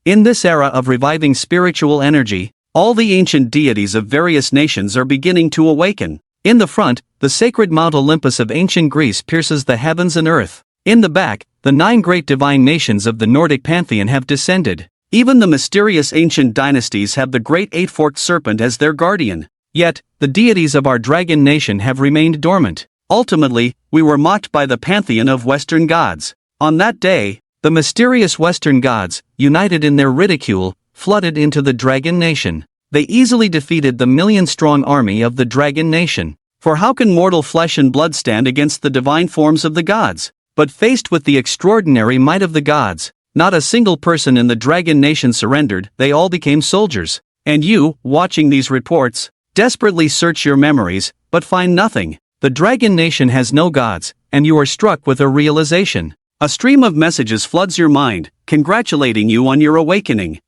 In this era of reviving spiritual energy, all the ancient deities of various nations are beginning to awaken. In the front, the sacred Mount Olympus of ancient Greece pierces the heavens and earth. In the back, the 9 great divine nations of the Nordic pantheon have descended. Even the mysterious ancient dynasties have the great 8-forked serpent as their guardian. Yet, the deities of our dragon nation have remained dormant. Ultimately, we were mocked by the pantheon of Western gods. On that day, the mysterious Western gods, united in their ridicule, flooded into the dragon nation. They easily defeated the million-strong army of the dragon nation. For how can mortal flesh and blood stand against the divine forms of the gods? But faced with the extraordinary might of the gods, not a single person in the dragon nation surrendered. They all became soldiers. And you, watching these reports, desperately search your memories, but find nothing. The dragon nation has no gods, and you are struck with a realization. A stream of messages floods your mind, congratulating you on your awakening.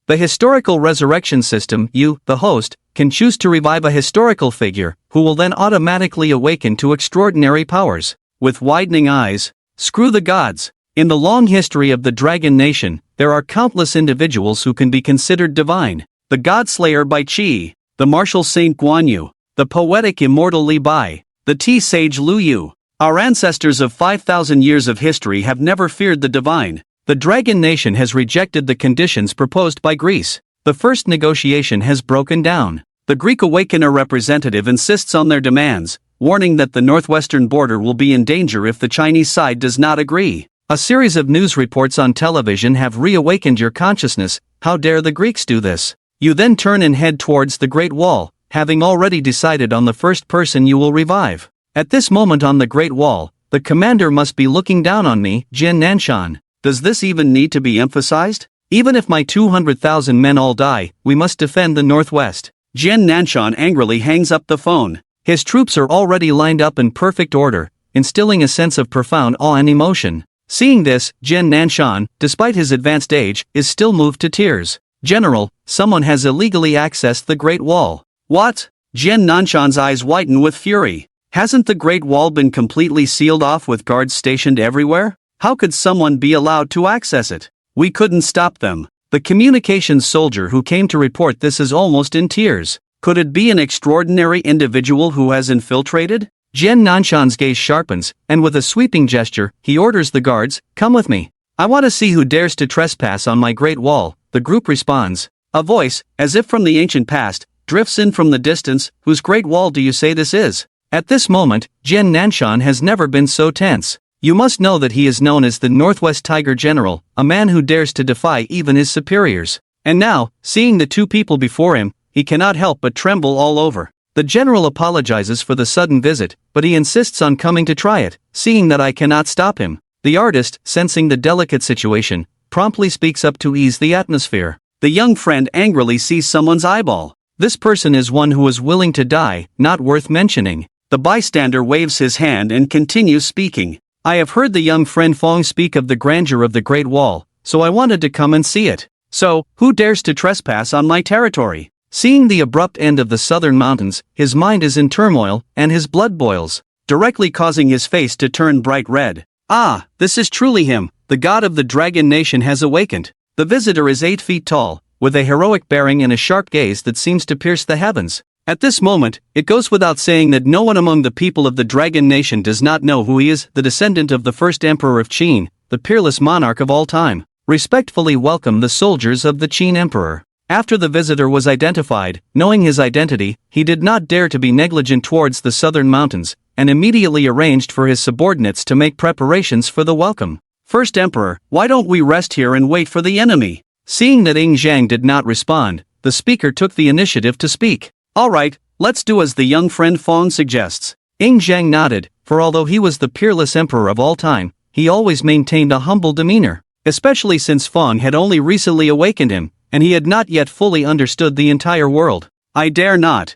The historical resurrection system, you, the host, can choose to revive a historical figure, who will then automatically awaken to extraordinary powers. With widening eyes, screw the gods. In the long history of the dragon nation, there are countless individuals who can be considered divine. The God-Slayer Bai Qi, the martial Saint Guan Yu, the poetic immortal Li Bai, the tea-sage Lu Yu. Our ancestors of 5,000 years of history have never feared the divine. The dragon nation has rejected the conditions proposed by Greece. The first negotiation has broken down. The Greek Awakener representative insists on their demands, warning that the northwestern border will be in danger if the Chinese side does not agree. A series of news reports on television have reawakened your consciousness. How dare the Greeks do this? You then turn and head towards the Great Wall, having already decided on the first person you will revive. At this moment on the Great Wall, the commander must be looking down on me, Jin Nanshan. Does this even need to be emphasized? Even if my 200,000 men all die, we must defend the northwest. Jin Nanshan angrily hangs up the phone. His troops are already lined up in perfect order, instilling a sense of profound awe and emotion. Seeing this, Jin Nanshan, despite his advanced age, is still moved to tears. General, someone has illegally accessed the Great Wall. What? Jin Nanshan's eyes whiten with fury. Hasn't the Great Wall been completely sealed off with guards stationed everywhere? How could someone be allowed to access it? We couldn't stop them. The communications soldier who came to report this is almost in tears. Could it be an extraordinary individual who has infiltrated? Jin Nanshan's gaze sharpens, and with a sweeping gesture, he orders the guards, "Come with me. I want to see who dares to trespass on my Great Wall." The group responds. A voice, as if from the ancient past, drifts in from the distance. Whose Great Wall do you say this is? At this moment, Jin Nanshan has never been so tense. You must know that he is known as the Northwest Tiger General, a man who dares to defy even his superiors. And now, seeing the two people before him, he cannot help but tremble all over. The general apologizes for the sudden visit, but he insists on coming to try it, seeing that I cannot stop him. The artist, sensing the delicate situation, promptly speaks up to ease the atmosphere. The young friend angrily sees someone's eyeball. This person is one who is willing to die, not worth mentioning. The bystander waves his hand and continues speaking. I have heard the young friend Fong speak of the grandeur of the Great Wall, so I wanted to come and see it. So, who dares to trespass on my territory? Seeing the abrupt end of the southern mountains, his mind is in turmoil, and his blood boils, directly causing his face to turn bright red. Ah, this is truly him. The god of the dragon nation has awakened. The visitor is 8 feet tall, with a heroic bearing and a sharp gaze that seems to pierce the heavens. At this moment, it goes without saying that no one among the people of the dragon nation does not know who he is. The descendant of the first emperor of Qin, the peerless monarch of all time. Respectfully welcome the soldiers of the Qin emperor. After the visitor was identified, knowing his identity, he did not dare to be negligent towards the southern mountains, and immediately arranged for his subordinates to make preparations for the welcome. First Emperor, why don't we rest here and wait for the enemy? Seeing that Ying Zhang did not respond, the speaker took the initiative to speak. Alright, let's do as the young friend Fong suggests. Ying Zhang nodded, for although he was the peerless emperor of all time, he always maintained a humble demeanor, especially since Fong had only recently awakened him, and he had not yet fully understood the entire world. I dare not.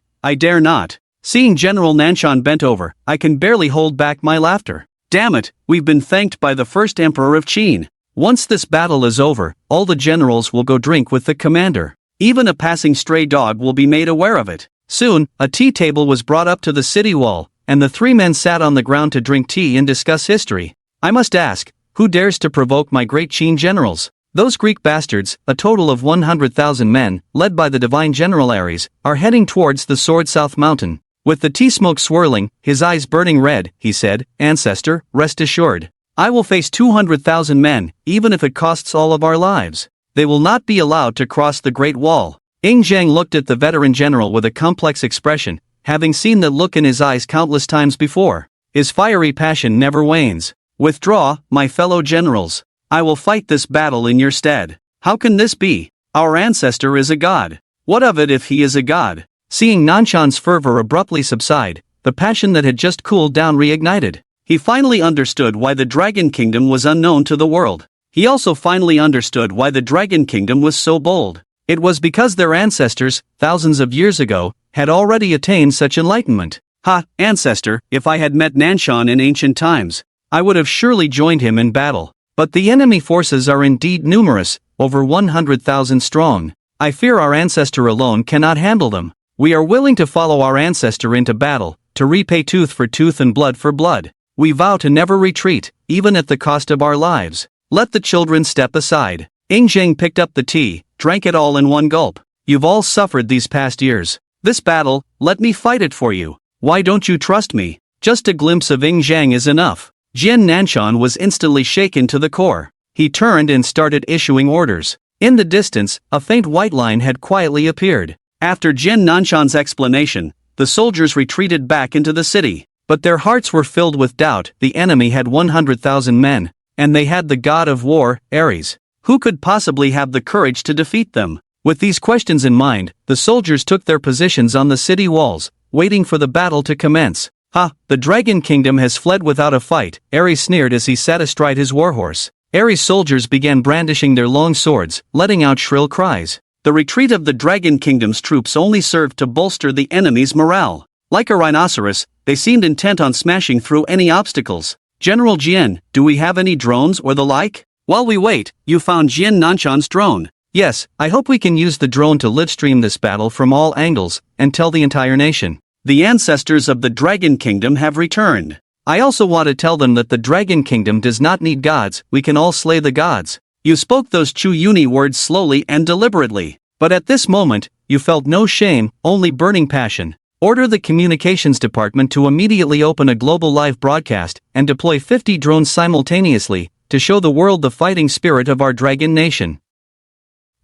Seeing General Nanshan bent over, I can barely hold back my laughter. Damn it, we've been thanked by the first emperor of Qin. Once this battle is over, all the generals will go drink with the commander. Even a passing stray dog will be made aware of it. Soon, a tea table was brought up to the city wall, and the 3 men sat on the ground to drink tea and discuss history. I must ask, who dares to provoke my great Qin generals? Those Greek bastards, a total of 100,000 men, led by the divine general Ares, are heading towards the Sword South Mountain. With the tea smoke swirling, his eyes burning red, he said, "Ancestor, rest assured. I will face 200,000 men, even if it costs all of our lives. They will not be allowed to cross the Great Wall." Ing Zhang looked at the veteran general with a complex expression, having seen that look in his eyes countless times before. His fiery passion never wanes. "Withdraw, my fellow generals. I will fight this battle in your stead." "How can this be? Our ancestor is a god. What of it if he is a god?" Seeing Nanshan's fervor abruptly subside, the passion that had just cooled down reignited. He finally understood why the Dragon Kingdom was unknown to the world. He also finally understood why the Dragon Kingdom was so bold. It was because their ancestors, thousands of years ago, had already attained such enlightenment. "Ha, ancestor, if I had met Nanshan in ancient times, I would have surely joined him in battle. But the enemy forces are indeed numerous, over 100,000 strong. I fear our ancestor alone cannot handle them. We are willing to follow our ancestor into battle, to repay tooth for tooth and blood for blood. We vow to never retreat, even at the cost of our lives. Let the children step aside." Ing Zhang picked up the tea, drank it all in one gulp. "You've all suffered these past years. This battle, let me fight it for you. Why don't you trust me?" Just a glimpse of Ing Zhang is enough. Jian Nanshan was instantly shaken to the core. He turned and started issuing orders. In the distance, a faint white line had quietly appeared. After Jian Nanshan's explanation, the soldiers retreated back into the city. But their hearts were filled with doubt. The enemy had 100,000 men, and they had the god of war, Ares. Who could possibly have the courage to defeat them? With these questions in mind, the soldiers took their positions on the city walls, waiting for the battle to commence. "Ha, the Dragon Kingdom has fled without a fight," Ares sneered as he sat astride his warhorse. Ares' soldiers began brandishing their long swords, letting out shrill cries. The retreat of the Dragon Kingdom's troops only served to bolster the enemy's morale. Like a rhinoceros, they seemed intent on smashing through any obstacles. "General Jian, do we have any drones or the like?" "While we wait, you found Jian Nanshan's drone." "Yes, I hope we can use the drone to livestream this battle from all angles, and tell the entire nation. The ancestors of the Dragon Kingdom have returned. I also want to tell them that the Dragon Kingdom does not need gods, we can all slay the gods." You spoke those Chu Yuni words slowly and deliberately. But at this moment, you felt no shame, only burning passion. Order the communications department to immediately open a global live broadcast, and deploy 50 drones simultaneously, to show the world the fighting spirit of our dragon nation.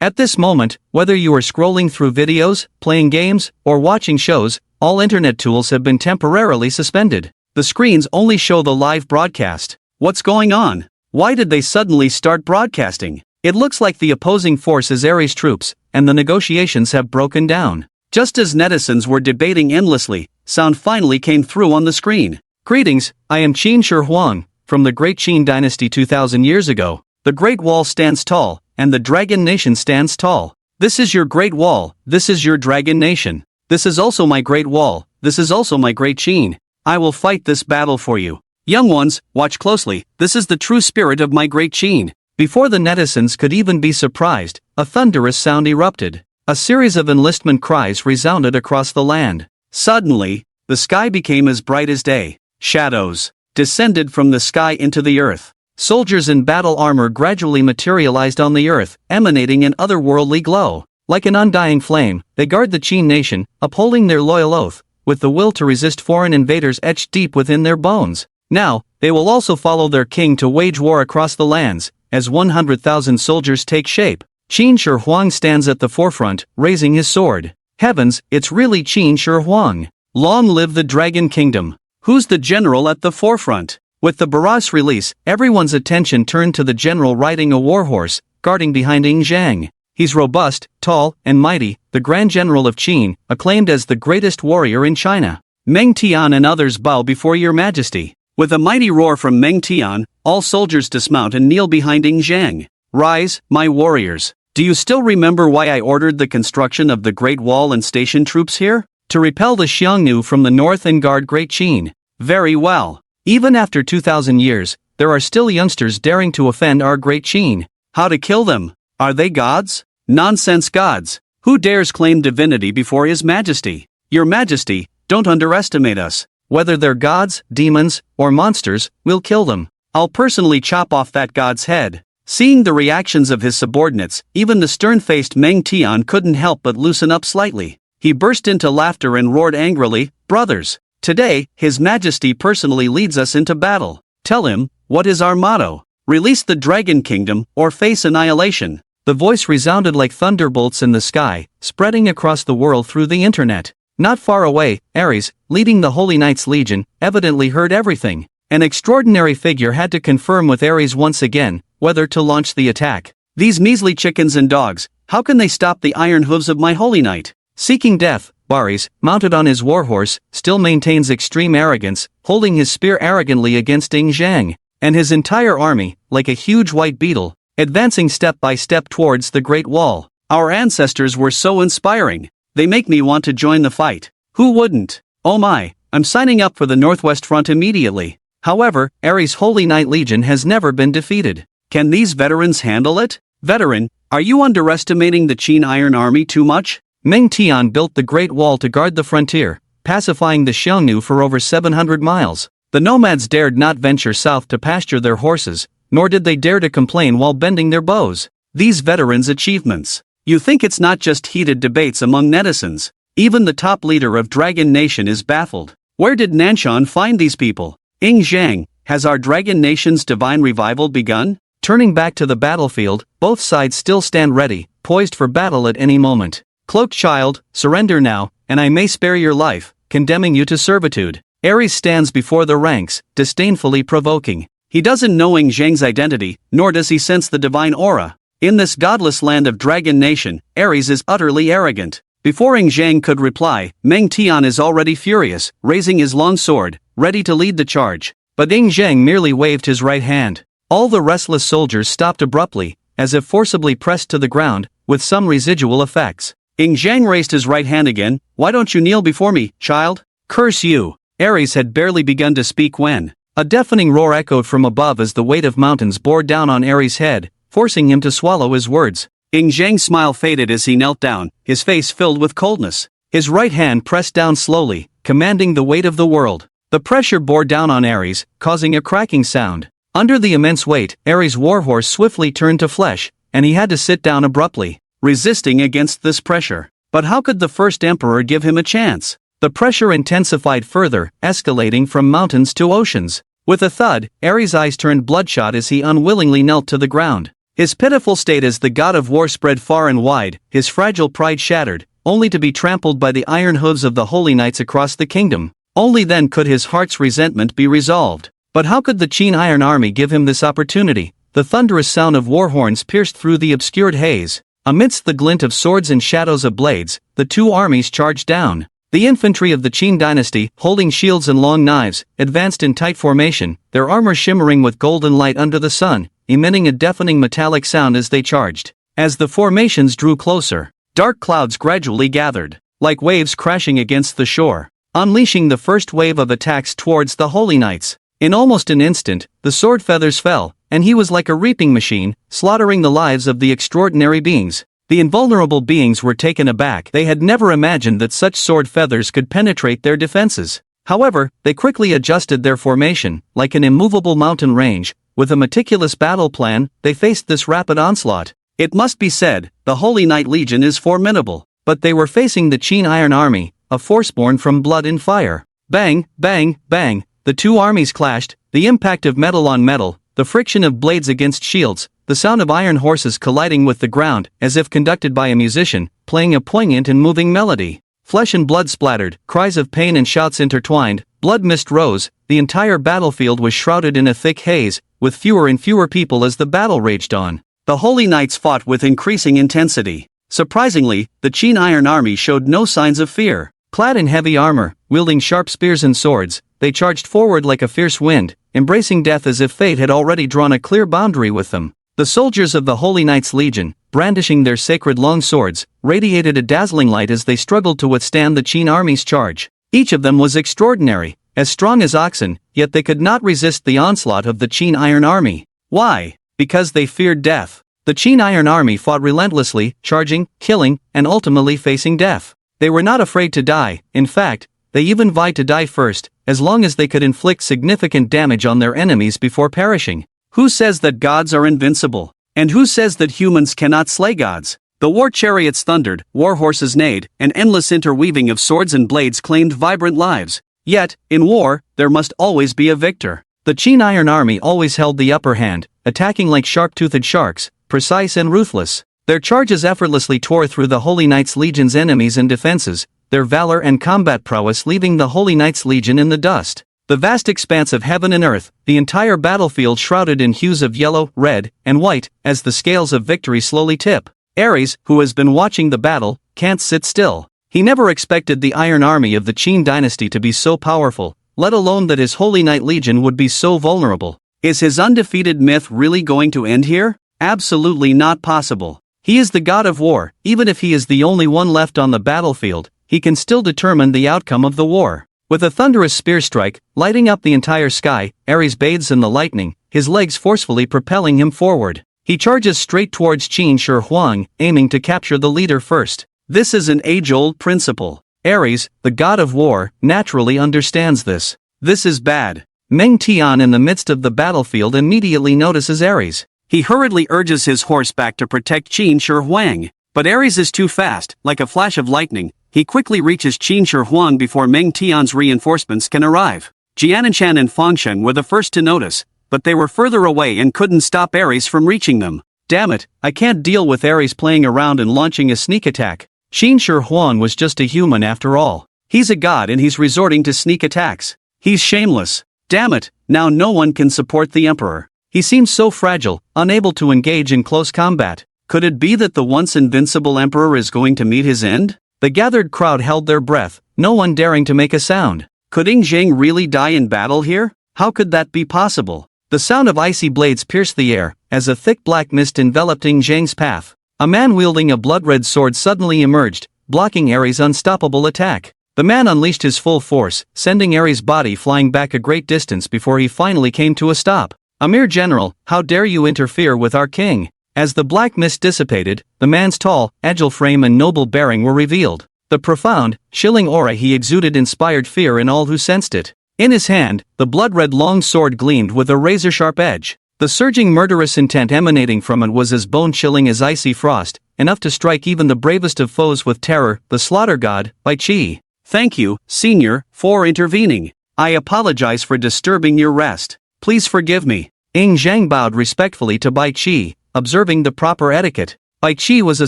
At this moment, whether you are scrolling through videos, playing games, or watching shows, all internet tools have been temporarily suspended. The screens only show the live broadcast. What's going on? Why did they suddenly start broadcasting? It looks like the opposing force is Ares' troops, and the negotiations have broken down. Just as netizens were debating endlessly, sound finally came through on the screen. "Greetings, I am Qin Shi Huang, from the Great Qin Dynasty 2,000 years ago. The Great Wall stands tall, and the Dragon Nation stands tall. This is your Great Wall, this is your Dragon Nation. This is also my Great Wall, this is also my Great Qin. I will fight this battle for you. Young ones, watch closely, this is the true spirit of my Great Qin." Before the netizens could even be surprised, a thunderous sound erupted. A series of enlistment cries resounded across the land. Suddenly, the sky became as bright as day. Shadows descended from the sky into the earth. Soldiers in battle armor gradually materialized on the earth, emanating an otherworldly glow. Like an undying flame, they guard the Qin nation, upholding their loyal oath, with the will to resist foreign invaders etched deep within their bones. Now, they will also follow their king to wage war across the lands, as 100,000 soldiers take shape. Qin Shi Huang stands at the forefront, raising his sword. Heavens, it's really Qin Shi Huang. Long live the Dragon Kingdom. Who's the general at the forefront? With the barrage release, everyone's attention turned to the general riding a warhorse, guarding behind Ing Zhang. He's robust, tall, and mighty, the Grand General of Qin, acclaimed as the greatest warrior in China. "Meng Tian and others bow before your majesty." With a mighty roar from Meng Tian, all soldiers dismount and kneel behind Ing Zhang. "Rise, my warriors. Do you still remember why I ordered the construction of the Great Wall and stationed troops here? To repel the Xiongnu from the north and guard Great Qin. Very well. Even after 2,000 years, there are still youngsters daring to offend our Great Qin. How to kill them? Are they gods? Nonsense gods. Who dares claim divinity before His Majesty? Your Majesty, don't underestimate us. Whether they're gods, demons, or monsters, we'll kill them. I'll personally chop off that god's head. Seeing the reactions of his subordinates, even the stern-faced Meng Tian couldn't help but loosen up slightly. He burst into laughter and roared angrily, "Brothers, today, His Majesty personally leads us into battle. Tell him, what is our motto? Release the Dragon Kingdom, or face annihilation." The voice resounded like thunderbolts in the sky, spreading across the world through the internet. Not far away, Ares, leading the Holy Knights Legion, evidently heard everything. An extraordinary figure had to confirm with Ares once again whether to launch the attack. "These measly chickens and dogs, how can they stop the iron hooves of my Holy Knight?" Seeking death, Ares, mounted on his warhorse, still maintains extreme arrogance, holding his spear arrogantly against Ing Zhang, and his entire army, like a huge white beetle, advancing step by step towards the Great Wall. "Our ancestors were so inspiring. They make me want to join the fight. Who wouldn't? Oh my, I'm signing up for the Northwest Front immediately." However, Ares' Holy Knight Legion has never been defeated. Can these veterans handle it? "Veteran, are you underestimating the Qin Iron Army too much?" Meng Tian built the Great Wall to guard the frontier, pacifying the Xiongnu for over 700 miles. The nomads dared not venture south to pasture their horses, nor did they dare to complain while bending their bows. These veterans' achievements. You think it's not just heated debates among netizens. Even the top leader of Dragon Nation is baffled. Where did Nanshan find these people? Ing Zhang, has our Dragon Nation's divine revival begun? Turning back to the battlefield, both sides still stand ready, poised for battle at any moment. "Cloaked child, surrender now, and I may spare your life, condemning you to servitude." Ares stands before the ranks, disdainfully provoking. He doesn't know Ing Zhang's identity, nor does he sense the divine aura. In this godless land of Dragon Nation, Ares is utterly arrogant. Before Ing Zhang could reply, Meng Tian is already furious, raising his long sword, ready to lead the charge. But Ing Zhang merely waved his right hand. All the restless soldiers stopped abruptly, as if forcibly pressed to the ground, with some residual effects. Ing Zhang raised his right hand again. "Why don't you kneel before me, child? Curse you!" Ares had barely begun to speak when a deafening roar echoed from above as the weight of mountains bore down on Ares' head, forcing him to swallow his words. Ing Zhang's smile faded as he knelt down, his face filled with coldness. His right hand pressed down slowly, commanding the weight of the world. The pressure bore down on Ares, causing a cracking sound. Under the immense weight, Ares' warhorse swiftly turned to flesh, and he had to sit down abruptly, resisting against this pressure. But how could the first emperor give him a chance? The pressure intensified further, escalating from mountains to oceans. With a thud, Ares' eyes turned bloodshot as he unwillingly knelt to the ground. His pitiful state as the god of war spread far and wide, his fragile pride shattered, only to be trampled by the iron hooves of the holy knights across the kingdom. Only then could his heart's resentment be resolved. But how could the Qin Iron Army give him this opportunity? The thunderous sound of war horns pierced through the obscured haze. Amidst the glint of swords and shadows of blades, the two armies charged down. The infantry of the Qin dynasty, holding shields and long knives, advanced in tight formation, their armor shimmering with golden light under the sun, emitting a deafening metallic sound as they charged. As the formations drew closer, dark clouds gradually gathered, like waves crashing against the shore, unleashing the first wave of attacks towards the holy knights. In almost an instant, the sword feathers fell, and he was like a reaping machine, slaughtering the lives of the extraordinary beings. The invulnerable beings were taken aback. They had never imagined that such sword feathers could penetrate their defenses. However, they quickly adjusted their formation, like an immovable mountain range. With a meticulous battle plan, they faced this rapid onslaught. It must be said, the Holy Knight Legion is formidable. But they were facing the Qin Iron Army, a force born from blood and fire. Bang, bang, bang. The two armies clashed, the impact of metal on metal, the friction of blades against shields, the sound of iron horses colliding with the ground, as if conducted by a musician, playing a poignant and moving melody. Flesh and blood splattered, cries of pain and shouts intertwined, blood mist rose, the entire battlefield was shrouded in a thick haze, with fewer and fewer people as the battle raged on. The Holy Knights fought with increasing intensity. Surprisingly, the Qin Iron Army showed no signs of fear. Clad in heavy armor, wielding sharp spears and swords, they charged forward like a fierce wind, embracing death as if fate had already drawn a clear boundary with them. The soldiers of the Holy Knights Legion, brandishing their sacred long swords, radiated a dazzling light as they struggled to withstand the Qin army's charge. Each of them was extraordinary, as strong as oxen, yet they could not resist the onslaught of the Qin Iron Army. Why? Because they feared death. The Qin Iron Army fought relentlessly, charging, killing, and ultimately facing death. They were not afraid to die. In fact, they even vied to die first, as long as they could inflict significant damage on their enemies before perishing. Who says that gods are invincible? And who says that humans cannot slay gods? The war chariots thundered, war horses neighed, an endless interweaving of swords and blades claimed vibrant lives. Yet, in war, there must always be a victor. The Qin Iron Army always held the upper hand, attacking like sharp-toothed sharks, precise and ruthless. Their charges effortlessly tore through the Holy Knights Legion's enemies and defenses, their valor and combat prowess leaving the Holy Knights Legion in the dust. The vast expanse of heaven and earth, the entire battlefield shrouded in hues of yellow, red, and white, as the scales of victory slowly tip. Ares, who has been watching the battle, can't sit still. He never expected the Iron Army of the Qin dynasty to be so powerful, let alone that his Holy Knight Legion would be so vulnerable. Is his undefeated myth really going to end here? Absolutely not possible. He is the god of war. Even if he is the only one left on the battlefield, he can still determine the outcome of the war. With a thunderous spear strike, lighting up the entire sky, Ares bathes in the lightning, his legs forcefully propelling him forward. He charges straight towards Qin Shi Huang, aiming to capture the leader first. This is an age-old principle. Ares, the god of war, naturally understands this. This is bad. Meng Tian in the midst of the battlefield immediately notices Ares. He hurriedly urges his horse back to protect Qin Shi Huang. But Ares is too fast, like a flash of lightning. He quickly reaches Qin Shi Huang before Meng Tian's reinforcements can arrive. Jiananchan and Fengshen were the first to notice, but they were further away and couldn't stop Ares from reaching them. Damn it, I can't deal with Ares playing around and launching a sneak attack. Qin Shi Huang was just a human after all. He's a god and he's resorting to sneak attacks. He's shameless. Damn it, now no one can support the emperor. He seems so fragile, unable to engage in close combat. Could it be that the once invincible emperor is going to meet his end? The gathered crowd held their breath, no one daring to make a sound. Could Ing Zhang really die in battle here? How could that be possible? The sound of icy blades pierced the air, as a thick black mist enveloped Ing Zhang's path. A man wielding a blood-red sword suddenly emerged, blocking Ares' unstoppable attack. The man unleashed his full force, sending Ares' body flying back a great distance before he finally came to a stop. "A mere general, how dare you interfere with our king?" As the black mist dissipated, the man's tall, agile frame and noble bearing were revealed. The profound, chilling aura he exuded inspired fear in all who sensed it. In his hand, the blood-red long sword gleamed with a razor-sharp edge. The surging murderous intent emanating from it was as bone-chilling as icy frost, enough to strike even the bravest of foes with terror, the slaughter god, Bai Qi. "Thank you, senior, for intervening. I apologize for disturbing your rest. Please forgive me." Ing Zhang bowed respectfully to Bai Qi, observing the proper etiquette. Bai Qi was a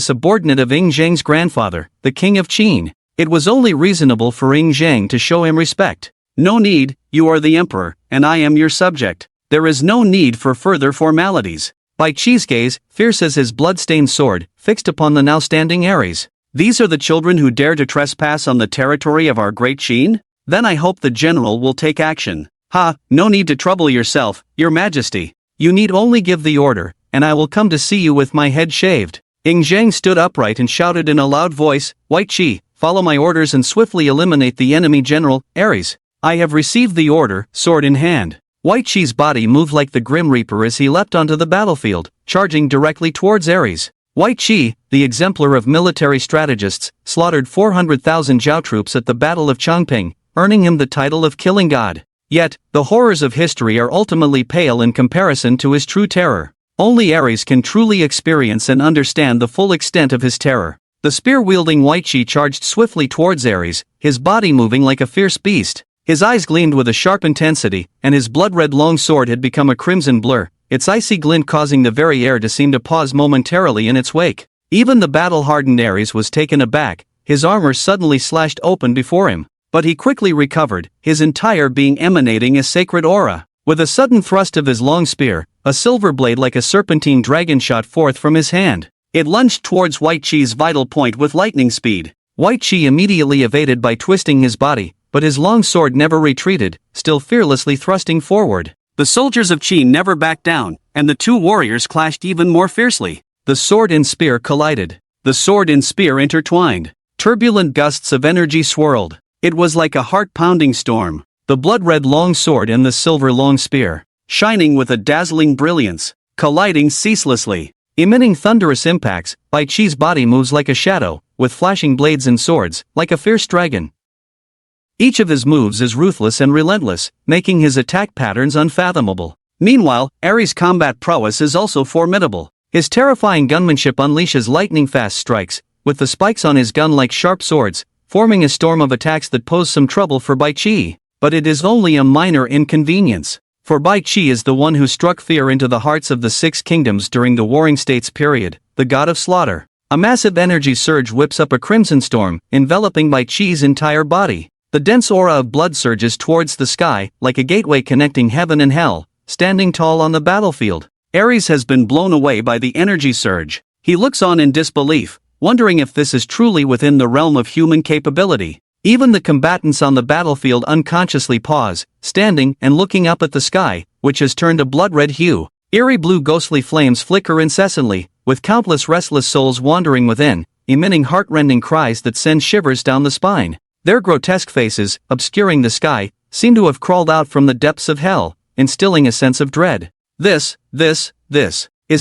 subordinate of Ing Zhang's grandfather, the king of Qin. It was only reasonable for Ing Zhang to show him respect. "No need, you are the emperor, and I am your subject. There is no need for further formalities." Bai Qi's gaze, fierce as his blood-stained sword, fixed upon the now standing Ares. "These are the children who dare to trespass on the territory of our great Qin? Then I hope the general will take action." "Ha, no need to trouble yourself, your majesty. You need only give the order, and I will come to see you with my head shaved." Ing Zhang stood upright and shouted in a loud voice, "White Qi, follow my orders and swiftly eliminate the enemy general, Ares." "I have received the order," sword in hand. White Qi's body moved like the Grim Reaper as he leapt onto the battlefield, charging directly towards Ares. White Qi, the exemplar of military strategists, slaughtered 400,000 Zhao troops at the Battle of Chongping, earning him the title of Killing God. Yet, the horrors of history are ultimately pale in comparison to his true terror. Only Ares can truly experience and understand the full extent of his terror. The spear-wielding White Qi charged swiftly towards Ares, his body moving like a fierce beast. His eyes gleamed with a sharp intensity, and his blood-red long sword had become a crimson blur, its icy glint causing the very air to seem to pause momentarily in its wake. Even the battle-hardened Ares was taken aback, his armor suddenly slashed open before him. But he quickly recovered, his entire being emanating a sacred aura. With a sudden thrust of his long spear, a silver blade like a serpentine dragon shot forth from his hand. It lunged towards White Qi's vital point with lightning speed. White Qi immediately evaded by twisting his body, but his long sword never retreated, still fearlessly thrusting forward. The soldiers of Qin never backed down, and the two warriors clashed even more fiercely. The sword and spear collided. The sword and spear intertwined. Turbulent gusts of energy swirled. It was like a heart-pounding storm. The blood-red long sword and the silver long spear, shining with a dazzling brilliance, colliding ceaselessly, emitting thunderous impacts. Bai Qi's body moves like a shadow, with flashing blades and swords, like a fierce dragon. Each of his moves is ruthless and relentless, making his attack patterns unfathomable. Meanwhile, Ares' combat prowess is also formidable. His terrifying gunmanship unleashes lightning-fast strikes, with the spikes on his gun like sharp swords, forming a storm of attacks that pose some trouble for Bai Qi. But it is only a minor inconvenience. For Bai Qi is the one who struck fear into the hearts of the Six Kingdoms during the Warring States period, the god of slaughter. A massive energy surge whips up a crimson storm, enveloping Bai Qi's entire body. The dense aura of blood surges towards the sky, like a gateway connecting heaven and hell, standing tall on the battlefield. Ares has been blown away by the energy surge. He looks on in disbelief, wondering if this is truly within the realm of human capability. Even the combatants on the battlefield unconsciously pause, standing and looking up at the sky, which has turned a blood-red hue. Eerie blue ghostly flames flicker incessantly, with countless restless souls wandering within, emitting heart-rending cries that send shivers down the spine. Their grotesque faces, obscuring the sky, seem to have crawled out from the depths of hell, instilling a sense of dread. This is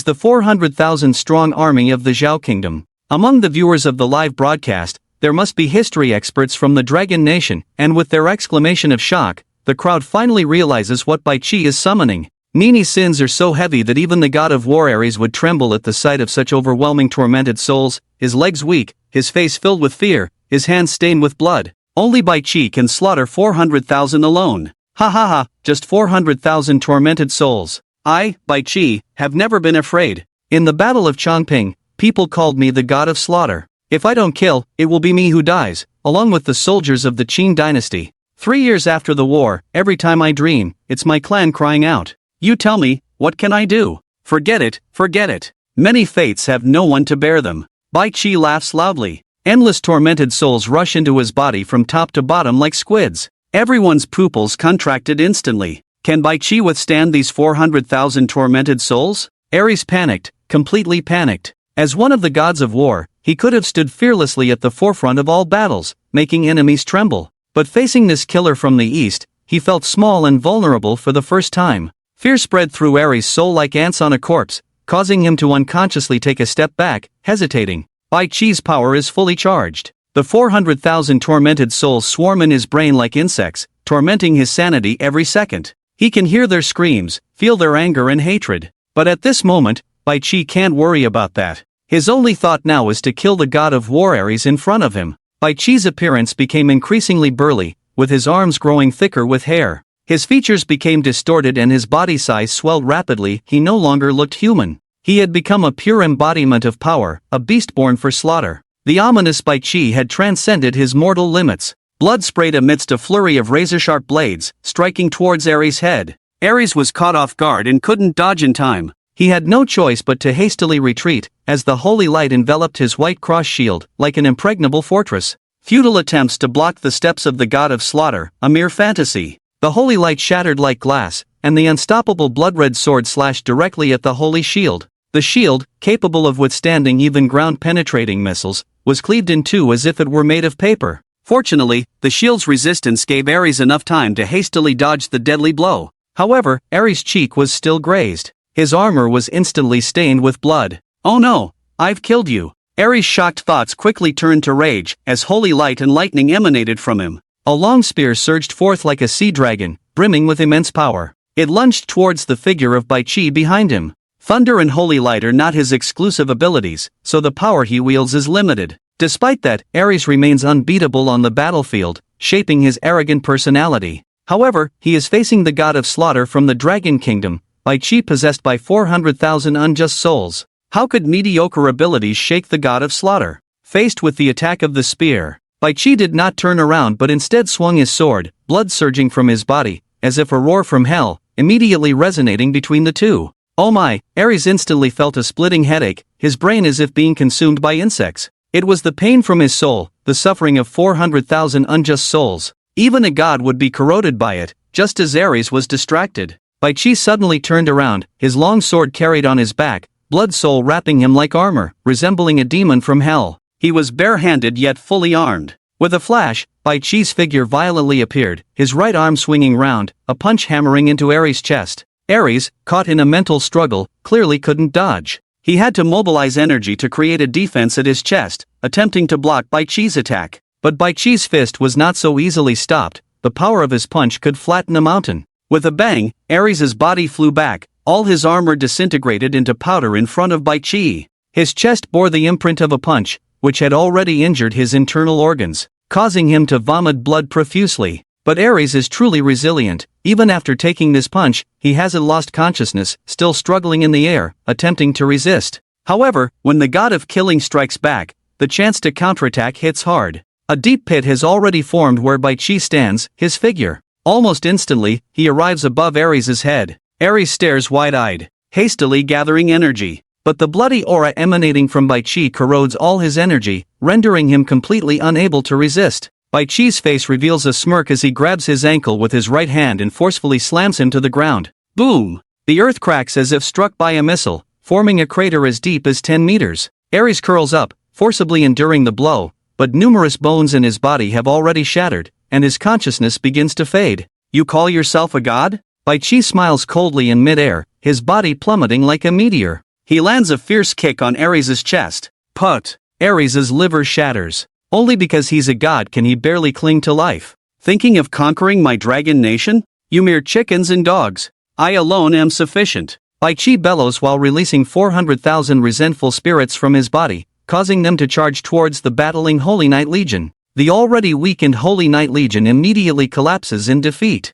the 400,000-strong army of the Zhao Kingdom. Among the viewers of the live broadcast, there must be history experts from the Dragon Nation, and with their exclamation of shock, the crowd finally realizes what Bai Qi is summoning. Nini's sins are so heavy that even the god of war Ares would tremble at the sight of such overwhelming tormented souls, his legs weak, his face filled with fear, his hands stained with blood. Only Bai Qi can slaughter 400,000 alone. Ha ha ha, just 400,000 tormented souls. I, Bai Qi, have never been afraid. In the Battle of Chongping, people called me the god of slaughter. If I don't kill, it will be me who dies, along with the soldiers of the Qin dynasty. 3 years after the war, every time I dream, it's my clan crying out. You tell me, what can I do? Forget it, forget it. Many fates have no one to bear them. Bai Qi laughs loudly. Endless tormented souls rush into his body from top to bottom like squids. Everyone's pupils contracted instantly. Can Bai Qi withstand these 400,000 tormented souls? Ares panicked, completely panicked. As one of the gods of war, he could have stood fearlessly at the forefront of all battles, making enemies tremble. But facing this killer from the east, he felt small and vulnerable for the first time. Fear spread through Ares' soul like ants on a corpse, causing him to unconsciously take a step back, hesitating. Bai Qi's power is fully charged. The 400,000 tormented souls swarm in his brain like insects, tormenting his sanity every second. He can hear their screams, feel their anger and hatred. But at this moment, Bai Qi can't worry about that. His only thought now is to kill the god of war Ares in front of him. Bai Qi's appearance became increasingly burly, with his arms growing thicker with hair. His features became distorted and his body size swelled rapidly. He no longer looked human. He had become a pure embodiment of power, a beast born for slaughter. The ominous Bai Qi had transcended his mortal limits. Blood sprayed amidst a flurry of razor-sharp blades, striking towards Ares' head. Ares was caught off guard and couldn't dodge in time. He had no choice but to hastily retreat, as the holy light enveloped his white cross shield, like an impregnable fortress. Futile attempts to block the steps of the god of slaughter, a mere fantasy. The holy light shattered like glass, and the unstoppable blood-red sword slashed directly at the holy shield. The shield, capable of withstanding even ground-penetrating missiles, was cleaved in two as if it were made of paper. Fortunately, the shield's resistance gave Ares enough time to hastily dodge the deadly blow. However, Ares' cheek was still grazed. His armor was instantly stained with blood. Oh no, I've killed you. Ares' shocked thoughts quickly turned to rage, as holy light and lightning emanated from him. A long spear surged forth like a sea dragon, brimming with immense power. It lunged towards the figure of Bai Qi behind him. Thunder and holy light are not his exclusive abilities, so the power he wields is limited. Despite that, Ares remains unbeatable on the battlefield, shaping his arrogant personality. However, he is facing the god of slaughter from the Dragon Kingdom, Bai Qi possessed by 400,000 unjust souls. How could mediocre abilities shake the god of slaughter? Faced with the attack of the spear, Bai Qi did not turn around but instead swung his sword, blood surging from his body, as if a roar from hell, immediately resonating between the two. Oh my, Ares instantly felt a splitting headache, his brain as if being consumed by insects. It was the pain from his soul, the suffering of 400,000 unjust souls. Even a god would be corroded by it, just as Ares was distracted. Bai Qi suddenly turned around, his long sword carried on his back, blood soul wrapping him like armor, resembling a demon from hell. He was bare-handed yet fully armed. With a flash, Bai Qi's figure violently appeared, his right arm swinging round, a punch hammering into Ares' chest. Ares, caught in a mental struggle, clearly couldn't dodge. He had to mobilize energy to create a defense at his chest, attempting to block Bai Qi's attack. But Bai Qi's fist was not so easily stopped. The power of his punch could flatten a mountain. With a bang, Ares' body flew back, All his armor disintegrated into powder in front of Bai Qi. His chest bore the imprint of a punch, which had already injured his internal organs, causing him to vomit blood profusely. But Ares is truly resilient. Even after taking this punch, he hasn't lost consciousness, still struggling in the air, attempting to resist. However, when the god of killing strikes back, the chance to counterattack hits hard. A deep pit has already formed where Bai Qi stands, his figure. Almost instantly, he arrives above Ares' head. Ares stares wide-eyed, hastily gathering energy. But the bloody aura emanating from Bai Qi corrodes all his energy, rendering him completely unable to resist. Bai Qi's face reveals a smirk as he grabs his ankle with his right hand and forcefully slams him to the ground. Boom! The earth cracks as if struck by a missile, forming a crater as deep as 10 meters. Ares curls up, forcibly enduring the blow, but numerous bones in his body have already shattered, and his consciousness begins to fade. You call yourself a god? Bai Qi smiles coldly in midair, his body plummeting like a meteor. He lands a fierce kick on Ares' chest. Put! Ares' liver shatters. Only because he's a god can he barely cling to life. Thinking of conquering my dragon nation? You mere chickens and dogs. I alone am sufficient. Bai Qi bellows while releasing 400,000 resentful spirits from his body, causing them to charge towards the battling Holy Knight Legion. The already weakened Holy Knight Legion immediately collapses in defeat.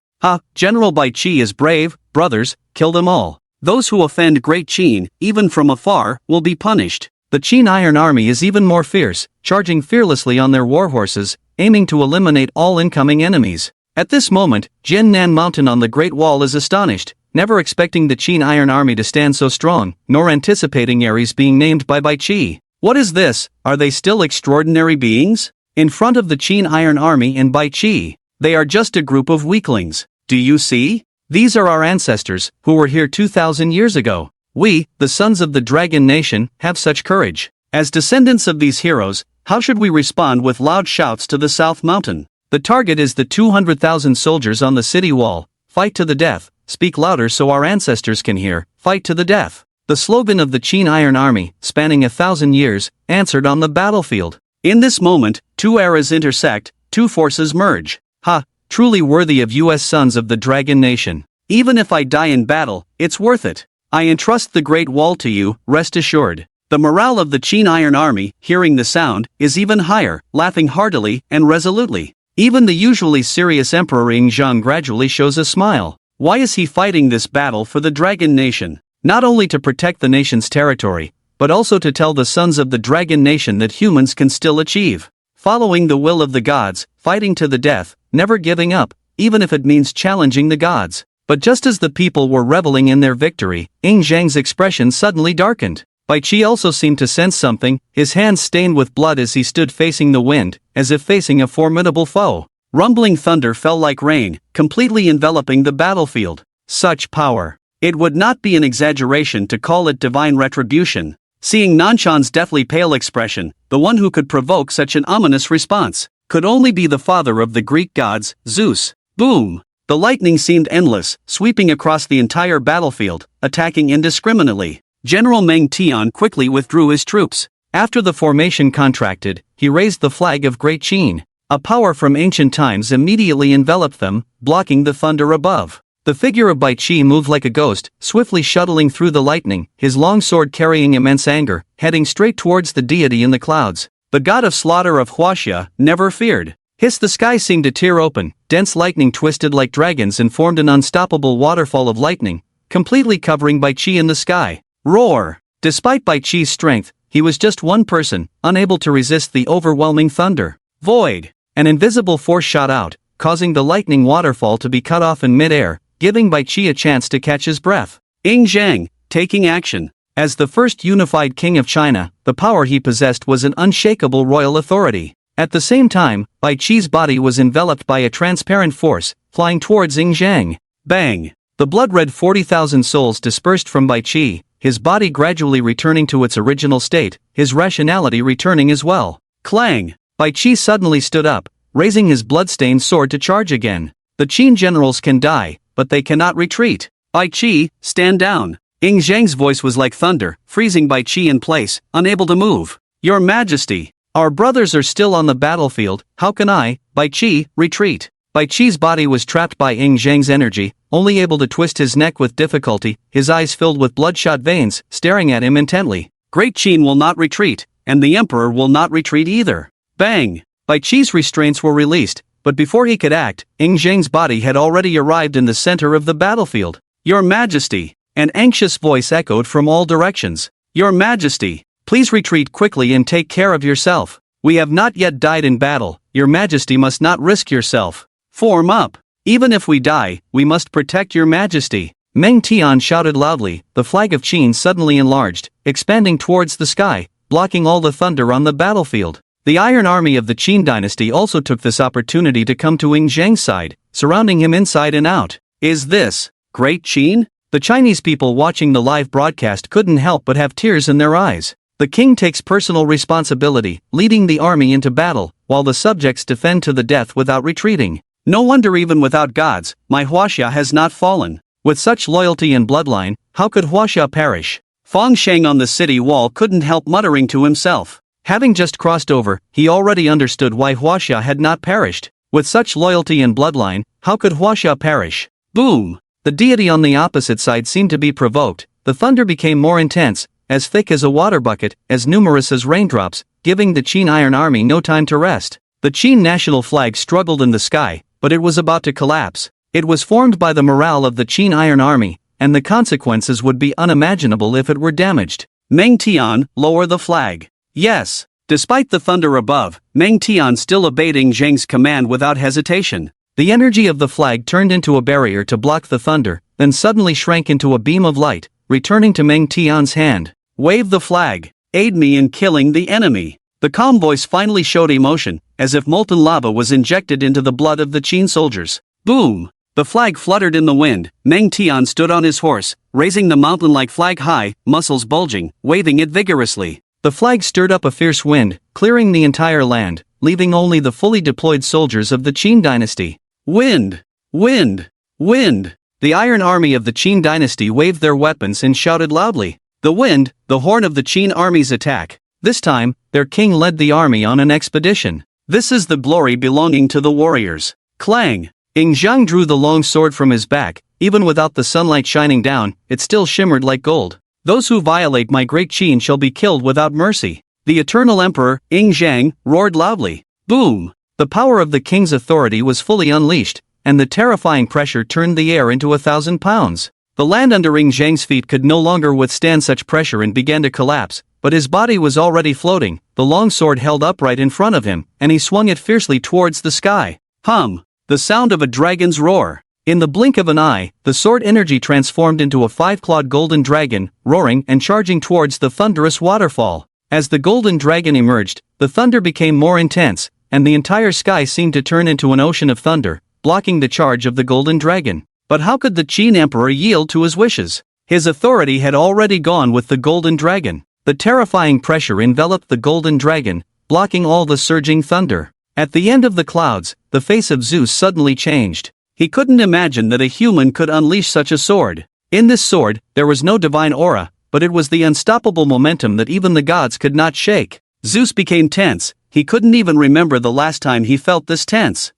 General Bai Qi is brave, brothers, kill them all. Those who offend Great Qin, even from afar, will be punished. The Qin Iron Army is even more fierce, charging fearlessly on their warhorses, aiming to eliminate all incoming enemies. At this moment, Jiannan Mountain on the Great Wall is astonished, never expecting the Qin Iron Army to stand so strong, nor anticipating Ares being named by Bai Qi. What is this? Are they still extraordinary beings? In front of the Qin Iron Army and Bai Qi, they are just a group of weaklings. Do you see? These are our ancestors, who were here 2,000 years ago. We, the sons of the Dragon Nation, have such courage. As descendants of these heroes, how should we respond with loud shouts to the South Mountain? The target is the 200,000 soldiers on the city wall. Fight to the death. Speak louder so our ancestors can hear. Fight to the death. The slogan of the Qin Iron Army, spanning 1,000 years, answered on the battlefield. In this moment, two eras intersect, two forces merge. Truly worthy of US sons of the Dragon Nation. Even if I die in battle, it's worth it. I entrust the Great Wall to you, rest assured. The morale of the Qin Iron Army, hearing the sound, is even higher, laughing heartily and resolutely. Even the usually serious Emperor Yingzheng gradually shows a smile. Why is he fighting this battle for the Dragon Nation? Not only to protect the nation's territory, but also to tell the sons of the Dragon Nation that humans can still achieve. Following the will of the gods, fighting to the death, never giving up, even if it means challenging the gods. But just as the people were reveling in their victory, Ying Zhang's expression suddenly darkened. Bai Qi also seemed to sense something, his hands stained with blood as he stood facing the wind, as if facing a formidable foe. Rumbling thunder fell like rain, completely enveloping the battlefield. Such power. It would not be an exaggeration to call it divine retribution. Seeing Nanshan's deathly pale expression, the one who could provoke such an ominous response could only be the father of the Greek gods, Zeus. Boom! The lightning seemed endless, sweeping across the entire battlefield, attacking indiscriminately. General Meng Tian quickly withdrew his troops. After the formation contracted, he raised the flag of Great Qin. A power from ancient times immediately enveloped them, blocking the thunder above. The figure of Bai Qi moved like a ghost, swiftly shuttling through the lightning, his long sword carrying immense anger, heading straight towards the deity in the clouds. The god of slaughter of Huaxia never feared. The sky seemed to tear open, dense lightning twisted like dragons and formed an unstoppable waterfall of lightning, completely covering Bai Qi in the sky. Roar! Despite Bai Qi's strength, he was just one person, unable to resist the overwhelming thunder. Void! An invisible force shot out, causing the lightning waterfall to be cut off in mid-air, giving Bai Qi a chance to catch his breath. Ying Zhang, taking action. As the first unified king of China, the power he possessed was an unshakable royal authority. At the same time, Bai Qi's body was enveloped by a transparent force, flying towards Ying Zhang. Bang! The blood-red 40,000 souls dispersed from Bai Qi, his body gradually returning to its original state, his rationality returning as well. Clang! Bai Qi suddenly stood up, raising his blood-stained sword to charge again. The Qin generals can die, but they cannot retreat. Bai Qi, stand down. Ying Zhang's voice was like thunder, freezing Bai Qi in place, unable to move. Your Majesty, our brothers are still on the battlefield, how can I, Bai Qi, retreat? Bai Qi's body was trapped by Ying Zhang's energy, only able to twist his neck with difficulty, his eyes filled with bloodshot veins, staring at him intently. Great Qin will not retreat, and the Emperor will not retreat either. Bang! Bai Qi's restraints were released, but before he could act, Ing Zhang's body had already arrived in the center of the battlefield. Your Majesty! An anxious voice echoed from all directions. Your Majesty! Please retreat quickly and take care of yourself. We have not yet died in battle, Your Majesty must not risk yourself. Form up! Even if we die, we must protect Your Majesty. Meng Tian shouted loudly, the flag of Qin suddenly enlarged, expanding towards the sky, blocking all the thunder on the battlefield. The Iron Army of the Qin dynasty also took this opportunity to come to Ing Zhang's side, surrounding him inside and out. Is this Great Qin? The Chinese people watching the live broadcast couldn't help but have tears in their eyes. The king takes personal responsibility, leading the army into battle, while the subjects defend to the death without retreating. No wonder even without gods, my Huaxia has not fallen. With such loyalty and bloodline, how could Huaxia perish? Fang Sheng on the city wall couldn't help muttering to himself. Having just crossed over, he already understood why Huaxia had not perished. With such loyalty and bloodline, how could Huaxia perish? Boom! The deity on the opposite side seemed to be provoked. The thunder became more intense, as thick as a water bucket, as numerous as raindrops, giving the Qin Iron Army no time to rest. The Qin national flag struggled in the sky, but it was about to collapse. It was formed by the morale of the Qin Iron Army, and the consequences would be unimaginable if it were damaged. Meng Tian, lower the flag. Yes. Despite the thunder above, Meng Tian still obeyed Ing Zhang's command without hesitation. The energy of the flag turned into a barrier to block the thunder, then suddenly shrank into a beam of light, returning to Meng Tian's hand. Wave the flag. Aid me in killing the enemy. The calm voice finally showed emotion, as if molten lava was injected into the blood of the Qin soldiers. Boom! The flag fluttered in the wind. Meng Tian stood on his horse, raising the mountain-like flag high, muscles bulging, waving it vigorously. The flag stirred up a fierce wind, clearing the entire land, leaving only the fully deployed soldiers of the Qin dynasty. Wind! Wind! Wind! The Iron Army of the Qin dynasty waved their weapons and shouted loudly. The wind, the horn of the Qin army's attack. This time, their king led the army on an expedition. This is the glory belonging to the warriors. Clang! Ing Zhang drew the long sword from his back. Even without the sunlight shining down, it still shimmered like gold. Those who violate my great Qin shall be killed without mercy. The eternal emperor, Ing Zhang, roared loudly. Boom! The power of the king's authority was fully unleashed, and the terrifying pressure turned the air into 1,000 pounds. The land under Ing Zhang's feet could no longer withstand such pressure and began to collapse, but his body was already floating, the long sword held upright in front of him, and he swung it fiercely towards the sky. Hum! The sound of a dragon's roar. In the blink of an eye, the sword energy transformed into a 5-clawed golden dragon, roaring and charging towards the thunderous waterfall. As the golden dragon emerged, the thunder became more intense, and the entire sky seemed to turn into an ocean of thunder, blocking the charge of the golden dragon. But how could the Qin emperor yield to his wishes? His authority had already gone with the golden dragon. The terrifying pressure enveloped the golden dragon, blocking all the surging thunder. At the end of the clouds, the face of Zeus suddenly changed. He couldn't imagine that a human could unleash such a sword. In this sword, there was no divine aura, but it was the unstoppable momentum that even the gods could not shake. Zeus became tense. He couldn't even remember the last time he felt this tense.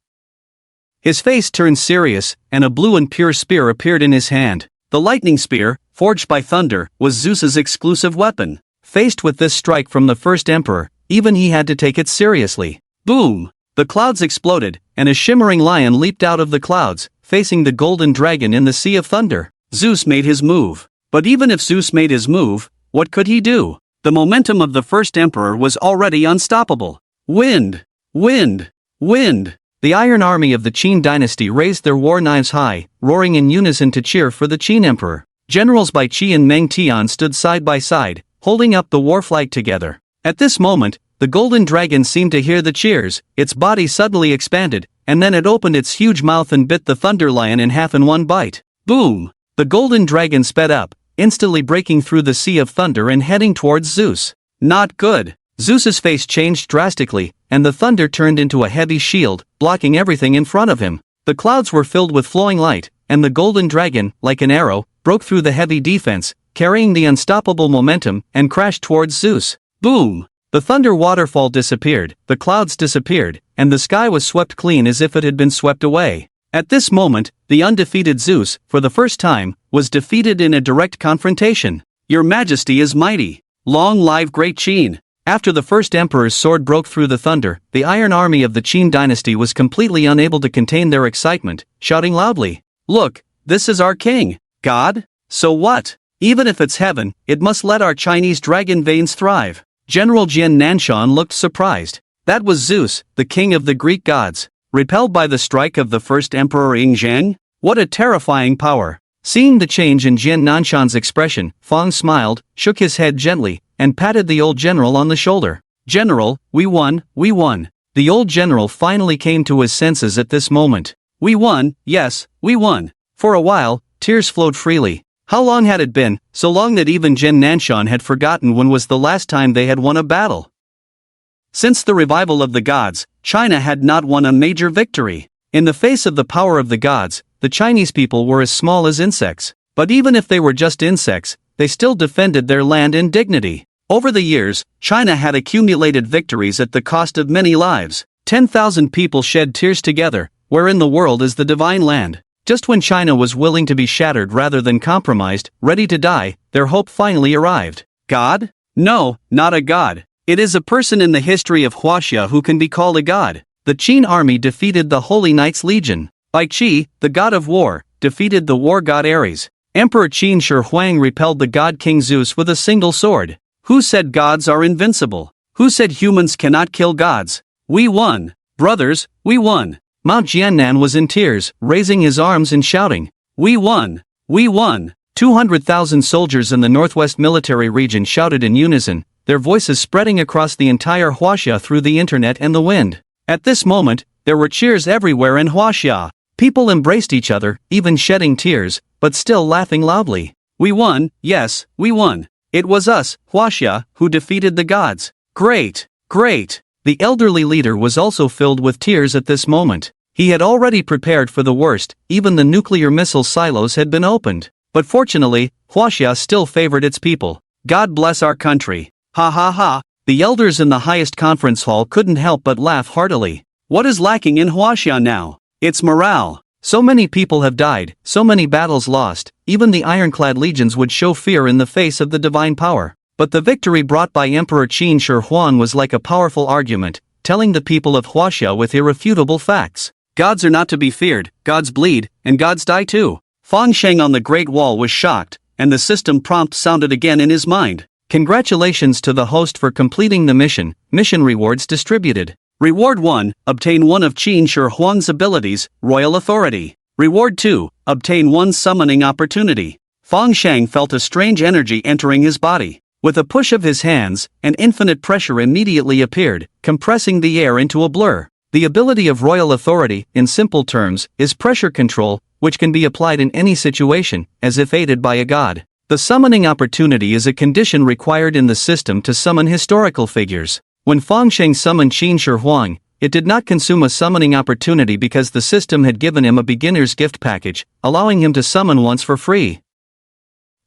His face turned serious, and a blue and pure spear appeared in his hand. The lightning spear, forged by thunder, was Zeus's exclusive weapon. Faced with this strike from the first emperor, even he had to take it seriously. Boom! The clouds exploded, and a shimmering lion leaped out of the clouds, facing the golden dragon in the sea of thunder. Zeus made his move. But even if Zeus made his move, what could he do? The momentum of the first emperor was already unstoppable. Wind! Wind! Wind! The Iron Army of the Qin dynasty raised their war knives high, roaring in unison to cheer for the Qin emperor. Generals Bai Qi and Meng Tian stood side by side, holding up the war flag together. At this moment, the golden dragon seemed to hear the cheers. Its body suddenly expanded, and then it opened its huge mouth and bit the thunder lion in half in one bite. Boom! The golden dragon sped up, instantly breaking through the sea of thunder and heading towards Zeus. Not good. Zeus's face changed drastically, and the thunder turned into a heavy shield, blocking everything in front of him. The clouds were filled with flowing light, and the golden dragon, like an arrow, broke through the heavy defense, carrying the unstoppable momentum, and crashed towards Zeus. Boom! The thunder waterfall disappeared, the clouds disappeared, and the sky was swept clean as if it had been swept away. At this moment, the undefeated Zeus, for the first time, was defeated in a direct confrontation. Your Majesty is mighty. Long live great Qin. After the first emperor's sword broke through the thunder, the Iron Army of the Qin dynasty was completely unable to contain their excitement, shouting loudly, "Look, this is our king. God? So what? Even if it's heaven, it must let our Chinese dragon veins thrive." General Jian Nanshan looked surprised. That was Zeus, the king of the Greek gods. Repelled by the strike of the first emperor Ing Zheng? What a terrifying power! Seeing the change in Jian Nanshan's expression, Fang smiled, shook his head gently, and patted the old general on the shoulder. "General, we won, we won." The old general finally came to his senses at this moment. "We won, yes, we won." For a while, tears flowed freely. How long had it been? So long that even Jian Nanshan had forgotten when was the last time they had won a battle. Since the revival of the gods, China had not won a major victory. In the face of the power of the gods, the Chinese people were as small as insects. But even if they were just insects, they still defended their land in dignity. Over the years, China had accumulated victories at the cost of many lives. 10,000 people shed tears together. Where in the world is the divine land? Just when China was willing to be shattered rather than compromised, ready to die, their hope finally arrived. God? No, not a god. It is a person in the history of Huaxia who can be called a god. The Qin army defeated the Holy Knights Legion. Bai Qi, the god of war, defeated the war god Ares. Emperor Qin Shi Huang repelled the god King Zeus with a single sword. Who said gods are invincible? Who said humans cannot kill gods? We won. Brothers, we won. Mount Jiannan was in tears, raising his arms and shouting, "We won! We won!" 200,000 soldiers in the Northwest Military Region shouted in unison, their voices spreading across the entire Huaxia through the internet and the wind. At this moment, there were cheers everywhere in Huaxia. People embraced each other, even shedding tears, but still laughing loudly. "We won, yes, we won. It was us, Huaxia, who defeated the gods. Great, great." The elderly leader was also filled with tears at this moment. He had already prepared for the worst, even the nuclear missile silos had been opened. But fortunately, Huaxia still favored its people. God bless our country. Ha ha ha. The elders in the highest conference hall couldn't help but laugh heartily. What is lacking in Huaxia now? It's morale. So many people have died, so many battles lost, even the ironclad legions would show fear in the face of the divine power. But the victory brought by Emperor Qin Shi Huang was like a powerful argument, telling the people of Huaxia with irrefutable facts. Gods are not to be feared, gods bleed, and gods die too. Fang Sheng on the Great Wall was shocked, and the system prompt sounded again in his mind. Congratulations to the host for completing the mission. Mission rewards distributed. Reward 1, obtain one of Qin Shi Huang's abilities, Royal Authority. Reward 2, obtain one summoning opportunity. Fang Sheng felt a strange energy entering his body. With a push of his hands, an infinite pressure immediately appeared, compressing the air into a blur. The ability of Royal Authority, in simple terms, is pressure control, which can be applied in any situation, as if aided by a god. The summoning opportunity is a condition required in the system to summon historical figures. When Fang Sheng summoned Qin Shi Huang, it did not consume a summoning opportunity because the system had given him a beginner's gift package, allowing him to summon once for free.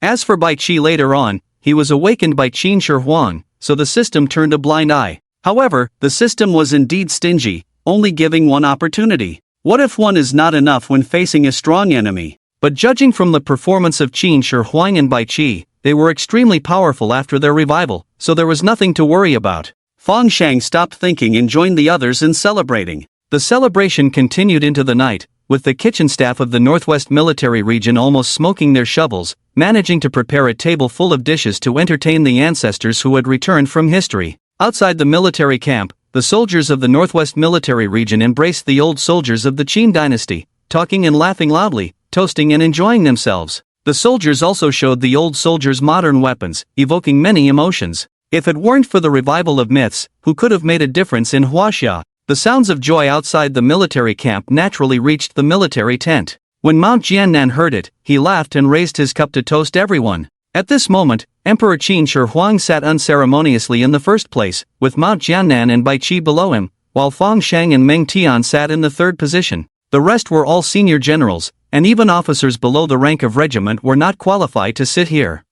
As for Bai Qi later on, he was awakened by Qin Shi Huang, so the system turned a blind eye. However, the system was indeed stingy, only giving one opportunity. What if one is not enough when facing a strong enemy? But judging from the performance of Qin Shi Huang and Bai Qi, they were extremely powerful after their revival, so there was nothing to worry about. Fang Sheng stopped thinking and joined the others in celebrating. The celebration continued into the night, with the kitchen staff of the Northwest Military Region almost smoking their shovels, managing to prepare a table full of dishes to entertain the ancestors who had returned from history. Outside the military camp, the soldiers of the Northwest Military Region embraced the old soldiers of the Qin dynasty, talking and laughing loudly, toasting and enjoying themselves. The soldiers also showed the old soldiers modern weapons, evoking many emotions. If it weren't for the revival of myths, who could have made a difference in Huaxia? The sounds of joy outside the military camp naturally reached the military tent. When Mount Jiannan heard it, he laughed and raised his cup to toast everyone. At this moment, Emperor Qin Shi Huang sat unceremoniously in the first place, with Mount Jiannan and Bai Qi below him, while Fang Sheng and Meng Tian sat in the third position. The rest were all senior generals, and even officers below the rank of regiment were not qualified to sit here.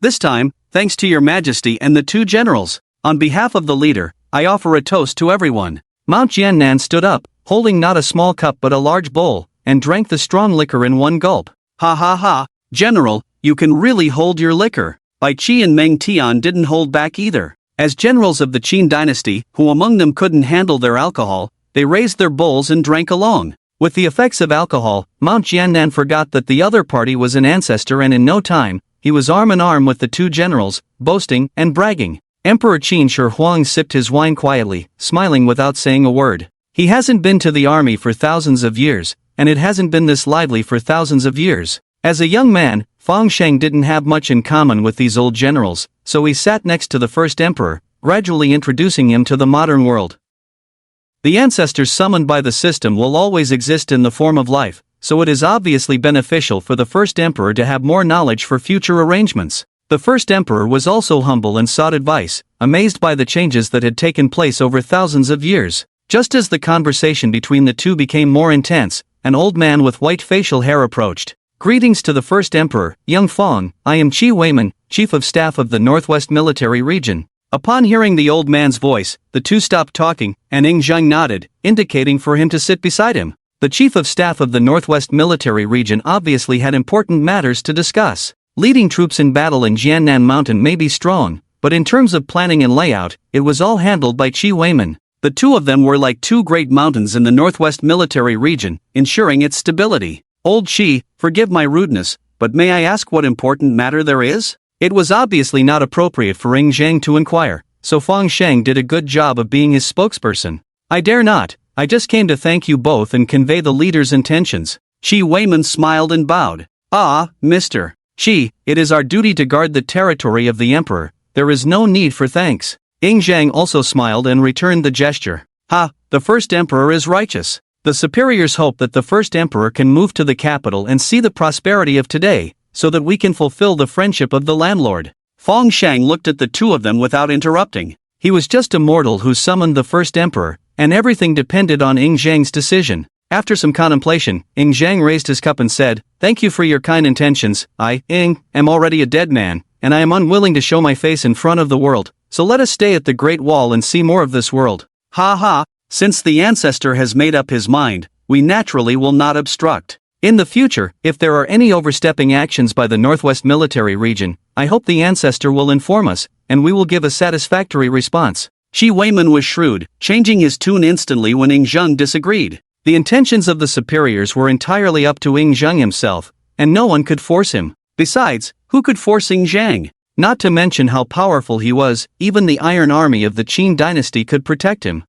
This time, thanks to your majesty and the two generals, on behalf of the leader, I offer a toast to everyone. Mount Jiannan stood up, holding not a small cup but a large bowl, and drank the strong liquor in one gulp. Ha ha ha, General, you can really hold your liquor. Bai Qi and Meng Tian didn't hold back either. As generals of the Qin dynasty, who among them couldn't handle their alcohol, they raised their bowls and drank along. With the effects of alcohol, Mount Jiannan forgot that the other party was an ancestor, and in no time, he was arm in arm with the two generals, boasting and bragging. Emperor Qin Shi Huang sipped his wine quietly, smiling without saying a word. He hasn't been to the army for thousands of years, and it hasn't been this lively for thousands of years. As a young man, Fang Sheng didn't have much in common with these old generals, so he sat next to the first emperor, gradually introducing him to the modern world. The ancestors summoned by the system will always exist in the form of life, so it is obviously beneficial for the first emperor to have more knowledge for future arrangements. The first emperor was also humble and sought advice, amazed by the changes that had taken place over thousands of years. Just as the conversation between the two became more intense, an old man with white facial hair approached. Greetings to the first emperor, young Fang, I am Qi Weiman, chief of staff of the Northwest Military Region. Upon hearing the old man's voice, the two stopped talking, and Ing Zheng nodded, indicating for him to sit beside him. The chief of staff of the Northwest Military Region obviously had important matters to discuss. Leading troops in battle in Jiannan Mountain may be strong, but in terms of planning and layout, it was all handled by Qi Weiman. The two of them were like two great mountains in the Northwest Military Region, ensuring its stability. Old Qi, forgive my rudeness, but may I ask what important matter there is? It was obviously not appropriate for Ing Zheng to inquire, so Fang Sheng did a good job of being his spokesperson. I dare not, I just came to thank you both and convey the leader's intentions. Qi Weiman smiled and bowed. Ah, Mr. Qi, it is our duty to guard the territory of the emperor, there is no need for thanks. Ing Zheng also smiled and returned the gesture. Ha, the first emperor is righteous. The superiors hope that the first emperor can move to the capital and see the prosperity of today, so that we can fulfill the friendship of the landlord. Fang Sheng looked at the two of them without interrupting. He was just a mortal who summoned the first emperor, and everything depended on Ing Zheng's decision. After some contemplation, Ing Zheng raised his cup and said, "Thank you for your kind intentions. I, Ing, am already a dead man, and I am unwilling to show my face in front of the world, so let us stay at the Great Wall and see more of this world." Ha ha, since the ancestor has made up his mind, we naturally will not obstruct. In the future, if there are any overstepping actions by the Northwest Military Region, I hope the ancestor will inform us, and we will give a satisfactory response. Qi Weiman was shrewd, changing his tune instantly when Ing Zheng disagreed. The intentions of the superiors were entirely up to Ing Zheng himself, and no one could force him. Besides, who could force Ing Zheng? Not to mention how powerful he was, even the Iron Army of the Qin dynasty could protect him.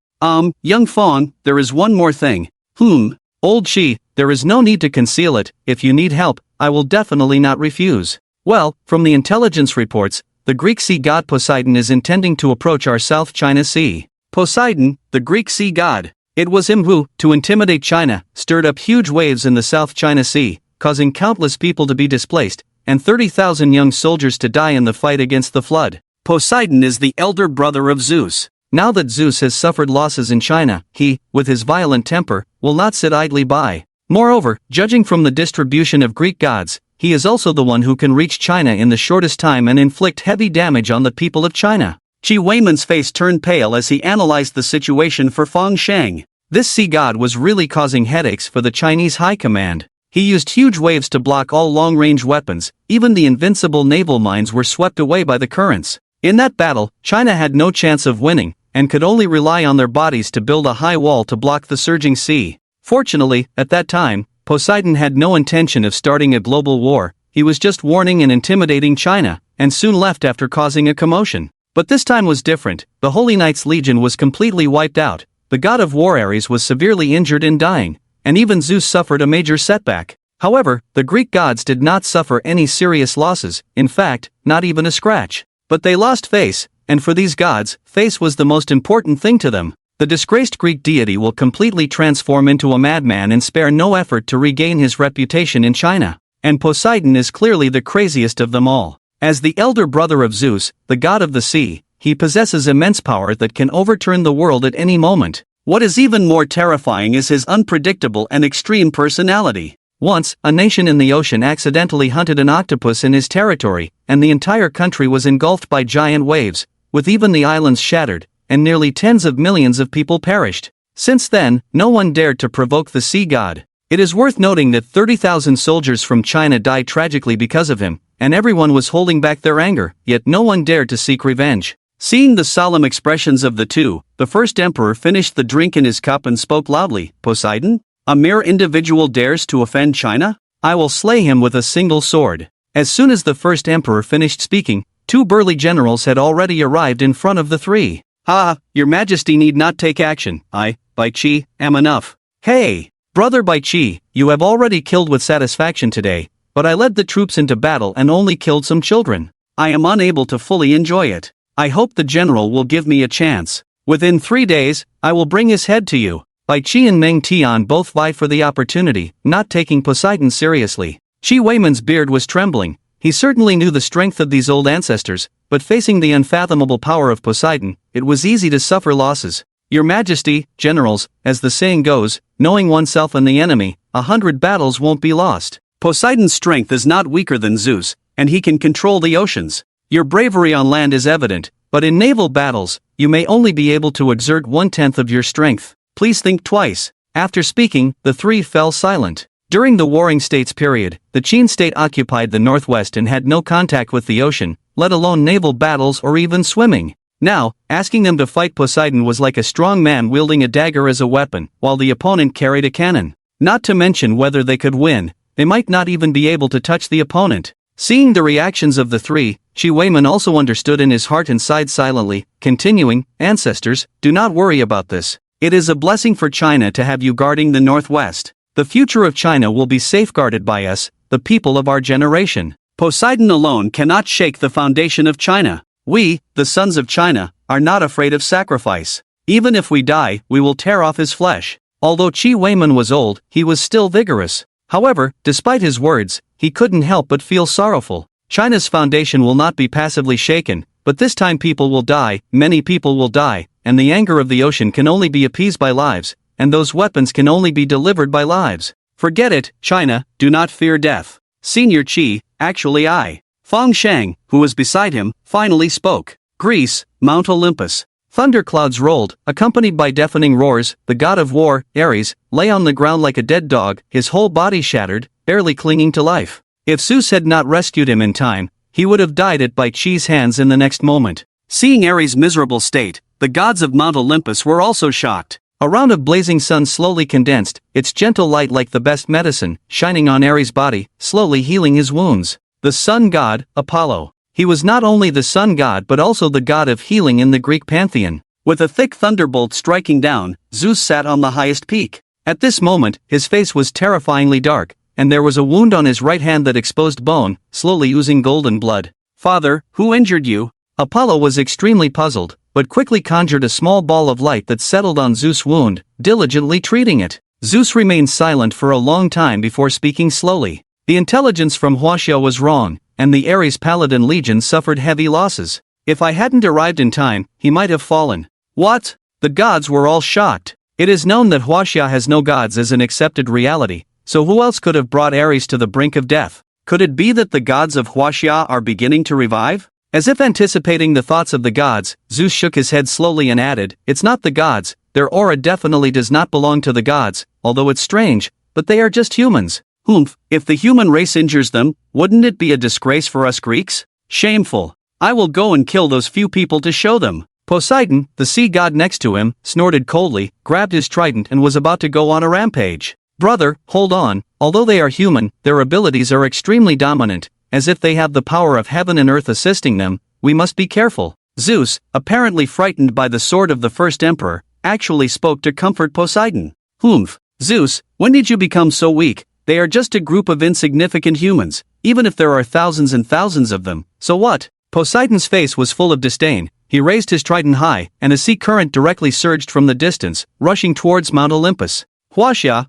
Young Fang, there is one more thing. Old Qi, there is no need to conceal it, if you need help, I will definitely not refuse. Well, from the intelligence reports, the Greek sea god Poseidon is intending to approach our South China Sea. Poseidon, the Greek sea god. It was him who, to intimidate China, stirred up huge waves in the South China Sea, causing countless people to be displaced, and 30,000 young soldiers to die in the fight against the flood. Poseidon is the elder brother of Zeus. Now that Zeus has suffered losses in China, he, with his violent temper, will not sit idly by. Moreover, judging from the distribution of Greek gods, he is also the one who can reach China in the shortest time and inflict heavy damage on the people of China. Qi Weiman's face turned pale as he analyzed the situation for Fang Sheng. This sea god was really causing headaches for the Chinese high command. He used huge waves to block all long-range weapons, even the invincible naval mines were swept away by the currents. In that battle, China had no chance of winning, and could only rely on their bodies to build a high wall to block the surging sea. Fortunately, at that time, Poseidon had no intention of starting a global war, he was just warning and intimidating China, and soon left after causing a commotion. But this time was different, the Holy Knights Legion was completely wiped out, the god of war Ares was severely injured and dying, and even Zeus suffered a major setback. However, the Greek gods did not suffer any serious losses, in fact, not even a scratch. But they lost face, and for these gods, face was the most important thing to them. The disgraced Greek deity will completely transform into a madman and spare no effort to regain his reputation in China. And Poseidon is clearly the craziest of them all. As the elder brother of Zeus, the god of the sea, he possesses immense power that can overturn the world at any moment. What is even more terrifying is his unpredictable and extreme personality. Once, a nation in the ocean accidentally hunted an octopus in his territory, and the entire country was engulfed by giant waves, with even the islands shattered, and nearly tens of millions of people perished. Since then, no one dared to provoke the sea god. It is worth noting that 30,000 soldiers from China died tragically because of him, and everyone was holding back their anger, yet no one dared to seek revenge. Seeing the solemn expressions of the two, the first emperor finished the drink in his cup and spoke loudly, "Poseidon? A mere individual dares to offend China? I will slay him with a single sword." As soon as the first emperor finished speaking, two burly generals had already arrived in front of the three. "Ah, your majesty need not take action. I, Bai Qi, am enough." "Hey, brother Bai Qi, you have already killed with satisfaction today, but I led the troops into battle and only killed some children. I am unable to fully enjoy it. I hope the general will give me a chance. Within 3 days, I will bring his head to you." Bai Qi and Meng Tian both vied for the opportunity, not taking Poseidon seriously. Qi Weiman's beard was trembling. He certainly knew the strength of these old ancestors, but facing the unfathomable power of Poseidon, it was easy to suffer losses. "Your Majesty, generals, as the saying goes, knowing oneself and the enemy, 100 battles won't be lost. Poseidon's strength is not weaker than Zeus, and he can control the oceans. Your bravery on land is evident, but in naval battles, you may only be able to exert 1/10 of your strength. Please think twice." After speaking, the three fell silent. During the Warring States period, the Qin state occupied the northwest and had no contact with the ocean, let alone naval battles or even swimming. Now, asking them to fight Poseidon was like a strong man wielding a dagger as a weapon, while the opponent carried a cannon. Not to mention whether they could win, they might not even be able to touch the opponent. Seeing the reactions of the three, Qi Weiman also understood in his heart and sighed silently, continuing, "Ancestors, do not worry about this. It is a blessing for China to have you guarding the northwest. The future of China will be safeguarded by us, the people of our generation. Poseidon alone cannot shake the foundation of China. We, the sons of China, are not afraid of sacrifice. Even if we die, we will tear off his flesh." Although Qi Weiman was old, he was still vigorous. However, despite his words, he couldn't help but feel sorrowful. China's foundation will not be passively shaken, but this time people will die, many people will die, and the anger of the ocean can only be appeased by lives, and those weapons can only be delivered by lives. Forget it, China, do not fear death. Senior Qi, actually I. Fang Shang, who was beside him, finally spoke. Greece, Mount Olympus. Thunderclouds rolled, accompanied by deafening roars. The god of war, Ares, lay on the ground like a dead dog, his whole body shattered, barely clinging to life. If Zeus had not rescued him in time, he would have died at Bai Qi's hands in the next moment. Seeing Ares' miserable state, the gods of Mount Olympus were also shocked. A round of blazing sun slowly condensed, its gentle light like the best medicine, shining on Ares' body, slowly healing his wounds. The sun god, Apollo. He was not only the sun god but also the god of healing in the Greek pantheon. With a thick thunderbolt striking down, Zeus sat on the highest peak. At this moment, his face was terrifyingly dark, and there was a wound on his right hand that exposed bone, slowly oozing golden blood. "Father, who injured you?" Apollo was extremely puzzled, but quickly conjured a small ball of light that settled on Zeus' wound, diligently treating it. Zeus remained silent for a long time before speaking slowly. The intelligence from Huaxia was wrong, and the Ares Paladin Legion suffered heavy losses. If I hadn't arrived in time, he might have fallen. What? The gods were all shocked. It is known that Huaxia has no gods as an accepted reality, so who else could have brought Ares to the brink of death? Could it be that the gods of Huaxia are beginning to revive? As if anticipating the thoughts of the gods, Zeus shook his head slowly and added, "It's not the gods, their aura definitely does not belong to the gods, although it's strange, but they are just humans. Humph, if the human race injures them, wouldn't it be a disgrace for us Greeks? Shameful. I will go and kill those few people to show them." Poseidon, the sea god next to him, snorted coldly, grabbed his trident and was about to go on a rampage. "Brother, hold on, although they are human, their abilities are extremely dominant, as if they have the power of heaven and earth assisting them, we must be careful." Zeus, apparently frightened by the sword of the first emperor, actually spoke to comfort Poseidon. "Humph, Zeus, when did you become so weak? They are just a group of insignificant humans, even if there are thousands and thousands of them, so what?" Poseidon's face was full of disdain. He raised his trident high, and a sea current directly surged from the distance, rushing towards Mount Olympus. "Huaxia,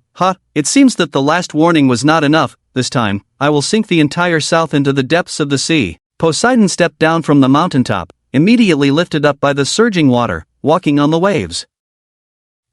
it seems that the last warning was not enough. This time, I will sink the entire south into the depths of the sea." Poseidon stepped down from the mountaintop, immediately lifted up by the surging water, walking on the waves.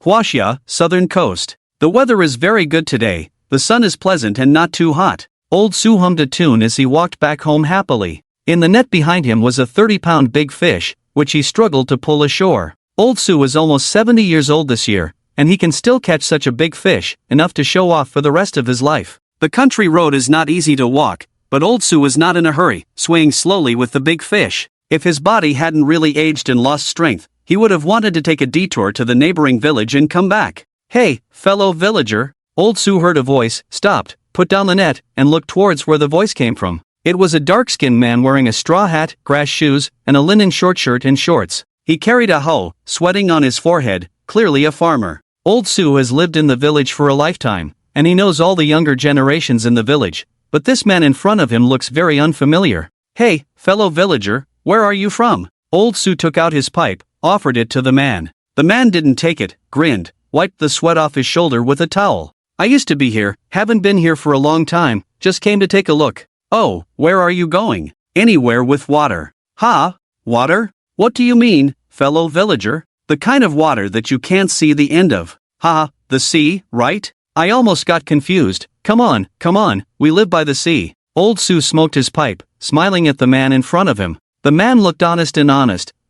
Huaxia, southern coast. The weather is very good today, the sun is pleasant and not too hot. Old Su hummed a tune as he walked back home happily. In the net behind him was a 30-pound big fish, which he struggled to pull ashore. Old Su was almost 70 years old this year, and he can still catch such a big fish, enough to show off for the rest of his life. The country road is not easy to walk, but Old Su was not in a hurry, swaying slowly with the big fish. If his body hadn't really aged and lost strength, he would have wanted to take a detour to the neighboring village and come back. "Hey, fellow villager." Old Su heard a voice, stopped, put down the net, and looked towards where the voice came from. It was a dark-skinned man wearing a straw hat, grass shoes, and a linen short shirt and shorts. He carried a hoe, sweating on his forehead, clearly a farmer. Old Su has lived in the village for a lifetime, and he knows all the younger generations in the village, but this man in front of him looks very unfamiliar. "Hey, fellow villager, where are you from?" Old Su took out his pipe, offered it to the man. The man didn't take it, grinned, wiped the sweat off his shoulder with a towel. "I used to be here, haven't been here for a long time, just came to take a look." "Oh, where are you going?" "Anywhere with water." "Ha? Water? What do you mean, fellow villager?" "The kind of water that you can't see the end of." "Ha, the sea, right?" I almost got confused. Come on, we live by the sea." Old Su smoked his pipe, smiling at the man in front of him. The man looked honest,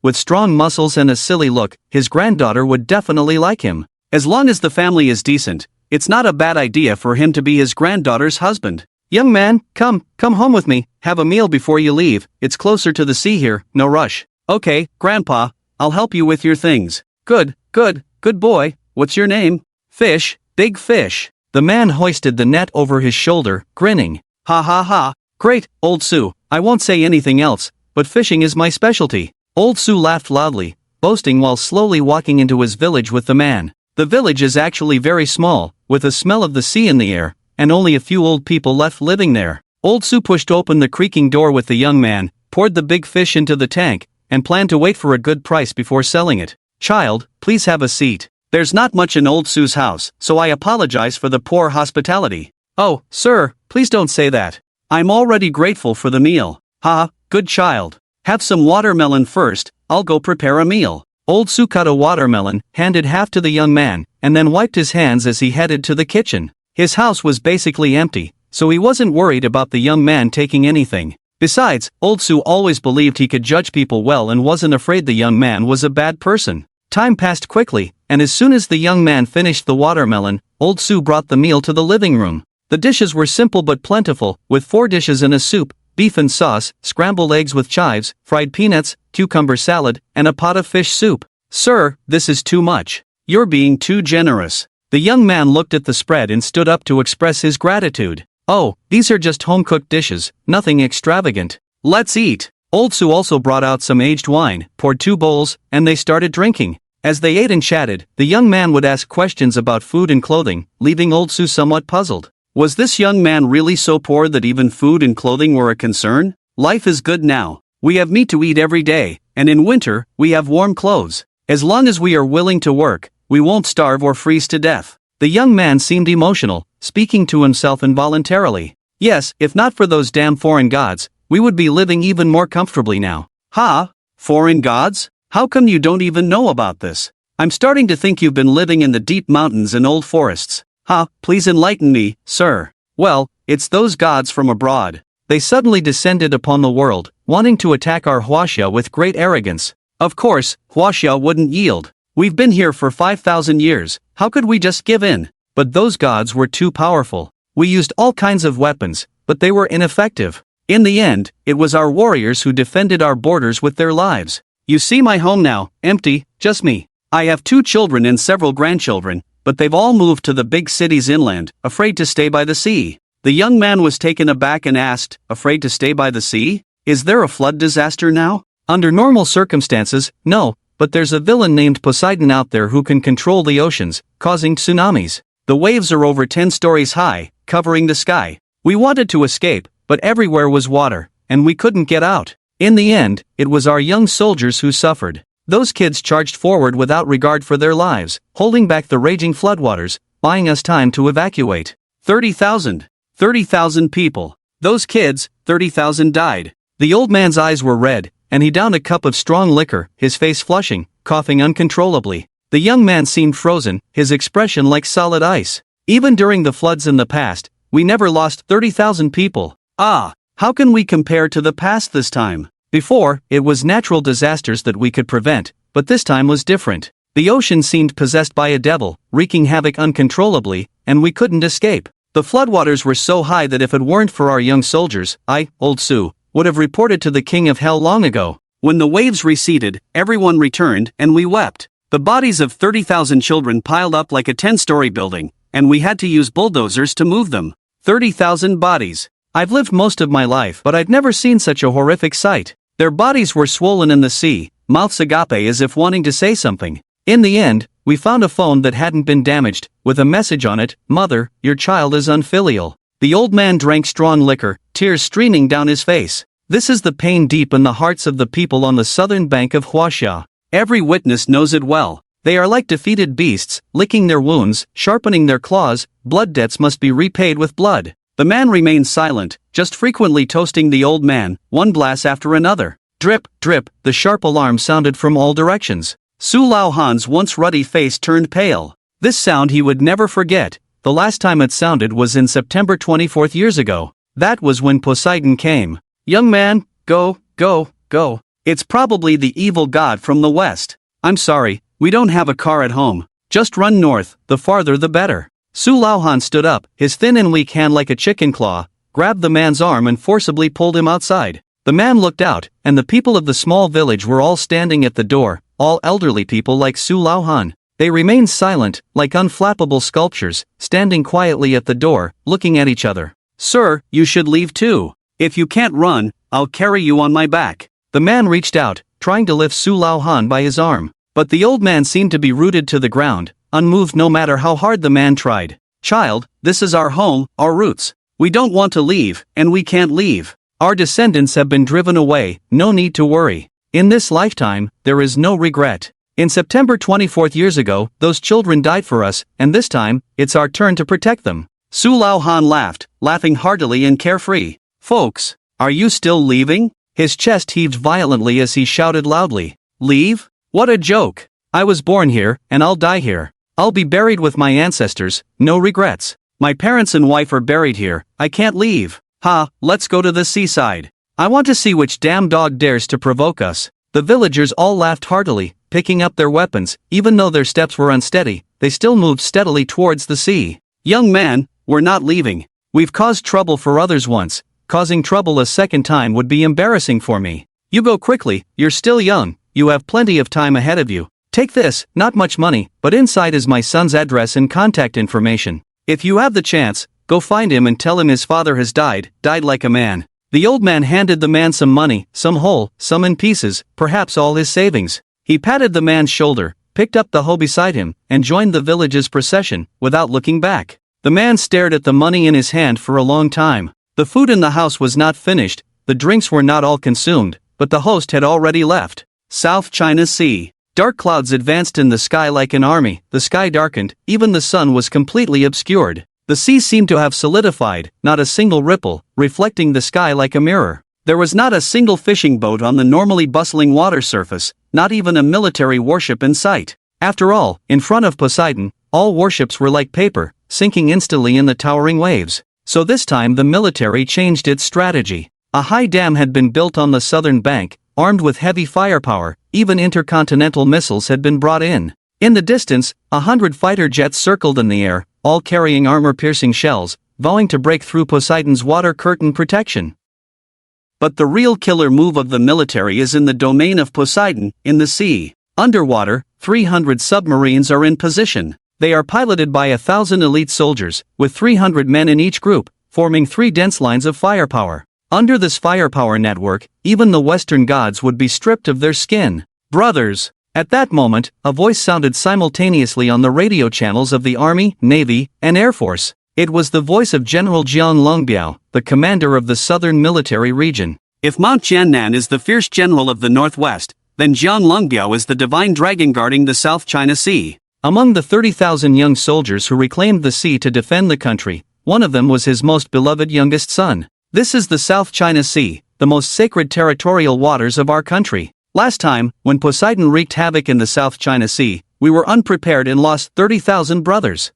with strong muscles and a silly look. His granddaughter would definitely like him. As long as the family is decent, it's not a bad idea for him to be his granddaughter's husband. "Young man, come home with me, have a meal before you leave, it's closer to the sea here, no rush." "Okay, Grandpa, I'll help you with your things." Good boy, what's your name?" "Fish, big fish." The man hoisted the net over his shoulder, grinning. "Ha ha ha, great, Old Su, I won't say anything else, but fishing is my specialty." Old Su laughed loudly, boasting while slowly walking into his village with the man. The village is actually very small, with a smell of the sea in the air, and only a few old people left living there. Old Su pushed open the creaking door with the young man, poured the big fish into the tank, and planned to wait for a good price before selling it. "Child, please have a seat. There's not much in Old Su's house, so I apologize for the poor hospitality." "Oh, sir, please don't say that. I'm already grateful for the meal." "Ha, good child. Have some watermelon first, I'll go prepare a meal." Old Su cut a watermelon, handed half to the young man, and then wiped his hands as he headed to the kitchen. His house was basically empty, so he wasn't worried about the young man taking anything. Besides, Old Su always believed he could judge people well and wasn't afraid the young man was a bad person. Time passed quickly, and as soon as the young man finished the watermelon, Old Su brought the meal to the living room. The dishes were simple but plentiful, with 4 dishes and a soup, beef and sauce, scrambled eggs with chives, fried peanuts, cucumber salad, and a pot of fish soup. "Sir, this is too much. You're being too generous." The young man looked at the spread and stood up to express his gratitude. "Oh, these are just home-cooked dishes, nothing extravagant. Let's eat." Old Su also brought out some aged wine, poured 2 bowls, and they started drinking. As they ate and chatted, the young man would ask questions about food and clothing, leaving Old Su somewhat puzzled. Was this young man really so poor that even food and clothing were a concern? "Life is good now. We have meat to eat every day, and in winter, we have warm clothes. As long as we are willing to work, we won't starve or freeze to death." The young man seemed emotional, speaking to himself involuntarily. "Yes, if not for those damn foreign gods, we would be living even more comfortably now." "Ha? Foreign gods? How come you don't even know about this? I'm starting to think you've been living in the deep mountains and old forests." "Ha, please enlighten me, sir." "Well, it's those gods from abroad. They suddenly descended upon the world, wanting to attack our Huaxia with great arrogance. Of course, Huaxia wouldn't yield. We've been here for 5,000 years, how could we just give in? But those gods were too powerful. We used all kinds of weapons, but they were ineffective. In the end, it was our warriors who defended our borders with their lives. You see my home now, empty, just me. I have 2 children and several grandchildren, but they've all moved to the big cities inland, afraid to stay by the sea." The young man was taken aback and asked, "Afraid to stay by the sea? Is there a flood disaster now?" "Under normal circumstances, no, but there's a villain named Poseidon out there who can control the oceans, causing tsunamis. The waves are over 10 stories high, covering the sky. We wanted to escape, but everywhere was water, and we couldn't get out. In the end, it was our young soldiers who suffered. Those kids charged forward without regard for their lives, holding back the raging floodwaters, buying us time to evacuate. 30,000 people. Those kids, 30,000 died." The old man's eyes were red, and he downed a cup of strong liquor, his face flushing, coughing uncontrollably. The young man seemed frozen, his expression like solid ice. "Even during the floods in the past, we never lost 30,000 people. Ah, how can we compare to the past this time? Before, it was natural disasters that we could prevent, but this time was different. The ocean seemed possessed by a devil, wreaking havoc uncontrollably, and we couldn't escape. The floodwaters were so high that if it weren't for our young soldiers, Old Sue, would have reported to the king of hell long ago. When the waves receded, everyone returned, and we wept. The bodies of 30,000 children piled up like a 10-story building, and we had to use bulldozers to move them. 30,000 bodies. I've lived most of my life, but I'd never seen such a horrific sight. Their bodies were swollen in the sea, mouths agape as if wanting to say something. In the end, we found a phone that hadn't been damaged, with a message on it: "Mother, your child is unfilial." The old man drank strong liquor, tears streaming down his face. This is the pain deep in the hearts of the people on the southern bank of Huaxia. Every witness knows it well. They are like defeated beasts, licking their wounds, sharpening their claws. Blood debts must be repaid with blood. The man remained silent, just frequently toasting the old man, one glass after another. Drip, drip, the sharp alarm sounded from all directions. Su Laohan's once ruddy face turned pale. This sound he would never forget. The last time it sounded was in September 24 years ago. That was when Poseidon came. "Young man, go, go, go. It's probably the evil god from the west. I'm sorry, we don't have a car at home. Just run north, the farther the better." Su Laohan stood up, his thin and weak hand like a chicken claw, grabbed the man's arm and forcibly pulled him outside. The man looked out, and the people of the small village were all standing at the door, all elderly people like Su Laohan. They remained silent, like unflappable sculptures, standing quietly at the door, looking at each other. "Sir, you should leave too. If you can't run, I'll carry you on my back." The man reached out, trying to lift Su Laohan by his arm. But the old man seemed to be rooted to the ground, unmoved no matter how hard the man tried. "Child, this is our home, our roots. We don't want to leave, and we can't leave. Our descendants have been driven away, no need to worry. In this lifetime, there is no regret. In September 24 years ago, those children died for us, and this time, it's our turn to protect them." Su Laohan laughed, laughing heartily and carefree. "Folks, are you still leaving?" His chest heaved violently as he shouted loudly. "Leave? What a joke! I was born here, and I'll die here. I'll be buried with my ancestors, no regrets. My parents and wife are buried here, I can't leave. Ha, let's go to the seaside. I want to see which damn dog dares to provoke us." The villagers all laughed heartily, picking up their weapons. Even though their steps were unsteady, they still moved steadily towards the sea. "Young man, we're not leaving. We've caused trouble for others once. Causing trouble a second time would be embarrassing for me. You go quickly, you're still young, you have plenty of time ahead of you. Take this, not much money, but inside is my son's address and contact information. If you have the chance, go find him and tell him his father has died like a man." The old man handed the man some money, some whole, some in pieces, perhaps all his savings. He patted the man's shoulder, picked up the hoe beside him, and joined the village's procession, without looking back. The man stared at the money in his hand for a long time. The food in the house was not finished, the drinks were not all consumed, but the host had already left. South China Sea. Dark clouds advanced in the sky like an army. The sky darkened, even the sun was completely obscured. The sea seemed to have solidified, not a single ripple, reflecting the sky like a mirror. There was not a single fishing boat on the normally bustling water surface, not even a military warship in sight. After all, in front of Poseidon, all warships were like paper, sinking instantly in the towering waves. So this time the military changed its strategy. A high dam had been built on the southern bank, armed with heavy firepower. Even intercontinental missiles had been brought in. In the distance, 100 fighter jets circled in the air, all carrying armor-piercing shells, vowing to break through Poseidon's water curtain protection. But the real killer move of the military is in the domain of Poseidon, in the sea. Underwater, 300 submarines are in position. They are piloted by 1,000 elite soldiers, with 300 men in each group, forming 3 dense lines of firepower. Under this firepower network, even the Western gods would be stripped of their skin. "Brothers!" At that moment, a voice sounded simultaneously on the radio channels of the Army, Navy, and Air Force. It was the voice of General Jian Longbiao, the commander of the southern military region. "If Mount Jiannan is the fierce general of the northwest, then Jian Longbiao is the divine dragon guarding the South China Sea." Among the 30,000 young soldiers who reclaimed the sea to defend the country, one of them was his most beloved youngest son. "This is the South China Sea, the most sacred territorial waters of our country. Last time, when Poseidon wreaked havoc in the South China Sea, we were unprepared and lost 30,000 brothers.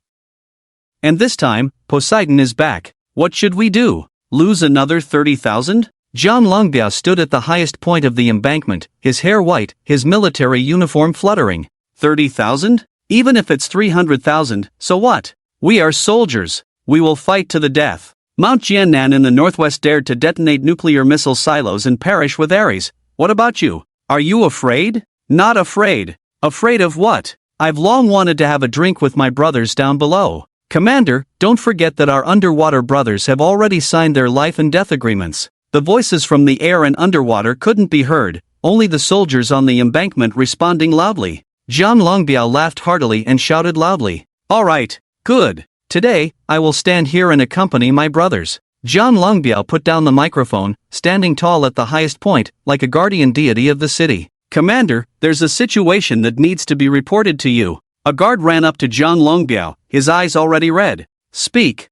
And this time, Poseidon is back. What should we do? Lose another 30,000? Jian Longbiao stood at the highest point of the embankment, his hair white, his military uniform fluttering. 30,000? Even if it's 300,000, so what? We are soldiers. We will fight to the death. Mount Jiannan in the northwest dared to detonate nuclear missile silos and perish with Ares. What about you? Are you afraid? Not afraid. Afraid of what? I've long wanted to have a drink with my brothers down below. Commander, don't forget that our underwater brothers have already signed their life and death agreements. The voices from the air and underwater couldn't be heard, only the soldiers on the embankment responding loudly. Zhang Longbiao laughed heartily and shouted loudly. All right, good. Today, I will stand here and accompany my brothers. Zhang Longbiao put down the microphone, standing tall at the highest point, like a guardian deity of the city. Commander, there's a situation that needs to be reported to you. A guard ran up to Zhang Longbiao, his eyes already red. Speak.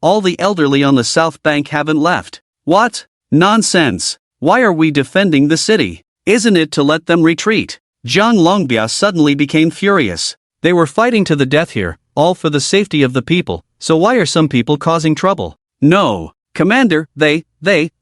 All the elderly on the south bank haven't left. What? Nonsense. Why are we defending the city? Isn't it to let them retreat? Zhang Longbiao suddenly became furious. They were fighting to the death here, all for the safety of the people, so why are some people causing trouble? No, Commander, they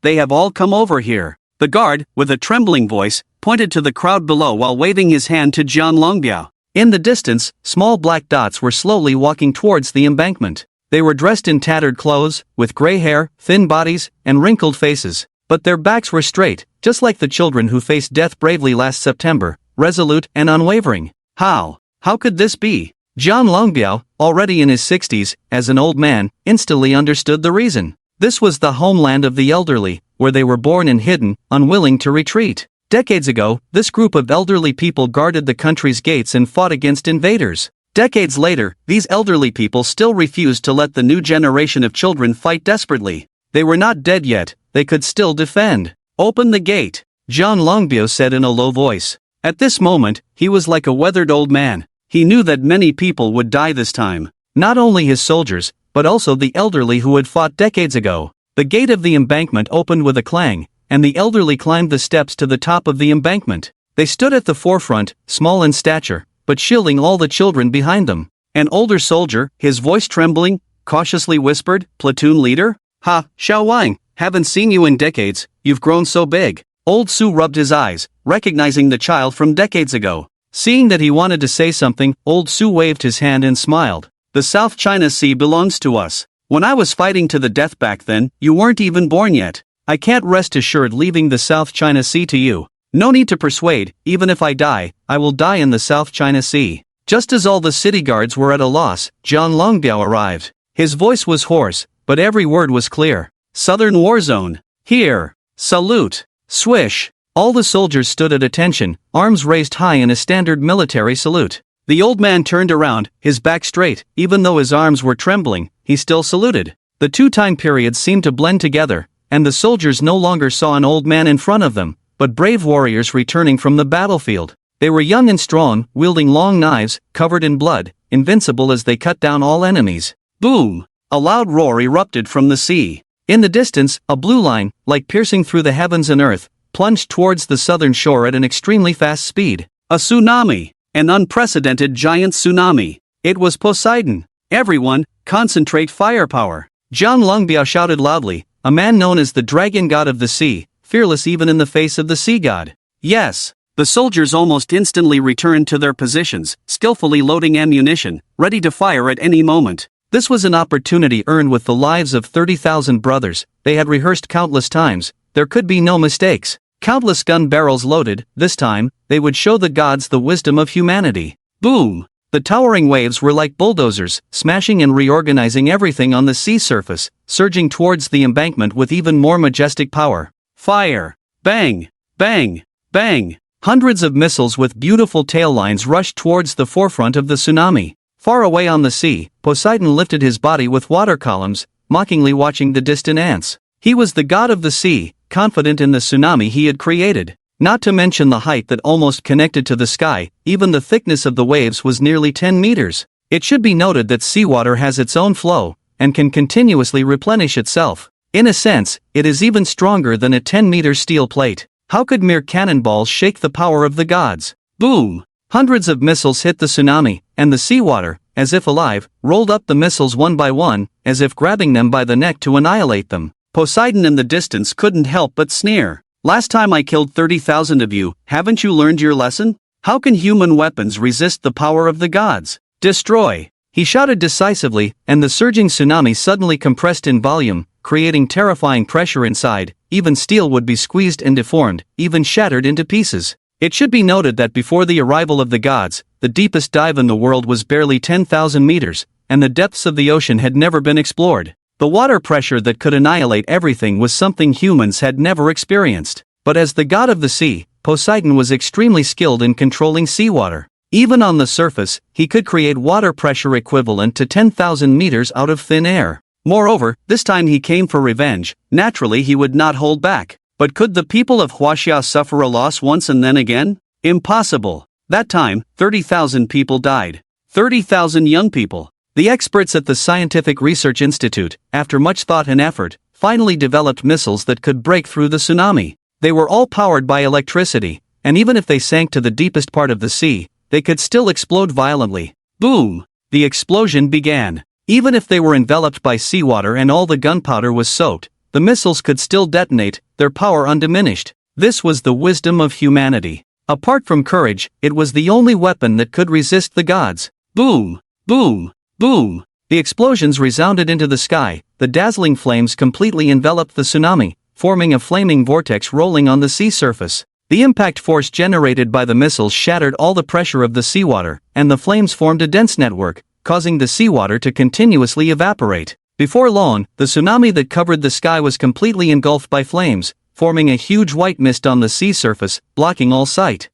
have all come over here. The guard, with a trembling voice, pointed to the crowd below while waving his hand to Zhang Longbiao. In the distance, small black dots were slowly walking towards the embankment. They were dressed in tattered clothes, with gray hair, thin bodies, and wrinkled faces. But their backs were straight, just like the children who faced death bravely last September, resolute and unwavering. How could this be? Zhang Longbiao, already in his 60s, as an old man, instantly understood the reason. This was the homeland of the elderly, where they were born and hidden, unwilling to retreat. Decades ago, this group of elderly people guarded the country's gates and fought against invaders. Decades later, these elderly people still refused to let the new generation of children fight desperately. They were not dead yet, they could still defend. Open the gate, Zhang Longbiao said in a low voice. At this moment, he was like a weathered old man. He knew that many people would die this time. Not only his soldiers, but also the elderly who had fought decades ago. The gate of the embankment opened with a clang, and the elderly climbed the steps to the top of the embankment. They stood at the forefront, small in stature, but shielding all the children behind them. An older soldier, his voice trembling, cautiously whispered, "Platoon leader? Ha, Xiao Wang, haven't seen you in decades, you've grown so big." Old Su rubbed his eyes, recognizing the child from decades ago. Seeing that he wanted to say something, Old Su waved his hand and smiled. The South China Sea belongs to us. When I was fighting to the death back then, you weren't even born yet. I can't rest assured leaving the South China Sea to you. No need to persuade, even if I die, I will die in the South China Sea. Just as all the city guards were at a loss, Zhang Longbiao arrived. His voice was hoarse, but every word was clear. Southern War Zone. Here. Salute. Swish. All the soldiers stood at attention, arms raised high in a standard military salute. The old man turned around, his back straight, even though his arms were trembling, he still saluted. The two time periods seemed to blend together, and the soldiers no longer saw an old man in front of them, but brave warriors returning from the battlefield. They were young and strong, wielding long knives, covered in blood, invincible as they cut down all enemies. Boom! A loud roar erupted from the sea. In the distance, a blue line, like piercing through the heavens and earth, plunged towards the southern shore at an extremely fast speed. A tsunami! An unprecedented giant tsunami! It was Poseidon! Everyone, concentrate firepower! Zhang Longbiao shouted loudly, a man known as the dragon god of the sea, fearless even in the face of the sea god. Yes! The soldiers almost instantly returned to their positions, skillfully loading ammunition, ready to fire at any moment. This was an opportunity earned with the lives of 30,000 brothers. They had rehearsed countless times. There could be no mistakes. Countless gun barrels loaded. This time, they would show the gods the wisdom of humanity. Boom! The towering waves were like bulldozers, smashing and reorganizing everything on the sea surface, surging towards the embankment with even more majestic power. Fire! Bang! Bang! Bang! Hundreds of missiles with beautiful tail lines rushed towards the forefront of the tsunami. Far away on the sea, Poseidon lifted his body with water columns, mockingly watching the distant ants. He was the god of the sea, confident in the tsunami he had created. Not to mention the height that almost connected to the sky, even the thickness of the waves was nearly 10 meters. It should be noted that seawater has its own flow, and can continuously replenish itself. In a sense, it is even stronger than a 10-meter steel plate. How could mere cannonballs shake the power of the gods? Boom! Hundreds of missiles hit the tsunami, and the seawater, as if alive, rolled up the missiles one by one, as if grabbing them by the neck to annihilate them. Poseidon in the distance couldn't help but sneer. Last time I killed 30,000 of you, haven't you learned your lesson? How can human weapons resist the power of the gods? Destroy! He shouted decisively, and the surging tsunami suddenly compressed in volume, creating terrifying pressure inside. Even steel would be squeezed and deformed, even shattered into pieces. It should be noted that before the arrival of the gods, the deepest dive in the world was barely 10,000 meters, and the depths of the ocean had never been explored. The water pressure that could annihilate everything was something humans had never experienced. But as the god of the sea, Poseidon was extremely skilled in controlling seawater. Even on the surface, he could create water pressure equivalent to 10,000 meters out of thin air. Moreover, this time he came for revenge. Naturally, he would not hold back. But could the people of Huaxia suffer a loss once and then again? Impossible. That time, 30,000 people died. 30,000 young people. The experts at the Scientific Research Institute, after much thought and effort, finally developed missiles that could break through the tsunami. They were all powered by electricity, and even if they sank to the deepest part of the sea, they could still explode violently. Boom! The explosion began. Even if they were enveloped by seawater and all the gunpowder was soaked, the missiles could still detonate, their power undiminished. This was the wisdom of humanity. Apart from courage, it was the only weapon that could resist the gods. Boom! Boom! Boom! The explosions resounded into the sky. The dazzling flames completely enveloped the tsunami, forming a flaming vortex rolling on the sea surface. The impact force generated by the missiles shattered all the pressure of the seawater, and the flames formed a dense network, causing the seawater to continuously evaporate. Before long, the tsunami that covered the sky was completely engulfed by flames, forming a huge white mist on the sea surface, blocking all sight.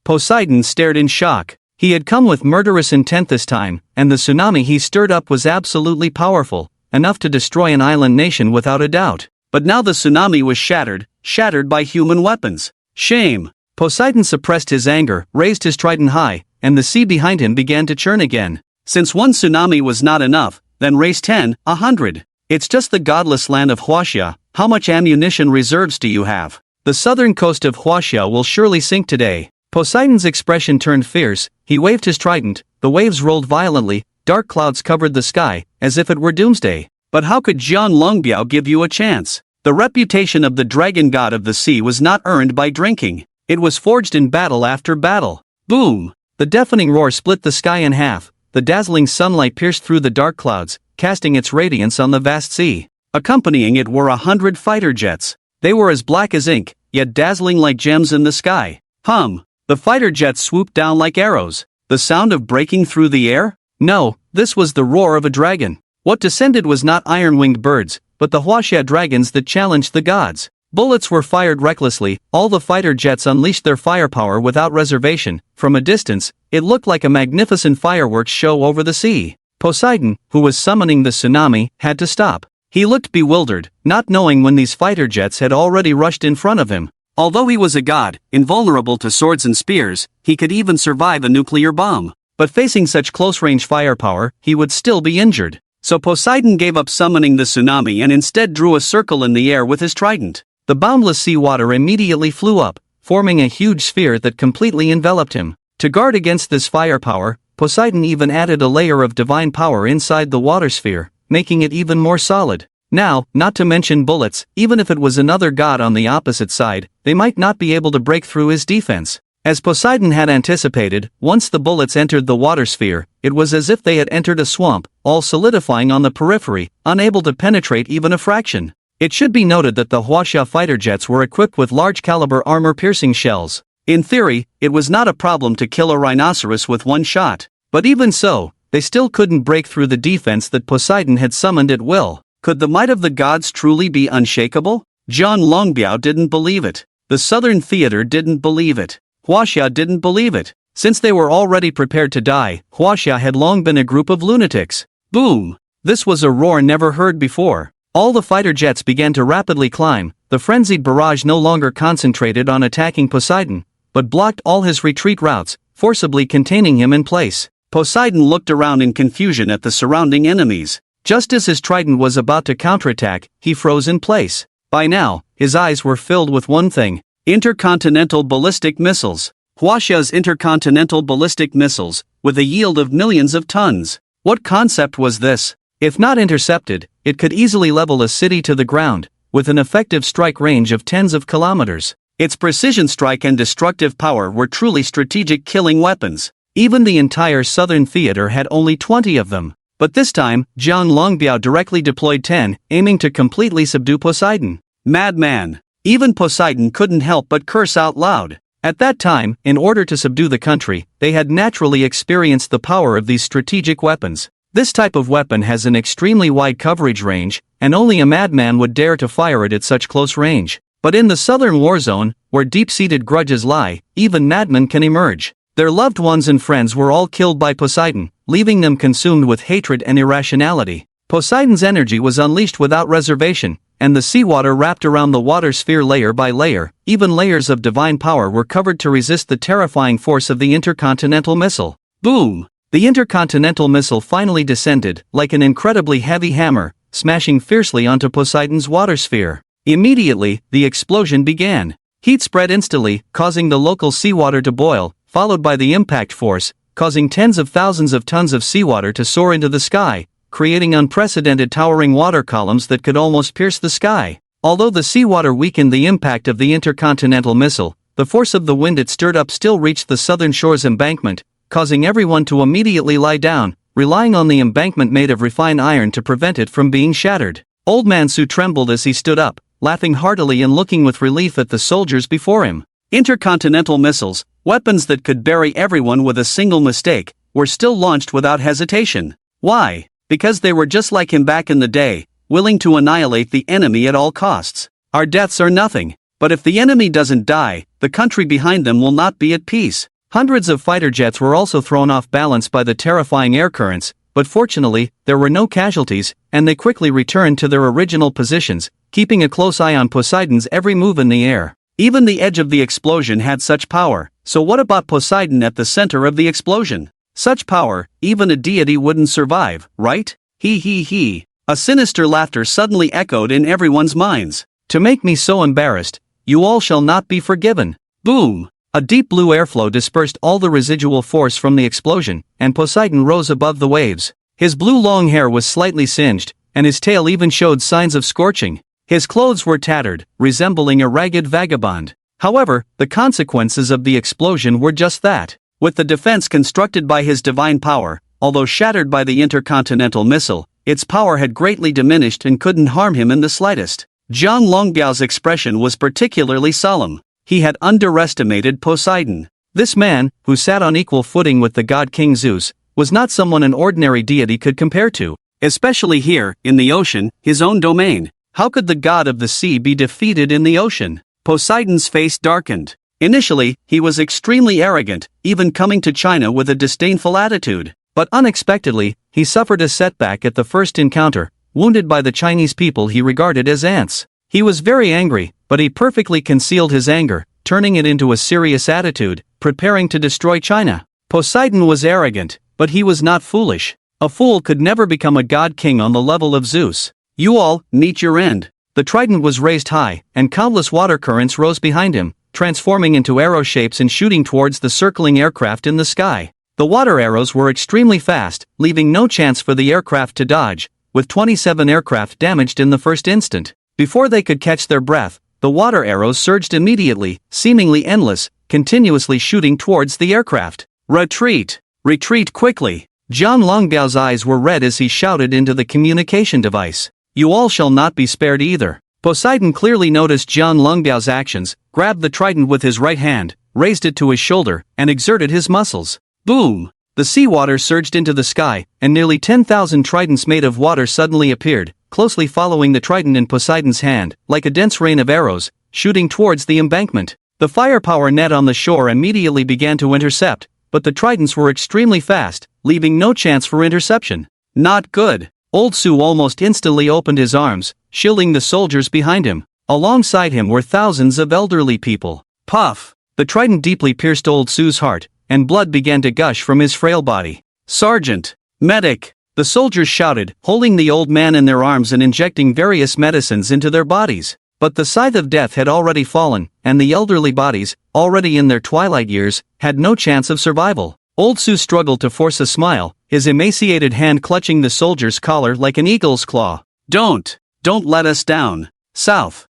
Poseidon stared in shock. He had come with murderous intent this time, and the tsunami he stirred up was absolutely powerful, enough to destroy an island nation without a doubt. But now the tsunami was shattered by human weapons. Shame! Poseidon suppressed his anger, raised his trident high, and the sea behind him began to churn again. Since one tsunami was not enough, then raise 10, 100. It's just the godless land of Huaxia. How much ammunition reserves do you have? The southern coast of Huaxia will surely sink today. Poseidon's expression turned fierce. He waved his trident, the waves rolled violently, dark clouds covered the sky, as if it were doomsday. But how could Jian Longbiao give you a chance? The reputation of the dragon god of the sea was not earned by drinking. It was forged in battle after battle. Boom! The deafening roar split the sky in half. The dazzling sunlight pierced through the dark clouds, casting its radiance on the vast sea. Accompanying it were 100 fighter jets. They were as black as ink, yet dazzling like gems in the sky. Hum! The fighter jets swooped down like arrows. The sound of breaking through the air? No, this was the roar of a dragon. What descended was not iron-winged birds, but the Huaxia dragons that challenged the gods. Bullets were fired recklessly. All the fighter jets unleashed their firepower without reservation. From a distance, it looked like a magnificent fireworks show over the sea. Poseidon, who was summoning the tsunami, had to stop. He looked bewildered, not knowing when these fighter jets had already rushed in front of him. Although he was a god, invulnerable to swords and spears, he could even survive a nuclear bomb. But facing such close-range firepower, he would still be injured. So Poseidon gave up summoning the tsunami and instead drew a circle in the air with his trident. The boundless sea water immediately flew up, forming a huge sphere that completely enveloped him. To guard against this firepower, Poseidon even added a layer of divine power inside the water sphere, making it even more solid. Now, not to mention bullets, even if it was another god on the opposite side, they might not be able to break through his defense. As Poseidon had anticipated, once the bullets entered the water sphere, it was as if they had entered a swamp, all solidifying on the periphery, unable to penetrate even a fraction. It should be noted that the Huaxia fighter jets were equipped with large-caliber armor-piercing shells. In theory, it was not a problem to kill a rhinoceros with one shot. But even so, they still couldn't break through the defense that Poseidon had summoned at will. Could the might of the gods truly be unshakable? Jian Longbiao didn't believe it. The Southern Theater didn't believe it. Huaxia didn't believe it. Since they were already prepared to die, Huaxia had long been a group of lunatics. Boom! This was a roar never heard before. All the fighter jets began to rapidly climb. The frenzied barrage no longer concentrated on attacking Poseidon, but blocked all his retreat routes, forcibly containing him in place. Poseidon looked around in confusion at the surrounding enemies. Just as his trident was about to counterattack, he froze in place. By now, his eyes were filled with one thing: intercontinental ballistic missiles. Huaxia's intercontinental ballistic missiles, with a yield of millions of tons. What concept was this? If not intercepted, it could easily level a city to the ground, with an effective strike range of tens of kilometers. Its precision strike and destructive power were truly strategic killing weapons. Even the entire southern theater had only 20 of them. But this time, Jiang Longbiao directly deployed 10, aiming to completely subdue Poseidon. Madman! Even Poseidon couldn't help but curse out loud. At that time, in order to subdue the country, they had naturally experienced the power of these strategic weapons. This type of weapon has an extremely wide coverage range, and only a madman would dare to fire it at such close range. But in the southern war zone, where deep-seated grudges lie, even madmen can emerge. Their loved ones and friends were all killed by Poseidon, leaving them consumed with hatred and irrationality. Poseidon's energy was unleashed without reservation, and the seawater wrapped around the water sphere layer by layer. Even layers of divine power were covered to resist the terrifying force of the intercontinental missile. Boom! The intercontinental missile finally descended, like an incredibly heavy hammer, smashing fiercely onto Poseidon's water sphere. Immediately, the explosion began. Heat spread instantly, causing the local seawater to boil, followed by the impact force, causing tens of thousands of tons of seawater to soar into the sky, creating unprecedented towering water columns that could almost pierce the sky. Although the seawater weakened the impact of the intercontinental missile, the force of the wind it stirred up still reached the southern shore's embankment, causing everyone to immediately lie down, relying on the embankment made of refined iron to prevent it from being shattered. Old Man Su trembled as he stood up, laughing heartily and looking with relief at the soldiers before him. Intercontinental missiles, weapons that could bury everyone with a single mistake, were still launched without hesitation. Why? Because they were just like him back in the day, willing to annihilate the enemy at all costs. Our deaths are nothing, but if the enemy doesn't die, the country behind them will not be at peace. Hundreds of fighter jets were also thrown off balance by the terrifying air currents, but fortunately, there were no casualties, and they quickly returned to their original positions, keeping a close eye on Poseidon's every move in the air. Even the edge of the explosion had such power, so what about Poseidon at the center of the explosion? Such power, even a deity wouldn't survive, right? He. A sinister laughter suddenly echoed in everyone's minds. To make me so embarrassed, you all shall not be forgiven. Boom! A deep blue airflow dispersed all the residual force from the explosion, and Poseidon rose above the waves. His blue long hair was slightly singed, and his tail even showed signs of scorching. His clothes were tattered, resembling a ragged vagabond. However, the consequences of the explosion were just that. With the defense constructed by his divine power, although shattered by the intercontinental missile, its power had greatly diminished and couldn't harm him in the slightest. Jiang Longbiao's expression was particularly solemn. He had underestimated Poseidon. This man, who sat on equal footing with the god King Zeus, was not someone an ordinary deity could compare to, especially here, in the ocean, his own domain. How could the god of the sea be defeated in the ocean? Poseidon's face darkened. Initially, he was extremely arrogant, even coming to China with a disdainful attitude. But unexpectedly, he suffered a setback at the first encounter, wounded by the Chinese people he regarded as ants. He was very angry, but he perfectly concealed his anger, turning it into a serious attitude, preparing to destroy China. Poseidon was arrogant, but he was not foolish. A fool could never become a god king on the level of Zeus. You all, meet your end. The trident was raised high, and countless water currents rose behind him, transforming into arrow shapes and shooting towards the circling aircraft in the sky. The water arrows were extremely fast, leaving no chance for the aircraft to dodge, with 27 aircraft damaged in the first instant. Before they could catch their breath, the water arrows surged immediately, seemingly endless, continuously shooting towards the aircraft. Retreat! Retreat quickly! Jiang Longbiao's eyes were red as he shouted into the communication device. You all shall not be spared either. Poseidon clearly noticed Jiang Longbiao's actions, grabbed the trident with his right hand, raised it to his shoulder, and exerted his muscles. Boom! The seawater surged into the sky, and nearly 10,000 tridents made of water suddenly appeared, closely following the trident in Poseidon's hand, like a dense rain of arrows, shooting towards the embankment. The firepower net on the shore immediately began to intercept, but the tridents were extremely fast, leaving no chance for interception. Not good. Old Su almost instantly opened his arms, shielding the soldiers behind him. Alongside him were thousands of elderly people. Puff! The trident deeply pierced Old Su's heart, and blood began to gush from his frail body. Sergeant! Medic! The soldiers shouted, holding the old man in their arms and injecting various medicines into their bodies. But the scythe of death had already fallen, and the elderly bodies, already in their twilight years, had no chance of survival. Old Su struggled to force a smile, his emaciated hand clutching the soldier's collar like an eagle's claw. Don't let us down. South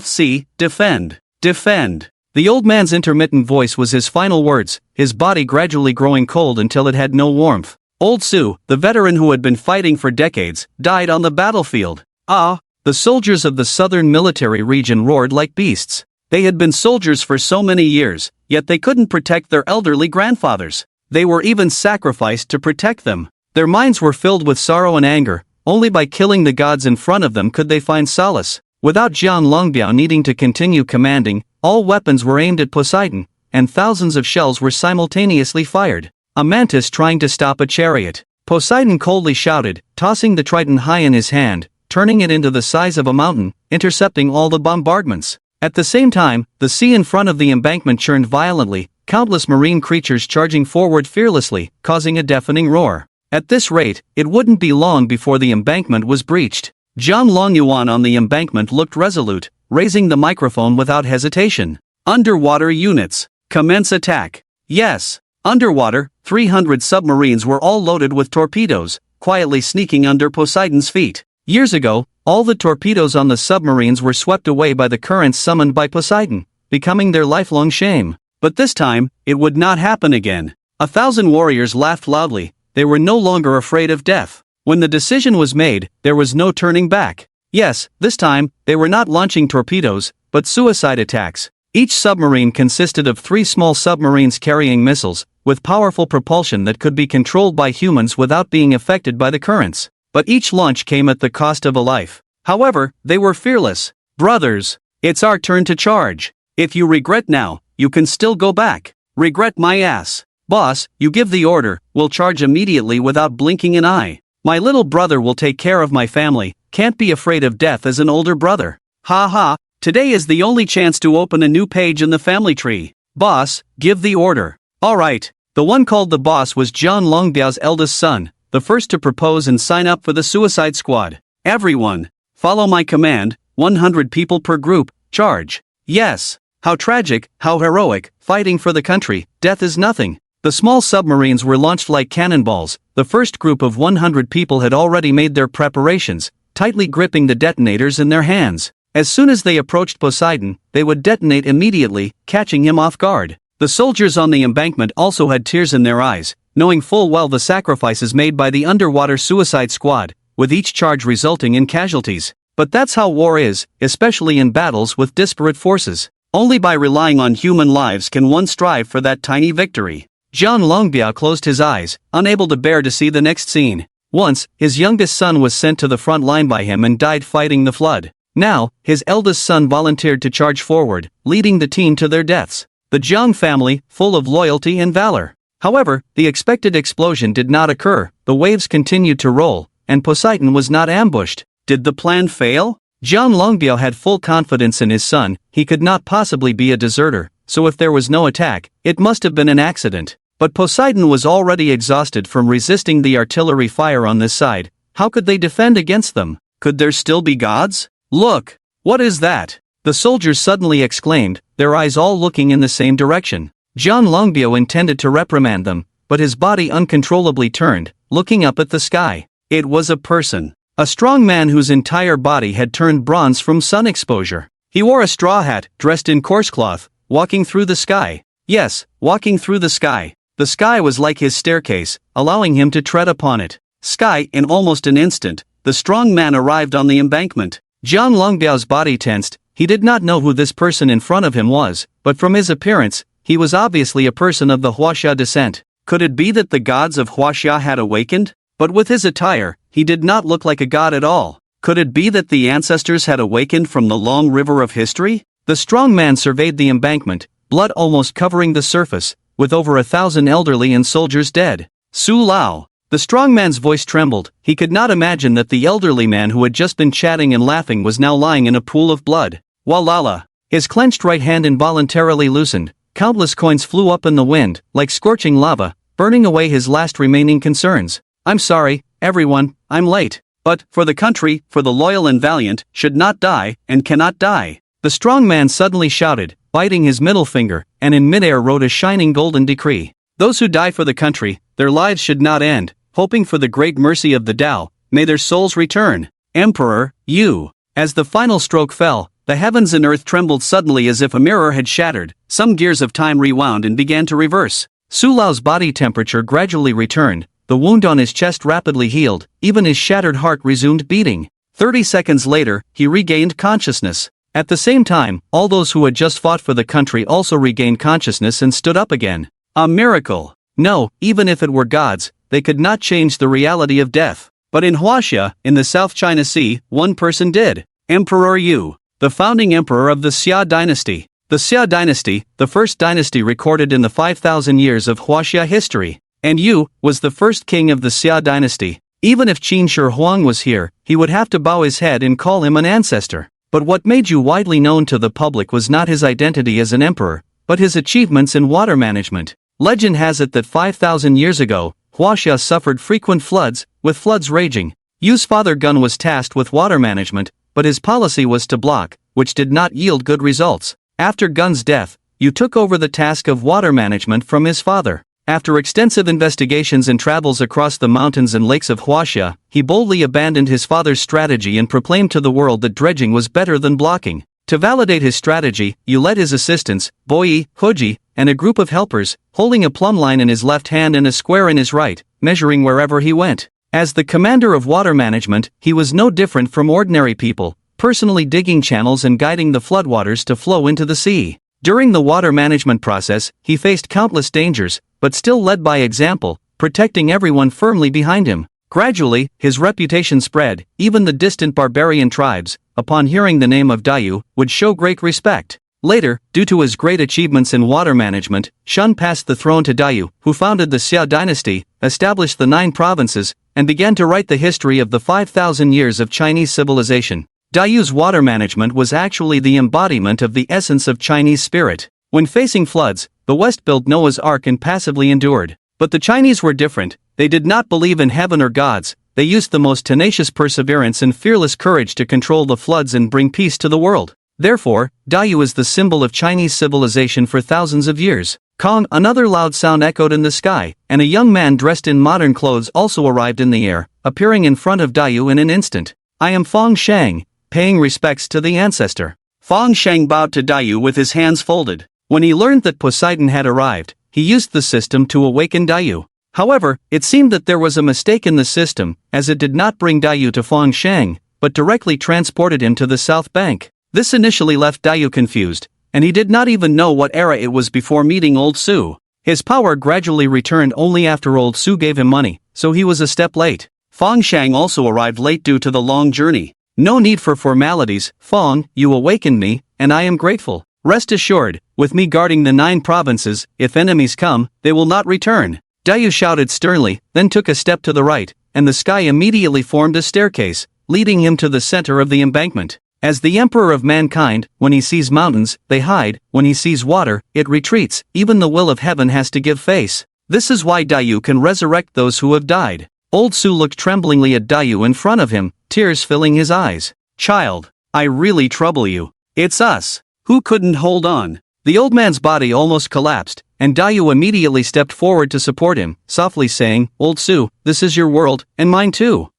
Sea, defend. Defend. The old man's intermittent voice was his final words, his body gradually growing cold until it had no warmth. Old Su, the veteran who had been fighting for decades, died on the battlefield. Ah! The soldiers of the southern military region roared like beasts. They had been soldiers for so many years, yet they couldn't protect their elderly grandfathers. They were even sacrificed to protect them. Their minds were filled with sorrow and anger. Only by killing the gods in front of them could they find solace. Without Jian Longbiao needing to continue commanding, all weapons were aimed at Poseidon, and thousands of shells were simultaneously fired. A mantis trying to stop a chariot. Poseidon coldly shouted, tossing the trident high in his hand, turning it into the size of a mountain, intercepting all the bombardments. At the same time, the sea in front of the embankment churned violently, countless marine creatures charging forward fearlessly, causing a deafening roar. At this rate, it wouldn't be long before the embankment was breached. Zhang Longyuan on the embankment looked resolute, raising the microphone without hesitation. Underwater units, commence attack. Yes. Underwater, 300 submarines were all loaded with torpedoes, quietly sneaking under Poseidon's feet. Years ago, all the torpedoes on the submarines were swept away by the currents summoned by Poseidon, becoming their lifelong shame. But this time, it would not happen again. 1,000 warriors laughed loudly. They were no longer afraid of death. When the decision was made, there was no turning back. Yes, this time, they were not launching torpedoes, but suicide attacks. Each submarine consisted of 3 small submarines carrying missiles, with powerful propulsion that could be controlled by humans without being affected by the currents. But each launch came at the cost of a life. However, they were fearless. Brothers, it's our turn to charge. If you regret now, you can still go back. Regret my ass. Boss, you give the order, we'll charge immediately without blinking an eye. My little brother will take care of my family, can't be afraid of death as an older brother. Ha ha, today is the only chance to open a new page in the family tree. Boss, give the order. Alright, the one called the boss was Jian Longbiao's eldest son, the first to propose and sign up for the suicide squad. Everyone, follow my command, 100 people per group, charge. Yes, how tragic, how heroic, fighting for the country, death is nothing. The small submarines were launched like cannonballs. The first group of 100 people had already made their preparations, tightly gripping the detonators in their hands. As soon as they approached Poseidon, they would detonate immediately, catching him off guard. The soldiers on the embankment also had tears in their eyes, knowing full well the sacrifices made by the underwater suicide squad, with each charge resulting in casualties. But that's how war is, especially in battles with disparate forces. Only by relying on human lives can one strive for that tiny victory. Jian Longbiao closed his eyes, unable to bear to see the next scene. Once, his youngest son was sent to the front line by him and died fighting the flood. Now, his eldest son volunteered to charge forward, leading the team to their deaths. The Jiang family, full of loyalty and valor. However, the expected explosion did not occur, the waves continued to roll, and Poseidon was not ambushed. Did the plan fail? Jian Longbiao had full confidence in his son. He could not possibly be a deserter, so if there was no attack, it must have been an accident. But Poseidon was already exhausted from resisting the artillery fire on this side. How could they defend against them? Could there still be gods? Look! What is that? The soldiers suddenly exclaimed, their eyes all looking in the same direction. Jian Longbiao intended to reprimand them, but his body uncontrollably turned, looking up at the sky. It was a person. A strong man whose entire body had turned bronze from sun exposure. He wore a straw hat, dressed in coarse cloth, walking through the sky. Yes, walking through the sky. The sky was like his staircase, allowing him to tread upon it. Sky, in almost an instant, the strong man arrived on the embankment. Jian Longbiao's body tensed. He did not know who this person in front of him was, but from his appearance, he was obviously a person of the Huaxia descent. Could it be that the gods of Huaxia had awakened? But with his attire, he did not look like a god at all. Could it be that the ancestors had awakened from the long river of history? The strong man surveyed the embankment, blood almost covering the surface, with over 1,000 elderly and soldiers dead. Su Lao. The strong man's voice trembled. He could not imagine that the elderly man who had just been chatting and laughing was now lying in a pool of blood. Walala. His clenched right hand involuntarily loosened. Countless coins flew up in the wind, like scorching lava, burning away his last remaining concerns. I'm sorry, everyone, I'm late. But, for the country, for the loyal and valiant, should not die, and cannot die. The strong man suddenly shouted, biting his middle finger, and in midair wrote a shining golden decree. Those who die for the country, their lives should not end. Hoping for the great mercy of the Tao, may their souls return. Emperor, you. As the final stroke fell, The heavens and earth trembled suddenly as if a mirror had shattered, some gears of time rewound and began to reverse. Su Lao's body temperature gradually returned, the wound on his chest rapidly healed, even his shattered heart resumed beating. 30 seconds later, he regained consciousness. At the same time, all those who had just fought for the country also regained consciousness and stood up again. A miracle! No, even if it were gods, they could not change the reality of death. But in Huaxia, in the South China Sea, one person did. Emperor Yu, the founding emperor of the Xia dynasty. The Xia dynasty, the first dynasty recorded in the 5,000 years of Huaxia history. And Yu was the first king of the Xia dynasty. Even if Qin Shi Huang was here, he would have to bow his head and call him an ancestor. But what made Yu widely known to the public was not his identity as an emperor, but his achievements in water management. Legend has it that 5,000 years ago, Huaxia suffered frequent floods, with floods raging. Yu's father Gun was tasked with water management, but his policy was to block, which did not yield good results. After Gun's death, Yu took over the task of water management from his father. After extensive investigations and travels across the mountains and lakes of Huaxia, he boldly abandoned his father's strategy and proclaimed to the world that dredging was better than blocking. To validate his strategy, Yu led his assistants, Boyi, Huji, and a group of helpers, holding a plumb line in his left hand and a square in his right, measuring wherever he went. As the commander of water management, he was no different from ordinary people, personally digging channels and guiding the floodwaters to flow into the sea. During the water management process, he faced countless dangers, but still led by example, protecting everyone firmly behind him. Gradually, his reputation spread. Even the distant barbarian tribes, upon hearing the name of Dayu, would show great respect. Later, due to his great achievements in water management, Shun passed the throne to Dayu, who founded the Xia dynasty, established the 9 provinces, and began to write the history of the 5,000 years of Chinese civilization. Dayu's water management was actually the embodiment of the essence of Chinese spirit. When facing floods, the West built Noah's Ark and passively endured. But the Chinese were different. They did not believe in heaven or gods. They used the most tenacious perseverance and fearless courage to control the floods and bring peace to the world. Therefore, Dayu is the symbol of Chinese civilization for thousands of years. Kong, another loud sound echoed in the sky, and a young man dressed in modern clothes also arrived in the air, appearing in front of Dayu in an instant. I am Fong Shang, paying respects to the ancestor. Fong Shang bowed to Dayu with his hands folded. When he learned that Poseidon had arrived, he used the system to awaken Dayu. However, it seemed that there was a mistake in the system, as it did not bring Dayu to Fong Shang, but directly transported him to the south bank. This initially left Dayu confused, and he did not even know what era it was before meeting Old Su. His power gradually returned only after Old Su gave him money, so he was a step late. Fong Shang also arrived late due to the long journey. No need for formalities, Fong, you awakened me, and I am grateful. Rest assured, with me guarding the 9 provinces, if enemies come, they will not return. Dayu shouted sternly, then took a step to the right, and the sky immediately formed a staircase, leading him to the center of the embankment. As the emperor of mankind, when he sees mountains, they hide, when he sees water, it retreats, even the will of heaven has to give face. This is why Dayu can resurrect those who have died. Old Su looked tremblingly at Dayu in front of him, tears filling his eyes. Child, I really trouble you. It's us. Who couldn't hold on? The old man's body almost collapsed, and Dayu immediately stepped forward to support him, softly saying, Old Su, this is your world, and mine too.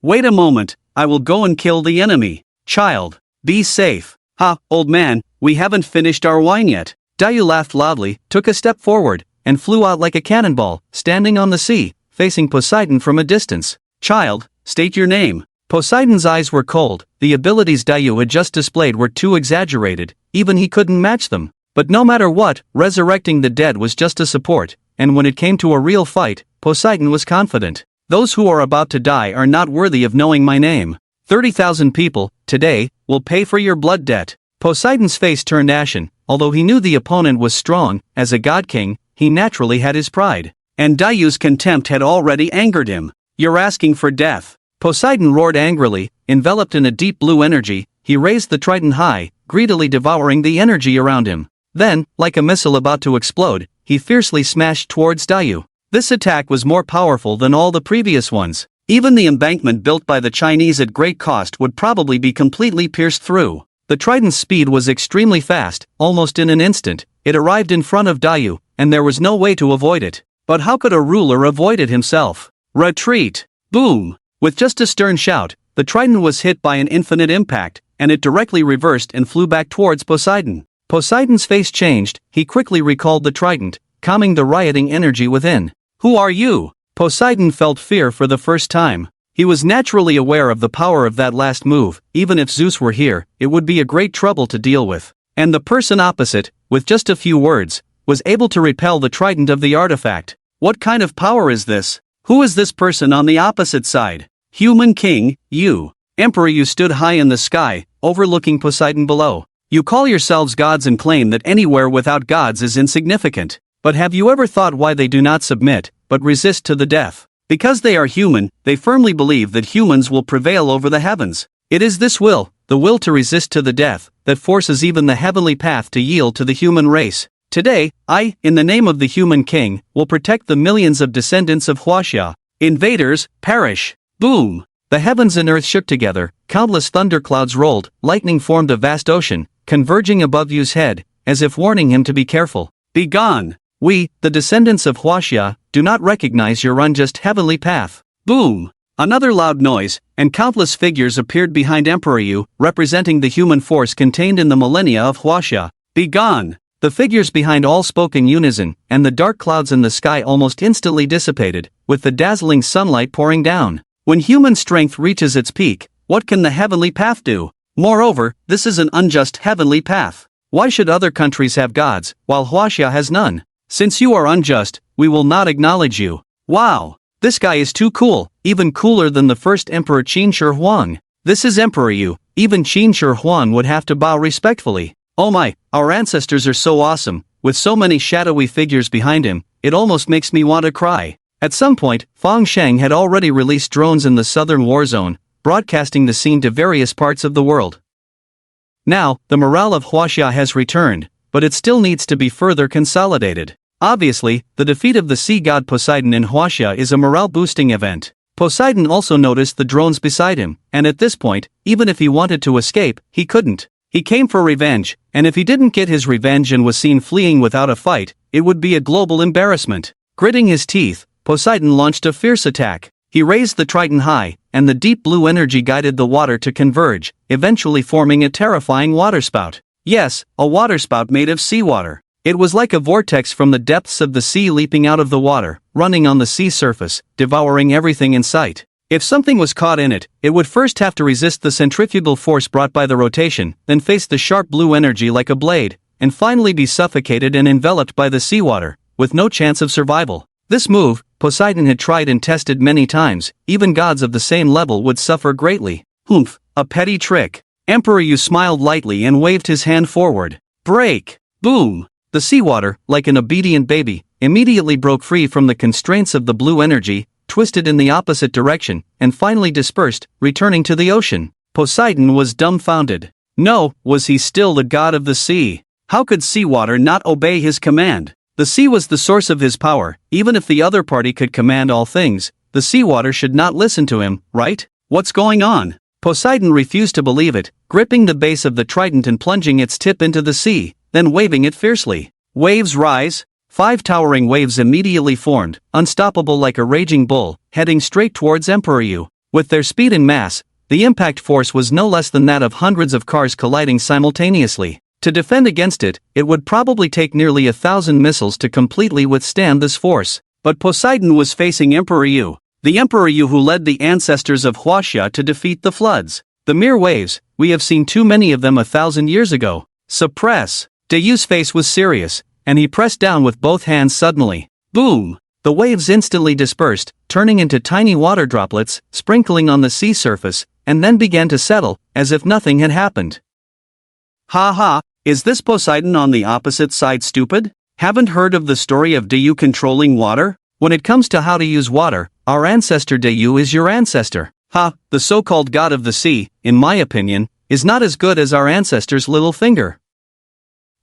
Wait a moment, I will go and kill the enemy. Child, be safe. Ha, old man, we haven't finished our wine yet. Dayu laughed loudly, took a step forward, and flew out like a cannonball, standing on the sea, facing Poseidon from a distance. Child, state your name. Poseidon's eyes were cold. The abilities Dayu had just displayed were too exaggerated, even he couldn't match them. But no matter what, resurrecting the dead was just a support, and when it came to a real fight, Poseidon was confident. Those who are about to die are not worthy of knowing my name. 30,000 people, today, will pay for your blood debt. Poseidon's face turned ashen. Although he knew the opponent was strong, as a god king, he naturally had his pride. And Dayu's contempt had already angered him. You're asking for death. Poseidon roared angrily, enveloped in a deep blue energy. He raised the trident high, greedily devouring the energy around him. Then, like a missile about to explode, he fiercely smashed towards Dayu. This attack was more powerful than all the previous ones. Even the embankment built by the Chinese at great cost would probably be completely pierced through. The trident's speed was extremely fast, almost in an instant. It arrived in front of Dayu, and there was no way to avoid it. But how could a ruler avoid it himself? Retreat! Boom! With just a stern shout, the trident was hit by an infinite impact, and it directly reversed and flew back towards Poseidon. Poseidon's face changed, he quickly recalled the trident, calming the rioting energy within. "Who are you?" Poseidon felt fear for the first time. He was naturally aware of the power of that last move. Even if Zeus were here, it would be a great trouble to deal with. And the person opposite, with just a few words, was able to repel the trident of the artifact. What kind of power is this? Who is this person on the opposite side? Human king, you. Emperor, you stood high in the sky, overlooking Poseidon below. You call yourselves gods and claim that anywhere without gods is insignificant. But have you ever thought why they do not submit, but resist to the death? Because they are human, they firmly believe that humans will prevail over the heavens. It is this will, the will to resist to the death, that forces even the heavenly path to yield to the human race. Today, I, in the name of the human king, will protect the millions of descendants of Huaxia. Invaders, perish! Boom! The heavens and earth shook together, countless thunderclouds rolled, lightning formed a vast ocean, converging above Yu's head, as if warning him to be careful. Be gone! We, the descendants of Huaxia, do not recognize your unjust heavenly path. Boom! Another loud noise, and countless figures appeared behind Emperor Yu, representing the human force contained in the millennia of Huaxia. Be gone! The figures behind all spoke in unison, and the dark clouds in the sky almost instantly dissipated, with the dazzling sunlight pouring down. When human strength reaches its peak, what can the heavenly path do? Moreover, this is an unjust heavenly path. Why should other countries have gods, while Huaxia has none? Since you are unjust, we will not acknowledge you. Wow! This guy is too cool, even cooler than the first Emperor Qin Shi Huang. This is Emperor Yu, even Qin Shi Huang would have to bow respectfully. Oh my, our ancestors are so awesome, with so many shadowy figures behind him, it almost makes me want to cry. At some point, Fang Sheng had already released drones in the southern war zone, broadcasting the scene to various parts of the world. Now, the morale of Huaxia has returned, but it still needs to be further consolidated. Obviously, the defeat of the sea god Poseidon in Huaxia is a morale-boosting event. Poseidon also noticed the drones beside him, and at this point, even if he wanted to escape, he couldn't. He came for revenge, and if he didn't get his revenge and was seen fleeing without a fight, it would be a global embarrassment. Gritting his teeth, Poseidon launched a fierce attack. He raised the trident high, and the deep blue energy guided the water to converge, eventually forming a terrifying waterspout. Yes, a waterspout made of seawater. It was like a vortex from the depths of the sea leaping out of the water, running on the sea surface, devouring everything in sight. If something was caught in it, it would first have to resist the centrifugal force brought by the rotation, then face the sharp blue energy like a blade, and finally be suffocated and enveloped by the seawater, with no chance of survival. This move, Poseidon had tried and tested many times, even gods of the same level would suffer greatly. Humph, a petty trick. Emperor Yu smiled lightly and waved his hand forward. Break! Boom! The seawater, like an obedient baby, immediately broke free from the constraints of the blue energy, twisted in the opposite direction, and finally dispersed, returning to the ocean. Poseidon was dumbfounded. No, was he still the god of the sea? How could seawater not obey his command? The sea was the source of his power. Even if the other party could command all things, the seawater should not listen to him, right? What's going on? Poseidon refused to believe it, gripping the base of the trident and plunging its tip into the sea, then waving it fiercely. Waves rise. 5 towering waves immediately formed, unstoppable like a raging bull, heading straight towards Emperor Yu. With their speed and mass, the impact force was no less than that of hundreds of cars colliding simultaneously. To defend against it, it would probably take nearly 1,000 missiles to completely withstand this force. But Poseidon was facing Emperor Yu, the Emperor Yu who led the ancestors of Huaxia to defeat the floods. The mere waves, we have seen too many of them 1,000 years ago. Suppress! Yu's face was serious, and he pressed down with both hands suddenly. Boom! The waves instantly dispersed, turning into tiny water droplets, sprinkling on the sea surface, and then began to settle, as if nothing had happened. Ha ha, is this Poseidon on the opposite side stupid? Haven't heard of the story of Yu controlling water? When it comes to how to use water, our ancestor Yu is your ancestor. Ha, the so-called god of the sea, in my opinion, is not as good as our ancestor's little finger.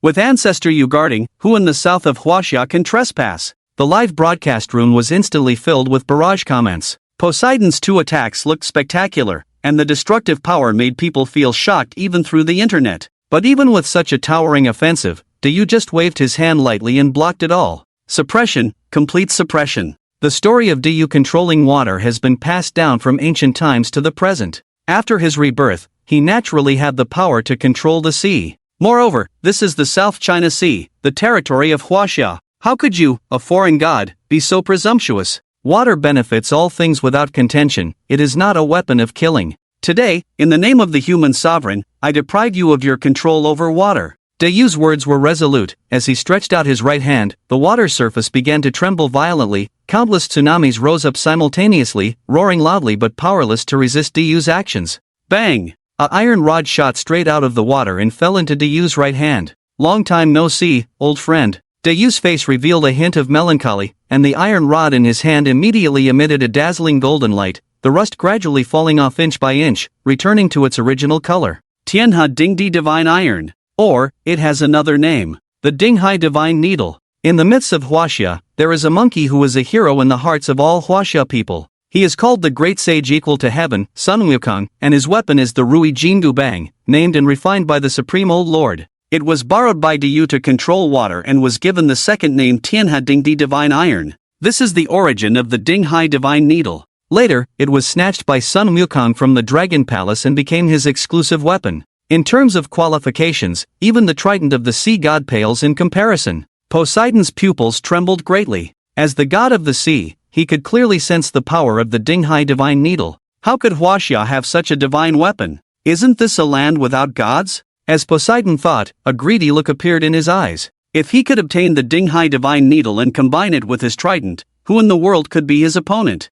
With Ancestor Yu guarding, who in the south of Huaxia can trespass? The live broadcast room was instantly filled with barrage comments. Poseidon's 2 attacks looked spectacular, and the destructive power made people feel shocked even through the internet. But even with such a towering offensive, Yu just waved his hand lightly and blocked it all. Suppression, complete suppression. The story of Yu controlling water has been passed down from ancient times to the present. After his rebirth, he naturally had the power to control the sea. Moreover, this is the South China Sea, the territory of Huaxia. How could you, a foreign god, be so presumptuous? Water benefits all things without contention, it is not a weapon of killing. Today, in the name of the human sovereign, I deprive you of your control over water. Dayu's words were resolute. As he stretched out his right hand, the water surface began to tremble violently. Countless tsunamis rose up simultaneously, roaring loudly but powerless to resist Dayu's actions. Bang! A iron rod shot straight out of the water and fell into Dayu's right hand. Long time no see, old friend. Dayu's face revealed a hint of melancholy, and the iron rod in his hand immediately emitted a dazzling golden light, the rust gradually falling off inch by inch, returning to its original color. Tianhe Dingdi Divine Iron. Or, it has another name, the Dinghai Divine Needle. In the myths of Huaxia, there is a monkey who is a hero in the hearts of all Huaxia people. He is called the Great Sage Equal to Heaven, Sun Wukong, and his weapon is the Rui Jingu Bang, named and refined by the Supreme Old Lord. It was borrowed by Dayu to control water and was given the second name Tianhe Dingdi Divine Iron. This is the origin of the Dinghai Divine Needle. Later, it was snatched by Sun Wukong from the Dragon Palace and became his exclusive weapon. In terms of qualifications, even the trident of the sea god pales in comparison. Poseidon's pupils trembled greatly. As the god of the sea, he could clearly sense the power of the Dinghai Divine Needle. How could Huaxia have such a divine weapon? Isn't this a land without gods? As Poseidon thought, a greedy look appeared in his eyes. If he could obtain the Dinghai Divine Needle and combine it with his trident, who in the world could be his opponent?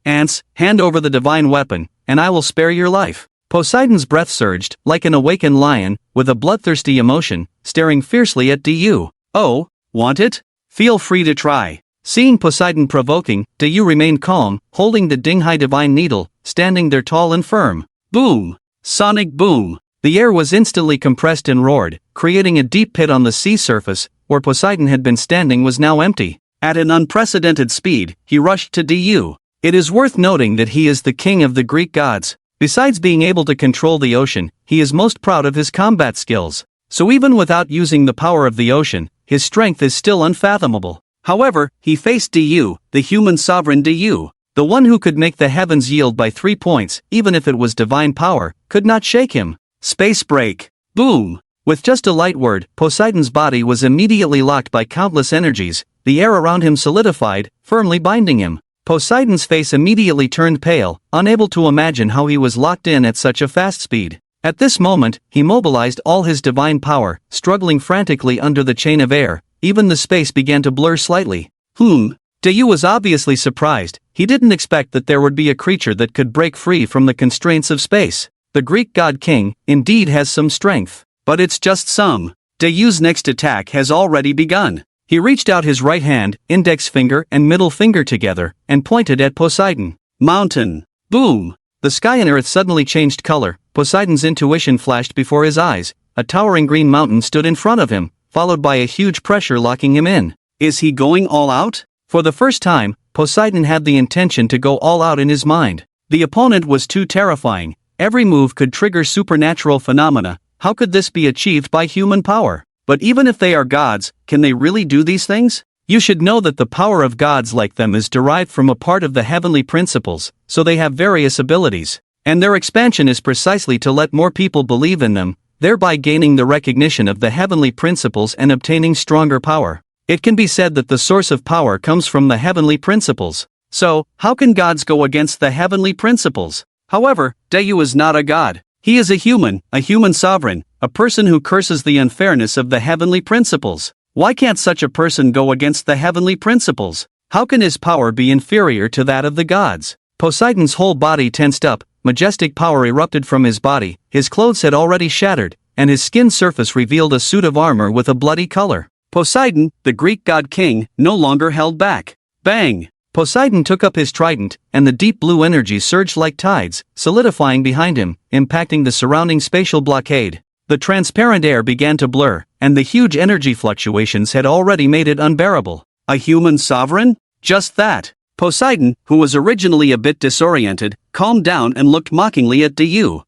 Ants, hand over the divine weapon, and I will spare your life. Poseidon's breath surged, like an awakened lion, with a bloodthirsty emotion, staring fiercely at Dayu. Oh, want it? Feel free to try. Seeing Poseidon provoking, Dayu remained calm, holding the Dinghai Divine Needle, standing there tall and firm. Boom! Sonic boom! The air was instantly compressed and roared, creating a deep pit on the sea surface. Where Poseidon had been standing was now empty. At an unprecedented speed, he rushed to Dayu. It is worth noting that he is the king of the Greek gods. Besides being able to control the ocean, he is most proud of his combat skills. So even without using the power of the ocean, his strength is still unfathomable. However, he faced Dayu, the human sovereign Dayu. The one who could make the heavens yield by 3 points, even if it was divine power, could not shake him. Space break. Boom! With just a light word, Poseidon's body was immediately locked by countless energies. The air around him solidified, firmly binding him. Poseidon's face immediately turned pale, unable to imagine how he was locked in at such a fast speed. At this moment, he mobilized all his divine power, struggling frantically under the chain of air. Even the space began to blur slightly. Dayu was obviously surprised. He didn't expect that there would be a creature that could break free from the constraints of space. The Greek god king, indeed, has some strength. But it's just some. Dayu's next attack has already begun. He reached out his right hand, index finger and middle finger together, and pointed at Poseidon. Mountain. Boom! The sky and earth suddenly changed color. Poseidon's intuition flashed before his eyes. A towering green mountain stood in front of him, followed by a huge pressure locking him in. Is he going all out? For the first time, Poseidon had the intention to go all out in his mind. The opponent was too terrifying. Every move could trigger supernatural phenomena. How could this be achieved by human power? But even if they are gods, can they really do these things? You should know that the power of gods like them is derived from a part of the heavenly principles, so they have various abilities. And their expansion is precisely to let more people believe in them, thereby gaining the recognition of the heavenly principles and obtaining stronger power. It can be said that the source of power comes from the heavenly principles. So, how can gods go against the heavenly principles? However, Dayu is not a god. He is a human sovereign, a person who curses the unfairness of the heavenly principles. Why can't such a person go against the heavenly principles? How can his power be inferior to that of the gods? Poseidon's whole body tensed up, majestic power erupted from his body, his clothes had already shattered, and his skin surface revealed a suit of armor with a bloody color. Poseidon, the Greek god king, no longer held back. Bang! Poseidon took up his trident, and the deep blue energy surged like tides, solidifying behind him, impacting the surrounding spatial blockade. The transparent air began to blur, and the huge energy fluctuations had already made it unbearable. A human sovereign? Just that. Poseidon, who was originally a bit disoriented, calmed down and looked mockingly at Dayu.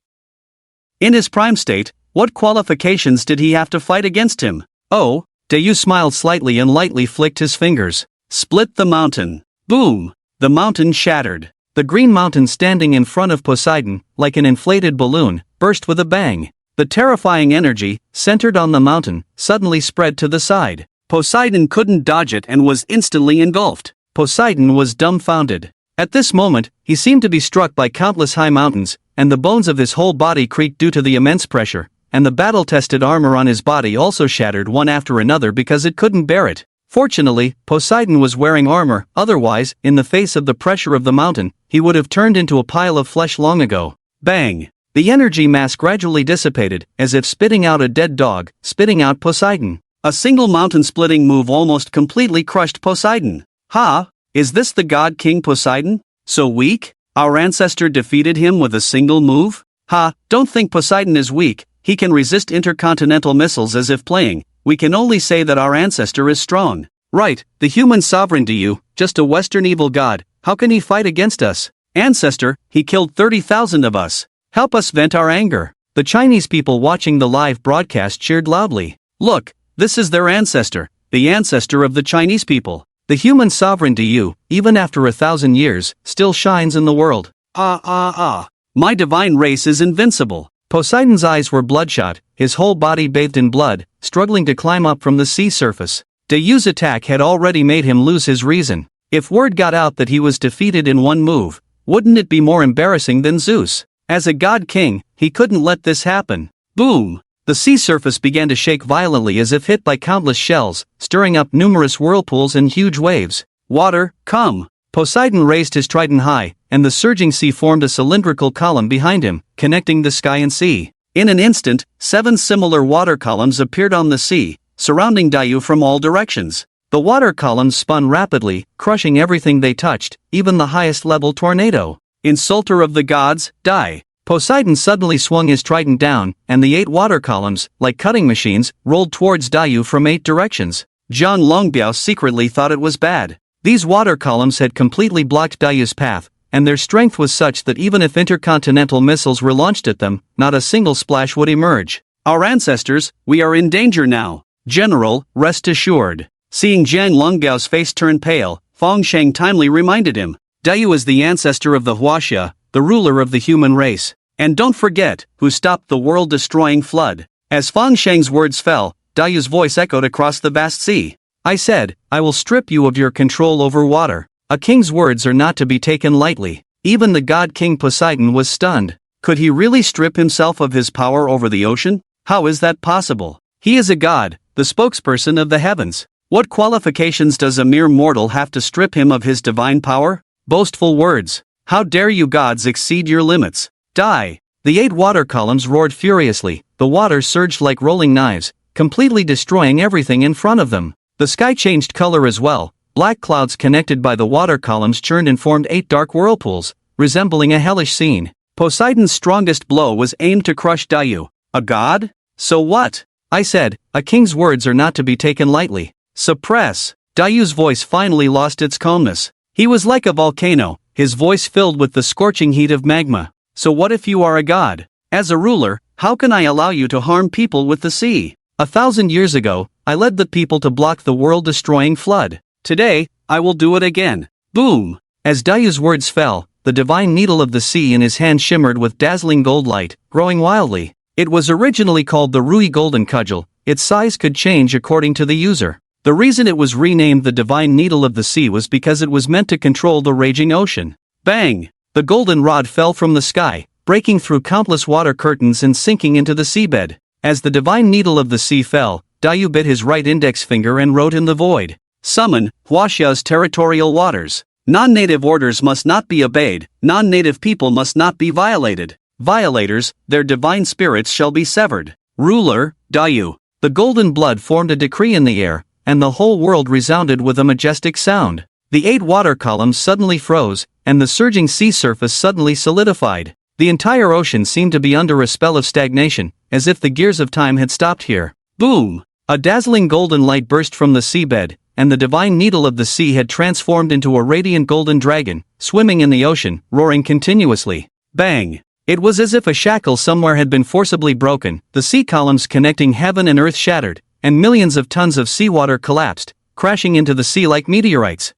In his prime state, what qualifications did he have to fight against him? Oh, Dayu smiled slightly and lightly flicked his fingers. Split the mountain. Boom! The mountain shattered. The green mountain standing in front of Poseidon, like an inflated balloon, burst with a bang. The terrifying energy, centered on the mountain, suddenly spread to the side. Poseidon couldn't dodge it and was instantly engulfed. Poseidon was dumbfounded. At this moment, he seemed to be struck by countless high mountains, and the bones of his whole body creaked due to the immense pressure, and the battle-tested armor on his body also shattered one after another because it couldn't bear it. Fortunately, Poseidon was wearing armor, otherwise, in the face of the pressure of the mountain, he would have turned into a pile of flesh long ago. Bang! The energy mass gradually dissipated, as if spitting out a dead dog, spitting out Poseidon. A single mountain-splitting move almost completely crushed Poseidon. Ha! Is this the god king Poseidon? So weak? Our ancestor defeated him with a single move? Ha! Don't think Poseidon is weak, he can resist intercontinental missiles as if playing. We can only say that our ancestor is strong. Right, the human sovereign to you, just a Western evil god, how can he fight against us? Ancestor, he killed 30,000 of us. Help us vent our anger. The Chinese people watching the live broadcast cheered loudly. Look, this is their ancestor, the ancestor of the Chinese people. The human sovereign to you, even after 1,000 years, still shines in the world. My divine race is invincible. Poseidon's eyes were bloodshot, his whole body bathed in blood, struggling to climb up from the sea surface. Dayu's attack had already made him lose his reason. If word got out that he was defeated in one move, wouldn't it be more embarrassing than Zeus? As a god king, he couldn't let this happen. Boom! The sea surface began to shake violently as if hit by countless shells, stirring up numerous whirlpools and huge waves. Water, come! Poseidon raised his trident high, and the surging sea formed a cylindrical column behind him, connecting the sky and sea. In an instant, 7 similar water columns appeared on the sea, surrounding Dayu from all directions. The water columns spun rapidly, crushing everything they touched, even the highest-level tornado. Insulter of the gods, die! Poseidon suddenly swung his trident down, and the 8 water columns, like cutting machines, rolled towards Dayu from 8 directions. John Longbiao secretly thought it was bad. These water columns had completely blocked Dayu's path, and their strength was such that even if intercontinental missiles were launched at them, not a single splash would emerge. Our ancestors, we are in danger now. General, rest assured. Seeing Zhang Longbiao's face turn pale, Feng Sheng timely reminded him. Dayu is the ancestor of the Huaxia, the ruler of the human race. And don't forget, who stopped the world-destroying flood. As Feng Sheng's words fell, Dayu's voice echoed across the vast sea. I said, I will strip you of your control over water. A king's words are not to be taken lightly. Even the god king Poseidon was stunned. Could he really strip himself of his power over the ocean? How is that possible? He is a god, the spokesperson of the heavens. What qualifications does a mere mortal have to strip him of his divine power? Boastful words. How dare you gods exceed your limits? Die! The 8 water columns roared furiously, the water surged like rolling knives, completely destroying everything in front of them. The sky changed color as well, black clouds connected by the water columns churned and formed 8 dark whirlpools, resembling a hellish scene. Poseidon's strongest blow was aimed to crush Dayu. A god? So what? I said, a king's words are not to be taken lightly. Suppress! Dayu's voice finally lost its calmness. He was like a volcano, his voice filled with the scorching heat of magma. So what if you are a god? As a ruler, how can I allow you to harm people with the sea? 1,000 years ago, I led the people to block the world-destroying flood. Today, I will do it again. Boom! As Dayu's words fell, the divine needle of the sea in his hand shimmered with dazzling gold light, growing wildly. It was originally called the Rui Golden Cudgel. Its size could change according to the user. The reason it was renamed the Divine Needle of the Sea was because it was meant to control the raging ocean. Bang! The golden rod fell from the sky, breaking through countless water curtains and sinking into the seabed. As the Divine Needle of the Sea fell, Dayu bit his right index finger and wrote in the void. Summon, Huaxia's territorial waters. Non-native orders must not be obeyed, non-native people must not be violated. Violators, their divine spirits shall be severed. Ruler, Dayu. The golden blood formed a decree in the air, and the whole world resounded with a majestic sound. The 8 water columns suddenly froze, and the surging sea surface suddenly solidified. The entire ocean seemed to be under a spell of stagnation, as if the gears of time had stopped here. Boom! A dazzling golden light burst from the seabed, and the divine needle of the sea had transformed into a radiant golden dragon, swimming in the ocean, roaring continuously. Bang! It was as if a shackle somewhere had been forcibly broken, the sea columns connecting heaven and earth shattered, and millions of tons of seawater collapsed, crashing into the sea like meteorites.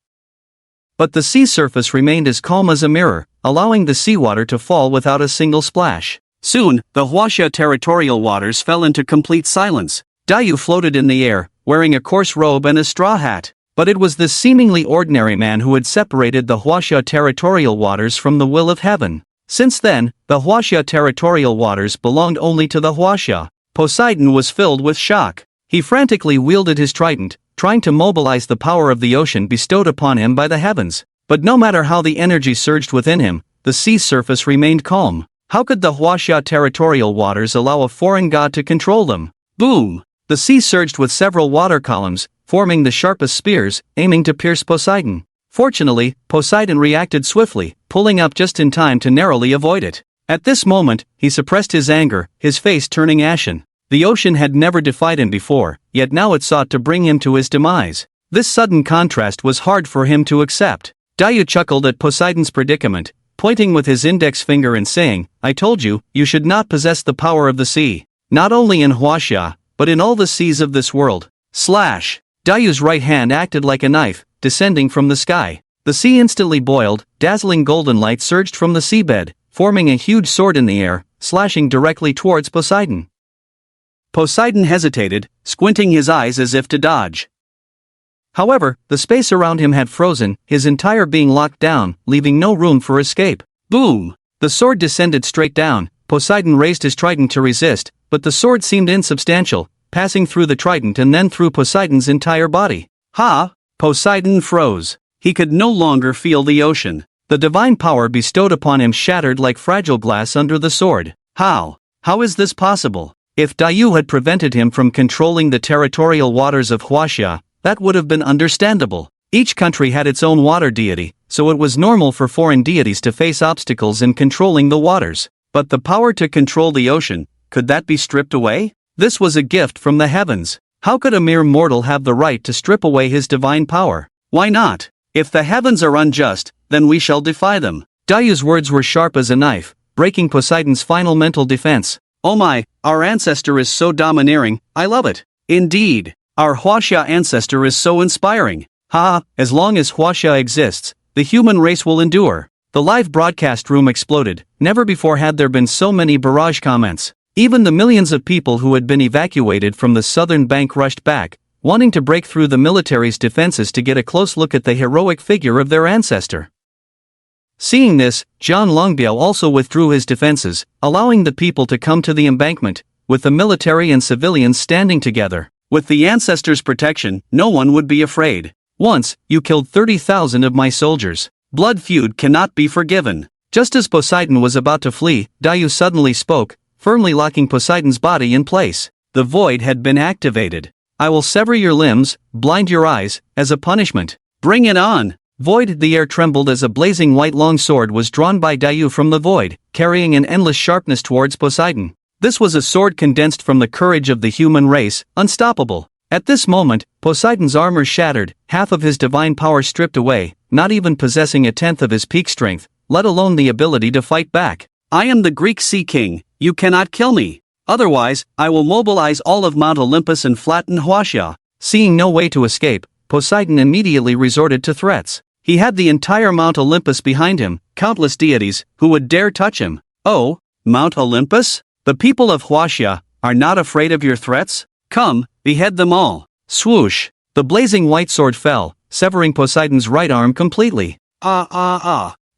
But the sea surface remained as calm as a mirror, allowing the seawater to fall without a single splash. Soon, the Huaxia territorial waters fell into complete silence. Daiyu floated in the air, wearing a coarse robe and a straw hat. But it was this seemingly ordinary man who had separated the Huaxia territorial waters from the will of heaven. Since then, the Huaxia territorial waters belonged only to the Huaxia. Poseidon was filled with shock. He frantically wielded his trident, trying to mobilize the power of the ocean bestowed upon him by the heavens. But no matter how the energy surged within him, the sea surface remained calm. How could the Huaxia territorial waters allow a foreign god to control them? Boom! The sea surged with several water columns, forming the sharpest spears, aiming to pierce Poseidon. Fortunately, Poseidon reacted swiftly, pulling up just in time to narrowly avoid it. At this moment, he suppressed his anger, his face turning ashen. The ocean had never defied him before, yet now it sought to bring him to his demise. This sudden contrast was hard for him to accept. Daiyu chuckled at Poseidon's predicament, pointing with his index finger and saying, "I told you, you should not possess the power of the sea. Not only in Huaxia, but in all the seas of this world." Slash! Daiyu's right hand acted like a knife, descending from the sky. The sea instantly boiled, dazzling golden light surged from the seabed, forming a huge sword in the air, slashing directly towards Poseidon. Poseidon hesitated, squinting his eyes as if to dodge. However, the space around him had frozen, his entire being locked down, leaving no room for escape. Boom! The sword descended straight down. Poseidon raised his trident to resist, but the sword seemed insubstantial, passing through the trident and then through Poseidon's entire body. Ha! Poseidon froze. He could no longer feel the ocean. The divine power bestowed upon him shattered like fragile glass under the sword. How? How is this possible? If Daiyu had prevented him from controlling the territorial waters of Huaxia, that would have been understandable. Each country had its own water deity, so it was normal for foreign deities to face obstacles in controlling the waters. But the power to control the ocean, could that be stripped away? This was a gift from the heavens. How could a mere mortal have the right to strip away his divine power? Why not? If the heavens are unjust, then we shall defy them. Daiyu's words were sharp as a knife, breaking Poseidon's final mental defense. Oh my, our ancestor is so domineering, I love it. Indeed, our Huaxia ancestor is so inspiring. Ha, as long as Huaxia exists, the human race will endure. The live broadcast room exploded. Never before had there been so many barrage comments. Even the millions of people who had been evacuated from the southern bank rushed back, wanting to break through the military's defenses to get a close look at the heroic figure of their ancestor. Seeing this, Zhang Longbiao also withdrew his defenses, allowing the people to come to the embankment, with the military and civilians standing together. With the ancestors' protection, no one would be afraid. Once, you killed 30,000 of my soldiers. Blood feud cannot be forgiven. Just as Poseidon was about to flee, Daiyu suddenly spoke, firmly locking Poseidon's body in place. The void had been activated. I will sever your limbs, blind your eyes, as a punishment. Bring it on! Void! The air trembled as a blazing white long sword was drawn by Daiyu from the void, carrying an endless sharpness towards Poseidon. This was a sword condensed from the courage of the human race, unstoppable. At this moment, Poseidon's armor shattered, half of his divine power stripped away, not even possessing a tenth of his peak strength, let alone the ability to fight back. I am the Greek Sea King, you cannot kill me. Otherwise, I will mobilize all of Mount Olympus and flatten Huaxia. Seeing no way to escape, Poseidon immediately resorted to threats. He had the entire Mount Olympus behind him, countless deities, who would dare touch him. Oh, Mount Olympus? The people of Huaxia are not afraid of your threats? Come, behead them all. Swoosh! The blazing white sword fell, severing Poseidon's right arm completely.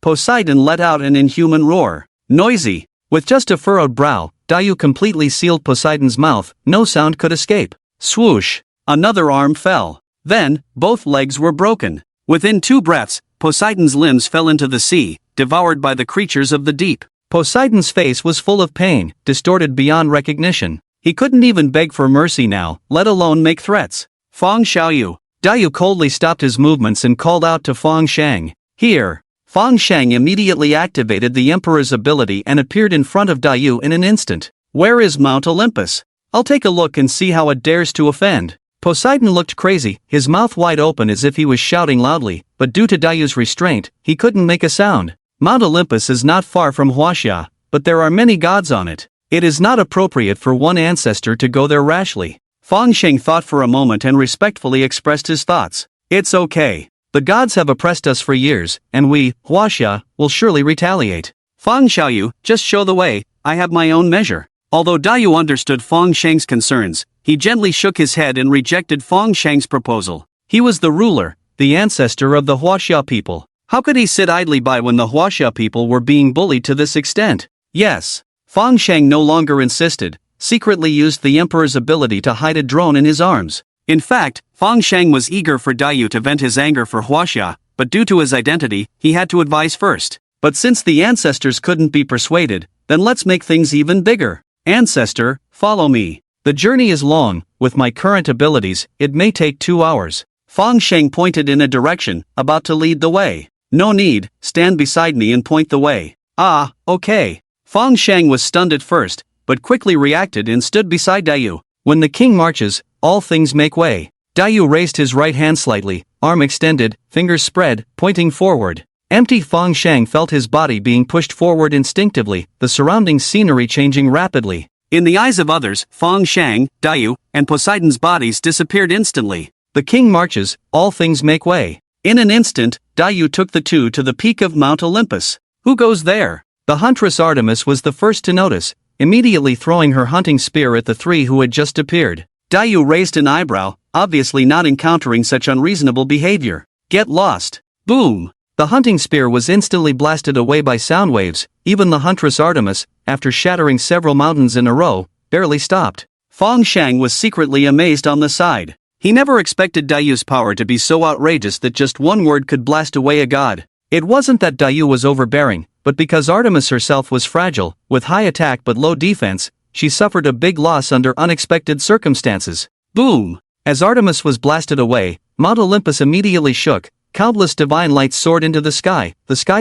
Poseidon let out an inhuman roar. Noisy. With just a furrowed brow, Daiyu completely sealed Poseidon's mouth, no sound could escape. Swoosh! Another arm fell. Then, both legs were broken. Within 2 breaths, Poseidon's limbs fell into the sea, devoured by the creatures of the deep. Poseidon's face was full of pain, distorted beyond recognition. He couldn't even beg for mercy now, let alone make threats. Feng Xiaoyu. Daiyu coldly stopped his movements and called out to Feng Shang. Here. Feng Shang immediately activated the Emperor's ability and appeared in front of Daiyu in an instant. Where is Mount Olympus? I'll take a look and see how it dares to offend. Poseidon looked crazy, his mouth wide open as if he was shouting loudly, but due to Daiyu's restraint, he couldn't make a sound. Mount Olympus is not far from Huaxia, but there are many gods on it. It is not appropriate for one ancestor to go there rashly. Feng Sheng thought for a moment and respectfully expressed his thoughts. It's okay. The gods have oppressed us for years, and we, Huaxia, will surely retaliate. Feng Xiaoyu, just show the way. I have my own measure. Although Dayu understood Fang Sheng's concerns, he gently shook his head and rejected Fang Sheng's proposal. He was the ruler, the ancestor of the Huaxia people. How could he sit idly by when the Huaxia people were being bullied to this extent? Yes. Fang Sheng no longer insisted, secretly used the emperor's ability to hide a drone in his arms. In fact, Fang Sheng was eager for Dayu to vent his anger for Huaxia, but due to his identity, he had to advise first. But since the ancestors couldn't be persuaded, then let's make things even bigger. Ancestor, follow me. The journey is long, with my current abilities, it may take 2 hours. Fang Sheng pointed in a direction, about to lead the way. No need, stand beside me and point the way. Ah, okay. Fang Sheng was stunned at first, but quickly reacted and stood beside Dayu. When the king marches, all things make way. Dayu raised his right hand slightly, arm extended, fingers spread, pointing forward. Empty. Fang Sheng felt his body being pushed forward instinctively, the surrounding scenery changing rapidly. In the eyes of others, Fang Sheng, Dayu, and Poseidon's bodies disappeared instantly. The king marches, all things make way. In an instant, Dayu took the two to the peak of Mount Olympus. Who goes there? The huntress Artemis was the first to notice, immediately throwing her hunting spear at the three who had just appeared. Dayu raised an eyebrow, obviously not encountering such unreasonable behavior. Get lost. Boom! The hunting spear was instantly blasted away by sound waves. Even the huntress Artemis, after shattering several mountains in a row, barely stopped. Fang Sheng was secretly amazed on the side. He never expected Dayu's power to be so outrageous that just one word could blast away a god. It wasn't that Dayu was overbearing, but because Artemis herself was fragile, with high attack but low defense, she suffered a big loss under unexpected circumstances. Boom! As Artemis was blasted away, Mount Olympus immediately shook, countless divine lights soared into the sky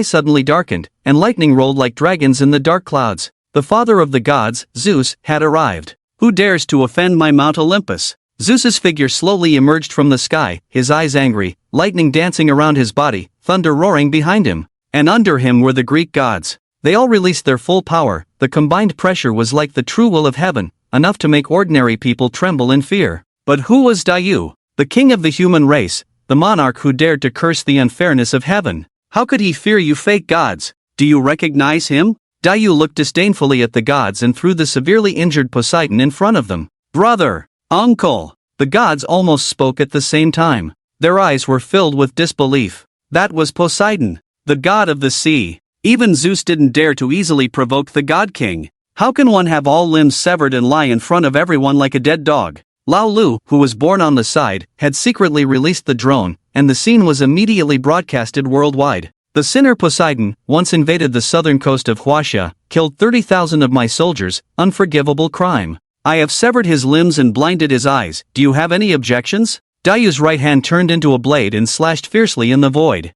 suddenly darkened, and lightning rolled like dragons in the dark clouds. The father of the gods, Zeus, had arrived. Who dares to offend my Mount Olympus? Zeus's figure slowly emerged from the sky, his eyes angry, lightning dancing around his body, thunder roaring behind him. And under him were the Greek gods. They all released their full power. The combined pressure was like the true will of heaven, enough to make ordinary people tremble in fear. But who was Dayu? The king of the human race, the monarch who dared to curse the unfairness of heaven. How could he fear you fake gods? Do you recognize him? Dayu looked disdainfully at the gods and threw the severely injured Poseidon in front of them. Brother! Uncle! The gods almost spoke at the same time. Their eyes were filled with disbelief. That was Poseidon, the god of the sea. Even Zeus didn't dare to easily provoke the god king. How can one have all limbs severed and lie in front of everyone like a dead dog? Lao Lu, who was born on the side, had secretly released the drone, and the scene was immediately broadcasted worldwide. The sinner Poseidon once invaded the southern coast of Huaxia, killed 30,000 of my soldiers, unforgivable crime. I have severed his limbs and blinded his eyes. Do you have any objections? Dayu's right hand turned into a blade and slashed fiercely in the void.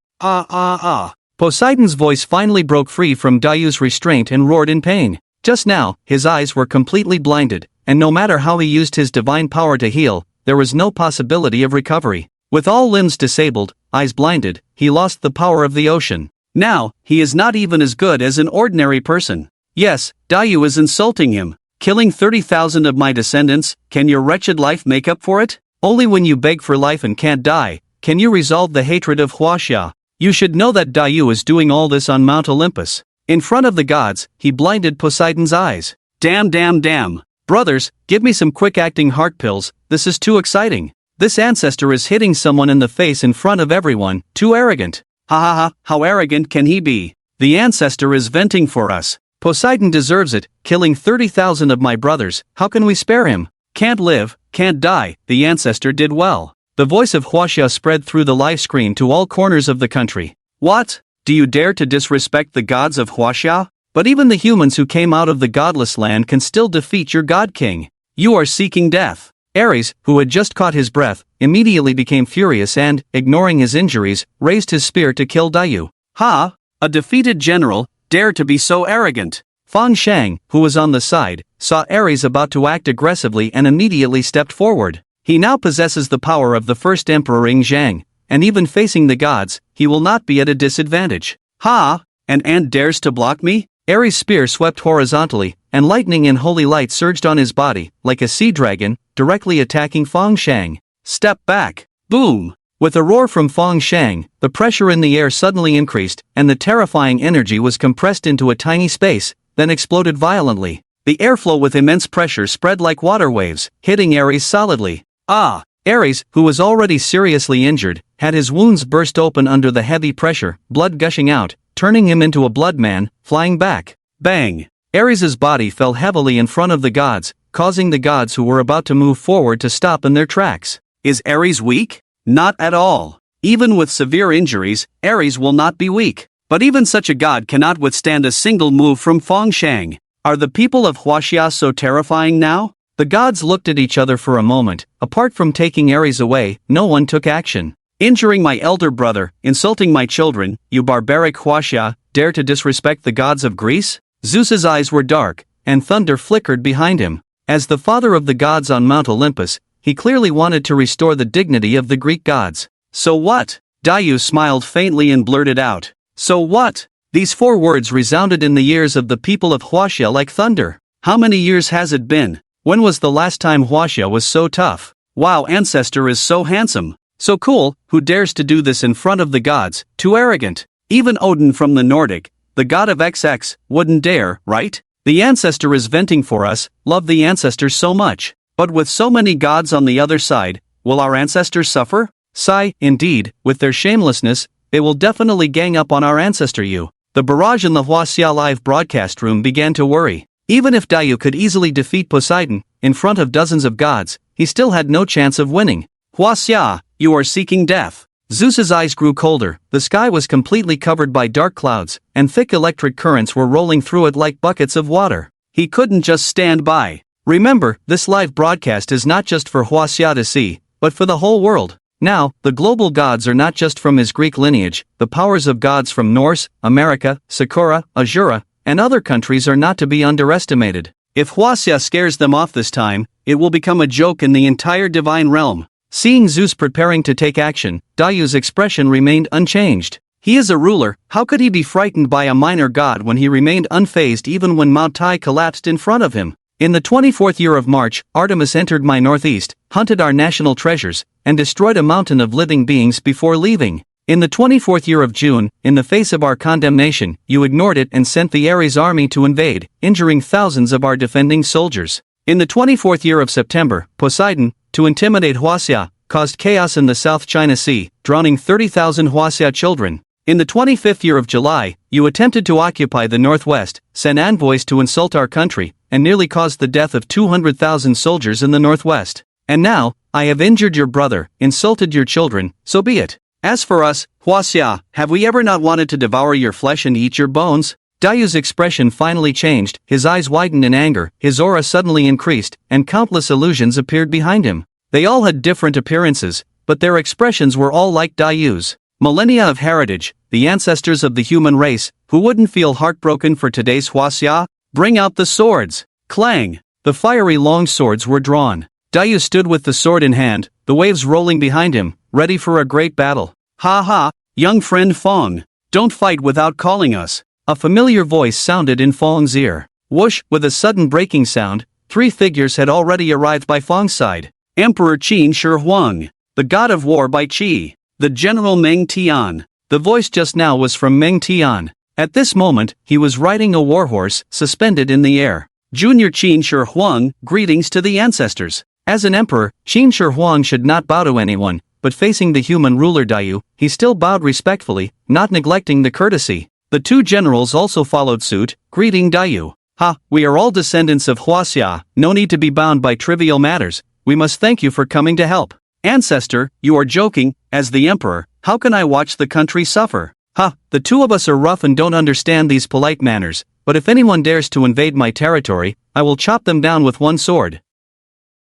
Poseidon's voice finally broke free from Dayu's restraint and roared in pain. Just now, his eyes were completely blinded, and no matter how he used his divine power to heal, there was no possibility of recovery. With all limbs disabled, eyes blinded, he lost the power of the ocean. Now, he is not even as good as an ordinary person. Yes, Dayu is insulting him. Killing 30,000 of my descendants, can your wretched life make up for it? Only when you beg for life and can't die, can you resolve the hatred of Huaxia. You should know that Dayu is doing all this on Mount Olympus. In front of the gods, he blinded Poseidon's eyes. Damn. Brothers, give me some quick-acting heart pills, this is too exciting. This ancestor is hitting someone in the face in front of everyone, too arrogant. How arrogant can he be? The ancestor is venting for us. Poseidon deserves it, killing 30,000 of my brothers, how can we spare him? Can't live, can't die, the ancestor did well. The voice of Huaxia spread through the live screen to all corners of the country. What? Do you dare to disrespect the gods of Huaxia? But even the humans who came out of the godless land can still defeat your god king. You are seeking death. Ares, who had just caught his breath, immediately became furious and, ignoring his injuries, raised his spear to kill Dayu. Ha! A defeated general, dare to be so arrogant. Fang Sheng, who was on the side, saw Ares about to act aggressively and immediately stepped forward. He now possesses the power of the first emperor Ing Zhang, and even facing the gods, he will not be at a disadvantage. Ha! An ant dares to block me? Ares' spear swept horizontally, and lightning and holy light surged on his body, like a sea dragon, directly attacking Fang Sheng. Step back! Boom! With a roar from Fang Sheng, the pressure in the air suddenly increased, and the terrifying energy was compressed into a tiny space, then exploded violently. The airflow with immense pressure spread like water waves, hitting Ares solidly. Ares, who was already seriously injured, had his wounds burst open under the heavy pressure, blood gushing out, turning him into a blood man, flying back. Bang! Ares's body fell heavily in front of the gods, causing the gods who were about to move forward to stop in their tracks. Is Ares weak? Not at all. Even with severe injuries, Ares will not be weak. But even such a god cannot withstand a single move from Fengshan. Are the people of Huaxia so terrifying now? The gods looked at each other for a moment. Apart from taking Ares away, no one took action. Injuring my elder brother, insulting my children, you barbaric Huaxia, dare to disrespect the gods of Greece? Zeus's eyes were dark, and thunder flickered behind him. As the father of the gods on Mount Olympus, he clearly wanted to restore the dignity of the Greek gods. So what? Daiyu smiled faintly and blurted out. So what? These 4 words resounded in the ears of the people of Huaxia like thunder. How many years has it been? When was the last time Huaxia was so tough? Wow, ancestor is so handsome. So cool, who dares to do this in front of the gods? Too arrogant. Even Odin from the Nordic, the god of XX, wouldn't dare, right? The ancestor is venting for us, love the ancestor so much. But with so many gods on the other side, will our ancestors suffer? Sigh, indeed, with their shamelessness, they will definitely gang up on our ancestor you. The barrage in the Huaxia live broadcast room began to worry. Even if Daiyu could easily defeat Poseidon, in front of dozens of gods, he still had no chance of winning. Huaxia, you are seeking death. Zeus's eyes grew colder, the sky was completely covered by dark clouds, and thick electric currents were rolling through it like buckets of water. He couldn't just stand by. Remember, this live broadcast is not just for Huaxia to see, but for the whole world. Now, the global gods are not just from his Greek lineage, the powers of gods from Norse, America, Sakura, Azura, and other countries are not to be underestimated. If Huaxia scares them off this time, it will become a joke in the entire divine realm. Seeing Zeus preparing to take action, Daiyu's expression remained unchanged. He is a ruler, how could he be frightened by a minor god when he remained unfazed even when Mount Tai collapsed in front of him? In the 24th year of March, Artemis entered my northeast, hunted our national treasures, and destroyed a mountain of living beings before leaving. In the 24th year of June, in the face of our condemnation, you ignored it and sent the Ares army to invade, injuring thousands of our defending soldiers. In the 24th year of September, Poseidon, to intimidate Huaxia, caused chaos in the South China Sea, drowning 30,000 Huaxia children. In the 25th year of July, you attempted to occupy the northwest, sent envoys to insult our country, and nearly caused the death of 200,000 soldiers in the northwest. And now, I have injured your brother, insulted your children, so be it. As for us, Huaxia, have we ever not wanted to devour your flesh and eat your bones? Daiyu's expression finally changed, his eyes widened in anger, his aura suddenly increased, and countless illusions appeared behind him. They all had different appearances, but their expressions were all like Daiyu's. Millennia of heritage, the ancestors of the human race, who wouldn't feel heartbroken for today's Huaxia? Bring out the swords! Clang! The fiery long swords were drawn. Daiyu stood with the sword in hand, the waves rolling behind him, ready for a great battle. Ha ha, young friend Feng, don't fight without calling us. A familiar voice sounded in Feng's ear. Whoosh, with a sudden breaking sound, 3 figures had already arrived by Feng's side. Emperor Qin Shi Huang, the god of war by Qi, the general Meng Tian. The voice just now was from Meng Tian. At this moment, he was riding a warhorse, suspended in the air. Junior Qin Shi Huang, greetings to the ancestors. As an emperor, Qin Shi Huang should not bow to anyone, but facing the human ruler Daiyu, he still bowed respectfully, not neglecting the courtesy. The 2 generals also followed suit, greeting Daiyu. Ha, we are all descendants of Huaxia, no need to be bound by trivial matters, we must thank you for coming to help. Ancestor, you are joking, as the emperor, how can I watch the country suffer? Ha, the 2 of us are rough and don't understand these polite manners, but if anyone dares to invade my territory, I will chop them down with one sword.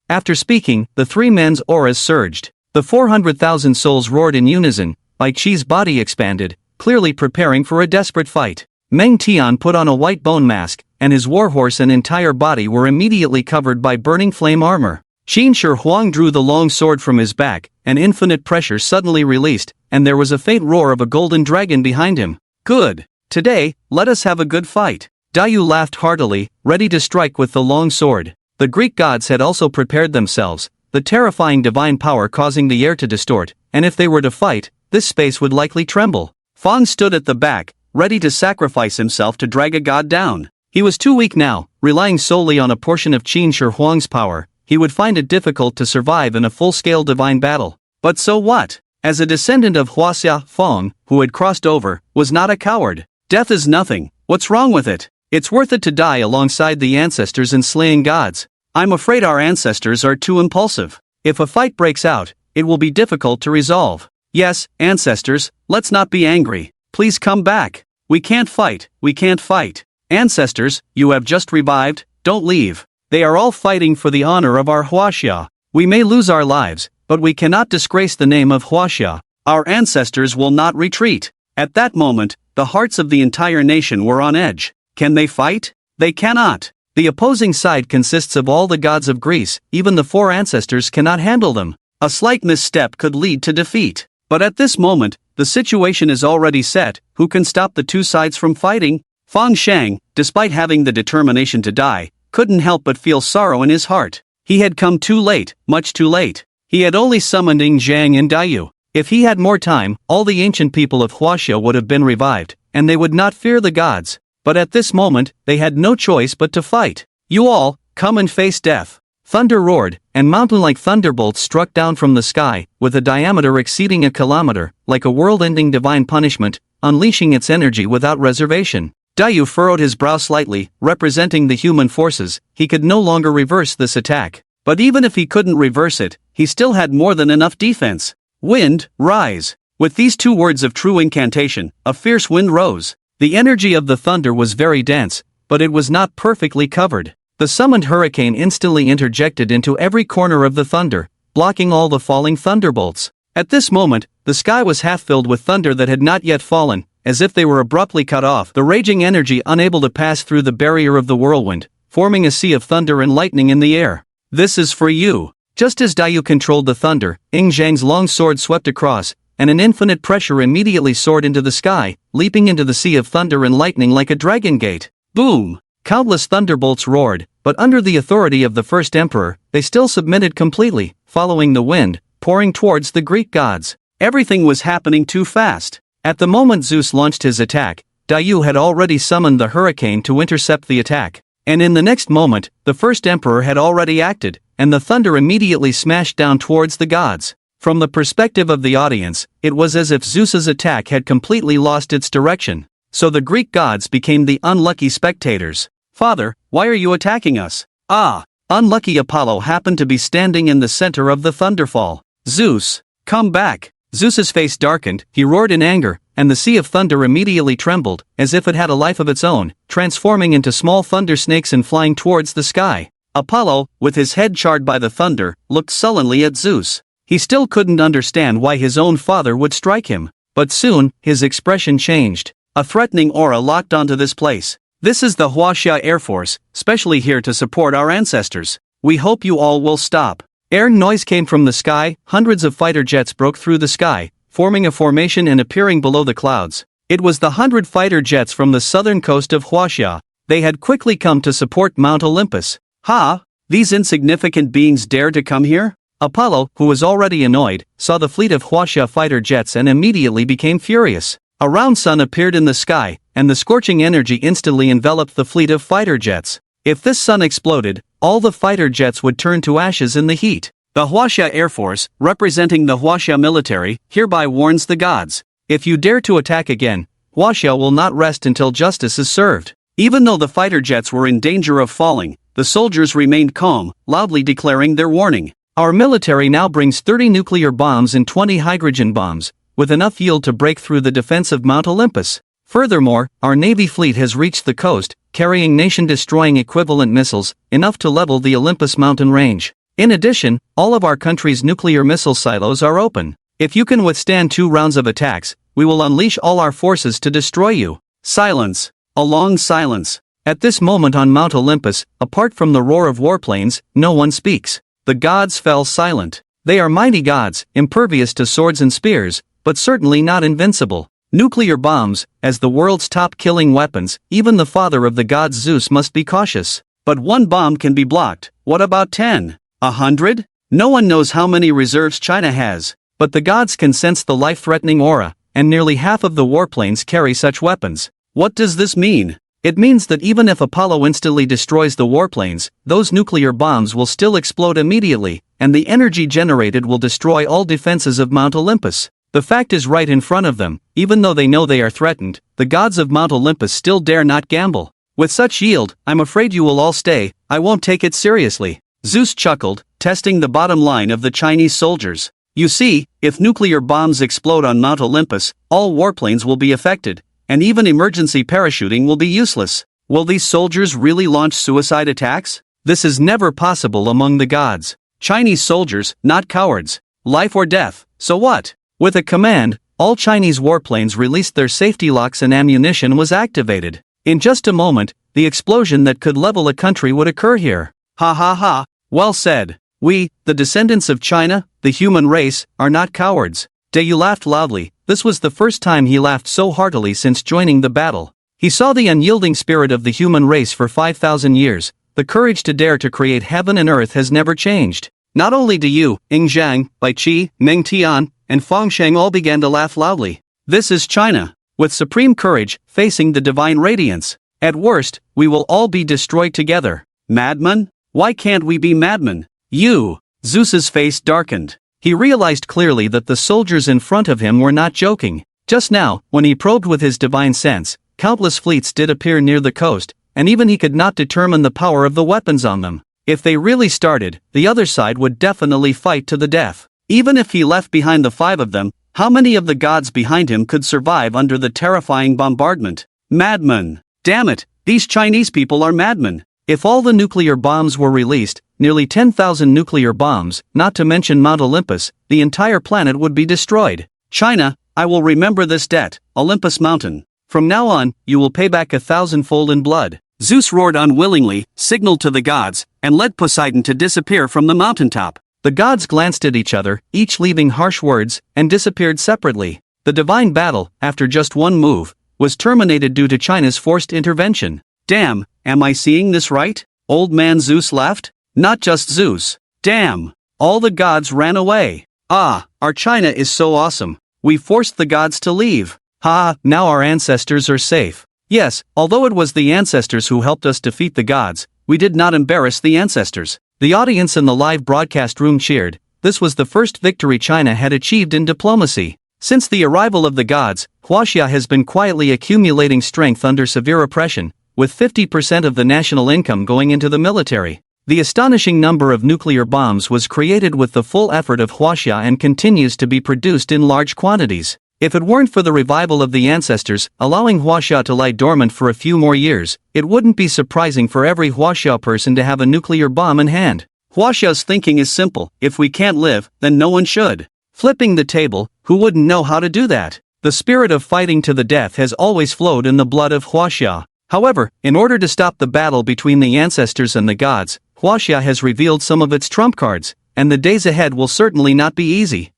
After speaking, the 3 men's auras surged. The 400,000 souls roared in unison, like Qi's body expanded, clearly preparing for a desperate fight. Meng Tian put on a white bone mask, and his warhorse and entire body were immediately covered by burning flame armor. Qin Shi Huang drew the long sword from his back, and infinite pressure suddenly released, and there was a faint roar of a golden dragon behind him. Good. Today, let us have a good fight. Daiyu laughed heartily, ready to strike with the long sword. The Greek gods had also prepared themselves, the terrifying divine power causing the air to distort, and if they were to fight, this space would likely tremble. Feng stood at the back, ready to sacrifice himself to drag a god down. He was too weak now, relying solely on a portion of Qin Shi Huang's power. He would find it difficult to survive in a full-scale divine battle. But so what? As a descendant of Huaxia Feng, who had crossed over, was not a coward. Death is nothing. What's wrong with it? It's worth it to die alongside the ancestors in slaying gods. I'm afraid our ancestors are too impulsive. If a fight breaks out, it will be difficult to resolve. Yes, ancestors, let's not be angry. Please come back. We can't fight. Ancestors, you have just revived, don't leave. They are all fighting for the honor of our Huaxia. We may lose our lives, but we cannot disgrace the name of Huaxia. Our ancestors will not retreat. At that moment, the hearts of the entire nation were on edge. Can they fight? They cannot. The opposing side consists of all the gods of Greece. Even the 4 ancestors cannot handle them. A slight misstep could lead to defeat. But at this moment, the situation is already set. Who can stop the 2 sides from fighting? Fang Shang, despite having the determination to die, couldn't help but feel sorrow in his heart. He had come too late, much too late. He had only summoned Ying Zhang and Daiyu. If he had more time, all the ancient people of Huaxia would have been revived, and they would not fear the gods. But at this moment, they had no choice but to fight. You all, come and face death. Thunder roared, and mountain-like thunderbolts struck down from the sky, with a diameter exceeding a kilometer, like a world-ending divine punishment, unleashing its energy without reservation. Daiyu furrowed his brow slightly, representing the human forces. He could no longer reverse this attack. But even if he couldn't reverse it, he still had more than enough defense. Wind, rise. With these 2 words of true incantation, a fierce wind rose. The energy of the thunder was very dense, but it was not perfectly covered. The summoned hurricane instantly interjected into every corner of the thunder, blocking all the falling thunderbolts. At this moment, the sky was half filled with thunder that had not yet fallen, as if they were abruptly cut off, the raging energy unable to pass through the barrier of the whirlwind, forming a sea of thunder and lightning in the air. This is for you. Just as Daiyu controlled the thunder, Ying Zhang's long sword swept across, and an infinite pressure immediately soared into the sky, leaping into the sea of thunder and lightning like a dragon gate. Boom! Countless thunderbolts roared, but under the authority of the first emperor, they still submitted completely, following the wind, pouring towards the Greek gods. Everything was happening too fast. At the moment Zeus launched his attack, Daiyu had already summoned the hurricane to intercept the attack. And in the next moment, the first emperor had already acted, and the thunder immediately smashed down towards the gods. From the perspective of the audience, it was as if Zeus's attack had completely lost its direction. So the Greek gods became the unlucky spectators. Father, why are you attacking us? Ah! Unlucky Apollo happened to be standing in the center of the thunderfall. Zeus, come back! Zeus's face darkened, he roared in anger, and the sea of thunder immediately trembled, as if it had a life of its own, transforming into small thunder snakes and flying towards the sky. Apollo, with his head charred by the thunder, looked sullenly at Zeus. He still couldn't understand why his own father would strike him. But soon, his expression changed. A threatening aura locked onto this place. This is the Huaxia Air Force, specially here to support our ancestors. We hope you all will stop. Air noise came from the sky, hundreds of fighter jets broke through the sky, forming a formation and appearing below the clouds. It was the 100 fighter jets from the southern coast of Huaxia. They had quickly come to support Mount Olympus. Ha! These insignificant beings dare to come here? Apollo, who was already annoyed, saw the fleet of Huaxia fighter jets and immediately became furious. A round sun appeared in the sky, and the scorching energy instantly enveloped the fleet of fighter jets. If this sun exploded, all the fighter jets would turn to ashes in the heat. The Huaxia Air Force, representing the Huaxia military, hereby warns the gods. If you dare to attack again, Huaxia will not rest until justice is served. Even though the fighter jets were in danger of falling, the soldiers remained calm, loudly declaring their warning. Our military now brings 30 nuclear bombs and 20 hydrogen bombs, with enough yield to break through the defense of Mount Olympus. Furthermore, our Navy fleet has reached the coast, carrying nation-destroying equivalent missiles, enough to level the Olympus mountain range. In addition, all of our country's nuclear missile silos are open. If you can withstand 2 rounds of attacks, we will unleash all our forces to destroy you. Silence. A long silence. At this moment on Mount Olympus, apart from the roar of warplanes, no one speaks. The gods fell silent. They are mighty gods, impervious to swords and spears, but certainly not invincible. Nuclear bombs, as the world's top killing weapons, even the father of the gods Zeus must be cautious. But 1 bomb can be blocked, what about 10? 100? No one knows how many reserves China has. But the gods can sense the life-threatening aura, and nearly half of the warplanes carry such weapons. What does this mean? It means that even if Apollo instantly destroys the warplanes, those nuclear bombs will still explode immediately, and the energy generated will destroy all defenses of Mount Olympus. The fact is right in front of them. Even though they know they are threatened, the gods of Mount Olympus still dare not gamble. With such yield, I'm afraid you will all stay. I won't take it seriously. Zeus chuckled, testing the bottom line of the Chinese soldiers. You see, if nuclear bombs explode on Mount Olympus, all warplanes will be affected, and even emergency parachuting will be useless. Will these soldiers really launch suicide attacks? This is never possible among the gods. Chinese soldiers, not cowards. Life or death, so what? With a command, all Chinese warplanes released their safety locks and ammunition was activated. In just a moment, the explosion that could level a country would occur here. Ha ha ha, well said. We, the descendants of China, the human race, are not cowards. Dayu laughed loudly. This was the first time he laughed so heartily since joining the battle. He saw the unyielding spirit of the human race for 5,000 years. The courage to dare to create heaven and earth has never changed. Not only Dayu, Ying Zhang, Bai Qi, Meng Tian, and Fang Sheng all began to laugh loudly. This is China, with supreme courage, facing the divine radiance. At worst, we will all be destroyed together. Madmen? Why can't we be madmen? You! Zeus's face darkened. He realized clearly that the soldiers in front of him were not joking. Just now, when he probed with his divine sense, countless fleets did appear near the coast, and even he could not determine the power of the weapons on them. If they really started, the other side would definitely fight to the death. Even if he left behind the 5 of them, how many of the gods behind him could survive under the terrifying bombardment? Madmen! Damn it, these Chinese people are madmen. If all the nuclear bombs were released, nearly 10,000 nuclear bombs, not to mention Mount Olympus, the entire planet would be destroyed. China, I will remember this debt, Olympus Mountain. From now on, you will pay back 1,000-fold in blood. Zeus roared unwillingly, signaled to the gods, and led Poseidon to disappear from the mountaintop. The gods glanced at each other, each leaving harsh words, and disappeared separately. The divine battle, after just one move, was terminated due to China's forced intervention. Damn, am I seeing this right? Old man Zeus laughed. Not just Zeus. Damn! All the gods ran away. Ah, our China is so awesome. We forced the gods to leave. Ha, now our ancestors are safe. Yes, although it was the ancestors who helped us defeat the gods, we did not embarrass the ancestors. The audience in the live broadcast room cheered. This was the first victory China had achieved in diplomacy. Since the arrival of the gods, Huaxia has been quietly accumulating strength under severe oppression, with 50% of the national income going into the military. The astonishing number of nuclear bombs was created with the full effort of Huaxia and continues to be produced in large quantities. If it weren't for the revival of the ancestors, allowing Huaxia to lie dormant for a few more years, it wouldn't be surprising for every Huaxia person to have a nuclear bomb in hand. Huaxia's thinking is simple: if we can't live, then no one should. Flipping the table, who wouldn't know how to do that? The spirit of fighting to the death has always flowed in the blood of Huaxia. However, in order to stop the battle between the ancestors and the gods, Huaxia has revealed some of its trump cards, and the days ahead will certainly not be easy.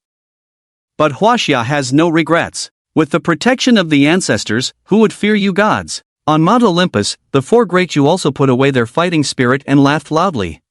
But Huaxia has no regrets. With the protection of the ancestors, who would fear you gods? On Mount Olympus, the 4 great you also put away their fighting spirit and laughed loudly.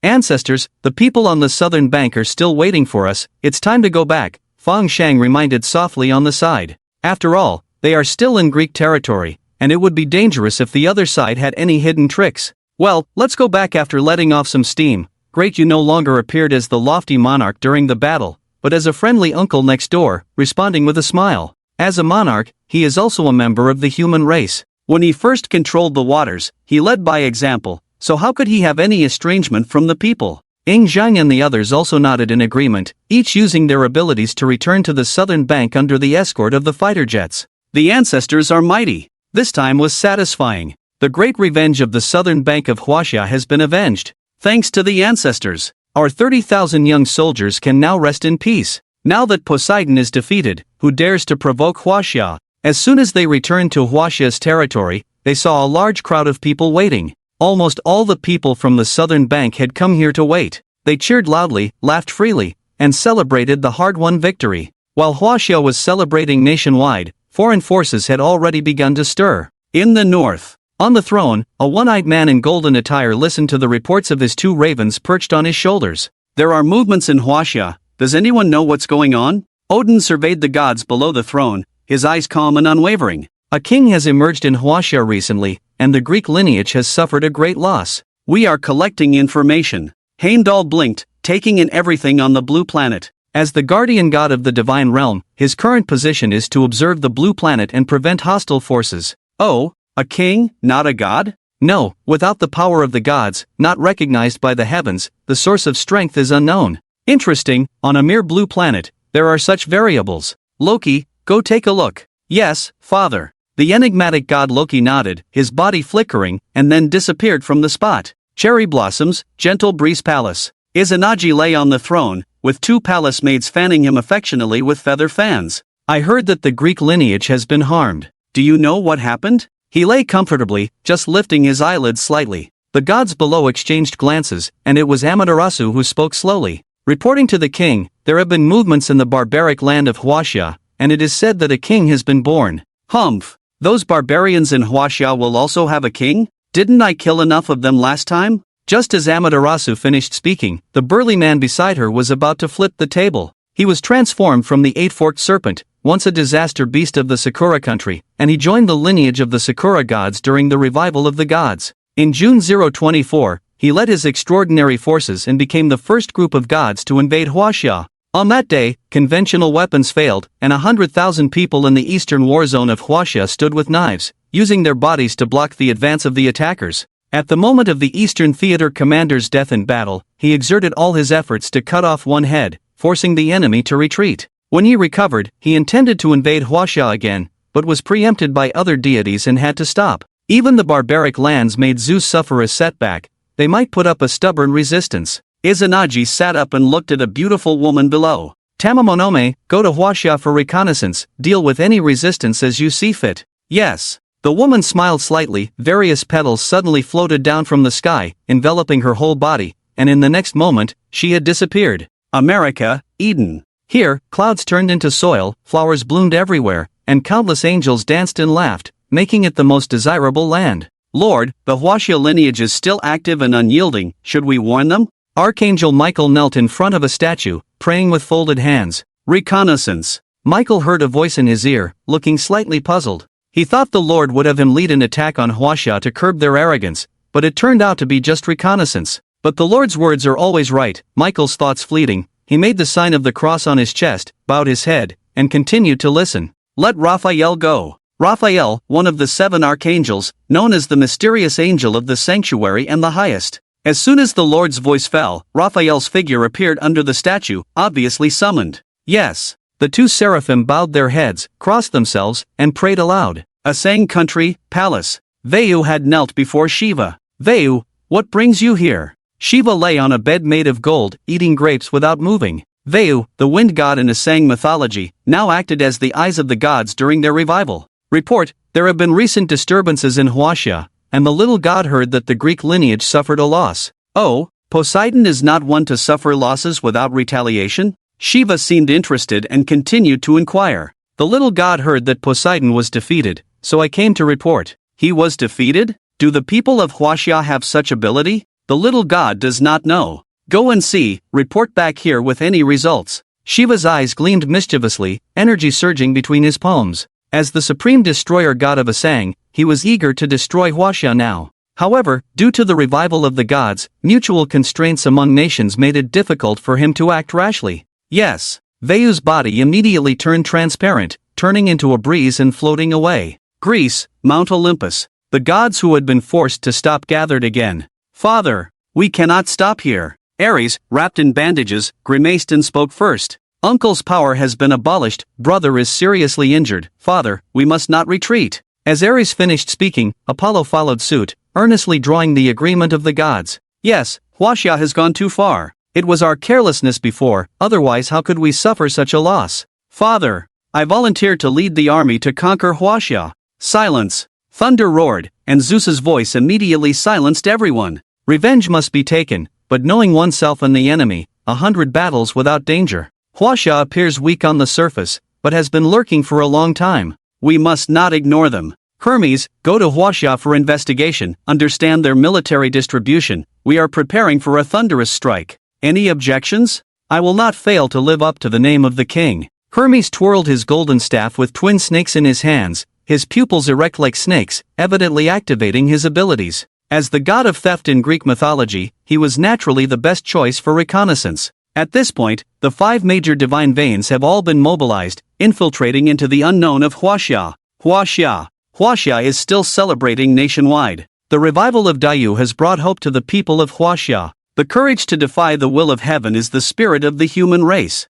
Ancestors, the people on the southern bank are still waiting for us. It's time to go back, Fang Shang reminded softly on the side. After all, they are still in Greek territory, and it would be dangerous if the other side had any hidden tricks. Well, let's go back after letting off some steam. Great you no longer appeared as the lofty monarch during the battle, but as a friendly uncle next door, responding with a smile. As a monarch, he is also a member of the human race. When he first controlled the waters, he led by example, so how could he have any estrangement from the people? Ying Zhang and the others also nodded in agreement, each using their abilities to return to the southern bank under the escort of the fighter jets. The ancestors are mighty. This time was satisfying. The great revenge of the southern bank of Huaxia has been avenged. Thanks to the ancestors, our 30,000 young soldiers can now rest in peace. Now that Poseidon is defeated, who dares to provoke Huaxia? As soon as they returned to Huaxia's territory, they saw a large crowd of people waiting. Almost all the people from the southern bank had come here to wait. They cheered loudly, laughed freely, and celebrated the hard-won victory. While Huaxia was celebrating nationwide, foreign forces had already begun to stir. In the north, on the throne, a one-eyed man in golden attire listened to the reports of his 2 ravens perched on his shoulders. There are movements in Huaxia. Does anyone know what's going on? Odin surveyed the gods below the throne, his eyes calm and unwavering. A king has emerged in Huaxia recently, and the Greek lineage has suffered a great loss. We are collecting information. Heimdall blinked, taking in everything on the blue planet. As the guardian god of the divine realm, his current position is to observe the blue planet and prevent hostile forces. Oh, a king, not a god? No, without the power of the gods, not recognized by the heavens, the source of strength is unknown. Interesting, on a mere blue planet, there are such variables. Loki, go take a look. Yes, father. The enigmatic god Loki nodded, his body flickering, and then disappeared from the spot. Cherry blossoms, gentle breeze palace. Izanagi lay on the throne, with two palace maids fanning him affectionately with feather fans. I heard that the Greek lineage has been harmed. Do you know what happened? He lay comfortably, just lifting his eyelids slightly. The gods below exchanged glances, and it was Amaterasu who spoke slowly. Reporting to the king, there have been movements in the barbaric land of Huaxia, and it is said that a king has been born. Humph! Those barbarians in Huaxia will also have a king? Didn't I kill enough of them last time? Just as Amaterasu finished speaking, the burly man beside her was about to flip the table. He was transformed from the eight-forked serpent, once a disaster beast of the Sakura country, and he joined the lineage of the Sakura gods during the revival of the gods. In June 024, he led his extraordinary forces and became the first group of gods to invade Huaxia. On that day, conventional weapons failed, and 100,000 people in the eastern war zone of Huaxia stood with knives, using their bodies to block the advance of the attackers. At the moment of the Eastern Theater commander's death in battle, he exerted all his efforts to cut off one head, forcing the enemy to retreat. When he recovered, he intended to invade Huaxia again, but was preempted by other deities and had to stop. Even the barbaric lands made Zeus suffer a setback. They might put up a stubborn resistance. Izanagi sat up and looked at a beautiful woman below. Tamamonome, go to Huaxia for reconnaissance, deal with any resistance as you see fit. Yes. The woman smiled slightly, various petals suddenly floated down from the sky, enveloping her whole body, and in the next moment, she had disappeared. America, Eden. Here, clouds turned into soil, flowers bloomed everywhere, and countless angels danced and laughed, making it the most desirable land. Lord, the Huaxia lineage is still active and unyielding, should we warn them? Archangel Michael knelt in front of a statue, praying with folded hands. Reconnaissance. Michael heard a voice in his ear, looking slightly puzzled. He thought the Lord would have him lead an attack on Huaxia to curb their arrogance, but it turned out to be just reconnaissance. But the Lord's words are always right. Michael's thoughts fleeting, he made the sign of the cross on his chest, bowed his head, and continued to listen. Let Raphael go. Raphael, one of the 7 archangels, known as the mysterious angel of the sanctuary and the highest. As soon as the Lord's voice fell, Raphael's figure appeared under the statue, obviously summoned. Yes. The 2 seraphim bowed their heads, crossed themselves, and prayed aloud. Asang country, palace. Vayu had knelt before Shiva. Vayu, what brings you here? Shiva lay on a bed made of gold, eating grapes without moving. Vayu, the wind god in Asang mythology, now acted as the eyes of the gods during their revival. Report, there have been recent disturbances in Huaxia, and the little god heard that the Greek lineage suffered a loss. Oh, Poseidon is not one to suffer losses without retaliation? Shiva seemed interested and continued to inquire. The little god heard that Poseidon was defeated, so I came to report. He was defeated? Do the people of Huaxia have such ability? The little god does not know. Go and see, report back here with any results. Shiva's eyes gleamed mischievously, energy surging between his palms. As the supreme destroyer god of Asang, he was eager to destroy Huaxia now. However, due to the revival of the gods, mutual constraints among nations made it difficult for him to act rashly. Yes. Vayu's body immediately turned transparent, turning into a breeze and floating away. Greece, Mount Olympus. The gods who had been forced to stop gathered again. Father, we cannot stop here. Ares, wrapped in bandages, grimaced and spoke first. Uncle's power has been abolished, brother is seriously injured. Father, we must not retreat. As Ares finished speaking, Apollo followed suit, earnestly drawing the agreement of the gods. Yes, Huaxia has gone too far. It was our carelessness before, otherwise how could we suffer such a loss? Father, I volunteer to lead the army to conquer Huaxia. Silence. Thunder roared, and Zeus's voice immediately silenced everyone. Revenge must be taken, but knowing oneself and the enemy, 100 battles without danger. Huaxia appears weak on the surface, but has been lurking for a long time. We must not ignore them. Hermes, go to Huaxia for investigation, understand their military distribution. We are preparing for a thunderous strike. Any objections? I will not fail to live up to the name of the king. Hermes twirled his golden staff with twin snakes in his hands, his pupils erect like snakes, evidently activating his abilities. As the god of theft in Greek mythology, he was naturally the best choice for reconnaissance. At this point, the 5 major divine veins have all been mobilized, infiltrating into the unknown of Huaxia. Huaxia is still celebrating nationwide. The revival of Dayu has brought hope to the people of Huaxia. The courage to defy the will of heaven is the spirit of the human race.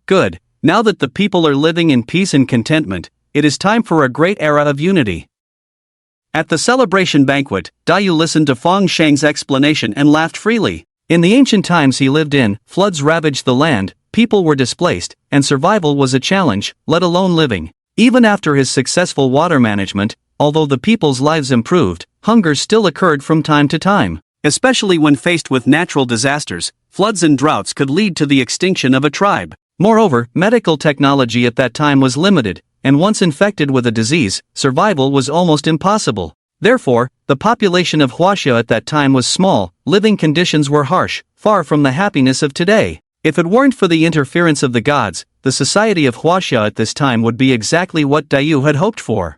Good. Now that the people are living in peace and contentment, it is time for a great era of unity. At the celebration banquet, Dayu listened to Feng Shang's explanation and laughed freely. In the ancient times he lived in, floods ravaged the land, people were displaced, and survival was a challenge, let alone living. Even after his successful water management, although the people's lives improved, hunger still occurred from time to time. Especially when faced with natural disasters, floods and droughts could lead to the extinction of a tribe. Moreover, medical technology at that time was limited, and once infected with a disease, survival was almost impossible. Therefore, the population of Huaxia at that time was small, living conditions were harsh, far from the happiness of today. If it weren't for the interference of the gods, the society of Huaxia at this time would be exactly what Dayu had hoped for.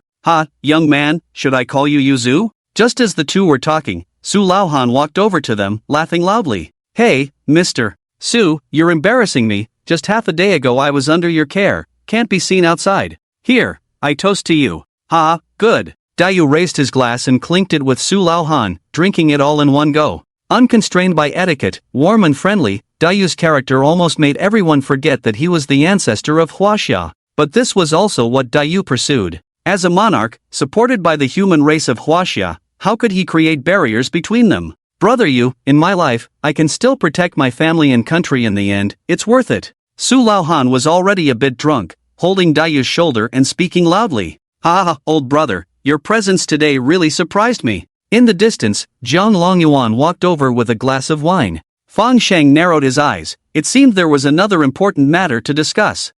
Young man, should I call you Yuzu? Just as the two were talking, Su Laohan walked over to them, laughing loudly. Hey, Mr. Su, you're embarrassing me, just half a day ago I was under your care, can't be seen outside. Here, I toast to you. Good. Dayu raised his glass and clinked it with Su Laohan, drinking it all in one go. Unconstrained by etiquette, warm and friendly, Dayu's character almost made everyone forget that he was the ancestor of Huaxia. But this was also what Dayu pursued. As a monarch, supported by the human race of Huaxia, how could he create barriers between them? Brother Yu, in my life, I can still protect my family and country in the end, it's worth it. Su Laohan was already a bit drunk, holding Dayu's shoulder and speaking loudly. Old brother, your presence today really surprised me. In the distance, Jiang Longyuan walked over with a glass of wine. Feng Shang narrowed his eyes, it seemed there was another important matter to discuss.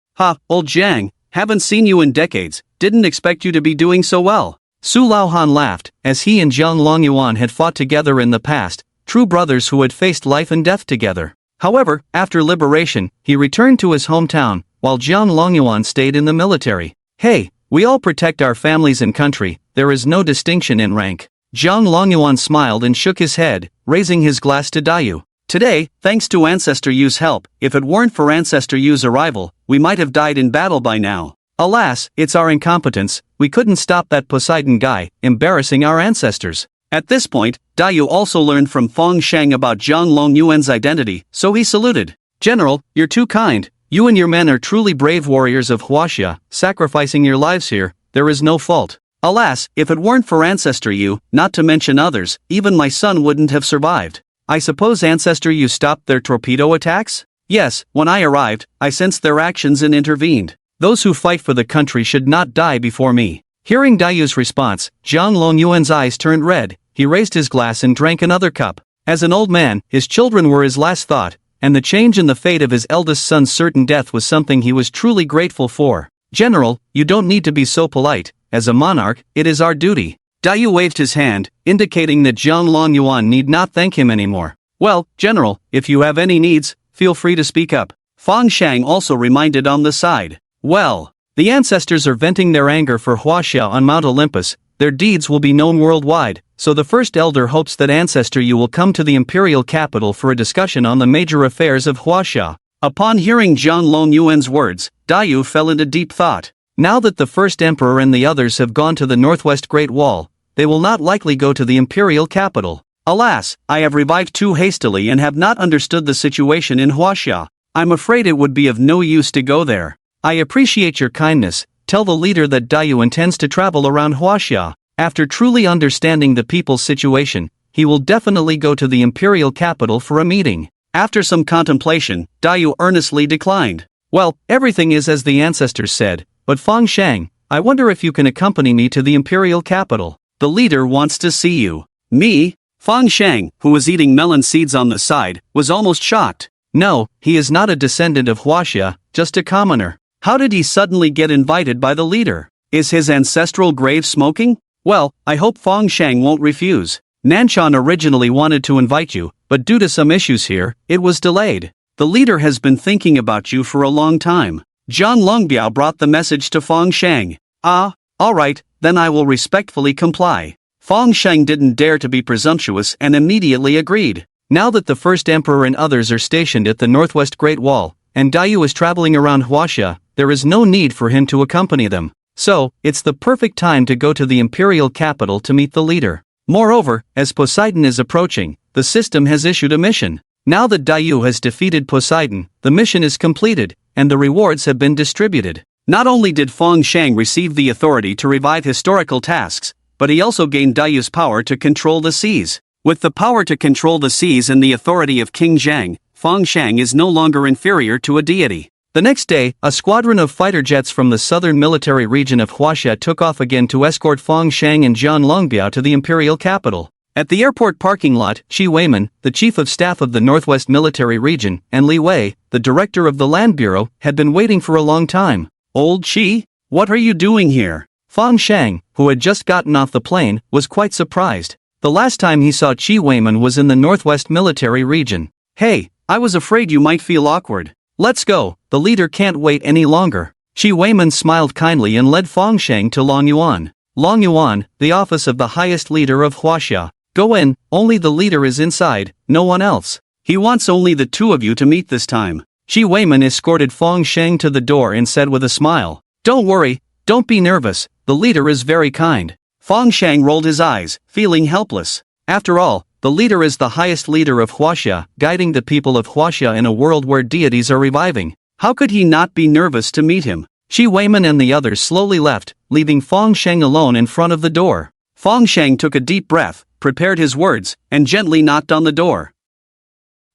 Old Jiang, haven't seen you in decades, didn't expect you to be doing so well. Su Laohan laughed, as he and Jiang Longyuan had fought together in the past, true brothers who had faced life and death together. However, after liberation, he returned to his hometown, while Jiang Longyuan stayed in the military. Hey, we all protect our families and country, there is no distinction in rank. Jiang Longyuan smiled and shook his head, raising his glass to Dayu. Today, thanks to Ancestor Yu's help, if it weren't for Ancestor Yu's arrival, we might have died in battle by now. Alas, it's our incompetence, we couldn't stop that Poseidon guy, embarrassing our ancestors. At this point, Dayu also learned from Feng Shang about Jiang Longyuan's identity, so he saluted. General, you're too kind, you and your men are truly brave warriors of Huaxia, sacrificing your lives here, there is no fault. Alas, if it weren't for Ancestor Yu, not to mention others, even my son wouldn't have survived. I suppose Ancestor Yu stopped their torpedo attacks? Yes, when I arrived, I sensed their actions and intervened. Those who fight for the country should not die before me. Hearing Dayu's response, Jiang Longyuan's eyes turned red, he raised his glass and drank another cup. As an old man, his children were his last thought, and the change in the fate of his eldest son's certain death was something he was truly grateful for. General, you don't need to be so polite, as a monarch, it is our duty. Dayu waved his hand, indicating that Jiang Longyuan need not thank him anymore. Well, General, if you have any needs, feel free to speak up. Feng Shang also reminded on the side. Well, the ancestors are venting their anger for Huaxia on Mount Olympus, their deeds will be known worldwide, so the first elder hopes that Ancestor Yu will come to the imperial capital for a discussion on the major affairs of Huaxia. Upon hearing Jiang Longyuan's words, Dayu fell into deep thought. Now that the first emperor and the others have gone to the northwest Great Wall, they will not likely go to the imperial capital. Alas, I have revived too hastily and have not understood the situation in Huaxia. I'm afraid it would be of no use to go there. I appreciate your kindness, tell the leader that Dayu intends to travel around Huaxia. After truly understanding the people's situation, he will definitely go to the imperial capital for a meeting. After some contemplation, Dayu earnestly declined. Well, everything is as the ancestors said, but Feng Shang, I wonder if you can accompany me to the imperial capital. The leader wants to see you. Me? Feng Shang, who was eating melon seeds on the side, was almost shocked. No, he is not a descendant of Huaxia, just a commoner. How did he suddenly get invited by the leader? Is his ancestral grave smoking? Well, I hope Feng Shang won't refuse. Nanshan originally wanted to invite you, but due to some issues here, it was delayed. The leader has been thinking about you for a long time. Zhang Longbiao brought the message to Feng Shang. Alright, then I will respectfully comply. Fang Sheng didn't dare to be presumptuous and immediately agreed. Now that the first emperor and others are stationed at the northwest Great Wall, and Daiyu is traveling around Huaxia, there is no need for him to accompany them. So, it's the perfect time to go to the imperial capital to meet the leader. Moreover, as Poseidon is approaching, the system has issued a mission. Now that Daiyu has defeated Poseidon, the mission is completed, and the rewards have been distributed. Not only did Fang Sheng receive the authority to revive historical tasks, but he also gained Daiyu's power to control the seas. With the power to control the seas and the authority of King Zhang, Fang Sheng is no longer inferior to a deity. The next day, a squadron of fighter jets from the southern military region of Huaxia took off again to escort Fang Sheng and Jian Longbiao to the imperial capital. At the airport parking lot, Qi Weiman, the chief of staff of the Northwest Military Region, and Li Wei, the director of the Land Bureau, had been waiting for a long time. "Old Qi, what are you doing here?" Fang Sheng, who had just gotten off the plane, was quite surprised. The last time he saw Qi Weiman was in the Northwest Military Region. "Hey, I was afraid you might feel awkward. Let's go, the leader can't wait any longer." Qi Weiman smiled kindly and led Fang Sheng to Longyuan. Longyuan, the office of the highest leader of Huaxia. "Go in, only the leader is inside, no one else. He wants only the two of you to meet this time." Qi Weiman escorted Fang Sheng to the door and said with a smile, "Don't worry, don't be nervous, the leader is very kind." Fang Sheng rolled his eyes, feeling helpless. After all, the leader is the highest leader of Huaxia, guiding the people of Huaxia in a world where deities are reviving. How could he not be nervous to meet him? Qi Weiman and the others slowly left, leaving Fang Sheng alone in front of the door. Fang Sheng took a deep breath, prepared his words, and gently knocked on the door.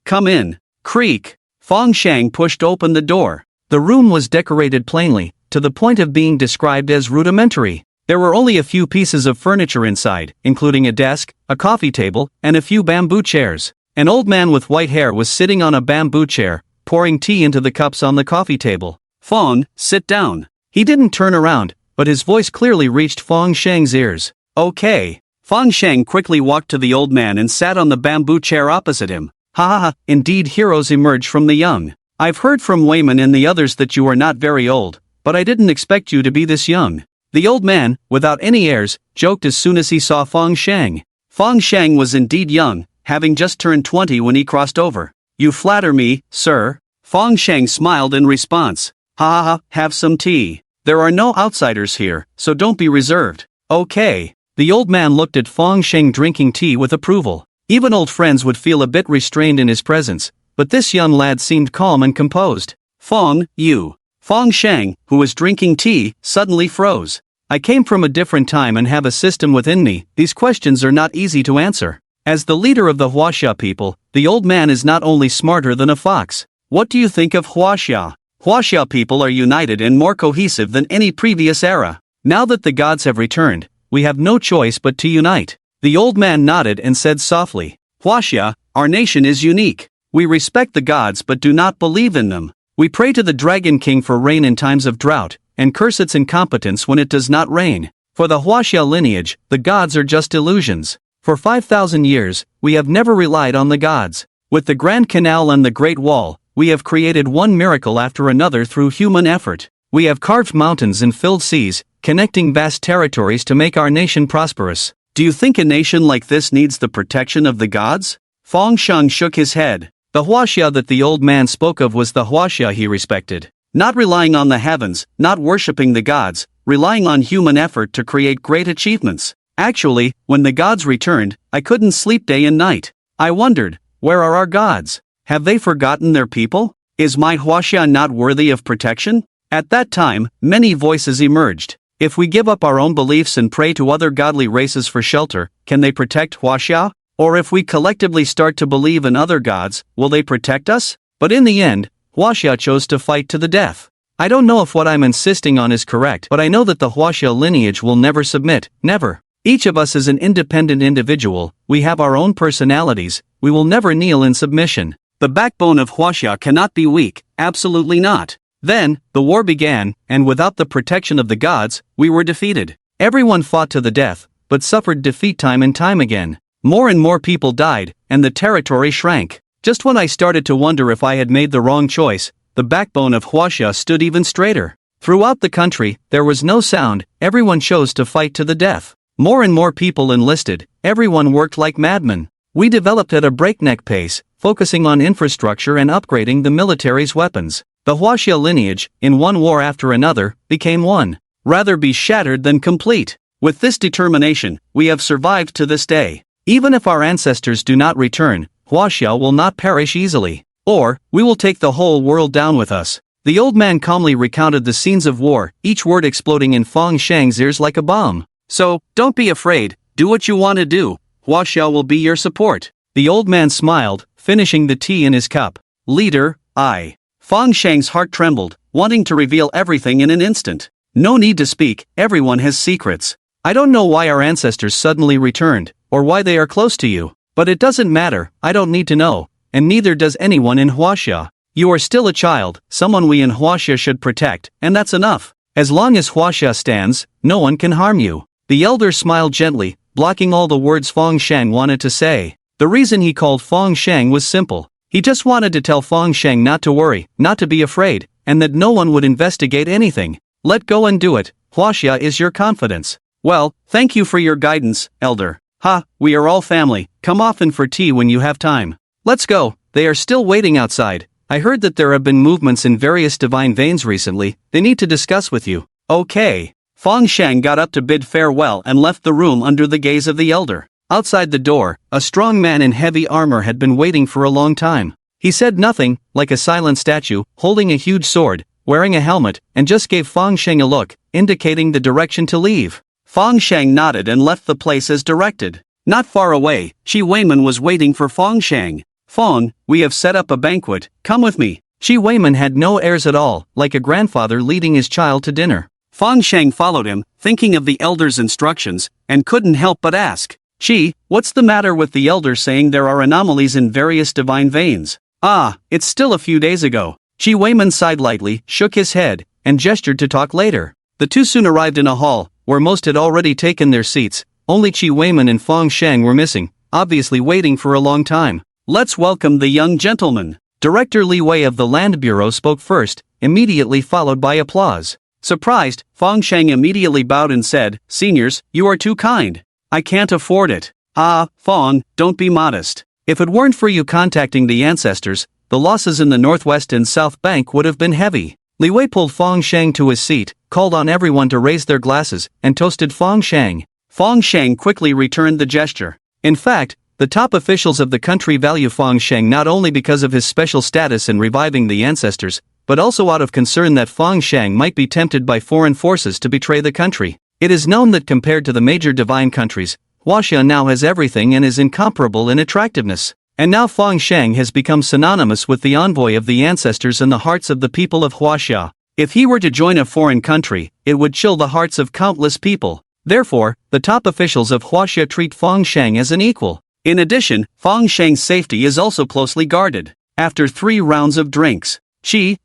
"Come in." Creak. Fang Sheng pushed open the door. The room was decorated plainly, to the point of being described as rudimentary. There were only a few pieces of furniture inside, including a desk, a coffee table, and a few bamboo chairs. An old man with white hair was sitting on a bamboo chair, pouring tea into the cups on the coffee table. "Fang, sit down." He didn't turn around, but his voice clearly reached Fang Sheng's ears. "Okay." Fang Sheng quickly walked to the old man and sat on the bamboo chair opposite him. "Ha ha ha, indeed heroes emerge from the young. I've heard from Weiman and the others that you are not very old, but I didn't expect you to be this young." The old man, without any airs, joked as soon as he saw Fang Sheng. Fang Sheng was indeed young, having just turned 20 when he crossed over. "You flatter me, sir." Fang Sheng smiled in response. "Ha ha ha, have some tea. There are no outsiders here, so don't be reserved." "Okay." The old man looked at Fang Sheng drinking tea with approval. Even old friends would feel a bit restrained in his presence, but this young lad seemed calm and composed. "Fang, you." Fang Sheng, who was drinking tea, suddenly froze. "I came from a different time and have a system within me, these questions are not easy to answer." As the leader of the Huaxia people, the old man is not only smarter than a fox. "What do you think of Huaxia?" Huaxia people are united and more cohesive than any previous era. Now that the gods have returned, we have no choice but to unite. The old man nodded and said softly, "Huaxia, our nation is unique. We respect the gods but do not believe in them. We pray to the Dragon King for rain in times of drought, and curse its incompetence when it does not rain. For the Huaxia lineage, the gods are just illusions. For 5,000 years, we have never relied on the gods. With the Grand Canal and the Great Wall, we have created one miracle after another through human effort. We have carved mountains and filled seas, connecting vast territories to make our nation prosperous. Do you think a nation like this needs the protection of the gods?" Fang Sheng shook his head. The Huaxia that the old man spoke of was the Huaxia he respected. Not relying on the heavens, not worshipping the gods, relying on human effort to create great achievements. Actually, when the gods returned, I couldn't sleep day and night. I wondered, where are our gods? Have they forgotten their people? Is my Huaxia not worthy of protection? At that time, many voices emerged. If we give up our own beliefs and pray to other godly races for shelter, can they protect Huaxia? Or if we collectively start to believe in other gods, will they protect us? But in the end, Huaxia chose to fight to the death. I don't know if what I'm insisting on is correct, but I know that the Huaxia lineage will never submit, never. Each of us is an independent individual, we have our own personalities, we will never kneel in submission. The backbone of Huaxia cannot be weak, absolutely not. Then, the war began, and without the protection of the gods, we were defeated. Everyone fought to the death, but suffered defeat time and time again. More and more people died, and the territory shrank. Just when I started to wonder if I had made the wrong choice, the backbone of Huaxia stood even straighter. Throughout the country, there was no sound, everyone chose to fight to the death. More and more people enlisted, everyone worked like madmen. We developed at a breakneck pace, focusing on infrastructure and upgrading the military's weapons. The Huaxia lineage, in one war after another, became one. Rather be shattered than complete. With this determination, we have survived to this day. Even if our ancestors do not return, Huaxia will not perish easily. Or, we will take the whole world down with us. The old man calmly recounted the scenes of war, each word exploding in Fang Shang's ears like a bomb. So, don't be afraid, do what you want to do, Huaxia will be your support. The old man smiled, finishing the tea in his cup. Leader, I. Fang Shang's heart trembled, wanting to reveal everything in an instant. No need to speak, everyone has secrets. I don't know why our ancestors suddenly returned, or why they are close to you, but it doesn't matter, I don't need to know, and neither does anyone in Huaxia. You are still a child, someone we in Huaxia should protect, and that's enough. As long as Huaxia stands, no one can harm you. The elder smiled gently, blocking all the words Fang Shang wanted to say. The reason he called Fang Shang was simple. He just wanted to tell Fang Shang not to worry, not to be afraid, and that no one would investigate anything. Let go and do it, Huaxia is your confidence. Well, thank you for your guidance, elder. Ha, we are all family, come often for tea when you have time. Let's go, they are still waiting outside. I heard that there have been movements in various divine veins recently, they need to discuss with you. Okay. Fang Shang got up to bid farewell and left the room under the gaze of the elder. Outside the door, a strong man in heavy armor had been waiting for a long time. He said nothing, like a silent statue, holding a huge sword, wearing a helmet, and just gave Fang Shang a look, indicating the direction to leave. Fang Shang nodded and left the place as directed. Not far away, Shi Weiman was waiting for Fang Shang. Fang, we have set up a banquet, come with me. Shi Weiman had no airs at all, like a grandfather leading his child to dinner. Fang Shang followed him, thinking of the elder's instructions, and couldn't help but ask, Shi, what's the matter with the elder saying there are anomalies in various divine veins? Ah, it's still a few days ago. Shi Weiman sighed lightly, shook his head, and gestured to talk later. The two soon arrived in a hall, where most had already taken their seats. Only Shi Weiman and Fang Shang were missing, obviously waiting for a long time. Let's welcome the young gentleman. Director Li Wei of the Land Bureau spoke first, immediately followed by applause. Surprised, Fang Shang immediately bowed and said, Seniors, you are too kind. I can't afford it. Ah, Fang, don't be modest. If it weren't for you contacting the ancestors, the losses in the Northwest and South Bank would have been heavy. Li Wei pulled Fang Shang to his seat, called on everyone to raise their glasses, and toasted Fang Shang. Fang Shang quickly returned the gesture. In fact, the top officials of the country value Fang Shang not only because of his special status in reviving the ancestors, but also out of concern that Fang Shang might be tempted by foreign forces to betray the country. It is known that compared to the major divine countries, Huaxia now has everything and is incomparable in attractiveness. And now Fang Shang has become synonymous with the envoy of the ancestors in the hearts of the people of Huaxia. If he were to join a foreign country, it would chill the hearts of countless people. Therefore, the top officials of Huaxia treat Fang Shang as an equal. In addition, Fang Shang's safety is also closely guarded. After 3 rounds of drinks,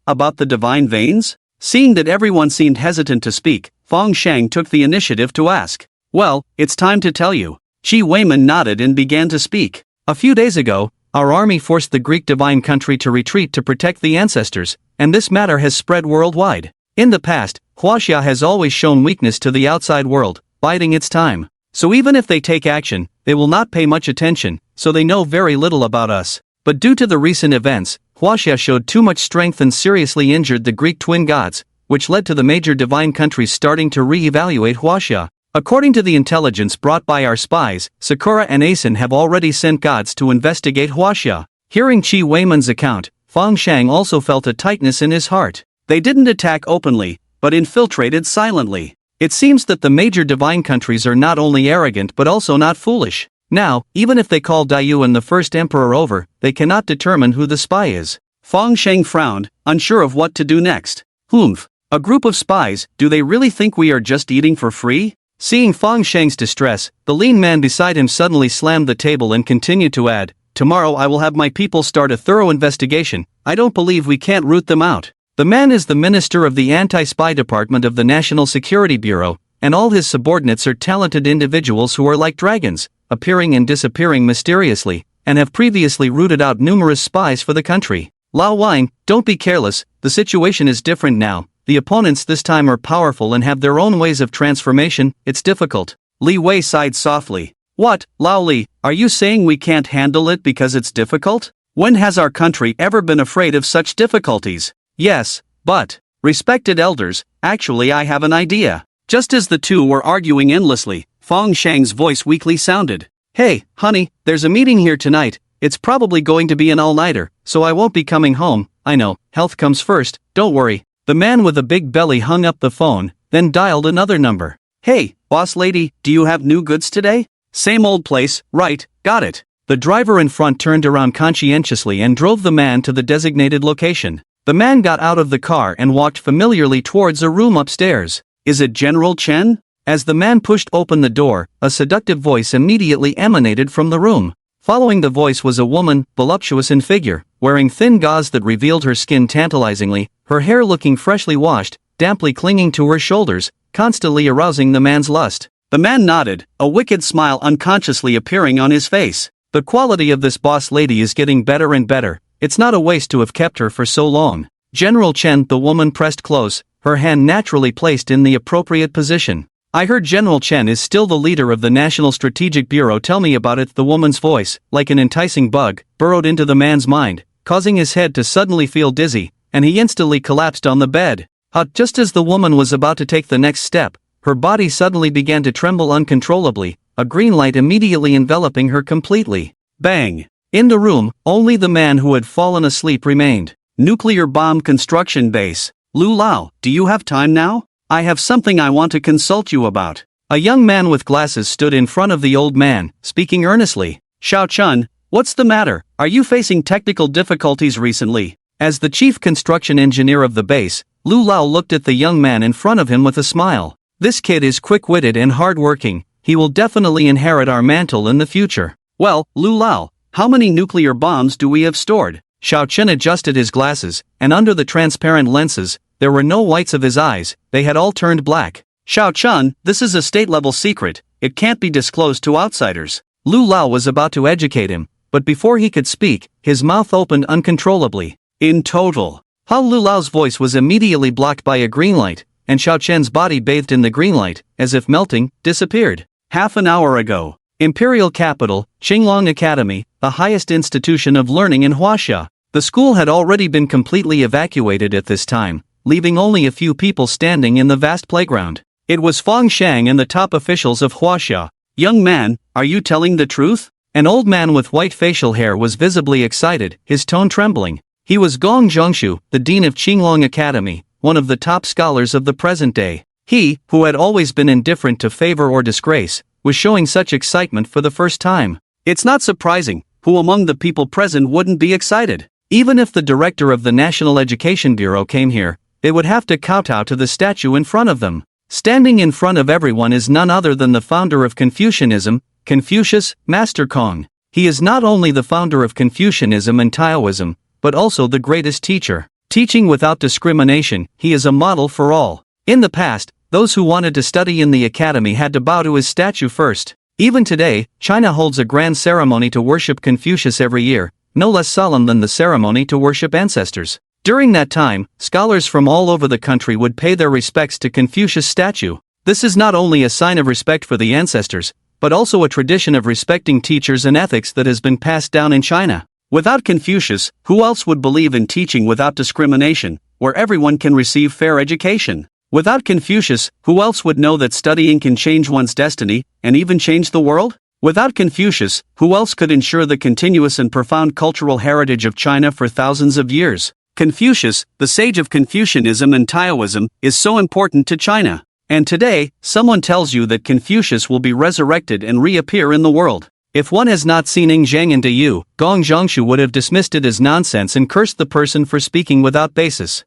about the divine veins? Seeing that everyone seemed hesitant to speak, Fang Shang took the initiative to ask. Well, it's time to tell you. Shi Weiman nodded and began to speak. A few days ago, our army forced the Greek divine country to retreat to protect the ancestors, and this matter has spread worldwide. In the past, Huaxia has always shown weakness to the outside world, biding its time. So even if they take action, they will not pay much attention, so they know very little about us. But due to the recent events, Huaxia showed too much strength and seriously injured the Greek twin gods, which led to the major divine countries starting to re-evaluate Huaxia. According to the intelligence brought by our spies, Sakura and Asen have already sent gods to investigate Huaxia. Hearing Shi Weiman's account, Fang Shang also felt a tightness in his heart. They didn't attack openly, but infiltrated silently. It seems that the major divine countries are not only arrogant but also not foolish. Now, even if they call Dayu and the first emperor over, they cannot determine who the spy is. Fang Shang frowned, unsure of what to do next. Humph, a group of spies, do they really think we are just eating for free? Seeing Fang Shang's distress, the lean man beside him suddenly slammed the table and continued to add, Tomorrow I will have my people start a thorough investigation. I don't believe we can't root them out. The man is the minister of the anti-spy department of the National Security Bureau, and all his subordinates are talented individuals who are like dragons, appearing and disappearing mysteriously, and have previously rooted out numerous spies for the country. Lao Wine, don't be careless, the situation is different now, The opponents this time are powerful and have their own ways of transformation, it's difficult. Li Wei sighed softly. What, Lao Li, are you saying we can't handle it because it's difficult? When has our country ever been afraid of such difficulties? Yes, but, respected elders, actually I have an idea. Just as the two were arguing endlessly, Fang Shang's voice weakly sounded. Hey, honey, there's a meeting here tonight. It's probably going to be an all-nighter, so I won't be coming home. I know, health comes first, don't worry. The man with a big belly hung up the phone, then dialed another number. Hey, boss lady, do you have new goods today? Same old place, right, got it. The driver in front turned around conscientiously and drove the man to the designated location. The man got out of the car and walked familiarly towards a room upstairs. Is it General Chen? As the man pushed open the door, a seductive voice immediately emanated from the room. Following the voice was a woman, voluptuous in figure, wearing thin gauze that revealed her skin tantalizingly, her hair looking freshly washed, damply clinging to her shoulders, constantly arousing the man's lust. The man nodded, a wicked smile unconsciously appearing on his face. The quality of this boss lady is getting better and better. It's not a waste to have kept her for so long. General Chen, the woman pressed close, her hand naturally placed in the appropriate position. I heard General Chen is still the leader of the National Strategic Bureau. Tell me about it. The woman's voice, like an enticing bug, burrowed into the man's mind, causing his head to suddenly feel dizzy, and he instantly collapsed on the bed. Just as the woman was about to take the next step, her body suddenly began to tremble uncontrollably, a green light immediately enveloping her completely. Bang! In the room, only the man who had fallen asleep remained. Nuclear bomb construction base. Lu Lao, do you have time now? I have something I want to consult you about. A young man with glasses stood in front of the old man, speaking earnestly. Xiao Chun, what's the matter? Are you facing technical difficulties recently? As the chief construction engineer of the base, Lu Lao looked at the young man in front of him with a smile. This kid is quick-witted and hard-working. He will definitely inherit our mantle in the future. Well, Lu Lao, how many nuclear bombs do we have stored? Xiao Chen adjusted his glasses, and under the transparent lenses, there were no whites of his eyes, they had all turned black. Xiao Chun, this is a state-level secret, it can't be disclosed to outsiders. Lu Lao was about to educate him, but before he could speak, his mouth opened uncontrollably. In total. Lu Lao's voice was immediately blocked by a green light, and Xiao Chen's body bathed in the green light, as if melting, disappeared. Half an hour ago. Imperial capital, Qinglong Academy, the highest institution of learning in Huaxia. The school had already been completely evacuated at this time, leaving only a few people standing in the vast playground. It was Fang Shang and the top officials of Huaxia. Young man, are you telling the truth? An old man with white facial hair was visibly excited, his tone trembling. He was Gong Zhongshu, the dean of Qinglong Academy, one of the top scholars of the present day. He, who had always been indifferent to favor or disgrace, was showing such excitement for the first time. It's not surprising, who among the people present wouldn't be excited? Even if the director of the National Education Bureau came here, they would have to kowtow to the statue in front of them. Standing in front of everyone is none other than the founder of Confucianism, Confucius, Master Kong. He is not only the founder of Confucianism and Taoism, but also the greatest teacher. Teaching without discrimination, he is a model for all. In the past, those who wanted to study in the academy had to bow to his statue first. Even today, China holds a grand ceremony to worship Confucius every year, no less solemn than the ceremony to worship ancestors. During that time, scholars from all over the country would pay their respects to Confucius' statue. This is not only a sign of respect for the ancestors, but also a tradition of respecting teachers and ethics that has been passed down in China. Without Confucius, who else would believe in teaching without discrimination, where everyone can receive fair education? Without Confucius, who else would know that studying can change one's destiny, and even change the world? Without Confucius, who else could ensure the continuous and profound cultural heritage of China for thousands of years? Confucius, the sage of Confucianism and Taoism, is so important to China. And today, someone tells you that Confucius will be resurrected and reappear in the world. If one has not seen Ing Zhang and Yu, Gong Zhongshu would have dismissed it as nonsense and cursed the person for speaking without basis.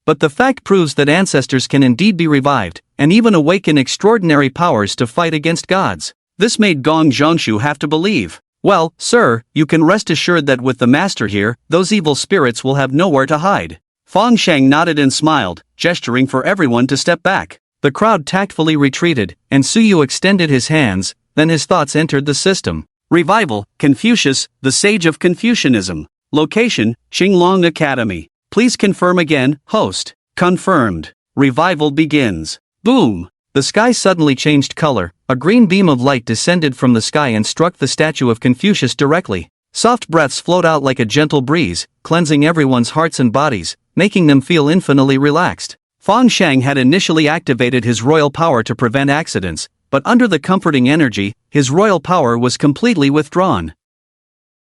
But the fact proves that ancestors can indeed be revived, and even awaken extraordinary powers to fight against gods. This made Gong Zhongshu have to believe. Well, sir, you can rest assured that with the master here, those evil spirits will have nowhere to hide. Fang Shang nodded and smiled, gesturing for everyone to step back. The crowd tactfully retreated, and Suyu extended his hands, then his thoughts entered the system. Revival, Confucius, the sage of Confucianism. Location, Qinglong Academy. Please confirm again, host. Confirmed. Revival begins. Boom! The sky suddenly changed color, a green beam of light descended from the sky and struck the statue of Confucius directly. Soft breaths flowed out like a gentle breeze, cleansing everyone's hearts and bodies, making them feel infinitely relaxed. Fang Shang had initially activated his royal power to prevent accidents, but under the comforting energy, his royal power was completely withdrawn.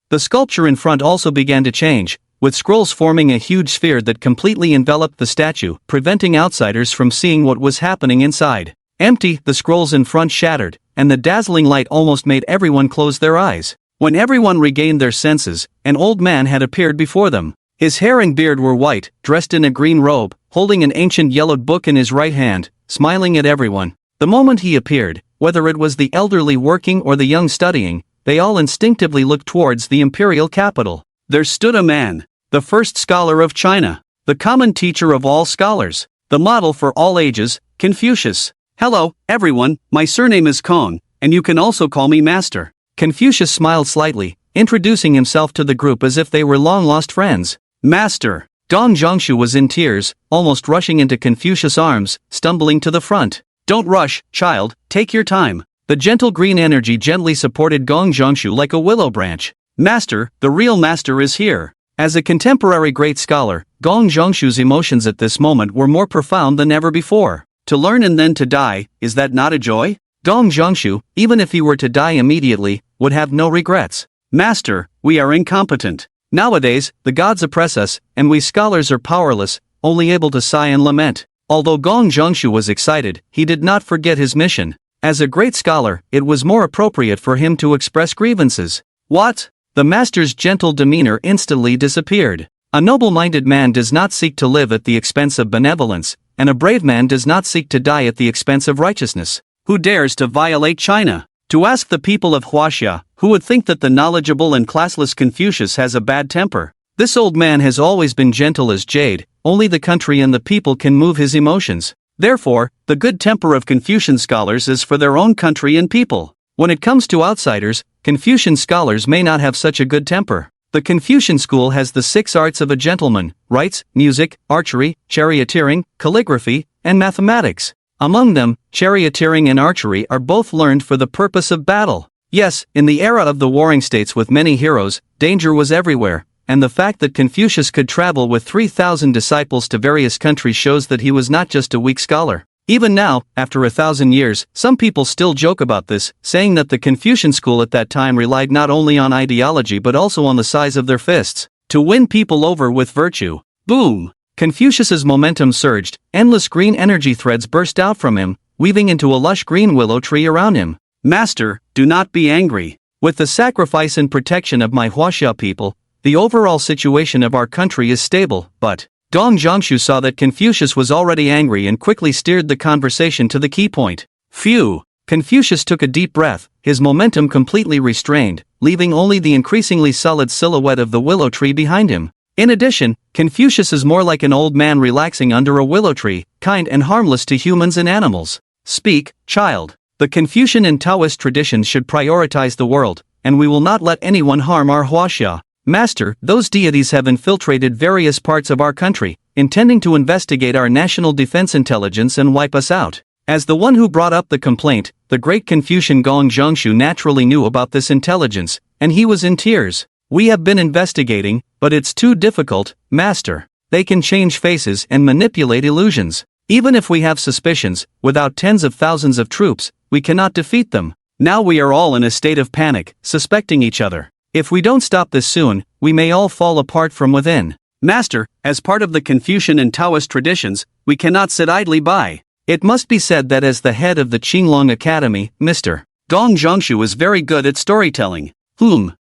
The sculpture in front also began to change, with scrolls forming a huge sphere that completely enveloped the statue, preventing outsiders from seeing what was happening inside. Empty, the scrolls in front shattered, and the dazzling light almost made everyone close their eyes. When everyone regained their senses, an old man had appeared before them. His hair and beard were white, dressed in a green robe, holding an ancient yellowed book in his right hand, smiling at everyone. The moment he appeared, whether it was the elderly working or the young studying, they all instinctively looked towards the imperial capital. There stood a man, the first scholar of China, the common teacher of all scholars, the model for all ages, Confucius. Hello, everyone, my surname is Kong, and you can also call me Master. Confucius smiled slightly, introducing himself to the group as if they were long-lost friends. Master. Dong Zhongshu was in tears, almost rushing into Confucius' arms, stumbling to the front. Don't rush, child, take your time. The gentle green energy gently supported Gong Zhongshu like a willow branch. Master, the real master is here. As a contemporary great scholar, Gong Zhongshu's emotions at this moment were more profound than ever before. To learn and then to die, is that not a joy? Gong Zhongshu, even if he were to die immediately, would have no regrets. Master, we are incompetent. Nowadays, the gods oppress us, and we scholars are powerless, only able to sigh and lament. Although Gong Zhongshu was excited, he did not forget his mission. As a great scholar, it was more appropriate for him to express grievances. What? The master's gentle demeanor instantly disappeared. A noble-minded man does not seek to live at the expense of benevolence, and a brave man does not seek to die at the expense of righteousness. Who dares to violate China? To ask the people of Huaxia, who would think that the knowledgeable and classless Confucius has a bad temper? This old man has always been gentle as jade, only the country and the people can move his emotions. Therefore, the good temper of Confucian scholars is for their own country and people. When it comes to outsiders, Confucian scholars may not have such a good temper. The Confucian school has the 6 arts of a gentleman: rites, music, archery, charioteering, calligraphy, and mathematics. Among them, charioteering and archery are both learned for the purpose of battle. Yes, in the era of the warring states with many heroes, danger was everywhere, and the fact that Confucius could travel with 3,000 disciples to various countries shows that he was not just a weak scholar. Even now, after 1,000 years, some people still joke about this, saying that the Confucian school at that time relied not only on ideology but also on the size of their fists, to win people over with virtue. Boom! Confucius's momentum surged, endless green energy threads burst out from him, weaving into a lush green willow tree around him. Master, do not be angry. With the sacrifice and protection of my Huaxia people, the overall situation of our country is stable, but Dong Zhongshu saw that Confucius was already angry and quickly steered the conversation to the key point. Phew! Confucius took a deep breath, his momentum completely restrained, leaving only the increasingly solid silhouette of the willow tree behind him. In addition, Confucius is more like an old man relaxing under a willow tree, kind and harmless to humans and animals. Speak, child. The Confucian and Taoist traditions should prioritize the world, and we will not let anyone harm our Huaxia. Master, those deities have infiltrated various parts of our country, intending to investigate our national defense intelligence and wipe us out. As the one who brought up the complaint, the great Confucian Gong Zhongshu naturally knew about this intelligence, and he was in tears. We have been investigating, but it's too difficult, Master. They can change faces and manipulate illusions. Even if we have suspicions, without tens of thousands of troops, we cannot defeat them. Now we are all in a state of panic, suspecting each other. If we don't stop this soon, we may all fall apart from within. Master, as part of the Confucian and Taoist traditions, we cannot sit idly by. It must be said that as the head of the Qinglong Academy, Mr. Gong Zhongshu is very good at storytelling.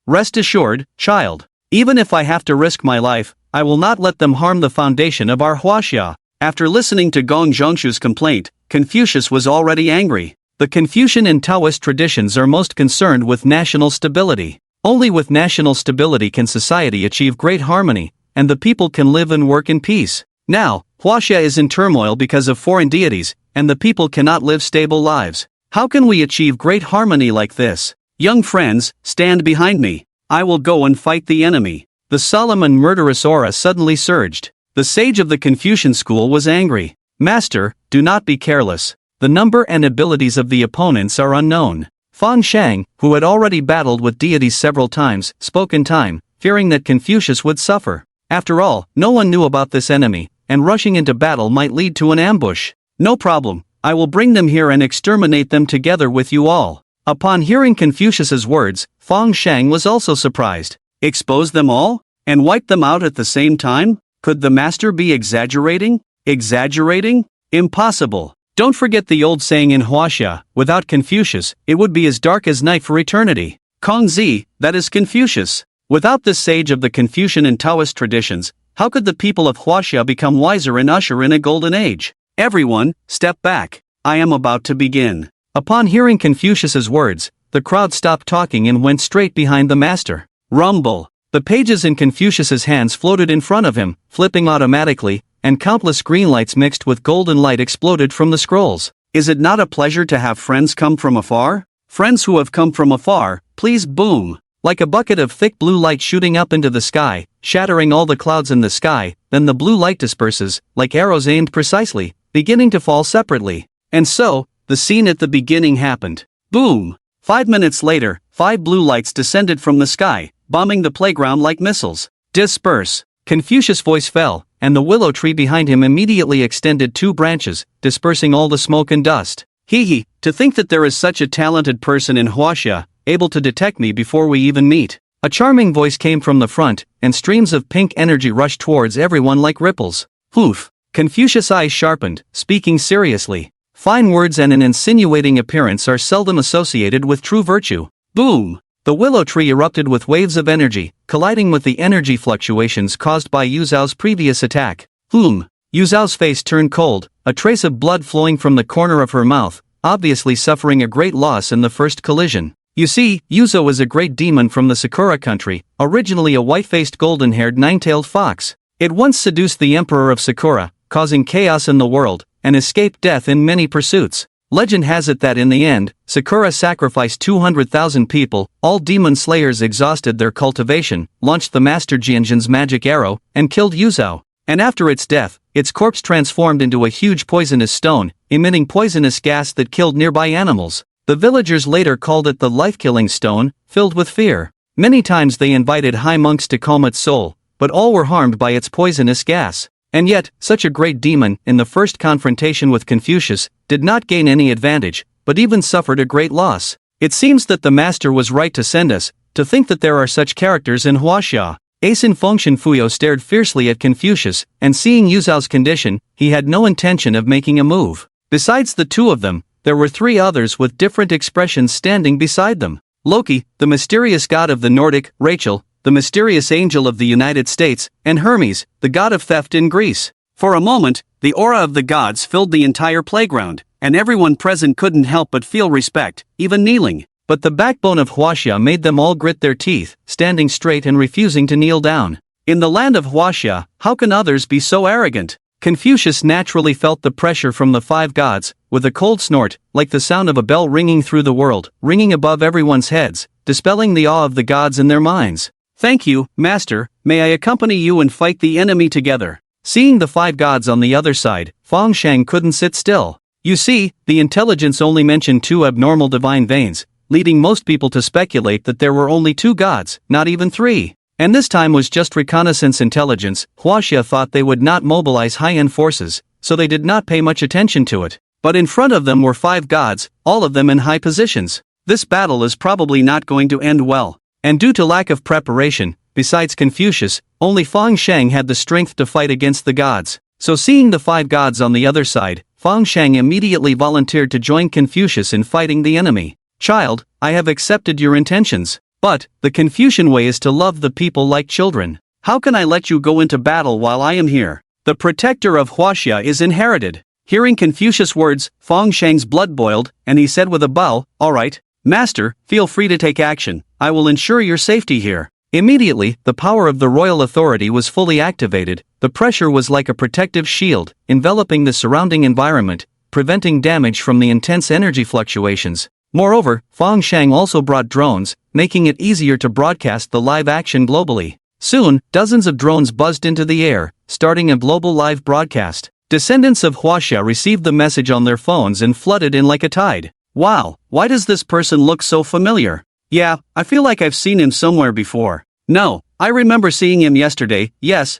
Rest assured, child. Even if I have to risk my life, I will not let them harm the foundation of our Huaxia. After listening to Gong Zhongshu's complaint, Confucius was already angry. The Confucian and Taoist traditions are most concerned with national stability. Only with national stability can society achieve great harmony, and the people can live and work in peace. Now, Huaxia is in turmoil because of foreign deities, and the people cannot live stable lives. How can we achieve great harmony like this? Young friends, stand behind me. I will go and fight the enemy. The solemn and murderous aura suddenly surged. The The sage of the Confucian school was angry. "Master, do not be careless. The number and abilities of the opponents are unknown." Fang Shang, who had already battled with deities several times, spoke in time, fearing that Confucius would suffer. After all, no one knew about this enemy, and rushing into battle might lead to an ambush. "No problem, I will bring them here and exterminate them together with you all." Upon hearing Confucius's words, Fang Shang was also surprised. Expose them all? And wipe them out at the same time? Could the master be exaggerating? Exaggerating? Impossible. Don't forget the old saying in Huaxia, without Confucius, it would be as dark as night for eternity. Kongzi, that is Confucius. Without this sage of the Confucian and Taoist traditions, how could the people of Huaxia become wiser and usher in a golden age? Everyone, step back. I am about to begin. Upon hearing Confucius's words, the crowd stopped talking and went straight behind the master. Rumble. The pages in Confucius's hands floated in front of him, flipping automatically, and countless green lights mixed with golden light exploded from the scrolls. Is it not a pleasure to have friends come from afar? Friends who have come from afar, please boom. Like a bucket of thick blue light shooting up into the sky, shattering all the clouds in the sky, then the blue light disperses, like arrows aimed precisely, beginning to fall separately. And so, the scene at the beginning happened. Boom! 5 minutes later, 5 blue lights descended from the sky, bombing the playground like missiles. Disperse! Confucius' voice fell, and the willow tree behind him immediately extended 2 branches, dispersing all the smoke and dust. Hee, to think that there is such a talented person in Huaxia, able to detect me before we even meet. A charming voice came from the front, and streams of pink energy rushed towards everyone like ripples. Poof! Confucius' eyes sharpened, speaking seriously. Fine words and an insinuating appearance are seldom associated with true virtue. Boom! The willow tree erupted with waves of energy, colliding with the energy fluctuations caused by Yu Zhao's previous attack. Yu Zhao's face turned cold, a trace of blood flowing from the corner of her mouth, obviously suffering a great loss in the first collision. You see, Yu Zhao is a great demon from the Sakura country, originally a white-faced golden-haired nine-tailed fox. It once seduced the emperor of Sakura, causing chaos in the world, and escaped death in many pursuits. Legend has it that in the end, Sakura sacrificed 200,000 people, all demon slayers exhausted their cultivation, launched the Master Jianjin's magic arrow, and killed Yu Zhao. And after its death, its corpse transformed into a huge poisonous stone, emitting poisonous gas that killed nearby animals. The villagers later called it the life-killing stone, filled with fear. Many times they invited high monks to calm its soul, but all were harmed by its poisonous gas. And yet, such a great demon, in the first confrontation with Confucius, did not gain any advantage, but even suffered a great loss. It seems that the master was right to send us, to think that there are such characters in Huaxia. Asin Fengshen Fuyo stared fiercely at Confucius, and seeing Yu Zhao's condition, he had no intention of making a move. Besides the 2 of them, there were 3 others with different expressions standing beside them. Loki, the mysterious god of the Nordic, Rachel, the mysterious angel of the United States, and Hermes, the god of theft in Greece. For a moment, the aura of the gods filled the entire playground, and everyone present couldn't help but feel respect, even kneeling. But the backbone of Huaxia made them all grit their teeth, standing straight and refusing to kneel down. In the land of Huaxia, how can others be so arrogant? Confucius naturally felt the pressure from the 5 gods, with a cold snort, like the sound of a bell ringing through the world, ringing above everyone's heads, dispelling the awe of the gods in their minds. Thank you, Master, may I accompany you and fight the enemy together? Seeing the 5 gods on the other side, Fang Shang couldn't sit still. You see, the intelligence only mentioned 2 abnormal divine veins, leading most people to speculate that there were only 2 gods, not even 3. And this time was just reconnaissance intelligence. Huaxia thought they would not mobilize high-end forces, so they did not pay much attention to it. But in front of them were 5 gods, all of them in high positions. This battle is probably not going to end well. And due to lack of preparation, besides Confucius, only Fang Shang had the strength to fight against the gods. So seeing the 5 gods on the other side, Fang Shang immediately volunteered to join Confucius in fighting the enemy. Child, I have accepted your intentions. But, the Confucian way is to love the people like children. How can I let you go into battle while I am here? The protector of Huaxia is inherited. Hearing Confucius' words, Fang Shang's blood boiled, and he said with a bow, all right, Master, feel free to take action. I will ensure your safety here. Immediately, the power of the royal authority was fully activated. The pressure was like a protective shield, enveloping the surrounding environment, preventing damage from the intense energy fluctuations. Moreover, Fang Shang also brought drones, making it easier to broadcast the live action globally. Soon, dozens of drones buzzed into the air, starting a global live broadcast. Descendants of Huaxia received the message on their phones and flooded in like a tide. Wow, why does this person look so familiar? Yeah, I feel like I've seen him somewhere before. No, I remember seeing him yesterday. Yes,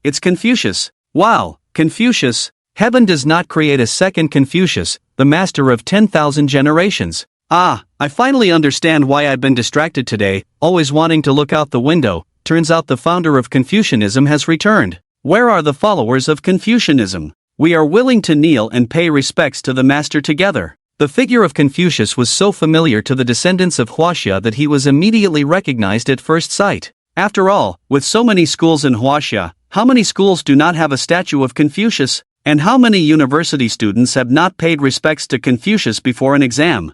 it's Confucius. Wow, Confucius. Heaven does not create a second Confucius, the master of 10,000 generations. Ah, I finally understand why I've been distracted today, always wanting to look out the window. Turns out the founder of Confucianism has returned. Where are the followers of Confucianism? We are willing to kneel and pay respects to the master together. The figure of Confucius was so familiar to the descendants of Huaxia that he was immediately recognized at first sight. After all, with so many schools in Huaxia, how many schools do not have a statue of Confucius? And how many university students have not paid respects to Confucius before an exam?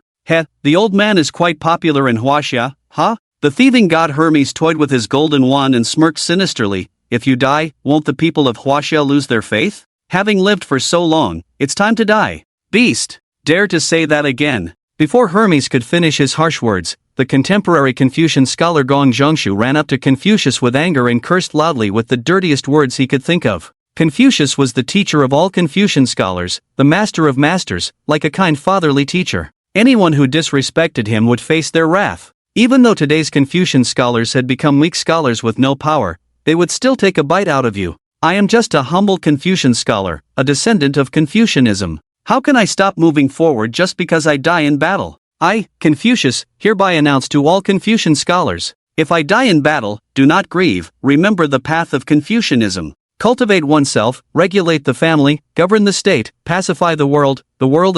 The old man is quite popular in Huaxia, huh? The thieving god Hermes toyed with his golden wand and smirked sinisterly. If you die, won't the people of Huaxia lose their faith? Having lived for so long, it's time to die. Beast! Dare to say that again. Before Hermes could finish his harsh words, the contemporary Confucian scholar Gong Zhongshu ran up to Confucius with anger and cursed loudly with the dirtiest words he could think of. Confucius was the teacher of all Confucian scholars, the master of masters, like a kind fatherly teacher. Anyone who disrespected him would face their wrath. Even though today's Confucian scholars had become weak scholars with no power, they would still take a bite out of you. I am just a humble Confucian scholar, a descendant of Confucianism. How can I stop moving forward just because I die in battle? I, Confucius, hereby announce to all Confucian scholars, if I die in battle, do not grieve, remember the path of Confucianism. Cultivate oneself, regulate the family, govern the state, pacify the world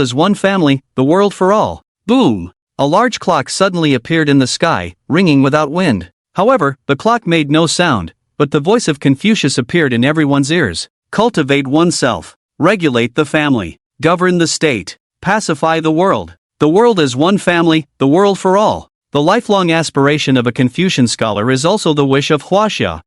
is one family, the world for all. Boom! A large clock suddenly appeared in the sky, ringing without wind. However, the clock made no sound, but the voice of Confucius appeared in everyone's ears. Cultivate oneself, regulate the family, govern the state, pacify the world. The world is one family, the world for all. The lifelong aspiration of a Confucian scholar is also the wish of Huaxia.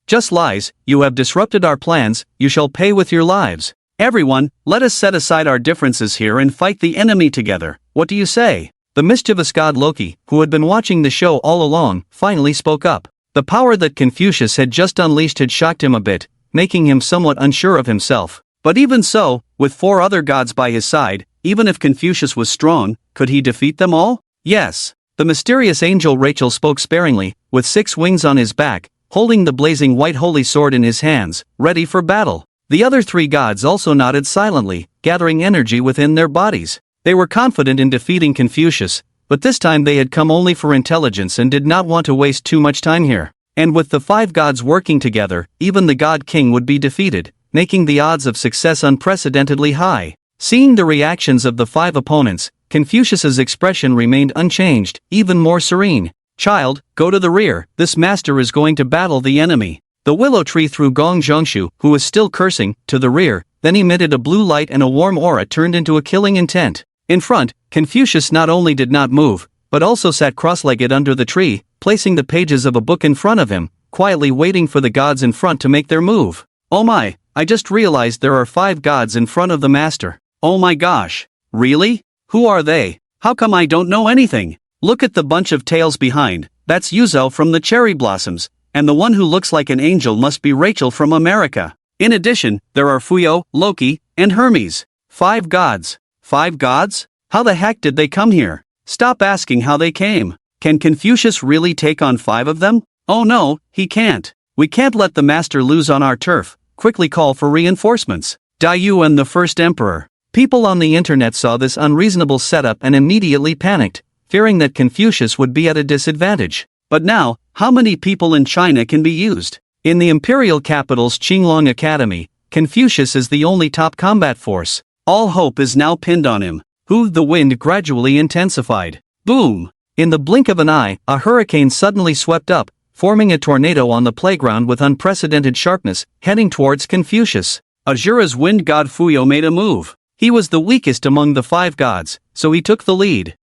Just lies, you have disrupted our plans, you shall pay with your lives. Everyone, let us set aside our differences here and fight the enemy together. What do you say? The mischievous god Loki, who had been watching the show all along, finally spoke up. The power that Confucius had just unleashed had shocked him a bit, making him somewhat unsure of himself. But even so, with 4 other gods by his side, even if Confucius was strong, could he defeat them all? Yes. The mysterious angel Rachel spoke sparingly, with 6 wings on his back, holding the blazing white holy sword in his hands, ready for battle. The other 3 gods also nodded silently, gathering energy within their bodies. They were confident in defeating Confucius, but this time they had come only for intelligence and did not want to waste too much time here. And with the 5 gods working together, even the god king would be defeated, making the odds of success unprecedentedly high. Seeing the reactions of the 5 opponents, Confucius's expression remained unchanged, even more serene. Child, go to the rear, this master is going to battle the enemy. The willow tree threw Gong Zhongshu, who was still cursing, to the rear, then emitted a blue light and a warm aura turned into a killing intent. In front, Confucius not only did not move, but also sat cross-legged under the tree, placing the pages of a book in front of him, quietly waiting for the gods in front to make their move. Oh my, I just realized there are 5 gods in front of the master. Oh my gosh. Really? Who are they? How come I don't know anything? Look at the bunch of tails behind, that's Yuzo from the Cherry Blossoms, and the one who looks like an angel must be Rachel from America. In addition, there are Fuyo, Loki, and Hermes. 5 gods. 5 gods? How the heck did they come here? Stop asking how they came. Can Confucius really take on 5 of them? Oh no, he can't. We can't let the master lose on our turf. Quickly call for reinforcements. Daiyuan the first emperor. People on the internet saw this unreasonable setup and immediately panicked, fearing that Confucius would be at a disadvantage. But now, how many people in China can be used? In the imperial capital's Qinglong Academy, Confucius is the only top combat force. All hope is now pinned on him. The wind gradually intensified. Boom! In the blink of an eye, a hurricane suddenly swept up, forming a tornado on the playground with unprecedented sharpness, heading towards Confucius. Azura's wind god Fuyo made a move. He was the weakest among the 5 gods, so he took the lead.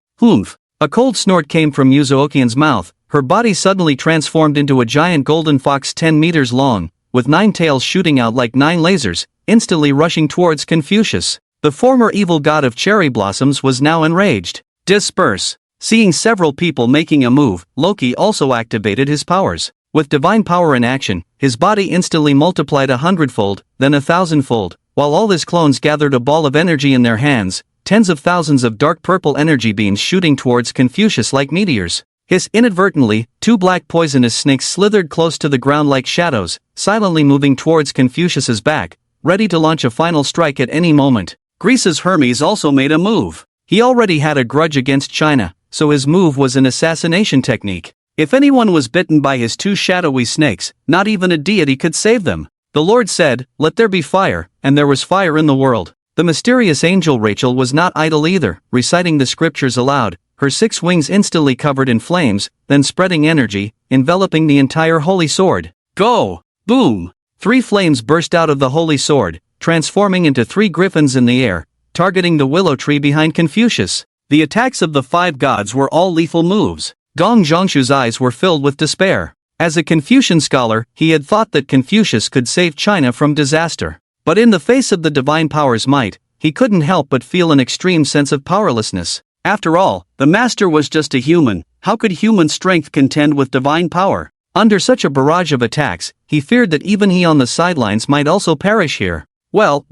A cold snort came from Yuzookian's mouth. Her body suddenly transformed into a giant golden fox 10 meters long, with 9 tails shooting out like 9 lasers, instantly rushing towards Confucius. The former evil god of cherry blossoms was now enraged. Disperse! Seeing several people making a move, Loki also activated his powers. With divine power in action, his body instantly multiplied 100-fold, then 1,000-fold, while all his clones gathered a ball of energy in their hands, tens of thousands of dark purple energy beams shooting towards Confucius like meteors. Inadvertently, 2 black poisonous snakes slithered close to the ground like shadows, silently moving towards Confucius's back, ready to launch a final strike at any moment. Greece's Hermes also made a move. He already had a grudge against China, so his move was an assassination technique. If anyone was bitten by his 2 shadowy snakes, not even a deity could save them. The Lord said, "Let there be fire," and there was fire in the world. The mysterious angel Rachel was not idle either, reciting the scriptures aloud, her 6 wings instantly covered in flames, then spreading energy, enveloping the entire holy sword. Go! Boom! 3 flames burst out of the holy sword, transforming into 3 griffins in the air, targeting the willow tree behind Confucius. The attacks of the 5 gods were all lethal moves. Gong Zhongshu's eyes were filled with despair. As a Confucian scholar, he had thought that Confucius could save China from disaster. But in the face of the divine power's might, he couldn't help but feel an extreme sense of powerlessness. After all, the master was just a human. How could human strength contend with divine power? Under such a barrage of attacks, he feared that even he on the sidelines might also perish here. Well,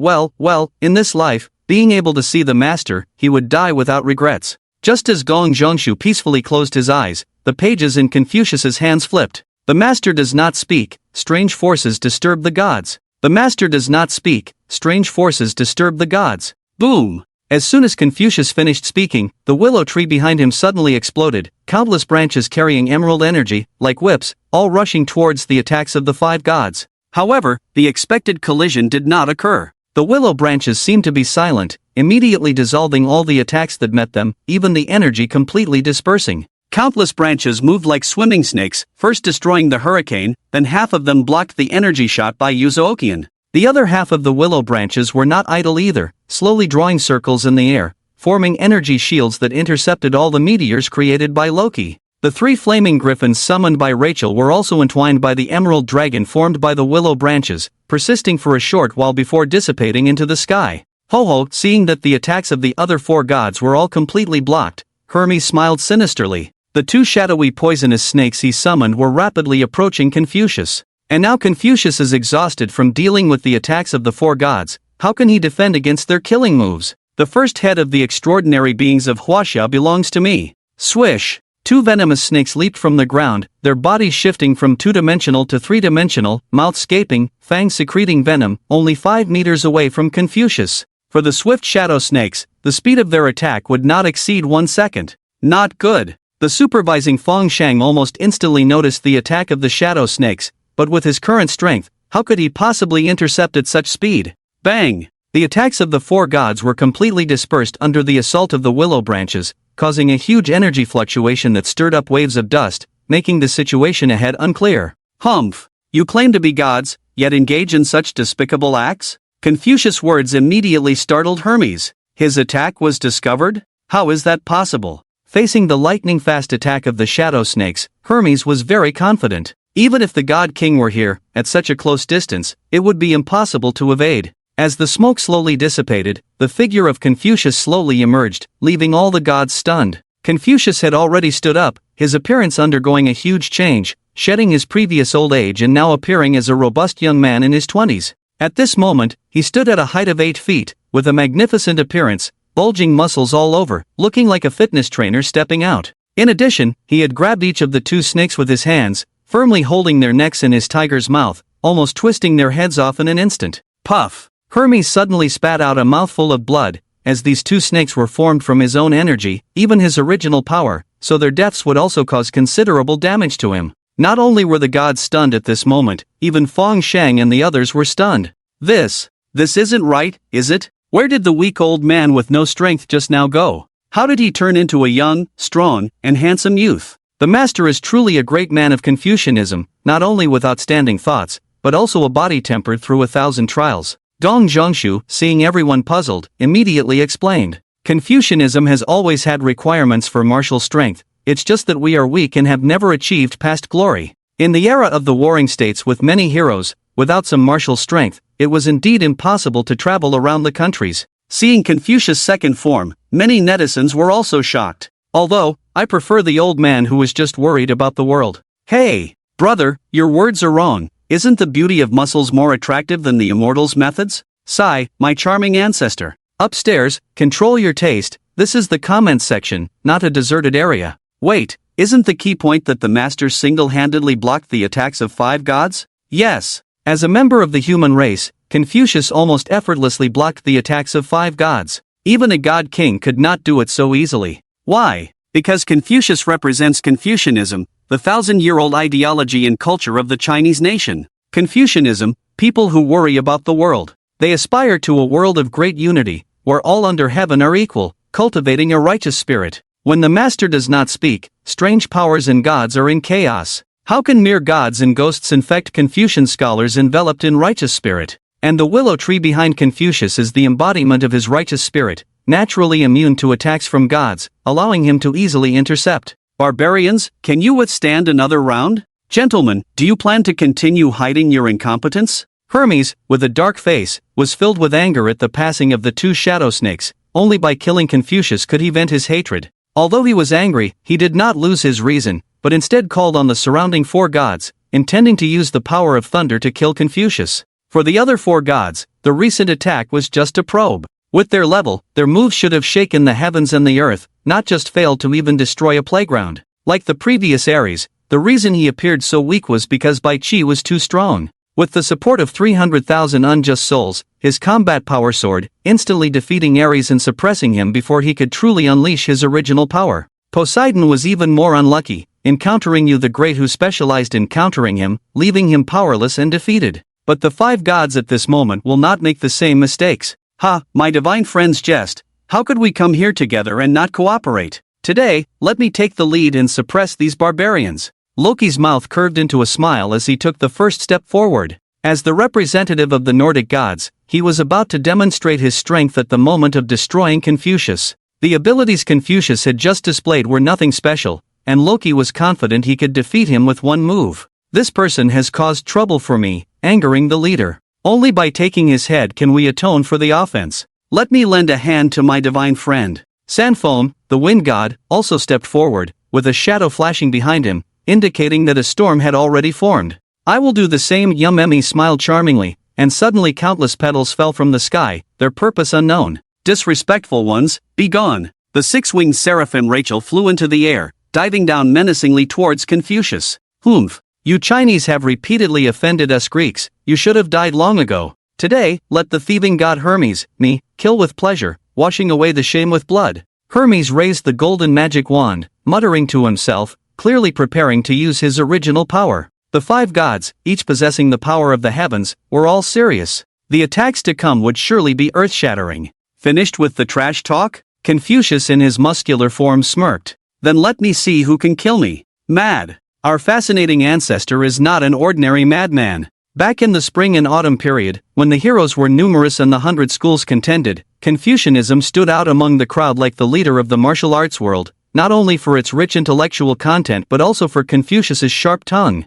in this life, being able to see the master, he would die without regrets. Just as Gong Zhongshu peacefully closed his eyes, the pages in Confucius's hands flipped. The master does not speak, strange forces disturb the gods. The master does not speak, strange forces disturb the gods. Boom! As soon as Confucius finished speaking, the willow tree behind him suddenly exploded, countless branches carrying emerald energy, like whips, all rushing towards the attacks of the 5 gods. However, the expected collision did not occur. The willow branches seemed to be silent, immediately dissolving all the attacks that met them, even the energy completely dispersing. Countless branches moved like swimming snakes, first destroying the hurricane, then half of them blocked the energy shot by Yuzookian. The other half of the willow branches were not idle either, slowly drawing circles in the air, forming energy shields that intercepted all the meteors created by Loki. The 3 flaming griffins summoned by Rachel were also entwined by the emerald dragon formed by the willow branches, persisting for a short while before dissipating into the sky. Ho-Ho, seeing that the attacks of the other 4 gods were all completely blocked, Hermes smiled sinisterly. The 2 shadowy poisonous snakes he summoned were rapidly approaching Confucius. And now Confucius is exhausted from dealing with the attacks of the 4 gods. How can he defend against their killing moves? The first head of the extraordinary beings of Huaxia belongs to me. Swish! 2 venomous snakes leaped from the ground, their bodies shifting from 2-dimensional to 3-dimensional, mouths gaping, fangs secreting venom, only 5 meters away from Confucius. For the swift shadow snakes, the speed of their attack would not exceed 1 second. Not good. The supervising Feng Shang almost instantly noticed the attack of the shadow snakes, but with his current strength, how could he possibly intercept at such speed? Bang! The attacks of the 4 gods were completely dispersed under the assault of the willow branches, causing a huge energy fluctuation that stirred up waves of dust, making the situation ahead unclear. Humph! You claim to be gods, yet engage in such despicable acts? Confucius' words immediately startled Hermes. His attack was discovered? How is that possible? Facing the lightning-fast attack of the shadow snakes, Hermes was very confident. Even if the God King were here, at such a close distance, it would be impossible to evade. As the smoke slowly dissipated, the figure of Confucius slowly emerged, leaving all the gods stunned. Confucius had already stood up, his appearance undergoing a huge change, shedding his previous old age and now appearing as a robust young man in his 20s. At this moment, he stood at a height of 8 feet, with a magnificent appearance, bulging muscles all over, looking like a fitness trainer stepping out. In addition, he had grabbed each of the 2 snakes with his hands, firmly holding their necks in his tiger's mouth, almost twisting their heads off in an instant. Puff! Hermes suddenly spat out a mouthful of blood, as these 2 snakes were formed from his own energy, even his original power, so their deaths would also cause considerable damage to him. Not only were the gods stunned at this moment, even Feng Shang and the others were stunned. This isn't right, is it? Where did the weak old man with no strength just now go? How did he turn into a young, strong, and handsome youth? The master is truly a great man of Confucianism, not only with outstanding thoughts, but also a body tempered through 1,000 trials. Gong Zhongshu, seeing everyone puzzled, immediately explained. Confucianism has always had requirements for martial strength, it's just that we are weak and have never achieved past glory. In the era of the warring states with many heroes, without some martial strength, it was indeed impossible to travel around the countries. Seeing Confucius' second form, many netizens were also shocked. Although, I prefer the old man who was just worried about the world. Hey! Brother, your words are wrong. Isn't the beauty of muscles more attractive than the immortals' methods? Sigh, my charming ancestor. Upstairs, control your taste. This is the comments section, not a deserted area. Wait, isn't the key point that the master single-handedly blocked the attacks of 5 gods? Yes. As a member of the human race, Confucius almost effortlessly blocked the attacks of 5 gods. Even a god king could not do it so easily. Why? Because Confucius represents Confucianism, the 1,000-year-old ideology and culture of the Chinese nation. Confucianism, people who worry about the world. They aspire to a world of great unity, where all under heaven are equal, cultivating a righteous spirit. When the master does not speak, strange powers and gods are in chaos. How can mere gods and ghosts infect Confucian scholars enveloped in righteous spirit? And the willow tree behind Confucius is the embodiment of his righteous spirit, naturally immune to attacks from gods, allowing him to easily intercept. Barbarians, can you withstand another round? Gentlemen, do you plan to continue hiding your incompetence? Hermes, with a dark face, was filled with anger at the passing of the 2 shadow snakes. Only by killing Confucius could he vent his hatred. Although he was angry, he did not lose his reason, but instead called on the surrounding 4 gods, intending to use the power of thunder to kill Confucius. For the other 4 gods, the recent attack was just a probe. With their level, their moves should have shaken the heavens and the earth, not just failed to even destroy a playground. Like the previous Ares, the reason he appeared so weak was because Bai Qi was too strong. With the support of 300,000 unjust souls, his combat power soared, instantly defeating Ares and suppressing him before he could truly unleash his original power. Poseidon was even more unlucky, encountering you the Great who specialized in countering him, leaving him powerless and defeated. But the 5 gods at this moment will not make the same mistakes. Ha, my divine friends jest. How could we come here together and not cooperate? Today, let me take the lead and suppress these barbarians. Loki's mouth curved into a smile as he took the first step forward. As the representative of the Nordic gods, he was about to demonstrate his strength at the moment of destroying Confucius. The abilities Confucius had just displayed were nothing special, and Loki was confident he could defeat him with one move. This person has caused trouble for me, angering the leader. Only by taking his head can we atone for the offense. Let me lend a hand to my divine friend. Sanfone, the wind god, also stepped forward, with a shadow flashing behind him, indicating that a storm had already formed. I will do the same. Emmy smiled charmingly, and suddenly countless petals fell from the sky, their purpose unknown. Disrespectful ones, be gone. The 6-winged seraphim Rachel flew into the air, diving down menacingly towards Confucius. Humph. You Chinese have repeatedly offended us Greeks, you should have died long ago. Today, let the thieving god Hermes, me, kill with pleasure, washing away the shame with blood. Hermes raised the golden magic wand, muttering to himself, clearly preparing to use his original power. The 5 gods, each possessing the power of the heavens, were all serious. The attacks to come would surely be earth-shattering. Finished with the trash talk? Confucius in his muscular form smirked. Then let me see who can kill me. Mad. Our fascinating ancestor is not an ordinary madman. Back in the spring and autumn period, when the heroes were numerous and the 100 schools contended, Confucianism stood out among the crowd like the leader of the martial arts world, not only for its rich intellectual content but also for Confucius's sharp tongue.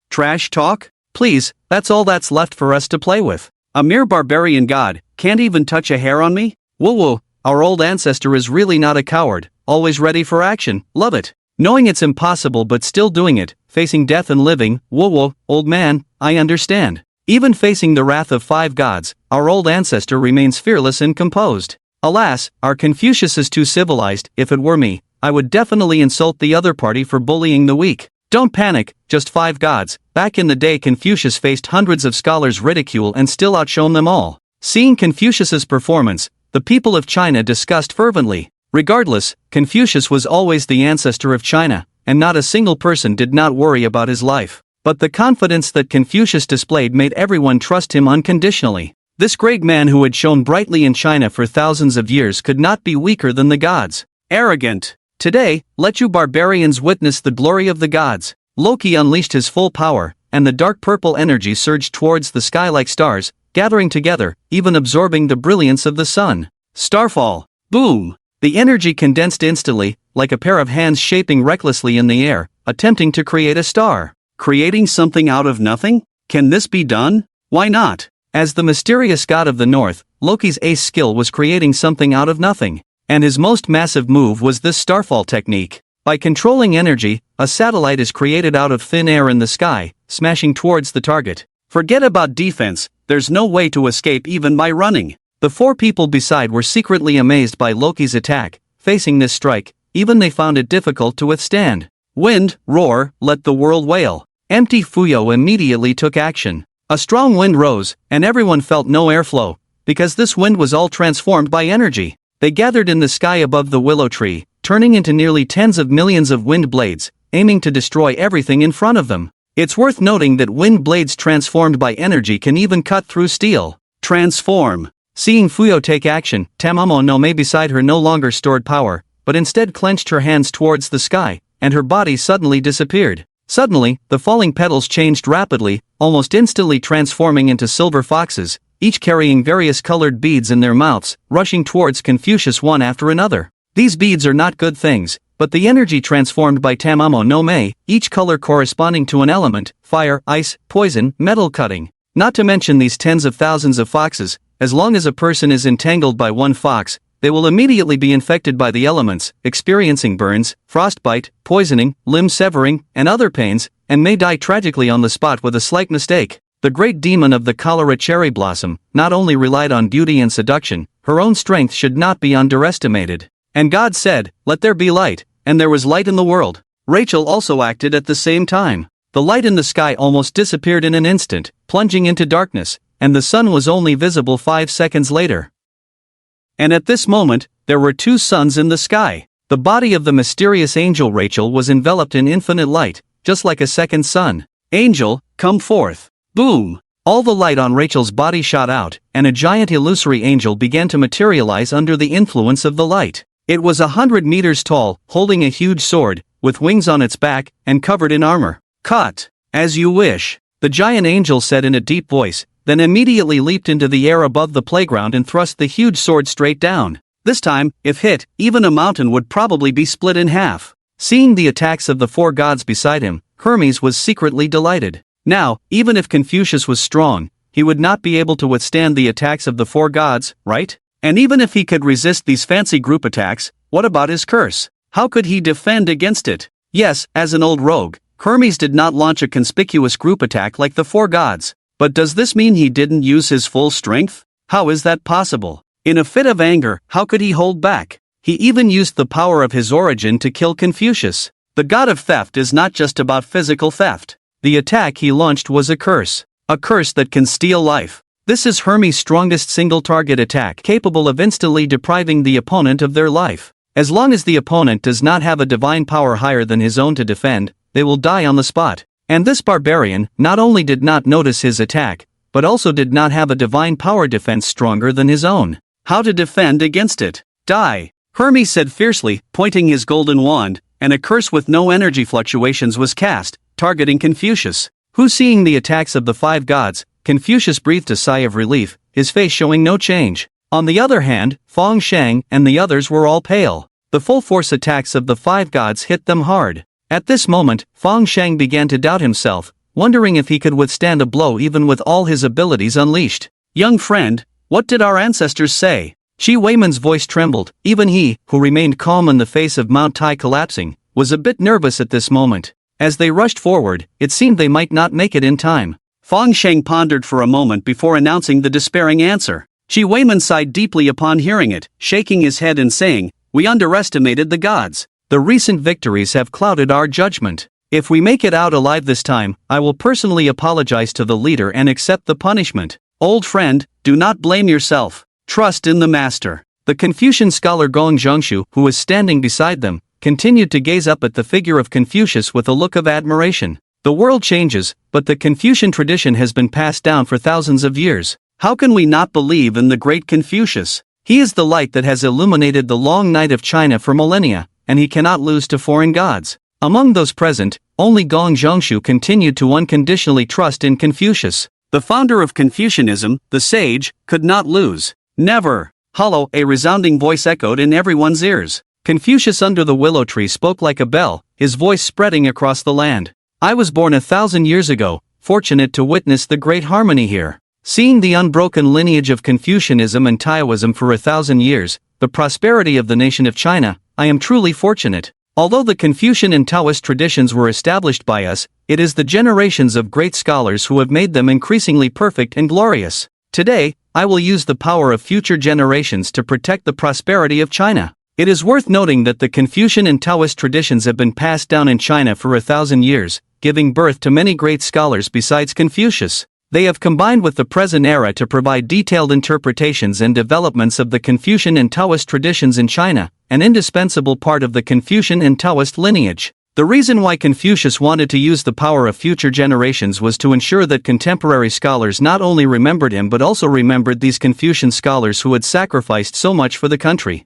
Trash talk? Please, that's all that's left for us to play with. A mere barbarian god, can't even touch a hair on me? Woo-woo, our old ancestor is really not a coward, always ready for action, love it. Knowing it's impossible but still doing it, facing death and living, whoa, old man, I understand. Even facing the wrath of 5 gods, our old ancestor remains fearless and composed. Alas, our Confucius is too civilized. If it were me, I would definitely insult the other party for bullying the weak. Don't panic, just 5 gods. Back in the day Confucius faced hundreds of scholars' ridicule and still outshone them all. Seeing Confucius's performance, the people of China discussed fervently. Regardless, Confucius was always the ancestor of China, and not a single person did not worry about his life. But the confidence that Confucius displayed made everyone trust him unconditionally. This great man who had shone brightly in China for thousands of years could not be weaker than the gods. Arrogant. Today, let you barbarians witness the glory of the gods. Loki unleashed his full power, and the dark purple energy surged towards the sky like stars, gathering together, even absorbing the brilliance of the sun. Starfall. Boom. The energy condensed instantly, like a pair of hands shaping recklessly in the air, attempting to create a star. Creating something out of nothing? Can this be done? Why not? As the mysterious god of the north, Loki's ace skill was creating something out of nothing. And his most massive move was this starfall technique. By controlling energy, a satellite is created out of thin air in the sky, smashing towards the target. Forget about defense, there's no way to escape even by running. The 4 people beside were secretly amazed by Loki's attack. Facing this strike, even they found it difficult to withstand. Wind, roar, let the world wail. Empty Fuyo immediately took action. A strong wind rose, and everyone felt no airflow, because this wind was all transformed by energy. They gathered in the sky above the willow tree, turning into nearly tens of millions of wind blades, aiming to destroy everything in front of them. It's worth noting that wind blades transformed by energy can even cut through steel. Transform. Seeing Fuyo take action, Tamamo no Mae beside her no longer stored power, but instead clenched her hands towards the sky, and her body suddenly disappeared. Suddenly, the falling petals changed rapidly, almost instantly transforming into silver foxes, each carrying various colored beads in their mouths, rushing towards Confucius one after another. These beads are not good things, but the energy transformed by Tamamo no Mae, each color corresponding to an element: fire, ice, poison, metal cutting. Not to mention these tens of thousands of foxes. As long as a person is entangled by one fox, they will immediately be infected by the elements, experiencing burns, frostbite, poisoning, limb severing, and other pains, and may die tragically on the spot with a slight mistake. The great demon of the cholera cherry blossom not only relied on beauty and seduction, her own strength should not be underestimated. And God said, "Let there be light," and there was light in the world. Rachel also acted at the same time. The light in the sky almost disappeared in an instant, plunging into darkness, and the sun was only visible 5 seconds later. And at this moment, there were 2 suns in the sky. The body of the mysterious angel Rachel was enveloped in infinite light, just like a second sun. "Angel, come forth." Boom! All the light on Rachel's body shot out, and a giant illusory angel began to materialize under the influence of the light. It was 100 meters tall, holding a huge sword, with wings on its back, and covered in armor. "Cut, as you wish," the giant angel said in a deep voice, then immediately leaped into the air above the playground and thrust the huge sword straight down. This time, if hit, even a mountain would probably be split in half. Seeing the attacks of the 4 gods beside him, Hermes was secretly delighted. Now, even if Confucius was strong, he would not be able to withstand the attacks of the 4 gods, right? And even if he could resist these fancy group attacks, what about his curse? How could he defend against it? Yes, as an old rogue, Hermes did not launch a conspicuous group attack like the 4 gods. But does this mean he didn't use his full strength? How is that possible? In a fit of anger, how could he hold back? He even used the power of his origin to kill Confucius. The god of theft is not just about physical theft. The attack he launched was a curse that can steal life. This is Hermes' strongest single-target attack, capable of instantly depriving the opponent of their life. As long as the opponent does not have a divine power higher than his own to defend, they will die on the spot. And this barbarian not only did not notice his attack, but also did not have a divine power defense stronger than his own. How to defend against it? Die! Hermes said fiercely, pointing his golden wand, and a curse with no energy fluctuations was cast, targeting Confucius, who, seeing the attacks of the 5 gods, Confucius breathed a sigh of relief, his face showing no change. On the other hand, Feng Shang and the others were all pale. The full force attacks of the 5 gods hit them hard. At this moment, Feng Shang began to doubt himself, wondering if he could withstand a blow even with all his abilities unleashed. "Young friend, what did our ancestors say?" Shi Weiman's voice trembled. Even he, who remained calm in the face of Mount Tai collapsing, was a bit nervous at this moment. As they rushed forward, it seemed they might not make it in time. Feng Shang pondered for a moment before announcing the despairing answer. Shi Weiman sighed deeply upon hearing it, shaking his head and saying, "We underestimated the gods. The recent victories have clouded our judgment. If we make it out alive this time, I will personally apologize to the leader and accept the punishment. Old friend, do not blame yourself. Trust in the master." The Confucian scholar Gong Zhongshu, who was standing beside them, continued to gaze up at the figure of Confucius with a look of admiration. The world changes, but the Confucian tradition has been passed down for thousands of years. How can we not believe in the great Confucius? He is the light that has illuminated the long night of China for millennia, and he cannot lose to foreign gods. Among those present, only Gong Zhongshu continued to unconditionally trust in Confucius. The founder of Confucianism, the sage, could not lose. Never. Hollow, a resounding voice echoed in everyone's ears. Confucius under the willow tree spoke like a bell, his voice spreading across the land. "I was born 1,000 years ago, fortunate to witness the great harmony here. Seeing the unbroken lineage of Confucianism and Taoism for 1,000 years, the prosperity of the nation of China, I am truly fortunate. Although the Confucian and Taoist traditions were established by us, it is the generations of great scholars who have made them increasingly perfect and glorious. Today, I will use the power of future generations to protect the prosperity of China. It is worth noting that the Confucian and Taoist traditions have been passed down in China for 1,000 years, giving birth to many great scholars besides Confucius. They have combined with the present era to provide detailed interpretations and developments of the Confucian and Taoist traditions in China, an indispensable part of the Confucian and Taoist lineage. The reason why Confucius wanted to use the power of future generations was to ensure that contemporary scholars not only remembered him but also remembered these Confucian scholars who had sacrificed so much for the country.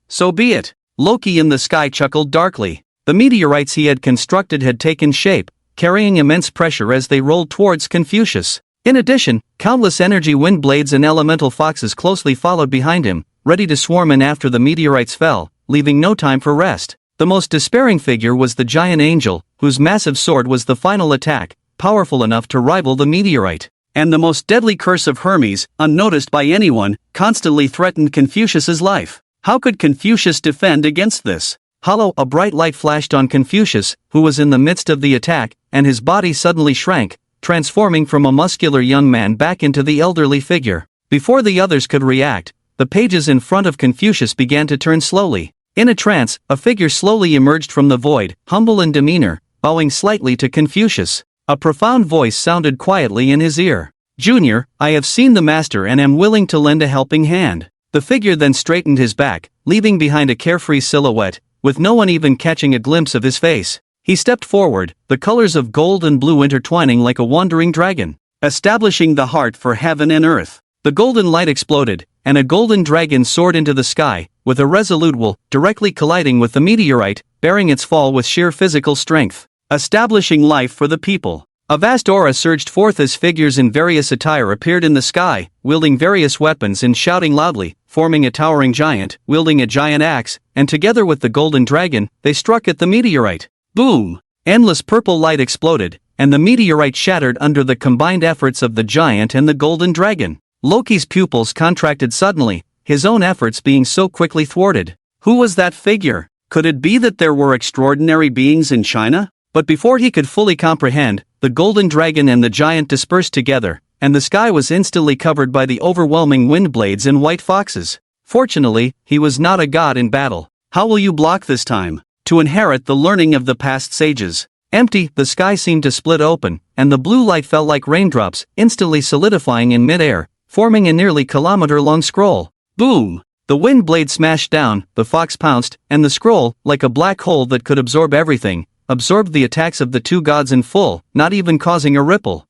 So be it. Loki in the sky chuckled darkly. The meteorites he had constructed had taken shape, carrying immense pressure as they rolled towards Confucius. In addition, countless energy wind blades and elemental foxes closely followed behind him, ready to swarm in after the meteorites fell, leaving no time for rest. The most despairing figure was the giant angel, whose massive sword was the final attack, powerful enough to rival the meteorite. And the most deadly curse of Hermes, unnoticed by anyone, constantly threatened Confucius's life. How could Confucius defend against this? A bright light flashed on Confucius, who was in the midst of the attack, and his body suddenly shrank, transforming from a muscular young man back into the elderly figure. Before the others could react, the pages in front of Confucius began to turn slowly. In a trance, a figure slowly emerged from the void, humble in demeanor, bowing slightly to Confucius. A profound voice sounded quietly in his ear. "Junior, I have seen the master and am willing to lend a helping hand." The figure then straightened his back, leaving behind a carefree silhouette, with no one even catching a glimpse of his face. He stepped forward, the colors of gold and blue intertwining like a wandering dragon, establishing the heart for heaven and earth. The golden light exploded, and a golden dragon soared into the sky, with a resolute will, directly colliding with the meteorite, bearing its fall with sheer physical strength, establishing life for the people. A vast aura surged forth as figures in various attire appeared in the sky, wielding various weapons and shouting loudly, forming a towering giant, wielding a giant axe, and together with the golden dragon, they struck at the meteorite. Boom! Endless purple light exploded, and the meteorite shattered under the combined efforts of the giant and the golden dragon. Loki's pupils contracted suddenly, his own efforts being so quickly thwarted. Who was that figure? Could it be that there were extraordinary beings in China? But before he could fully comprehend, the golden dragon and the giant dispersed together, and the sky was instantly covered by the overwhelming wind blades and white foxes. Fortunately, he was not a god in battle. How will you block this time? To inherit the learning of the past sages. Empty, the sky seemed to split open, and the blue light fell like raindrops, instantly solidifying in midair, forming a nearly kilometer-long scroll. Boom! The wind blade smashed down, the fox pounced, and the scroll, like a black hole that could absorb everything, absorbed the attacks of the two gods in full, not even causing a ripple.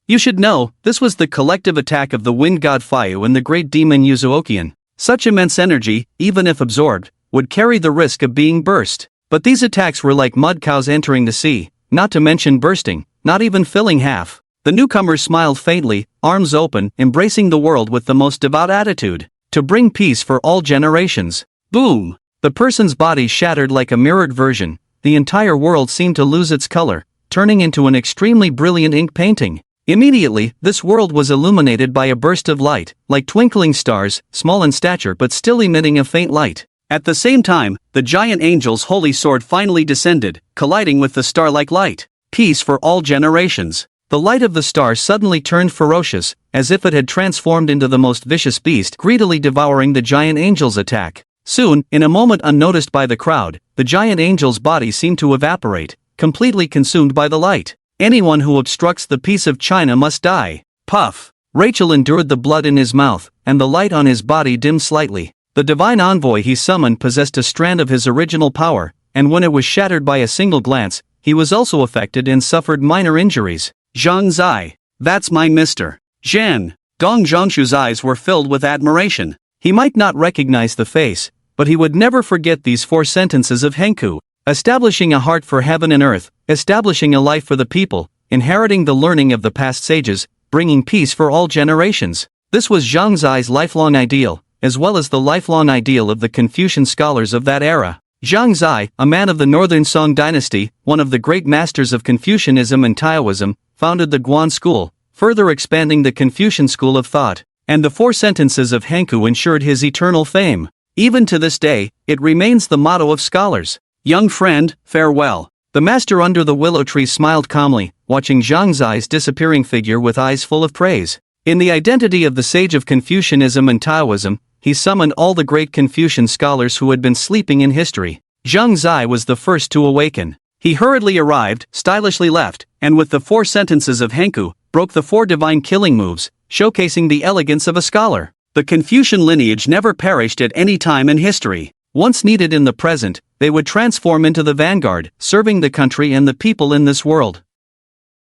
You should know, this was the collective attack of the wind god Fayu and the great demon Yuzuokian. Such immense energy, even if absorbed, would carry the risk of being burst. But these attacks were like mud cows entering the sea, not to mention bursting, not even filling half. The newcomers smiled faintly, arms open, embracing the world with the most devout attitude, to bring peace for all generations. Boom! The person's body shattered like a mirrored version. The entire world seemed to lose its color, turning into an extremely brilliant ink painting. Immediately, this world was illuminated by a burst of light, like twinkling stars, small in stature but still emitting a faint light. At the same time, the giant angel's holy sword finally descended, colliding with the star-like light. Peace for all generations. The light of the star suddenly turned ferocious, as if it had transformed into the most vicious beast, greedily devouring the giant angel's attack. Soon, in a moment unnoticed by the crowd, the giant angel's body seemed to evaporate, completely consumed by the light. Anyone who obstructs the peace of China must die. Puff! Rachel endured the blood in his mouth, and the light on his body dimmed slightly. The divine envoy he summoned possessed a strand of his original power, and when it was shattered by a single glance, he was also affected and suffered minor injuries. Zhang Zai. That's my Mr. Zhen. Dong Zhongshu's eyes were filled with admiration. He might not recognize the face, but he would never forget these 4 sentences of Henku. Establishing a heart for heaven and earth, establishing a life for the people, inheriting the learning of the past sages, bringing peace for all generations. This was Zhang Zai's lifelong ideal, as well as the lifelong ideal of the Confucian scholars of that era. Zhang Zai, a man of the northern Song dynasty, one of the great masters of Confucianism and Taoism, founded the Guan school, further expanding the Confucian school of thought, and the 4 sentences of Henku ensured his eternal fame. Even to this day, it remains the motto of scholars. Young friend, farewell. The master under the willow tree smiled calmly, watching Zhang Zai's disappearing figure with eyes full of praise. In the identity of the sage of Confucianism and Taoism, he summoned all the great Confucian scholars who had been sleeping in history. Zhang Zai was the first to awaken. He hurriedly arrived, stylishly left, and with the 4 sentences of Henku, broke the 4 divine killing moves, showcasing the elegance of a scholar. The Confucian lineage never perished at any time in history. Once needed in the present, they would transform into the vanguard, serving the country and the people in this world.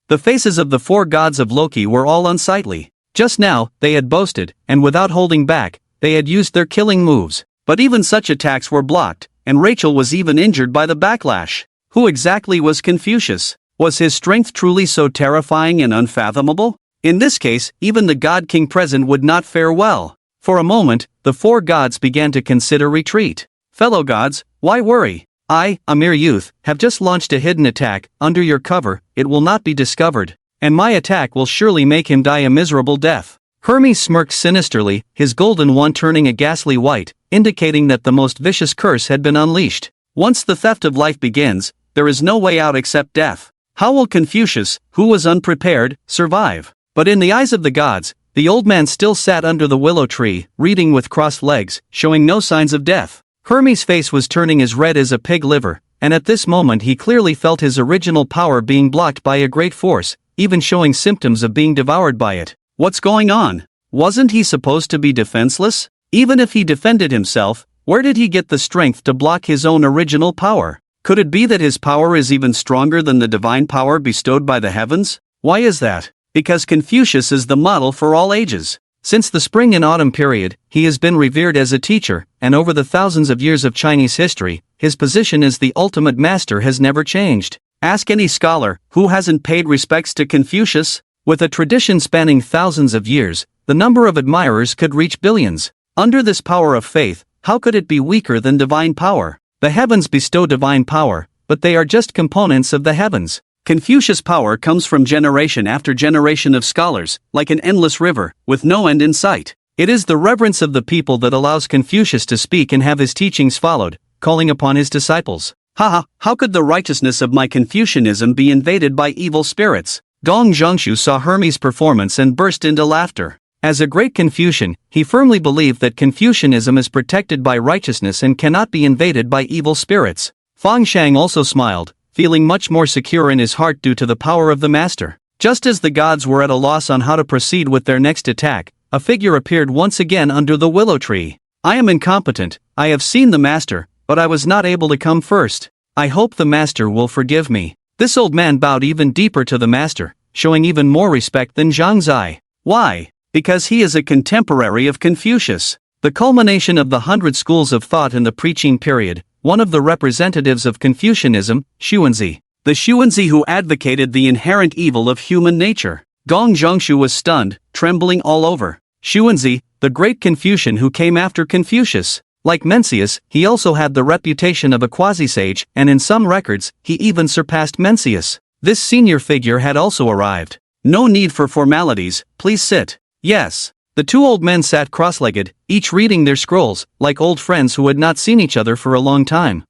The faces of the 4 gods of Loki were all unsightly. Just now, they had boasted, and without holding back, they had used their killing moves. But even such attacks were blocked, and Rachel was even injured by the backlash. Who exactly was Confucius? Was his strength truly so terrifying and unfathomable? In this case, even the god king present would not fare well. For a moment, the 4 gods began to consider retreat. Fellow gods, why worry? I, a mere youth, have just launched a hidden attack. Under your cover, it will not be discovered, and my attack will surely make him die a miserable death. Hermes smirked sinisterly, his golden wand turning a ghastly white, indicating that the most vicious curse had been unleashed. Once the theft of life begins, there is no way out except death. How will Confucius, who was unprepared, survive? But in the eyes of the gods, the old man still sat under the willow tree, reading with crossed legs, showing no signs of death. Hermes' face was turning as red as a pig liver, and at this moment he clearly felt his original power being blocked by a great force, even showing symptoms of being devoured by it. What's going on? Wasn't he supposed to be defenseless? Even if he defended himself, where did he get the strength to block his own original power? Could it be that his power is even stronger than the divine power bestowed by the heavens? Why is that? Because Confucius is the model for all ages. Since the spring and autumn period, he has been revered as a teacher, and over the thousands of years of Chinese history, his position as the ultimate master has never changed. Ask any scholar who hasn't paid respects to Confucius. With a tradition spanning thousands of years, the number of admirers could reach billions. Under this power of faith, how could it be weaker than divine power? The heavens bestow divine power, but they are just components of the heavens. Confucius' power comes from generation after generation of scholars, like an endless river, with no end in sight. It is the reverence of the people that allows Confucius to speak and have his teachings followed, calling upon his disciples. Haha, how could the righteousness of my Confucianism be invaded by evil spirits? Gong Zhongshu saw Hermes' performance and burst into laughter. As a great Confucian, he firmly believed that Confucianism is protected by righteousness and cannot be invaded by evil spirits. Fang Shang also smiled, feeling much more secure in his heart due to the power of the master. Just as the gods were at a loss on how to proceed with their next attack, a figure appeared once again under the willow tree. I am incompetent, I have seen the master, but I was not able to come first. I hope the master will forgive me. This old man bowed even deeper to the master, showing even more respect than Zhang Zai. Why? Because he is a contemporary of Confucius. The culmination of the 100 schools of thought in the preaching period, one of the representatives of Confucianism, Xuanzi. The Xuanzi who advocated the inherent evil of human nature. Gong Zhongshu was stunned, trembling all over. Xuanzi, the great Confucian who came after Confucius. Like Mencius, he also had the reputation of a quasi-sage, and in some records, he even surpassed Mencius. This senior figure had also arrived. No need for formalities, please sit. Yes. The 2 old men sat cross-legged, each reading their scrolls, like old friends who had not seen each other for a long time.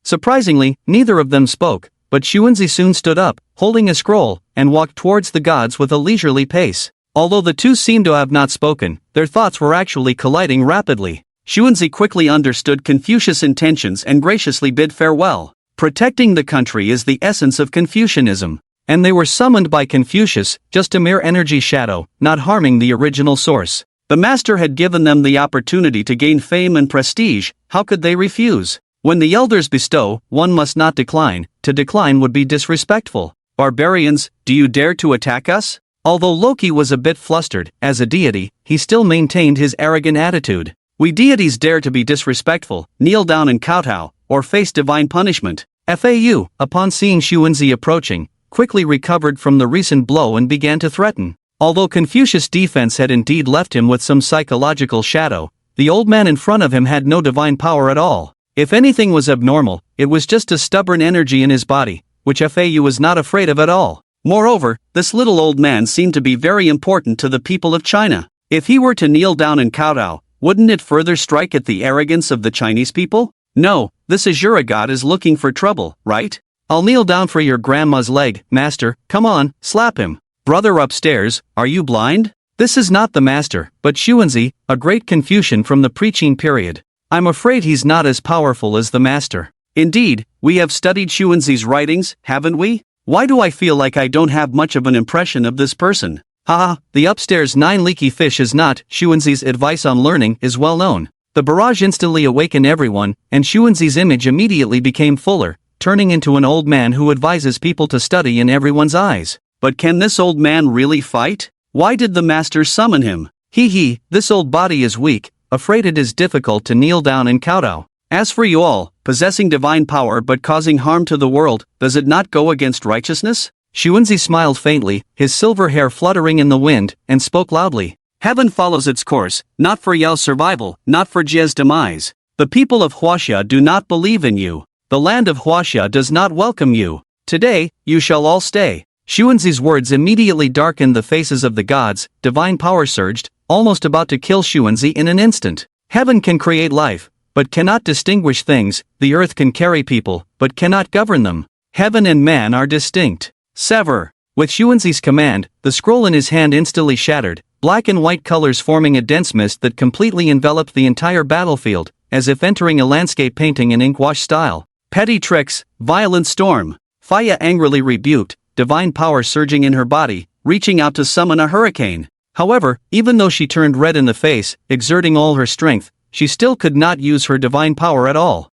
Surprisingly, neither of them spoke, but Xuanzi soon stood up, holding a scroll, and walked towards the gods with a leisurely pace. Although the 2 seemed to have not spoken, their thoughts were actually colliding rapidly. Xuanzi quickly understood Confucius' intentions and graciously bid farewell. Protecting the country is the essence of Confucianism. And they were summoned by Confucius, just a mere energy shadow, not harming the original source. The master had given them the opportunity to gain fame and prestige, how could they refuse? When the elders bestow, one must not decline. To decline would be disrespectful. Barbarians, do you dare to attack us? Although Loki was a bit flustered, as a deity, he still maintained his arrogant attitude. We deities dare to be disrespectful, kneel down and kowtow, or face divine punishment. FAU, upon seeing Xuanzi approaching, quickly recovered from the recent blow and began to threaten. Although Confucius' defense had indeed left him with some psychological shadow, the old man in front of him had no divine power at all. If anything was abnormal, it was just a stubborn energy in his body, which FAU was not afraid of at all. Moreover, this little old man seemed to be very important to the people of China. If he were to kneel down and kowtow, Wouldn't it further strike at the arrogance of the Chinese people? No, this Azura god is looking for trouble, right? I'll kneel down for your grandma's leg, master, come on, slap him. Brother upstairs, are you blind? This is not the master, but Xuanzi, a great Confucian from the preaching period. I'm afraid he's not as powerful as the master. Indeed, we have studied Xuanzi's writings, haven't we? Why do I feel like I don't have much of an impression of this person? Haha, the upstairs 9 leaky fish is not. Xuanzi's advice on learning is well known. The barrage instantly awakened everyone, and Xuanzi's image immediately became fuller, turning into an old man who advises people to study in everyone's eyes. But can this old man really fight? Why did the master summon him? This old body is weak, afraid it is difficult to kneel down and kowtow. As for you all, possessing divine power but causing harm to the world, does it not go against righteousness? Xuanzi smiled faintly, his silver hair fluttering in the wind, and spoke loudly. Heaven follows its course, not for Yao's survival, not for Jie's demise. The people of Huaxia do not believe in you. The land of Huaxia does not welcome you. Today, you shall all stay. Xuanzi's words immediately darkened the faces of the gods, divine power surged, almost about to kill Xuanzi in an instant. Heaven can create life, but cannot distinguish things, the earth can carry people, but cannot govern them. Heaven and man are distinct. Sever. With Xuanzi's command, the scroll in his hand instantly shattered, black and white colors forming a dense mist that completely enveloped the entire battlefield, as if entering a landscape painting in inkwash style. Petty tricks, violent storm. Faya angrily rebuked, divine power surging in her body, reaching out to summon a hurricane. However, even though she turned red in the face, exerting all her strength, she still could not use her divine power at all.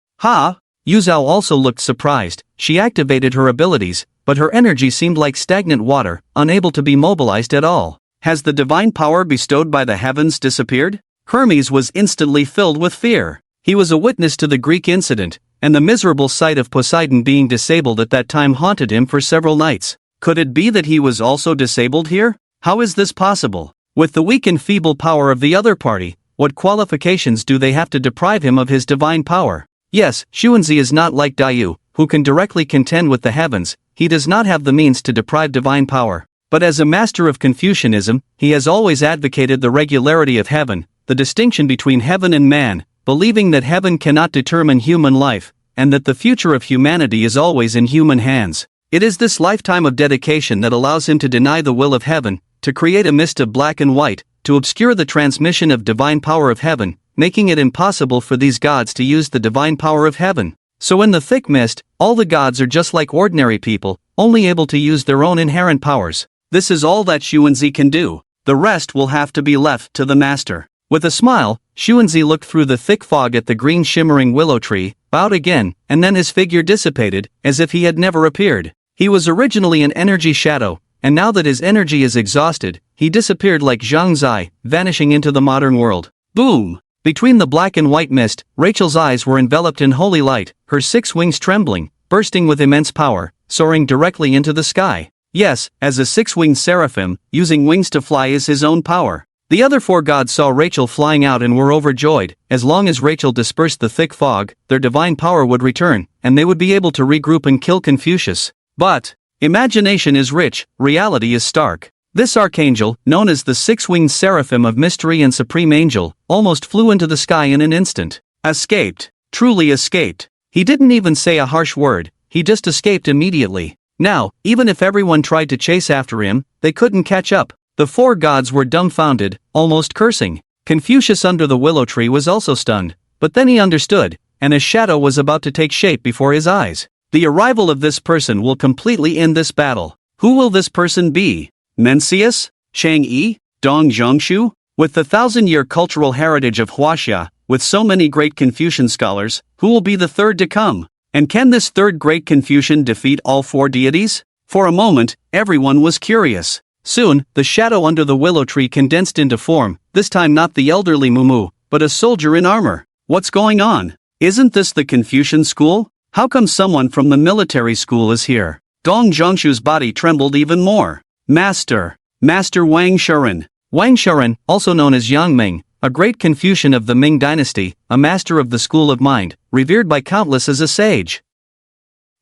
Yu Zhao also looked surprised. She activated her abilities, but her energy seemed like stagnant water, unable to be mobilized at all. Has the divine power bestowed by the heavens disappeared? Hermes was instantly filled with fear. He was a witness to the Greek incident, and the miserable sight of Poseidon being disabled at that time haunted him for several nights. Could it be that he was also disabled here? How is this possible? With the weak and feeble power of the other party, what qualifications do they have to deprive him of his divine power? Yes, Xuanzi is not like Daiyu, who can directly contend with the heavens. He does not have the means to deprive divine power. But as a master of Confucianism, he has always advocated the regularity of heaven, the distinction between heaven and man, believing that heaven cannot determine human life, and that the future of humanity is always in human hands. It is this lifetime of dedication that allows him to deny the will of heaven, to create a mist of black and white, to obscure the transmission of divine power of heaven, making it impossible for these gods to use the divine power of heaven. So in the thick mist, all the gods are just like ordinary people, only able to use their own inherent powers. This is all that Xuanzi can do. The rest will have to be left to the master. With a smile, Xuanzi looked through the thick fog at the green shimmering willow tree, bowed again, and then his figure dissipated, as if he had never appeared. He was originally an energy shadow, and now that his energy is exhausted, he disappeared like Zhang Zai, vanishing into the modern world. Boom! Between the black and white mist, Rachel's eyes were enveloped in holy light, her 6 wings trembling, bursting with immense power, soaring directly into the sky. Yes, as a 6-winged seraphim, using wings to fly is his own power. The other 4 gods saw Rachel flying out and were overjoyed. As long as Rachel dispersed the thick fog, their divine power would return, and they would be able to regroup and kill Confucius. But imagination is rich, reality is stark. This archangel, known as the 6-winged seraphim of mystery and supreme angel, almost flew into the sky in an instant. Escaped. Truly escaped. He didn't even say a harsh word, he just escaped immediately. Now, even if everyone tried to chase after him, they couldn't catch up. The 4 gods were dumbfounded, almost cursing. Confucius under the willow tree was also stunned, but then he understood, and a shadow was about to take shape before his eyes. The arrival of this person will completely end this battle. Who will this person be? Mencius? Chang Yi? Dong Zhongshu? With the 1,000-year cultural heritage of Huaxia, with so many great Confucian scholars, who will be the third to come? And can this third great Confucian defeat all 4 deities? For a moment, everyone was curious. Soon, the shadow under the willow tree condensed into form, this time not the elderly Mumu, but a soldier in armor. What's going on? Isn't this the Confucian school? How come someone from the military school is here? Dong Zhongshu's body trembled even more. Master Wang Shuren. Wang Shuren, also known as Yang Ming, a great Confucian of the Ming dynasty, a master of the school of mind, revered by countless as a sage.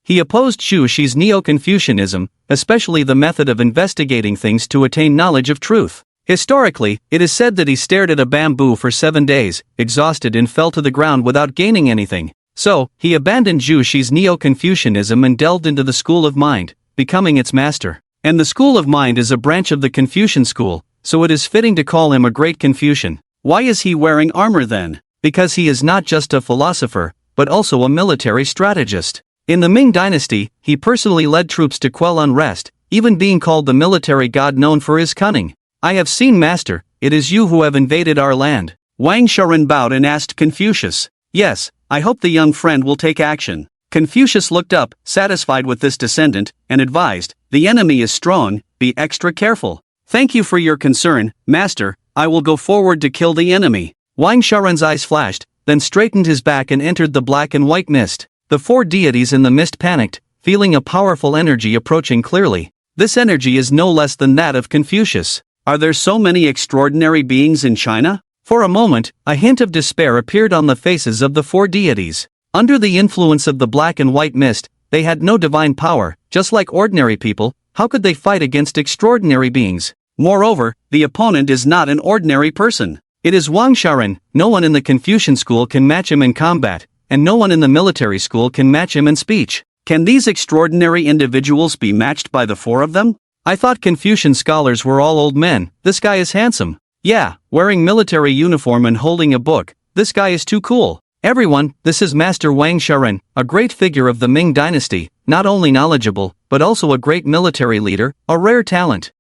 He opposed Xu Shi's Neo-Confucianism, especially the method of investigating things to attain knowledge of truth. Historically, it is said that he stared at a bamboo for 7 days, exhausted, and fell to the ground without gaining anything. So, he abandoned Zhu Shi's Neo-Confucianism and delved into the school of mind, becoming its master. And the school of mind is a branch of the Confucian school, so it is fitting to call him a great Confucian. Why is he wearing armor then? Because he is not just a philosopher, but also a military strategist. In the Ming dynasty, he personally led troops to quell unrest, even being called the military god known for his cunning. I have seen, Master, it is you who have invaded our land. Wang Sharan bowed and asked Confucius. Yes, I hope the young friend will take action. Confucius looked up, satisfied with this descendant, and advised, the enemy is strong, be extra careful. Thank you for your concern, Master, I will go forward to kill the enemy. Wang Sharan's eyes flashed, then straightened his back and entered the black and white mist. The 4 deities in the mist panicked, feeling a powerful energy approaching clearly. This energy is no less than that of Confucius. Are there so many extraordinary beings in China? For a moment, a hint of despair appeared on the faces of the 4 deities. Under the influence of the black and white mist, they had no divine power. Just like ordinary people, how could they fight against extraordinary beings? Moreover, the opponent is not an ordinary person. It is Wang Sharan. No one in the Confucian school can match him in combat, and no one in the military school can match him in speech. Can these extraordinary individuals be matched by the 4 of them? I thought Confucian scholars were all old men. This guy is handsome. Yeah, wearing military uniform and holding a book, this guy is too cool. Everyone, this is Master Wang Sharan, a great figure of the Ming dynasty, not only knowledgeable, but also a great military leader, a rare talent.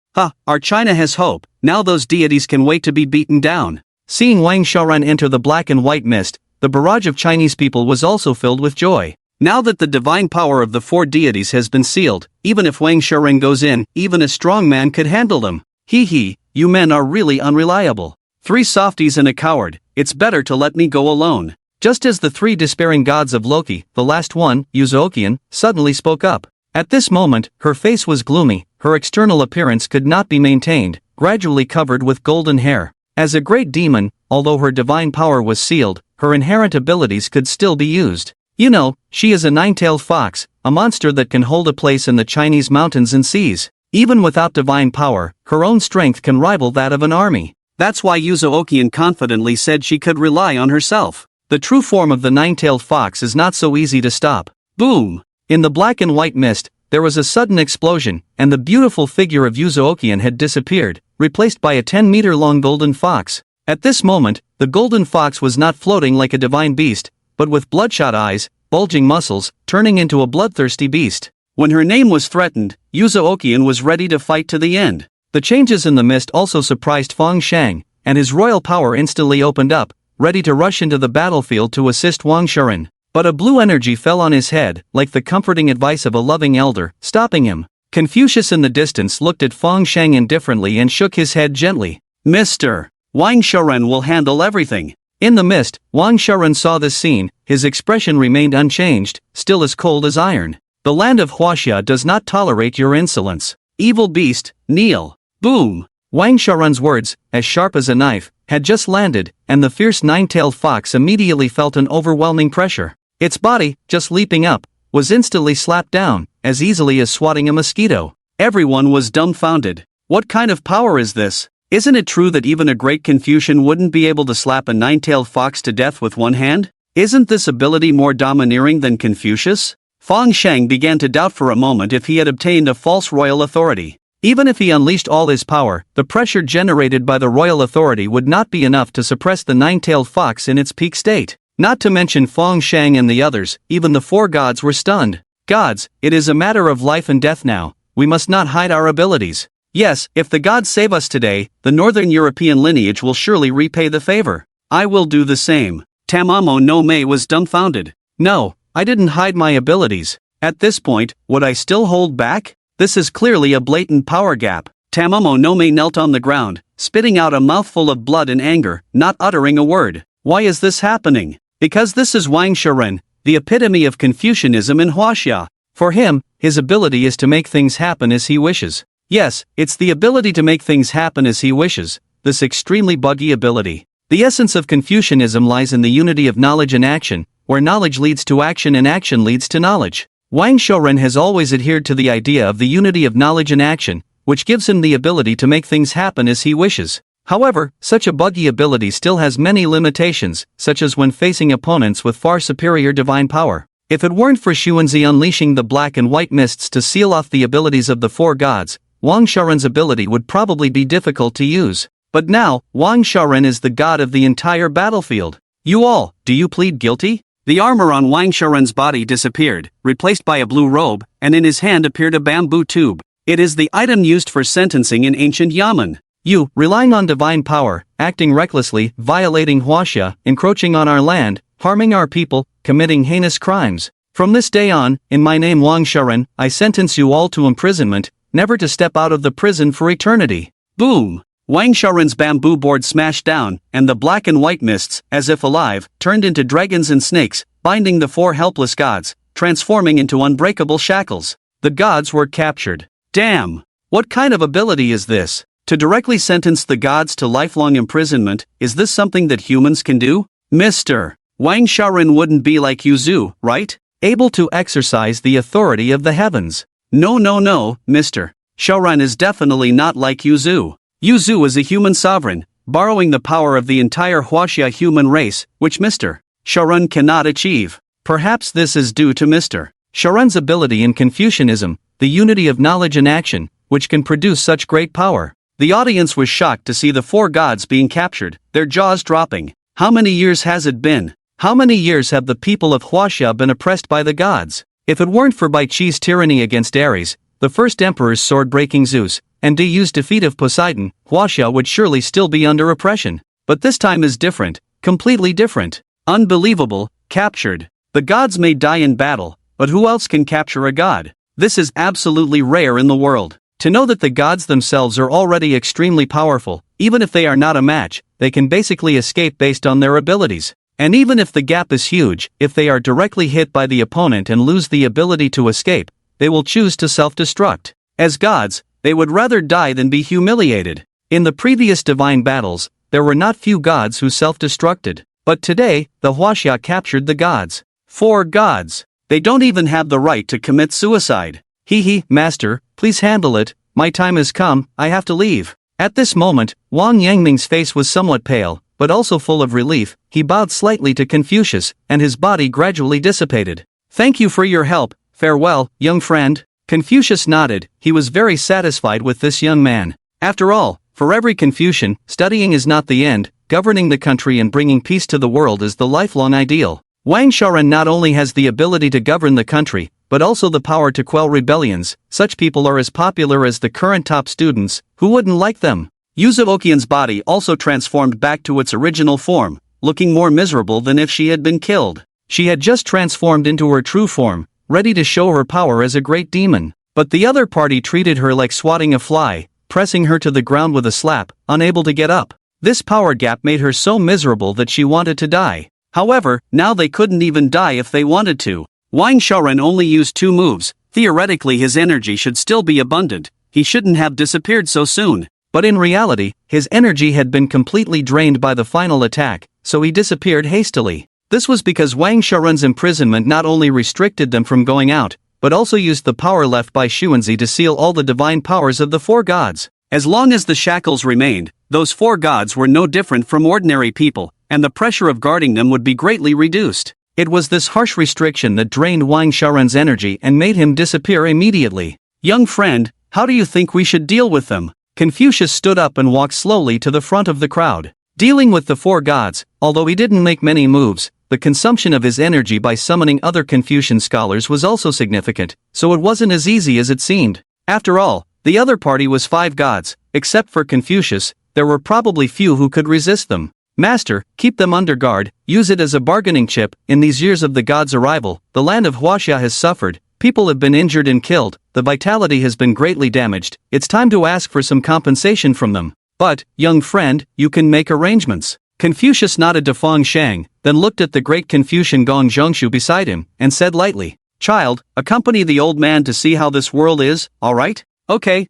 Our China has hope, now those deities can wait to be beaten down. Seeing Wang Sharan enter the black and white mist, the barrage of Chinese people was also filled with joy. Now that the divine power of the 4 deities has been sealed, even if Wang Sharan goes in, even a strong man could handle them. Hee, you men are really unreliable. 3 softies and a coward, it's better to let me go alone. Just as the 3 despairing gods of Loki, the last one, Uzookian, suddenly spoke up. At this moment, her face was gloomy, her external appearance could not be maintained, gradually covered with golden hair. As a great demon, although her divine power was sealed, her inherent abilities could still be used. You know, she is a 9-tailed fox, a monster that can hold a place in the Chinese mountains and seas. Even without divine power, her own strength can rival that of an army. That's why Uzookian confidently said she could rely on herself. The true form of the 9-tailed fox is not so easy to stop. Boom! In the black and white mist, there was a sudden explosion, and the beautiful figure of Uzookian had disappeared, replaced by a 10-meter-long golden fox. At this moment, the golden fox was not floating like a divine beast, but with bloodshot eyes, bulging muscles, turning into a bloodthirsty beast. When her name was threatened, Uzookian was ready to fight to the end. The changes in the mist also surprised Feng Shang, and his royal power instantly opened up, ready to rush into the battlefield to assist Wang Sharan. But a blue energy fell on his head, like the comforting advice of a loving elder, stopping him. Confucius in the distance looked at Feng Shang indifferently and shook his head gently. Mr. Wang Sharan will handle everything. In the mist, Wang Sharan saw this scene, his expression remained unchanged, still as cold as iron. The land of Huaxia does not tolerate your insolence. Evil beast, kneel. Boom! Wang Sharan's words, as sharp as a knife, had just landed, and the fierce 9-tailed fox immediately felt an overwhelming pressure. Its body, just leaping up, was instantly slapped down, as easily as swatting a mosquito. Everyone was dumbfounded. What kind of power is this? Isn't it true that even a great Confucian wouldn't be able to slap a 9-tailed fox to death with one hand? Isn't this ability more domineering than Confucius? Feng Shang began to doubt for a moment if he had obtained a false royal authority. Even if he unleashed all his power, the pressure generated by the royal authority would not be enough to suppress the 9-tailed fox in its peak state. Not to mention Feng Shang and the others, even the 4 gods were stunned. Gods, it is a matter of life and death now, we must not hide our abilities. Yes, if the gods save us today, the Northern European lineage will surely repay the favor. I will do the same. Tamamo no Mei was dumbfounded. No, I didn't hide my abilities. At this point, would I still hold back? This is clearly a blatant power gap. Tamamo no Mei knelt on the ground, spitting out a mouthful of blood in anger, not uttering a word. Why is this happening? Because this is Wang Sharan, the epitome of Confucianism in Huaxia. For him, his ability is to make things happen as he wishes. Yes, it's the ability to make things happen as he wishes, this extremely buggy ability. The essence of Confucianism lies in the unity of knowledge and action, where knowledge leads to action and action leads to knowledge. Wang Sharan has always adhered to the idea of the unity of knowledge and action, which gives him the ability to make things happen as he wishes. However, such a buggy ability still has many limitations, such as when facing opponents with far superior divine power. If it weren't for Xuanzi unleashing the black and white mists to seal off the abilities of the four gods, Wang Shaoren's ability would probably be difficult to use. But now, Wang Shaoren is the god of the entire battlefield. You all, do you plead guilty? The armor on Wang Shaoren's body disappeared, replaced by a blue robe, and in his hand appeared a bamboo tube. It is the item used for sentencing in ancient Yamen. You, relying on divine power, acting recklessly, violating Huaxia, encroaching on our land, harming our people, committing heinous crimes. From this day on, in my name Wang Shaoren, I sentence you all to imprisonment, never to step out of the prison for eternity. Boom! Wang Shaoren's bamboo board smashed down, and the black and white mists, as if alive, turned into dragons and snakes, binding the four helpless gods, transforming into unbreakable shackles. The gods were captured. Damn! What kind of ability is this? To directly sentence the gods to lifelong imprisonment, is this something that humans can do? Mr. Wang Shaoren wouldn't be like Yuzu, right? Able to exercise the authority of the heavens. No, Mr. Shaoren is definitely not like Yuzu. Yuzu is a human sovereign, borrowing the power of the entire Huaxia human race, which Mr. Shaoren cannot achieve. Perhaps this is due to Mr. Shaoren's ability in Confucianism, the unity of knowledge and action, which can produce such great power. The audience was shocked to see the four gods being captured, their jaws dropping. How many years has it been? How many years have the people of Huaxia been oppressed by the gods? If it weren't for Bai Qi's tyranny against Ares, the first emperor's sword-breaking Zeus, and Diyu's defeat of Poseidon, Huaxia would surely still be under oppression. But this time is different, completely different. Unbelievable, captured. The gods may die in battle, but who else can capture a god? This is absolutely rare in the world. To know that the gods themselves are already extremely powerful, even if they are not a match, they can basically escape based on their abilities. And even if the gap is huge, if they are directly hit by the opponent and lose the ability to escape, they will choose to self-destruct. As gods, they would rather die than be humiliated. In the previous divine battles, there were not few gods who self-destructed. But today, the Huaxia captured the gods. 4 gods. They don't even have the right to commit suicide. Master, please handle it, my time has come, I have to leave. At this moment, Wang Yangming's face was somewhat pale, but also full of relief. He bowed slightly to Confucius, and his body gradually dissipated. Thank you for your help, farewell, young friend. Confucius nodded, he was very satisfied with this young man. After all, for every Confucian, studying is not the end, governing the country and bringing peace to the world is the lifelong ideal. Wang Shaoren not only has the ability to govern the country, but also the power to quell rebellions. Such people are as popular as the current top students. Who wouldn't like them? Yuzu Okian's body also transformed back to its original form, looking more miserable than if she had been killed. She had just transformed into her true form, ready to show her power as a great demon. But the other party treated her like swatting a fly, pressing her to the ground with a slap, unable to get up. This power gap made her so miserable that she wanted to die. However, now they couldn't even die if they wanted to. Wang Shaoren only used 2 moves. Theoretically his energy should still be abundant. He shouldn't have disappeared so soon. But in reality, his energy had been completely drained by the final attack, so he disappeared hastily. This was because Wang Shaoren's imprisonment not only restricted them from going out, but also used the power left by Xuanzi to seal all the divine powers of the 4 gods. As long as the shackles remained, those 4 gods were no different from ordinary people, and the pressure of guarding them would be greatly reduced. It was this harsh restriction that drained Wang Shaoren's energy and made him disappear immediately. Young friend, how do you think we should deal with them? Confucius stood up and walked slowly to the front of the crowd. Dealing with the 4 gods, although he didn't make many moves, the consumption of his energy by summoning other Confucian scholars was also significant, so it wasn't as easy as it seemed. After all, the other party was 5 gods. Except for Confucius, there were probably few who could resist them. Master, keep them under guard, use it as a bargaining chip. In these years of the gods' arrival, the land of Huaxia has suffered, people have been injured and killed, the vitality has been greatly damaged, it's time to ask for some compensation from them. But, young friend, you can make arrangements. Confucius nodded to Feng Shang, then looked at the great Confucian Gong Zhongshu beside him, and said lightly, Child, accompany the old man to see how this world is, alright? Okay,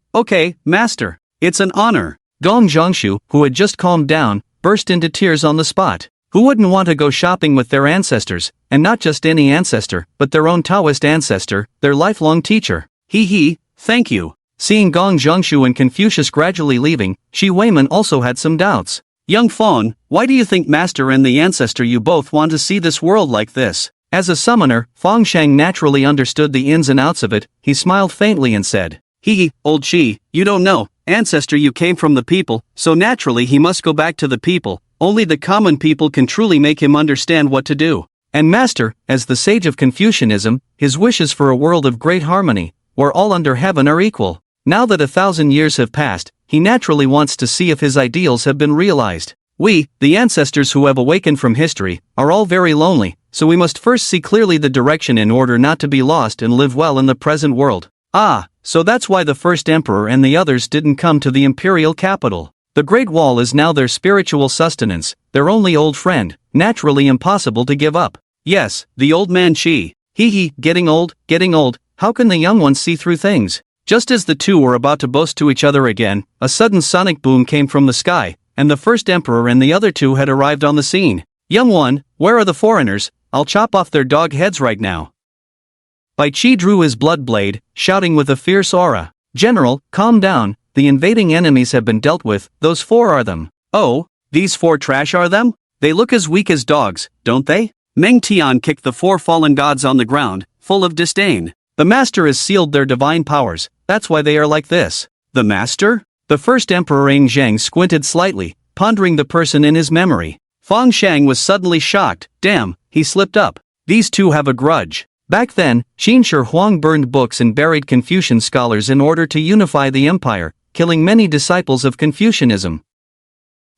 master. It's an honor. Gong Zhongshu, who had just calmed down, burst into tears on the spot. Who wouldn't want to go shopping with their ancestors, and not just any ancestor, but their own Taoist ancestor, their lifelong teacher? Thank you. Seeing Gong Zhongshu and Confucius gradually leaving, Shi Weiman also had some doubts. Young Fawn, why do you think Master and the ancestor you both want to see this world like this? As a summoner, Fang Shang naturally understood the ins and outs of it. He smiled faintly and said, Hee, old Shi, you don't know, ancestor you came from the people, so naturally he must go back to the people. Only the common people can truly make him understand what to do. And Master, as the sage of Confucianism, his wishes for a world of great harmony, where all under heaven are equal. Now that 1,000 years have passed, he naturally wants to see if his ideals have been realized. We, the ancestors who have awakened from history, are all very lonely, so we must first see clearly the direction in order not to be lost and live well in the present world. Ah, so that's why the first emperor and the others didn't come to the imperial capital. The Great Wall is now their spiritual sustenance, their only old friend, naturally impossible to give up. Yes, the old man Shi. Getting old, how can the young ones see through things? Just as the two were about to boast to each other again, a sudden sonic boom came from the sky, and the first emperor and the other two had arrived on the scene. Young one, where are the foreigners? I'll chop off their dog heads right now. Bai Qi drew his blood blade, shouting with a fierce aura. General, calm down, the invading enemies have been dealt with, those 4 are them. Oh, these 4 trash are them? They look as weak as dogs, don't they? Meng Tian kicked the 4 fallen gods on the ground, full of disdain. The master has sealed their divine powers, that's why they are like this. The master? The first emperor Ng Zheng squinted slightly, pondering the person in his memory. Fang Shang was suddenly shocked. Damn, he slipped up. These two have a grudge. Back then, Qin Shi Huang burned books and buried Confucian scholars in order to unify the empire, killing many disciples of Confucianism.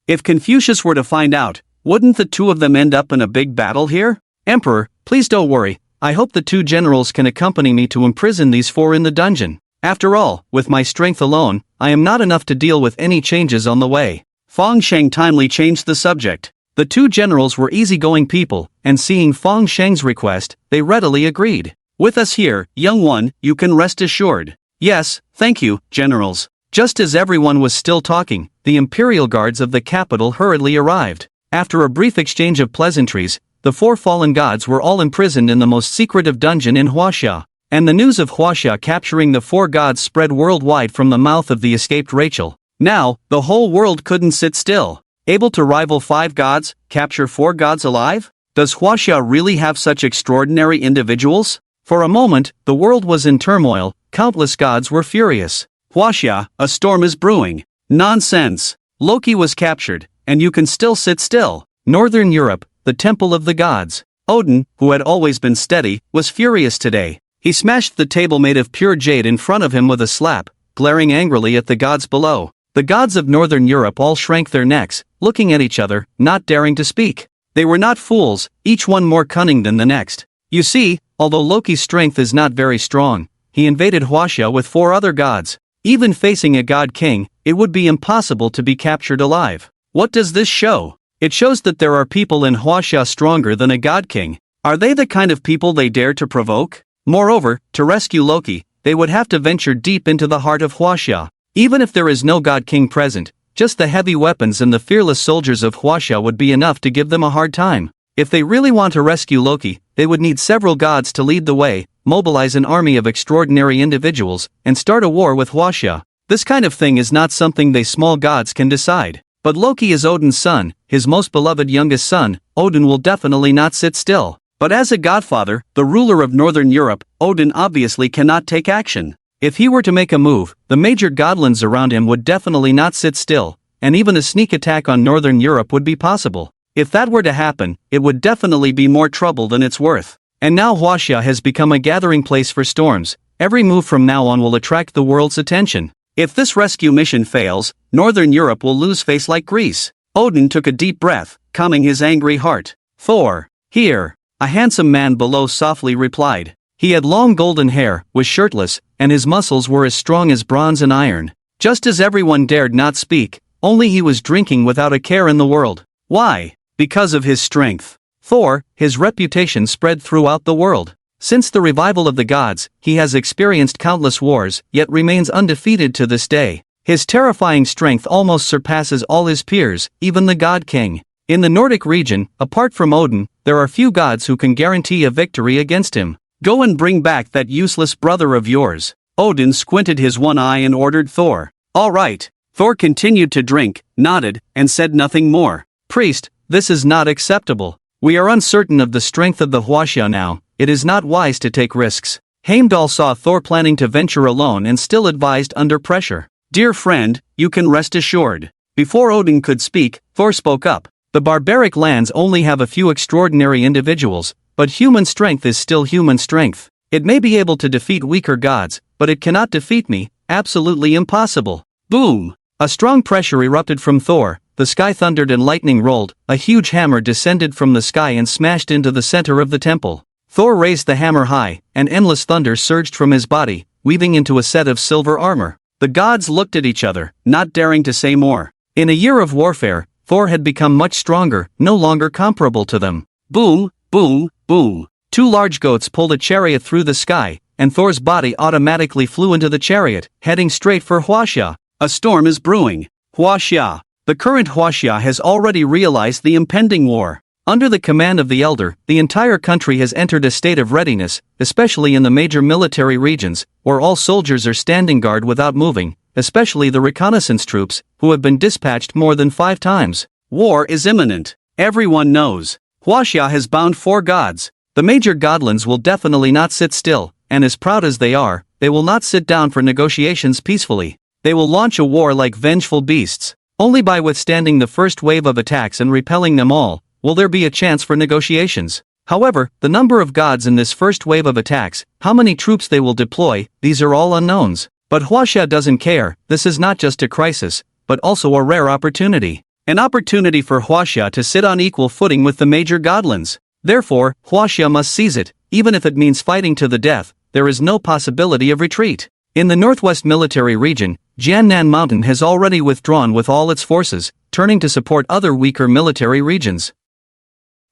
If Confucius were to find out, wouldn't the two of them end up in a big battle here? Emperor, please don't worry. I hope the 2 generals can accompany me to imprison these 4 in the dungeon. After all, with my strength alone, I am not enough to deal with any changes on the way. Fang Shang timely changed the subject. The 2 generals were easygoing people, and seeing Fang Shang's request, they readily agreed. With us here, young one, you can rest assured. Yes, thank you, generals. Just as everyone was still talking, the imperial guards of the capital hurriedly arrived. After a brief exchange of pleasantries, the 4 fallen gods were all imprisoned in the most secretive dungeon in Huaxia, and the news of Huaxia capturing the 4 gods spread worldwide from the mouth of the escaped Rachel. Now, the whole world couldn't sit still. Able to rival 5 gods, capture 4 gods alive? Does Huaxia really have such extraordinary individuals? For a moment, the world was in turmoil, countless gods were furious. Huaxia, a storm is brewing. Nonsense. Loki was captured, and you can still sit still. Northern Europe, the temple of the gods. Odin, who had always been steady, was furious today. He smashed the table made of pure jade in front of him with a slap, glaring angrily at the gods below. The gods of Northern Europe all shrank their necks, looking at each other, not daring to speak. They were not fools, each one more cunning than the next. You see, although Loki's strength is not very strong, he invaded Huaxia with 4 other gods. Even facing a god king, it would be impossible to be captured alive. What does this show? It shows that there are people in Huaxia stronger than a god king. Are they the kind of people they dare to provoke? Moreover, to rescue Loki, they would have to venture deep into the heart of Huaxia. Even if there is no god king present, just the heavy weapons and the fearless soldiers of Huaxia would be enough to give them a hard time. If they really want to rescue Loki, they would need several gods to lead the way, mobilize an army of extraordinary individuals, and start a war with Huaxia. This kind of thing is not something they small gods can decide. But Loki is Odin's son, his most beloved youngest son. Odin will definitely not sit still. But as a godfather, the ruler of Northern Europe, Odin obviously cannot take action. If he were to make a move, the major godlands around him would definitely not sit still, and even a sneak attack on Northern Europe would be possible. If that were to happen, it would definitely be more trouble than it's worth. And now Huaxia has become a gathering place for storms. Every move from now on will attract the world's attention. If this rescue mission fails, Northern Europe will lose face like Greece. Odin took a deep breath, calming his angry heart. Thor, here. A handsome man below softly replied. He had long golden hair, was shirtless, and his muscles were as strong as bronze and iron. Just as everyone dared not speak, only he was drinking without a care in the world. Why? Because of his strength. Thor, his reputation spread throughout the world. Since the revival of the gods, he has experienced countless wars, yet remains undefeated to this day. His terrifying strength almost surpasses all his peers, even the God King. In the Nordic region, apart from Odin, there are few gods who can guarantee a victory against him. Go and bring back that useless brother of yours. Odin squinted his one eye and ordered Thor. All right. Thor continued to drink, nodded, and said nothing more. Priest, this is not acceptable. We are uncertain of the strength of the Hwaxia now. It is not wise to take risks. Heimdall saw Thor planning to venture alone and still advised under pressure. Dear friend, you can rest assured. Before Odin could speak, Thor spoke up. The barbaric lands only have a few extraordinary individuals, but human strength is still human strength. It may be able to defeat weaker gods, but it cannot defeat me. Absolutely impossible. Boom! A strong pressure erupted from Thor, the sky thundered and lightning rolled, a huge hammer descended from the sky and smashed into the center of the temple. Thor raised the hammer high, and endless thunder surged from his body, weaving into a set of silver armor. The gods looked at each other, not daring to say more. In a year of warfare, Thor had become much stronger, no longer comparable to them. Boom, boom, boom. Two large goats pulled a chariot through the sky, and Thor's body automatically flew into the chariot, heading straight for Hwaxia. A storm is brewing. Hwaxia. The current Hwaxia has already realized the impending war. Under the command of the Elder, the entire country has entered a state of readiness, especially in the major military regions, where all soldiers are standing guard without moving, especially the reconnaissance troops, who have been dispatched more than 5 times. War is imminent. Everyone knows. Hwaxia has bound 4 gods. The major godlands will definitely not sit still, and as proud as they are, they will not sit down for negotiations peacefully. They will launch a war like vengeful beasts. Only by withstanding the first wave of attacks and repelling them all, will there be a chance for negotiations. However, the number of gods in this first wave of attacks, how many troops they will deploy, these are all unknowns. But Hwaxia doesn't care. This is not just a crisis, but also a rare opportunity. An opportunity for Hwaxia to sit on equal footing with the major godlands. Therefore, Hwaxia must seize it, even if it means fighting to the death. There is no possibility of retreat. In the northwest military region, Jiannan Mountain has already withdrawn with all its forces, turning to support other weaker military regions.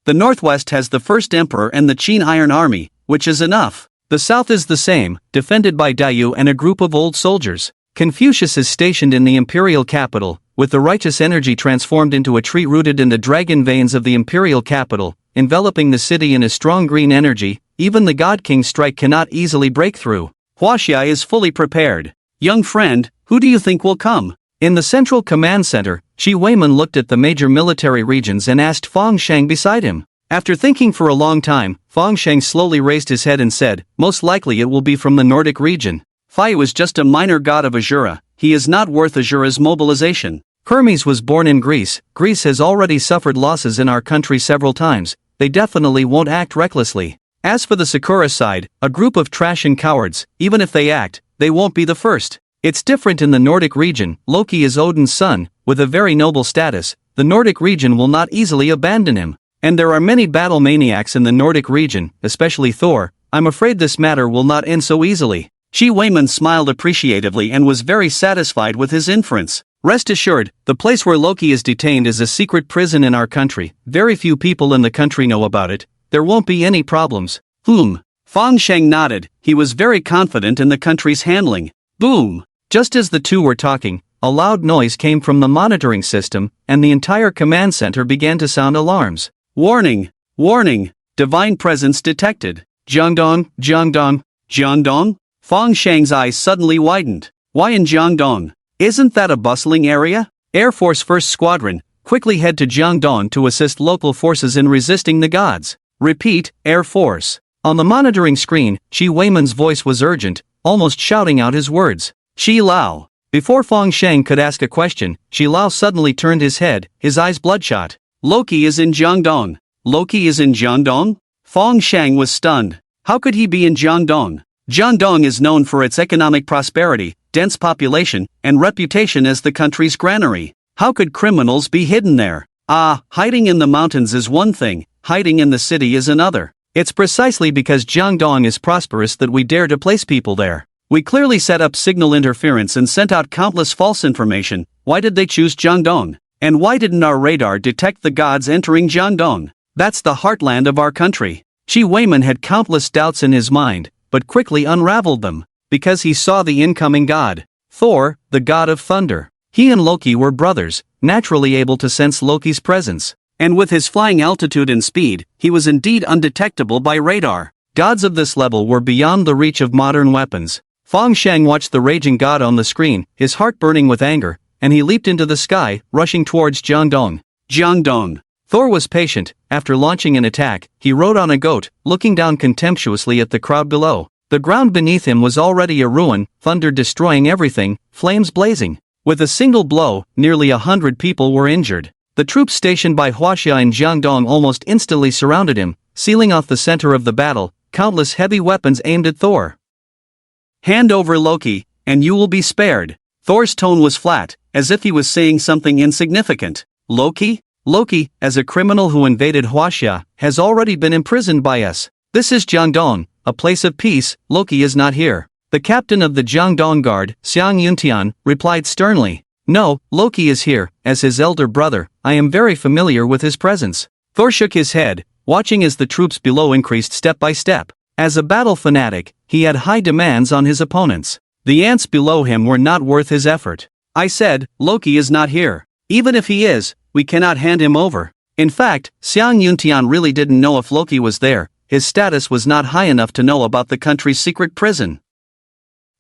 The northwest has the first emperor and the Qin Iron Army, which is enough. The south is the same, defended by Dayu and a group of old soldiers. Confucius is stationed in the imperial capital, with the righteous energy transformed into a tree rooted in the dragon veins of the imperial capital, enveloping the city in a strong green energy. Even the God King's strike cannot easily break through. Hwaxia is fully prepared. Young friend, who do you think will come? In the central command center, Shi Weiman looked at the major military regions and asked Fang Sheng beside him. After thinking for a long time, Fang Sheng slowly raised his head and said, most likely it will be from the Nordic region. Fai was just a minor god of Azura. He is not worth Azura's mobilization. Hermes was born in Greece. Greece has already suffered losses in our country several times. They definitely won't act recklessly. As for the Sakura side, a group of trash and cowards, even if they act, they won't be the first. It's different in the Nordic region. Loki is Odin's son, with a very noble status. The Nordic region will not easily abandon him. And there are many battle maniacs in the Nordic region, especially Thor. I'm afraid this matter will not end so easily. Shi Weiman smiled appreciatively and was very satisfied with his inference. Rest assured, the place where Loki is detained is a secret prison in our country. Very few people in the country know about it. There won't be any problems. Fang Sheng nodded. He was very confident in the country's handling. Boom! Just as the two were talking, a loud noise came from the monitoring system, and the entire command center began to sound alarms. Warning! Warning! Divine presence detected. Jiangdong, Jiangdong, Jiangdong? Fang Sheng's eyes suddenly widened. Why in Jiangdong? Isn't that a bustling area? Air Force 1st Squadron, quickly head to Jiangdong to assist local forces in resisting the gods. Repeat, Air Force. On the monitoring screen, Shi Weiman's voice was urgent, almost shouting out his words. Shi Lao. Before Fang Sheng could ask a question, Shi Lao suddenly turned his head, his eyes bloodshot. Loki is in Jiangdong. Loki is in Jiangdong? Fang Sheng was stunned. How could he be in Jiangdong? Jiangdong is known for its economic prosperity, dense population, and reputation as the country's granary. How could criminals be hidden there? Hiding in the mountains is one thing, hiding in the city is another. It's precisely because Jiangdong is prosperous that we dare to place people there. We clearly set up signal interference and sent out countless false information. Why did they choose Jiangdong? And why didn't our radar detect the gods entering Jiangdong? That's the heartland of our country. Shi Weiman had countless doubts in his mind, but quickly unraveled them. Because he saw the incoming god. Thor, the god of thunder. He and Loki were brothers, naturally able to sense Loki's presence. And with his flying altitude and speed, he was indeed undetectable by radar. Gods of this level were beyond the reach of modern weapons. Feng Shang watched the raging god on the screen, his heart burning with anger, and he leaped into the sky, rushing towards Jiangdong. Jiangdong. Thor was patient. After launching an attack, he rode on a goat, looking down contemptuously at the crowd below. The ground beneath him was already a ruin, thunder destroying everything, flames blazing. With a single blow, nearly 100 people were injured. The troops stationed by Huaxia in Jiangdong almost instantly surrounded him, sealing off the center of the battle, countless heavy weapons aimed at Thor. Hand over Loki, and you will be spared. Thor's tone was flat, as if he was saying something insignificant. Loki? Loki, as a criminal who invaded Huaxia, has already been imprisoned by us. This is Jiangdong, a place of peace. Loki is not here. The captain of the Jiangdong Guard, Xiang Yuntian, replied sternly. No, Loki is here, as his elder brother. I am very familiar with his presence. Thor shook his head, watching as the troops below increased step by step. As a battle fanatic, he had high demands on his opponents. The ants below him were not worth his effort. I said, Loki is not here. Even if he is, we cannot hand him over. In fact, Xiang Yuntian really didn't know if Loki was there. His status was not high enough to know about the country's secret prison.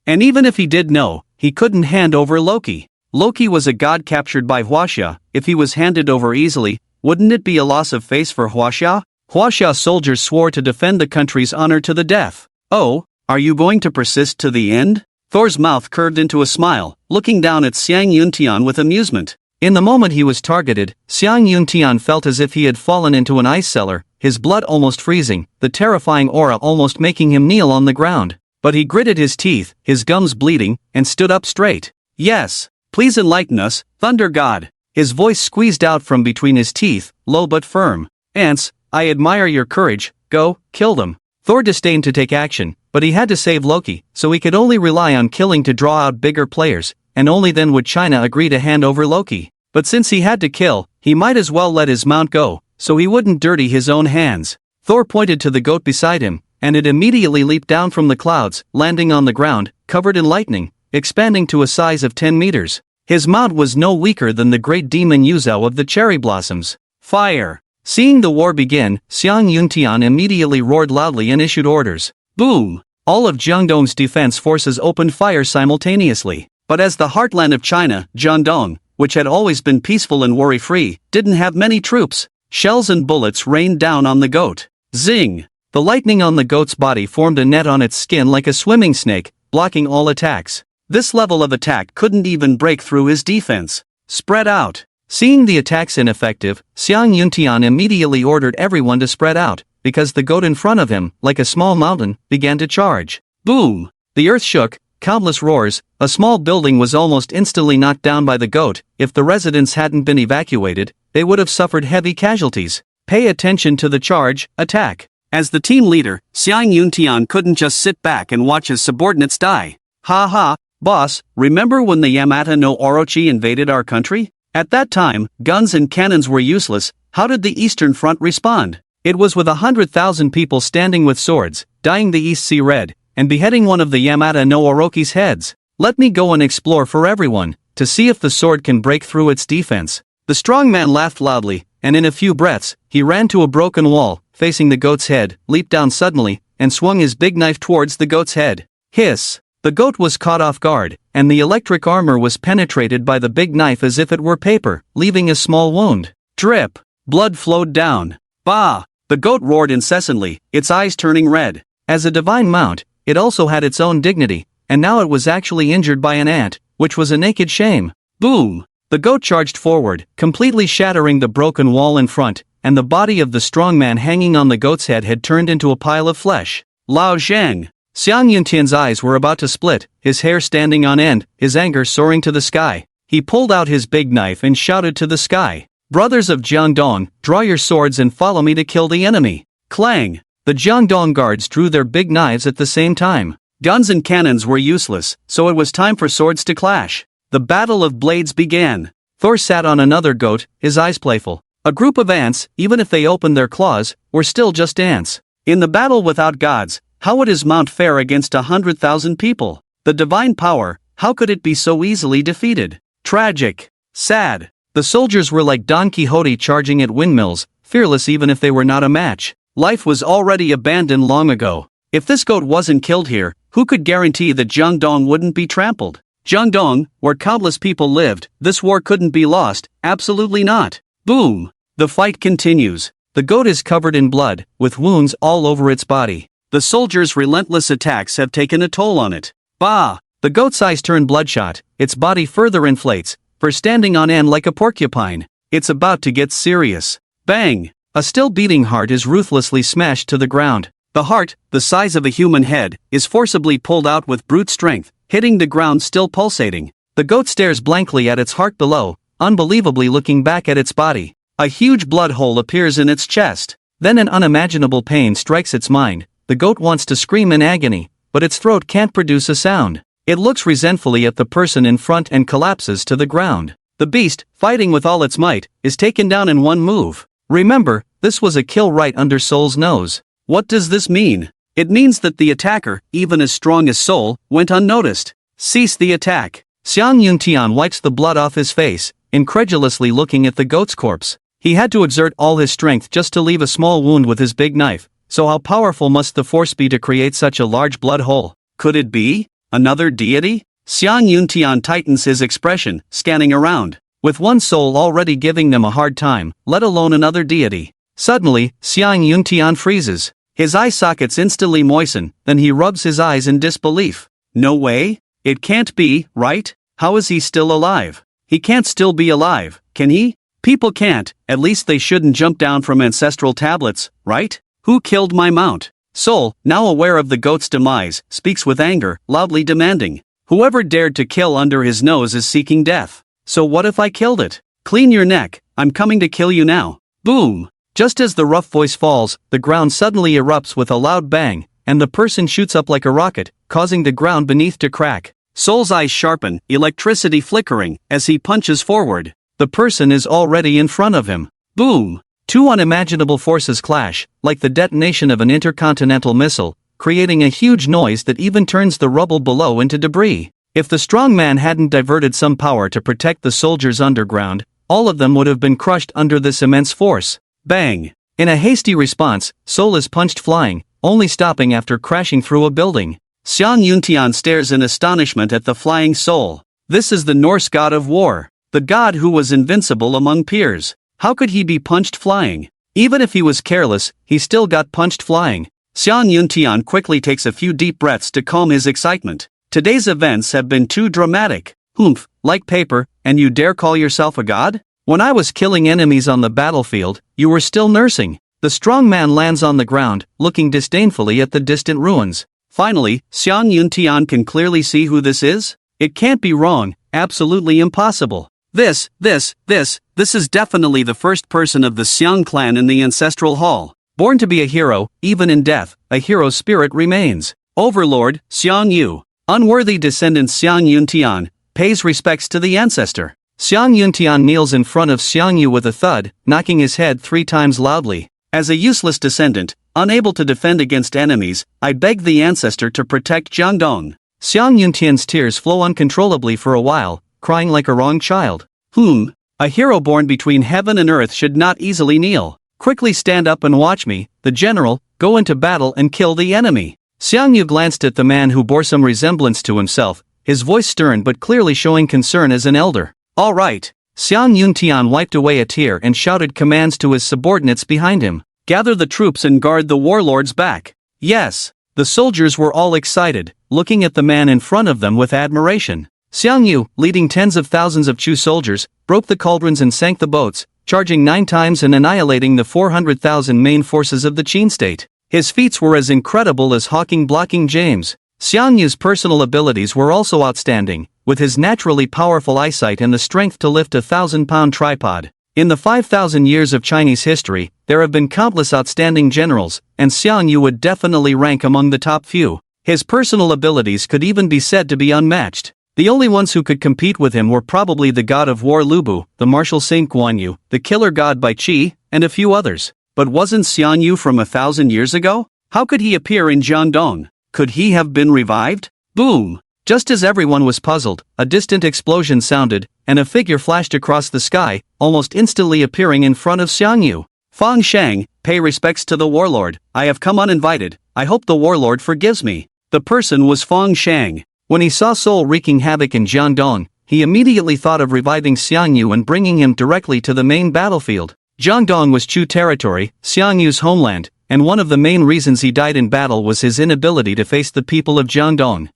And even if he did know, he couldn't hand over Loki. Loki was a god captured by Huaxia. If he was handed over easily, wouldn't it be a loss of face for Huaxia? Huaxia soldiers swore to defend the country's honor to the death. Oh, are you going to persist to the end? Thor's mouth curved into a smile, looking down at Xiang Yuntian with amusement. In the moment he was targeted, Xiang Yuntian felt as if he had fallen into an ice cellar, his blood almost freezing, the terrifying aura almost making him kneel on the ground. But he gritted his teeth, his gums bleeding, and stood up straight. Yes, please enlighten us, Thunder God. His voice squeezed out from between his teeth, low but firm. Ants, I admire your courage. Go, kill them. Thor disdained to take action, but he had to save Loki, so he could only rely on killing to draw out bigger players, and only then would China agree to hand over Loki. But since he had to kill, he might as well let his mount go, so he wouldn't dirty his own hands. Thor pointed to the goat beside him, and it immediately leaped down from the clouds, landing on the ground, covered in lightning, expanding to a size of 10 meters. His mount was no weaker than the great demon Yuzhou of the cherry blossoms. Fire! Seeing the war begin, Xiang Yuntian immediately roared loudly and issued orders. Boom! All of Jiangdong's defense forces opened fire simultaneously. But as the heartland of China, Jiangdong, which had always been peaceful and worry-free, didn't have many troops. Shells and bullets rained down on the goat. Zing! The lightning on the goat's body formed a net on its skin like a swimming snake, blocking all attacks. This level of attack couldn't even break through his defense. Spread out! Seeing the attacks ineffective, Xiang Yuntian immediately ordered everyone to spread out, because the goat in front of him, like a small mountain, began to charge. Boom! The earth shook, countless roars, a small building was almost instantly knocked down by the goat. If the residents hadn't been evacuated, they would have suffered heavy casualties. Pay attention to the charge, attack. As the team leader, Xiang Yuntian couldn't just sit back and watch his subordinates die. Ha ha, boss, remember when the Yamata no Orochi invaded our country? At that time, guns and cannons were useless. How did the Eastern Front respond? It was with 100,000 people standing with swords, dyeing the East Sea red, and beheading one of the Yamata no Orochi's heads. Let me go and explore for everyone, to see if the sword can break through its defense. The strong man laughed loudly, and in a few breaths, he ran to a broken wall, facing the goat's head, leaped down suddenly, and swung his big knife towards the goat's head. Hiss! The goat was caught off guard, and the electric armor was penetrated by the big knife as if it were paper, leaving a small wound. Drip! Blood flowed down. Bah! The goat roared incessantly, its eyes turning red. As a divine mount, it also had its own dignity, and now it was actually injured by an ant, which was a naked shame. Boom! The goat charged forward, completely shattering the broken wall in front, and the body of the strong man hanging on the goat's head had turned into a pile of flesh. Lao Zhang! Xiang Yuntian's eyes were about to split, his hair standing on end, his anger soaring to the sky. He pulled out his big knife and shouted to the sky. Brothers of Jiangdong, draw your swords and follow me to kill the enemy. Clang! The Jiangdong guards drew their big knives at the same time. Guns and cannons were useless, so it was time for swords to clash. The battle of blades began. Thor sat on another goat, his eyes playful. A group of ants, even if they opened their claws, were still just ants. In the battle without gods, how would his mount fare against 100,000 people? The divine power, how could it be so easily defeated? Tragic. Sad. The soldiers were like Don Quixote charging at windmills, fearless even if they were not a match. Life was already abandoned long ago. If this goat wasn't killed here, Who could guarantee that Jiangdong wouldn't be trampled? Jiangdong, where countless people lived, this war couldn't be lost, absolutely not. Boom! The fight continues. The goat is covered in blood, with wounds all over its body. The soldiers' relentless attacks have taken a toll on it. Bah! The goat's eyes turn bloodshot, its body further inflates, for standing on end like a porcupine. It's about to get serious. Bang! A still beating heart is ruthlessly smashed to the ground. The heart, the size of a human head, is forcibly pulled out with brute strength, hitting the ground still pulsating. The goat stares blankly at its heart below, unbelievably looking back at its body. A huge blood hole appears in its chest. Then an unimaginable pain strikes its mind. The goat wants to scream in agony, but its throat can't produce a sound. It looks resentfully at the person in front and collapses to the ground. The beast, fighting with all its might, is taken down in one move. Remember, this was a kill right under Soul's nose. What does this mean? It means that the attacker, even as strong as Soul, went unnoticed. Cease the attack. Xiang Yuntian wipes the blood off his face, incredulously looking at the goat's corpse. He had to exert all his strength just to leave a small wound with his big knife, so how powerful must the force be to create such a large blood hole? Could it be another deity? Xiang Yuntian tightens his expression, scanning around. With one soul already giving them a hard time, let alone another deity. Suddenly, Xiang Yuntian freezes. His eye sockets instantly moisten, then he rubs his eyes in disbelief. No way? It can't be, right? How is he still alive? He can't still be alive, can he? People can't, at least they shouldn't jump down from ancestral tablets, right? Who killed my mount? Soul, now aware of the goat's demise, speaks with anger, loudly demanding. Whoever dared to kill under his nose is seeking death. So what if I killed it? Clean your neck, I'm coming to kill you now. Boom! Just as the rough voice falls, the ground suddenly erupts with a loud bang, and the person shoots up like a rocket, causing the ground beneath to crack. Soul's eyes sharpen, electricity flickering, as he punches forward. The person is already in front of him. Boom! Two unimaginable forces clash, like the detonation of an intercontinental missile, creating a huge noise that even turns the rubble below into debris. If the strong man hadn't diverted some power to protect the soldiers underground, all of them would have been crushed under this immense force. Bang! In a hasty response, Soul is punched flying, only stopping after crashing through a building. Xiang Yuntian stares in astonishment at the flying Soul. This is the Norse god of war, the god who was invincible among peers. How could he be punched flying? Even if he was careless, he still got punched flying. Xiang Yuntian quickly takes a few deep breaths to calm his excitement. Today's events have been too dramatic. Humph, like paper, and you dare call yourself a god? When I was killing enemies on the battlefield, you were still nursing. The strong man lands on the ground, looking disdainfully at the distant ruins. Finally, Xiang Yuntian can clearly see who this is. It can't be wrong, absolutely impossible. This is definitely the first person of the Xiang clan in the ancestral hall. Born to be a hero, even in death, a hero's spirit remains. Overlord, Xiang Yu. Unworthy descendant Xiang Yuntian, pays respects to the ancestor. Xiang Yuntian kneels in front of Xiang Yu with a thud, knocking his head 3 times loudly. As a useless descendant, unable to defend against enemies, I beg the ancestor to protect Jiangdong. Xiang Yuntian's tears flow uncontrollably for a while, crying like a wronged child. A hero born between heaven and earth should not easily kneel. Quickly stand up and watch me, the general, go into battle and kill the enemy. Xiang Yu glanced at the man who bore some resemblance to himself, his voice stern but clearly showing concern as an elder. All right. Xiang Yuntian wiped away a tear and shouted commands to his subordinates behind him. Gather the troops and guard the warlord's back. Yes. The soldiers were all excited, looking at the man in front of them with admiration. Xiang Yu, leading tens of thousands of Chu soldiers, broke the cauldrons and sank the boats, charging 9 times and annihilating the 400,000 main forces of the Qin state. His feats were as incredible as Hawking blocking James. Xiang Yu's personal abilities were also outstanding, with his naturally powerful eyesight and the strength to lift a 1,000-pound tripod. In the 5,000 years of Chinese history, there have been countless outstanding generals, and Xiang Yu would definitely rank among the top few. His personal abilities could even be said to be unmatched. The only ones who could compete with him were probably the god of war Lu Bu, the martial saint Guan Yu, the killer god Bai Qi, and a few others. But wasn't Xiang Yu from 1,000 years ago? How could he appear in Jiangdong? Could he have been revived? Boom! Just as everyone was puzzled, a distant explosion sounded, and a figure flashed across the sky, almost instantly appearing in front of Xiang Yu. Fang Shang, pay respects to the warlord. I have come uninvited. I hope the warlord forgives me. The person was Fang Shang. When he saw Soul wreaking havoc in Jiangdong, he immediately thought of reviving Xiang Yu and bringing him directly to the main battlefield. Jiangdong was Chu territory, Xiang Yu's homeland, and one of the main reasons he died in battle was his inability to face the people of Jiangdong.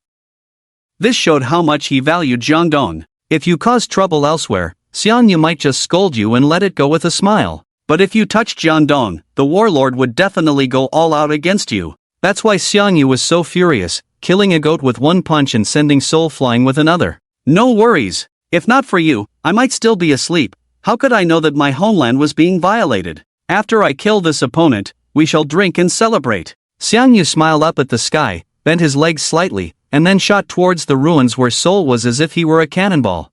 This showed how much he valued Jiangdong. If you caused trouble elsewhere, Xiang Yu might just scold you and let it go with a smile. But if you touched Jiangdong, the warlord would definitely go all out against you. That's why Xiang Yu was so furious, killing a goat with one punch and sending Soul flying with another. No worries. If not for you, I might still be asleep. How could I know that my homeland was being violated? After I kill this opponent, we shall drink and celebrate. Xiang Yu smiled up at the sky, bent his legs slightly, and then shot towards the ruins where Soul was as if he were a cannonball.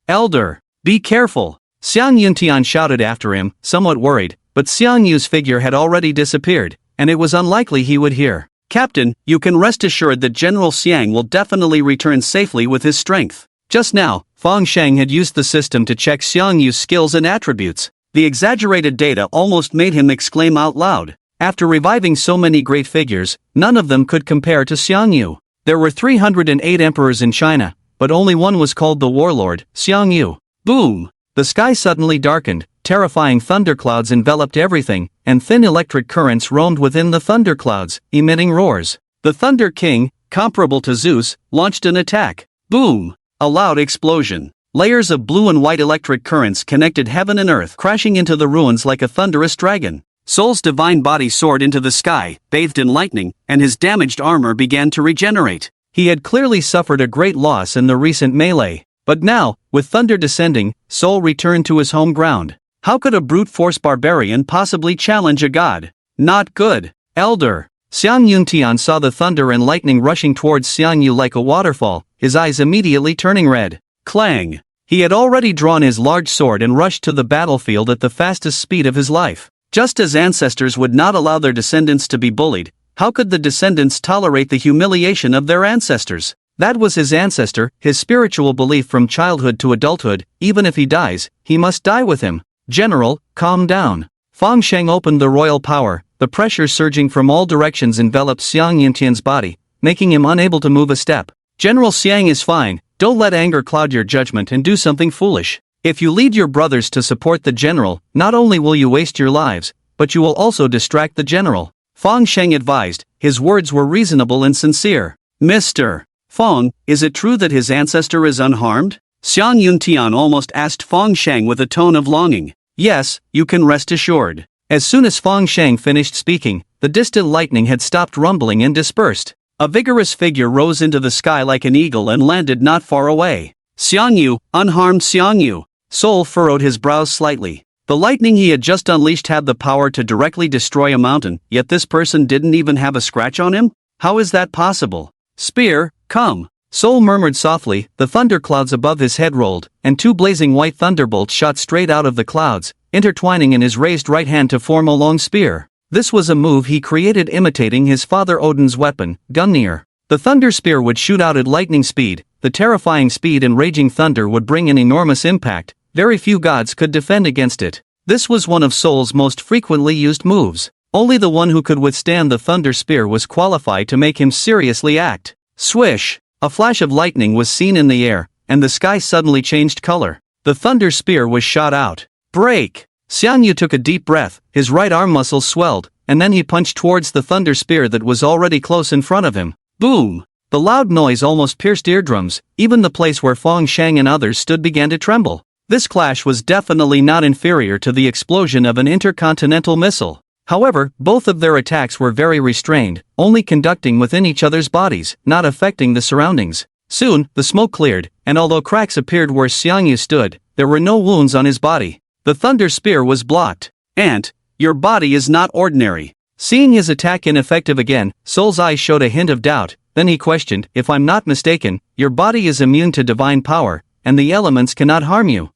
Elder, be careful! Xiang Yuntian shouted after him, somewhat worried, but Xiang Yu's figure had already disappeared, and it was unlikely he would hear. Captain, you can rest assured that General Xiang will definitely return safely with his strength. Just now, Fang Shang had used the system to check Xiang Yu's skills and attributes. The exaggerated data almost made him exclaim out loud. After reviving so many great figures, none of them could compare to Xiang Yu. There were 308 emperors in China, but only one was called the warlord, Xiang Yu. Boom! The sky suddenly darkened, terrifying thunderclouds enveloped everything, and thin electric currents roamed within the thunderclouds, emitting roars. The Thunder King, comparable to Zeus, launched an attack. Boom! A loud explosion. Layers of blue and white electric currents connected heaven and earth, crashing into the ruins like a thunderous dragon. Soul's divine body soared into the sky, bathed in lightning, and his damaged armor began to regenerate. He had clearly suffered a great loss in the recent melee. But now, with thunder descending, Soul returned to his home ground. How could a brute force barbarian possibly challenge a god? Not good. Elder. Xiang Yuntian saw the thunder and lightning rushing towards Xiang Yu like a waterfall, his eyes immediately turning red. Clang! He had already drawn his large sword and rushed to the battlefield at the fastest speed of his life. Just as ancestors would not allow their descendants to be bullied, how could the descendants tolerate the humiliation of their ancestors? That was his ancestor, his spiritual belief from childhood to adulthood. Even if he dies, he must die with him. General, calm down. Fang Sheng opened the royal power. The pressure surging from all directions enveloped Xiang Yuntian's body, making him unable to move a step. General Xiang is fine. Don't let anger cloud your judgment and do something foolish. If you lead your brothers to support the general, not only will you waste your lives, but you will also distract the general. Fang Sheng advised. His words were reasonable and sincere. Mr. Fang, is it true that his ancestor is unharmed? Xiang Yuntian almost asked Fang Sheng with a tone of longing. Yes, you can rest assured. As soon as Fang Sheng finished speaking, the distant lightning had stopped rumbling and dispersed. A vigorous figure rose into the sky like an eagle and landed not far away. Xiang Yu, unharmed Xiang Yu. Soul furrowed his brows slightly. The lightning he had just unleashed had the power to directly destroy a mountain, yet this person didn't even have a scratch on him? How is that possible? Spear, come. Soul murmured softly. The thunderclouds above his head rolled, and two blazing white thunderbolts shot straight out of the clouds, intertwining in his raised right hand to form a long spear. This was a move he created imitating his father Odin's weapon, Gungnir. The thunder spear would shoot out at lightning speed. The terrifying speed and raging thunder would bring an enormous impact. Very few gods could defend against it. This was one of Soul's most frequently used moves. Only the one who could withstand the thunder spear was qualified to make him seriously act. Swish! A flash of lightning was seen in the air, and the sky suddenly changed color. The thunder spear was shot out. Break! Xiang Yu took a deep breath, his right arm muscles swelled, and then he punched towards the thunder spear that was already close in front of him. Boom! The loud noise almost pierced eardrums. Even the place where Fang Sheng and others stood began to tremble. This clash was definitely not inferior to the explosion of an intercontinental missile. However, both of their attacks were very restrained, only conducting within each other's bodies, not affecting the surroundings. Soon, the smoke cleared, and although cracks appeared where Xiang Yu stood, there were no wounds on his body. The thunder spear was blocked. Ant, your body is not ordinary. Seeing his attack ineffective again, Soul's eyes showed a hint of doubt. Then he questioned, if I'm not mistaken, your body is immune to divine power, and the elements cannot harm you.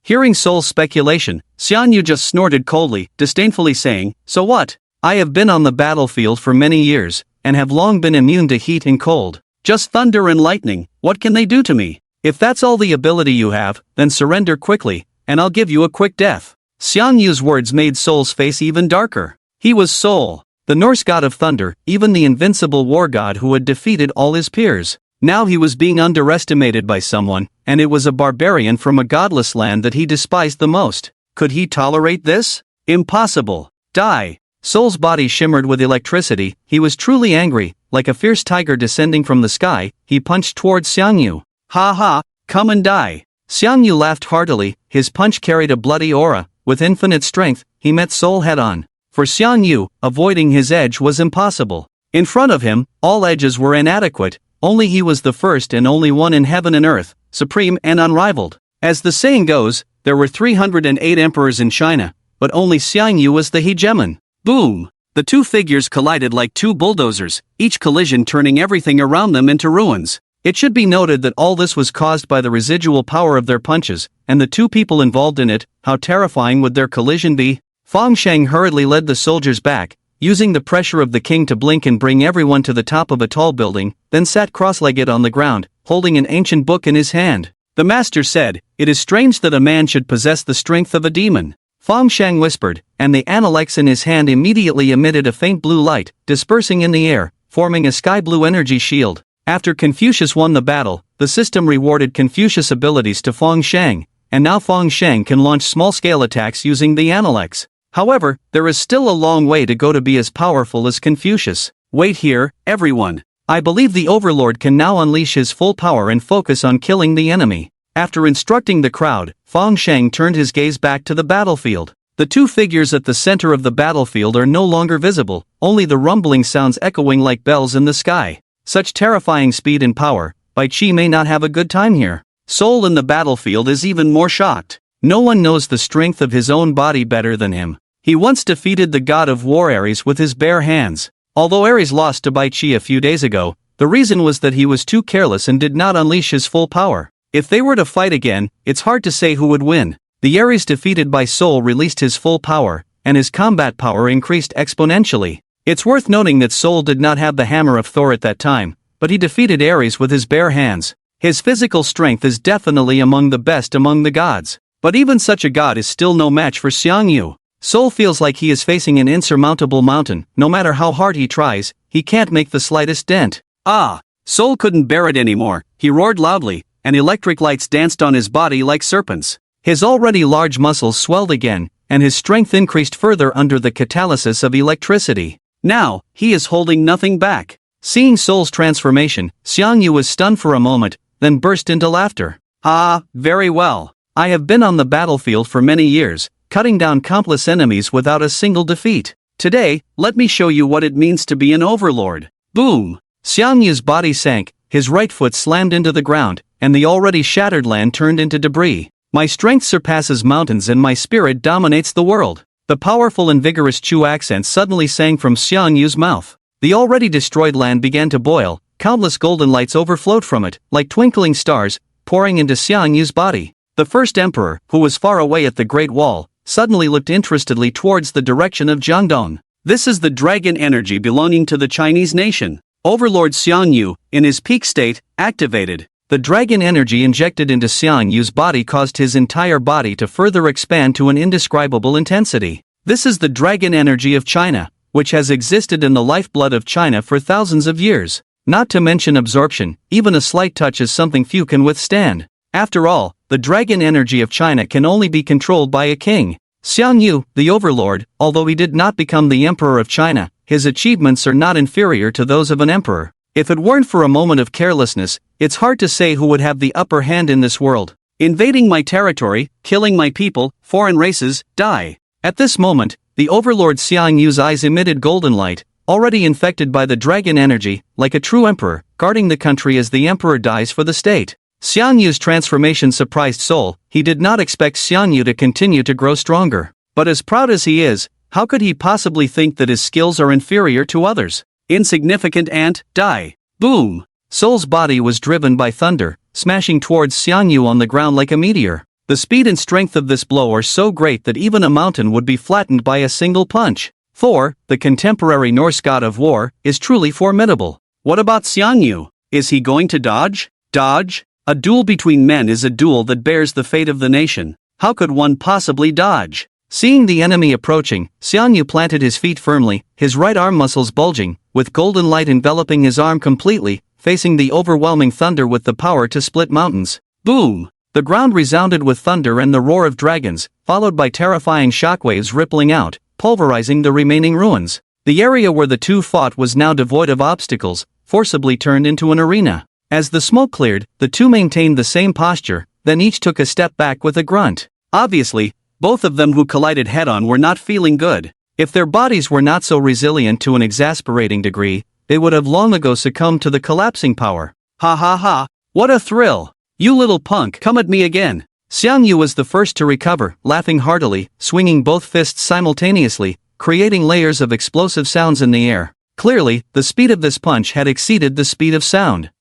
Hearing Soul's speculation, Xiang Yu just snorted coldly, disdainfully saying, so what? I have been on the battlefield for many years, and have long been immune to heat and cold. Just thunder and lightning, what can they do to me? If that's all the ability you have, then surrender quickly, and I'll give you a quick death. Xiang Yu's words made Soul's face even darker. He was Soul. the Norse god of thunder, even the invincible war god who had defeated all his peers. Now he was being underestimated by someone, and it was a barbarian from a godless land that he despised the most. Could he tolerate this? Impossible. Die. Sol's body shimmered with electricity. He was truly angry, like a fierce tiger descending from the sky. He punched towards Xiangyu. Ha ha, come and die. Xiangyu laughed heartily. His punch carried a bloody aura. With infinite strength, he met Sol head-on. For Xiangyu, avoiding his edge was impossible. In front of him, all edges were inadequate. Only he was the first and only one in heaven and earth, supreme and unrivaled. As the saying goes, there were 308 emperors in China, but only Xiangyu was the hegemon. Boom! The two figures collided like two bulldozers, each collision turning everything around them into ruins. It should be noted that all this was caused by the residual power of their punches, and the two people involved in it. How terrifying would their collision be? Fang Sheng hurriedly led the soldiers back, using the pressure of the king to blink and bring everyone to the top of a tall building, then sat cross-legged on the ground, holding an ancient book in his hand. The master said, "It is strange that a man should possess the strength of a demon." Fang Sheng whispered, and the analects in his hand immediately emitted a faint blue light, dispersing in the air, forming a sky-blue energy shield. After Confucius won the battle, the system rewarded Confucius' abilities to Fang Sheng, and now Fang Sheng can launch small-scale attacks using the analects. However, there is still a long way to go to be as powerful as Confucius. Wait here, everyone. I believe the Overlord can now unleash his full power and focus on killing the enemy. After instructing the crowd, Fang Sheng turned his gaze back to the battlefield. The two figures at the center of the battlefield are no longer visible, only the rumbling sounds echoing like bells in the sky. Such terrifying speed and power, Bai Qi may not have a good time here. Sol in the battlefield is even more shocked. No one knows the strength of his own body better than him. He once defeated the god of war Ares with his bare hands. Although Ares lost to Bai Qi a few days ago, the reason was that he was too careless and did not unleash his full power. If they were to fight again, it's hard to say who would win. The Ares defeated by Sol released his full power, and his combat power increased exponentially. It's worth noting that Sol did not have the hammer of Thor at that time, but he defeated Ares with his bare hands. His physical strength is definitely among the best among the gods. But even such a god is still no match for Xiangyu. Sol feels like he is facing an insurmountable mountain. No matter how hard he tries, he can't make the slightest dent. Sol couldn't bear it anymore. He roared loudly, and electric lights danced on his body like serpents. His already large muscles swelled again, and his strength increased further under the catalysis of electricity. Now, he is holding nothing back. Seeing Sol's transformation, Xiangyu was stunned for a moment, then burst into laughter. Very well. I have been on the battlefield for many years, cutting down countless enemies without a single defeat. Today, let me show you what it means to be an overlord. Boom! Xiangyu's body sank, his right foot slammed into the ground, and the already shattered land turned into debris. My strength surpasses mountains and my spirit dominates the world. The powerful and vigorous Chu accent suddenly sang from Xiangyu's mouth. The already destroyed land began to boil, countless golden lights overflowed from it, like twinkling stars, pouring into Xiangyu's body. The first emperor, who was far away at the Great Wall, suddenly looked interestedly towards the direction of Jiangdong. This is the dragon energy belonging to the Chinese nation. Overlord Xiangyu, in his peak state, activated. The dragon energy injected into Xiangyu's body caused his entire body to further expand to an indescribable intensity. This is the dragon energy of China, which has existed in the lifeblood of China for thousands of years. Not to mention absorption, even a slight touch is something few can withstand. After all, the dragon energy of China can only be controlled by a king. Xiangyu, the overlord, although he did not become the emperor of China, his achievements are not inferior to those of an emperor. If it weren't for a moment of carelessness, it's hard to say who would have the upper hand in this world. Invading my territory, killing my people, foreign races, die. At this moment, the overlord Xiangyu's eyes emitted golden light, already infected by the dragon energy, like a true emperor, guarding the country as the emperor dies for the state. Xiangyu's transformation surprised Sol. He did not expect Xiangyu to continue to grow stronger. But as proud as he is, how could he possibly think that his skills are inferior to others? Insignificant ant, die. Boom! Sol's body was driven by thunder, smashing towards Xiangyu on the ground like a meteor. The speed and strength of this blow are so great that even a mountain would be flattened by a single punch. Thor, the contemporary Norse god of war, is truly formidable. What about Xiangyu? Is he going to dodge? Dodge? A duel between men is a duel that bears the fate of the nation. How could one possibly dodge? Seeing the enemy approaching, Xiang Yu planted his feet firmly, his right arm muscles bulging, with golden light enveloping his arm completely, facing the overwhelming thunder with the power to split mountains. Boom! The ground resounded with thunder and the roar of dragons, followed by terrifying shockwaves rippling out, pulverizing the remaining ruins. The area where the two fought was now devoid of obstacles, forcibly turned into an arena. As the smoke cleared, the two maintained the same posture, then each took a step back with a grunt. Obviously, both of them who collided head-on were not feeling good. If their bodies were not so resilient to an exasperating degree, they would have long ago succumbed to the collapsing power. Ha ha ha, what a thrill! You little punk, come at me again. Xiang Yu was the first to recover, laughing heartily, swinging both fists simultaneously, creating layers of explosive sounds in the air. Clearly, the speed of this punch had exceeded the speed of sound.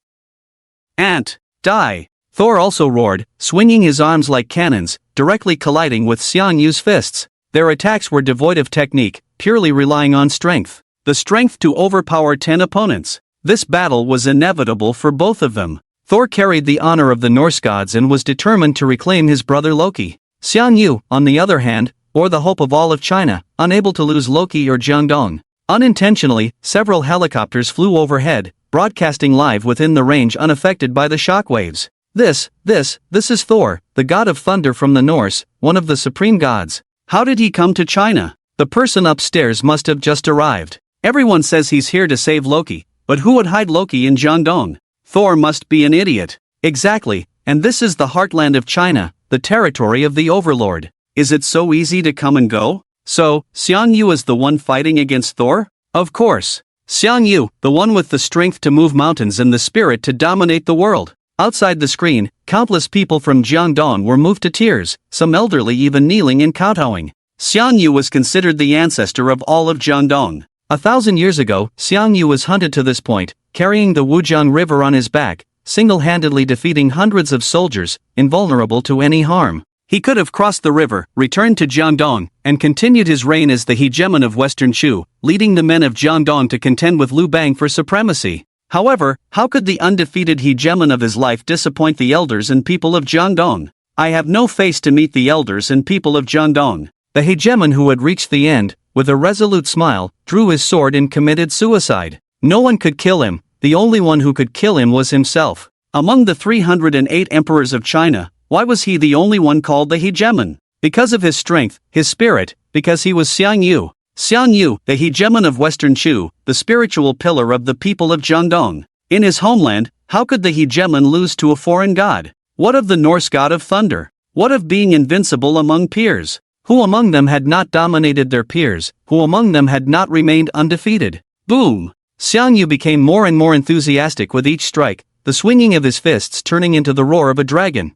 Ant! Die! Thor also roared, swinging his arms like cannons, directly colliding with Xiang Yu's fists. Their attacks were devoid of technique, purely relying on strength. The strength to overpower 10 opponents. This battle was inevitable for both of them. Thor carried the honor of the Norse gods and was determined to reclaim his brother Loki. Xiang Yu, on the other hand, bore the hope of all of China, unable to lose Loki or Jiangdong. Unintentionally, several helicopters flew overhead, broadcasting live within the range unaffected by the shockwaves. This is Thor, the god of thunder from the Norse, one of the supreme gods. How did he come to China? The person upstairs must have just arrived. Everyone says he's here to save Loki, but who would hide Loki in Jiangdong? Thor must be an idiot. Exactly, and this is the heartland of China, the territory of the Overlord. Is it so easy to come and go? So, Xiang Yu is the one fighting against Thor? Of course. Xiang Yu, the one with the strength to move mountains and the spirit to dominate the world. Outside the screen, countless people from Jiangdong were moved to tears, some elderly even kneeling and kowtowing. Xiang Yu was considered the ancestor of all of Jiangdong. 1,000 years ago, Xiang Yu was hunted to this point, carrying the Wujiang River on his back, single-handedly defeating hundreds of soldiers, invulnerable to any harm. He could have crossed the river, returned to Jiangdong, and continued his reign as the hegemon of Western Shu, leading the men of Jiangdong to contend with Liu Bang for supremacy. However, how could the undefeated hegemon of his life disappoint the elders and people of Jiangdong? I have no face to meet the elders and people of Jiangdong. The hegemon who had reached the end, with a resolute smile, drew his sword and committed suicide. No one could kill him, the only one who could kill him was himself. Among the 308 emperors of China, why was he the only one called the hegemon? Because of his strength, his spirit, because he was Xiang Yu. Xiang Yu, the hegemon of Western Shu, the spiritual pillar of the people of Jiangdong. In his homeland, how could the hegemon lose to a foreign god? What of the Norse god of thunder? What of being invincible among peers? Who among them had not dominated their peers? Who among them had not remained undefeated? Boom! Xiang Yu became more and more enthusiastic with each strike, the swinging of his fists turning into the roar of a dragon.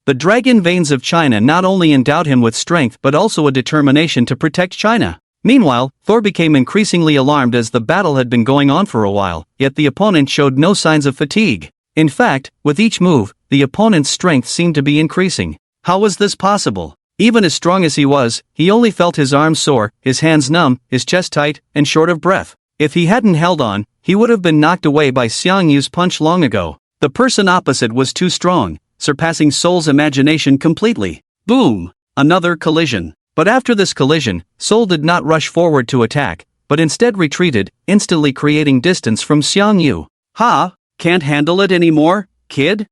The dragon veins of China not only endowed him with strength but also a determination to protect China. Meanwhile, Thor became increasingly alarmed as the battle had been going on for a while, yet the opponent showed no signs of fatigue. In fact, with each move, the opponent's strength seemed to be increasing. How was this possible? Even as strong as he was, he only felt his arms sore, his hands numb, his chest tight, and short of breath. If he hadn't held on, he would have been knocked away by Xiang Yu's punch long ago. The person opposite was too strong, surpassing Soul's imagination completely. Boom! Another collision. But after this collision, Soul did not rush forward to attack, but instead retreated, instantly creating distance from Xiang Yu. Ha! Can't handle it anymore, kid?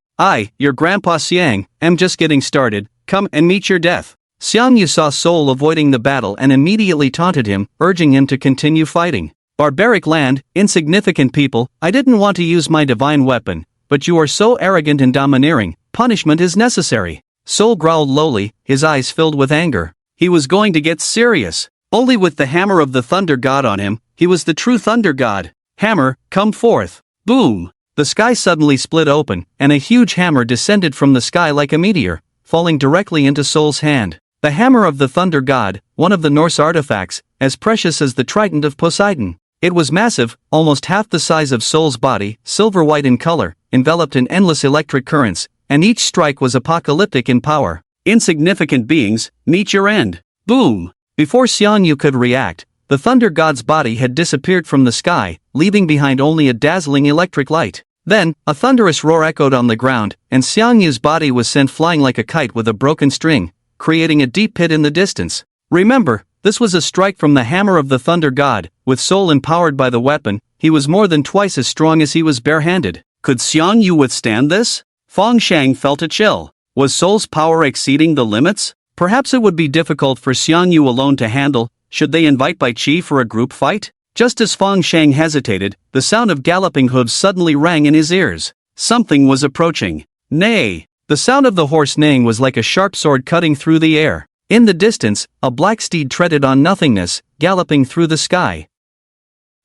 Your grandpa Xiang, am just getting started, come and meet your death. Xiang Yu saw Soul avoiding the battle and immediately taunted him, urging him to continue fighting. Barbaric land, insignificant people, I didn't want to use my divine weapon, but you are so arrogant and domineering, punishment is necessary. Soul growled lowly, his eyes filled with anger. He was going to get serious. Only with the hammer of the thunder god on him, he was the true thunder god. Hammer, come forth. Boom! The sky suddenly split open, and a huge hammer descended from the sky like a meteor, falling directly into Soul's hand. The hammer of the thunder god, one of the Norse artifacts, as precious as the trident of Poseidon. It was massive, almost half the size of Soul's body, silver-white in color, enveloped in endless electric currents, and each strike was apocalyptic in power. Insignificant beings, meet your end. Boom! Before Xiang Yu could react, the thunder god's body had disappeared from the sky, leaving behind only a dazzling electric light. Then, a thunderous roar echoed on the ground, and Xiang Yu's body was sent flying like a kite with a broken string, creating a deep pit in the distance. Remember, this was a strike from the hammer of the thunder god. With Soul empowered by the weapon, he was more than twice as strong as he was barehanded. Could Xiang Yu withstand this? Feng Shang felt a chill. Was Soul's power exceeding the limits? Perhaps it would be difficult for Xiang Yu alone to handle. Should they invite Bai Qi for a group fight? Just as Feng Shang hesitated, the sound of galloping hooves suddenly rang in his ears. Something was approaching. Neigh! The sound of the horse neighing was like a sharp sword cutting through the air. In the distance, a black steed treaded on nothingness, galloping through the sky.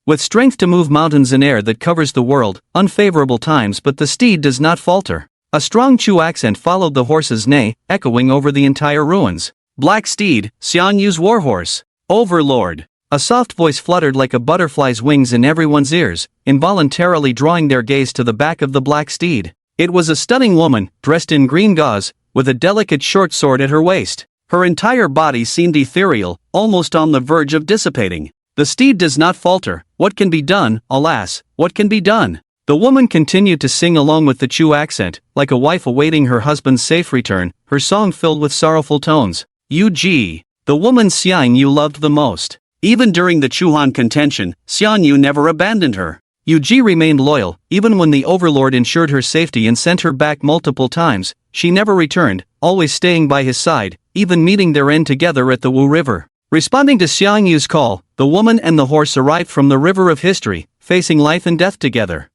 With strength to move mountains in air that covers the world, unfavorable times, but the steed does not falter. A strong Chu accent followed the horse's neigh, echoing over the entire ruins. Black steed, Xiang Yu's warhorse. Overlord. A soft voice fluttered like a butterfly's wings in everyone's ears, involuntarily drawing their gaze to the back of the black steed. It was a stunning woman, dressed in green gauze, with a delicate short sword at her waist. Her entire body seemed ethereal, almost on the verge of dissipating. The steed does not falter. What can be done, alas, what can be done? The woman continued to sing along with the Chu accent, like a wife awaiting her husband's safe return, her song filled with sorrowful tones. Yu Ji. The woman Xiang Yu loved the most. Even during the Chuhan contention, Xiang Yu never abandoned her. Yu Ji remained loyal, even when the overlord ensured her safety and sent her back multiple times. She never returned, always staying by his side, even meeting their end together at the Wu River. Responding to Xiang Yu's call, the woman and the horse arrived from the river of history, facing life and death together.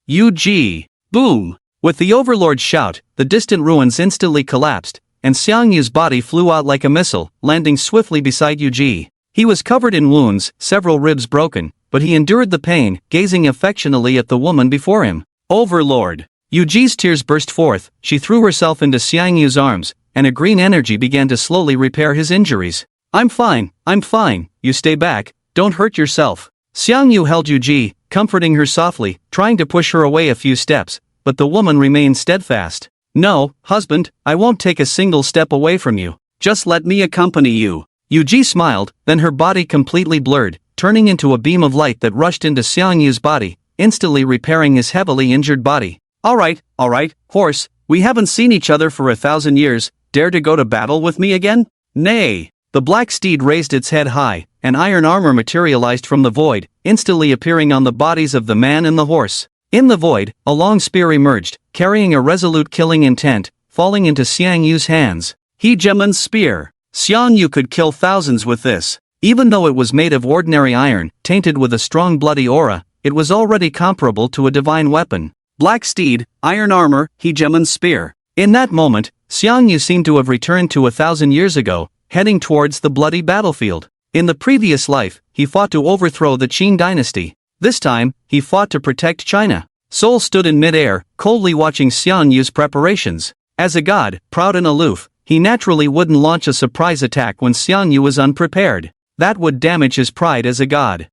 Yu Ji. Boom! With the overlord's shout, the distant ruins instantly collapsed, and Xiang Yu's body flew out like a missile, landing swiftly beside Yu Ji. He was covered in wounds, several ribs broken, but he endured the pain, gazing affectionately at the woman before him. Overlord. Yu Ji's tears burst forth. She threw herself into Xiang Yu's arms, and a green energy began to slowly repair his injuries. I'm fine, you stay back, don't hurt yourself. Xiang Yu held Yu Ji, comforting her softly, trying to push her away a few steps, but the woman remained steadfast. No, husband, I won't take a single step away from you. Just let me accompany you. Yu Ji smiled, then her body completely blurred, turning into a beam of light that rushed into Xiang Yu's body, instantly repairing his heavily injured body. Alright, horse, we haven't seen each other for 1,000 years, dare to go to battle with me again? Nay! The black steed raised its head high, and iron armor materialized from the void, instantly appearing on the bodies of the man and the horse. In the void, a long spear emerged, carrying a resolute killing intent, falling into Xiang Yu's hands. Hegemon's spear. Xiang Yu could kill thousands with this. Even though it was made of ordinary iron, tainted with a strong bloody aura, it was already comparable to a divine weapon. Black steed, iron armor, Hegemon's spear. In that moment, Xiang Yu seemed to have returned to 1,000 years ago, heading towards the bloody battlefield. In the previous life, he fought to overthrow the Qin dynasty. This time, he fought to protect China. Soul stood in mid-air, coldly watching Xiang Yu's preparations. As a god, proud and aloof, he naturally wouldn't launch a surprise attack when Xiang Yu was unprepared. That would damage his pride as a god.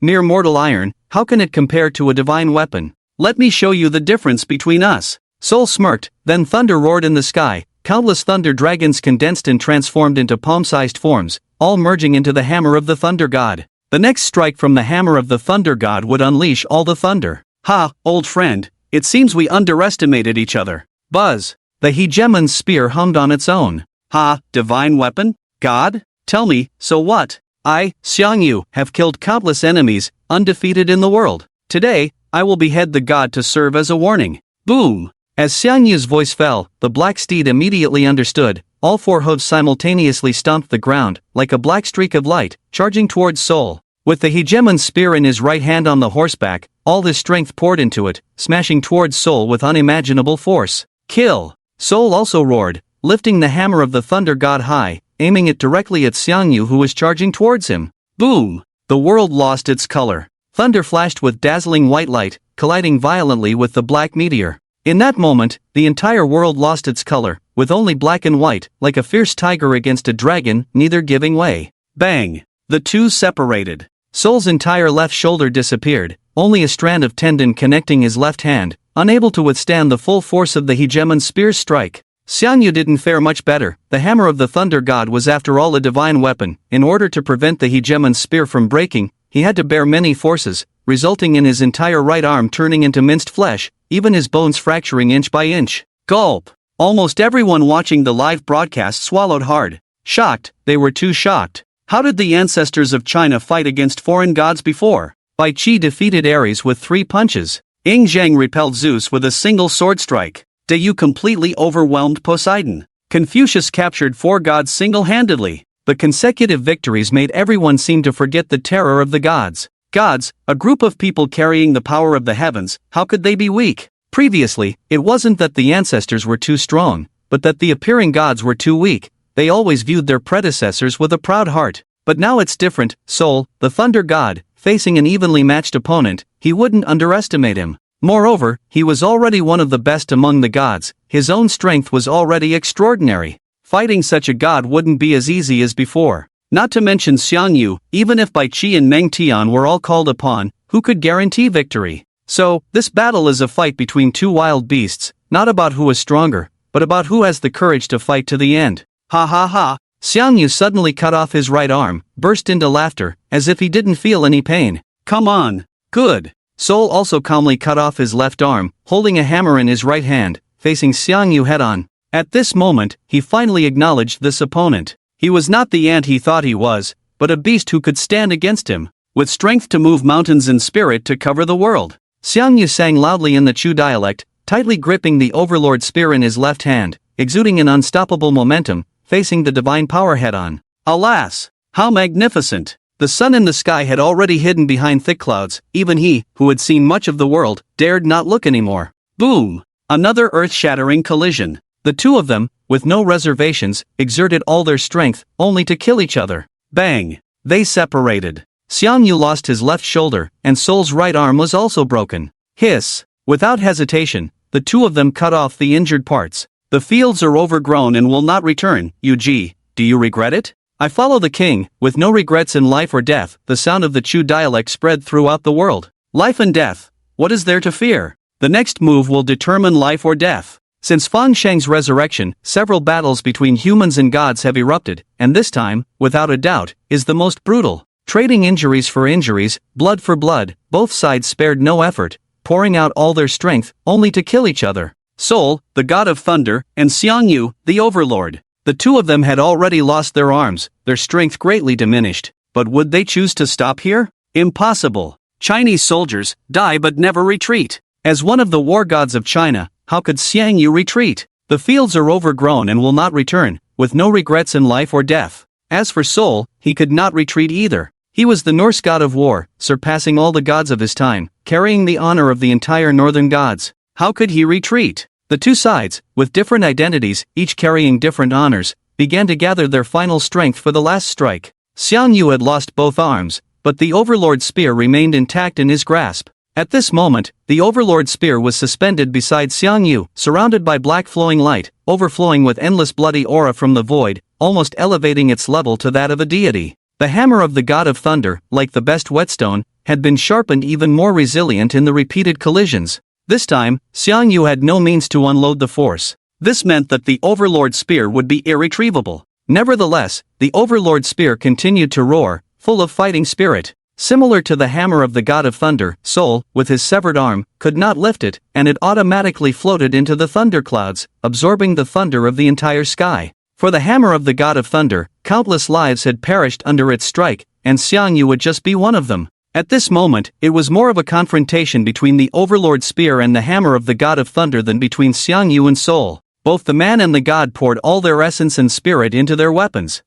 Mere mortal iron, how can it compare to a divine weapon? Let me show you the difference between us. Soul smirked, then thunder roared in the sky. Countless thunder dragons condensed and transformed into palm-sized forms, all merging into the hammer of the thunder god. The next strike from the hammer of the thunder god would unleash all the thunder. Ha, old friend, it seems we underestimated each other. Buzz. The Hegemon's spear hummed on its own. Ha, divine weapon? God? Tell me, so what? I, Xiang Yu, have killed countless enemies, undefeated in the world. Today, I will behead the god to serve as a warning. Boom! As Xiang Yu's voice fell, the black steed immediately understood. All four hooves simultaneously stomped the ground, like a black streak of light, charging towards Soul. With the Hegemon's spear in his right hand on the horseback, all his strength poured into it, smashing towards Soul with unimaginable force. Kill! Soul also roared, lifting the hammer of the thunder god high, aiming it directly at Xiang Yu who was charging towards him. Boom! The world lost its color. Thunder flashed with dazzling white light, colliding violently with the black meteor. In that moment, the entire world lost its color, with only black and white, like a fierce tiger against a dragon, neither giving way. Bang! The two separated. Soul's entire left shoulder disappeared, only a strand of tendon connecting his left hand, unable to withstand the full force of the Hegemon's spear's strike. Xiang Yu didn't fare much better. The hammer of the thunder god was after all a divine weapon. In order to prevent the Hegemon's spear from breaking, he had to bear many forces, resulting in his entire right arm turning into minced flesh, even his bones fracturing inch by inch. Gulp! Almost everyone watching the live broadcast swallowed hard. Shocked, they were too shocked. How did the ancestors of China fight against foreign gods before? Bai Qi defeated Ares with 3 punches. Ying Zhang repelled Zeus with a single sword strike. De Yu completely overwhelmed Poseidon. Confucius captured 4 gods single-handedly. The consecutive victories made everyone seem to forget the terror of the gods. Gods, a group of people carrying the power of the heavens, how could they be weak? Previously, it wasn't that the ancestors were too strong, but that the appearing gods were too weak. They always viewed their predecessors with a proud heart. But now it's different. Sol, the thunder god, facing an evenly matched opponent, he wouldn't underestimate him. Moreover, he was already one of the best among the gods. His own strength was already extraordinary. Fighting such a god wouldn't be as easy as before. Not to mention Xiang Yu, even if Bai Qi and Meng Tian were all called upon, who could guarantee victory? So, this battle is a fight between 2 wild beasts, not about who is stronger, but about who has the courage to fight to the end. Ha ha ha! Xiang Yu suddenly cut off his right arm, burst into laughter, as if he didn't feel any pain. Come on! Good! Sol also calmly cut off his left arm, holding a hammer in his right hand, facing Xiang Yu head-on. At this moment, he finally acknowledged this opponent. He was not the ant he thought he was, but a beast who could stand against him, with strength to move mountains and spirit to cover the world. Xiang Yu sang loudly in the Chu dialect, tightly gripping the overlord spear in his left hand, exuding an unstoppable momentum, facing the divine power head-on. Alas! How magnificent! The sun in the sky had already hidden behind thick clouds. Even he, who had seen much of the world, dared not look anymore. Boom! Another earth-shattering collision. The 2 of them, with no reservations, exerted all their strength, only to kill each other. Bang! They separated. Xiang Yu lost his left shoulder, and Sol's right arm was also broken. Hiss! Without hesitation, the 2 of them cut off the injured parts. The fields are overgrown and will not return. Yu Ji, do you regret it? I follow the king, with no regrets in life or death. The sound of the Chu dialect spread throughout the world. Life and death. What is there to fear? The next move will determine life or death. Since Fang Sheng's resurrection, several battles between humans and gods have erupted, and this time, without a doubt, is the most brutal. Trading injuries for injuries, blood for blood, both sides spared no effort, pouring out all their strength, only to kill each other. Sol, the god of thunder, and Xiang Yu, the overlord. The 2 of them had already lost their arms, their strength greatly diminished. But would they choose to stop here? Impossible. Chinese soldiers die but never retreat. As one of the war gods of China, how could Xiang Yu retreat? The fields are overgrown and will not return, with no regrets in life or death. As for Sol, he could not retreat either. He was the Norse god of war, surpassing all the gods of his time, carrying the honor of the entire northern gods. How could he retreat? The 2 sides, with different identities, each carrying different honors, began to gather their final strength for the last strike. Xiang Yu had lost both arms, but the overlord spear remained intact in his grasp. At this moment, the overlord spear was suspended beside Xiang Yu, surrounded by black flowing light, overflowing with endless bloody aura from the void, almost elevating its level to that of a deity. The hammer of the god of thunder, like the best whetstone, had been sharpened even more resilient in the repeated collisions. This time, Xiang Yu had no means to unload the force. This meant that the overlord spear would be irretrievable. Nevertheless, the overlord spear continued to roar, full of fighting spirit. Similar to the hammer of the god of thunder, Sol, with his severed arm, could not lift it, and it automatically floated into the thunderclouds, absorbing the thunder of the entire sky. For the hammer of the god of thunder, countless lives had perished under its strike, and Xiang Yu would just be one of them. At this moment, it was more of a confrontation between the overlord spear and the hammer of the god of thunder than between Xiang Yu and Sol. Both the man and the god poured all their essence and spirit into their weapons.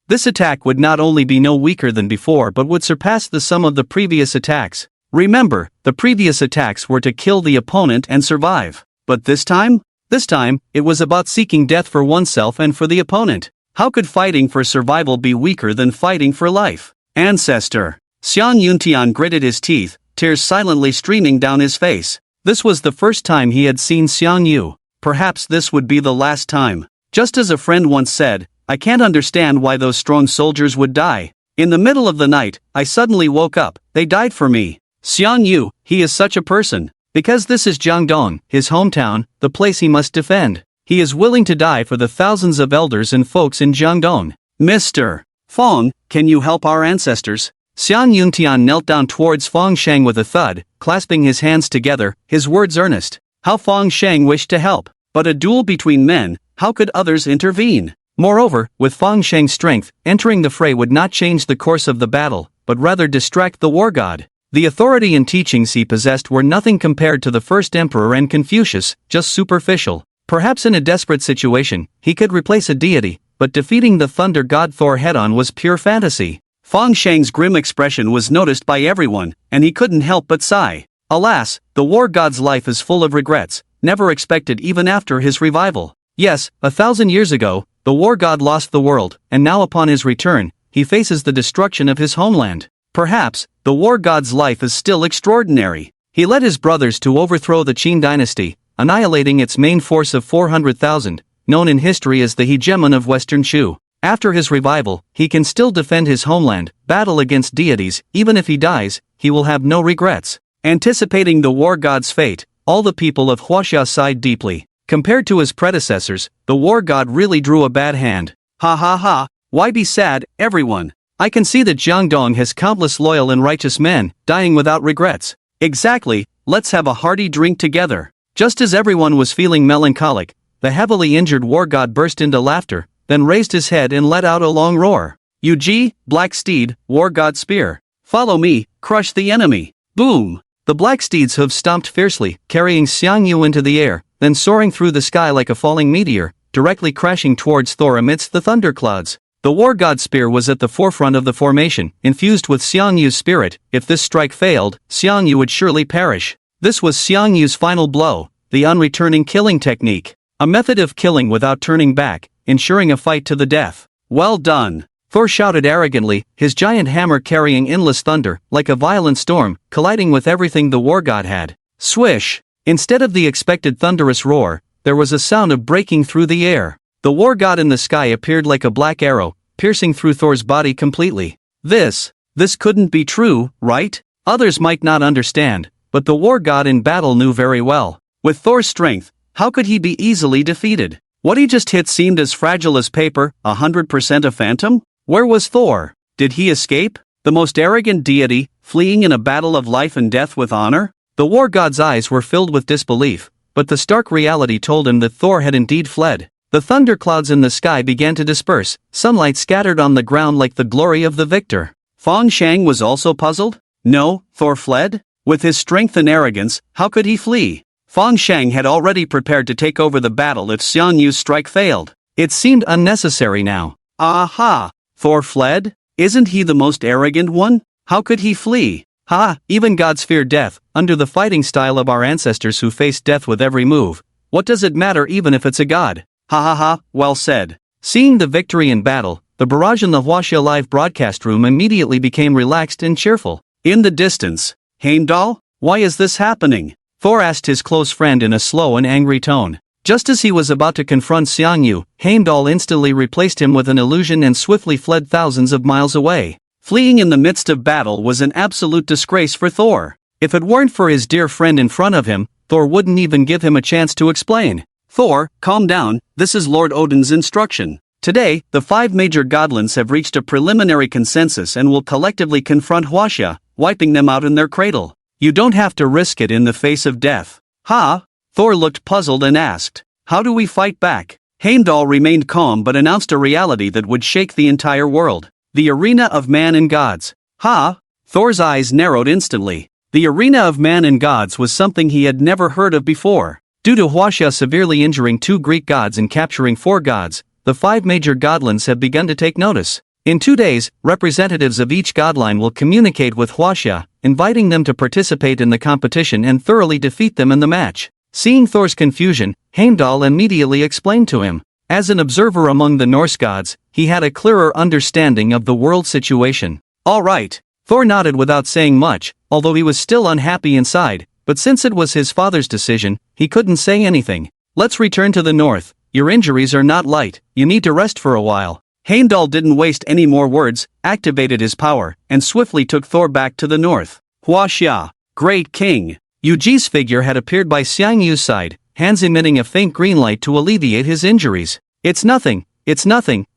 This attack would not only be no weaker than before but would surpass the sum of the previous attacks. Remember, the previous attacks were to kill the opponent and survive. But this time? This time, it was about seeking death for oneself and for the opponent. How could fighting for survival be weaker than fighting for life? Ancestor! Xiang Yuntian gritted his teeth, tears silently streaming down his face. This was the first time he had seen Xiang Yu. Perhaps this would be the last time. Just as a friend once said, I can't understand why those strong soldiers would die. In the middle of the night, I suddenly woke up, they died for me. Xiang Yu, he is such a person. Because this is Jiangdong, his hometown, the place he must defend. He is willing to die for the thousands of elders and folks in Jiangdong. Mr. Fong, can you help our ancestors? Xiang Yuntian knelt down towards Fang Sheng with a thud, clasping his hands together, his words earnest. How Fang Sheng wished to help. but a duel between men, how could others intervene? Moreover, with Fang Sheng's strength, entering the fray would not change the course of the battle, but rather distract the war god. The authority and teachings he possessed were nothing compared to the first emperor and Confucius, just superficial. Perhaps in a desperate situation, he could replace a deity, but defeating the thunder god Thor head-on was pure fantasy. Fang Sheng's grim expression was noticed by everyone, and he couldn't help but sigh. Alas, the war god's life is full of regrets, never expected even after his revival. Yes, 1,000 years ago, the war god lost the world, and now upon his return, he faces the destruction of his homeland. Perhaps, the war god's life is still extraordinary. He led his brothers to overthrow the Qin dynasty, annihilating its main force of 400,000, known in history as the hegemon of Western Shu. After his revival, he can still defend his homeland, battle against deities. Even if he dies, he will have no regrets. Anticipating the war god's fate, all the people of Huaxia sighed deeply. Compared to his predecessors, the war god really drew a bad hand. Ha ha ha, why be sad, everyone? I can see that Jiangdong has countless loyal and righteous men, dying without regrets. Exactly, let's have a hearty drink together. Just as everyone was feeling melancholic, the heavily injured war god burst into laughter, then raised his head and let out a long roar. Yuji, Black Steed, War God Spear. Follow me, crush the enemy. Boom! The black steed's hooves stomped fiercely, carrying Xiang Yu into the air, then soaring through the sky like a falling meteor, directly crashing towards Thor amidst the thunderclouds. The war god spear was at the forefront of the formation, infused with Xiang Yu's spirit. If this strike failed, Xiang Yu would surely perish. This was Xiang Yu's final blow, the unreturning killing technique. A method of killing without turning back, ensuring a fight to the death. Well done! Thor shouted arrogantly, his giant hammer carrying endless thunder, like a violent storm, colliding with everything the war god had. Swish! Instead of the expected thunderous roar, there was a sound of breaking through the air. The war god in the sky appeared like a black arrow, piercing through Thor's body completely. This couldn't be true, right? Others might not understand, but the war god in battle knew very well. With Thor's strength, how could he be easily defeated? What he just hit seemed as fragile as paper, 100% a phantom? Where was Thor? Did he escape? The most arrogant deity, fleeing in a battle of life and death with honor? The war god's eyes were filled with disbelief, but the stark reality told him that Thor had indeed fled. The thunderclouds in the sky began to disperse, sunlight scattered on the ground like the glory of the victor. Fang Sheng was also puzzled. No, Thor fled? With his strength and arrogance, how could he flee? Fang Sheng had already prepared to take over the battle if Xiang Yu's strike failed. It seemed unnecessary now. Aha! Thor fled? Isn't he the most arrogant one? How could he flee? Ha! Even gods fear death, under the fighting style of our ancestors who faced death with every move. What does it matter even if it's a god? Ha ha ha, well said. Seeing the victory in battle, the barrage in the Huaxia live broadcast room immediately became relaxed and cheerful. In the distance, Heimdall? Why is this happening? Thor asked his close friend in a slow and angry tone. Just as he was about to confront Xiang Yu, Heimdall instantly replaced him with an illusion and swiftly fled thousands of miles away. Fleeing in the midst of battle was an absolute disgrace for Thor. If it weren't for his dear friend in front of him, Thor wouldn't even give him a chance to explain. Thor, calm down, this is Lord Odin's instruction. Today, the 5 major godlands have reached a preliminary consensus and will collectively confront Huaxia, wiping them out in their cradle. You don't have to risk it in the face of death. Ha? Thor looked puzzled and asked, how do we fight back? Heimdall remained calm but announced a reality that would shake the entire world. The arena of man and gods. Ha? Thor's eyes narrowed instantly. The arena of man and gods was something he had never heard of before. Due to Huaxia severely injuring 2 Greek gods and capturing 4 gods, the 5 major godlands have begun to take notice. In 2 days, representatives of each godline will communicate with Huaxia, inviting them to participate in the competition and thoroughly defeat them in the match. Seeing Thor's confusion, Heimdall immediately explained to him. As an observer among the Norse gods, he had a clearer understanding of the world situation. All right. Thor nodded without saying much, although he was still unhappy inside, but since it was his father's decision, he couldn't say anything. Let's return to the north. Your injuries are not light, you need to rest for a while. Heimdall didn't waste any more words, activated his power, and swiftly took Thor back to the north. Huaxia, great king. Yuji's figure had appeared by Xiang Yu's side, hands emitting a faint green light to alleviate his injuries. It's nothing,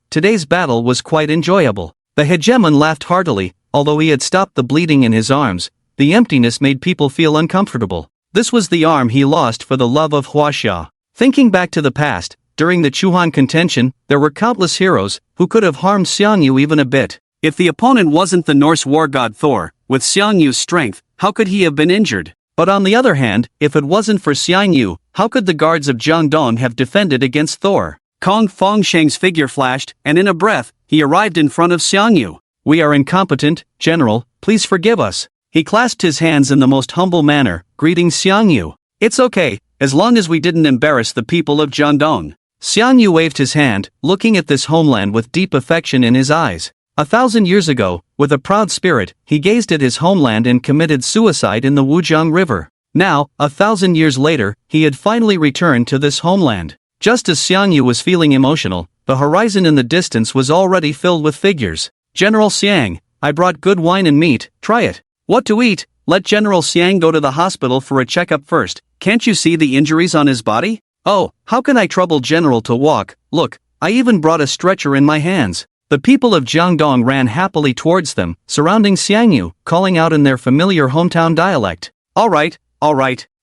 today's battle was quite enjoyable. The hegemon laughed heartily, although he had stopped the bleeding in his arms, the emptiness made people feel uncomfortable. This was the arm he lost for the love of Huaxia. Thinking back to the past, during the Chuhan contention, there were countless heroes who could have harmed Xiangyu even a bit. If the opponent wasn't the Norse war god Thor, with Xiangyu's strength, how could he have been injured? But on the other hand, if it wasn't for Xiangyu, how could the guards of Jiangdong have defended against Thor? Kong Fengsheng's figure flashed, and in a breath, he arrived in front of Xiangyu. "We are incompetent, General, please forgive us." He clasped his hands in the most humble manner, greeting Xiangyu. "It's okay, as long as we didn't embarrass the people of Jiangdong." Xiangyu waved his hand, looking at this homeland with deep affection in his eyes. 1,000 years ago, with a proud spirit, he gazed at his homeland and committed suicide in the Wujiang River. Now, 1,000 years later, he had finally returned to this homeland. Just as Xiangyu was feeling emotional, the horizon in the distance was already filled with figures. "General Xiang, I brought good wine and meat, try it." "What to eat? Let General Xiang go to the hospital for a checkup first. Can't you see the injuries on his body?" "Oh, how can I trouble General to walk? Look, I even brought a stretcher in my hands." The people of Jiangdong ran happily towards them, surrounding Xiangyu, calling out in their familiar hometown dialect. All right.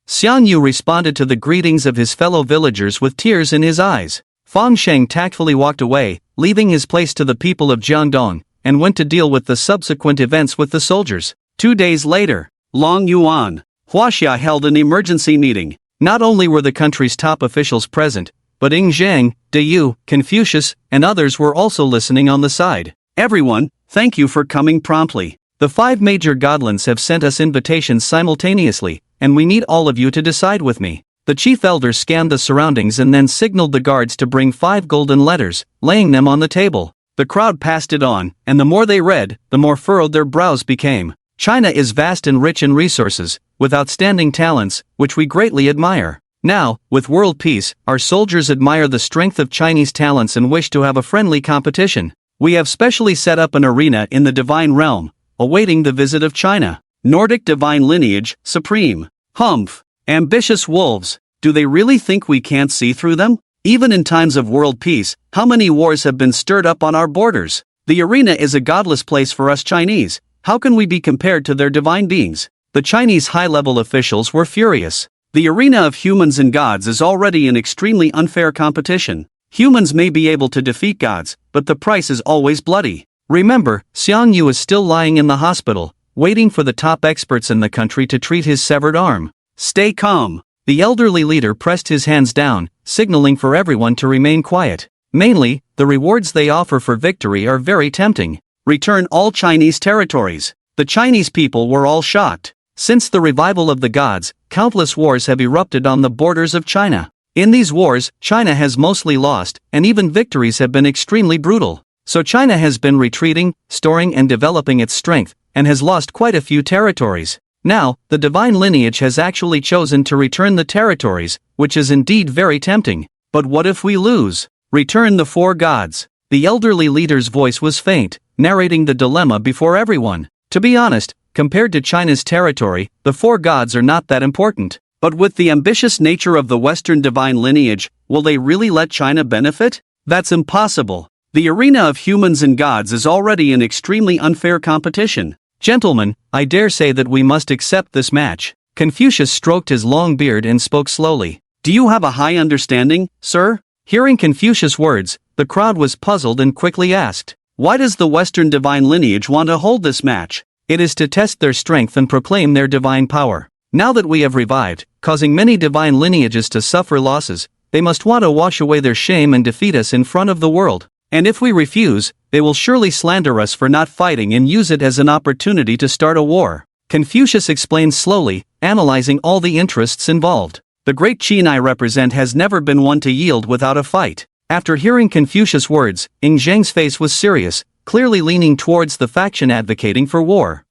Xiangyu responded to the greetings of his fellow villagers with tears in his eyes. Fengsheng tactfully walked away, leaving his place to the people of Jiangdong, and went to deal with the subsequent events with the soldiers. 2 days later, Long Yuan, Huaxia held an emergency meeting. Not only were the country's top officials present, but Ing Zhang, De Yu, Confucius, and others were also listening on the side. "Everyone, thank you for coming promptly. The 5 major godlands have sent us invitations simultaneously, and we need all of you to decide with me." The chief elder scanned the surroundings and then signaled the guards to bring 5 golden letters, laying them on the table. The crowd passed it on, and the more they read, the more furrowed their brows became. "China is vast and rich in resources, with outstanding talents, which we greatly admire. Now, with world peace, our soldiers admire the strength of Chinese talents and wish to have a friendly competition. We have specially set up an arena in the divine realm, awaiting the visit of China. Nordic divine lineage, supreme. Humph. Ambitious wolves. Do they really think we can't see through them? Even in times of world peace, how many wars have been stirred up on our borders? The arena is a godless place for us Chinese. How can we be compared to their divine beings?" The Chinese high-level officials were furious. The arena of humans and gods is already an extremely unfair competition. Humans may be able to defeat gods, but the price is always bloody. Remember, Xiangyu is still lying in the hospital, waiting for the top experts in the country to treat his severed arm. Stay calm. The elderly leader pressed his hands down, signaling for everyone to remain quiet. Mainly, the rewards they offer for victory are very tempting. Return all Chinese territories. The Chinese people were all shocked. Since the revival of the gods, countless wars have erupted on the borders of China. In these wars, China has mostly lost, and even victories have been extremely brutal. So China has been retreating, storing and developing its strength, and has lost quite a few territories. Now, the divine lineage has actually chosen to return the territories, which is indeed very tempting. But what if we lose? Return the 4 gods. The elderly leader's voice was faint, narrating the dilemma before everyone. To be honest, compared to China's territory, the 4 gods are not that important. But with the ambitious nature of the Western divine lineage, will they really let China benefit? That's impossible. The arena of humans and gods is already an extremely unfair competition. Gentlemen, I dare say that we must accept this match. Confucius stroked his long beard and spoke slowly. Do you have a high understanding, sir? Hearing Confucius' words, the crowd was puzzled and quickly asked, why does the Western divine lineage want to hold this match? It is to test their strength and proclaim their divine power. Now that we have revived, causing many divine lineages to suffer losses, they must want to wash away their shame and defeat us in front of the world. And if we refuse, they will surely slander us for not fighting and use it as an opportunity to start a war. Confucius explained slowly, analyzing all the interests involved. The great Qin I represent has never been one to yield without a fight. After hearing Confucius' words, Ing Zhang's face was serious, clearly leaning towards the faction advocating for war.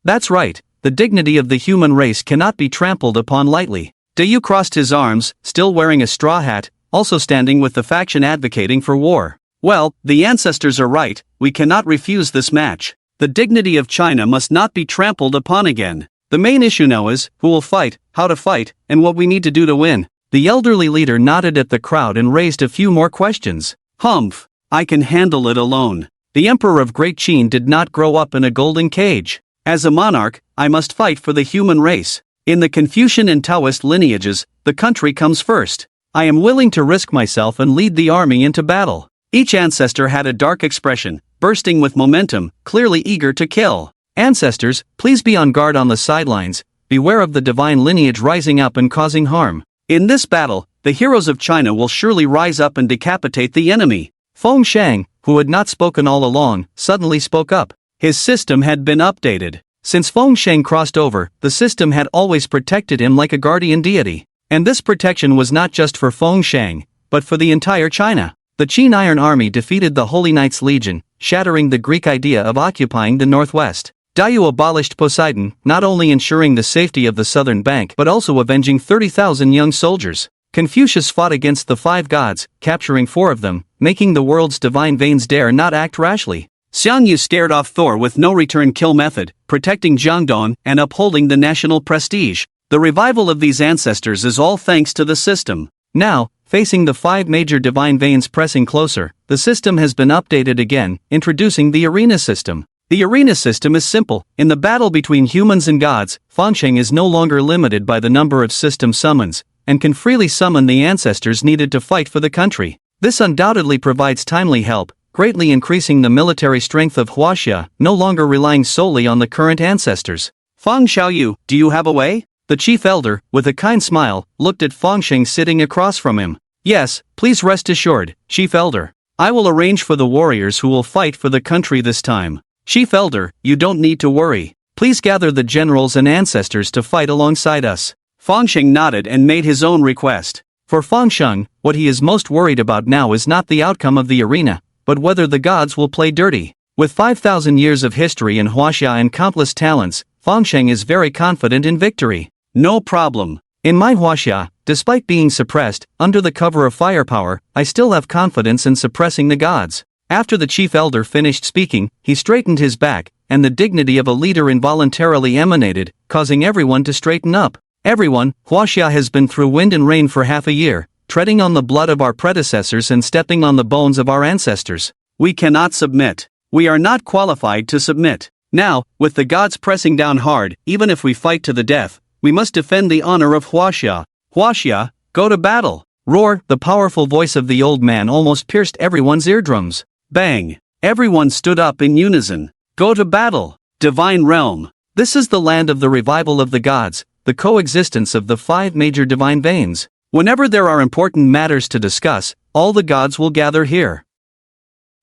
That's right, the dignity of the human race cannot be trampled upon lightly. De Yu crossed his arms, still wearing a straw hat, also standing with the faction advocating for war. Well, the ancestors are right, we cannot refuse this match. The dignity of China must not be trampled upon again. The main issue now is, who will fight, how to fight, and what we need to do to win. The elderly leader nodded at the crowd and raised a few more questions. Humph, I can handle it alone. The emperor of Great Qin did not grow up in a golden cage. As a monarch, I must fight for the human race. In the Confucian and Taoist lineages, the country comes first. I am willing to risk myself and lead the army into battle. Each ancestor had a dark expression, bursting with momentum, clearly eager to kill. Ancestors, please be on guard on the sidelines, beware of the divine lineage rising up and causing harm. In this battle, the heroes of China will surely rise up and decapitate the enemy. Feng Shang, who had not spoken all along, suddenly spoke up. His system had been updated. Since Feng Shang crossed over, the system had always protected him like a guardian deity. And this protection was not just for Feng Shang, but for the entire China. The Qin Iron Army defeated the Holy Knights Legion, shattering the Greek idea of occupying the northwest. Dayu abolished Poseidon, not only ensuring the safety of the southern bank but also avenging 30,000 young soldiers. Confucius fought against the five gods, capturing 4 of them, making the world's divine veins dare not act rashly. Xiang Yu scared off Thor with no return kill method, protecting Jiangdong and upholding the national prestige. The revival of these ancestors is all thanks to the system. Now, facing the 5 major divine veins pressing closer, the system has been updated again, introducing the arena system. The arena system is simple. In the battle between humans and gods, Feng Shang is no longer limited by the number of system summons, and can freely summon the ancestors needed to fight for the country. This undoubtedly provides timely help, greatly increasing the military strength of Huaxia, no longer relying solely on the current ancestors. Feng Xiaoyu, do you have a way? The chief elder, with a kind smile, looked at Feng Shang sitting across from him. Yes, please rest assured, chief elder. I will arrange for the warriors who will fight for the country this time. Chief elder, you don't need to worry. Please gather the generals and ancestors to fight alongside us. Feng Shang nodded and made his own request. For Feng Shang, what he is most worried about now is not the outcome of the arena, but whether the gods will play dirty. With 5,000 years of history in Huaxia and countless talents, Feng Shang is very confident in victory. No problem. In my Huaxia, despite being suppressed, under the cover of firepower, I still have confidence in suppressing the gods. After the chief elder finished speaking, he straightened his back, and the dignity of a leader involuntarily emanated, causing everyone to straighten up. Everyone, Huaxia has been through wind and rain for half a year, treading on the blood of our predecessors and stepping on the bones of our ancestors. We cannot submit. We are not qualified to submit. Now, with the gods pressing down hard, even if we fight to the death, we must defend the honor of Huaxia. Huaxia, go to battle! Roar! The powerful voice of the old man almost pierced everyone's eardrums. Bang! Everyone stood up in unison. Go to battle! Divine realm! This is the land of the revival of the gods, the coexistence of the 5 major divine veins. Whenever there are important matters to discuss, all the gods will gather here.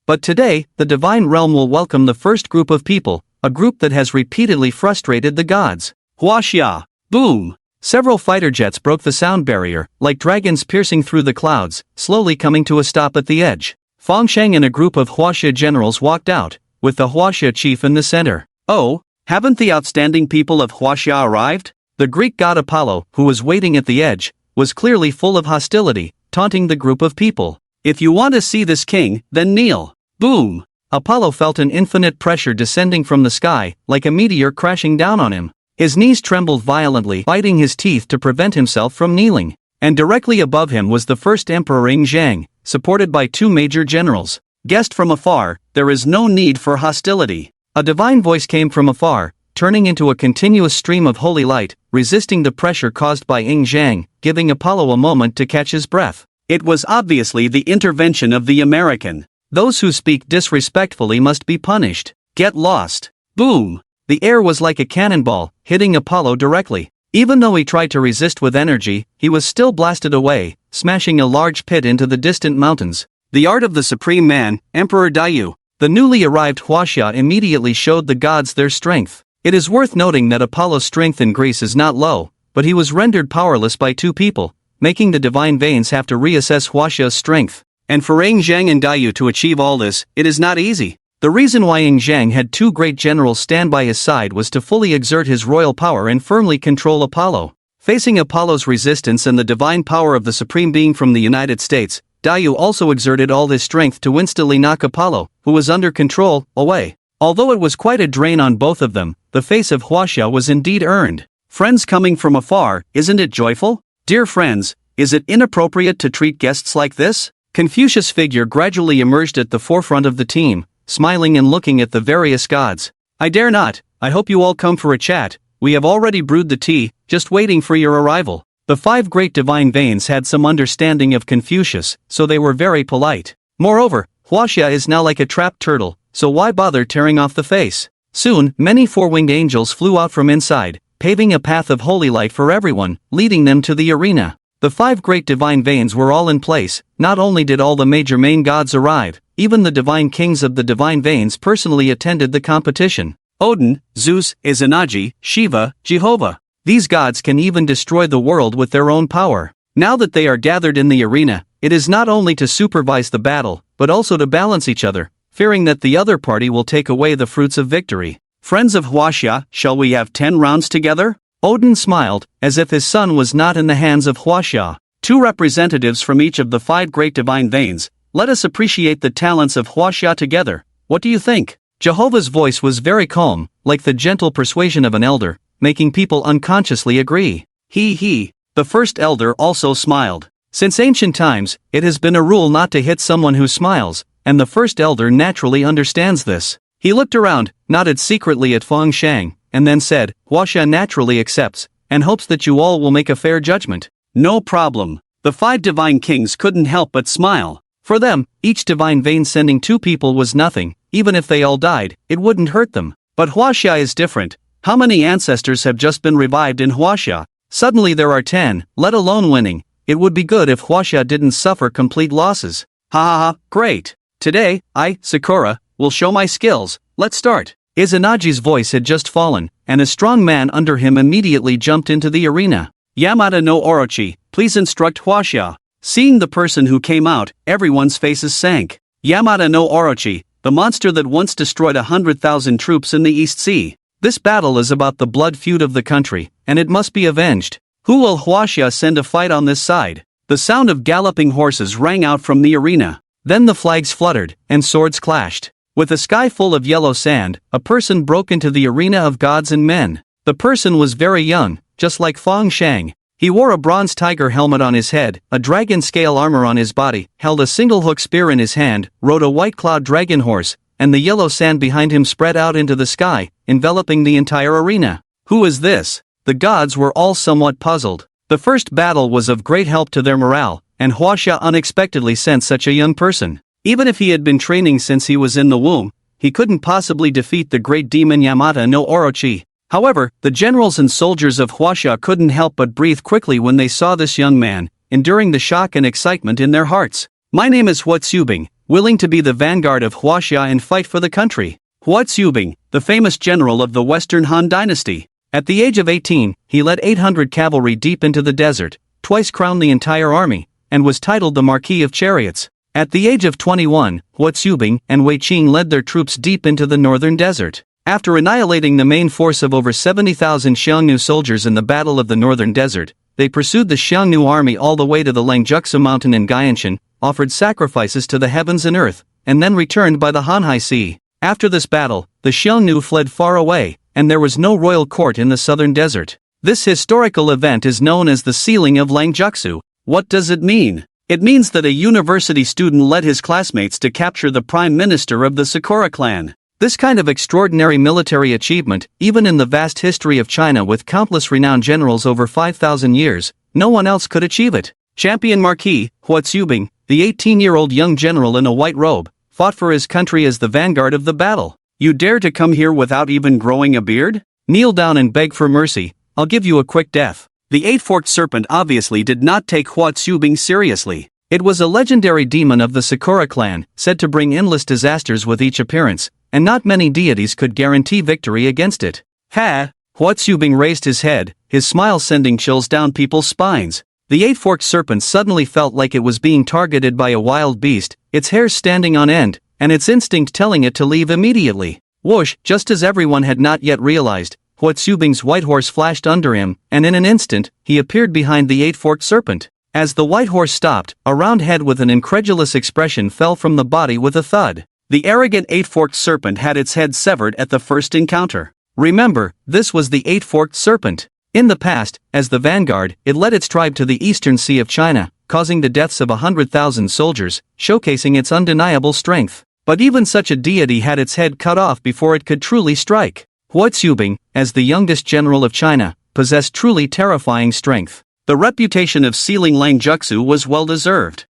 But today, the divine realm will welcome the first group of people, a group that has repeatedly frustrated the gods. Huaxia! Boom! Several fighter jets broke the sound barrier, like dragons piercing through the clouds, slowly coming to a stop at the edge. Feng Shang and a group of Huaxia generals walked out, with the Huaxia chief in the center. Oh, haven't the outstanding people of Huaxia arrived? The Greek god Apollo, who was waiting at the edge, was clearly full of hostility, taunting the group of people. If you want to see this king, then kneel. Boom! Apollo felt an infinite pressure descending from the sky, like a meteor crashing down on him. His knees trembled violently, biting his teeth to prevent himself from kneeling. And directly above him was the first emperor Ing Zhang, supported by 2 major generals. Guessed from afar, there is no need for hostility. A divine voice came from afar, turning into a continuous stream of holy light, resisting the pressure caused by Ing Zhang, giving Apollo a moment to catch his breath. It was obviously the intervention of the American. Those who speak disrespectfully must be punished. Get lost. Boom! The air was like a cannonball, hitting Apollo directly. Even though he tried to resist with energy, he was still blasted away, smashing a large pit into the distant mountains. The art of the supreme man, Emperor Dayu. The newly arrived Huaxia immediately showed the gods their strength. It is worth noting that Apollo's strength in Greece is not low, but he was rendered powerless by 2 people, making the divine veins have to reassess Huaxia's strength. And for Ing Zhang and Dayu to achieve all this, it is not easy. The reason why Ing Zhang had 2 great generals stand by his side was to fully exert his royal power and firmly control Apollo. Facing Apollo's resistance and the divine power of the Supreme Being from the United States, Dayu also exerted all his strength to instantly knock Apollo, who was under control, away. Although it was quite a drain on both of them, the face of Huaxia was indeed earned. Friends coming from afar, isn't it joyful? Dear friends, is it inappropriate to treat guests like this? Confucius' figure gradually emerged at the forefront of the team, smiling and looking at the various gods. I dare not, I hope you all come for a chat, we have already brewed the tea, just waiting for your arrival. The 5 great divine veins had some understanding of Confucius, so they were very polite. Moreover, Huaxia is now like a trapped turtle, so why bother tearing off the face? Soon, many 4-winged angels flew out from inside, paving a path of holy light for everyone, leading them to the arena. The 5 great divine veins were all in place. Not only did all the major main gods arrive, even the divine kings of the divine veins personally attended the competition. Odin, Zeus, Izanagi, Shiva, Jehovah. These gods can even destroy the world with their own power. Now that they are gathered in the arena, it is not only to supervise the battle, but also to balance each other, fearing that the other party will take away the fruits of victory. Friends of Huaxia, shall we have 10 rounds together? Odin smiled, as if his son was not in the hands of Huaxia. 2 representatives from each of the 5 great divine veins. Let us appreciate the talents of Huaxia together. What do you think? Jehovah's voice was very calm, like the gentle persuasion of an elder, making people unconsciously agree. He. The first elder also smiled. Since ancient times, it has been a rule not to hit someone who smiles, and the first elder naturally understands this. He looked around, nodded secretly at Feng Shang, and then said, Huaxia naturally accepts, and hopes that you all will make a fair judgment. No problem. The 5 divine kings couldn't help but smile. For them, each divine vein sending 2 people was nothing. Even if they all died, it wouldn't hurt them. But Huaxia is different. How many ancestors have just been revived in Huaxia? Suddenly there are 10, let alone winning. It would be good if Huaxia didn't suffer complete losses. Ha, great. Today, I, Sakura, will show my skills. Let's start. Izanagi's voice had just fallen, and a strong man under him immediately jumped into the arena. Yamada no Orochi, please instruct Huaxia. Seeing the person who came out, everyone's faces sank. Yamada no Orochi, the monster that once destroyed 100,000 troops in the East Sea. This battle is about the blood feud of the country, and it must be avenged. Who will Huaxia send to fight on this side? The sound of galloping horses rang out from the arena. Then the flags fluttered, and swords clashed. With a sky full of yellow sand, a person broke into the arena of gods and men. The person was very young, just like Feng Shang. He wore a bronze tiger helmet on his head, a dragon scale armor on his body, held a single hook spear in his hand, rode a white cloud dragon horse, and the yellow sand behind him spread out into the sky, enveloping the entire arena. Who is this? The gods were all somewhat puzzled. The first battle was of great help to their morale, and Huaxia unexpectedly sent such a young person. Even if he had been training since he was in the womb, he couldn't possibly defeat the great demon Yamada no Orochi. However, the generals and soldiers of Huaxia couldn't help but breathe quickly when they saw this young man, enduring the shock and excitement in their hearts. My name is Hua Tsubing, willing to be the vanguard of Huaxia and fight for the country. Hua Tsubing, the famous general of the Western Han dynasty. At the age of 18, he led 800 cavalry deep into the desert, twice crowned the entire army, and was titled the Marquis of Chariots. At the age of 21, Hua Tsubing and Wei Qing led their troops deep into the northern desert. After annihilating the main force of over 70,000 Xiongnu soldiers in the Battle of the Northern Desert, they pursued the Xiongnu army all the way to the Langjutsu mountain in Gyeongshan, offered sacrifices to the heavens and earth, and then returned by the Hanhai Sea. After this battle, the Xiongnu fled far away, and there was no royal court in the southern desert. This historical event is known as the Sealing of Langjutsu. What does it mean? It means that a university student led his classmates to capture the prime minister of the Sakura clan. This kind of extraordinary military achievement, even in the vast history of China with countless renowned generals over 5,000 years, no one else could achieve it. Champion Marquis, Hua Tsubing, the 18-year-old young general in a white robe, fought for his country as the vanguard of the battle. You dare to come here without even growing a beard? Kneel down and beg for mercy, I'll give you a quick death. The 8-forked serpent obviously did not take Hua Tsubing seriously. It was a legendary demon of the Sakura clan, said to bring endless disasters with each appearance, and not many deities could guarantee victory against it. Ha! Hua Tsubing raised his head, his smile sending chills down people's spines. The 8-forked serpent suddenly felt like it was being targeted by a wild beast, its hair standing on end, and its instinct telling it to leave immediately. Whoosh! Just as everyone had not yet realized, Hua Tsubing's white horse flashed under him, and in an instant, he appeared behind the 8-forked serpent. As the white horse stopped, a round head with an incredulous expression fell from the body with a thud. The arrogant 8-forked serpent had its head severed at the first encounter. Remember, this was the 8-forked serpent. In the past, as the vanguard, it led its tribe to the eastern sea of China, causing the deaths of 100,000 soldiers, showcasing its undeniable strength. But even such a deity had its head cut off before it could truly strike. Hua Tsubing, as the youngest general of China, possessed truly terrifying strength. The reputation of sealing Langjutsu was well-deserved.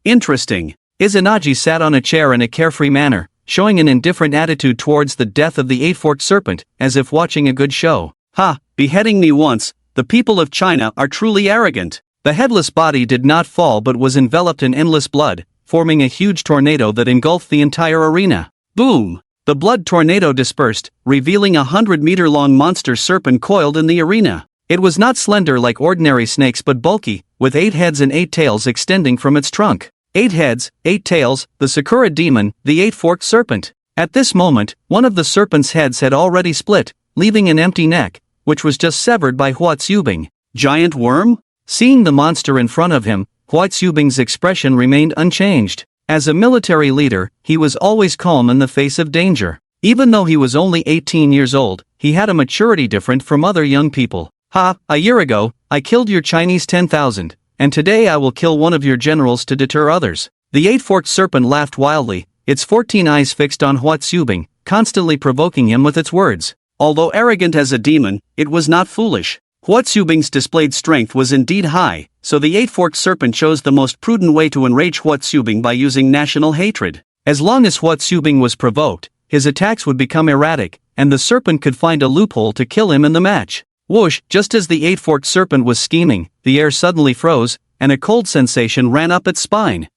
Interesting. Izanagi sat on a chair in a carefree manner, showing an indifferent attitude towards the death of the eight-forked serpent, as if watching a good show. Beheading me once, the people of China are truly arrogant. The headless body did not fall but was enveloped in endless blood, forming a huge tornado that engulfed the entire arena. Boom! The blood tornado dispersed, revealing a 100-meter-long monster serpent coiled in the arena. It was not slender like ordinary snakes but bulky, with 8 heads and 8 tails extending from its trunk. 8 heads, 8 tails, the Sakura demon, the eight-forked serpent. At this moment, one of the serpent's heads had already split, leaving an empty neck, which was just severed by Hua Tsubing. Giant worm? Seeing the monster in front of him, Hua Tsubing's expression remained unchanged. As a military leader, he was always calm in the face of danger. Even though he was only 18 years old, he had a maturity different from other young people. A year ago, I killed your Chinese 10,000, and today I will kill one of your generals to deter others. The eight-forked serpent laughed wildly, its 14 eyes fixed on Hua Tsubing, constantly provoking him with its words. Although arrogant as a demon, it was not foolish. Hua Tsubing's displayed strength was indeed high, so the eight-forked serpent chose the most prudent way to enrage Hua Tsubing by using national hatred. As long as Hua Tsubing was provoked, his attacks would become erratic, and the serpent could find a loophole to kill him in the match. Whoosh! Just as the eight-forked serpent was scheming, the air suddenly froze, and a cold sensation ran up its spine.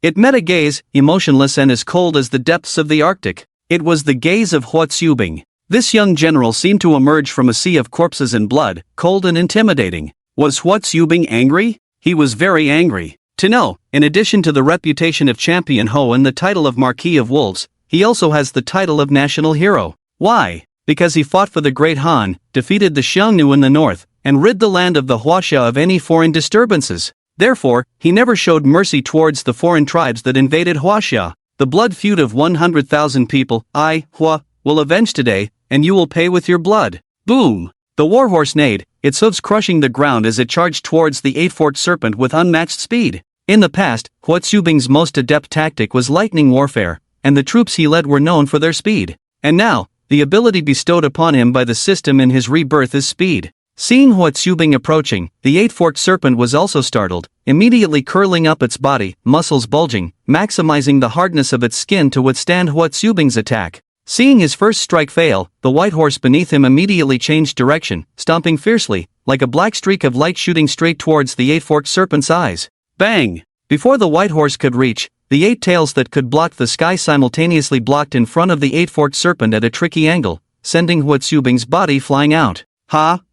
It met a gaze, emotionless and as cold as the depths of the Arctic. It was the gaze of Hua Tsubing. This young general seemed to emerge from a sea of corpses and blood, cold and intimidating. Was Hua Tsubing angry? He was very angry. To know, in addition to the reputation of Champion Ho and the title of Marquis of Wolves, he also has the title of National Hero. Why? Because he fought for the Great Han, defeated the Xiongnu in the north, and rid the land of the Huaxia of any foreign disturbances. Therefore, he never showed mercy towards the foreign tribes that invaded Huaxia. The blood feud of 100,000 people, Hua, will avenge today, and you will pay with your blood. Boom! The warhorse neighed, its hooves crushing the ground as it charged towards the eight-forked serpent with unmatched speed. In the past, Hua Tsubing's most adept tactic was lightning warfare, and the troops he led were known for their speed. And now, the ability bestowed upon him by the system in his rebirth is speed. Seeing Hua Tsubing approaching, the eight-forked serpent was also startled, immediately curling up its body, muscles bulging, maximizing the hardness of its skin to withstand Hua Tsubing's attack. Seeing his first strike fail, the white horse beneath him immediately changed direction, stomping fiercely, like a black streak of light shooting straight towards the eight-forked serpent's eyes. Bang! Before the white horse could reach, the 8 tails that could block the sky simultaneously blocked in front of the eight-forked serpent at a tricky angle, sending Hua Tsubing's body flying out.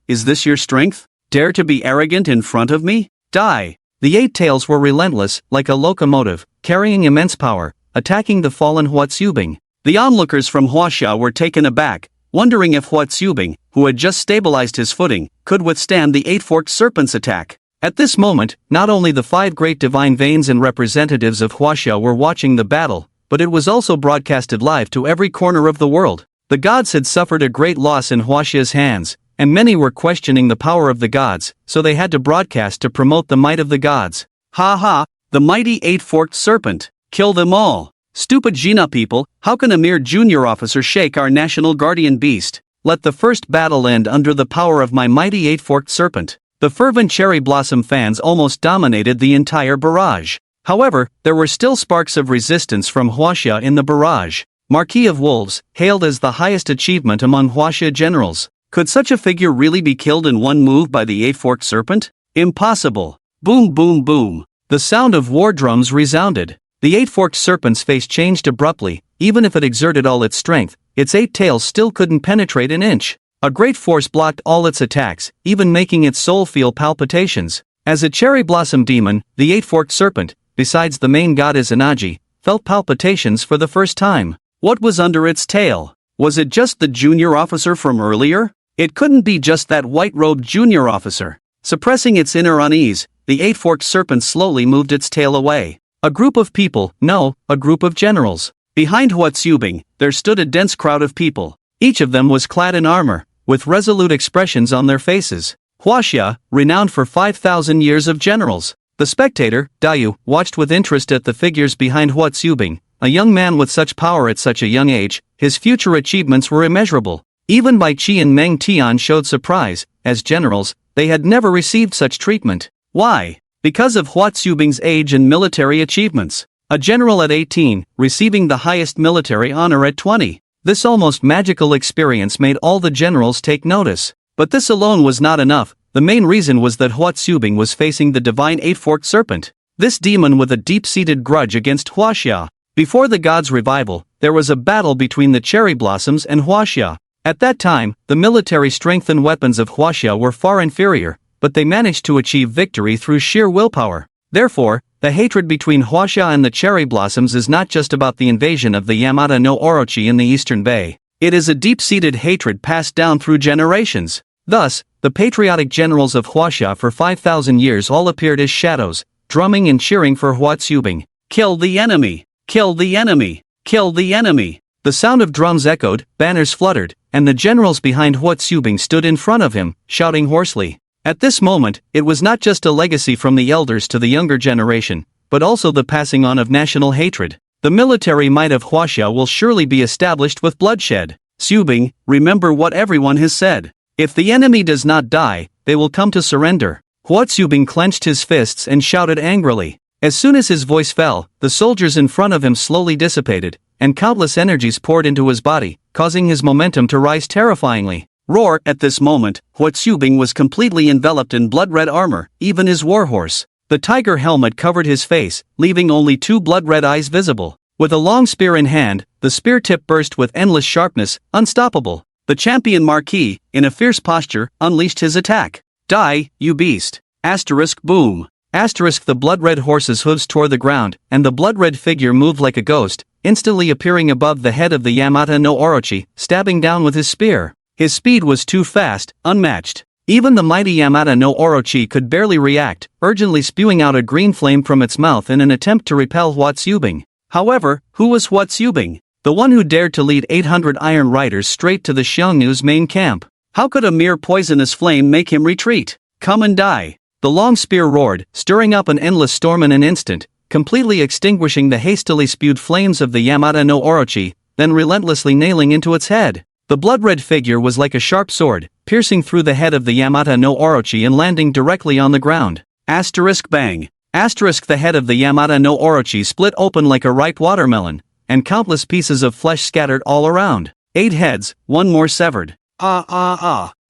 Is this your strength? Dare to be arrogant in front of me? Die! The 8 tails were relentless, like a locomotive, carrying immense power, attacking the fallen Hua Tsubing. The onlookers from Huaxia were taken aback, wondering if Hua Tsubing, who had just stabilized his footing, could withstand the eight-forked serpent's attack. At this moment, not only the 5 great divine veins and representatives of Huaxia were watching the battle, but it was also broadcasted live to every corner of the world. The gods had suffered a great loss in Huaxia's hands, and many were questioning the power of the gods, so they had to broadcast to promote the might of the gods. The mighty eight-forked serpent! Kill them all! Stupid Jina people, how can a mere junior officer shake our national guardian beast? Let the first battle end under the power of my mighty eight-forked serpent. The fervent Cherry Blossom fans almost dominated the entire barrage. However, there were still sparks of resistance from Huaxia in the barrage. Marquis of Wolves, hailed as the highest achievement among Huaxia generals. Could such a figure really be killed in one move by the eight-forked serpent? Impossible. Boom boom boom. The sound of war drums resounded. The eight-forked serpent's face changed abruptly. Even if it exerted all its strength, its 8 tails still couldn't penetrate an inch. A great force blocked all its attacks, even making its soul feel palpitations. As a cherry blossom demon, the eight-forked serpent, besides the main god Izanagi, felt palpitations for the first time. What was under its tail? Was it just the junior officer from earlier? It couldn't be just that white-robed junior officer. Suppressing its inner unease, the eight-forked serpent slowly moved its tail away. A group of people, no, a group of generals. Behind Hua Tsubing, there stood a dense crowd of people. Each of them was clad in armor, with resolute expressions on their faces. Huaxia, renowned for 5,000 years of generals. The spectator, Dayu, watched with interest at the figures behind Hua Tsubing. A young man with such power at such a young age, his future achievements were immeasurable. Even Bai Qi and Meng Tian showed surprise. As generals, they had never received such treatment. Why? Because of Hua Tsubing's age and military achievements. A general at 18, receiving the highest military honor at 20. This almost magical experience made all the generals take notice. But this alone was not enough. The main reason was that Hua Tsubing was facing the divine eight-forked serpent. This demon with a deep-seated grudge against Huaxia. Before the god's revival, there was a battle between the cherry blossoms and Huaxia. At that time, the military strength and weapons of Huaxia were far inferior, but they managed to achieve victory through sheer willpower. Therefore, the hatred between Huaxia and the cherry blossoms is not just about the invasion of the Yamata no Orochi in the Eastern Bay. It is a deep-seated hatred passed down through generations. Thus, the patriotic generals of Huaxia for 5,000 years all appeared as shadows, drumming and cheering for Hua Tsubing. Kill the enemy! Kill the enemy! Kill the enemy! The sound of drums echoed, banners fluttered, and the generals behind Hua Tsubing stood in front of him, shouting hoarsely. At this moment, it was not just a legacy from the elders to the younger generation, but also the passing on of national hatred. The military might of Huaxia will surely be established with bloodshed. Tsubing, remember what everyone has said. If the enemy does not die, they will come to surrender. Hua Tsubing clenched his fists and shouted angrily. As soon as his voice fell, the soldiers in front of him slowly dissipated, and countless energies poured into his body, causing his momentum to rise terrifyingly. Roar! At this moment, Hua Tsubing was completely enveloped in blood-red armor, even his warhorse. The tiger helmet covered his face, leaving only two blood-red eyes visible. With a long spear in hand, the spear tip burst with endless sharpness, unstoppable. The champion Marquis, in a fierce posture, unleashed his attack. Die, you beast! Asterisk boom! Asterisk the blood-red horse's hooves tore the ground, and the blood-red figure moved like a ghost, instantly appearing above the head of the Yamata no Orochi, stabbing down with his spear. His speed was too fast, unmatched. Even the mighty Yamata no Orochi could barely react, urgently spewing out a green flame from its mouth in an attempt to repel Hua Tsubing. However, who was Hua Tsubing? The one who dared to lead 800 iron riders straight to the Xiongnu's main camp. How could a mere poisonous flame make him retreat? Come and die! The long spear roared, stirring up an endless storm in an instant, completely extinguishing the hastily spewed flames of the Yamata no Orochi, then relentlessly nailing into its head. The blood-red figure was like a sharp sword, piercing through the head of the Yamata no Orochi and landing directly on the ground. Asterisk bang! Asterisk the head of the Yamata no Orochi split open like a ripe watermelon, and countless pieces of flesh scattered all around. 8 heads, one more severed.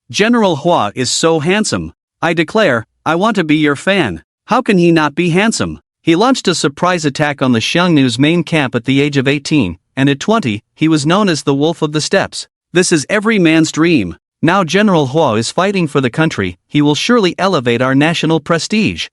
General Hua is so handsome. I declare, I want to be your fan. How can he not be handsome? He launched a surprise attack on the Xiongnu's main camp at the age of 18, and at 20, he was known as the Wolf of the Steppes. This is every man's dream. Now General Hua is fighting for the country, he will surely elevate our national prestige.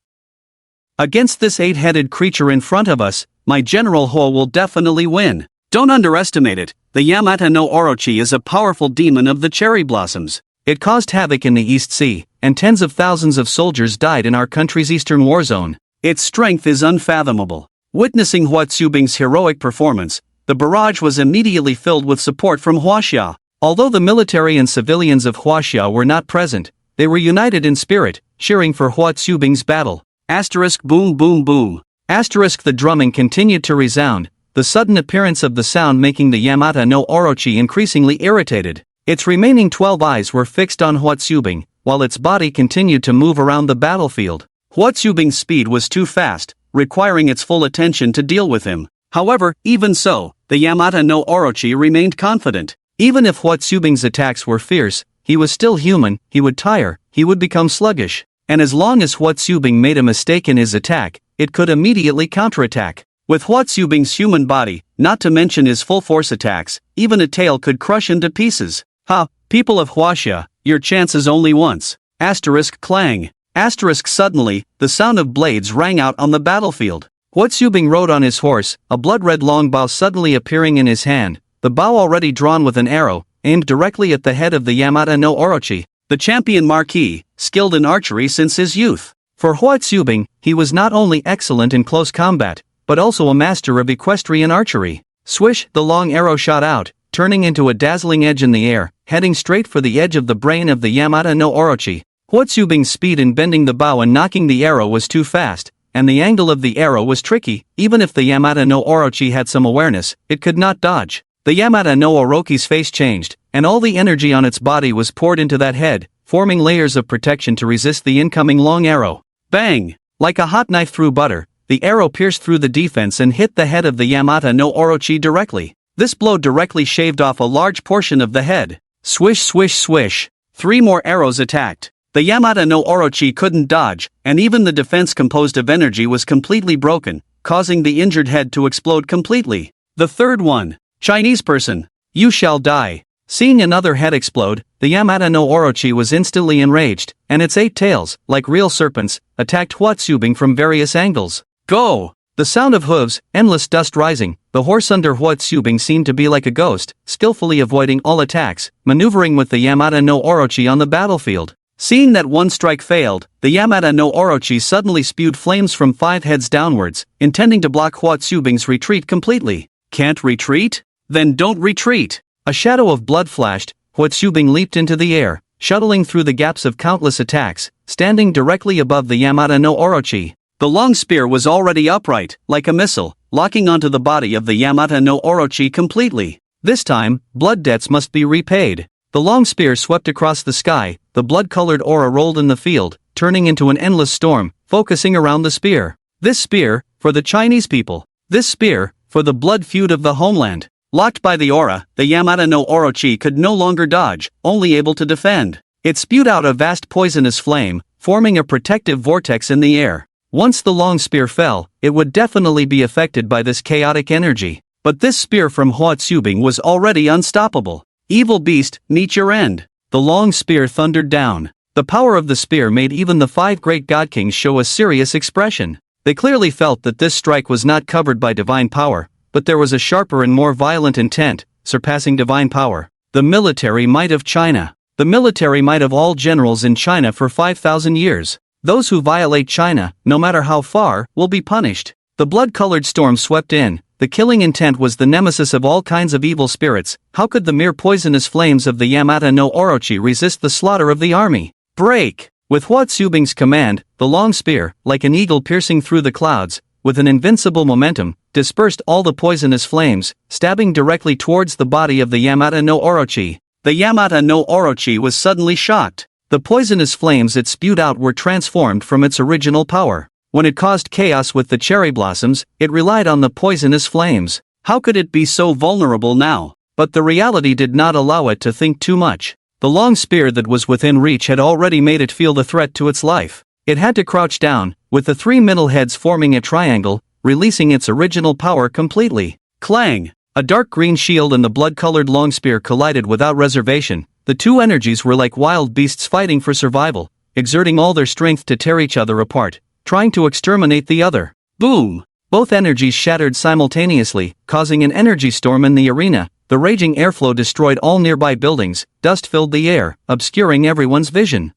Against this 8-headed creature in front of us, my General Hua will definitely win. Don't underestimate it. The Yamata no Orochi is a powerful demon of the cherry blossoms. It caused havoc in the East Sea, and tens of thousands of soldiers died in our country's eastern war zone. Its strength is unfathomable. Witnessing Hua Tsubing's heroic performance, the barrage was immediately filled with support from Huaxia. Although the military and civilians of Huaxia were not present, they were united in spirit, cheering for Hua Tsubing's battle. Asterisk boom boom boom. Asterisk the drumming continued to resound, the sudden appearance of the sound making the Yamata no Orochi increasingly irritated. Its remaining 12 eyes were fixed on Hua Tsubing, while its body continued to move around the battlefield. Hua Tsubing's speed was too fast, requiring its full attention to deal with him. However, even so, the Yamata no Orochi remained confident. Even if Hua Tsubing's attacks were fierce, he was still human, he would tire, he would become sluggish. And as long as Hua Tsubing made a mistake in his attack, it could immediately counterattack. With Hua Tsubing's human body, not to mention his full-force attacks, even a tail could crush into pieces. Ha, people of Huaxia, your chance is only once. Asterisk clang. Asterisk suddenly, the sound of blades rang out on the battlefield. Hua Tsubing rode on his horse, a blood-red longbow suddenly appearing in his hand, the bow already drawn with an arrow, aimed directly at the head of the Yamata no Orochi, the champion Marquis, skilled in archery since his youth. For Hua Tsubing, he was not only excellent in close combat, but also a master of equestrian archery. Swish, the long arrow shot out, turning into a dazzling edge in the air, heading straight for the edge of the brain of the Yamata no Orochi. Hua Tsubing's speed in bending the bow and knocking the arrow was too fast, and the angle of the arrow was tricky. Even if the Yamata no Orochi had some awareness, it could not dodge. The Yamata no Orochi's face changed, and all the energy on its body was poured into that head, forming layers of protection to resist the incoming long arrow. Bang! Like a hot knife through butter, the arrow pierced through the defense and hit the head of the Yamata no Orochi directly. This blow directly shaved off a large portion of the head. Swish swish swish. 3 more arrows attacked. The Yamata no Orochi couldn't dodge, and even the defense composed of energy was completely broken, causing the injured head to explode completely. The third one. Chinese person. You shall die. Seeing another head explode, the Yamata no Orochi was instantly enraged, and its 8 tails, like real serpents, attacked Huatsubing from various angles. Go! The sound of hooves, endless dust rising, the horse under Huatsubing seemed to be like a ghost, skillfully avoiding all attacks, maneuvering with the Yamata no Orochi on the battlefield. Seeing that one strike failed, the Yamata no Orochi suddenly spewed flames from 5 heads downwards, intending to block Huatsubing's retreat completely. Can't retreat? Then don't retreat! A shadow of blood flashed, Huatsubing leaped into the air, shuttling through the gaps of countless attacks, standing directly above the Yamata no Orochi. The long spear was already upright, like a missile, locking onto the body of the Yamata no Orochi completely. This time, blood debts must be repaid. The long spear swept across the sky, the blood-colored aura rolled in the field, turning into an endless storm, focusing around the spear. This spear, for the Chinese people. This spear, for the blood feud of the homeland. Locked by the aura, the Yamata no Orochi could no longer dodge, only able to defend. It spewed out a vast poisonous flame, forming a protective vortex in the air. Once the long spear fell, it would definitely be affected by this chaotic energy. But this spear from Huatsubing was already unstoppable. Evil beast, meet your end. The long spear thundered down. The power of the spear made even the 5 great god kings show a serious expression. They clearly felt that this strike was not covered by divine power, but there was a sharper and more violent intent, surpassing divine power. The military might of China. The military might of all generals in China for 5,000 years. Those who violate China, no matter how far, will be punished. The blood-colored storm swept in. The killing intent was the nemesis of all kinds of evil spirits. How could the mere poisonous flames of the Yamata no Orochi resist the slaughter of the army? Break! With Huatsubing's command, the long spear, like an eagle piercing through the clouds, with an invincible momentum, dispersed all the poisonous flames, stabbing directly towards the body of the Yamata no Orochi. The Yamata no Orochi was suddenly shocked. The poisonous flames it spewed out were transformed from its original power. When it caused chaos with the cherry blossoms, it relied on the poisonous flames. How could it be so vulnerable now? But the reality did not allow it to think too much. The long spear that was within reach had already made it feel the threat to its life. It had to crouch down, with the 3 middle heads forming a triangle, releasing its original power completely. Clang! A dark green shield and the blood-colored long spear collided without reservation. The 2 energies were like wild beasts fighting for survival, exerting all their strength to tear each other apart, trying to exterminate the other. Boom! Both energies shattered simultaneously, causing an energy storm in the arena. The raging airflow destroyed all nearby buildings, dust filled the air, obscuring everyone's vision.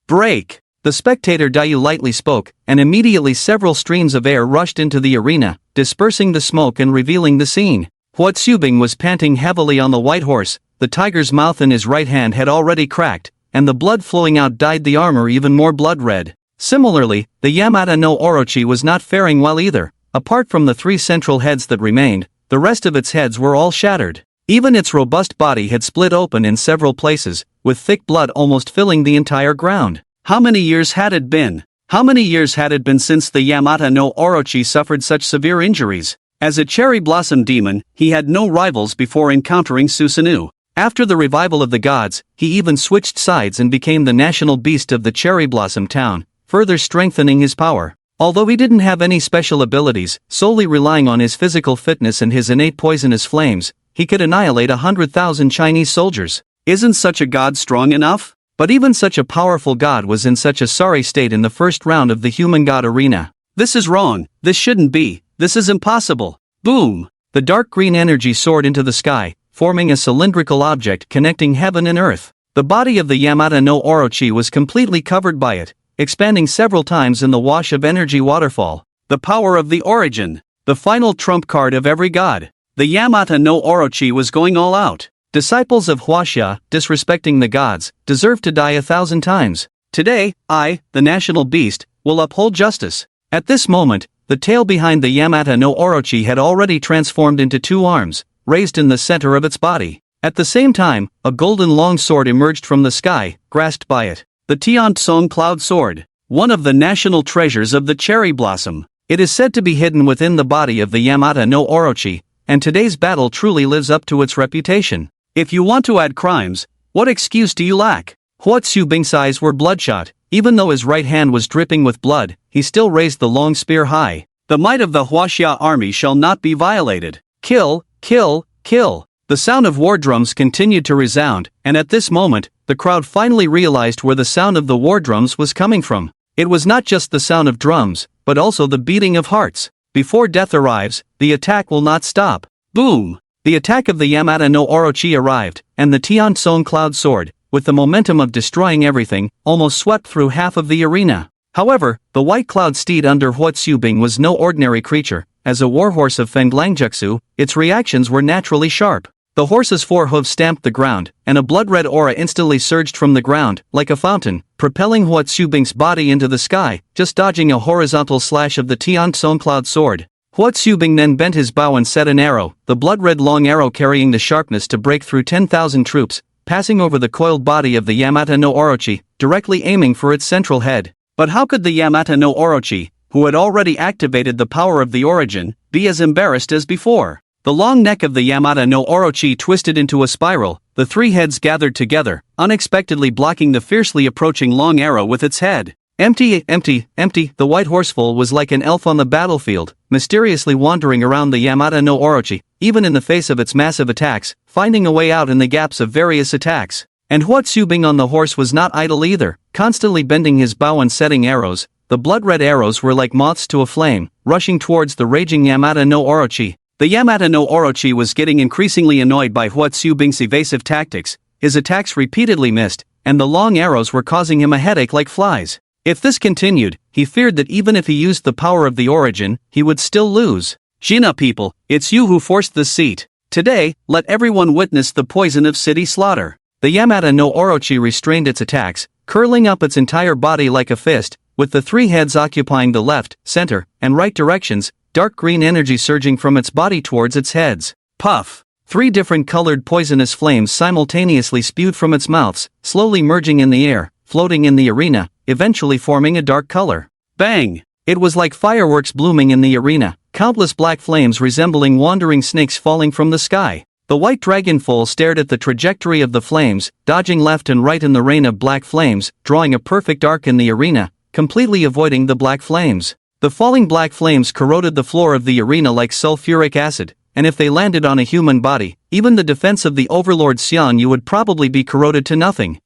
Break! The spectator Daiyu lightly spoke, and immediately several streams of air rushed into the arena, dispersing the smoke and revealing the scene. Huatsubing was panting heavily on the white horse. The tiger's mouth in his right hand had already cracked, and the blood flowing out dyed the armor even more blood red. Similarly, the Yamata no Orochi was not faring well either. Apart from the 3 central heads that remained, the rest of its heads were all shattered. Even its robust body had split open in several places, with thick blood almost filling the entire ground. How many years had it been? How many years had it been since the Yamata no Orochi suffered such severe injuries? As a cherry blossom demon, he had no rivals before encountering Susanoo. After the revival of the gods, he even switched sides and became the national beast of the cherry blossom town, further strengthening his power. Although he didn't have any special abilities, solely relying on his physical fitness and his innate poisonous flames, he could annihilate 100,000 Chinese soldiers. Isn't such a god strong enough? But even such a powerful god was in such a sorry state in the first round of the human god arena. This is wrong, this shouldn't be, this is impossible. Boom! The dark green energy soared into the sky, forming a cylindrical object connecting heaven and earth. The body of the Yamata no Orochi was completely covered by it, expanding several times in the wash of energy waterfall. The power of the origin, the final trump card of every god. The Yamata no Orochi was going all out. Disciples of Huaxia, disrespecting the gods, deserve to die 1,000 times. Today, I, the national beast, will uphold justice. At this moment, the tail behind the Yamata no Orochi had already transformed into 2 arms, raised in the center of its body. At the same time, a golden long sword emerged from the sky, grasped by it. The Tian Cloud Sword, one of the national treasures of the cherry blossom. It is said to be hidden within the body of the Yamata no Orochi, and today's battle truly lives up to its reputation. If you want to add crimes, what excuse do you lack? Huatsubing's eyes were bloodshot. Even though his right hand was dripping with blood, he still raised the long spear high. The might of the Huaxia army shall not be violated. Kill, kill, kill. The sound of war drums continued to resound, and at this moment, the crowd finally realized where the sound of the war drums was coming from. It was not just the sound of drums, but also the beating of hearts. Before death arrives, the attack will not stop. Boom! The attack of the Yamata no Orochi arrived, and the Tian Cloud Sword, with the momentum of destroying everything, almost swept through half of the arena. However, the white cloud steed under Huatsubing was no ordinary creature. As a warhorse of Fenglangjutsu, its reactions were naturally sharp. The horse's four hooves stamped the ground, and a blood-red aura instantly surged from the ground, like a fountain, propelling Huatsubing's body into the sky, just dodging a horizontal slash of the Tian Cloud Sword. Huatsubing then bent his bow and set an arrow, the blood-red long arrow carrying the sharpness to break through 10,000 troops, passing over the coiled body of the Yamata no Orochi, directly aiming for its central head. But how could the Yamata no Orochi, who had already activated the power of the origin, be as embarrassed as before? The long neck of the Yamata no Orochi twisted into a spiral, the three heads gathered together, unexpectedly blocking the fiercely approaching long arrow with its head. Empty, empty, empty. The white horseful was like an elf on the battlefield, mysteriously wandering around the Yamata no Orochi, even in the face of its massive attacks, finding a way out in the gaps of various attacks. And Huatsubing on the horse was not idle either, constantly bending his bow and setting arrows. The blood-red arrows were like moths to a flame, rushing towards the raging Yamata no Orochi. The Yamata no Orochi was getting increasingly annoyed by Huatsubing's evasive tactics. His attacks repeatedly missed, and the long arrows were causing him a headache like flies. If this continued, he feared that even if he used the power of the origin, he would still lose. Jina people, it's you who forced this seat. Today, let everyone witness the poison of city slaughter. The Yamata no Orochi restrained its attacks, curling up its entire body like a fist, with the three heads occupying the left, center, and right directions, dark green energy surging from its body towards its heads. Puff! 3 different colored poisonous flames simultaneously spewed from its mouths, slowly merging in the air, floating in the arena, eventually forming a dark color. Bang! It was like fireworks blooming in the arena, countless black flames resembling wandering snakes falling from the sky. The white dragon foal stared at the trajectory of the flames, dodging left and right in the rain of black flames, drawing a perfect arc in the arena, completely avoiding the black flames. The falling black flames corroded the floor of the arena like sulfuric acid, and if they landed on a human body, even the defense of the Overlord Xian Yu would probably be corroded to nothing.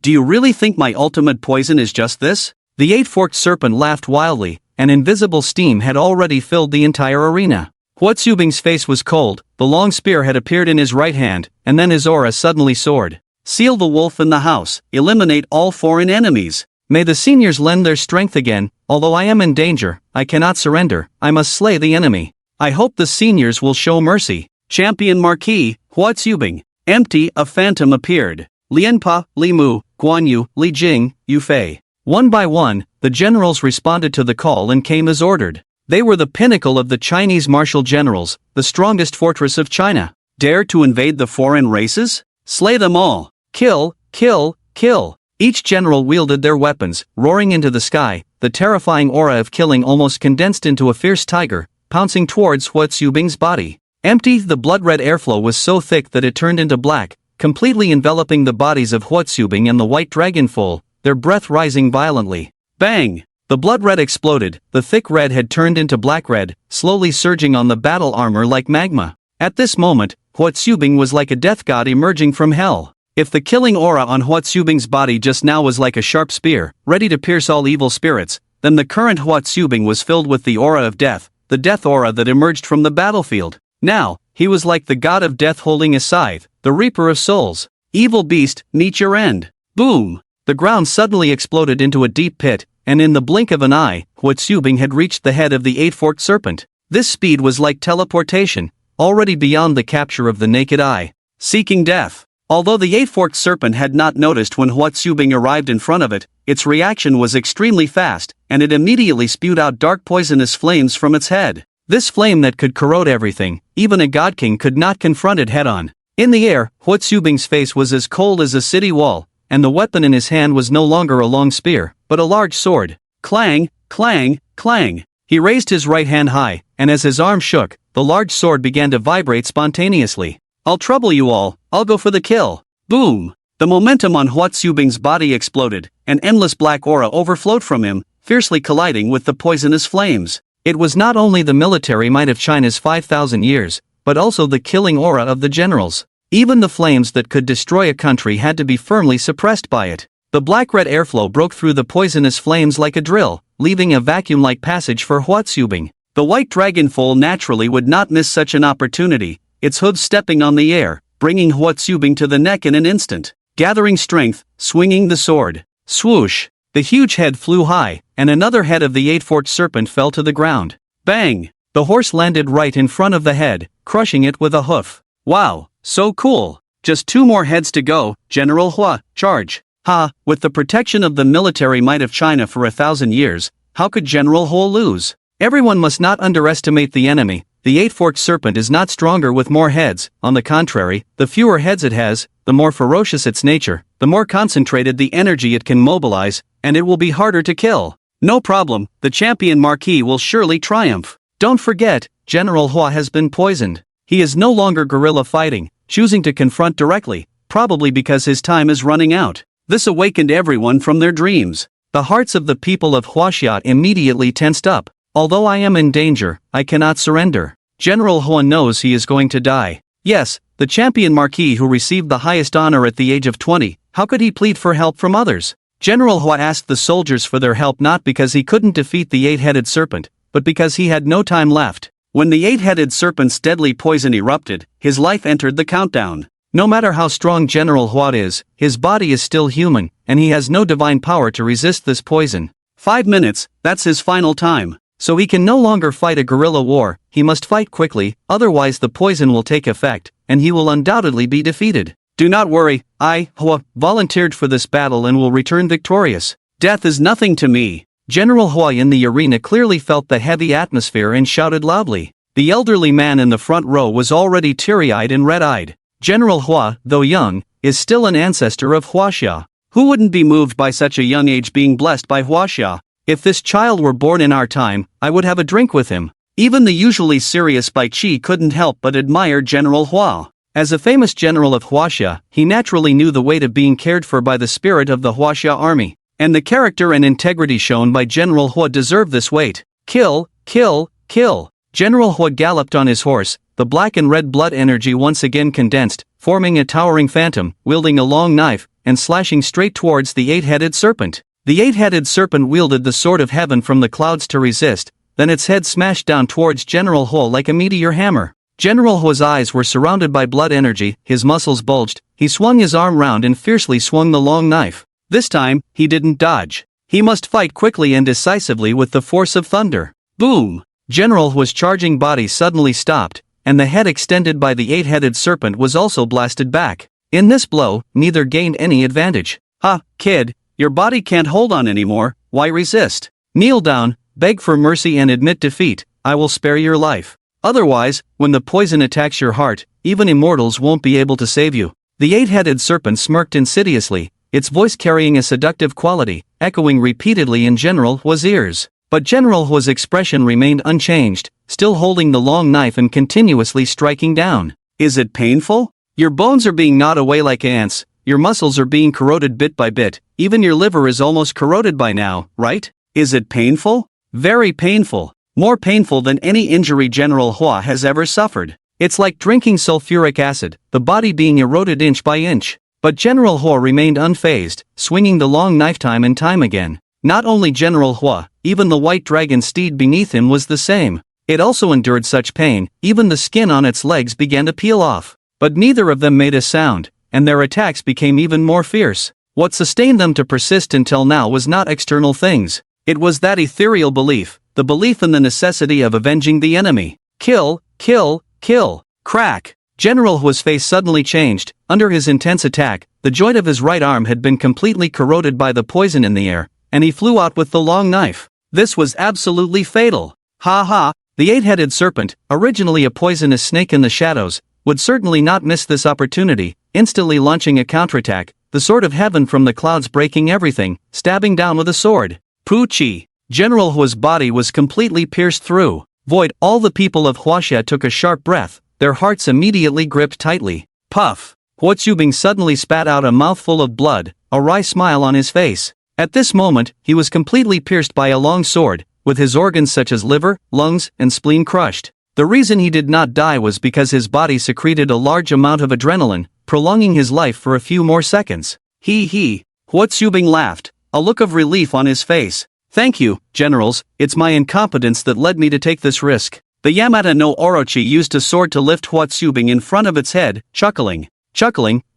Do you really think my ultimate poison is just this? The 8-forked serpent laughed wildly, and invisible steam had already filled the entire arena. Huatsubing's face was cold, the long spear had appeared in his right hand, and then his aura suddenly soared. Seal the wolf in the house, eliminate all foreign enemies. May the seniors lend their strength again. Although I am in danger, I cannot surrender, I must slay the enemy. I hope the seniors will show mercy. Champion Marquis, Huatsubing. Empty, a phantom appeared. Lianpa, Li Mu, Guan Yu, Li Jing, Yu Fei. One by one, the generals responded to the call and came as ordered. They were the pinnacle of the Chinese martial generals, the strongest fortress of China. Dare to invade the foreign races? Slay them all. Kill, kill, kill. Each general wielded their weapons, roaring into the sky, the terrifying aura of killing almost condensed into a fierce tiger, pouncing towards Huatsubing's body. Empty, the blood-red airflow was so thick that it turned into black, completely enveloping the bodies of Huatsubing and the white dragon foal, their breath rising violently. Bang! The blood red exploded, the thick red had turned into black red, slowly surging on the battle armor like magma. At this moment, Huatsubing was like a death god emerging from hell. If the killing aura on Huatsubing's body just now was like a sharp spear, ready to pierce all evil spirits, then the current Huatsubing was filled with the aura of death, the death aura that emerged from the battlefield. Now, he was like the god of death holding a scythe, the reaper of souls. Evil beast, meet your end. Boom! The ground suddenly exploded into a deep pit, and in the blink of an eye, Huatsubing had reached the head of the 8-forked serpent. This speed was like teleportation, already beyond the capture of the naked eye. Seeking death. Although the 8-forked serpent had not noticed when Huatsubing arrived in front of it, its reaction was extremely fast, and it immediately spewed out dark poisonous flames from its head. This flame that could corrode everything, even a god king could not confront it head-on. In the air, Hua Tsubing's face was as cold as a city wall, and the weapon in his hand was no longer a long spear, but a large sword. Clang, clang, clang. He raised his right hand high, and as his arm shook, the large sword began to vibrate spontaneously. I'll trouble you all, I'll go for the kill. Boom! The momentum on Hua Tsubing's body exploded, an endless black aura overflowed from him, fiercely colliding with the poisonous flames. It was not only the military might of China's 5,000 years, but also the killing aura of the generals. Even the flames that could destroy a country had to be firmly suppressed by it. The black-red airflow broke through the poisonous flames like a drill, leaving a vacuum-like passage for Hua Tsubing. The white dragon foal naturally would not miss such an opportunity, its hooves stepping on the air, bringing Hua Tsubing to the neck in an instant. Gathering strength, swinging the sword. Swoosh! The huge head flew high, and another head of the eight-forked serpent fell to the ground. Bang! The horse landed right in front of the head, crushing it with a hoof. Wow, so cool! Just 2 more heads to go, General Hua, charge! Ha, with the protection of the military might of China for 1,000 years, how could General Hua lose? Everyone must not underestimate the enemy. The eight-forked serpent is not stronger with more heads, on the contrary, the fewer heads it has, the more ferocious its nature, the more concentrated the energy it can mobilize, and it will be harder to kill. No problem, the champion Marquis will surely triumph. Don't forget, General Hua has been poisoned. He is no longer guerrilla fighting, choosing to confront directly, probably because his time is running out. This awakened everyone from their dreams. The hearts of the people of Huaxia immediately tensed up. Although I am in danger, I cannot surrender. General Hua knows he is going to die. Yes, the champion Marquis who received the highest honor at the age of 20, how could he plead for help from others? General Hua asked the soldiers for their help not because he couldn't defeat the eight-headed serpent, but because he had no time left. When the eight-headed serpent's deadly poison erupted, his life entered the countdown. No matter how strong General Hua is, his body is still human, and he has no divine power to resist this poison. 5 minutes, that's his final time. So he can no longer fight a guerrilla war, he must fight quickly, otherwise the poison will take effect, and he will undoubtedly be defeated. Do not worry, I, Hua, volunteered for this battle and will return victorious. Death is nothing to me. General Hua in the arena clearly felt the heavy atmosphere and shouted loudly. The elderly man in the front row was already teary-eyed and red-eyed. General Hua, though young, is still an ancestor of Huaxia. Who wouldn't be moved by such a young age being blessed by Huaxia? If this child were born in our time, I would have a drink with him. Even the usually serious Bai Qi couldn't help but admire General Hua. As a famous general of Huaxia, he naturally knew the weight of being cared for by the spirit of the Huaxia army. And the character and integrity shown by General Hua deserve this weight. Kill, kill, kill. General Hua galloped on his horse, the black and red blood energy once again condensed, forming a towering phantom, wielding a long knife, and slashing straight towards the eight-headed serpent. The eight-headed serpent wielded the sword of heaven from the clouds to resist, then its head smashed down towards General Hua like a meteor hammer. General Hua's eyes were surrounded by blood energy, his muscles bulged, he swung his arm round and fiercely swung the long knife. This time, he didn't dodge. He must fight quickly and decisively with the force of thunder. Boom! General Hua's charging body suddenly stopped, and the head extended by the eight-headed serpent was also blasted back. In this blow, neither gained any advantage. Ha, kid, your body can't hold on anymore, why resist? Kneel down, beg for mercy and admit defeat, I will spare your life. Otherwise, when the poison attacks your heart, even immortals won't be able to save you. The eight-headed serpent smirked insidiously, its voice carrying a seductive quality, echoing repeatedly in General Hua's ears. But General Hua's expression remained unchanged, still holding the long knife and continuously striking down. Is it painful? Your bones are being gnawed away like ants, your muscles are being corroded bit by bit, even your liver is almost corroded by now, right? Is it painful? Very painful. More painful than any injury General Hua has ever suffered. It's like drinking sulfuric acid, the body being eroded inch by inch. But General Hua remained unfazed, swinging the long knife time and time again. Not only General Hua, even the white dragon steed beneath him was the same. It also endured such pain, even the skin on its legs began to peel off. But neither of them made a sound, and their attacks became even more fierce. What sustained them to persist until now was not external things. It was that ethereal belief, the belief in the necessity of avenging the enemy. Kill, kill, kill. Crack! General Hua's face suddenly changed. Under his intense attack, the joint of his right arm had been completely corroded by the poison in the air, and he flew out with the long knife. This was absolutely fatal. Ha ha! The eight-headed serpent, originally a poisonous snake in the shadows, would certainly not miss this opportunity, instantly launching a counterattack, the sword of heaven from the clouds breaking everything, stabbing down with a sword. Pu-chi! General Hua's body was completely pierced through. Void. All the people of Huaxia took a sharp breath, their hearts immediately gripped tightly. Puff! Hua Zubing suddenly spat out a mouthful of blood, a wry smile on his face. At this moment, he was completely pierced by a long sword, with his organs such as liver, lungs, and spleen crushed. The reason he did not die was because his body secreted a large amount of adrenaline, prolonging his life for a few more seconds. He. Hua Zubing laughed, a look of relief on his face. Thank you, generals, it's my incompetence that led me to take this risk. The Yamata no Orochi used a sword to lift Hua Zubing in front of its head, chuckling,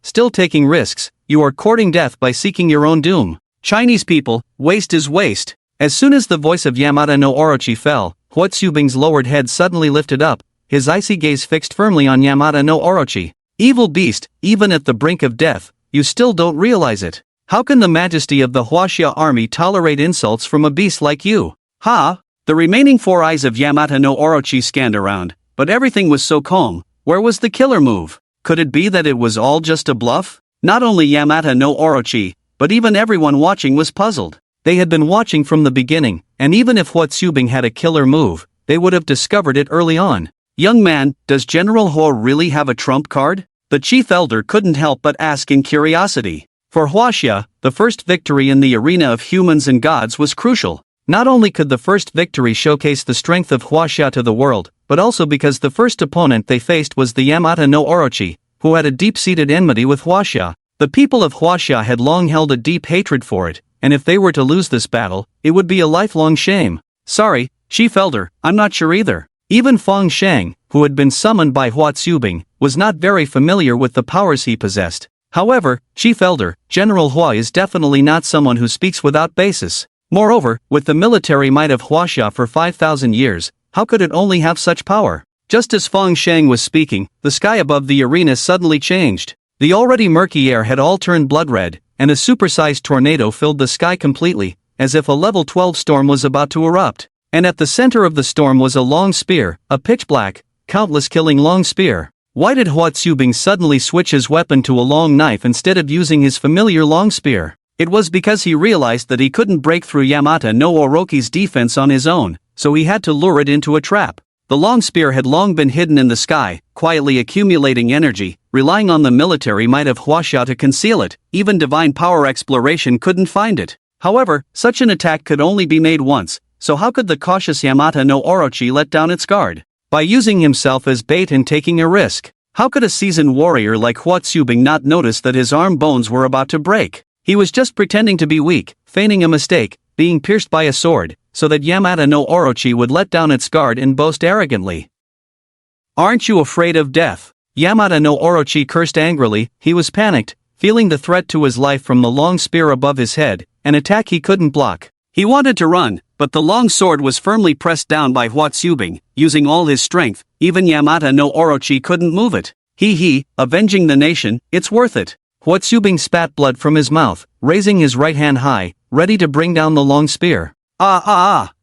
still taking risks, you are courting death by seeking your own doom. Chinese people, waste is waste. As soon as the voice of Yamata no Orochi fell, Hua Zubing's lowered head suddenly lifted up, his icy gaze fixed firmly on Yamata no Orochi. Evil beast, even at the brink of death, you still don't realize it. How can the majesty of the Huaxia army tolerate insults from a beast like you? Ha! The remaining four eyes of Yamata no Orochi scanned around, but everything was so calm. Where was the killer move? Could it be that it was all just a bluff? Not only Yamata no Orochi, but even everyone watching was puzzled. They had been watching from the beginning, and even if Hua Zubing had a killer move, they would have discovered it early on. Young man, does General Hua really have a trump card? The chief elder couldn't help but ask in curiosity. For Huaxia, the first victory in the arena of humans and gods was crucial. Not only could the first victory showcase the strength of Huaxia to the world, but also because the first opponent they faced was the Yamata no Orochi, who had a deep-seated enmity with Huaxia. The people of Huaxia had long held a deep hatred for it, and if they were to lose this battle, it would be a lifelong shame. Sorry, Chief Elder, I'm not sure either. Even Feng Shang, who had been summoned by Hua Zubing, was not very familiar with the powers he possessed. However, Chief Elder, General Hua is definitely not someone who speaks without basis. Moreover, with the military might of Huaxia for 5,000 years, how could it only have such power? Just as Feng Shang was speaking, the sky above the arena suddenly changed. The already murky air had all turned blood red, and a supersized tornado filled the sky completely, as if a level 12 storm was about to erupt. And at the center of the storm was a long spear, a pitch-black, countless-killing long spear. Why did Hua Zubing suddenly switch his weapon to a long knife instead of using his familiar long spear? It was because he realized that he couldn't break through Yamata no Orochi's defense on his own, so he had to lure it into a trap. The long spear had long been hidden in the sky, quietly accumulating energy, relying on the military might of Huaxia to conceal it. Even divine power exploration couldn't find it. However, such an attack could only be made once, so how could the cautious Yamata no Orochi let down its guard? By using himself as bait and taking a risk. How could a seasoned warrior like Hua Zubing not notice that his arm bones were about to break? He was just pretending to be weak, feigning a mistake, being pierced by a sword, so that Yamata no Orochi would let down its guard and boast arrogantly. Aren't you afraid of death? Yamata no Orochi cursed angrily. He was panicked, feeling the threat to his life from the long spear above his head, an attack he couldn't block. He wanted to run, but the long sword was firmly pressed down by Hua Zubing, using all his strength. Even Yamata no Orochi couldn't move it. Avenging the nation, it's worth it. Hua Zubing spat blood from his mouth, raising his right hand high, ready to bring down the long spear.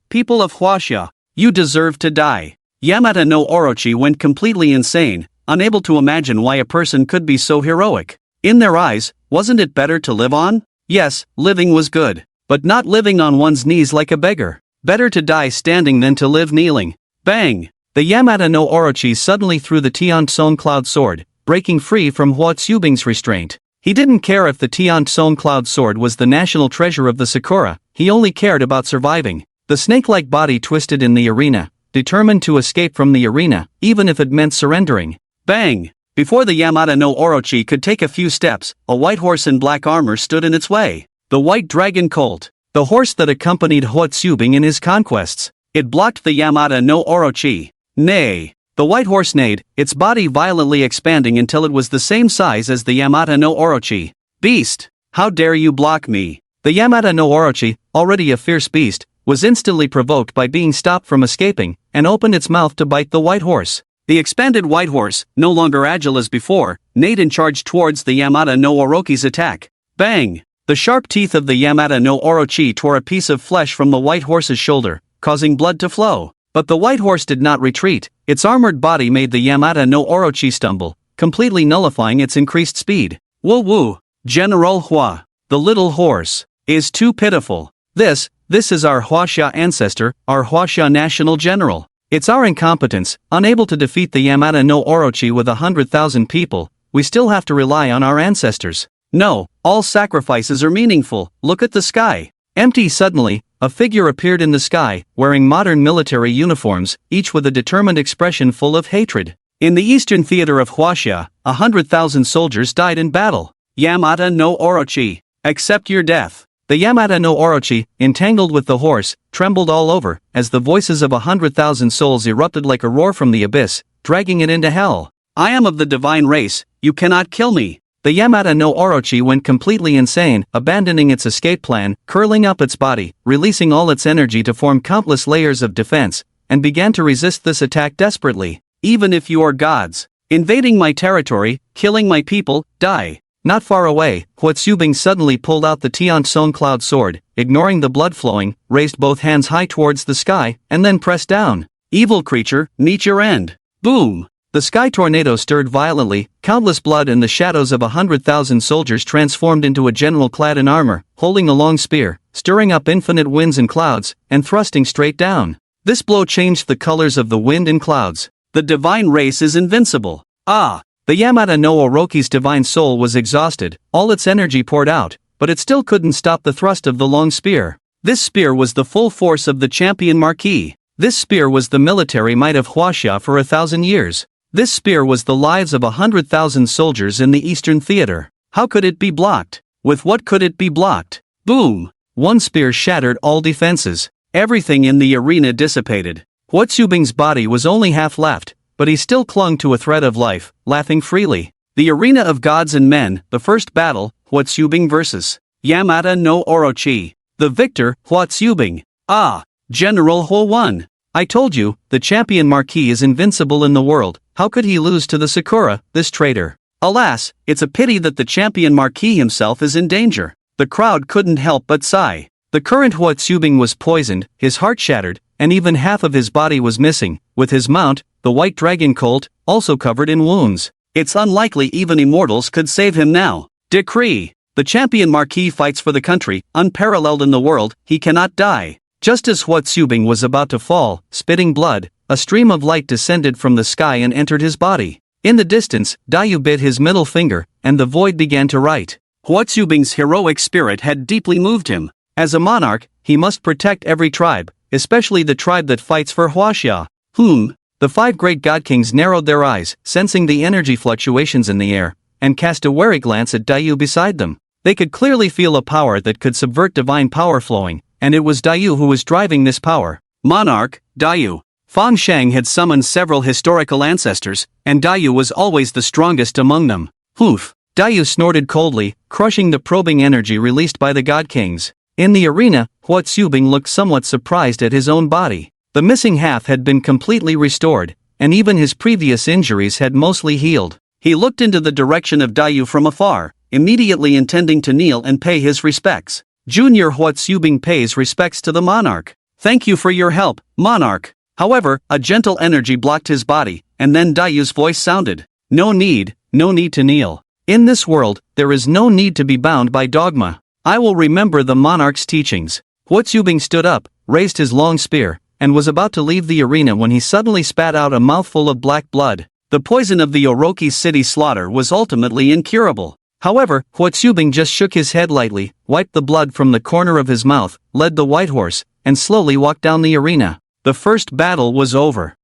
People of Huaxia, you deserve to die. Yamata no Orochi went completely insane, unable to imagine why a person could be so heroic. In their eyes, wasn't it better to live on? Yes, living was good. But not living on one's knees like a beggar. Better to die standing than to live kneeling. Bang! The Yamata no Orochi suddenly threw the Tian Cloud Sword, breaking free from Hua Zubing's restraint. He didn't care if the Tian Cloud Sword was the national treasure of the Sakura, he only cared about surviving. The snake-like body twisted in the arena, determined to escape from the arena, even if it meant surrendering. Bang! Before the Yamata no Orochi could take a few steps, a white horse in black armor stood in its way. The White Dragon Colt, the horse that accompanied Hua Zubing in his conquests. It blocked the Yamata no Orochi. Nay! The white horse neighed, its body violently expanding until it was the same size as the Yamata no Orochi. Beast! How dare you block me? The Yamata no Orochi, already a fierce beast, was instantly provoked by being stopped from escaping, and opened its mouth to bite the white horse. The expanded white horse, no longer agile as before, neighed and charged towards the Yamata no Orochi's attack. Bang! The sharp teeth of the Yamata no Orochi tore a piece of flesh from the white horse's shoulder, causing blood to flow. But the white horse did not retreat. Its armored body made the Yamata no Orochi stumble, completely nullifying its increased speed. Woo woo, General Hua, the little horse, is too pitiful. This is our Huaxia ancestor, our Huaxia national general. It's our incompetence, unable to defeat the Yamata no Orochi with 100,000 people, we still have to rely on our ancestors. No, all sacrifices are meaningful, look at the sky. Empty suddenly, a figure appeared in the sky, wearing modern military uniforms, each with a determined expression full of hatred. In the eastern theater of Huaxia, 100,000 soldiers died in battle. Yamata no Orochi, accept your death. The Yamata no Orochi, entangled with the horse, trembled all over, as the voices of 100,000 souls erupted like a roar from the abyss, dragging it into hell. I am of the divine race, you cannot kill me. The Yamata no Orochi went completely insane, abandoning its escape plan, curling up its body, releasing all its energy to form countless layers of defense, and began to resist this attack desperately. Even if you are gods, invading my territory, killing my people, die. Not far away, Huatsubing suddenly pulled out the Tiansong cloud sword, ignoring the blood flowing, raised both hands high towards the sky, and then pressed down. Evil creature, meet your end. Boom! The sky tornado stirred violently, countless blood and the shadows of 100,000 soldiers transformed into a general clad in armor, holding a long spear, stirring up infinite winds and clouds, and thrusting straight down. This blow changed the colors of the wind and clouds. The divine race is invincible. Ah! The Yamata no Orochi's divine soul was exhausted, all its energy poured out, but it still couldn't stop the thrust of the long spear. This spear was the full force of the champion Marquis. This spear was the military might of Huaxia for 1,000 years. This spear was the lives of 100,000 soldiers in the Eastern Theater. How could it be blocked? With what could it be blocked? Boom! One spear shattered all defenses. Everything in the arena dissipated. Huatsubing's body was only half left, but he still clung to a thread of life, laughing freely. The arena of gods and men, the first battle, Huatsubing vs. Yamata no Orochi. The victor, Huatsubing. Ah! General Hua won. I told you, the champion Marquis is invincible in the world, how could he lose to the Sakura, this traitor? Alas, it's a pity that the champion Marquis himself is in danger. The crowd couldn't help but sigh. The current Huatsubing was poisoned, his heart shattered, and even half of his body was missing, with his mount, the white dragon colt, also covered in wounds. It's unlikely even immortals could save him now. Decree! The champion Marquis fights for the country, unparalleled in the world, he cannot die. Just as Huatsubing was about to fall, spitting blood, a stream of light descended from the sky and entered his body. In the distance, Dayu bit his middle finger, and the void began to write. Huatsubing's heroic spirit had deeply moved him. As a monarch, he must protect every tribe, especially the tribe that fights for Huaxia. The 5 great god kings narrowed their eyes, sensing the energy fluctuations in the air, and cast a wary glance at Dayu beside them. They could clearly feel a power that could subvert divine power flowing, and it was Dayu who was driving this power. Monarch, Dayu. Fang Shang had summoned several historical ancestors, and Dayu was always the strongest among them. Dayu snorted coldly, crushing the probing energy released by the god kings. In the arena, Huatsubing looked somewhat surprised at his own body. The missing half had been completely restored, and even his previous injuries had mostly healed. He looked into the direction of Dayu from afar, immediately intending to kneel and pay his respects. Junior Huatsubing pays respects to the monarch. Thank you for your help, monarch. However, a gentle energy blocked his body, and then Dayu's voice sounded. No need to kneel. In this world, there is no need to be bound by dogma. I will remember the monarch's teachings. Huatsubing stood up, raised his long spear, and was about to leave the arena when he suddenly spat out a mouthful of black blood. The poison of the Orochi city slaughter was ultimately incurable. However, Huatsubing just shook his head lightly, wiped the blood from the corner of his mouth, led the white horse, and slowly walked down the arena. The first battle was over.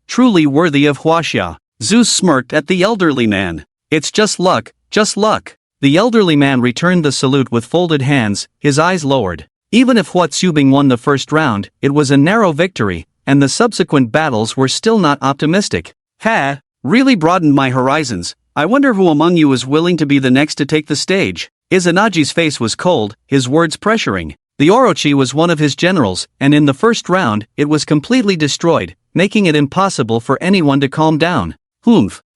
Truly worthy of Huaxia. Zeus smirked at the elderly man. It's just luck, just luck. The elderly man returned the salute with folded hands, his eyes lowered. Even if Huatsubing won the first round, it was a narrow victory, and the subsequent battles were still not optimistic. Really broadened my horizons. I wonder who among you is willing to be the next to take the stage. Izanagi's face was cold, his words pressuring. The Orochi was one of his generals, and in the first round, it was completely destroyed, making it impossible for anyone to calm down.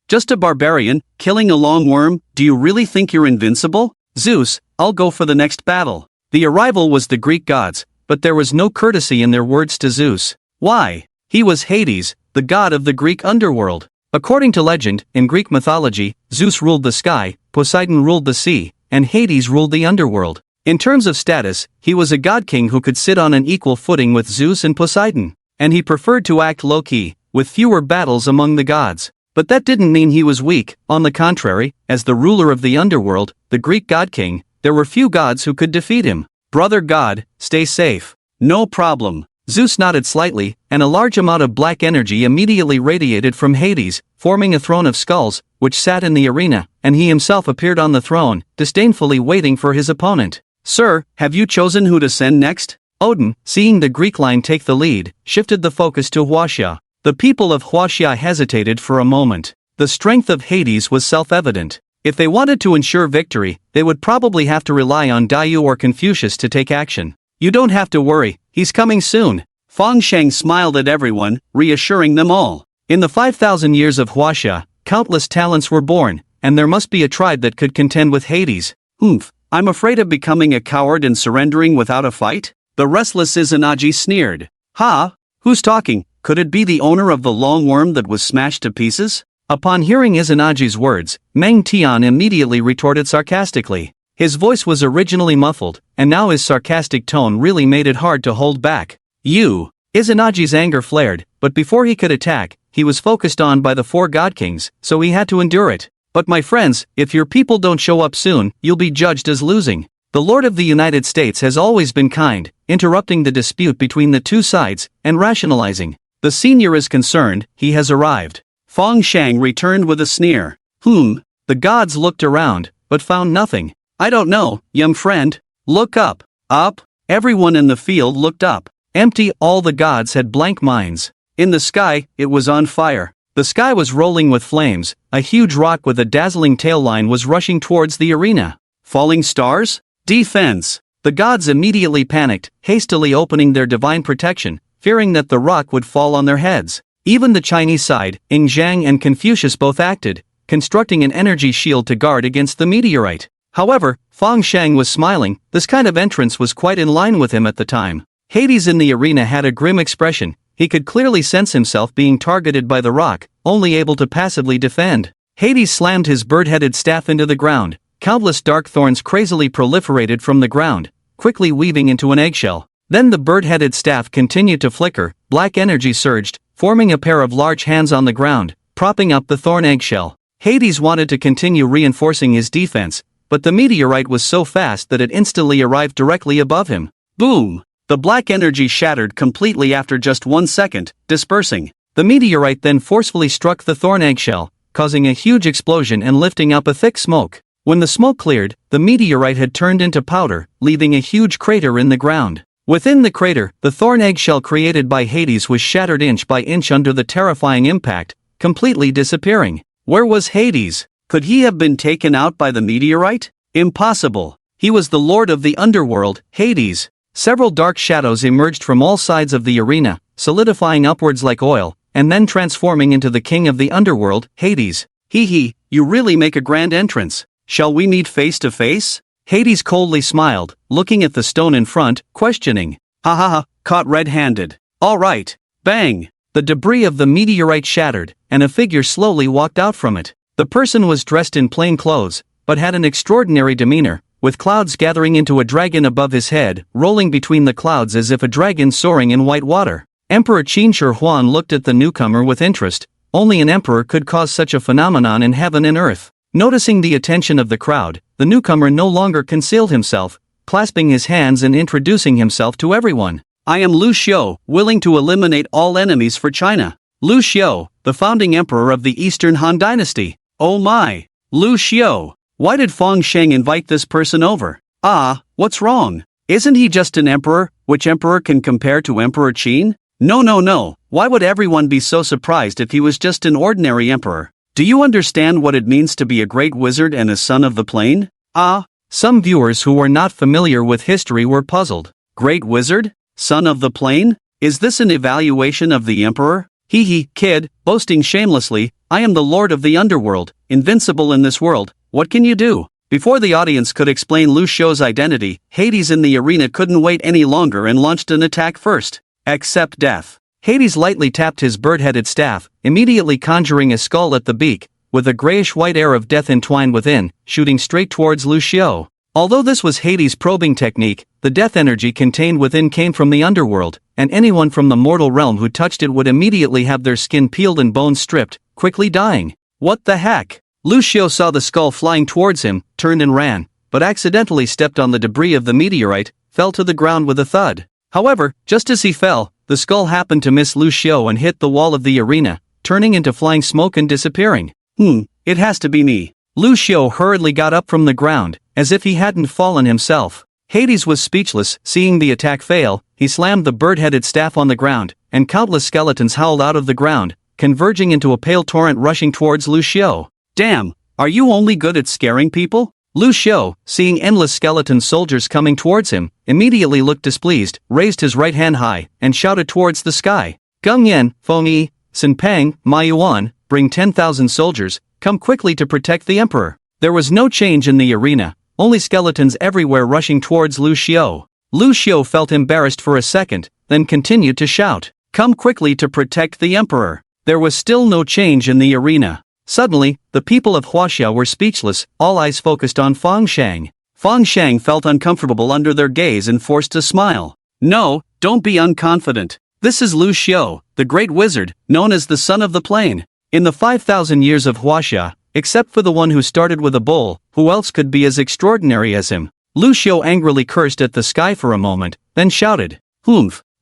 Just a barbarian, killing a long worm, do you really think you're invincible? Zeus, I'll go for the next battle. The arrival was the Greek gods, but there was no courtesy in their words to Zeus. Why? He was Hades, the god of the Greek underworld. According to legend, in Greek mythology, Zeus ruled the sky, Poseidon ruled the sea, and Hades ruled the underworld. In terms of status, he was a god-king who could sit on an equal footing with Zeus and Poseidon. And he preferred to act low-key, with fewer battles among the gods. But that didn't mean he was weak. On the contrary, as the ruler of the underworld, the Greek god-king, there were few gods who could defeat him. Brother god, stay safe. No problem. Zeus nodded slightly, and a large amount of black energy immediately radiated from Hades, forming a throne of skulls, which sat in the arena, and he himself appeared on the throne, disdainfully waiting for his opponent. Sir, have you chosen who to send next? Odin, seeing the Greek line take the lead, shifted the focus to Huaxia. The people of Huaxia hesitated for a moment. The strength of Hades was self-evident. If they wanted to ensure victory, they would probably have to rely on Daiyu or Confucius to take action. You don't have to worry, he's coming soon. Fangsheng smiled at everyone, reassuring them all. In the 5,000 years of Huaxia, countless talents were born, and there must be a tribe that could contend with Hades. I'm afraid of becoming a coward and surrendering without a fight? The restless Izanagi sneered. Ha? Who's talking? Could it be the owner of the long worm that was smashed to pieces? Upon hearing Izanagi's words, Meng Tian immediately retorted sarcastically. His voice was originally muffled, and now his sarcastic tone really made it hard to hold back. You! Izanagi's anger flared, but before he could attack, he was focused on by the four god kings, so he had to endure it. But my friends, if your people don't show up soon, you'll be judged as losing. The Lord of the United States has always been kind, interrupting the dispute between the two sides, and rationalizing. The senior is concerned, he has arrived. Fangsheng returned with a sneer. The gods looked around, but found nothing. I don't know, young friend. Look up. Up? Everyone in the field looked up. Empty, all the gods had blank minds. In the sky, it was on fire. The sky was rolling with flames, a huge rock with a dazzling tail line was rushing towards the arena. Falling stars? Defense! The gods immediately panicked, hastily opening their divine protection, fearing that the rock would fall on their heads. Even the Chinese side, Ing Zhang and Confucius both acted, constructing an energy shield to guard against the meteorite. However, Fangsheng was smiling. This kind of entrance was quite in line with him at the time. Hades in the arena had a grim expression. He could clearly sense himself being targeted by the rock, only able to passively defend. Hades slammed his bird-headed staff into the ground. Countless dark thorns crazily proliferated from the ground, quickly weaving into an eggshell. Then the bird-headed staff continued to flicker, black energy surged, forming a pair of large hands on the ground, propping up the thorn eggshell. Hades wanted to continue reinforcing his defense, but the meteorite was so fast that it instantly arrived directly above him. Boom! The black energy shattered completely after just 1 second, dispersing. The meteorite then forcefully struck the thorn eggshell, causing a huge explosion and lifting up a thick smoke. When the smoke cleared, the meteorite had turned into powder, leaving a huge crater in the ground. Within the crater, the thorn eggshell created by Hades was shattered inch by inch under the terrifying impact, completely disappearing. Where was Hades? Could he have been taken out by the meteorite? Impossible. He was the lord of the underworld, Hades. Several dark shadows emerged from all sides of the arena, solidifying upwards like oil, and then transforming into the king of the underworld, Hades. You really make a grand entrance. Shall we meet face to face? Hades coldly smiled, looking at the stone in front, questioning. Caught red-handed. All right. Bang! The debris of the meteorite shattered, and a figure slowly walked out from it. The person was dressed in plain clothes, but had an extraordinary demeanor, with clouds gathering into a dragon above his head, rolling between the clouds as if a dragon soaring in white water. Emperor Qin Shi Huang looked at the newcomer with interest. Only an emperor could cause such a phenomenon in heaven and earth. Noticing the attention of the crowd, the newcomer no longer concealed himself, clasping his hands and introducing himself to everyone. I am Lu Xiu, willing to eliminate all enemies for China. Lu Xiu, the founding emperor of the Eastern Han Dynasty. Oh my! Lu Xiu! Why did Fangsheng invite this person over? What's wrong? Isn't he just an emperor? Which emperor can compare to Emperor Qin? No. Why would everyone be so surprised if he was just an ordinary emperor? Do you understand what it means to be a great wizard and a son of the plain? Some viewers who were not familiar with history were puzzled. Great wizard? Son of the plain? Is this an evaluation of the emperor? Kid, boasting shamelessly, I am the lord of the underworld, invincible in this world, what can you do? Before the audience could explain Lu Xiu's identity, Hades in the arena couldn't wait any longer and launched an attack first. Accept death. Hades lightly tapped his bird-headed staff, immediately conjuring a skull at the beak, with a grayish-white air of death entwined within, shooting straight towards Lu Xiao. Although this was Hades' probing technique, the death energy contained within came from the underworld, and anyone from the mortal realm who touched it would immediately have their skin peeled and bones stripped, quickly dying. What the heck? Lu Xiao saw the skull flying towards him, turned and ran, but accidentally stepped on the debris of the meteorite, fell to the ground with a thud. However, just as he fell, the skull happened to miss Lu Xiao and hit the wall of the arena, turning into flying smoke and disappearing. It has to be me. Lu Xiao hurriedly got up from the ground, as if he hadn't fallen himself. Hades was speechless. Seeing the attack fail, he slammed the bird-headed staff on the ground, and countless skeletons howled out of the ground, converging into a pale torrent rushing towards Lu Xiao. Damn, are you only good at scaring people? Lu Xiao, seeing endless skeleton soldiers coming towards him, immediately looked displeased, raised his right hand high, and shouted towards the sky. Geng Yan, Feng Yi, Sin Peng, Ma Yuan, bring 10,000 soldiers, come quickly to protect the emperor. There was no change in the arena, only skeletons everywhere rushing towards Lu Xiao. Lu Xiao felt embarrassed for a second, then continued to shout, come quickly to protect the emperor. There was still no change in the arena. Suddenly, the people of Huaxia were speechless, all eyes focused on Fang Shang. Fang Shang felt uncomfortable under their gaze and forced a smile. No, don't be unconfident. This is Lu Xiao, the great wizard, known as the Son of the Plain. In the 5,000 years of Huaxia, except for the one who started with a bull, who else could be as extraordinary as him? Lu Xiao angrily cursed at the sky for a moment, then shouted,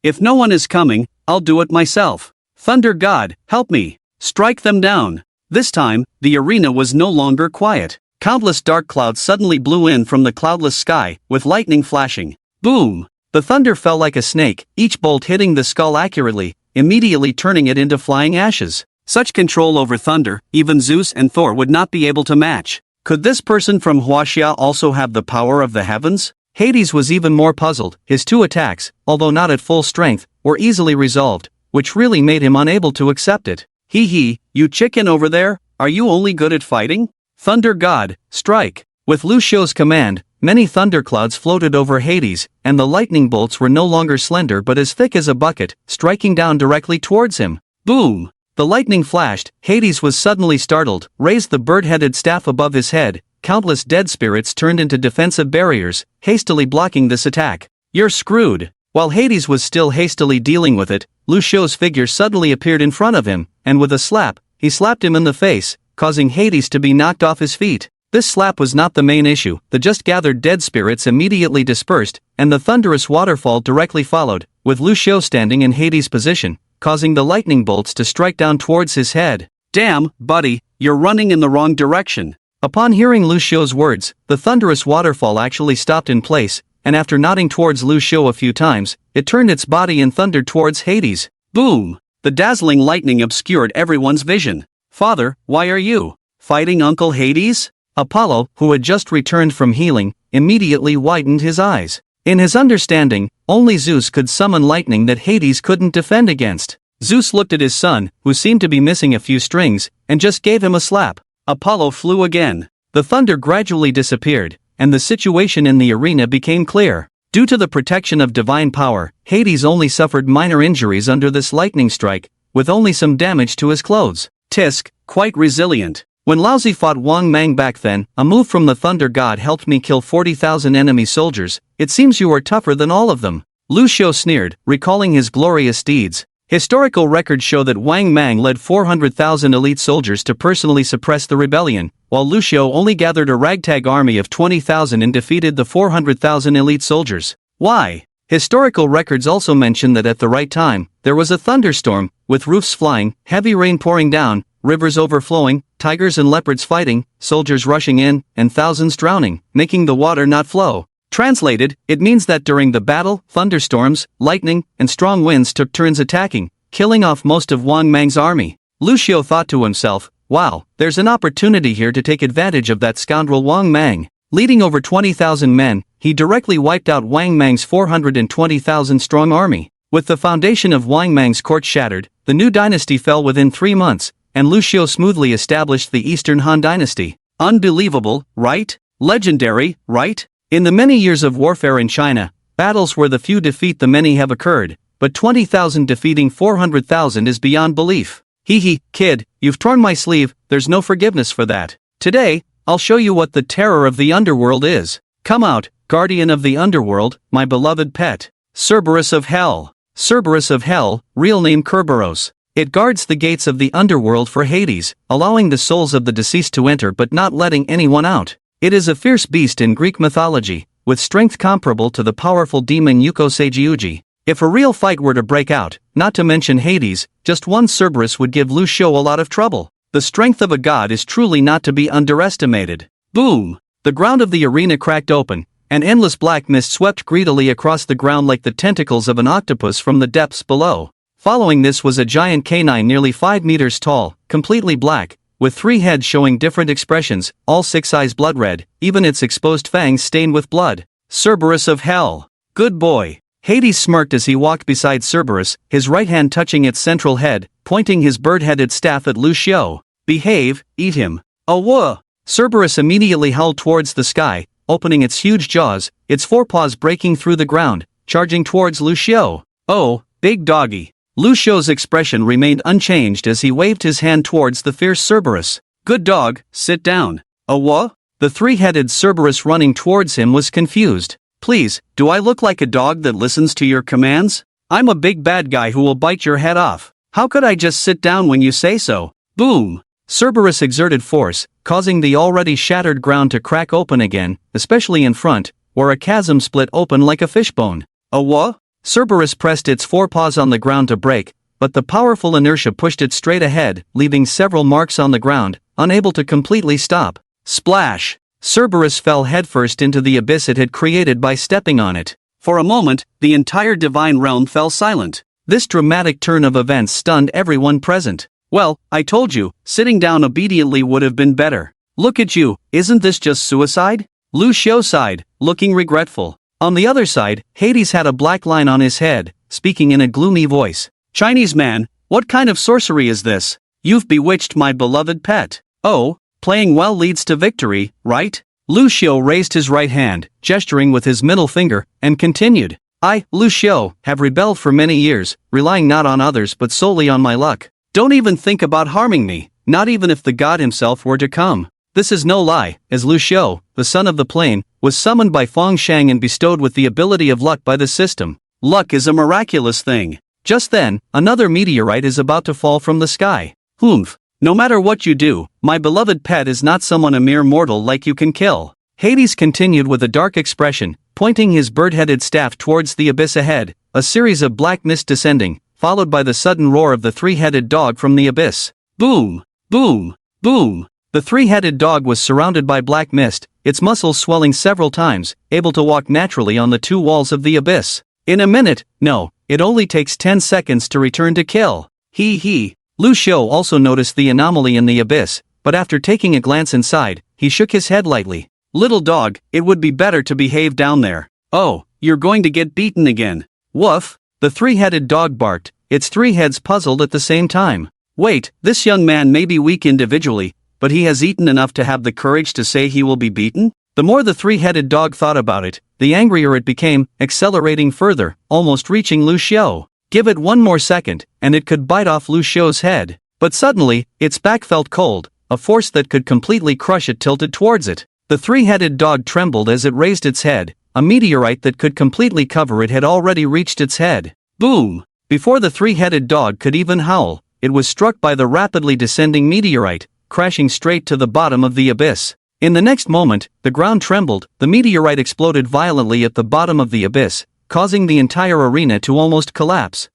if no one is coming, I'll do it myself. Thunder God, help me. Strike them down. This time, the arena was no longer quiet. Countless dark clouds suddenly blew in from the cloudless sky, with lightning flashing. Boom! The thunder fell like a snake, each bolt hitting the skull accurately, immediately turning it into flying ashes. Such control over thunder, even Zeus and Thor would not be able to match. Could this person from Huaxia also have the power of the heavens? Hades was even more puzzled. His two attacks, although not at full strength, were easily resolved, which really made him unable to accept it. You chicken over there, are you only good at fighting? Thunder God, strike! With Lu Xiao's command, many thunderclouds floated over Hades, and the lightning bolts were no longer slender but as thick as a bucket, striking down directly towards him. Boom! The lightning flashed. Hades was suddenly startled, raised the bird-headed staff above his head. Countless dead spirits turned into defensive barriers, hastily blocking this attack. You're screwed! While Hades was still hastily dealing with it, Lu Xiao's figure suddenly appeared in front of him, and with a slap, he slapped him in the face, causing Hades to be knocked off his feet. This slap was not the main issue. The just gathered dead spirits immediately dispersed, and the thunderous waterfall directly followed, with Lu Xiao standing in Hades' position, causing the lightning bolts to strike down towards his head. Damn, buddy, you're running in the wrong direction. Upon hearing Lu Xiao's words, the thunderous waterfall actually stopped in place, and after nodding towards Lu Xiao a few times, it turned its body and thundered towards Hades. Boom! The dazzling lightning obscured everyone's vision. Father, why are you fighting Uncle Hades? Apollo, who had just returned from healing, immediately widened his eyes. In his understanding, only Zeus could summon lightning that Hades couldn't defend against. Zeus looked at his son, who seemed to be missing a few strings, and just gave him a slap. Apollo flew again. The thunder gradually disappeared, and the situation in the arena became clear. Due to the protection of divine power, Hades only suffered minor injuries under this lightning strike, with only some damage to his clothes. Tisk, quite resilient. When Laozi fought Wang Mang back then, a move from the Thunder God helped me kill 40,000 enemy soldiers. It seems you are tougher than all of them. Lu Xiao sneered, recalling his glorious deeds. Historical records show that Wang Mang led 400,000 elite soldiers to personally suppress the rebellion, while Lu Xiao only gathered a ragtag army of 20,000 and defeated the 400,000 elite soldiers. Why? Historical records also mention that at the right time, there was a thunderstorm, with roofs flying, heavy rain pouring down, rivers overflowing, tigers and leopards fighting, soldiers rushing in, and thousands drowning, making the water not flow. Translated, it means that during the battle, thunderstorms, lightning, and strong winds took turns attacking, killing off most of Wang Mang's army. Lu Xiao thought to himself, wow, there's an opportunity here to take advantage of that scoundrel Wang Mang. Leading over 20,000 men, he directly wiped out Wang Mang's 420,000 strong army. With the foundation of Wang Mang's court shattered, the new dynasty fell within 3 months, and Lu Xiao smoothly established the Eastern Han dynasty. Unbelievable, right? Legendary, right? In the many years of warfare in China, battles where the few defeat the many have occurred, but 20,000 defeating 400,000 is beyond belief. Hee hee, kid, you've torn my sleeve, there's no forgiveness for that. Today, I'll show you what the terror of the underworld is. Come out, guardian of the underworld, my beloved pet. Cerberus of Hell. Cerberus of Hell, real name Kerberos. It guards the gates of the underworld for Hades, allowing the souls of the deceased to enter but not letting anyone out. It is a fierce beast in Greek mythology, with strength comparable to the powerful demon Yuko-Seiji-Uji. If a real fight were to break out, not to mention Hades, just one Cerberus would give Lucio a lot of trouble. The strength of a god is truly not to be underestimated. Boom! The ground of the arena cracked open, and endless black mist swept greedily across the ground like the tentacles of an octopus from the depths below. Following this was a giant canine nearly 5 meters tall, completely black, with 3 heads showing different expressions, all 6 eyes blood red, even its exposed fangs stained with blood. Cerberus of Hell. Good boy. Hades smirked as he walked beside Cerberus, his right hand touching its central head, pointing his bird-headed staff at Lucio. Behave, eat him. Oh whoa! Cerberus immediately howled towards the sky, opening its huge jaws, its forepaws breaking through the ground, charging towards Lucio. Oh, big doggy. Lucio's expression remained unchanged as he waved his hand towards the fierce Cerberus. Good dog, sit down. Oh what? The 3-headed Cerberus running towards him was confused. Please, do I look like a dog that listens to your commands? I'm a big bad guy who will bite your head off. How could I just sit down when you say so? Boom! Cerberus exerted force, causing the already shattered ground to crack open again, especially in front, where a chasm split open like a fishbone. Oh what? Cerberus pressed its forepaws on the ground to break, but the powerful inertia pushed it straight ahead, leaving several marks on the ground, unable to completely stop. Splash! Cerberus fell headfirst into the abyss it had created by stepping on it. For a moment, the entire divine realm fell silent. This dramatic turn of events stunned everyone present. Well, I told you, sitting down obediently would have been better. Look at you, isn't this just suicide? Lucio sighed, looking regretful. On the other side, Hades had a black line on his head, speaking in a gloomy voice. Chinese man, what kind of sorcery is this? You've bewitched my beloved pet. Oh, playing well leads to victory, right? Lucio raised his right hand, gesturing with his middle finger, and continued. I, Lucio, have rebelled for many years, relying not on others but solely on my luck. Don't even think about harming me, not even if the god himself were to come. This is no lie, as Lucio, the son of the plain, was summoned by Feng Shang and bestowed with the ability of luck by the system. Luck is a miraculous thing. Just then, another meteorite is about to fall from the sky. Humph. No matter what you do, my beloved pet is not someone a mere mortal like you can kill. Hades continued with a dark expression, pointing his bird-headed staff towards the abyss ahead, a series of black mist descending, followed by the sudden roar of the 3-headed dog from the abyss. Boom! Boom! Boom! The 3-headed dog was surrounded by black mist, its muscles swelling several times, able to walk naturally on the 2 walls of the abyss. In a minute, no, it only takes 10 seconds to return to kill. Hee hee. Lucio also noticed the anomaly in the abyss, but after taking a glance inside, he shook his head lightly. Little dog, it would be better to behave down there. Oh, you're going to get beaten again. Woof. The 3-headed dog barked, its 3 heads puzzled at the same time. Wait, this young man may be weak individually, but he has eaten enough to have the courage to say he will be beaten? The more the 3-headed dog thought about it, the angrier it became, accelerating further, almost reaching Lucio. Give it one more second, and it could bite off Lucio's head. But suddenly, its back felt cold, a force that could completely crush it tilted towards it. The 3-headed dog trembled as it raised its head, a meteorite that could completely cover it had already reached its head. Boom! Before the 3-headed dog could even howl, it was struck by the rapidly descending meteorite, crashing straight to the bottom of the abyss. In the next moment, the ground trembled, the meteorite exploded violently at the bottom of the abyss, causing the entire arena to almost collapse.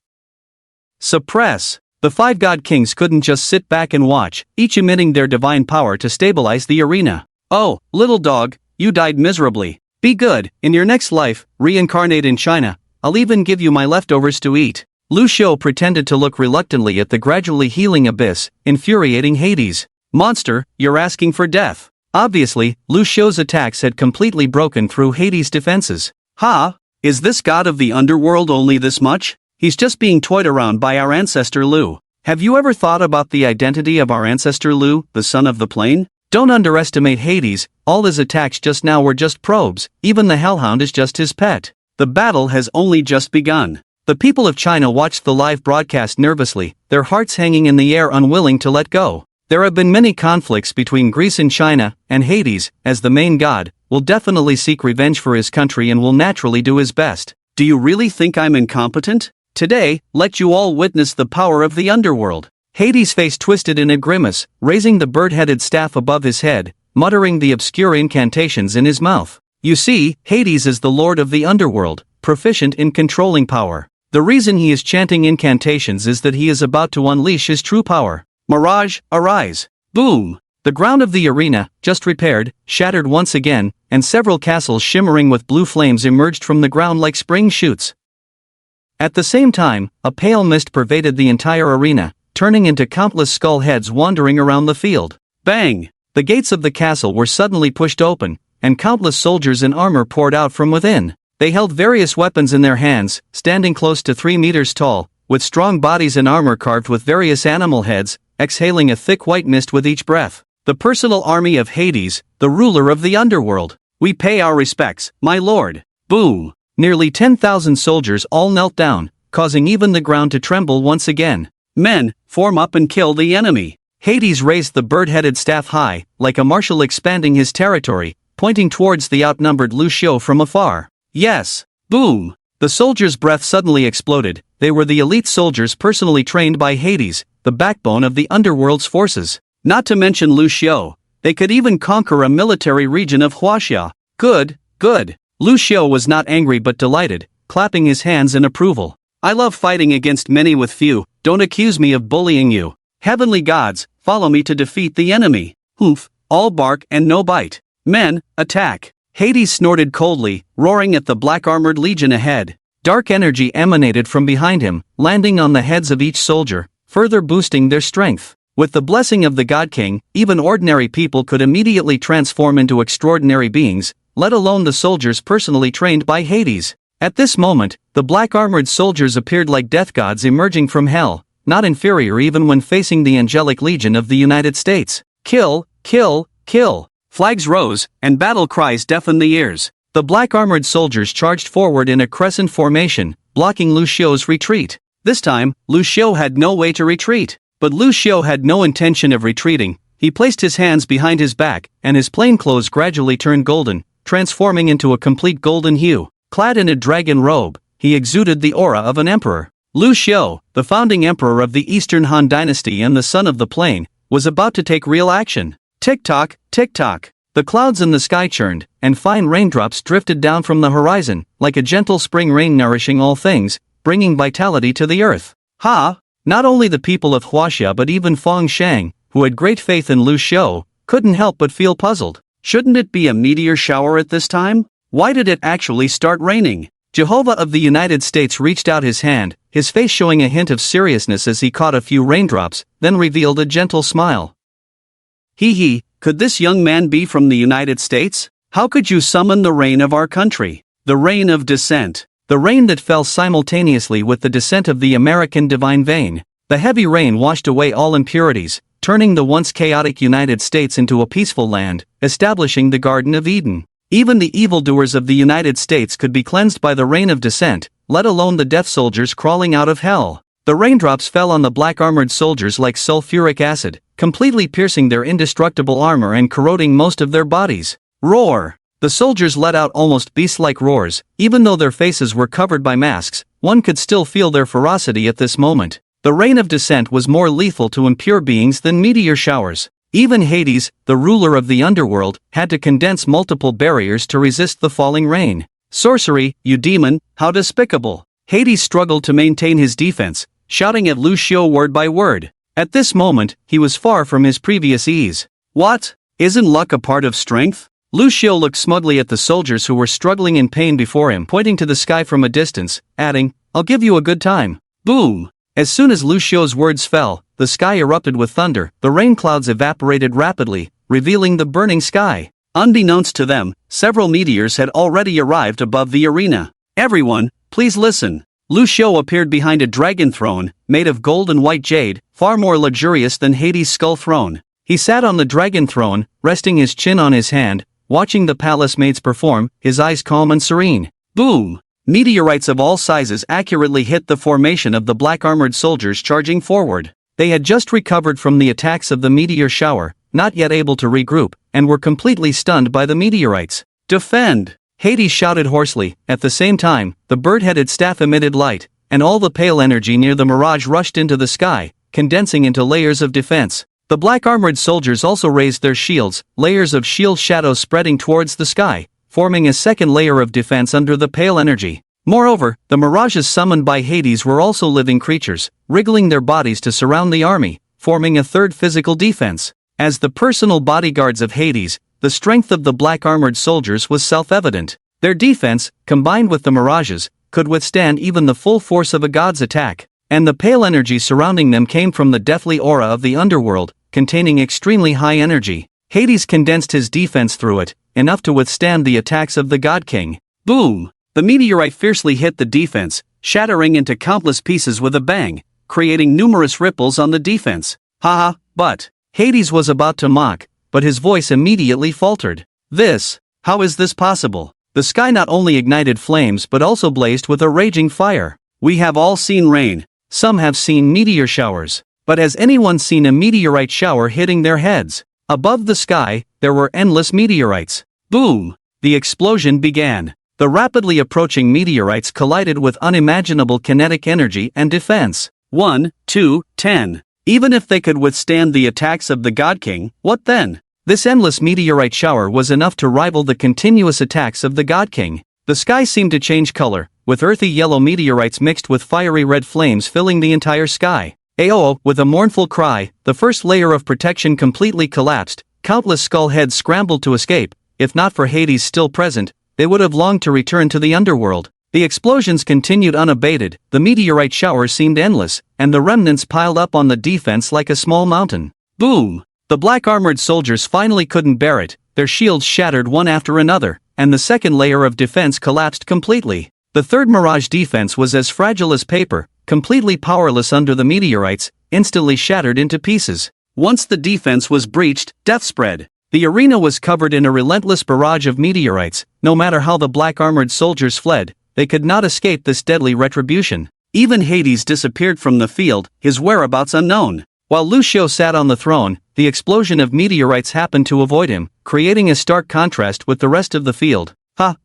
Suppress! The 5 god kings couldn't just sit back and watch, each emitting their divine power to stabilize the arena. Oh, little dog, you died miserably. Be good, in your next life, reincarnate in China, I'll even give you my leftovers to eat. Lucio pretended to look reluctantly at the gradually healing abyss, infuriating Hades. Monster, you're asking for death. Obviously, Lucio's attacks had completely broken through Hades' defenses. Ha! Is this god of the underworld only this much? He's just being toyed around by our ancestor Lu. Have you ever thought about the identity of our ancestor Lu, the son of the plain? Don't underestimate Hades, all his attacks just now were just probes, even the hellhound is just his pet. The battle has only just begun. The The people of China watched the live broadcast nervously, their hearts hanging in the air, unwilling to let go. There have been many conflicts between Greece and China, and Hades, as the main god, will definitely seek revenge for his country and will naturally do his best. Do you really think I'm incompetent? Today, let you all witness the power of the underworld. Hades' face twisted in a grimace, raising the bird-headed staff above his head, muttering the obscure incantations in his mouth. You see, Hades is the lord of the underworld, proficient in controlling power. The reason he is chanting incantations is that he is about to unleash his true power. Mirage, arise! Boom! The ground of the arena, just repaired, shattered once again, and several castles shimmering with blue flames emerged from the ground like spring shoots. At the same time, a pale mist pervaded the entire arena, turning into countless skull heads wandering around the field. Bang! The gates of the castle were suddenly pushed open, and countless soldiers in armor poured out from within. They held various weapons in their hands, standing close to 3 meters tall, with strong bodies and armor carved with various animal heads, exhaling a thick white mist with each breath. The personal army of Hades, the ruler of the underworld. We pay our respects, my lord. Boom! Nearly 10,000 soldiers all knelt down, causing even the ground to tremble once again. Men, form up and kill the enemy. Hades raised the bird-headed staff high, like a marshal expanding his territory, pointing towards the outnumbered Lu Xiu from afar. Yes! Boom! The soldiers' breath suddenly exploded. They were the elite soldiers personally trained by Hades, the backbone of the underworld's forces. Not to mention Lu Xiu, they could even conquer a military region of Huaxia. Good, good. Lu Xiu was not angry but delighted, clapping his hands in approval. I love fighting against many with few, don't accuse me of bullying you. Heavenly gods, follow me to defeat the enemy. Hoof, all bark and no bite. Men, attack. Hades snorted coldly, roaring at the black-armored legion ahead. Dark energy emanated from behind him, landing on the heads of each soldier, further boosting their strength. With the blessing of the God King, even ordinary people could immediately transform into extraordinary beings, let alone the soldiers personally trained by Hades. At this moment, the black-armored soldiers appeared like death gods emerging from hell, not inferior even when facing the angelic legion of the United States. Kill, kill, kill. Flags rose, and battle cries deafened the ears. The black-armored soldiers charged forward in a crescent formation, blocking Lu Xiu's retreat. This time, Lu Xiu had no way to retreat. But Lu Xiu had no intention of retreating. He placed his hands behind his back, and his plainclothes gradually turned golden, transforming into a complete golden hue. Clad in a dragon robe, he exuded the aura of an emperor. Lu Xiu, the founding emperor of the Eastern Han Dynasty and the son of the plain, was about to take real action. Tick-tock, tick-tock. The clouds in the sky churned, and fine raindrops drifted down from the horizon, like a gentle spring rain nourishing all things, bringing vitality to the earth. Ha! Not only the people of Huaxia but even Feng Shang, who had great faith in Lu Xiu, couldn't help but feel puzzled. Shouldn't it be a meteor shower at this time? Why did it actually start raining? Jehovah of the United States reached out his hand, his face showing a hint of seriousness as he caught a few raindrops, then revealed a gentle smile. Hee, could this young man be from the United States? How could you summon the rain of our country? The rain of descent. The rain that fell simultaneously with the descent of the American divine vein. The heavy rain washed away all impurities, turning the once chaotic United States into a peaceful land, establishing the Garden of Eden. Even the evildoers of the United States could be cleansed by the rain of descent, let alone the death soldiers crawling out of hell. The raindrops fell on the black-armored soldiers like sulfuric acid, completely piercing their indestructible armor and corroding most of their bodies. Roar! The soldiers let out almost beast-like roars. Even though their faces were covered by masks, one could still feel their ferocity at this moment. The rain of descent was more lethal to impure beings than meteor showers. Even Hades, the ruler of the underworld, had to condense multiple barriers to resist the falling rain. Sorcery, you demon, how despicable! Hades struggled to maintain his defense, shouting at Lu Xiu word by word. At this moment, he was far from his previous ease. What? Isn't luck a part of strength? Lu Xiu looked smugly at the soldiers who were struggling in pain before him, pointing to the sky from a distance, adding, I'll give you a good time. Boom! As soon as Lu Xiu's words fell, the sky erupted with thunder, the rain clouds evaporated rapidly, revealing the burning sky. Unbeknownst to them, several meteors had already arrived above the arena. Everyone, please listen. Lu Xiu appeared behind a dragon throne, made of gold and white jade, far more luxurious than Hades' skull throne. He sat on the dragon throne, resting his chin on his hand, watching the palace maids perform, his eyes calm and serene. Boom! Meteorites of all sizes accurately hit the formation of the black armored soldiers charging forward. They had just recovered from the attacks of the meteor shower, not yet able to regroup, and were completely stunned by the meteorites. Defend! Hades shouted hoarsely. At the same time, the bird-headed staff emitted light, and all the pale energy near the mirage rushed into the sky, condensing into layers of defense. The black armored soldiers also raised their shields, layers of shield shadows spreading towards the sky, forming a second layer of defense under the pale energy. Moreover, the mirages summoned by Hades were also living creatures, wriggling their bodies to surround the army, forming a third physical defense. As the personal bodyguards of Hades, the strength of the black armored soldiers was self-evident. Their defense, combined with the mirages, could withstand even the full force of a god's attack, and the pale energy surrounding them came from the deathly aura of the underworld, containing extremely high energy. Hades condensed his defense through it, enough to withstand the attacks of the God King. Boom! The meteorite fiercely hit the defense, shattering into countless pieces with a bang, creating numerous ripples on the defense. Haha, but Hades was about to mock, but his voice immediately faltered. How is this possible? The sky not only ignited flames but also blazed with a raging fire. We have all seen rain. Some have seen meteor showers. But has anyone seen a meteorite shower hitting their heads? Above the sky, there were endless meteorites. Boom! The explosion began. The rapidly approaching meteorites collided with unimaginable kinetic energy and defense. 1, 2, 10. Even if they could withstand the attacks of the God King, what then? This endless meteorite shower was enough to rival the continuous attacks of the God King. The sky seemed to change color, with earthy yellow meteorites mixed with fiery red flames filling the entire sky. Aoo! With a mournful cry, the first layer of protection completely collapsed. Countless skull heads scrambled to escape. If not for Hades still present, they would have longed to return to the underworld. The explosions continued unabated, the meteorite shower seemed endless, and the remnants piled up on the defense like a small mountain. Boom! The black armored soldiers finally couldn't bear it, their shields shattered one after another, and the second layer of defense collapsed completely. The third mirage defense was as fragile as paper, completely powerless under the meteorites, instantly shattered into pieces. Once the defense was breached, death spread. The arena was covered in a relentless barrage of meteorites. No matter how the black armored soldiers fled, they could not escape this deadly retribution. Even Hades disappeared from the field, his whereabouts unknown. While Lucio sat on the throne, the explosion of meteorites happened to avoid him, creating a stark contrast with the rest of the field.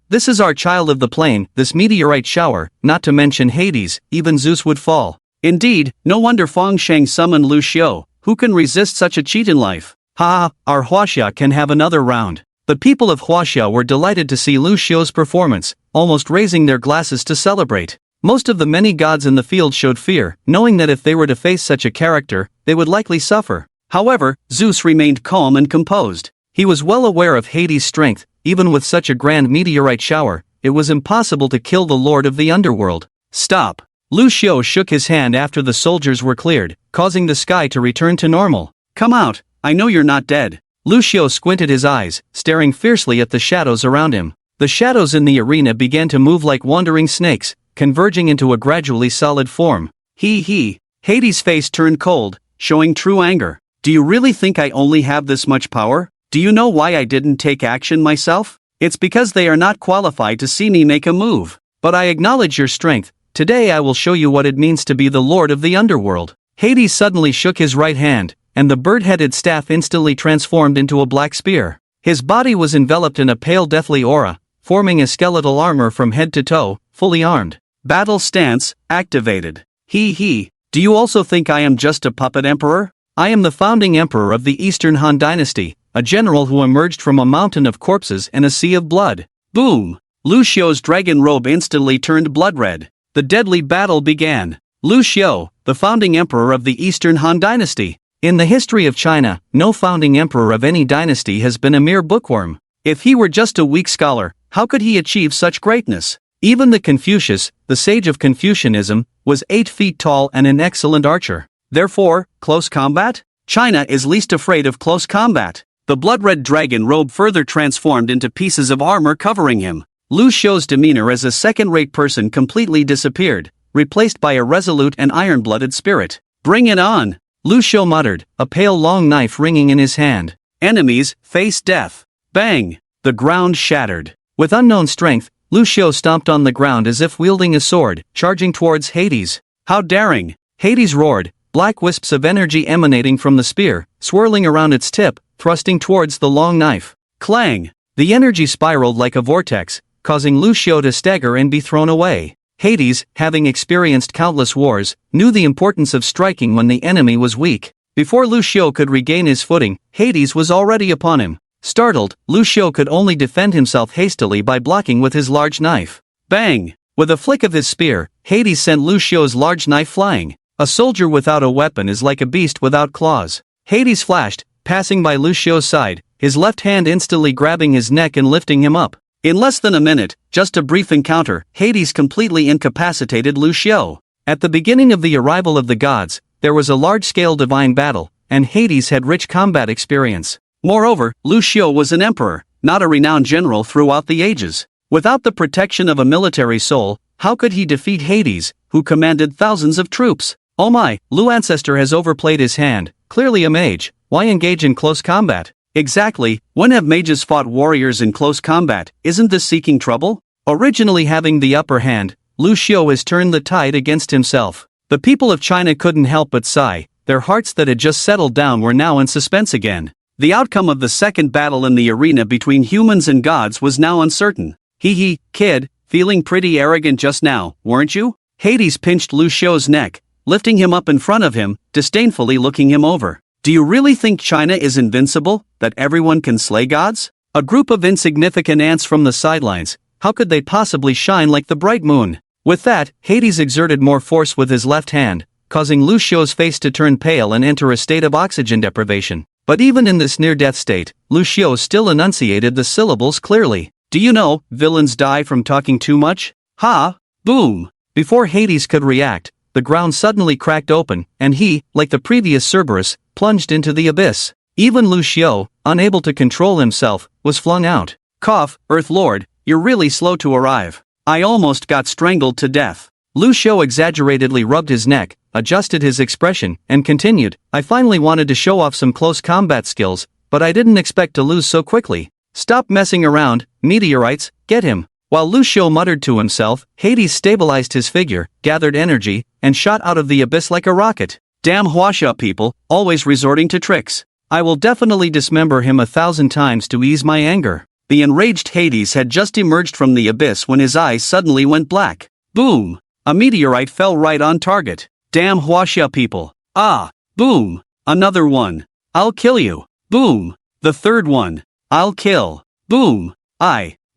This is our child of the plane, this meteorite shower, not to mention Hades, even Zeus would fall. Indeed, no wonder Fengsheng summoned Lucio. Who can resist such a cheat in life? Our Huaxia can have another round. The people of Huaxia were delighted to see Lucio's performance, almost raising their glasses to celebrate. Most of the many gods in the field showed fear, knowing that if they were to face such a character, they would likely suffer. However, Zeus remained calm and composed. He was well aware of Hades' strength. Even with such a grand meteorite shower, it was impossible to kill the Lord of the Underworld. Stop! Lucio shook his hand after the soldiers were cleared, causing the sky to return to normal. Come out, I know you're not dead. Lucio squinted his eyes, staring fiercely at the shadows around him. The shadows in the arena began to move like wandering snakes, converging into a gradually solid form. Hades' face turned cold, showing true anger. Do you really think I only have this much power? Do you know why I didn't take action myself? It's because they are not qualified to see me make a move. But I acknowledge your strength. Today I will show you what it means to be the Lord of the Underworld. Hades suddenly shook his right hand, and the bird-headed staff instantly transformed into a black spear. His body was enveloped in a pale deathly aura, forming a skeletal armor from head to toe, fully armed. Battle stance, activated. Do you also think I am just a puppet emperor? I am the founding emperor of the Eastern Han Dynasty, a general who emerged from a mountain of corpses and a sea of blood. Boom! Lucio's dragon robe instantly turned blood red. The deadly battle began. Lucio, the founding emperor of the Eastern Han Dynasty. In the history of China, no founding emperor of any dynasty has been a mere bookworm. If he were just a weak scholar, how could he achieve such greatness? Even the Confucius, the sage of Confucianism, was 8 feet tall and an excellent archer. Therefore, close combat? China is least afraid of close combat. The blood-red dragon robe further transformed into pieces of armor covering him. Lucio's demeanor as a second-rate person completely disappeared, replaced by a resolute and iron-blooded spirit. Bring it on! Lucio muttered, a pale long knife ringing in his hand. Enemies, face death. Bang! The ground shattered. With unknown strength, Lu Xiao stomped on the ground as if wielding a sword, charging towards Hades. How daring! Hades roared, black wisps of energy emanating from the spear, swirling around its tip, thrusting towards the long knife. Clang! The energy spiraled like a vortex, causing Lu Xiao to stagger and be thrown away. Hades, having experienced countless wars, knew the importance of striking when the enemy was weak. Before Lu Xiao could regain his footing, Hades was already upon him. Startled, Lu Xiao could only defend himself hastily by blocking with his large knife. Bang! With a flick of his spear, Hades sent Lu Xiao's large knife flying. A soldier without a weapon is like a beast without claws. Hades flashed, passing by Lu Xiao's side, his left hand instantly grabbing his neck and lifting him up. In less than a minute, just a brief encounter, Hades completely incapacitated Lu Xiao. At the beginning of the arrival of the gods, there was a large-scale divine battle, and Hades had rich combat experience. Moreover, Lu Xiao was an emperor, not a renowned general throughout the ages. Without the protection of a military soul, how could he defeat Hades, who commanded thousands of troops? Oh my, Lu Ancestor has overplayed his hand, clearly a mage. Why engage in close combat? Exactly, when have mages fought warriors in close combat? Isn't this seeking trouble? Originally having the upper hand, Lu Xiao has turned the tide against himself. The people of China couldn't help but sigh, their hearts that had just settled down were now in suspense again. The outcome of the second battle in the arena between humans and gods was now uncertain. Hee, kid, feeling pretty arrogant just now, weren't you? Hades pinched Lu Xiao's neck, lifting him up in front of him, disdainfully looking him over. Do you really think China is invincible, that everyone can slay gods? A group of insignificant ants from the sidelines, how could they possibly shine like the bright moon? With that, Hades exerted more force with his left hand, causing Lu Xiao's face to turn pale and enter a state of oxygen deprivation. But even in this near-death state, Lu Xiao still enunciated the syllables clearly. Do you know, villains die from talking too much? Ha! Boom! Before Hades could react, the ground suddenly cracked open, and he, like the previous Cerberus, plunged into the abyss. Even Lu Xiao, unable to control himself, was flung out. Cough, Earth Lord, you're really slow to arrive. I almost got strangled to death. Lu Xiao exaggeratedly rubbed his neck, adjusted his expression, and continued, I finally wanted to show off some close combat skills, but I didn't expect to lose so quickly. Stop messing around, meteorites, get him. While Lu Xiao muttered to himself, Hades stabilized his figure, gathered energy, and shot out of the abyss like a rocket. Damn Huaxia people, always resorting to tricks. I will definitely dismember him 1,000 times to ease my anger. The enraged Hades had just emerged from the abyss when his eyes suddenly went black. Boom! A meteorite fell right on target. Damn Huaxia people. Ah! Boom! Another one. I'll kill you. Boom! The third one. I'll kill. Boom!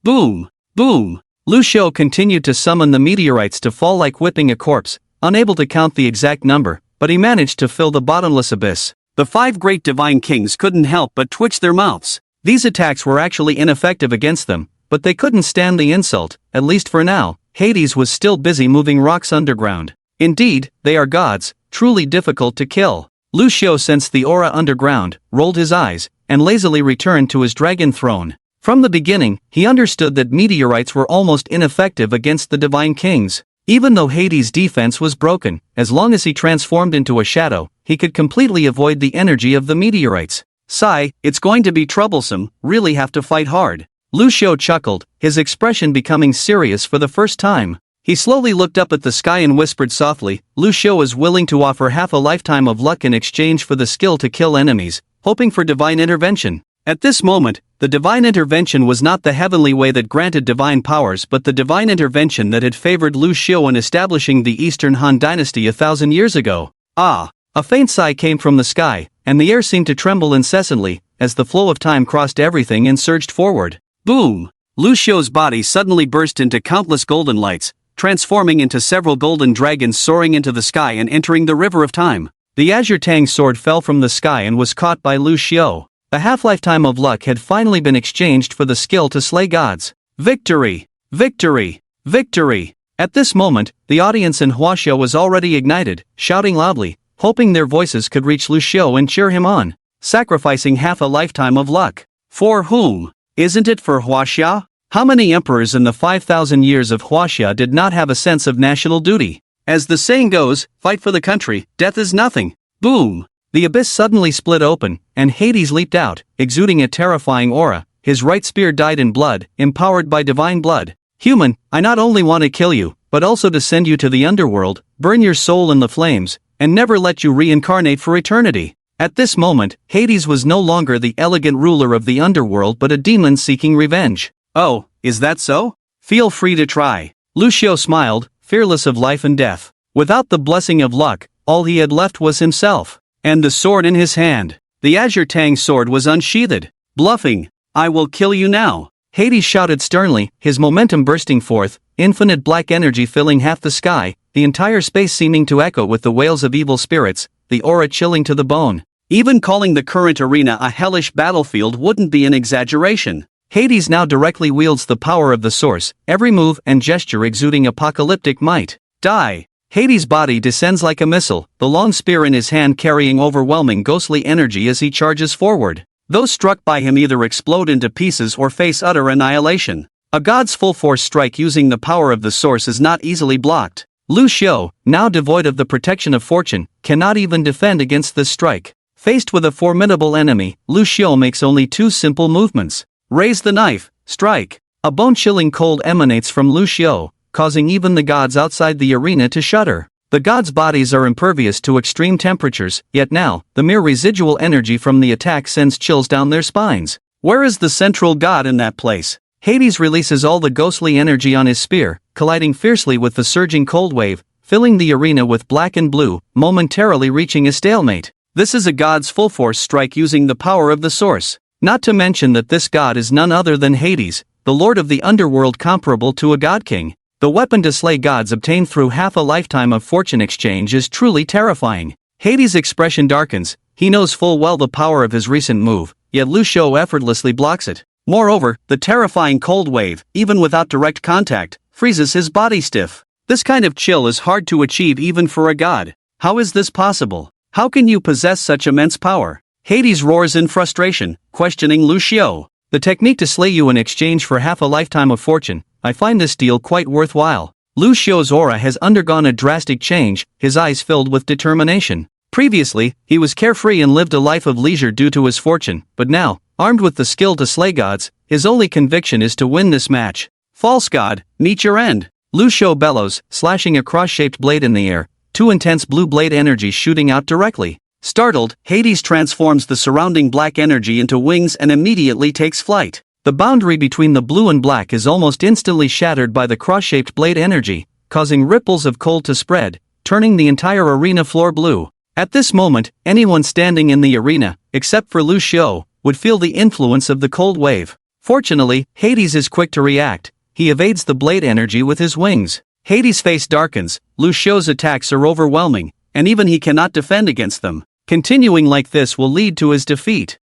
Boom! Boom! Lu Xiao continued to summon the meteorites to fall like whipping a corpse, unable to count the exact number, but he managed to fill the bottomless abyss. The 5 great divine kings couldn't help but twitch their mouths. These attacks were actually ineffective against them, but they couldn't stand the insult, at least for now. Hades was still busy moving rocks underground. Indeed, they are gods, truly difficult to kill. Lu Xiao sensed the aura underground, rolled his eyes, and lazily returned to his dragon throne. From the beginning, he understood that meteorites were almost ineffective against the divine kings. Even though Hades' defense was broken, as long as he transformed into a shadow, he could completely avoid the energy of the meteorites. Sigh, it's going to be troublesome, really have to fight hard. Lu Xiao chuckled, his expression becoming serious for the first time. He slowly looked up at the sky and whispered softly, Lu Xiao is willing to offer half a lifetime of luck in exchange for the skill to kill enemies, hoping for divine intervention. At this moment, the divine intervention was not the heavenly way that granted divine powers but the divine intervention that had favored Lu Xiao in establishing the Eastern Han dynasty 1,000 years ago. Ah! A faint sigh came from the sky, and the air seemed to tremble incessantly, as the flow of time crossed everything and surged forward. Boom! Lu Xiao's body suddenly burst into countless golden lights, transforming into several golden dragons soaring into the sky and entering the river of time. The Azure Tang sword fell from the sky and was caught by Lu Xiao. A half-lifetime of luck had finally been exchanged for the skill to slay gods. Victory! Victory! Victory! At this moment, the audience in Huaxia was already ignited, shouting loudly, hoping their voices could reach Lu Xiao and cheer him on. Sacrificing half a lifetime of luck. For whom? Isn't it for Huaxia? How many emperors in the 5,000 years of Huaxia did not have a sense of national duty? As the saying goes, fight for the country, death is nothing. Boom! The abyss suddenly split open, and Hades leaped out, exuding a terrifying aura. His right spear dyed in blood, empowered by divine blood. Human, I not only want to kill you, but also to send you to the underworld, burn your soul in the flames, and never let you reincarnate for eternity. At this moment, Hades was no longer the elegant ruler of the underworld but a demon seeking revenge. Oh, is that so? Feel free to try. Lucio smiled, fearless of life and death. Without the blessing of luck, all he had left was himself. And the sword in his hand. The azure tang sword was unsheathed. Bluffing. I will kill you now. Hades shouted sternly, his momentum bursting forth, infinite black energy filling half the sky, the entire space seeming to echo with the wails of evil spirits, the aura chilling to the bone. Even calling the current arena a hellish battlefield wouldn't be an exaggeration. Hades now directly wields the power of the source, every move and gesture exuding apocalyptic might. Die! Hades' body descends like a missile, the long spear in his hand carrying overwhelming ghostly energy as he charges forward. Those struck by him either explode into pieces or face utter annihilation. A god's full-force strike using the power of the source is not easily blocked. Lucio, now devoid of the protection of fortune, cannot even defend against this strike. Faced with a formidable enemy, Lucio makes only two simple movements. Raise the knife, strike. A bone-chilling cold emanates from Lucio, causing even the gods outside the arena to shudder. The gods' bodies are impervious to extreme temperatures, yet now, the mere residual energy from the attack sends chills down their spines. Where is the central god in that place? Hades releases all the ghostly energy on his spear, colliding fiercely with the surging cold wave, filling the arena with black and blue, momentarily reaching a stalemate. This is a god's full-force strike using the power of the source. Not to mention that this god is none other than Hades, the lord of the underworld comparable to a god king. The weapon to slay gods obtained through half a lifetime of fortune exchange is truly terrifying. Hades' expression darkens, he knows full well the power of his recent move, yet Lucio effortlessly blocks it. Moreover, the terrifying cold wave, even without direct contact, freezes his body stiff. This kind of chill is hard to achieve even for a god. How is this possible? How can you possess such immense power? Hades roars in frustration, questioning Lucio. The technique to slay you in exchange for half a lifetime of fortune, I find this deal quite worthwhile. Lucio's aura has undergone a drastic change, his eyes filled with determination. Previously, he was carefree and lived a life of leisure due to his fortune, but now, armed with the skill to slay gods, his only conviction is to win this match. False god, meet your end. Lucio bellows, slashing a cross-shaped blade in the air, two intense blue blade energies shooting out directly. Startled, Hades transforms the surrounding black energy into wings and immediately takes flight. The boundary between the blue and black is almost instantly shattered by the cross-shaped blade energy, causing ripples of cold to spread, turning the entire arena floor blue. At this moment, anyone standing in the arena, except for Lucio, would feel the influence of the cold wave. Fortunately, Hades is quick to react. He evades the blade energy with his wings. Hades' face darkens, Lucio's attacks are overwhelming, and even he cannot defend against them. Continuing like this will lead to his defeat.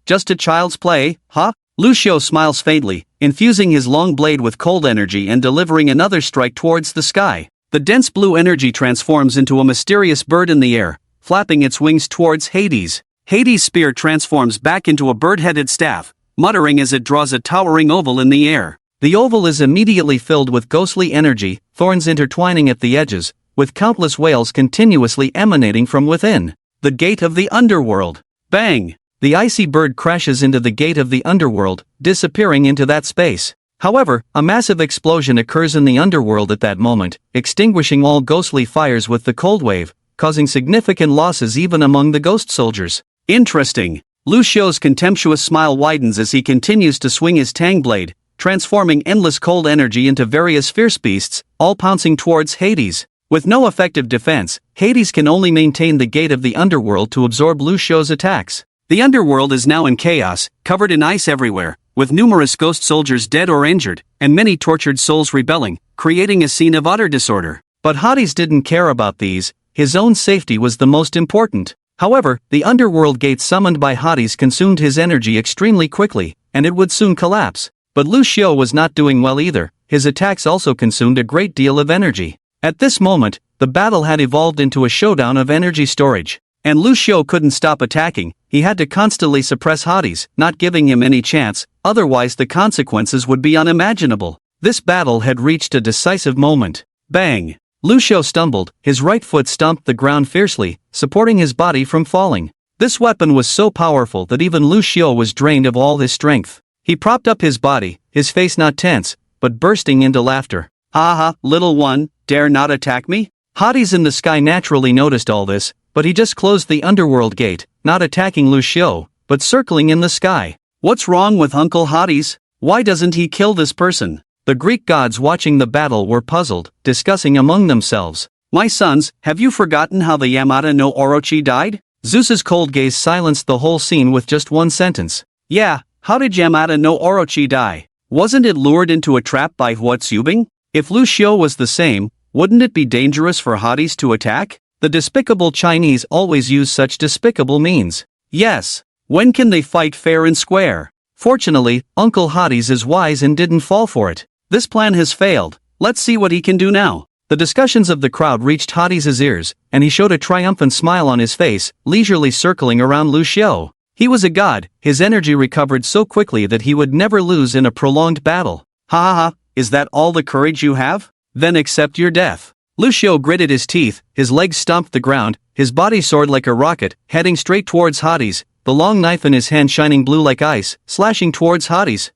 Just a child's play, huh? Lucio smiles faintly, infusing his long blade with cold energy and delivering another strike towards the sky. The dense blue energy transforms into a mysterious bird in the air, flapping its wings towards Hades. Hades' spear transforms back into a bird-headed staff, muttering as it draws a towering oval in the air. The oval is immediately filled with ghostly energy, thorns intertwining at the edges, with countless wails continuously emanating from within. The gate of the underworld. Bang! The icy bird crashes into the gate of the underworld, disappearing into that space. However, a massive explosion occurs in the underworld at that moment, extinguishing all ghostly fires with the cold wave, causing significant losses even among the ghost soldiers. Interesting. Lucio's contemptuous smile widens as he continues to swing his tang blade, transforming endless cold energy into various fierce beasts, all pouncing towards Hades. With no effective defense, Hades can only maintain the gate of the underworld to absorb Lucio's attacks. The underworld is now in chaos, covered in ice everywhere, with numerous ghost soldiers dead or injured, and many tortured souls rebelling, creating a scene of utter disorder. But Hades didn't care about these, his own safety was the most important. However, the underworld gate summoned by Hades consumed his energy extremely quickly, and it would soon collapse. But Lucio was not doing well either, his attacks also consumed a great deal of energy. At this moment, the battle had evolved into a showdown of energy storage. And Lucio couldn't stop attacking, he had to constantly suppress Hades, not giving him any chance, otherwise the consequences would be unimaginable. This battle had reached a decisive moment. Bang! Lucio stumbled, his right foot stomped the ground fiercely, supporting his body from falling. This weapon was so powerful that even Lucio was drained of all his strength. He propped up his body, his face not tense, but bursting into laughter. Ha ha, little one, dare not attack me? Hades in the sky naturally noticed all this, but he just closed the underworld gate, not attacking Lu Xiu, but circling in the sky. What's wrong with Uncle Hades? Why doesn't he kill this person? The Greek gods watching the battle were puzzled, discussing among themselves. My sons, have you forgotten how the Yamata no Orochi died? Zeus's cold gaze silenced the whole scene with just one sentence. Yeah, how did Yamata no Orochi die? Wasn't it lured into a trap by Huatsubing? If Lu Xiu was the same, wouldn't it be dangerous for Hades to attack? The despicable Chinese always use such despicable means. Yes. When can they fight fair and square? Fortunately, Uncle Hades is wise and didn't fall for it. This plan has failed. Let's see what he can do now. The discussions of the crowd reached Hades' ears, and he showed a triumphant smile on his face, leisurely circling around Lu Xiu. He was a god, his energy recovered so quickly that he would never lose in a prolonged battle. Ha ha ha, is that all the courage you have? Then accept your death. Lu Xiu gritted his teeth, his legs stomped the ground, his body soared like a rocket, heading straight towards Hades, the long knife in his hand shining blue like ice, slashing towards Hades.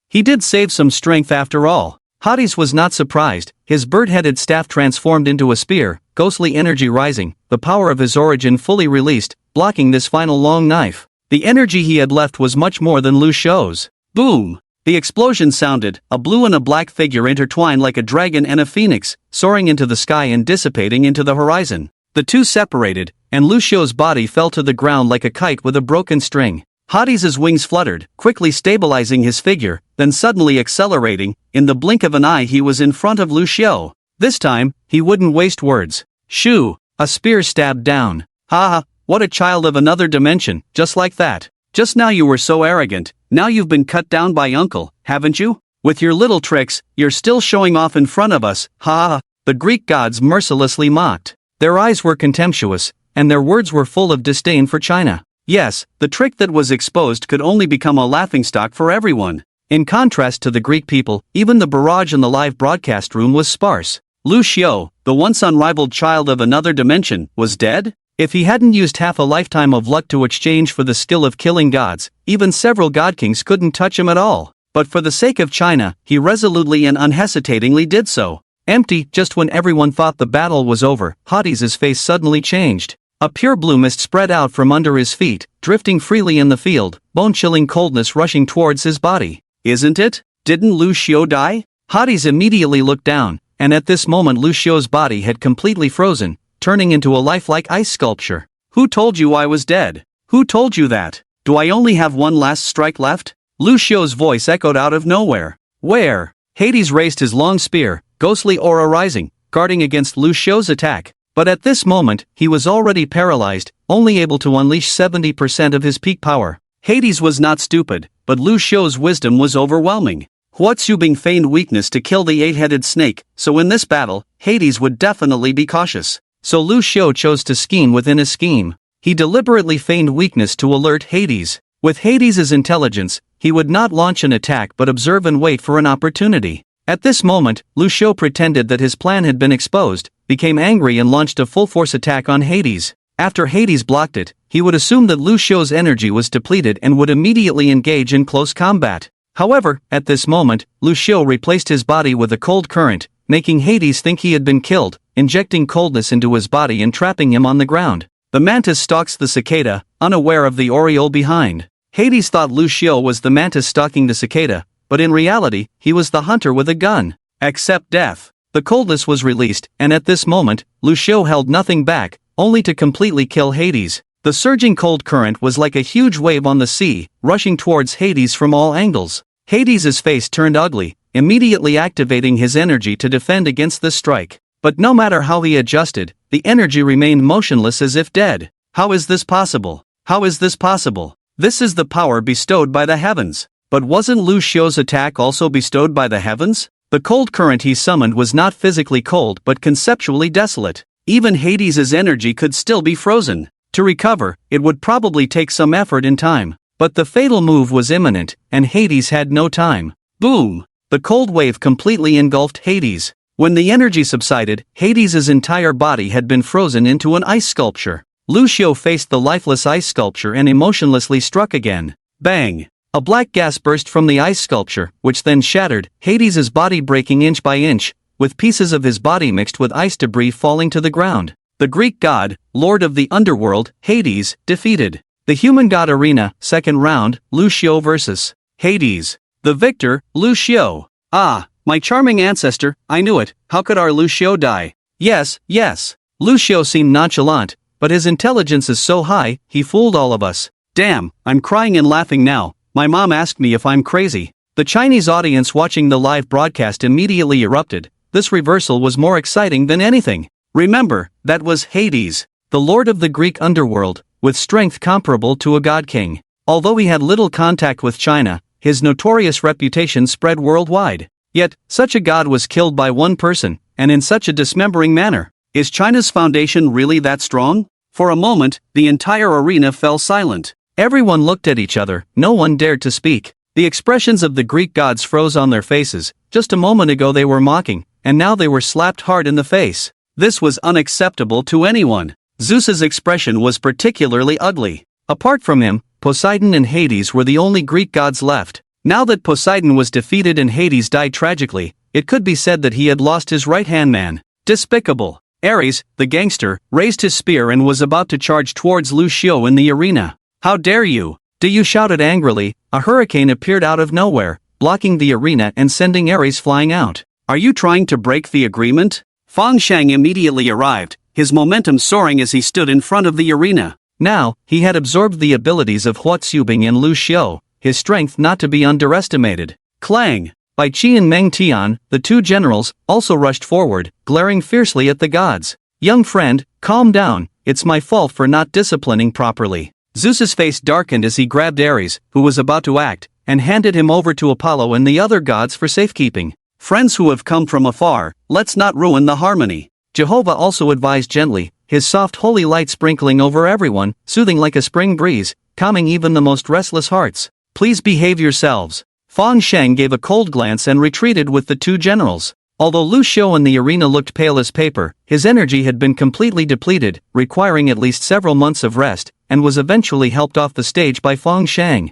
He did save some strength after all. Hades was not surprised, his bird-headed staff transformed into a spear, ghostly energy rising, the power of his origin fully released, blocking this final long knife. The energy he had left was much more than Lu Xiu's. Boom! The explosion sounded, a blue and a black figure intertwined like a dragon and a phoenix, soaring into the sky and dissipating into the horizon. The two separated, and Lu Xiu's body fell to the ground like a kite with a broken string. Hades' wings fluttered, quickly stabilizing his figure, then suddenly accelerating. In the blink of an eye he was in front of Lu Xiu. This time, he wouldn't waste words. Shoo! A spear stabbed down. Ha ha, what a child of another dimension, just like that. Just now you were so arrogant, now you've been cut down by Uncle, haven't you? With your little tricks, you're still showing off in front of us, ha ha. The Greek gods mercilessly mocked. Their eyes were contemptuous, and their words were full of disdain for China. Yes, the trick that was exposed could only become a laughingstock for everyone. In contrast to the Greek people, even the barrage in the live broadcast room was sparse. Lu Xiu, the once unrivaled child of another dimension, was dead? If he hadn't used half a lifetime of luck to exchange for the skill of killing gods, even several god kings couldn't touch him at all. But for the sake of China, he resolutely and unhesitatingly did so. Empty, just when everyone thought the battle was over, Hades' face suddenly changed. A pure blue mist spread out from under his feet, drifting freely in the field, bone-chilling coldness rushing towards his body. Isn't it? Didn't Lu Xiu die? Hades immediately looked down, and at this moment Lu Xiu's body had completely frozen, turning into a lifelike ice sculpture. Who told you I was dead? Who told you that? Do I only have one last strike left? Lu Xiu's voice echoed out of nowhere. Where? Hades raised his long spear, ghostly aura rising, guarding against Lu Xiu's attack. But at this moment, he was already paralyzed, only able to unleash 70% of his peak power. Hades was not stupid, but Lu Xiu's wisdom was overwhelming. Huatsubing feigned weakness to kill the eight-headed snake, so in this battle, Hades would definitely be cautious. So Lu Xiu chose to scheme within a scheme. He deliberately feigned weakness to alert Hades. With Hades' intelligence, he would not launch an attack but observe and wait for an opportunity. At this moment, Lu Xiu pretended that his plan had been exposed, became angry and launched a full-force attack on Hades. After Hades blocked it, he would assume that Lu Xiu's energy was depleted and would immediately engage in close combat. However, at this moment, Lu Xiu replaced his body with a cold current, making Hades think he had been killed, injecting coldness into his body and trapping him on the ground. The mantis stalks the cicada, unaware of the aureole behind. Hades thought Lu Xiu was the mantis stalking the cicada, but in reality, he was the hunter with a gun. Accept death. The coldness was released, and at this moment, Lu Xiu held nothing back, only to completely kill Hades. The surging cold current was like a huge wave on the sea, rushing towards Hades from all angles. Hades' face turned ugly, immediately activating his energy to defend against this strike. But no matter how he adjusted, the energy remained motionless as if dead. How is this possible? How is this possible? This is the power bestowed by the heavens. But wasn't Lu Xiu's attack also bestowed by the heavens? The cold current he summoned was not physically cold but conceptually desolate. Even Hades' energy could still be frozen. To recover, it would probably take some effort and time. But the fatal move was imminent, and Hades had no time. Boom! The cold wave completely engulfed Hades. When the energy subsided, Hades' entire body had been frozen into an ice sculpture. Lu Xiu faced the lifeless ice sculpture and emotionlessly struck again. Bang! A black gas burst from the ice sculpture, which then shattered, Hades' body breaking inch by inch, with pieces of his body mixed with ice debris falling to the ground. The Greek god, lord of the underworld, Hades, defeated. The human god arena, second round, Lucio vs. Hades. The victor, Lucio. Ah, my charming ancestor, I knew it, how could our Lucio die? Yes, yes. Lucio seemed nonchalant, but his intelligence is so high, he fooled all of us. Damn, I'm crying and laughing now. My mom asked me if I'm crazy. The Chinese audience watching the live broadcast immediately erupted. This reversal was more exciting than anything. Remember, that was Hades, the lord of the Greek underworld, with strength comparable to a god king. Although he had little contact with China, his notorious reputation spread worldwide. Yet, such a god was killed by one person, and in such a dismembering manner. Is China's foundation really that strong? For a moment, the entire arena fell silent. Everyone looked at each other, no one dared to speak. The expressions of the Greek gods froze on their faces. Just a moment ago they were mocking, and now they were slapped hard in the face. This was unacceptable to anyone. Zeus's expression was particularly ugly. Apart from him, Poseidon and Hades were the only Greek gods left. Now that Poseidon was defeated and Hades died tragically, it could be said that he had lost his right-hand man. Despicable. Ares, the gangster, raised his spear and was about to charge towards Lucio in the arena. How dare you? Diu shouted angrily. A hurricane appeared out of nowhere, blocking the arena and sending Ares flying out. Are you trying to break the agreement? Fang Shang immediately arrived, his momentum soaring as he stood in front of the arena. Now, he had absorbed the abilities of Hua Tsubing and Lu Xiu, his strength not to be underestimated. Clang! Bai Qi and Meng Tian, the two generals, also rushed forward, glaring fiercely at the gods. Young friend, calm down, it's my fault for not disciplining properly. Zeus's face darkened as he grabbed Ares, who was about to act, and handed him over to Apollo and the other gods for safekeeping. Friends who have come from afar, let's not ruin the harmony. Jehovah also advised gently, his soft holy light sprinkling over everyone, soothing like a spring breeze, calming even the most restless hearts. Please behave yourselves. Fang Sheng gave a cold glance and retreated with the two generals. Although Lu Xiu in the arena looked pale as paper, his energy had been completely depleted, requiring at least several months of rest, and was eventually helped off the stage by Fang Sheng.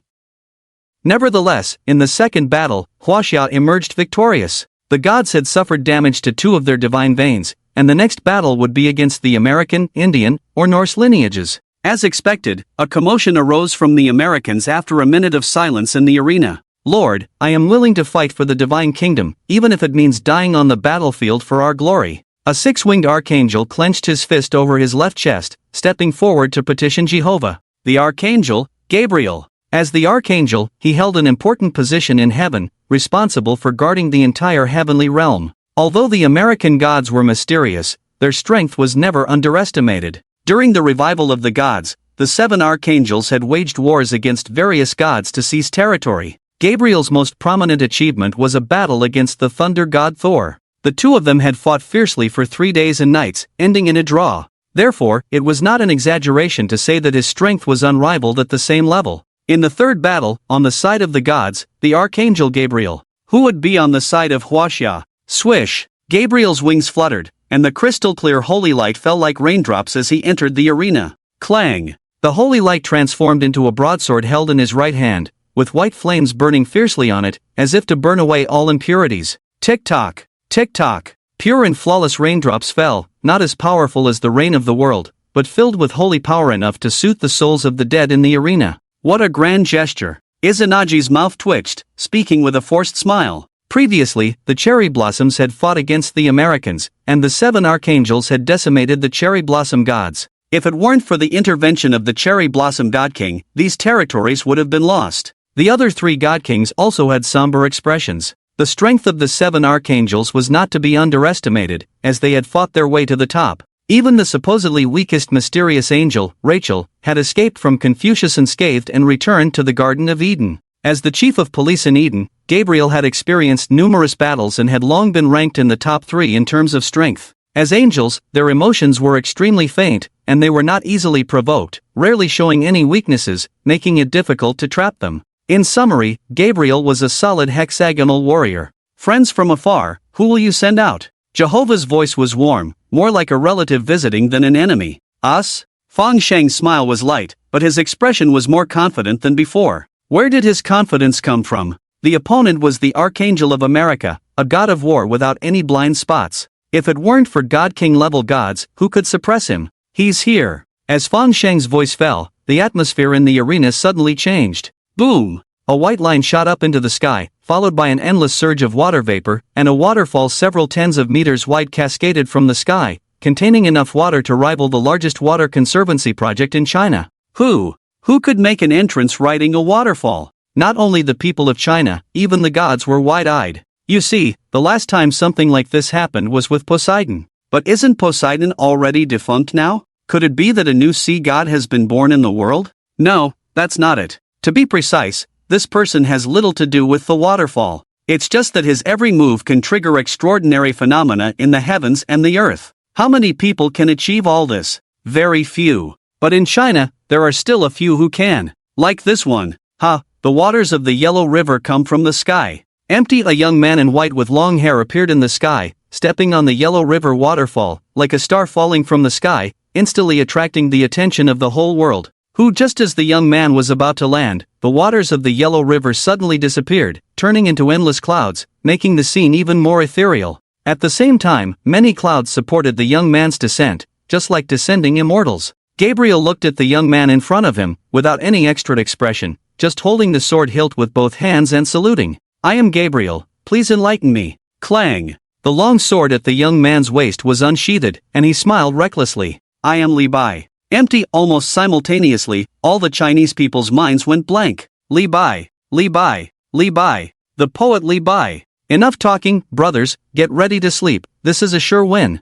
Nevertheless, in the second battle, Huaxia emerged victorious. The gods had suffered damage to two of their divine veins, and the next battle would be against the American, Indian, or Norse lineages. As expected, a commotion arose from the Americans after a minute of silence in the arena. Lord, I am willing to fight for the divine kingdom, even if it means dying on the battlefield for our glory. A six-winged archangel clenched his fist over his left chest, stepping forward to petition Jehovah. The archangel, Gabriel. As the archangel, he held an important position in heaven, responsible for guarding the entire heavenly realm. Although the American gods were mysterious, their strength was never underestimated. During the revival of the gods, the seven archangels had waged wars against various gods to seize territory. Gabriel's most prominent achievement was a battle against the thunder god Thor. The two of them had fought fiercely for 3 days and nights, ending in a draw. Therefore, it was not an exaggeration to say that his strength was unrivaled at the same level. In the third battle, on the side of the gods, the archangel Gabriel, who would be on the side of Huaxia? Swish! Gabriel's wings fluttered, and the crystal-clear holy light fell like raindrops as he entered the arena. Clang! The holy light transformed into a broadsword held in his right hand, with white flames burning fiercely on it, as if to burn away all impurities. Tick-tock! Tick-tock! Pure and flawless raindrops fell, not as powerful as the rain of the world, but filled with holy power enough to soothe the souls of the dead in the arena. What a grand gesture! Izanagi's mouth twitched, speaking with a forced smile. Previously, the cherry blossoms had fought against the Americans, and the seven archangels had decimated the cherry blossom gods. If it weren't for the intervention of the cherry blossom god king, these territories would have been lost. The other three god kings also had somber expressions. The strength of the seven archangels was not to be underestimated, as they had fought their way to the top. Even the supposedly weakest mysterious angel, Rachel, had escaped from Confucius unscathed and returned to the Garden of Eden. As the chief of police in Eden, Gabriel had experienced numerous battles and had long been ranked in the top 3 in terms of strength. As angels, their emotions were extremely faint, and they were not easily provoked, rarely showing any weaknesses, making it difficult to trap them. In summary, Gabriel was a solid hexagonal warrior. Friends from afar, who will you send out? Jehovah's voice was warm, more like a relative visiting than an enemy. Us? Fang Sheng's smile was light, but his expression was more confident than before. Where did his confidence come from? The opponent was the Archangel of America, a god of war without any blind spots. If it weren't for God King level gods, who could suppress him? He's here. As Fan Sheng's voice fell, the atmosphere in the arena suddenly changed. Boom! A white line shot up into the sky, followed by an endless surge of water vapor, and a waterfall several tens of meters wide cascaded from the sky, containing enough water to rival the largest water conservancy project in China. Who could make an entrance riding a waterfall? Not only the people of China, even the gods were wide-eyed. You see, the last time something like this happened was with Poseidon. But isn't Poseidon already defunct now? Could it be that a new sea god has been born in the world? No, that's not it. To be precise, this person has little to do with the waterfall. It's just that his every move can trigger extraordinary phenomena in the heavens and the earth. How many people can achieve all this? Very few. But in China, there are still a few who can. Like this one. The waters of the Yellow River come from the sky. Empty. A young man in white with long hair appeared in the sky, stepping on the Yellow River waterfall, like a star falling from the sky, instantly attracting the attention of the whole world. Just as the young man was about to land, the waters of the Yellow River suddenly disappeared, turning into endless clouds, making the scene even more ethereal. At the same time, many clouds supported the young man's descent, just like descending immortals. Gabriel looked at the young man in front of him, without any extra expression, just holding the sword hilt with both hands and saluting. I am Gabriel, please enlighten me. Clang! The long sword at the young man's waist was unsheathed, and he smiled recklessly. I am Li Bai. Empty. Almost simultaneously, all the Chinese people's minds went blank. Li Bai, Li Bai, Li Bai. The poet Li Bai. Enough talking, brothers, get ready to sleep, this is a sure win.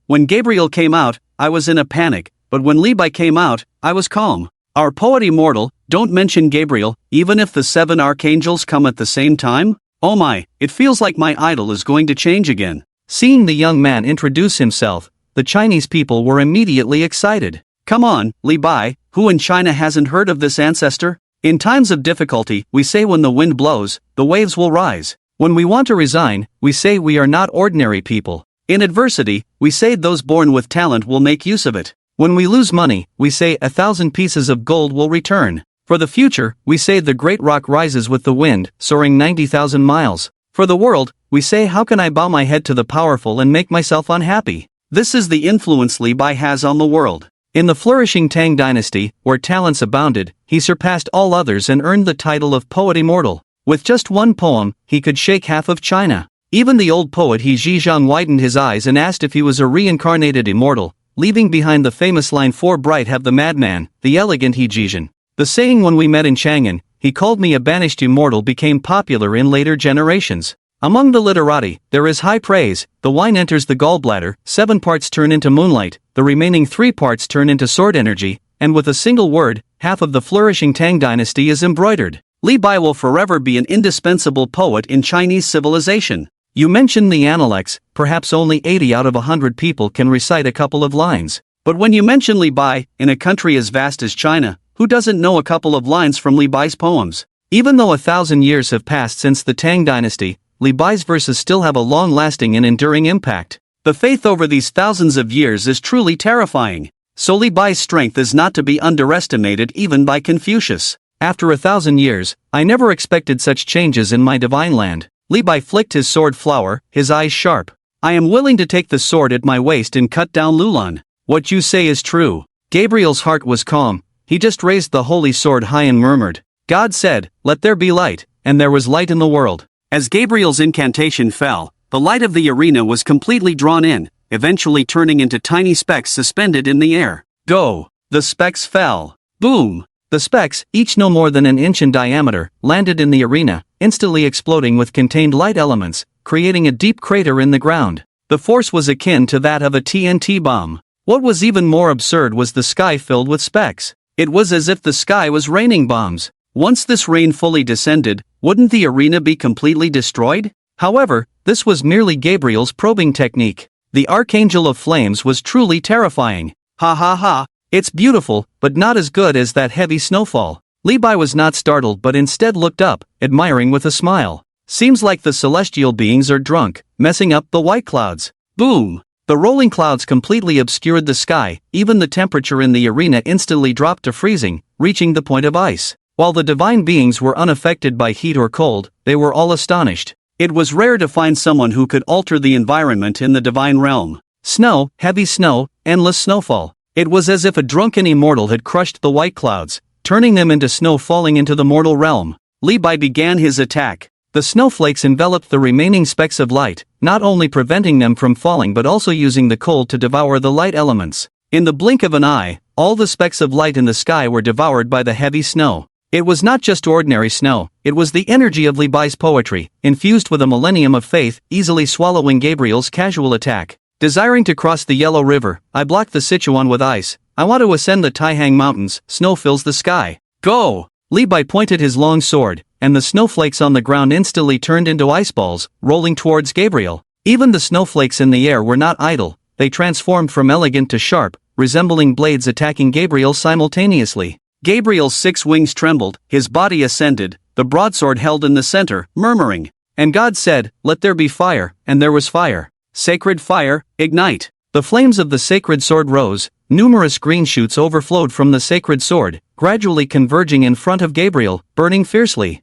When Gabriel came out, I was in a panic, but when Li Bai came out, I was calm. Our poet immortal, don't mention Gabriel, even if the 7 archangels come at the same time? Oh my, it feels like my idol is going to change again. Seeing the young man introduce himself, the Chinese people were immediately excited. Come on, Li Bai, who in China hasn't heard of this ancestor? In times of difficulty, we say when the wind blows, the waves will rise. When we want to resign, we say we are not ordinary people. In adversity, we say those born with talent will make use of it. When we lose money, we say 1,000 pieces of gold will return. For the future, we say the great rock rises with the wind, soaring 90,000 miles. For the world, we say how can I bow my head to the powerful and make myself unhappy? This is the influence Li Bai has on the world. In the flourishing Tang dynasty, where talents abounded, he surpassed all others and earned the title of Poet Immortal. With just one poem, he could shake half of China. Even the old poet He Zhizhang widened his eyes and asked if he was a reincarnated immortal, leaving behind the famous line "For bright have the madman, the elegant He Zhizhan." The saying "when we met in Chang'an, he called me a banished immortal" became popular in later generations. Among the literati, there is high praise. The wine enters the gallbladder, 7 parts turn into moonlight, the remaining 3 parts turn into sword energy, and with a single word, half of the flourishing Tang dynasty is embroidered. Li Bai will forever be an indispensable poet in Chinese civilization. You mentioned the Analects, perhaps only 80 out of 100 people can recite a couple of lines. But when you mention Li Bai, in a country as vast as China, who doesn't know a couple of lines from Li Bai's poems? Even though 1,000 years have passed since the Tang dynasty, Li Bai's verses still have a long-lasting and enduring impact. The faith over these thousands of years is truly terrifying. So Li Bai's strength is not to be underestimated even by Confucius. After 1,000 years, I never expected such changes in my divine land. Li Bai flicked his sword flower, his eyes sharp. I am willing to take the sword at my waist and cut down Lulan. What you say is true. Gabriel's heart was calm. He just raised the holy sword high and murmured. God said, "Let there be light," and there was light in the world. As Gabriel's incantation fell, the light of the arena was completely drawn in, eventually turning into tiny specks suspended in the air. Go! The specks fell. Boom! The specks, each no more than an inch in diameter, landed in the arena, instantly exploding with contained light elements, creating a deep crater in the ground. The force was akin to that of a TNT bomb. What was even more absurd was the sky filled with specks. It was as if the sky was raining bombs. Once this rain fully descended, wouldn't the arena be completely destroyed? However, this was merely Gabriel's probing technique. The Archangel of Flames was truly terrifying. Ha ha ha, it's beautiful, but not as good as that heavy snowfall. Li Bai was not startled but instead looked up, admiring with a smile. Seems like the celestial beings are drunk, messing up the white clouds. Boom! The rolling clouds completely obscured the sky, even the temperature in the arena instantly dropped to freezing, reaching the point of ice. While the divine beings were unaffected by heat or cold, they were all astonished. It was rare to find someone who could alter the environment in the divine realm. Snow, heavy snow, endless snowfall. It was as if a drunken immortal had crushed the white clouds, turning them into snow falling into the mortal realm. Li Bai began his attack. The snowflakes enveloped the remaining specks of light, not only preventing them from falling but also using the cold to devour the light elements. In the blink of an eye, all the specks of light in the sky were devoured by the heavy snow. It was not just ordinary snow, it was the energy of Li Bai's poetry, infused with a millennium of faith, easily swallowing Gabriel's casual attack. Desiring to cross the Yellow River, I block the Sichuan with ice. I want to ascend the Taihang Mountains, snow fills the sky. Go! Li Bai pointed his long sword, and the snowflakes on the ground instantly turned into ice balls, rolling towards Gabriel. Even the snowflakes in the air were not idle, they transformed from elegant to sharp, resembling blades attacking Gabriel simultaneously. Gabriel's 6 wings trembled, his body ascended, the broadsword held in the center, murmuring. And God said, "Let there be fire," and there was fire. Sacred fire, ignite. The flames of the sacred sword rose, numerous green shoots overflowed from the sacred sword, gradually converging in front of Gabriel, burning fiercely.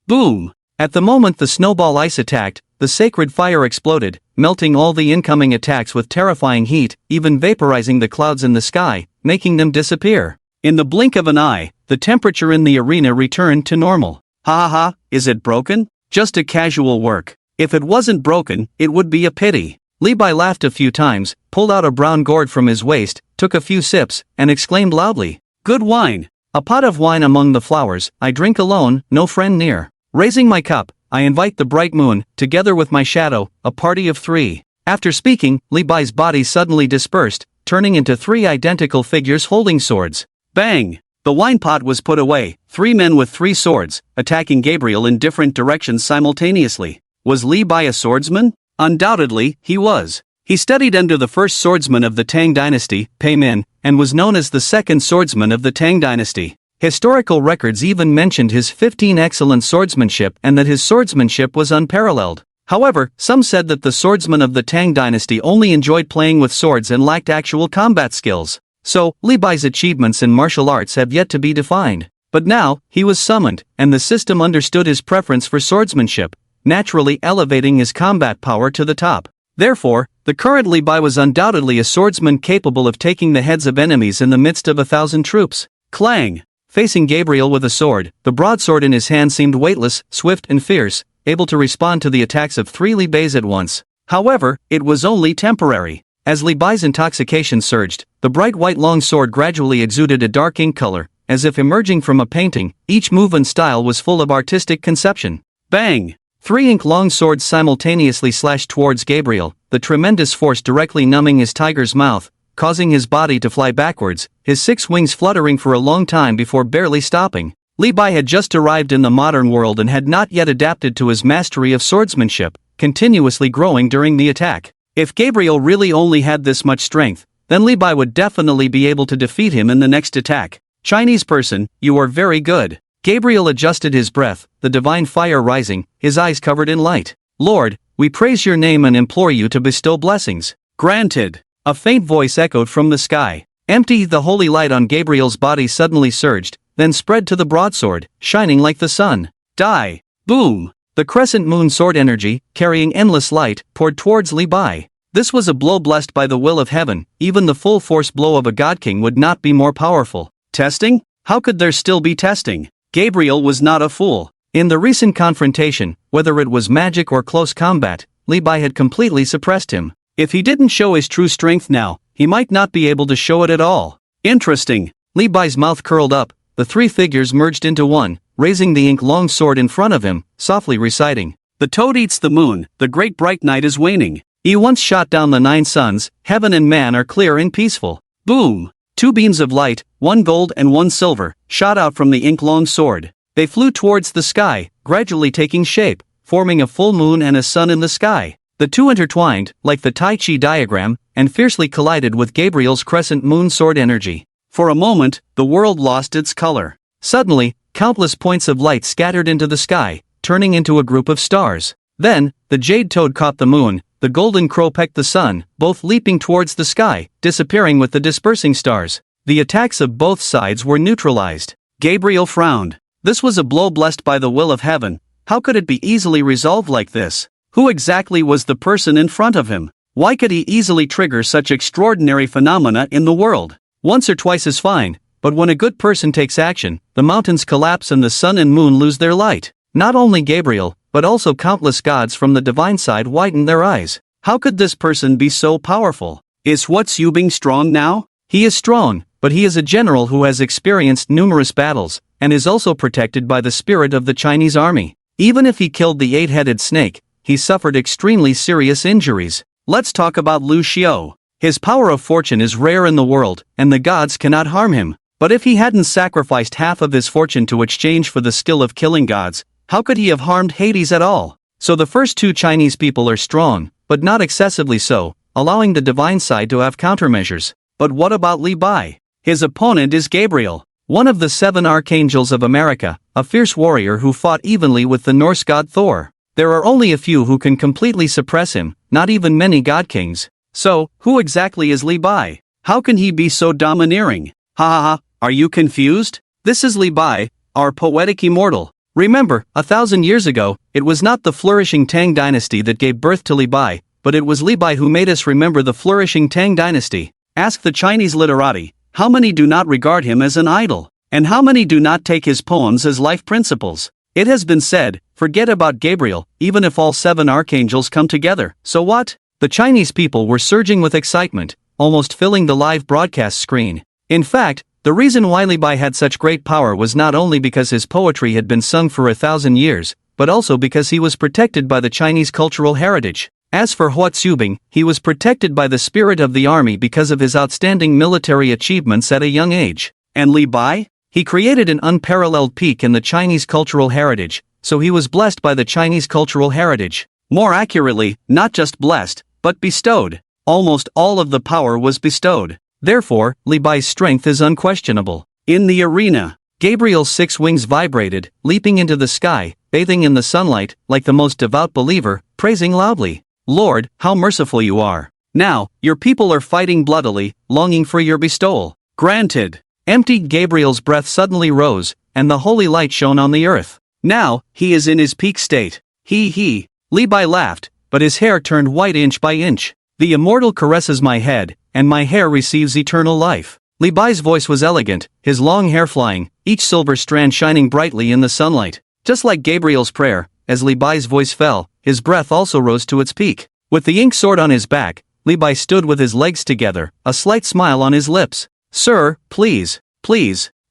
Boom! At the moment the snowball ice attacked, the sacred fire exploded, melting all the incoming attacks with terrifying heat, even vaporizing the clouds in the sky, making them disappear. In the blink of an eye, the temperature in the arena returned to normal. Ha ha ha, is it broken? Just a casual work. If it wasn't broken, it would be a pity. Li Bai laughed a few times, pulled out a brown gourd from his waist, took a few sips, and exclaimed loudly, "Good wine! A pot of wine among the flowers, I drink alone, no friend near. Raising my cup, I invite the bright moon, together with my shadow, a party of 3. After speaking, Li Bai's body suddenly dispersed, turning into 3 identical figures holding swords. Bang! The wine pot was put away, 3 men with 3 swords, attacking Gabriel in different directions simultaneously. Was Li Bai a swordsman? Undoubtedly, he was. He studied under the first swordsman of the Tang dynasty, Pei Min, and was known as the second swordsman of the Tang dynasty. Historical records even mentioned his 15 excellent swordsmanship and that his swordsmanship was unparalleled. However, some said that the swordsmen of the Tang dynasty only enjoyed playing with swords and lacked actual combat skills. So, Li Bai's achievements in martial arts have yet to be defined. But now, he was summoned, and the system understood his preference for swordsmanship, naturally elevating his combat power to the top. Therefore, the current Li Bai was undoubtedly a swordsman capable of taking the heads of enemies in the midst of 1,000 troops. Clang! Facing Gabriel with a sword, the broadsword in his hand seemed weightless, swift and fierce, able to respond to the attacks of 3 Li Bais at once. However, it was only temporary. As Li Bai's intoxication surged, the bright white long sword gradually exuded a dark ink color, as if emerging from a painting. Each move and style was full of artistic conception. Bang! 3 ink-long swords simultaneously slashed towards Gabriel, the tremendous force directly numbing his tiger's mouth, causing his body to fly backwards, his 6 wings fluttering for a long time before barely stopping. Li Bai had just arrived in the modern world and had not yet adapted to his mastery of swordsmanship, continuously growing during the attack. If Gabriel really only had this much strength, then Li Bai would definitely be able to defeat him in the next attack. Chinese person, you are very good. Gabriel adjusted his breath, the divine fire rising, his eyes covered in light. Lord, we praise your name and implore you to bestow blessings. Granted. A faint voice echoed from the sky. Empty. The holy light on Gabriel's body suddenly surged, then spread to the broadsword, shining like the sun. Die. Boom. The crescent moon sword energy, carrying endless light, poured towards Li Bai. This was a blow blessed by the will of heaven. Even the full force blow of a god king would not be more powerful. Testing? How could there still be testing? Gabriel was not a fool. In the recent confrontation, whether it was magic or close combat, Li Bai had completely suppressed him. If he didn't show his true strength now, he might not be able to show it at all. Interesting. Li Bai's mouth curled up, the 3 figures merged into one, raising the ink-long sword in front of him, softly reciting, "The toad eats the moon, the great bright night is waning. He once shot down the 9 suns, heaven and man are clear and peaceful." Boom! 2 beams of light, 1 gold and 1 silver, shot out from the ink-long sword. They flew towards the sky, gradually taking shape, forming a full moon and a sun in the sky. The 2 intertwined, like the Tai Chi diagram, and fiercely collided with Gabriel's crescent moon sword energy. For a moment, the world lost its color. Suddenly, countless points of light scattered into the sky, turning into a group of stars. Then, the jade toad caught the moon, the golden crow pecked the sun, both leaping towards the sky, disappearing with the dispersing stars. The attacks of both sides were neutralized. Gabriel frowned. This was a blow blessed by the will of heaven. How could it be easily resolved like this? Who exactly was the person in front of him? Why could he easily trigger such extraordinary phenomena in the world? Once or twice is fine, but when a good person takes action, the mountains collapse and the sun and moon lose their light. Not only Gabriel, but also countless gods from the divine side whitened their eyes. How could this person be so powerful? Is Huo Bing strong now? He is strong, but he is a general who has experienced numerous battles, and is also protected by the spirit of the Chinese army. Even if he killed the eight-headed snake, he suffered extremely serious injuries. Let's talk about Lu Xiao. His power of fortune is rare in the world, and the gods cannot harm him. But if he hadn't sacrificed half of his fortune to exchange for the skill of killing gods, how could he have harmed Hades at all? So the first two Chinese people are strong, but not excessively so, allowing the divine side to have countermeasures. But what about Li Bai? His opponent is Gabriel, one of the 7 archangels of America, a fierce warrior who fought evenly with the Norse god Thor. There are only a few who can completely suppress him, not even many god kings. So, who exactly is Li Bai? How can he be so domineering? Ha ha ha, are you confused? This is Li Bai, our poetic immortal. Remember, 1,000 years ago, it was not the flourishing Tang dynasty that gave birth to Li Bai, but it was Li Bai who made us remember the flourishing Tang dynasty. Ask the Chinese literati, how many do not regard him as an idol? And how many do not take his poems as life principles? It has been said, forget about Gabriel, even if all 7 archangels come together, so what? The Chinese people were surging with excitement, almost filling the live broadcast screen. In fact, the reason why Li Bai had such great power was not only because his poetry had been sung for 1,000 years, but also because he was protected by the Chinese cultural heritage. As for Huo Bing, he was protected by the spirit of the army because of his outstanding military achievements at a young age. And Li Bai? He created an unparalleled peak in the Chinese cultural heritage, so he was blessed by the Chinese cultural heritage. More accurately, not just blessed, but bestowed. Almost all of the power was bestowed. Therefore, Li Bai's strength is unquestionable. In the arena, Gabriel's 6 wings vibrated, leaping into the sky, bathing in the sunlight, like the most devout believer, praising loudly, Lord, how merciful you are. Now, your people are fighting bloodily, longing for your bestowal. Granted. Empty Gabriel's breath suddenly rose, and the holy light shone on the earth. Now, he is in his peak state. He. Li Bai laughed, but his hair turned white inch by inch. The immortal caresses my head, and my hair receives eternal life. Li Bai's voice was elegant, his long hair flying, each silver strand shining brightly in the sunlight. Just like Gabriel's prayer, as Li Bai's voice fell, his breath also rose to its peak. With the ink sword on his back, Li Bai stood with his legs together, a slight smile on his lips. Sir, please.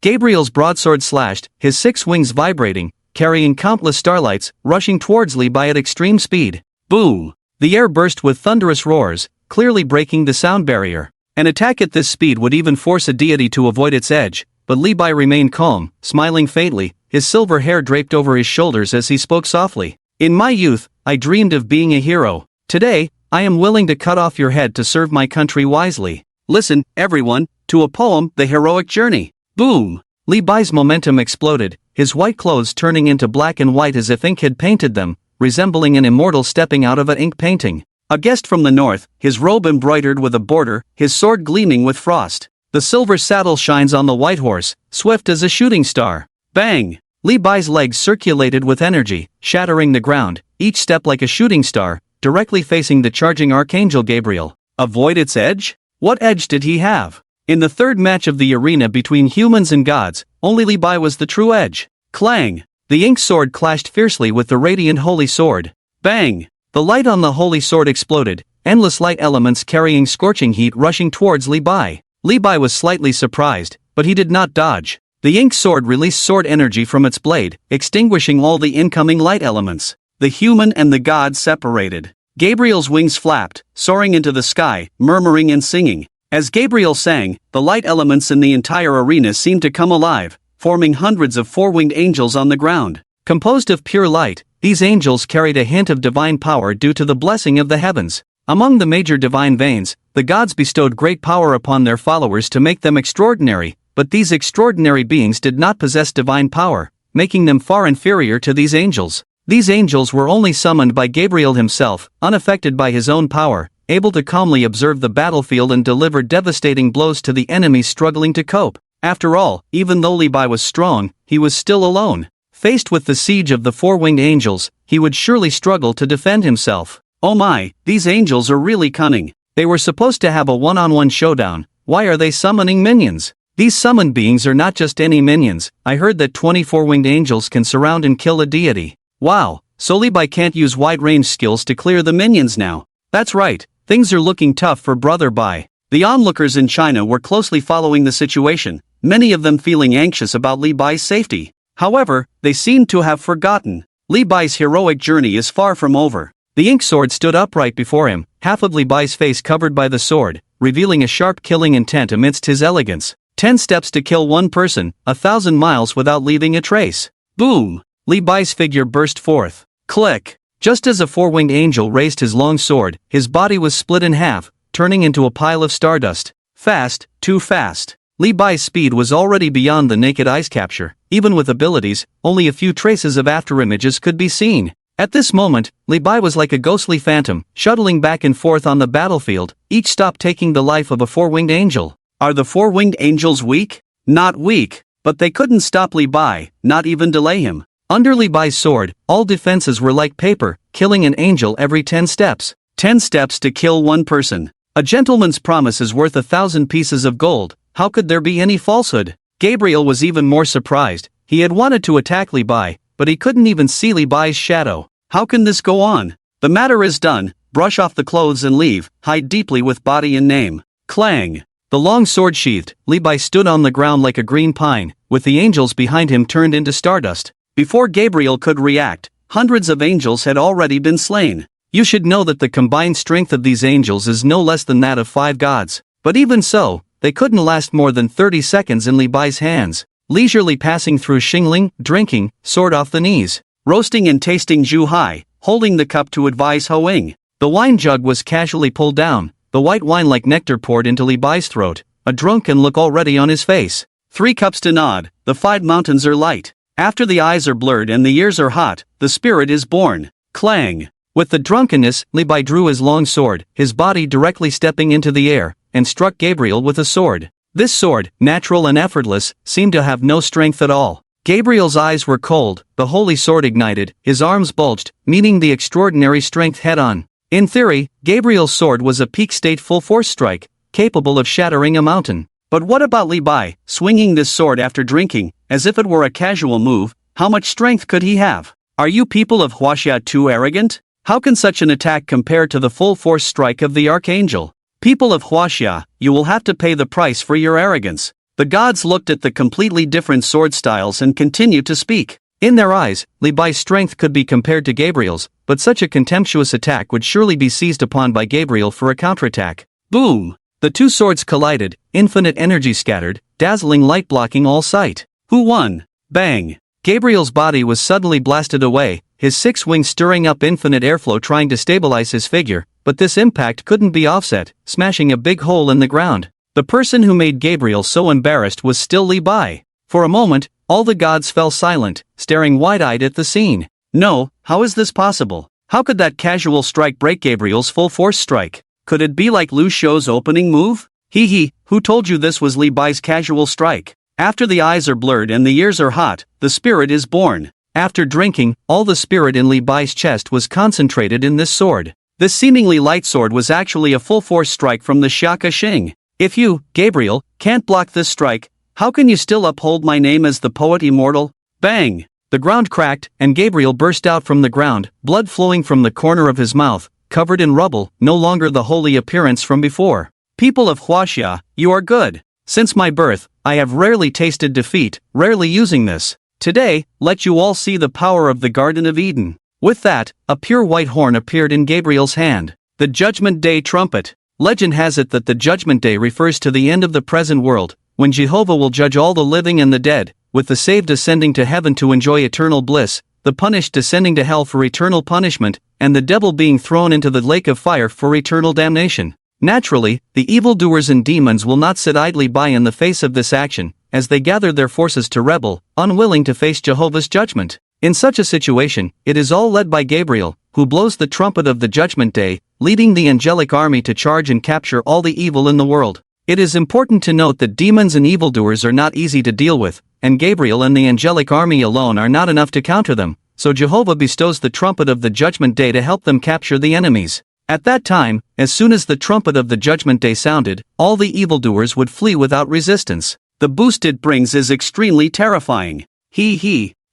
Gabriel's broadsword slashed, his 6 wings vibrating, carrying countless starlights, rushing towards Li Bai at extreme speed. Boom! The air burst with thunderous roars, clearly breaking the sound barrier. An attack at this speed would even force a deity to avoid its edge, but Li Bai remained calm, smiling faintly, his silver hair draped over his shoulders as he spoke softly. In my youth, I dreamed of being a hero. Today, I am willing to cut off your head to serve my country wisely. Listen, everyone, to a poem, The Heroic Journey. Boom! Li Bai's momentum exploded, his white clothes turning into black and white as if ink had painted them, resembling an immortal stepping out of an ink painting. A guest from the north, his robe embroidered with a border, his sword gleaming with frost. The silver saddle shines on the white horse, swift as a shooting star. Bang! Li Bai's legs circulated with energy, shattering the ground, each step like a shooting star, directly facing the charging Archangel Gabriel. Avoid its edge? What edge did he have? In the third match of the arena between humans and gods, only Li Bai was the true edge. Clang! The ink sword clashed fiercely with the radiant holy sword. Bang! The light on the holy sword exploded, endless light elements carrying scorching heat rushing towards Li Bai. Li Bai was slightly surprised, but he did not dodge. The ink sword released sword energy from its blade, extinguishing all the incoming light elements. The human and the god separated. Gabriel's wings flapped, soaring into the sky, murmuring and singing. As Gabriel sang, the light elements in the entire arena seemed to come alive, forming hundreds of 4-winged angels on the ground. Composed of pure light, these angels carried a hint of divine power due to the blessing of the heavens. Among the major divine veins, the gods bestowed great power upon their followers to make them extraordinary, but these extraordinary beings did not possess divine power, making them far inferior to these angels. These angels were only summoned by Gabriel himself, unaffected by his own power, able to calmly observe the battlefield and deliver devastating blows to the enemies struggling to cope. After all, even though Li Bai was strong, he was still alone. Faced with the siege of the four-winged angels, he would surely struggle to defend himself. Oh my, these angels are really cunning. They were supposed to have a one-on-one showdown. Why are they summoning minions? These summoned beings are not just any minions. I heard that 24-winged angels can surround and kill a deity. Wow, so Li Bai can't use wide-range skills to clear the minions now. That's right, things are looking tough for Brother Bai. The onlookers in China were closely following the situation, many of them feeling anxious about Li Bai's safety. However, they seemed to have forgotten. Li Bai's heroic journey is far from over. The ink sword stood upright before him, half of Li Bai's face covered by the sword, revealing a sharp killing intent amidst his elegance. 10 steps to kill one person, 1,000 miles without leaving a trace. Boom! Li Bai's figure burst forth. Click! Just as a four-winged angel raised his long sword, his body was split in half, turning into a pile of stardust. Fast, too fast. Li Bai's speed was already beyond the naked eye's capture. Even with abilities, only a few traces of afterimages could be seen. At this moment, Li Bai was like a ghostly phantom, shuttling back and forth on the battlefield, each stop taking the life of a four-winged angel. Are the four-winged angels weak? Not weak, but they couldn't stop Li Bai, not even delay him. Under Li Bai's sword, all defenses were like paper, killing an angel every 10 steps. 10 steps to kill one person. A gentleman's promise is worth 1,000 pieces of gold. How could there be any falsehood? Gabriel was even more surprised. He had wanted to attack Li Bai, but he couldn't even see Li Bai's shadow. How can this go on? The matter is done. Brush off the clothes and leave. Hide deeply with body and name. Clang! The long sword sheathed, Li Bai stood on the ground like a green pine, with the angels behind him turned into stardust. Before Gabriel could react, hundreds of angels had already been slain. You should know that the combined strength of these angels is no less than that of 5 gods. But even so, they couldn't last more than 30 seconds in Li Bai's hands, leisurely passing through Xingling, drinking, sword off the knees, roasting and tasting Zhu Hai, holding the cup to advise Hoing. The wine jug was casually pulled down, the white wine like nectar poured into Li Bai's throat, a drunken look already on his face. 3 cups to nod, the 5 mountains are light. After the eyes are blurred and the ears are hot, the spirit is born. Clang! With the drunkenness, Li Bai drew his long sword, his body directly stepping into the air, and struck Gabriel with a sword. This sword, natural and effortless, seemed to have no strength at all. Gabriel's eyes were cold, the holy sword ignited, his arms bulged, meeting the extraordinary strength head-on. In theory, Gabriel's sword was a peak-state full-force strike, capable of shattering a mountain. But what about Li Bai, swinging this sword after drinking, as if it were a casual move? How much strength could he have? Are you people of Huaxia too arrogant? How can such an attack compare to the full-force strike of the Archangel? People of Huaxia, you will have to pay the price for your arrogance. The gods looked at the completely different sword styles and continued to speak. In their eyes, Li Bai's strength could be compared to Gabriel's, but such a contemptuous attack would surely be seized upon by Gabriel for a counterattack. Boom! The 2 swords collided, infinite energy scattered, dazzling light blocking all sight. Who won? Bang! Gabriel's body was suddenly blasted away, his 6 wings stirring up infinite airflow trying to stabilize his figure, but this impact couldn't be offset, smashing a big hole in the ground. The person who made Gabriel so embarrassed was still Li Bai. For a moment, all the gods fell silent, staring wide-eyed at the scene. No, how is this possible? How could that casual strike break Gabriel's full-force strike? Could it be like Lu Shou's opening move? Hee, who told you this was Li Bai's casual strike? After the eyes are blurred and the ears are hot, the spirit is born. After drinking, all the spirit in Li Bai's chest was concentrated in this sword. This seemingly light sword was actually a full-force strike from the Xiaka Xing. If you, Gabriel, can't block this strike, how can you still uphold my name as the poet immortal? Bang! The ground cracked, and Gabriel burst out from the ground, blood flowing from the corner of his mouth, covered in rubble, no longer the holy appearance from before. People of Huaxia, you are good. Since my birth, I have rarely tasted defeat, rarely using this. Today, let you all see the power of the Garden of Eden. With that, a pure white horn appeared in Gabriel's hand. The Judgment Day trumpet. Legend has it that the Judgment Day refers to the end of the present world, when Jehovah will judge all the living and the dead, with the saved ascending to heaven to enjoy eternal bliss, the punished descending to hell for eternal punishment, and the devil being thrown into the lake of fire for eternal damnation. Naturally, the evildoers and demons will not sit idly by in the face of this action, as they gather their forces to rebel, unwilling to face Jehovah's judgment. In such a situation, it is all led by Gabriel, who blows the trumpet of the Judgment Day, leading the angelic army to charge and capture all the evil in the world. It is important to note that demons and evildoers are not easy to deal with, and Gabriel and the angelic army alone are not enough to counter them, so Jehovah bestows the trumpet of the judgment day to help them capture the enemies. At that time, as soon as the trumpet of the judgment day sounded, all the evildoers would flee without resistance. The boost it brings is extremely terrifying.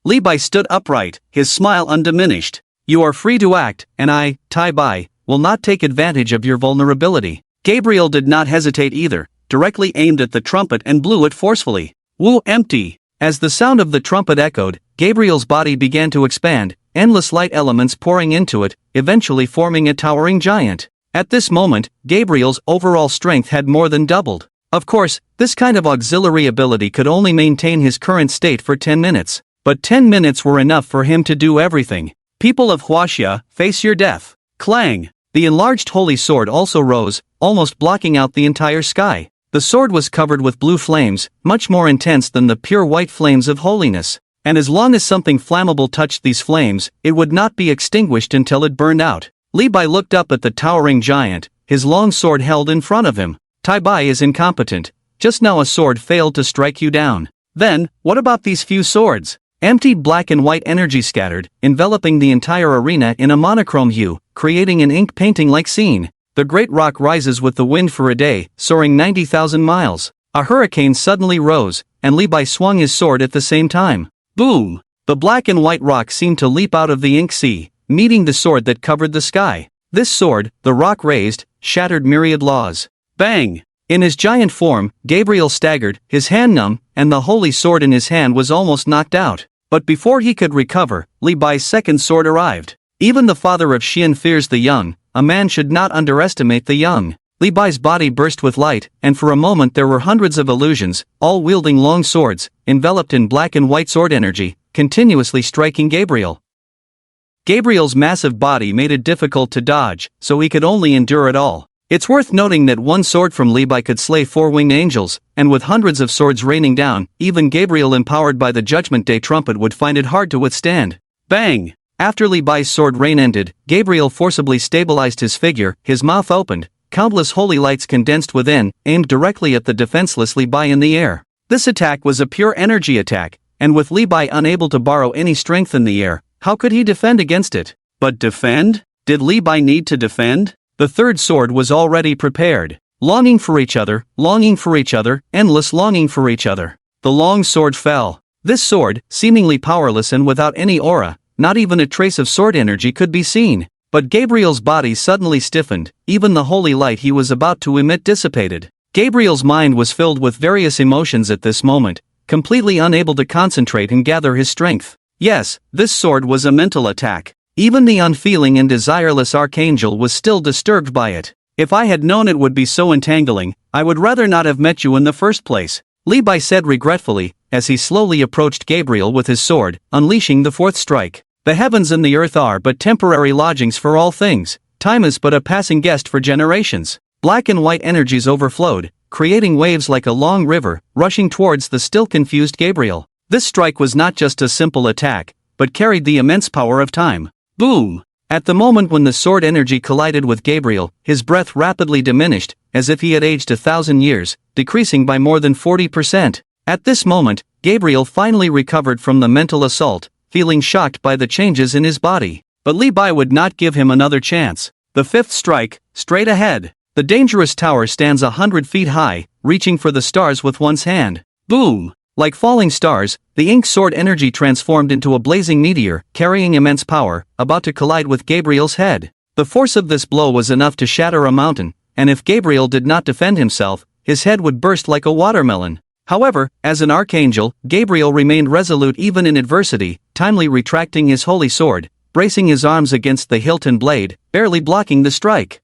Levi stood upright, his smile undiminished. You are free to act, and I, Tai Bai, will not take advantage of your vulnerability. Gabriel did not hesitate either, directly aimed at the trumpet and blew it forcefully. Woo, empty! As the sound of the trumpet echoed, Gabriel's body began to expand, endless light elements pouring into it, eventually forming a towering giant. At this moment, Gabriel's overall strength had more than doubled. Of course, this kind of auxiliary ability could only maintain his current state for 10 minutes. But 10 minutes were enough for him to do everything. People of Huaxia, face your death. Clang! The enlarged holy sword also rose, almost blocking out the entire sky. The sword was covered with blue flames, much more intense than the pure white flames of holiness. And as long as something flammable touched these flames, it would not be extinguished until it burned out. Li Bai looked up at the towering giant, his long sword held in front of him. Tai Bai is incompetent. Just now a sword failed to strike you down. Then, what about these few swords? Emptied black and white energy scattered, enveloping the entire arena in a monochrome hue, creating an ink painting-like scene. The great rock rises with the wind for a day, soaring 90,000 miles. A hurricane suddenly rose, and Li Bai swung his sword at the same time. Boom! The black and white rock seemed to leap out of the ink sea, meeting the sword that covered the sky. This sword, the rock raised, shattered myriad laws. Bang! In his giant form, Gabriel staggered, his hand numb, and the holy sword in his hand was almost knocked out. But before he could recover, Li Bai's second sword arrived. Even the father of Xian fears the young, a man should not underestimate the young. Li Bai's body burst with light, and for a moment there were hundreds of illusions, all wielding long swords, enveloped in black and white sword energy, continuously striking Gabriel. Gabriel's massive body made it difficult to dodge, so he could only endure it all. It's worth noting that one sword from Li Bai could slay 4 winged angels, and with hundreds of swords raining down, even Gabriel empowered by the Judgment Day trumpet would find it hard to withstand. Bang! After Li Bai's sword rain ended, Gabriel forcibly stabilized his figure, his mouth opened, countless holy lights condensed within, aimed directly at the defenseless Li Bai in the air. This attack was a pure energy attack, and with Li Bai unable to borrow any strength in the air, how could he defend against it? But defend? Did Li Bai need to defend? The third sword was already prepared. Longing for each other, endless longing for each other. The long sword fell. This sword, seemingly powerless and without any aura, not even a trace of sword energy could be seen. But Gabriel's body suddenly stiffened, even the holy light he was about to emit dissipated. Gabriel's mind was filled with various emotions at this moment, completely unable to concentrate and gather his strength. Yes, this sword was a mental attack. Even the unfeeling and desireless archangel was still disturbed by it. If I had known it would be so entangling, I would rather not have met you in the first place, Li Bai said regretfully, as he slowly approached Gabriel with his sword, unleashing the fourth strike. The heavens and the earth are but temporary lodgings for all things. Time is but a passing guest for generations. Black and white energies overflowed, creating waves like a long river, rushing towards the still confused Gabriel. This strike was not just a simple attack, but carried the immense power of time. Boom! At the moment when the sword energy collided with Gabriel, his breath rapidly diminished, as if he had aged 1,000 years, decreasing by more than 40%. At this moment, Gabriel finally recovered from the mental assault, feeling shocked by the changes in his body. But Li Bai would not give him another chance. The fifth strike, straight ahead. The dangerous tower stands 100 feet high, reaching for the stars with one's hand. Boom! Like falling stars, the ink sword energy transformed into a blazing meteor, carrying immense power, about to collide with Gabriel's head. The force of this blow was enough to shatter a mountain, and if Gabriel did not defend himself, his head would burst like a watermelon. However, as an archangel, Gabriel remained resolute even in adversity, timely retracting his holy sword, bracing his arms against the hilt and blade, barely blocking the strike.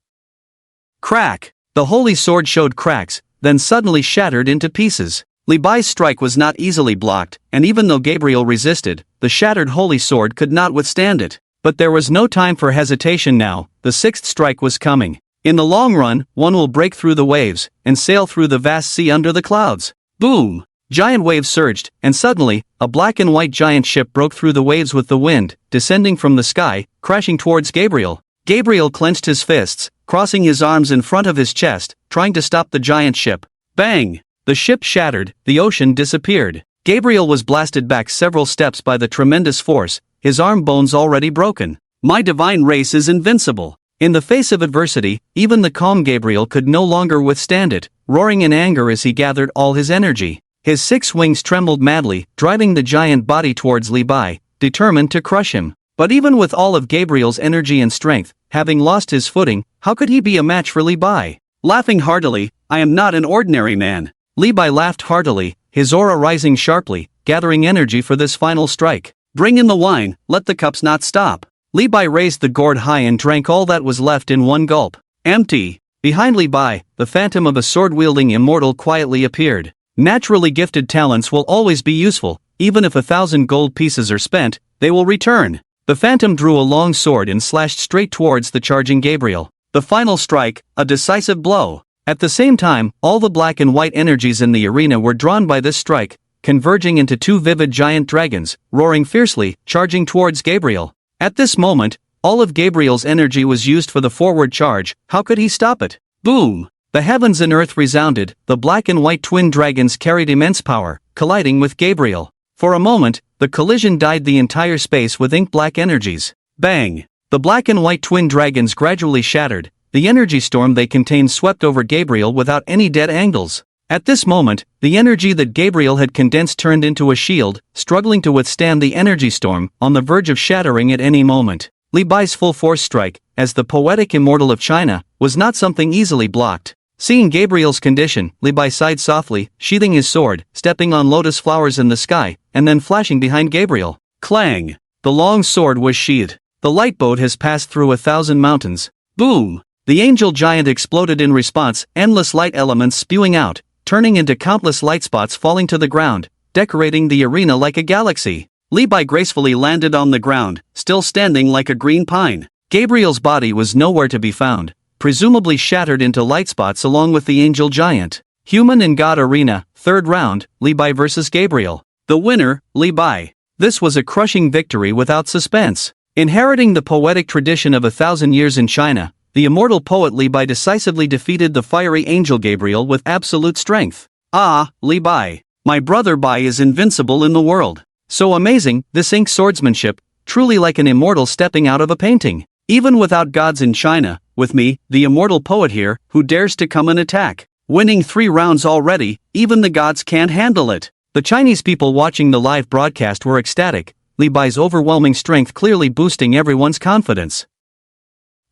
Crack! The holy sword showed cracks, then suddenly shattered into pieces. Li Bai's strike was not easily blocked, and even though Gabriel resisted, the shattered holy sword could not withstand it. But there was no time for hesitation now, the sixth strike was coming. In the long run, one will break through the waves, and sail through the vast sea under the clouds. Boom! Giant waves surged, and suddenly, a black and white giant ship broke through the waves with the wind, descending from the sky, crashing towards Gabriel. Gabriel clenched his fists, crossing his arms in front of his chest, trying to stop the giant ship. Bang! The ship shattered, the ocean disappeared. Gabriel was blasted back several steps by the tremendous force, his arm bones already broken. My divine race is invincible. In the face of adversity, even the calm Gabriel could no longer withstand it, roaring in anger as he gathered all his energy. His 6 wings trembled madly, driving the giant body towards Li Bai, determined to crush him. But even with all of Gabriel's energy and strength, having lost his footing, how could he be a match for Li Bai? Laughing heartily, I am not an ordinary man. Li Bai laughed heartily, his aura rising sharply, gathering energy for this final strike. Bring in the wine, let the cups not stop. Li Bai raised the gourd high and drank all that was left in one gulp. Empty. Behind Li Bai, the phantom of a sword-wielding immortal quietly appeared. Naturally gifted talents will always be useful, even if 1,000 gold pieces are spent, they will return. The phantom drew a long sword and slashed straight towards the charging Gabriel. The final strike, a decisive blow. At the same time, all the black and white energies in the arena were drawn by this strike, converging into 2 vivid giant dragons, roaring fiercely, charging towards Gabriel. At this moment, all of Gabriel's energy was used for the forward charge. How could he stop it? Boom! The heavens and earth resounded, the black and white twin dragons carried immense power, colliding with Gabriel. For a moment, the collision dyed the entire space with ink-black energies. Bang! The black and white twin dragons gradually shattered, the energy storm they contained swept over Gabriel without any dead angles. At this moment, the energy that Gabriel had condensed turned into a shield, struggling to withstand the energy storm, on the verge of shattering at any moment. Li Bai's full-force strike, as the poetic immortal of China, was not something easily blocked. Seeing Gabriel's condition, Li Bai sighed softly, sheathing his sword, stepping on lotus flowers in the sky, and then flashing behind Gabriel. Clang! The long sword was sheathed. The light boat has passed through 1,000 mountains. Boom! The angel giant exploded in response, endless light elements spewing out, turning into countless light spots falling to the ground, decorating the arena like a galaxy. Li Bai gracefully landed on the ground, still standing like a green pine. Gabriel's body was nowhere to be found, presumably shattered into light spots along with the angel giant. Human and God Arena, 3rd round, Li Bai vs Gabriel. The winner, Li Bai. This was a crushing victory without suspense. Inheriting the poetic tradition of 1,000 years in China, the immortal poet Li Bai decisively defeated the fiery angel Gabriel with absolute strength. Ah, Li Bai. My brother Bai is invincible in the world. So amazing, this ink swordsmanship, truly like an immortal stepping out of a painting. Even without gods in China, with me, the immortal poet here, who dares to come and attack. Winning 3 rounds already, even the gods can't handle it. The Chinese people watching the live broadcast were ecstatic, Li Bai's overwhelming strength clearly boosting everyone's confidence.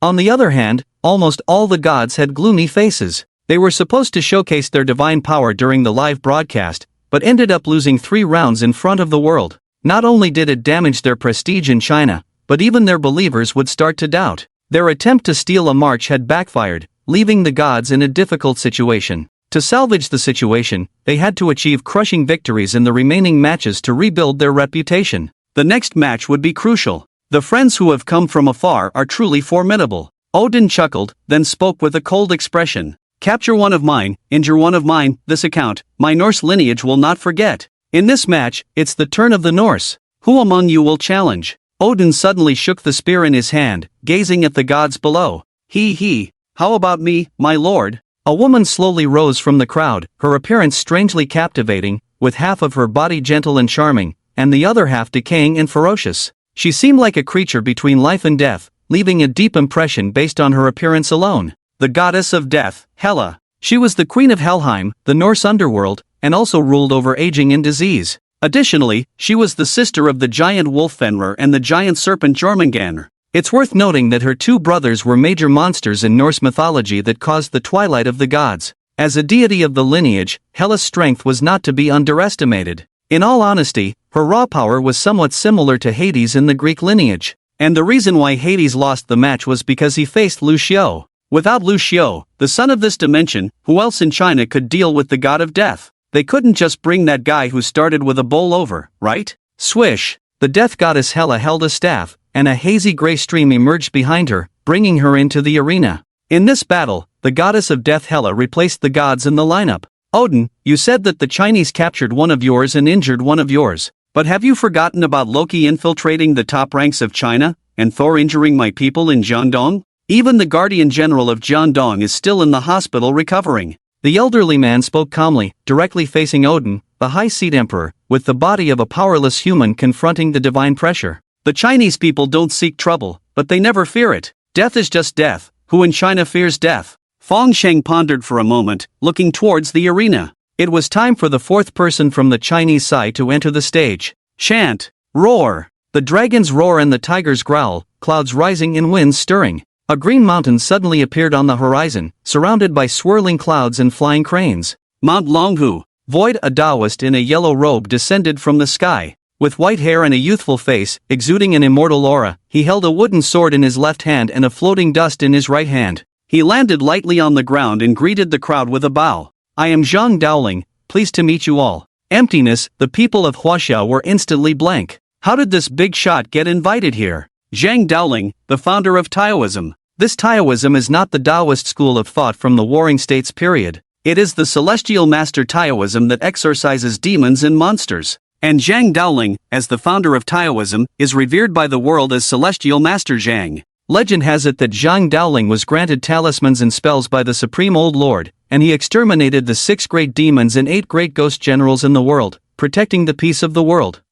On the other hand, almost all the gods had gloomy faces. They were supposed to showcase their divine power during the live broadcast, but ended up losing 3 rounds in front of the world. Not only did it damage their prestige in China, but even their believers would start to doubt. Their attempt to steal a march had backfired, leaving the gods in a difficult situation. To salvage the situation, they had to achieve crushing victories in the remaining matches to rebuild their reputation. The next match would be crucial. The friends who have come from afar are truly formidable. Odin chuckled, then spoke with a cold expression. Capture one of mine, injure one of mine, this account, my Norse lineage will not forget. In this match, it's the turn of the Norse. Who among you will challenge? Odin suddenly shook the spear in his hand, gazing at the gods below. He, how about me, my lord? A woman slowly rose from the crowd, her appearance strangely captivating, with half of her body gentle and charming, and the other half decaying and ferocious. She seemed like a creature between life and death, leaving a deep impression based on her appearance alone. The goddess of death, Hela. She was the queen of Helheim, the Norse underworld, and also ruled over aging and disease. Additionally, she was the sister of the giant wolf Fenrir and the giant serpent Jormungandr. It's worth noting that her 2 brothers were major monsters in Norse mythology that caused the twilight of the gods. As a deity of the lineage, Hela's strength was not to be underestimated. In all honesty, her raw power was somewhat similar to Hades in the Greek lineage. And the reason why Hades lost the match was because he faced Lucio. Without Lucio, the son of this dimension, who else in China could deal with the god of death? They couldn't just bring that guy who started with a bowl over, right? Swish! The death goddess Hela held a staff, and a hazy gray stream emerged behind her, bringing her into the arena. In this battle, the goddess of death Hela replaced the gods in the lineup. Odin, you said that the Chinese captured one of yours and injured one of yours. But have you forgotten about Loki infiltrating the top ranks of China, and Thor injuring my people in Jiandong? Even the guardian general of Jiandong is still in the hospital recovering. The elderly man spoke calmly, directly facing Odin, the high seat emperor, with the body of a powerless human confronting the divine pressure. The Chinese people don't seek trouble, but they never fear it. Death is just death. Who in China fears death? Fong Sheng pondered for a moment, looking towards the arena. It was time for the fourth person from the Chinese side to enter the stage. Chant. Roar. The dragons roar and the tigers growl, clouds rising and winds stirring. A green mountain suddenly appeared on the horizon, surrounded by swirling clouds and flying cranes. Mount Longhu. Void, a Taoist in a yellow robe, descended from the sky. With white hair and a youthful face, exuding an immortal aura, he held a wooden sword in his left hand and a floating dust in his right hand. He landed lightly on the ground and greeted the crowd with a bow. I am Zhang Daoling, pleased to meet you all. Emptiness. The people of Huaxia were instantly blank. How did this big shot get invited here? Zhang Daoling, the founder of Taoism. This Taoism is not the Taoist school of thought from the Warring States period. It is the celestial master Taoism that exorcises demons and monsters. And Zhang Daoling, as the founder of Taoism, is revered by the world as Celestial Master Zhang. Legend has it that Zhang Daoling was granted talismans and spells by the Supreme Old Lord, and he exterminated the 6 great demons and 8 great ghost generals in the world, protecting the peace of the world.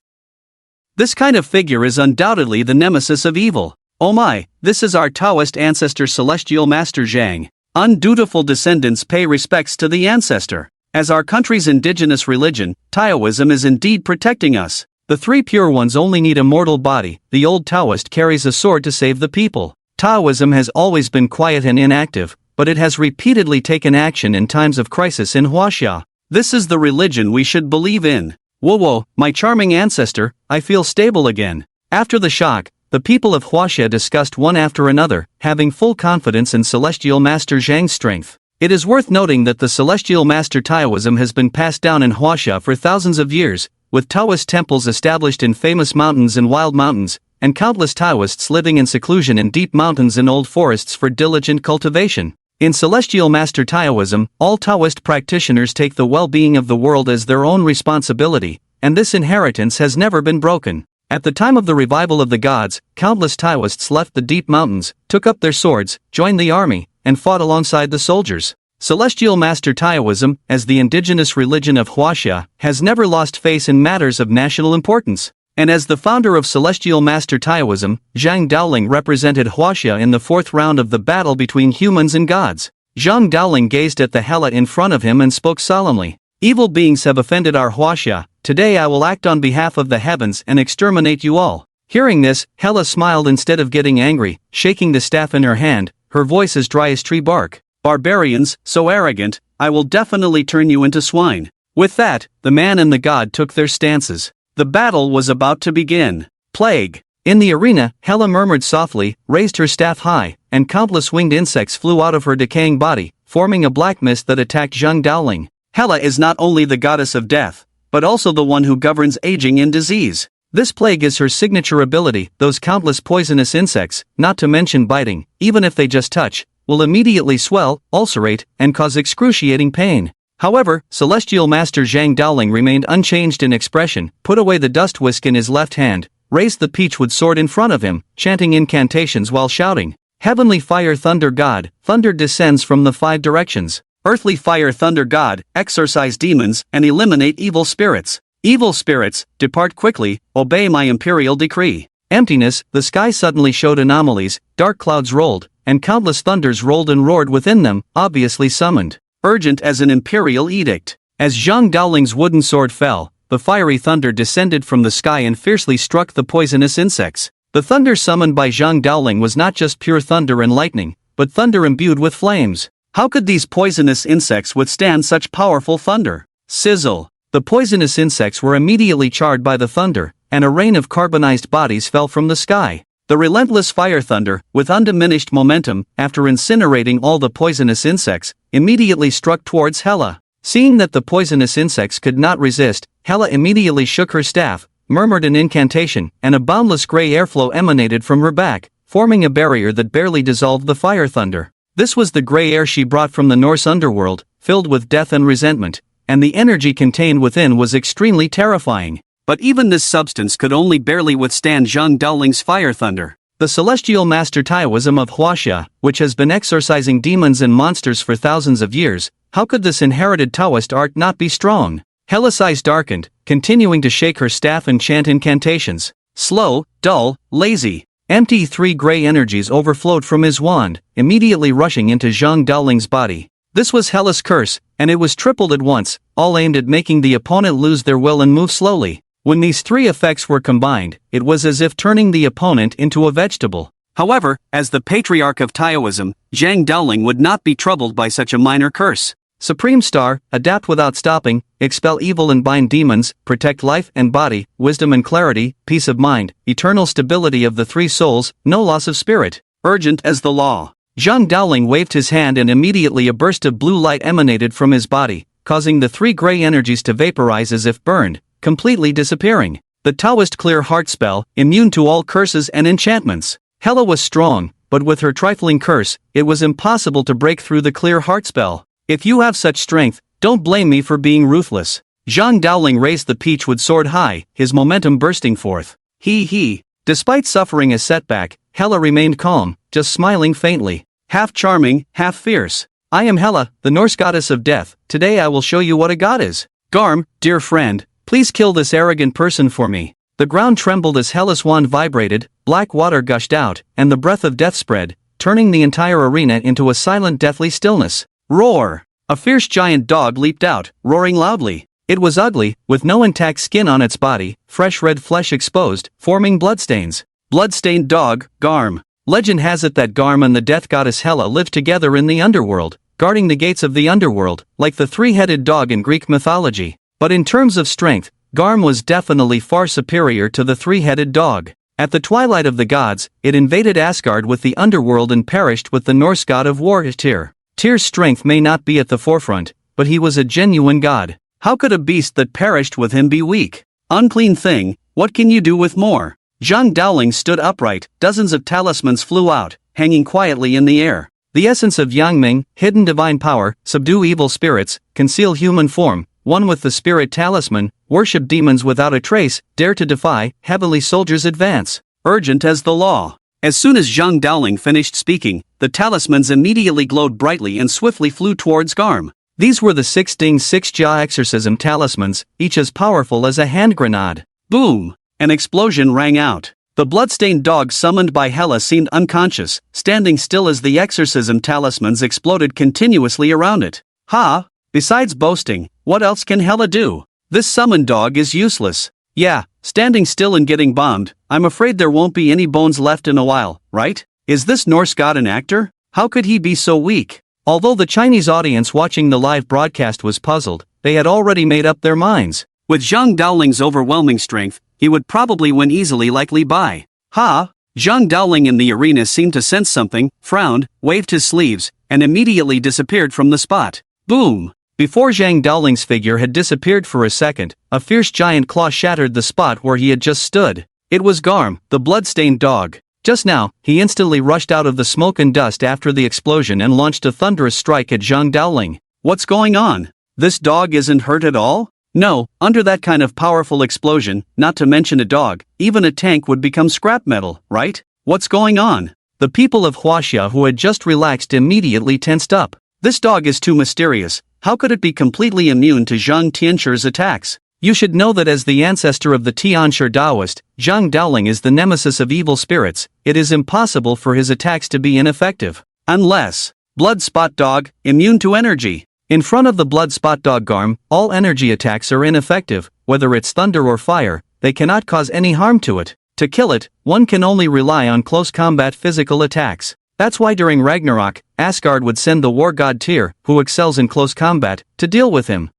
This kind of figure is undoubtedly the nemesis of evil. Oh my, this is our Taoist ancestor Celestial Master Zhang. Undutiful descendants pay respects to the ancestor. As our country's indigenous religion, Taoism is indeed protecting us. The 3 pure ones only need a mortal body. The old Taoist carries a sword to save the people. Taoism has always been quiet and inactive, but it has repeatedly taken action in times of crisis in Huaxia. This is the religion we should believe in. Whoa, my charming ancestor, I feel stable again. After the shock, the people of Huaxia discussed one after another, having full confidence in Celestial Master Zhang's strength. It is worth noting that the Celestial Master Taoism has been passed down in Huaxia for thousands of years, with Taoist temples established in famous mountains and wild mountains, and countless Taoists living in seclusion in deep mountains and old forests for diligent cultivation. In Celestial Master Taoism, all Taoist practitioners take the well-being of the world as their own responsibility, and this inheritance has never been broken. At the time of the revival of the gods, countless Taoists left the deep mountains, took up their swords, joined the army, and fought alongside the soldiers. Celestial Master Taoism, as the indigenous religion of Huaxia, has never lost face in matters of national importance. And as the founder of Celestial Master Taoism, Zhang Daoling represented Huaxia in the 4th round of the battle between humans and gods. Zhang Daoling gazed at the Hela in front of him and spoke solemnly. Evil beings have offended our Huaxia. Today I will act on behalf of the heavens and exterminate you all. Hearing this, Hela smiled instead of getting angry, shaking the staff in her hand, her voice as dry as tree bark. Barbarians, so arrogant, I will definitely turn you into swine. With that, the man and the god took their stances. The battle was about to begin. Plague. In the arena, Hela murmured softly, raised her staff high, and countless winged insects flew out of her decaying body, forming a black mist that attacked Zhang Daoling. Hela is not only the goddess of death, but also the one who governs aging and disease. This plague is her signature ability. Those countless poisonous insects, not to mention biting, even if they just touch, will immediately swell, ulcerate, and cause excruciating pain. However, Celestial Master Zhang Daoling remained unchanged in expression, put away the dust whisk in his left hand, raised the peachwood sword in front of him, chanting incantations while shouting, Heavenly Fire Thunder God, thunder descends from the 5 directions. Earthly Fire Thunder God, exorcise demons and eliminate evil spirits. Evil spirits, depart quickly, obey my imperial decree. Emptiness. The sky suddenly showed anomalies, dark clouds rolled, and countless thunders rolled and roared within them, obviously summoned. Urgent as an imperial edict. As Zhang Daoling's wooden sword fell, the fiery thunder descended from the sky and fiercely struck the poisonous insects. The thunder summoned by Zhang Daoling was not just pure thunder and lightning, but thunder imbued with flames. How could these poisonous insects withstand such powerful thunder? Sizzle. The poisonous insects were immediately charred by the thunder, and a rain of carbonized bodies fell from the sky. The relentless fire thunder, with undiminished momentum, after incinerating all the poisonous insects, immediately struck towards Hela. Seeing that the poisonous insects could not resist, Hela immediately shook her staff, murmured an incantation, and a boundless gray airflow emanated from her back, forming a barrier that barely dissolved the fire thunder. This was the gray air she brought from the Norse underworld, filled with death and resentment, and the energy contained within was extremely terrifying. But even this substance could only barely withstand Zhang Daoling's fire thunder. The Celestial Master Taoism of Huaxia, which has been exorcising demons and monsters for thousands of years, How could this inherited Taoist art not be strong? Hela's eyes darkened, continuing to shake her staff and chant incantations. Slow, dull, lazy, empty three gray energies overflowed from his wand, immediately rushing into Zhang Daoling's body. This was Hela's curse, and it was tripled at once, all aimed at making the opponent lose their will and move slowly. When these three effects were combined, it was as if turning the opponent into a vegetable. However, as the patriarch of Taoism, Zhang Daoling would not be troubled by such a minor curse. Supreme Star, adapt without stopping, expel evil and bind demons, protect life and body, wisdom and clarity, peace of mind, eternal stability of the three souls, no loss of spirit. Urgent as the law. Zhang Daoling waved his hand and immediately a burst of blue light emanated from his body, causing the three gray energies to vaporize as if burned, completely disappearing. The Taoist clear heart spell, immune to all curses and enchantments. Hela was strong, but with her trifling curse, it was impossible to break through the clear heart spell. If you have such strength, don't blame me for being ruthless. Zhang Daoling raised the peachwood sword high, his momentum bursting forth. He. Despite suffering a setback, Hela remained calm, just smiling faintly. Half charming, half fierce. I am Hela, the Norse goddess of death. Today I will show you what a god is. Garm, dear friend, please kill this arrogant person for me. The ground trembled as Hela's wand vibrated, black water gushed out, and the breath of death spread, turning the entire arena into a silent deathly stillness. Roar! A fierce giant dog leaped out, roaring loudly. It was ugly, with no intact skin on its body, fresh red flesh exposed, forming bloodstains. Bloodstained dog, Garm. Legend has it that Garm and the death goddess Hela lived together in the underworld, guarding the gates of the underworld, like the three-headed dog in Greek mythology. But in terms of strength, Garm was definitely far superior to the three-headed dog. At the twilight of the gods, it invaded Asgard with the underworld and perished with the Norse god of war Tyr. Tyr's strength may not be at the forefront, but he was a genuine god. How could a beast that perished with him be weak? Unclean thing, what can you do with more? Zhang Daoling stood upright, dozens of talismans flew out, hanging quietly in the air. The essence of Yangming, hidden divine power, subdue evil spirits, conceal human form, one with the spirit talisman, worship demons without a trace, dare to defy, heavenly soldiers advance. Urgent as the law. As soon as Zhang Daoling finished speaking, the talismans immediately glowed brightly and swiftly flew towards Garm. These were the 6 Ding 6 Jia exorcism talismans, each as powerful as a hand grenade. Boom! An explosion rang out. The bloodstained dog summoned by Hela seemed unconscious, standing still as the exorcism talismans exploded continuously around it. Ha! Besides boasting, what else can Hela do? This summoned dog is useless. Yeah, standing still and getting bombed. I'm afraid there won't be any bones left in a while, right? Is this Norse god an actor? How could he be so weak? Although the Chinese audience watching the live broadcast was puzzled, they had already made up their minds. With Zhang Daoling's overwhelming strength, he would probably win easily like Li Bai. Ha! Zhang Daoling in the arena seemed to sense something, frowned, waved his sleeves, and immediately disappeared from the spot. Boom! Before Zhang Daoling's figure had disappeared for a second, a fierce giant claw shattered the spot where he had just stood. It was Garm, the blood-stained dog. Just now, he instantly rushed out of the smoke and dust after the explosion and launched a thunderous strike at Zhang Daoling. What's going on? This dog isn't hurt at all? No, under that kind of powerful explosion, not to mention a dog, even a tank would become scrap metal, right? What's going on? The people of Huaxia who had just relaxed immediately tensed up. This dog is too mysterious. How could it be completely immune to Zhang Tianshi's attacks? You should know that as the ancestor of the Tianshi Taoist, Zhang Daoling is the nemesis of evil spirits. It is impossible for his attacks to be ineffective. Unless, Blood Spot Dog, immune to energy. In front of the Blood Spot Dog Garm, all energy attacks are ineffective, whether it's thunder or fire, they cannot cause any harm to it. To kill it, one can only rely on close combat physical attacks. That's why during Ragnarok, Asgard would send the war god Tyr, who excels in close combat, to deal with him.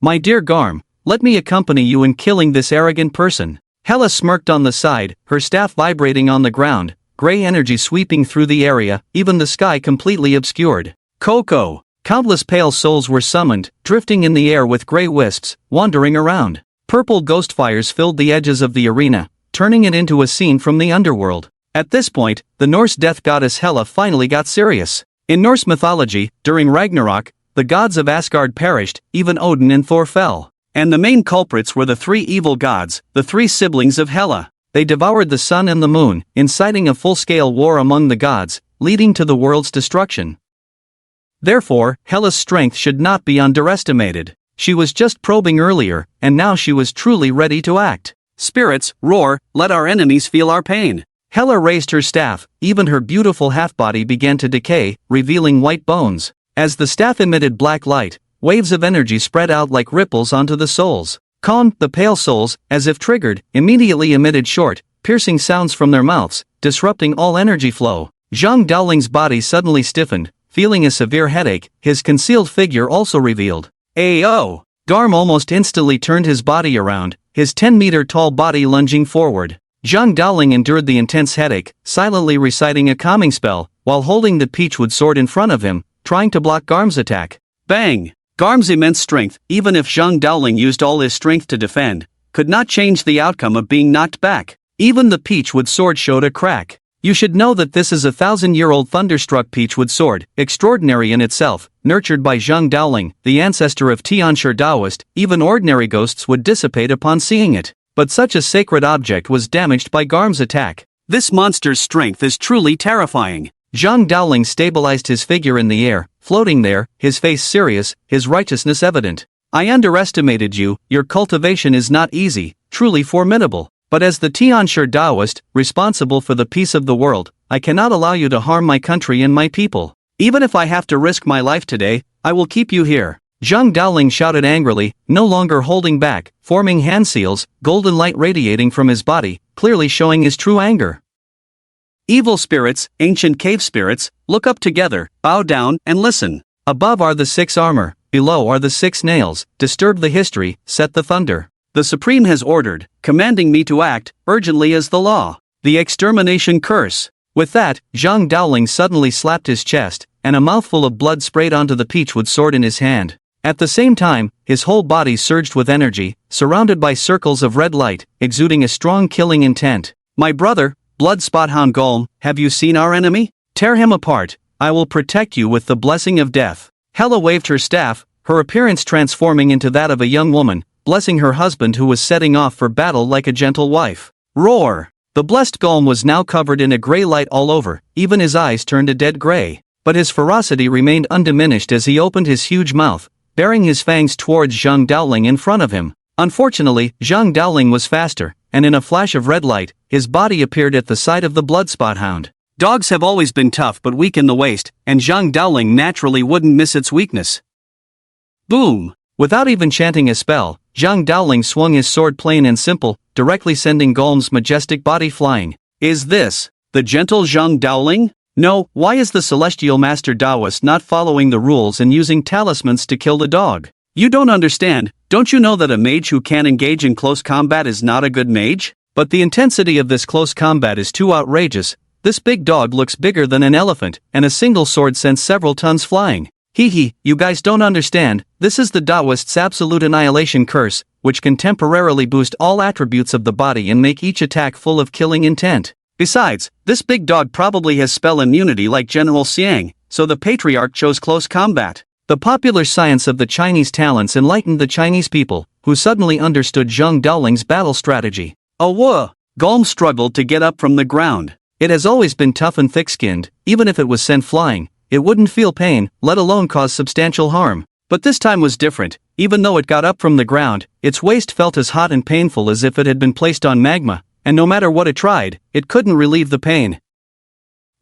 My dear Garm, let me accompany you in killing this arrogant person. Hela smirked on the side, her staff vibrating on the ground, gray energy sweeping through the area, even the sky completely obscured. Coco! Countless pale souls were summoned, drifting in the air with gray wisps, wandering around. Purple ghost fires filled the edges of the arena, turning it into a scene from the underworld. At this point, the Norse death goddess Hela finally got serious. In Norse mythology, during Ragnarok, the gods of Asgard perished, even Odin and Thor fell. And the main culprits were the three evil gods, the three siblings of Hela. They devoured the sun and the moon, inciting a full-scale war among the gods, leading to the world's destruction. Therefore, Hela's strength should not be underestimated. She was just probing earlier, and now she was truly ready to act. Spirits, roar, let our enemies feel our pain. Hela raised her staff, even her beautiful half-body began to decay, revealing white bones. As the staff emitted black light, waves of energy spread out like ripples onto the souls. The pale souls, as if triggered, immediately emitted short, piercing sounds from their mouths, disrupting all energy flow. Zhang Daoling's body suddenly stiffened, feeling a severe headache, his concealed figure also revealed. Ayo! Garm almost instantly turned his body around, his 10-meter-tall body lunging forward. Zhang Daoling endured the intense headache, silently reciting a calming spell, while holding the peachwood sword in front of him, trying to block Garm's attack. Bang! Garm's immense strength, even if Zhang Daoling used all his strength to defend, could not change the outcome of being knocked back. Even the peachwood sword showed a crack. You should know that this is a 1,000-year-old thunderstruck peachwood sword, extraordinary in itself, nurtured by Zhang Daoling, the ancestor of Tianshi Daoist. Even ordinary ghosts would dissipate upon seeing it. But such a sacred object was damaged by Garm's attack. This monster's strength is truly terrifying. Zhang Daoling stabilized his figure in the air, floating there, his face serious, his righteousness evident. I underestimated you, your cultivation is not easy, truly formidable. But as the Tianshi Daoist, responsible for the peace of the world, I cannot allow you to harm my country and my people. Even if I have to risk my life today, I will keep you here. Zhang Daoling shouted angrily, no longer holding back, forming hand seals, golden light radiating from his body, clearly showing his true anger. Evil spirits, ancient cave spirits, look up together, bow down, and listen. Above are the 6 armor, below are the 6 nails, disturb the history, set the thunder. The Supreme has ordered, commanding me to act, urgently as the law. The extermination curse. With that, Zhang Daoling suddenly slapped his chest, and a mouthful of blood sprayed onto the peachwood sword in his hand. At the same time, his whole body surged with energy, surrounded by circles of red light, exuding a strong killing intent. My brother, Blood Spothound Golem, have you seen our enemy? Tear him apart, I will protect you with the blessing of death. Hela waved her staff, her appearance transforming into that of a young woman, blessing her husband who was setting off for battle like a gentle wife. Roar! The blessed golem was now covered in a gray light all over, even his eyes turned a dead gray. But his ferocity remained undiminished as he opened his huge mouth, baring his fangs towards Zhang Daoling in front of him. Unfortunately, Zhang Daoling was faster, and in a flash of red light, his body appeared at the side of the Bloodspot Hound. Dogs have always been tough but weak in the waist, and Zhang Daoling naturally wouldn't miss its weakness. Boom! Without even chanting a spell, Zhang Daoling swung his sword plain and simple, directly sending Golem's majestic body flying. Is this the gentle Zhang Daoling? No, why is the celestial master Taoist not following the rules and using talismans to kill the dog? You don't understand, don't you know that a mage who can't engage in close combat is not a good mage? But the intensity of this close combat is too outrageous. This big dog looks bigger than an elephant, and a single sword sends several tons flying. Hee, you guys don't understand, this is the Taoist's absolute annihilation curse, which can temporarily boost all attributes of the body and make each attack full of killing intent. Besides, this big dog probably has spell immunity like General Xiang, so the patriarch chose close combat. The popular science of the Chinese talents enlightened the Chinese people, who suddenly understood Zhang Daoling's battle strategy. Oh whoa! Golem struggled to get up from the ground. It has always been tough and thick-skinned, even if it was sent flying, it wouldn't feel pain, let alone cause substantial harm. But this time was different, even though it got up from the ground, its waist felt as hot and painful as if it had been placed on magma, and no matter what it tried, it couldn't relieve the pain.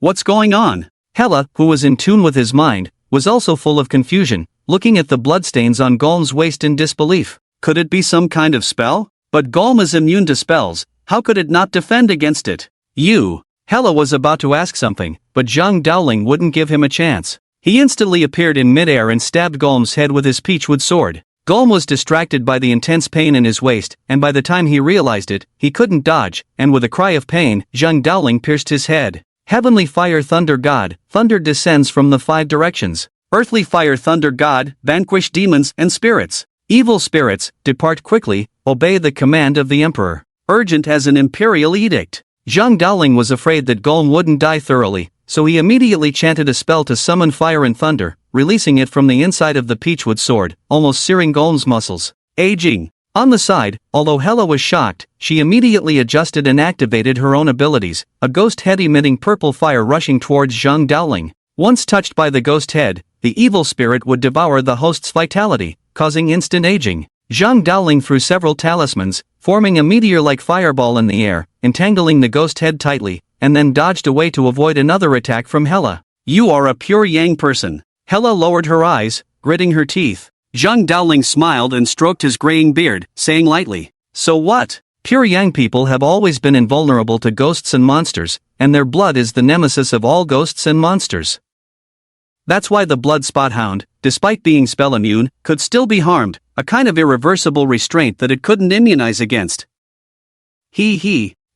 What's going on? Hela, who was in tune with his mind, was also full of confusion, looking at the bloodstains on Golem's waist in disbelief. Could it be some kind of spell? But Golem is immune to spells, how could it not defend against it? Hela was about to ask something, but Zhang Daoling wouldn't give him a chance. He instantly appeared in midair and stabbed Golem's head with his peachwood sword. Golem was distracted by the intense pain in his waist, and by the time he realized it, he couldn't dodge, and with a cry of pain, Zhang Daoling pierced his head. Heavenly Fire Thunder God, thunder descends from the 5 directions. Earthly Fire Thunder God, vanquish demons and spirits. Evil spirits, depart quickly, obey the command of the Emperor. Urgent as an imperial edict. Zhang Daoling was afraid that Golem wouldn't die thoroughly, so he immediately chanted a spell to summon fire and thunder, releasing it from the inside of the peachwood sword, almost searing Golem's muscles. Aging. On the side, although Hela was shocked, she immediately adjusted and activated her own abilities, a ghost head emitting purple fire rushing towards Zhang Daoling. Once touched by the ghost head, the evil spirit would devour the host's vitality, causing instant aging. Zhang Daoling threw several talismans, forming a meteor-like fireball in the air, entangling the ghost head tightly, and then dodged away to avoid another attack from Hela. You are a pure Yang person. Hela lowered her eyes, gritting her teeth. Zhang Daoling smiled and stroked his graying beard, saying lightly, "So what? Pure Yang people have always been invulnerable to ghosts and monsters, and their blood is the nemesis of all ghosts and monsters. That's why the blood spot hound, despite being spell immune, could still be harmed, a kind of irreversible restraint that it couldn't immunize against.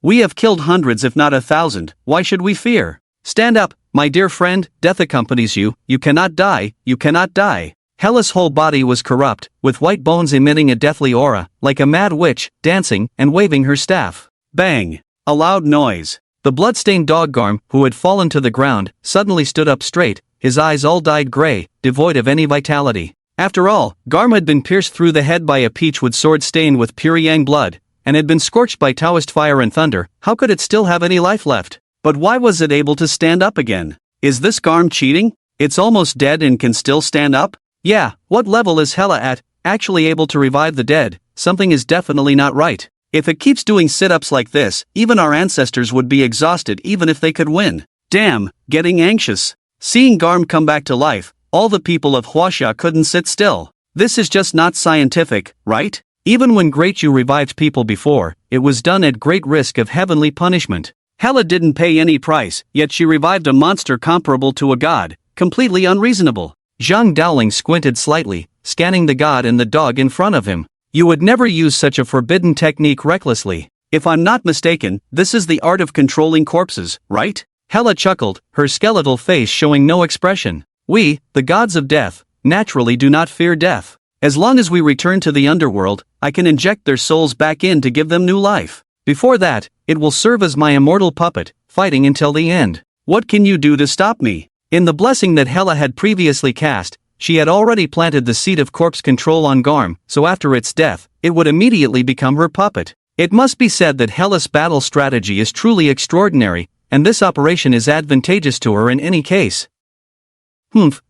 We have killed hundreds if not 1,000, why should we fear? Stand up, my dear friend, death accompanies you, you cannot die, you cannot die." Hela's whole body was corrupt, with white bones emitting a deathly aura, like a mad witch, dancing and waving her staff. Bang! A loud noise. The blood-stained dog Garm, who had fallen to the ground, suddenly stood up straight, his eyes all dyed gray, devoid of any vitality. After all, Garm had been pierced through the head by a peachwood sword stained with pure Yang blood, and had been scorched by Taoist fire and thunder. How could it still have any life left? But why was it able to stand up again? Is this Garm cheating? It's almost dead and can still stand up? Yeah, what level is Hela at, actually able to revive the dead? Something is definitely not right. If it keeps doing sit-ups like this, even our ancestors would be exhausted even if they could win. Damn, getting anxious. Seeing Garm come back to life, all the people of Huaxia couldn't sit still. This is just not scientific, right? Even when Great Yu revived people before, it was done at great risk of heavenly punishment. Hela didn't pay any price, yet she revived a monster comparable to a god, completely unreasonable. Zhang Daoling squinted slightly, scanning the god and the dog in front of him. You would never use such a forbidden technique recklessly. If I'm not mistaken, this is the art of controlling corpses, right? Hela chuckled, her skeletal face showing no expression. We, the gods of death, naturally do not fear death. As long as we return to the underworld, I can inject their souls back in to give them new life. Before that, it will serve as my immortal puppet, fighting until the end. What can you do to stop me? In the blessing that Hela had previously cast, she had already planted the seed of corpse control on Garm, so after its death, it would immediately become her puppet. It must be said that Hela's battle strategy is truly extraordinary, and this operation is advantageous to her in any case.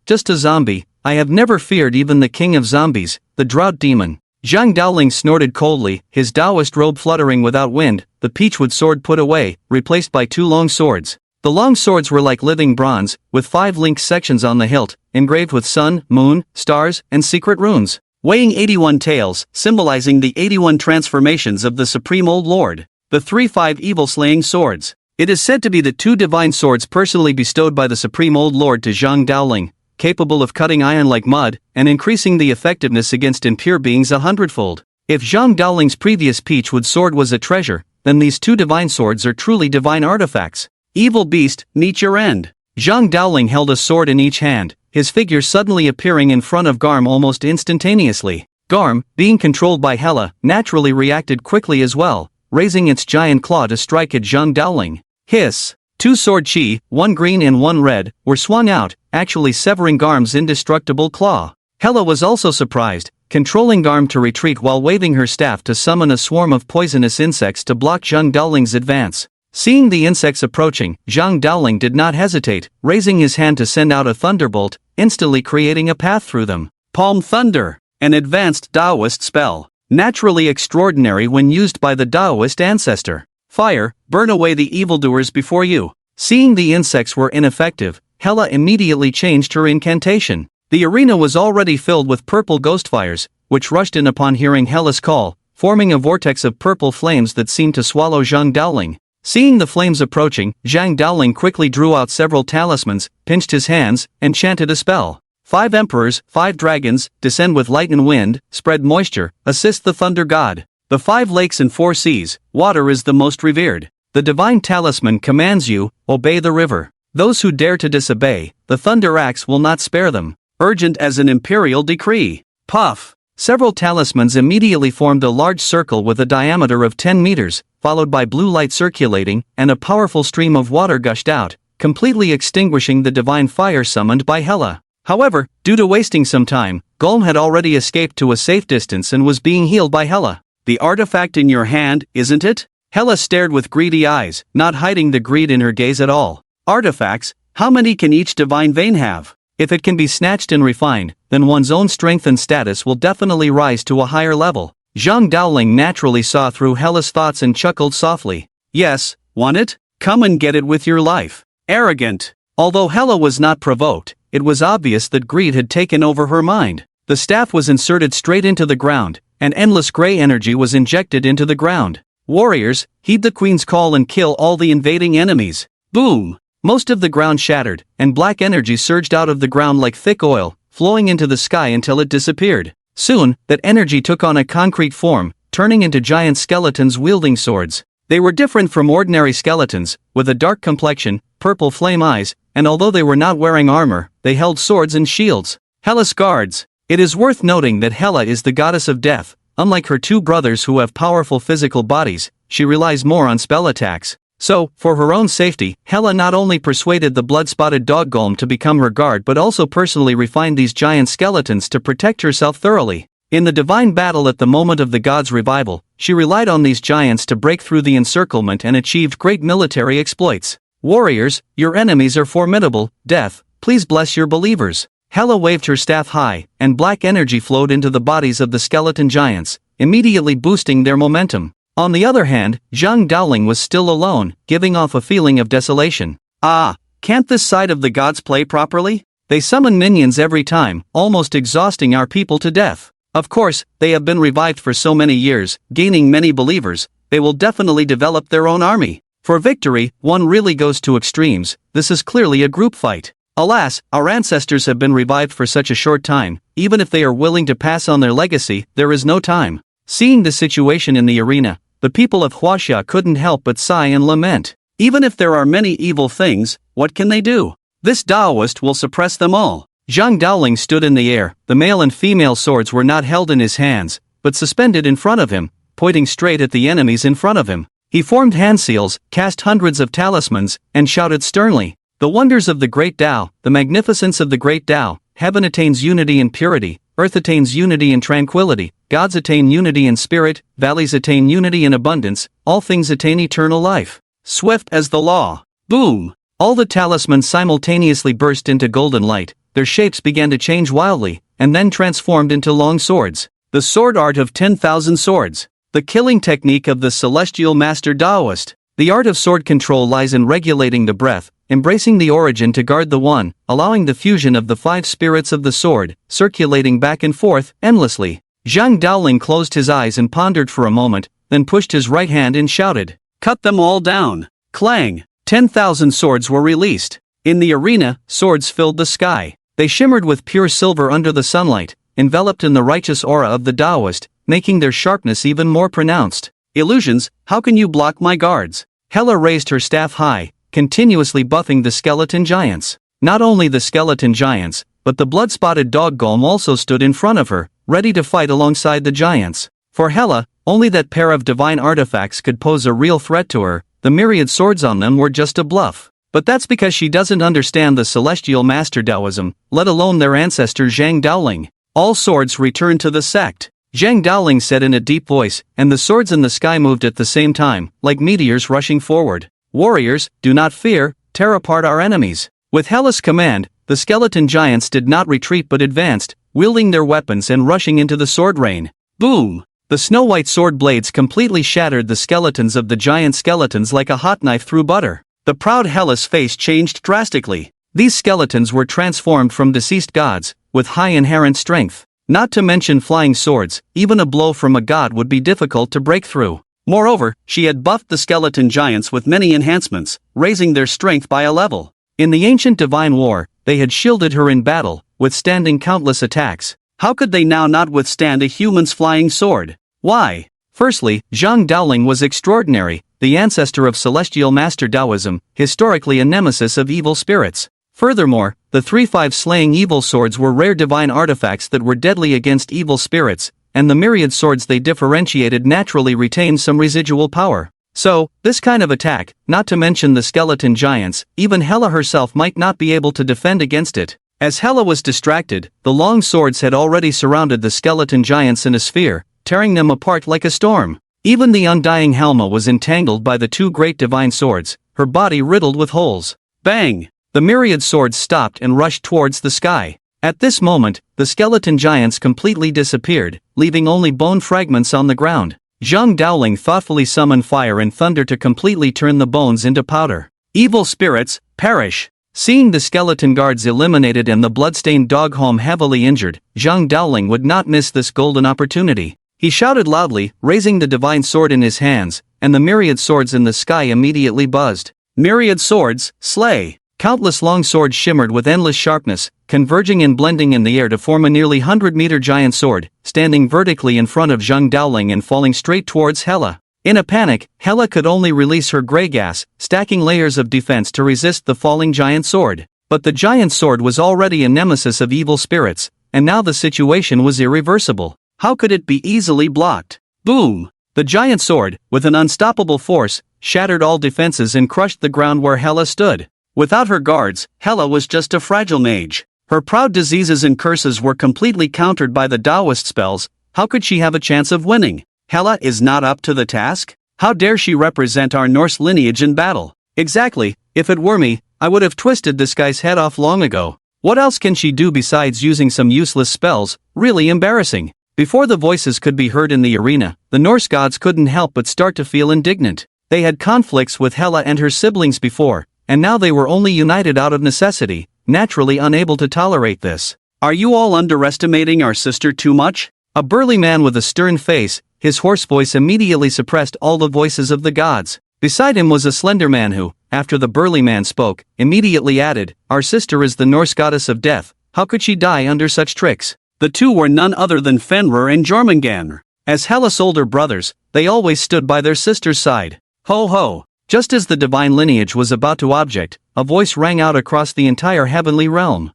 Just a zombie. I have never feared even the king of zombies, the drought demon. Zhang Daoling snorted coldly, his Taoist robe fluttering without wind, the peachwood sword put away, replaced by 2 long swords. The long swords were like living bronze, with 5 linked sections on the hilt, engraved with sun, moon, stars, and secret runes, weighing 81 taels, symbolizing the 81 transformations of the Supreme Old Lord. The 3-5 evil-slaying swords. It is said to be the 2 divine swords personally bestowed by the Supreme Old Lord to Zhang Daoling, capable of cutting iron like mud, and increasing the effectiveness against impure beings 100-fold. If Zhang Daoling's previous peachwood sword was a treasure, then these 2 divine swords are truly divine artifacts. Evil beast, meet your end. Zhang Daoling held a sword in each hand, his figure suddenly appearing in front of Garm almost instantaneously. Garm, being controlled by Hela, naturally reacted quickly as well, raising its giant claw to strike at Zhang Daoling. Hiss! 2 sword chi, 1 green and 1 red, were swung out, actually severing Garm's indestructible claw. Hela was also surprised, controlling Garm to retreat while waving her staff to summon a swarm of poisonous insects to block Zhang Daoling's advance. Seeing the insects approaching, Zhang Daoling did not hesitate, raising his hand to send out a thunderbolt, instantly creating a path through them. Palm Thunder, an advanced Taoist spell, naturally extraordinary when used by the Taoist ancestor. Fire, burn away the evildoers before you. Seeing the insects were ineffective, Hela immediately changed her incantation. The arena was already filled with purple ghost fires, which rushed in upon hearing Hela's call, forming a vortex of purple flames that seemed to swallow Zhang Daoling. Seeing the flames approaching, Zhang Daoling quickly drew out several talismans, pinched his hands, and chanted a spell. 5 emperors, 5 dragons, descend with light and wind, spread moisture, assist the thunder god. The 5 lakes and 4 seas, water is the most revered. The divine talisman commands you, obey the river. Those who dare to disobey, the thunder axe will not spare them. Urgent as an imperial decree. Puff! Several talismans immediately formed a large circle with a diameter of 10 meters, followed by blue light circulating, and a powerful stream of water gushed out, completely extinguishing the divine fire summoned by Hela. However, due to wasting some time, Golm had already escaped to a safe distance and was being healed by Hela. The artifact in your hand, isn't it? Hela stared with greedy eyes, not hiding the greed in her gaze at all. Artifacts, how many can each divine vein have? If it can be snatched and refined, then one's own strength and status will definitely rise to a higher level. Zhang Daoling naturally saw through Hela's thoughts and chuckled softly. Yes, want it? Come and get it with your life. Arrogant. Although Hela was not provoked, it was obvious that greed had taken over her mind. The staff was inserted straight into the ground, and endless gray energy was injected into the ground. Warriors, heed the queen's call and kill all the invading enemies. Boom! Most of the ground shattered, and black energy surged out of the ground like thick oil, flowing into the sky until it disappeared. Soon, that energy took on a concrete form, turning into giant skeletons wielding swords. They were different from ordinary skeletons, with a dark complexion, purple flame eyes, and although they were not wearing armor, they held swords and shields. Hela's guards. It is worth noting that Hela is the goddess of death. Unlike her two brothers who have powerful physical bodies, she relies more on spell attacks. So, for her own safety, Hela not only persuaded the blood-spotted dog golem to become her guard but also personally refined these giant skeletons to protect herself thoroughly. In the divine battle at the moment of the gods' revival, she relied on these giants to break through the encirclement and achieved great military exploits. Warriors, your enemies are formidable. Death, please bless your believers. Hela waved her staff high, and black energy flowed into the bodies of the skeleton giants, immediately boosting their momentum. On the other hand, Zhang Daoling was still alone, giving off a feeling of desolation. Ah, can't this side of the gods play properly? They summon minions every time, almost exhausting our people to death. Of course, they have been revived for so many years, gaining many believers, they will definitely develop their own army. For victory, one really goes to extremes. This is clearly a group fight. Alas, our ancestors have been revived for such a short time, even if they are willing to pass on their legacy, there is no time. Seeing the situation in the arena, the people of Huaxia couldn't help but sigh and lament. Even if there are many evil things, what can they do? This Taoist will suppress them all. Zhang Daoling stood in the air. The male and female swords were not held in his hands, but suspended in front of him, pointing straight at the enemies in front of him. He formed hand seals, cast hundreds of talismans, and shouted sternly, "The wonders of the great Tao, the magnificence of the great Tao, heaven attains unity and purity, earth attains unity and tranquility, gods attain unity and spirit, valleys attain unity and abundance, all things attain eternal life. Swift as the law." Boom! All the talismans simultaneously burst into golden light, their shapes began to change wildly, and then transformed into long swords. The sword art of 10,000 swords. The killing technique of the celestial master Taoist. The art of sword control lies in regulating the breath, embracing the origin to guard the one, allowing the fusion of the 5 spirits of the sword, circulating back and forth, endlessly. Zhang Daoling closed his eyes and pondered for a moment, then pushed his right hand and shouted, "Cut them all down!" Clang! 10,000 swords were released. In the arena, swords filled the sky. They shimmered with pure silver under the sunlight, enveloped in the righteous aura of the Taoist, making their sharpness even more pronounced. Illusions, how can you block my guards? Hela raised her staff high, continuously buffing the skeleton giants. Not only the skeleton giants, but the blood-spotted dog golem also stood in front of her, ready to fight alongside the giants. For Hela, only that pair of divine artifacts could pose a real threat to her. The myriad swords on them were just a bluff. But that's because she doesn't understand the celestial master Taoism, let alone their ancestor Zhang Daoling. All swords return to the sect. Zhang Daoling said in a deep voice, and the swords in the sky moved at the same time, like meteors rushing forward. Warriors, do not fear, tear apart our enemies. With Hela's command, the skeleton giants did not retreat but advanced, wielding their weapons and rushing into the sword rain. Boom! The snow-white sword blades completely shattered the skeletons of the giant skeletons like a hot knife through butter. The proud Hela's face changed drastically. These skeletons were transformed from deceased gods, with high inherent strength. Not to mention flying swords, even a blow from a god would be difficult to break through. Moreover, she had buffed the skeleton giants with many enhancements, raising their strength by a level. In the ancient divine war, they had shielded her in battle, withstanding countless attacks. How could they now not withstand a human's flying sword? Why? Firstly, Zhang Daoling was extraordinary, the ancestor of celestial master Taoism, historically a nemesis of evil spirits. Furthermore, the 3-5 slaying evil swords were rare divine artifacts that were deadly against evil spirits, and the myriad swords they differentiated naturally retained some residual power. So, this kind of attack, not to mention the skeleton giants, even Hela herself might not be able to defend against it. As Hela was distracted, the long swords had already surrounded the skeleton giants in a sphere, tearing them apart like a storm. Even the undying Helma was entangled by the 2 great divine swords, her body riddled with holes. Bang! The myriad swords stopped and rushed towards the sky. At this moment, the skeleton giants completely disappeared, leaving only bone fragments on the ground. Zhang Daoling thoughtfully summoned fire and thunder to completely turn the bones into powder. Evil spirits, perish! Seeing the skeleton guards eliminated and the bloodstained dog home heavily injured, Zhang Daoling would not miss this golden opportunity. He shouted loudly, raising the divine sword in his hands, and the myriad swords in the sky immediately buzzed. Myriad swords, slay! Countless long swords shimmered with endless sharpness, converging and blending in the air to form a nearly 100-meter giant sword, standing vertically in front of Zhang Daoling and falling straight towards Hela. In a panic, Hela could only release her gray gas, stacking layers of defense to resist the falling giant sword. But the giant sword was already a nemesis of evil spirits, and now the situation was irreversible. How could it be easily blocked? Boom! The giant sword, with an unstoppable force, shattered all defenses and crushed the ground where Hela stood. Without her guards, Hela was just a fragile mage. Her proud diseases and curses were completely countered by the Taoist spells. How could she have a chance of winning? Hela is not up to the task? How dare she represent our Norse lineage in battle? Exactly, if it were me, I would have twisted this guy's head off long ago. What else can she do besides using some useless spells? Really embarrassing. Before the voices could be heard in the arena, the Norse gods couldn't help but start to feel indignant. They had conflicts with Hela and her siblings before, and now they were only united out of necessity, naturally unable to tolerate this. Are you all underestimating our sister too much? A burly man with a stern face, his hoarse voice immediately suppressed all the voices of the gods. Beside him was a slender man who, after the burly man spoke, immediately added, "Our sister is the Norse goddess of death, how could she die under such tricks?" The two were none other than Fenrir and Jormungandr. As Hela's older brothers, they always stood by their sister's side. Ho ho! Just as the divine lineage was about to object, a voice rang out across the entire heavenly realm.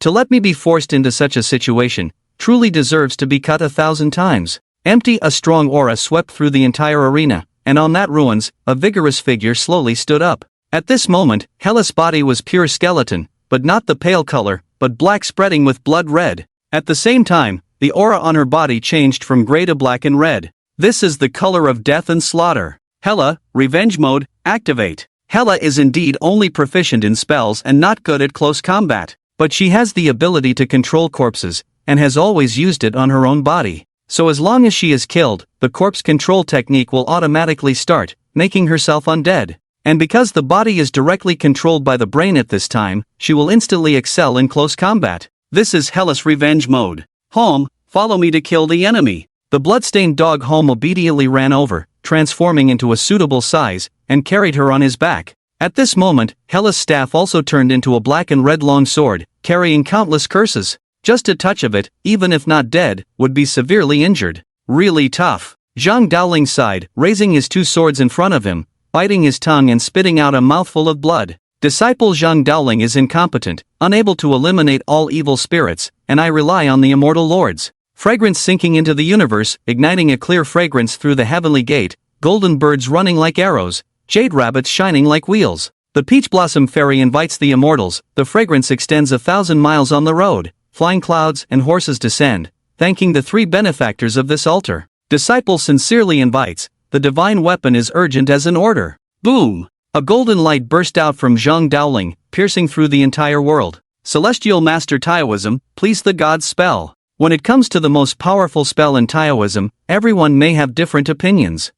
To let me be forced into such a situation, truly deserves to be cut 1,000 times. Empty, a strong aura swept through the entire arena, and on that ruins, a vigorous figure slowly stood up. At this moment, Hela's body was pure skeleton, but not the pale color, but black spreading with blood red. At the same time, the aura on her body changed from gray to black and red. This is the color of death and slaughter. Hela, revenge mode, activate. Hela is indeed only proficient in spells and not good at close combat, but she has the ability to control corpses, and has always used it on her own body. So as long as she is killed, the corpse control technique will automatically start, making herself undead. And because the body is directly controlled by the brain at this time, she will instantly excel in close combat. This is Hela's revenge mode. Home, follow me to kill the enemy. The bloodstained dog Home obediently ran over, transforming into a suitable size, and carried her on his back. At this moment, Hela's staff also turned into a black and red long sword, carrying countless curses. Just a touch of it, even if not dead, would be severely injured. Really tough. Zhang Daoling sighed, raising his two swords in front of him, biting his tongue and spitting out a mouthful of blood. Disciple Zhang Daoling is incompetent, unable to eliminate all evil spirits, and I rely on the immortal lords. Fragrance sinking into the universe, igniting a clear fragrance through the heavenly gate, golden birds running like arrows, jade rabbits shining like wheels. The peach blossom fairy invites the immortals, the fragrance extends 1,000 miles on the road, flying clouds and horses descend, thanking the three benefactors of this altar. Disciple sincerely invites, the divine weapon is urgent as an order. Boom! A golden light burst out from Zhang Daoling, piercing through the entire world. Celestial Master Taoism, please the gods spell. When it comes to the most powerful spell in Taoism, everyone may have different opinions.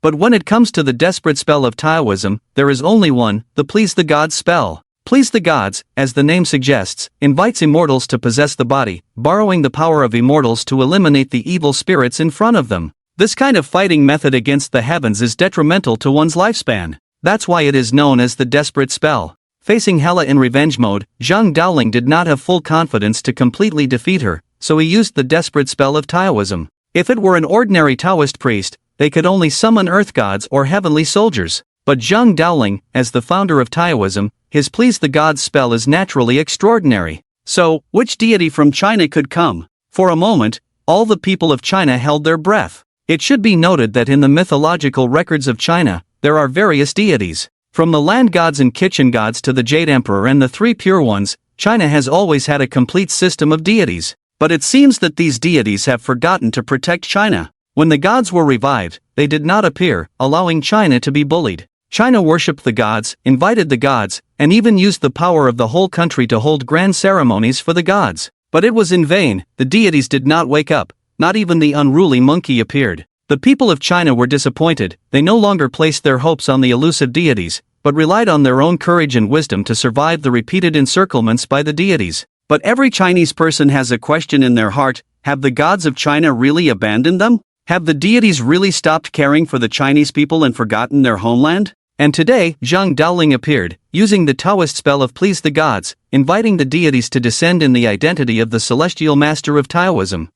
But when it comes to the desperate spell of Taoism, there is only one, the please the gods spell. Please the gods, as the name suggests, invites immortals to possess the body, borrowing the power of immortals to eliminate the evil spirits in front of them. This kind of fighting method against the heavens is detrimental to one's lifespan. That's why it is known as the desperate spell. Facing Hela in revenge mode, Zhang Daoling did not have full confidence to completely defeat her, so he used the desperate spell of Taoism. If it were an ordinary Taoist priest, they could only summon earth gods or heavenly soldiers. But Zhang Daoling, as the founder of Taoism, his please the gods spell is naturally extraordinary. So, which deity from China could come? For a moment, all the people of China held their breath. It should be noted that in the mythological records of China, there are various deities. From the land gods and kitchen gods to the Jade Emperor and the three pure ones, China has always had a complete system of deities. But it seems that these deities have forgotten to protect China. When the gods were revived, they did not appear, allowing China to be bullied. China worshipped the gods, invited the gods, and even used the power of the whole country to hold grand ceremonies for the gods. But it was in vain. The deities did not wake up. Not even the unruly monkey appeared. The people of China were disappointed. They no longer placed their hopes on the elusive deities, but relied on their own courage and wisdom to survive the repeated encirclements by the deities. But every Chinese person has a question in their heart: have the gods of China really abandoned them? Have the deities really stopped caring for the Chinese people and forgotten their homeland? And today, Zhang Daoling appeared, using the Taoist spell of Please the Gods, inviting the deities to descend in the identity of the celestial master of Taoism.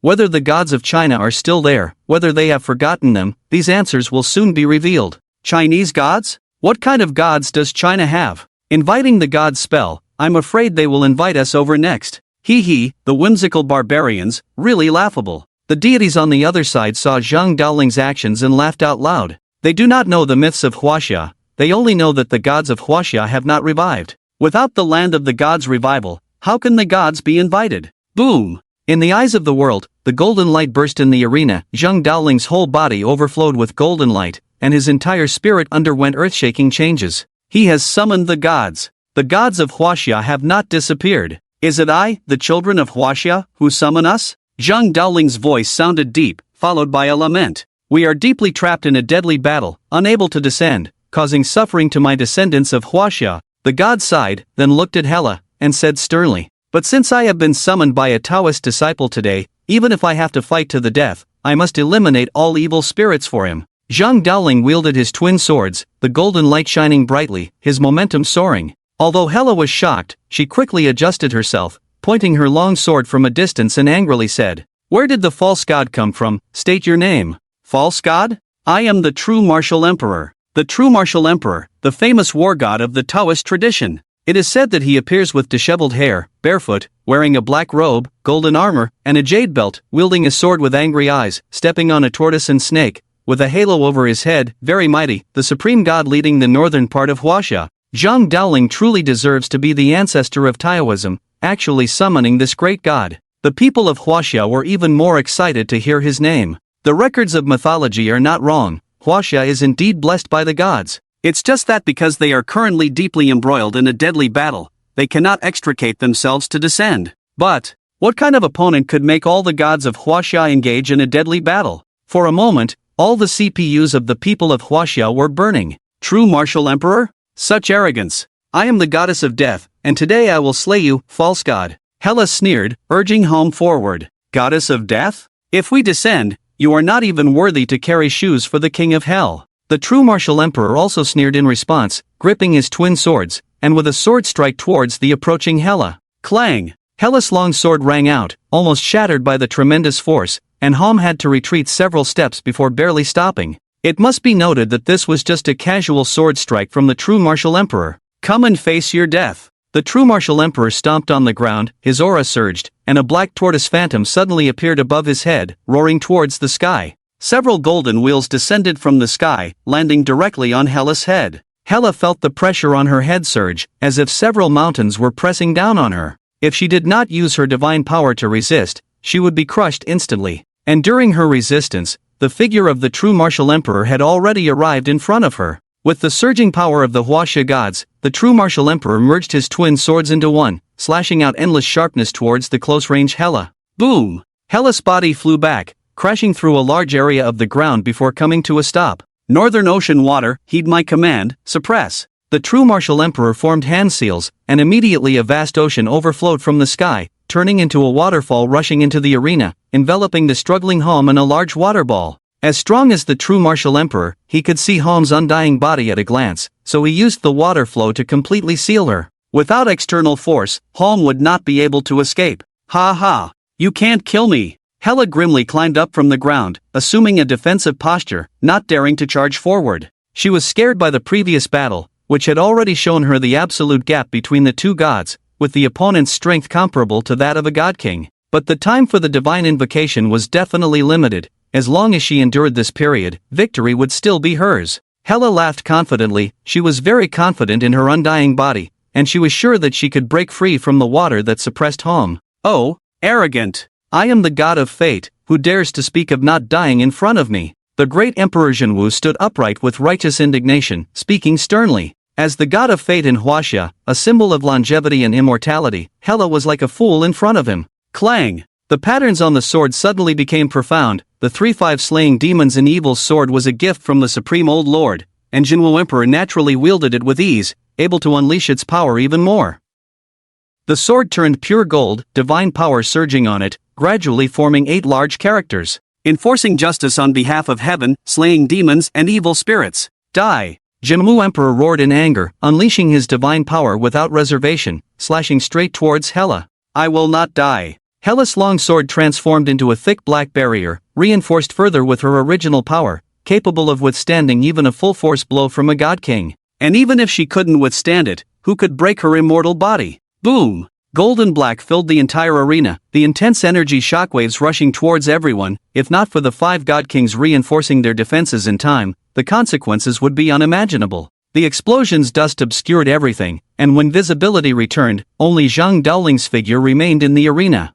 Whether the gods of China are still there, whether they have forgotten them, these answers will soon be revealed. Chinese gods? What kind of gods does China have? Inviting the gods spell, I'm afraid they will invite us over next. Hee, the whimsical barbarians, really laughable. The deities on the other side saw Zhang Daoling's actions and laughed out loud. They do not know the myths of Huaxia, they only know that the gods of Huaxia have not revived. Without the land of the gods' revival, how can the gods be invited? Boom! In the eyes of the world, the golden light burst in the arena. Zhang Daoling's whole body overflowed with golden light, and his entire spirit underwent earth-shaking changes. He has summoned the gods. The gods of Huaxia have not disappeared. Is it I, the children of Huaxia, who summon us? Zhang Daoling's voice sounded deep, followed by a lament. We are deeply trapped in a deadly battle, unable to descend, causing suffering to my descendants of Huaxia. The god sighed, then looked at Hela, and said sternly, but since I have been summoned by a Taoist disciple today, even if I have to fight to the death, I must eliminate all evil spirits for him. Zhang Daoling wielded his twin swords, the golden light shining brightly, his momentum soaring. Although Hela was shocked, she quickly adjusted herself, pointing her long sword from a distance and angrily said, Where did the false god come from? State your name. False god? I am the true martial emperor. The true martial emperor, the famous war god of the Taoist tradition. It is said that he appears with disheveled hair, barefoot, wearing a black robe, golden armor, and a jade belt, wielding a sword with angry eyes, stepping on a tortoise and snake, with a halo over his head, very mighty, the supreme god leading the northern part of Huaxia. Zhang Daoling truly deserves to be the ancestor of Taoism, actually summoning this great god. The people of Huaxia were even more excited to hear his name. The records of mythology are not wrong. Huaxia is indeed blessed by the gods. It's just that because they are currently deeply embroiled in a deadly battle, they cannot extricate themselves to descend. But what kind of opponent could make all the gods of Huaxia engage in a deadly battle? For a moment, all the CPUs of the people of Huaxia were burning. True martial emperor? Such arrogance. I am the goddess of death, and today I will slay you, false god. Hela sneered, urging home forward. Goddess of death? If we descend, you are not even worthy to carry shoes for the king of hell. The true martial emperor also sneered in response, gripping his twin swords, and with a sword strike towards the approaching Hela. Clang! Hela's long sword rang out, almost shattered by the tremendous force, and Hom had to retreat several steps before barely stopping. It must be noted that this was just a casual sword strike from the true martial emperor. Come and face your death. The true martial emperor stomped on the ground, his aura surged, and a black tortoise phantom suddenly appeared above his head, roaring towards the sky. Several golden wheels descended from the sky, landing directly on Hela's head. Hela felt the pressure on her head surge, as if several mountains were pressing down on her. If she did not use her divine power to resist, she would be crushed instantly. And during her resistance, the figure of the true martial emperor had already arrived in front of her. With the surging power of the Huaxia gods, the true martial emperor merged his twin swords into one, slashing out endless sharpness towards the close-range Hela. Boom! Hela's body flew back, crashing through a large area of the ground before coming to a stop. Northern Ocean water, heed my command, suppress. The true martial emperor formed hand seals, and immediately a vast ocean overflowed from the sky, turning into a waterfall rushing into the arena, enveloping the struggling Hom in a large water ball. As strong as the true martial emperor, he could see Hom's undying body at a glance, so he used the water flow to completely seal her. Without external force, Hom would not be able to escape. Ha ha! You can't kill me! Hela grimly climbed up from the ground, assuming a defensive posture, not daring to charge forward. She was scared by the previous battle, which had already shown her the absolute gap between the two gods, with the opponent's strength comparable to that of a god king. But the time for the divine invocation was definitely limited. As long as she endured this period, victory would still be hers. Hela laughed confidently. She was very confident in her undying body, and she was sure that she could break free from the water that suppressed Hom. Oh, arrogant! I am the god of fate, who dares to speak of not dying in front of me? The great Emperor Zhenwu stood upright with righteous indignation, speaking sternly. As the god of fate in Huaxia, a symbol of longevity and immortality, Hela was like a fool in front of him. Clang! The patterns on the sword suddenly became profound. The 3-5 slaying demons in evil's sword was a gift from the Supreme Old Lord, and Zhenwu Emperor naturally wielded it with ease, able to unleash its power even more. The sword turned pure gold, divine power surging on it, gradually forming 8 large characters, enforcing justice on behalf of heaven, slaying demons and evil spirits. Die! Zhenwu Emperor roared in anger, unleashing his divine power without reservation, slashing straight towards Hela. I will not die. Hela's long sword transformed into a thick black barrier, reinforced further with her original power, capable of withstanding even a full-force blow from a god king. And even if she couldn't withstand it, who could break her immortal body? Boom! Gold and black filled the entire arena, the intense energy shockwaves rushing towards everyone. If not for the 5 god kings reinforcing their defenses in time, the consequences would be unimaginable. The explosion's dust obscured everything, and when visibility returned, only Zhang Daoling's figure remained in the arena.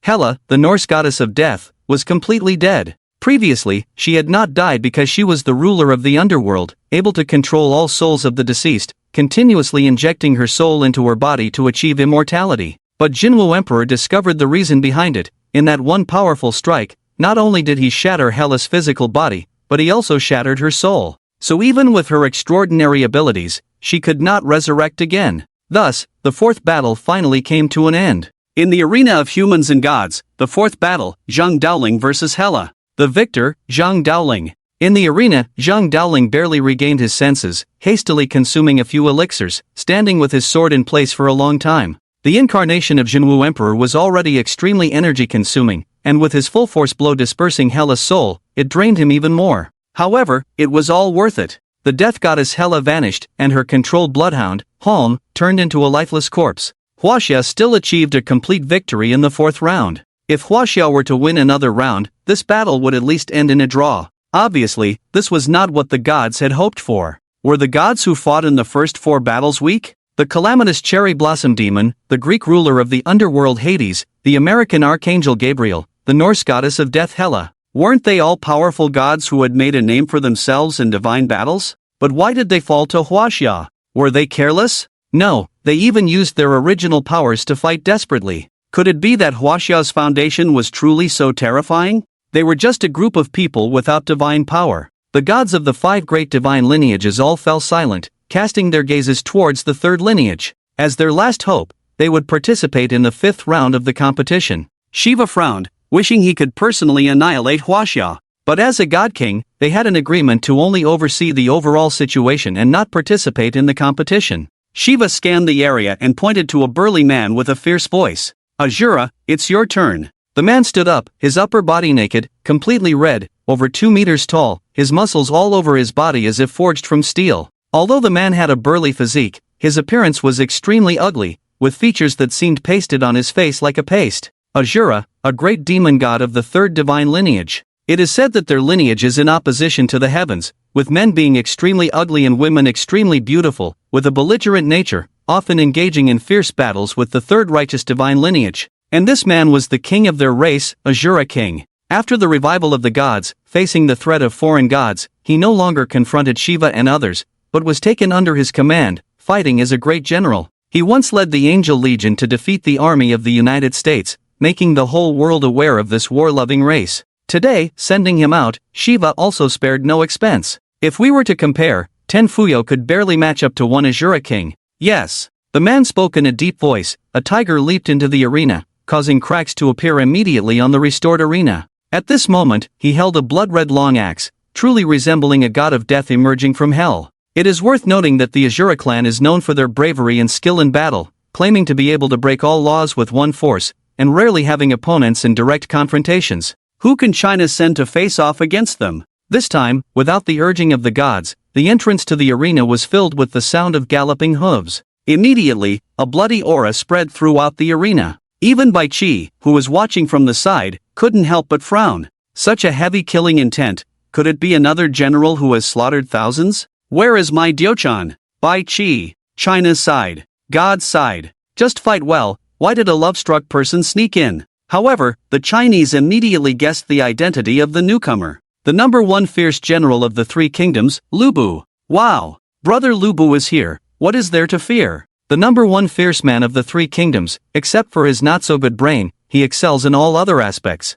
Hela, the Norse goddess of death, was completely dead. Previously, she had not died because she was the ruler of the underworld, able to control all souls of the deceased, continuously injecting her soul into her body to achieve immortality. But Zhenwu Emperor discovered the reason behind it. In that one powerful strike, not only did he shatter Hela's physical body, but he also shattered her soul. So even with her extraordinary abilities, she could not resurrect again. Thus, the 4th battle finally came to an end. In the arena of humans and gods, the 4th battle, Zhang Daoling versus Hela. The victor, Zhang Daoling. In the arena, Zhang Daoling barely regained his senses, hastily consuming a few elixirs, standing with his sword in place for a long time. The incarnation of Zhenwu Emperor was already extremely energy-consuming, and with his full-force blow dispersing Hela's soul, it drained him even more. However, it was all worth it. The death goddess Hela vanished, and her controlled bloodhound, Holm, turned into a lifeless corpse. Huaxia still achieved a complete victory in the 4th round. If Huaxia were to win another round, this battle would at least end in a draw. Obviously, this was not what the gods had hoped for. Were the gods who fought in the first 4 battles weak? The calamitous cherry blossom demon, the Greek ruler of the underworld Hades, the American archangel Gabriel, the Norse goddess of death Hela. Weren't they all powerful gods who had made a name for themselves in divine battles? But why did they fall to Huaxia? Were they careless? No, they even used their original powers to fight desperately. Could it be that Huaxia's foundation was truly so terrifying? They were just a group of people without divine power. The gods of the 5 great divine lineages all fell silent, casting their gazes towards the 3rd lineage. As their last hope, they would participate in the 5th round of the competition. Shiva frowned, wishing he could personally annihilate Huaxia. But as a god king, they had an agreement to only oversee the overall situation and not participate in the competition. Shiva scanned the area and pointed to a burly man with a fierce voice. Azura, it's your turn. The man stood up, his upper body naked, completely red, over 2 meters tall, his muscles all over his body as if forged from steel. Although the man had a burly physique, his appearance was extremely ugly, with features that seemed pasted on his face like a paste. Azura, a great demon god of the 3rd divine lineage. It is said that their lineage is in opposition to the heavens, with men being extremely ugly and women extremely beautiful, with a belligerent nature, often engaging in fierce battles with the 3rd righteous divine lineage. And this man was the king of their race, Azura King. After the revival of the gods, facing the threat of foreign gods, he no longer confronted Shiva and others, but was taken under his command, fighting as a great general. He once led the Angel Legion to defeat the army of the United States, making the whole world aware of this war-loving race. Today, sending him out, Shiva also spared no expense. If we were to compare, Tenfuyo could barely match up to one Azura King. Yes. The man spoke in a deep voice. A tiger leaped into the arena, causing cracks to appear immediately on the restored arena. At this moment, he held a blood-red long axe, truly resembling a god of death emerging from hell. It is worth noting that the Azura clan is known for their bravery and skill in battle, claiming to be able to break all laws with one force, and rarely having opponents in direct confrontations. Who can China send to face off against them? This time, without the urging of the gods, the entrance to the arena was filled with the sound of galloping hooves. Immediately, a bloody aura spread throughout the arena. Even Bai Qi, who was watching from the side, couldn't help but frown. Such a heavy killing intent. Could it be another general who has slaughtered thousands? Where is my Diochan? Bai Qi. China's side. God's side. Just fight well. Why did a love-struck person sneak in? However, the Chinese immediately guessed the identity of the newcomer. The number one fierce general of the three kingdoms, Lu Bu. Wow! Brother Lu Bu is here, what is there to fear? The number one fierce man of the three kingdoms, except for his not-so-good brain, he excels in all other aspects.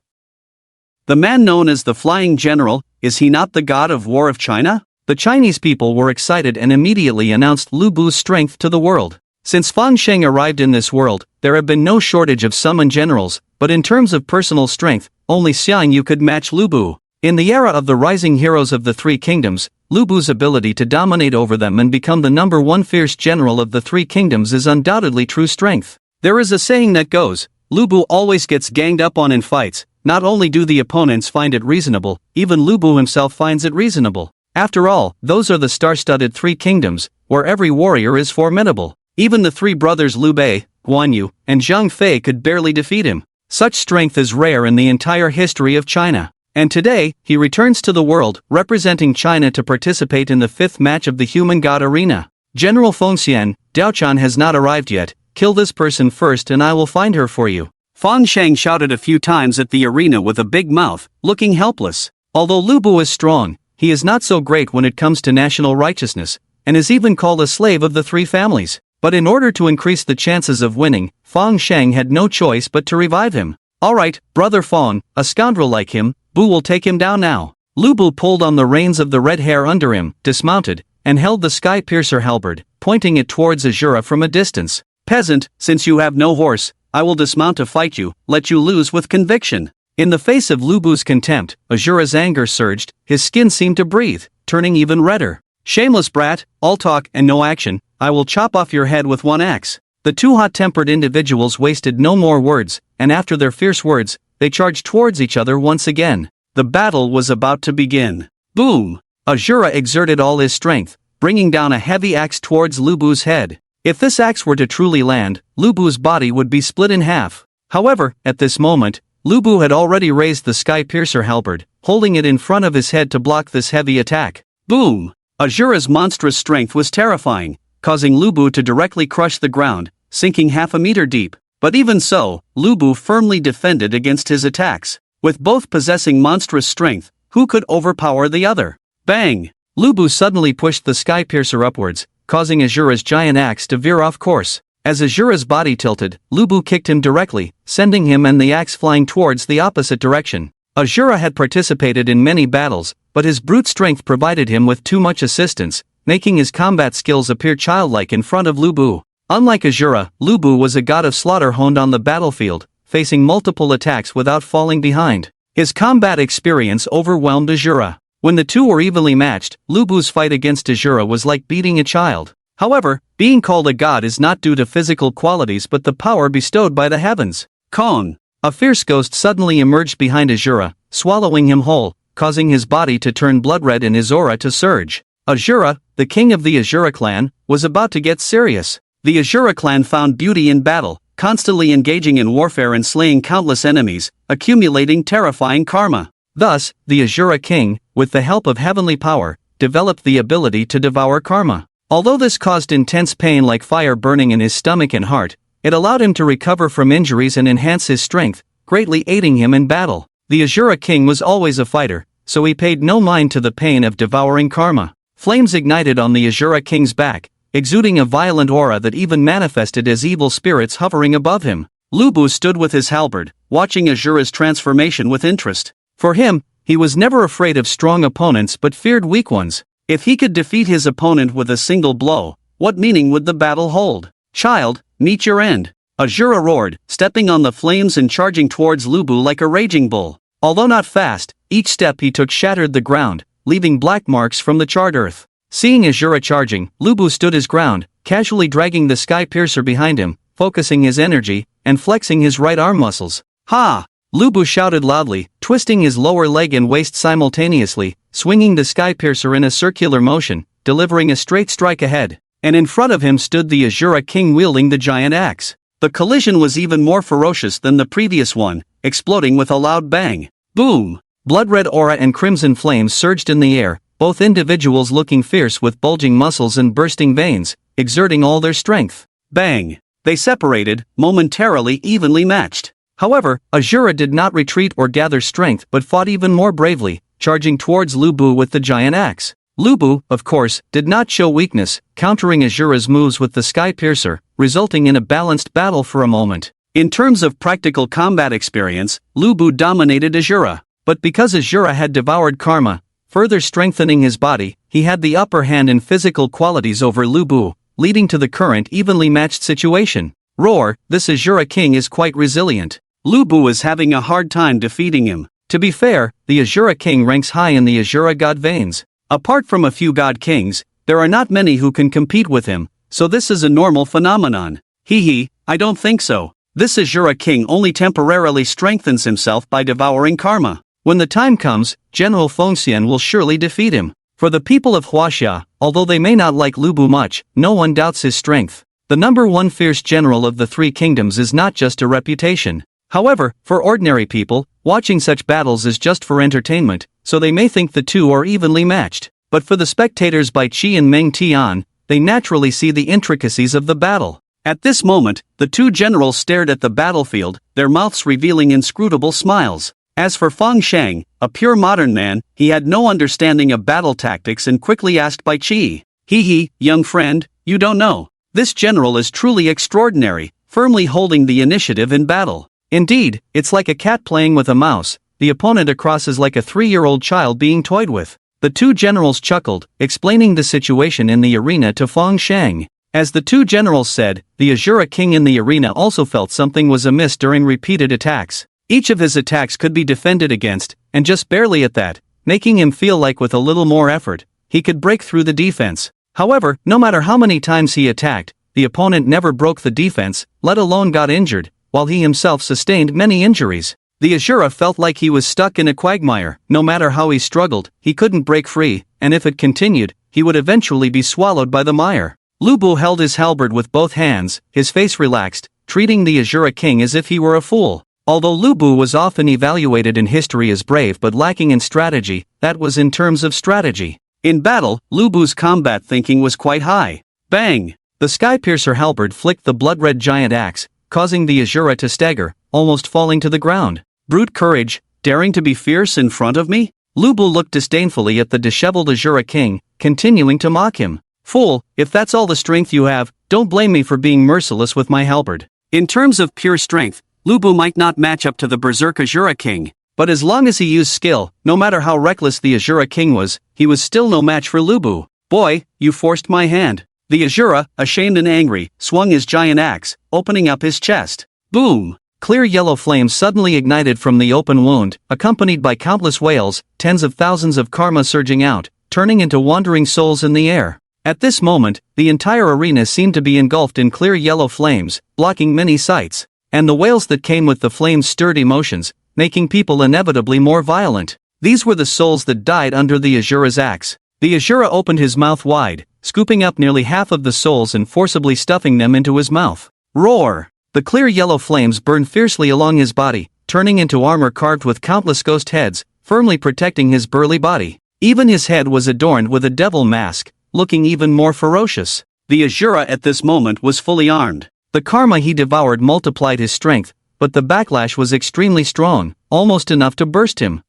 The man known as the Flying General, is he not the god of war of China? The Chinese people were excited and immediately announced Lu Bu's strength to the world. Since Fang Sheng arrived in this world, there have been no shortage of summoned generals, but in terms of personal strength, only Xiang Yu could match Lu Bu. In the era of the rising heroes of the three kingdoms, Lu Bu's ability to dominate over them and become the number one fierce general of the three kingdoms is undoubtedly true strength. There is a saying that goes, Lu Bu always gets ganged up on in fights. Not only do the opponents find it reasonable, even Lu Bu himself finds it reasonable. After all, those are the star-studded three kingdoms, where every warrior is formidable. Even the three brothers Liu Bei, Guan Yu, and Zhang Fei could barely defeat him. Such strength is rare in the entire history of China. And today, he returns to the world, representing China to participate in the fifth match of the Human God Arena. General Fengxian, Daochan has not arrived yet, kill this person first and I will find her for you. Fang Sheng shouted a few times at the arena with a big mouth, looking helpless. Although Lu Bu is strong, he is not so great when it comes to national righteousness, and is even called a slave of the three families. But in order to increase the chances of winning, Fang Sheng had no choice but to revive him. Alright, brother Fang, a scoundrel like him, Bu will take him down now. Lu Bu pulled on the reins of the red hare under him, dismounted, and held the sky piercer halberd, pointing it towards Azura from a distance. Peasant, since you have no horse, I will dismount to fight you, let you lose with conviction. In the face of Lu Bu's contempt, Azura's anger surged, his skin seemed to breathe, turning even redder. Shameless brat, all talk and no action, I will chop off your head with one axe. The two hot-tempered individuals wasted no more words, and after their fierce words, they charged towards each other once again. The battle was about to begin. Boom! Azura exerted all his strength, bringing down a heavy axe towards Lu Bu's head. If this axe were to truly land, Lu Bu's body would be split in half. However, at this moment, Lu Bu had already raised the sky piercer halberd, holding it in front of his head to block this heavy attack. Boom! Azura's monstrous strength was terrifying, causing Lu Bu to directly crush the ground, sinking half a meter deep. But even so, Lu Bu firmly defended against his attacks. With both possessing monstrous strength, who could overpower the other? Bang! Lu Bu suddenly pushed the sky piercer upwards, causing Azura's giant axe to veer off course. As Azura's body tilted, Lu Bu kicked him directly, sending him and the axe flying towards the opposite direction. Azura had participated in many battles, but his brute strength provided him with too much assistance, making his combat skills appear childlike in front of Lu Bu. Unlike Azura, Lu Bu was a god of slaughter honed on the battlefield, facing multiple attacks without falling behind. His combat experience overwhelmed Azura. When the two were evenly matched, Lu Bu's fight against Azura was like beating a child. However, being called a god is not due to physical qualities but the power bestowed by the heavens. Kong! A fierce ghost suddenly emerged behind Azura, swallowing him whole, causing his body to turn blood red and his aura to surge. Azura, the king of the Azura clan, was about to get serious. The Azura clan found beauty in battle, constantly engaging in warfare and slaying countless enemies, accumulating terrifying karma. Thus, the Azura king, with the help of heavenly power, developed the ability to devour karma. Although this caused intense pain like fire burning in his stomach and heart, it allowed him to recover from injuries and enhance his strength, greatly aiding him in battle. The Azura king was always a fighter, so he paid no mind to the pain of devouring karma. Flames ignited on the Azura king's back, exuding a violent aura that even manifested as evil spirits hovering above him. Lu Bu stood with his halberd, watching Azura's transformation with interest. For him, he was never afraid of strong opponents but feared weak ones. If he could defeat his opponent with a single blow, what meaning would the battle hold? Child, meet your end. Azura roared, stepping on the flames and charging towards Lu Bu like a raging bull. Although not fast, each step he took shattered the ground, leaving black marks from the charred earth. Seeing Azura charging, Lu Bu stood his ground, casually dragging the sky piercer behind him, focusing his energy, and flexing his right arm muscles. Ha! Lu Bu shouted loudly, twisting his lower leg and waist simultaneously, swinging the sky piercer in a circular motion, delivering a straight strike ahead. And in front of him stood the Azura king wielding the giant axe. The collision was even more ferocious than the previous one, exploding with a loud bang. Boom! Blood-red aura and crimson flames surged in the air, both individuals looking fierce with bulging muscles and bursting veins, exerting all their strength. Bang! They separated, momentarily evenly matched. However, Azura did not retreat or gather strength but fought even more bravely, charging towards Lu Bu with the giant axe. Lu Bu, of course, did not show weakness, countering Azura's moves with the Sky Piercer, resulting in a balanced battle for a moment. In terms of practical combat experience, Lu Bu dominated Azura, but because Azura had devoured karma, further strengthening his body, he had the upper hand in physical qualities over Lu Bu, leading to the current evenly matched situation. Roar, this Azura king is quite resilient. Lu Bu is having a hard time defeating him. To be fair, the Azura king ranks high in the Azura god veins. Apart from a few god kings, there are not many who can compete with him, so this is a normal phenomenon. Hee, I don't think so. This Azura king only temporarily strengthens himself by devouring karma. When the time comes, General Fengxian will surely defeat him. For the people of Huaxia, although they may not like Lu Bu much, no one doubts his strength. The number one fierce general of the three kingdoms is not just a reputation. However, for ordinary people, watching such battles is just for entertainment, so they may think the two are evenly matched. But for the spectators by Qi and Meng Tian, they naturally see the intricacies of the battle. At this moment, the two generals stared at the battlefield, their mouths revealing inscrutable smiles. As for Feng Shang, a pure modern man, he had no understanding of battle tactics and quickly asked by Qi. Hee, young friend, you don't know. This general is truly extraordinary, firmly holding the initiative in battle. Indeed, it's like a cat playing with a mouse, the opponent across is like a 3-year-old child being toyed with. The two generals chuckled, explaining the situation in the arena to Feng Shang. As the two generals said, the Azura king in the arena also felt something was amiss during repeated attacks. Each of his attacks could be defended against, and just barely at that, making him feel like with a little more effort, he could break through the defense. However, no matter how many times he attacked, the opponent never broke the defense, let alone got injured, while he himself sustained many injuries. The Azura felt like he was stuck in a quagmire. No matter how he struggled, he couldn't break free, and if it continued, he would eventually be swallowed by the mire. Lu Bu held his halberd with both hands, his face relaxed, treating the Azura king as if he were a fool. Although Lu Bu was often evaluated in history as brave but lacking in strategy, that was in terms of strategy. In battle, Lu Bu's combat thinking was quite high. Bang! The Sky Piercer halberd flicked the blood-red giant axe, causing the Azura to stagger, almost falling to the ground. Brute courage, daring to be fierce in front of me? Lu Bu looked disdainfully at the disheveled Azura king, continuing to mock him. Fool, if that's all the strength you have, don't blame me for being merciless with my halberd. In terms of pure strength, Lu Bu might not match up to the berserk Azura king, but as long as he used skill, no matter how reckless the Azura king was, he was still no match for Lu Bu. Boy, you forced my hand. The Azura, ashamed and angry, swung his giant axe, opening up his chest. Boom! Clear yellow flame suddenly ignited from the open wound, accompanied by countless wails, tens of thousands of karma surging out, turning into wandering souls in the air. At this moment, the entire arena seemed to be engulfed in clear yellow flames, blocking many sights. And the wails that came with the flames stirred emotions, making people inevitably more violent. These were the souls that died under the Azura's axe. The Azura opened his mouth wide, scooping up nearly half of the souls and forcibly stuffing them into his mouth. Roar! The clear yellow flames burned fiercely along his body, turning into armor carved with countless ghost heads, firmly protecting his burly body. Even his head was adorned with a devil mask, looking even more ferocious. The Azura at this moment was fully armed. The karma he devoured multiplied his strength, but the backlash was extremely strong, almost enough to burst him.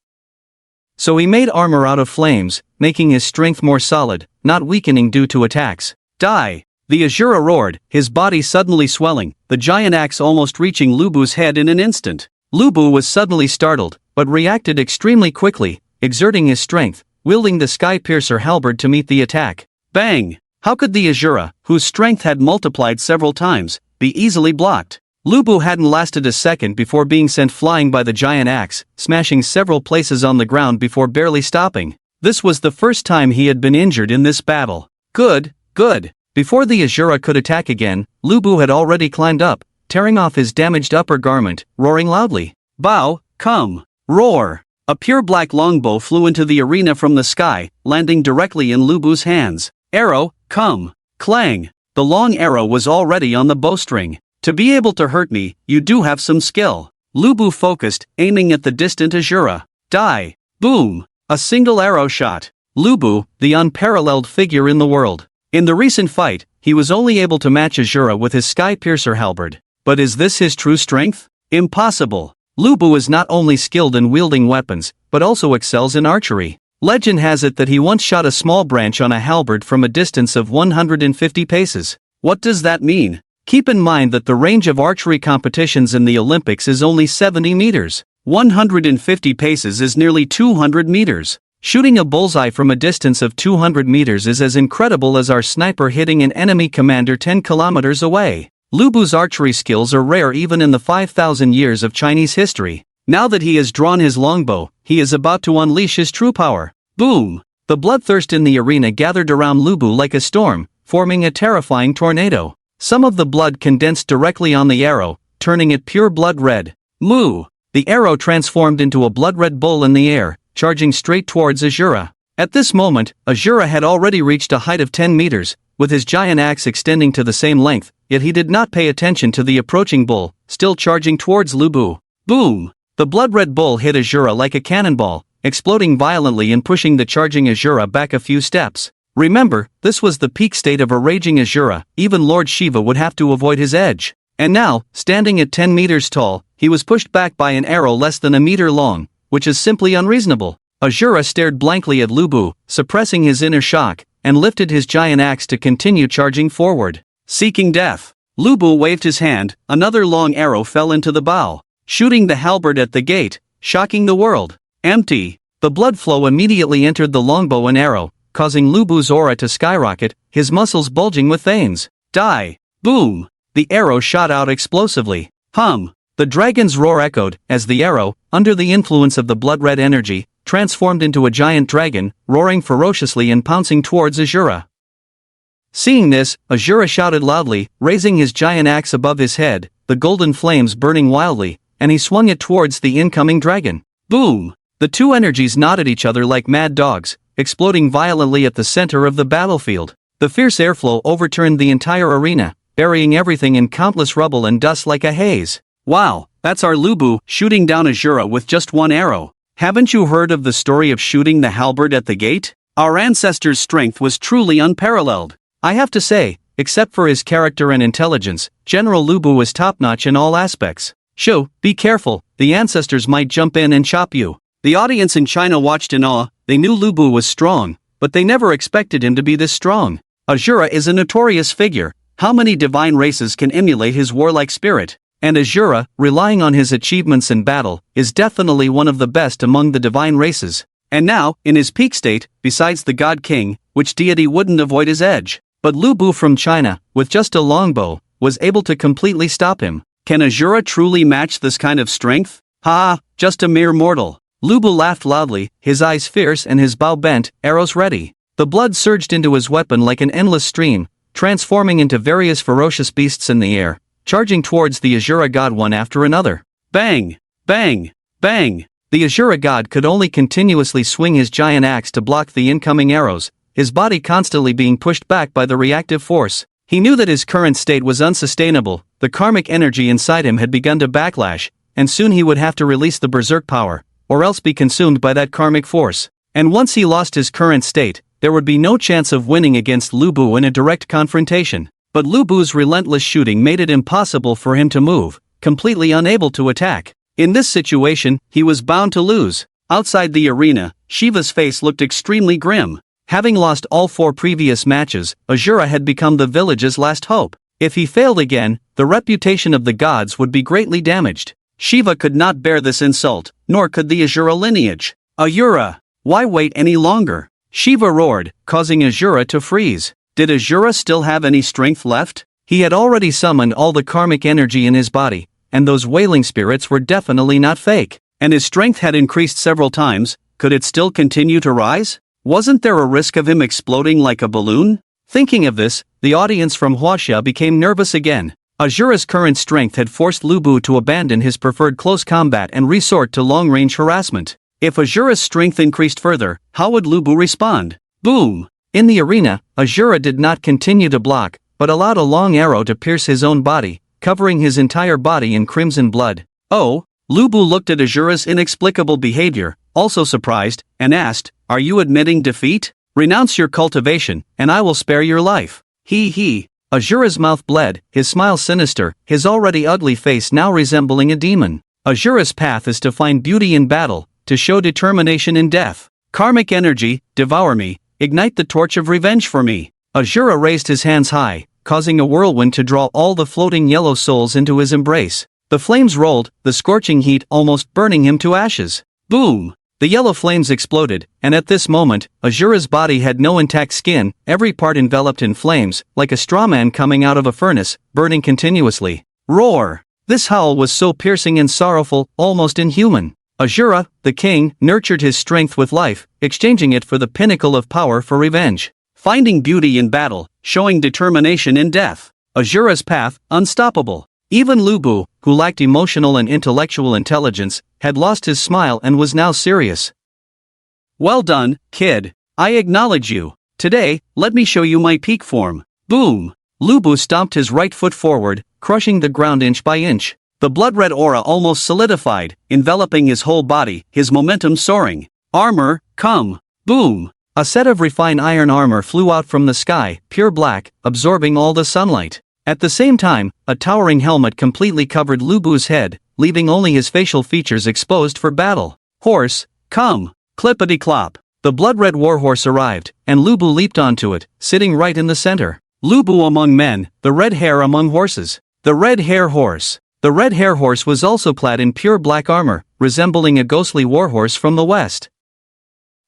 So he made armor out of flames, making his strength more solid, not weakening due to attacks. Die! The Azura roared, his body suddenly swelling, the giant axe almost reaching Lu Bu's head in an instant. Lu Bu was suddenly startled, but reacted extremely quickly, exerting his strength, wielding the Sky Piercer halberd to meet the attack. Bang! How could the Azura, whose strength had multiplied several times, be easily blocked? Lu Bu hadn't lasted a second before being sent flying by the giant axe, smashing several places on the ground before barely stopping. This was the first time he had been injured in this battle. Good. Before the Azura could attack again, Lu Bu had already climbed up, tearing off his damaged upper garment, roaring loudly. Bow, come! Roar! A pure black longbow flew into the arena from the sky, landing directly in Lu Bu's hands. Arrow, come! Clang! The long arrow was already on the bowstring. To be able to hurt me, you do have some skill. Lu Bu focused, aiming at the distant Azura. Die! Boom! A single arrow shot. Lu Bu, the unparalleled figure in the world. In the recent fight, he was only able to match Azura with his Sky Piercer halberd. But is this his true strength? Impossible. Lu Bu is not only skilled in wielding weapons, but also excels in archery. Legend has it that he once shot a small branch on a halberd from a distance of 150 paces. What does that mean? Keep in mind that the range of archery competitions in the Olympics is only 70 meters. 150 paces is nearly 200 meters. Shooting a bullseye from a distance of 200 meters is as incredible as our sniper hitting an enemy commander 10 kilometers away. Lu Bu's archery skills are rare even in the 5,000 years of Chinese history. Now that he has drawn his longbow, he is about to unleash his true power. Boom! The bloodthirst in the arena gathered around Lu Bu like a storm, forming a terrifying tornado. Some of the blood condensed directly on the arrow, turning it pure blood red. Moo! The arrow transformed into a blood-red bull in the air, charging straight towards Azura. At this moment, Azura had already reached a height of 10 meters, with his giant axe extending to the same length, yet he did not pay attention to the approaching bull, still charging towards Lu Bu. Boom! The blood-red bull hit Azura like a cannonball, exploding violently and pushing the charging Azura back a few steps. Remember, this was the peak state of a raging Azura, even Lord Shiva would have to avoid his edge. And now, standing at 10 meters tall, he was pushed back by an arrow less than a meter long, which is simply unreasonable. Azura stared blankly at Lu Bu, suppressing his inner shock, and lifted his giant axe to continue charging forward. Seeking death. Lu Bu waved his hand, another long arrow fell into the bow, shooting the halberd at the gate, shocking the world. Empty. The blood flow immediately entered the longbow and arrow, causing Lu Bu's aura to skyrocket, his muscles bulging with veins. Die. Boom. The arrow shot out explosively. Hum. The dragon's roar echoed, as the arrow, under the influence of the blood-red energy, transformed into a giant dragon, roaring ferociously and pouncing towards Azura. Seeing this, Azura shouted loudly, raising his giant axe above his head, the golden flames burning wildly, and he swung it towards the incoming dragon. Boom! The two energies gnawed at each other like mad dogs, exploding violently at the center of the battlefield. The fierce airflow overturned the entire arena, burying everything in countless rubble and dust like a haze. Wow, that's our Lu Bu shooting down Azura with just one arrow. Haven't you heard of the story of shooting the halberd at the gate? Our ancestors' strength was truly unparalleled. I have to say, except for his character and intelligence, General Lu Bu was top-notch in all aspects. Shoo, be careful, the ancestors might jump in and chop you. The audience in China watched in awe. They knew Lu Bu was strong, but they never expected him to be this strong. Azura is a notorious figure. How many divine races can emulate his warlike spirit? And Azura, relying on his achievements in battle, is definitely one of the best among the divine races. And now, in his peak state, besides the God King, which deity wouldn't avoid his edge? But Lu Bu from China, with just a longbow, was able to completely stop him. Can Azura truly match this kind of strength? Ha, just a mere mortal. Lu Bu laughed loudly, his eyes fierce and his bow bent, arrows ready. The blood surged into his weapon like an endless stream, transforming into various ferocious beasts in the air, charging towards the Azura god one after another. Bang! Bang! Bang! The Azura god could only continuously swing his giant axe to block the incoming arrows, his body constantly being pushed back by the reactive force. He knew that his current state was unsustainable, the karmic energy inside him had begun to backlash, and soon he would have to release the berserk power, or else be consumed by that karmic force. And once he lost his current state, there would be no chance of winning against Lu Bu in a direct confrontation. But Lu Bu's relentless shooting made it impossible for him to move, completely unable to attack. In this situation, he was bound to lose. Outside the arena, Shiva's face looked extremely grim. Having lost all 4 previous matches, Azura had become the village's last hope. If he failed again, the reputation of the gods would be greatly damaged. Shiva could not bear this insult, nor could the Azura lineage. Azura! Why wait any longer? Shiva roared, causing Azura to freeze. Did Azura still have any strength left? He had already summoned all the karmic energy in his body, and those wailing spirits were definitely not fake. And his strength had increased several times. Could it still continue to rise? Wasn't there a risk of him exploding like a balloon? Thinking of this, the audience from Huaxia became nervous again. Azura's current strength had forced Lu Bu to abandon his preferred close combat and resort to long-range harassment. If Azura's strength increased further, how would Lu Bu respond? Boom! In the arena, Azura did not continue to block, but allowed a long arrow to pierce his own body, covering his entire body in crimson blood. Oh! Lu Bu looked at Azura's inexplicable behavior, also surprised, and asked, "Are you admitting defeat? Renounce your cultivation, and I will spare your life." He. Azura's mouth bled, his smile sinister, his already ugly face now resembling a demon. Asura's path is to find beauty in battle, to show determination in death. Karmic energy, devour me, ignite the torch of revenge for me. Asura raised his hands high, causing a whirlwind to draw all the floating yellow souls into his embrace. The flames rolled, the scorching heat almost burning him to ashes. Boom! The yellow flames exploded, and at this moment, Asura's body had no intact skin, every part enveloped in flames, like a straw man coming out of a furnace, burning continuously. Roar! This howl was so piercing and sorrowful, almost inhuman. Asura, the king, nurtured his strength with life, exchanging it for the pinnacle of power for revenge. Finding beauty in battle, showing determination in death. Asura's path, unstoppable. Even Lu Bu, who lacked emotional and intellectual intelligence, had lost his smile and was now serious. Well done, kid. I acknowledge you. Today, let me show you my peak form. Boom! Lu Bu stomped his right foot forward, crushing the ground inch by inch. The blood-red aura almost solidified, enveloping his whole body, his momentum soaring. Armor, come! Boom! A set of refined iron armor flew out from the sky, pure black, absorbing all the sunlight. At the same time, a towering helmet completely covered Lu Bu's head, leaving only his facial features exposed for battle. Horse, come! Clippity-clop! The blood-red warhorse arrived, and Lu Bu leaped onto it, sitting right in the center. Lu Bu among men, the red hare among horses. The red hare horse. The red hare horse was also clad in pure black armor, resembling a ghostly warhorse from the west.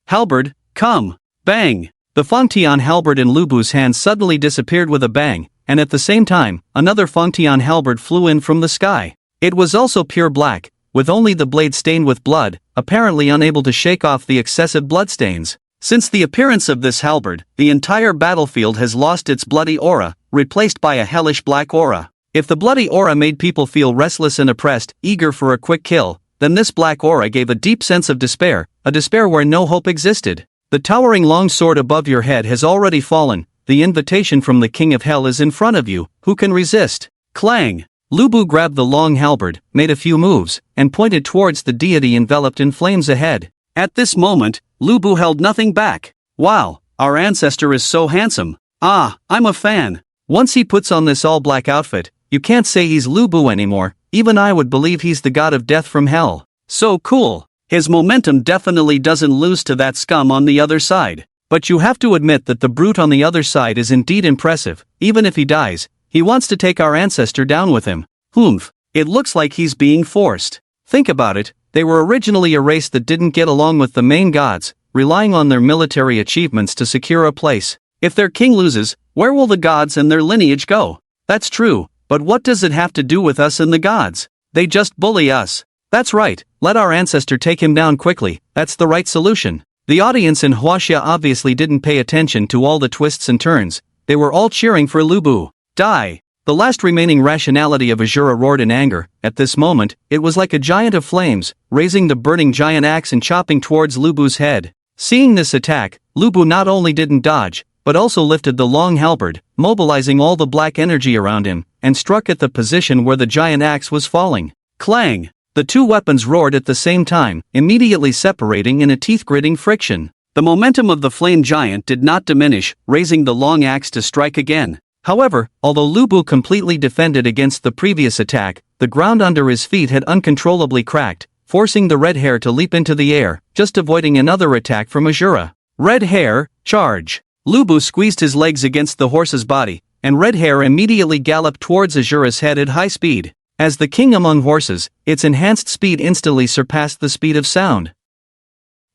Halberd, come! Bang! The Fangtian halberd in Lu Bu's hand suddenly disappeared with a bang, and at the same time, another Fangtian halberd flew in from the sky. It was also pure black, with only the blade stained with blood, apparently unable to shake off the excessive bloodstains. Since the appearance of this halberd, the entire battlefield has lost its bloody aura, replaced by a hellish black aura. If the bloody aura made people feel restless and oppressed, eager for a quick kill, then this black aura gave a deep sense of despair, a despair where no hope existed. The towering long sword above your head has already fallen. The invitation from the King of Hell is in front of you, who can resist? Clang! Lu Bu grabbed the long halberd, made a few moves, and pointed towards the deity enveloped in flames ahead. At this moment, Lu Bu held nothing back. Wow, our ancestor is so handsome. Ah, I'm a fan. Once he puts on this all-black outfit, you can't say he's Lu Bu anymore, even I would believe he's the god of death from hell. So cool. His momentum definitely doesn't lose to that scum on the other side. But you have to admit that the brute on the other side is indeed impressive. Even if he dies, he wants to take our ancestor down with him. Humph, it looks like he's being forced. Think about it, they were originally a race that didn't get along with the main gods, relying on their military achievements to secure a place. If their king loses, where will the gods and their lineage go? That's true, but what does it have to do with us and the gods? They just bully us. That's right, let our ancestor take him down quickly, that's the right solution. The audience in Huaxia obviously didn't pay attention to all the twists and turns. They were all cheering for Lu Bu. Die! The last remaining rationality of Asura roared in anger. At this moment, it was like a giant of flames, raising the burning giant axe and chopping towards Lu Bu's head. Seeing this attack, Lu Bu not only didn't dodge, but also lifted the long halberd, mobilizing all the black energy around him, and struck at the position where the giant axe was falling. Clang! The two weapons roared at the same time, immediately separating in a teeth-gritting friction. The momentum of the flame giant did not diminish, raising the long axe to strike again. However, although Lu Bu completely defended against the previous attack, the ground under his feet had uncontrollably cracked, forcing the red hare to leap into the air, just avoiding another attack from Asura. Red hare, charge! Lu Bu squeezed his legs against the horse's body, and red hare immediately galloped towards Asura's head at high speed. As the king among horses, its enhanced speed instantly surpassed the speed of sound.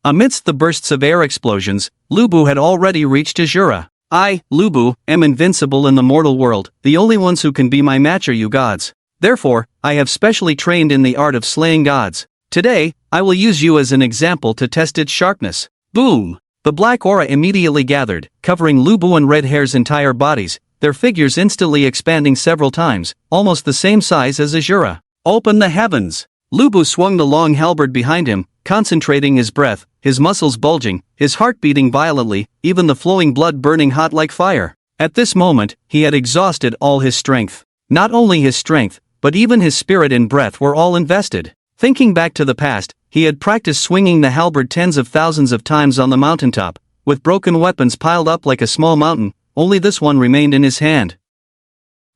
Amidst the bursts of air explosions, Lu Bu had already reached Asura. I, Lu Bu, am invincible in the mortal world, the only ones who can be my match are you gods. Therefore, I have specially trained in the art of slaying gods. Today, I will use you as an example to test its sharpness. Boom! The black aura immediately gathered, covering Lu Bu and red hare's entire bodies, their figures instantly expanding several times, almost the same size as Asura. Open the heavens! Lu Bu swung the long halberd behind him, concentrating his breath, his muscles bulging, his heart beating violently, even the flowing blood burning hot like fire. At this moment, he had exhausted all his strength. Not only his strength, but even his spirit and breath were all invested. Thinking back to the past, he had practiced swinging the halberd tens of thousands of times on the mountaintop, with broken weapons piled up like a small mountain. Only this one remained in his hand.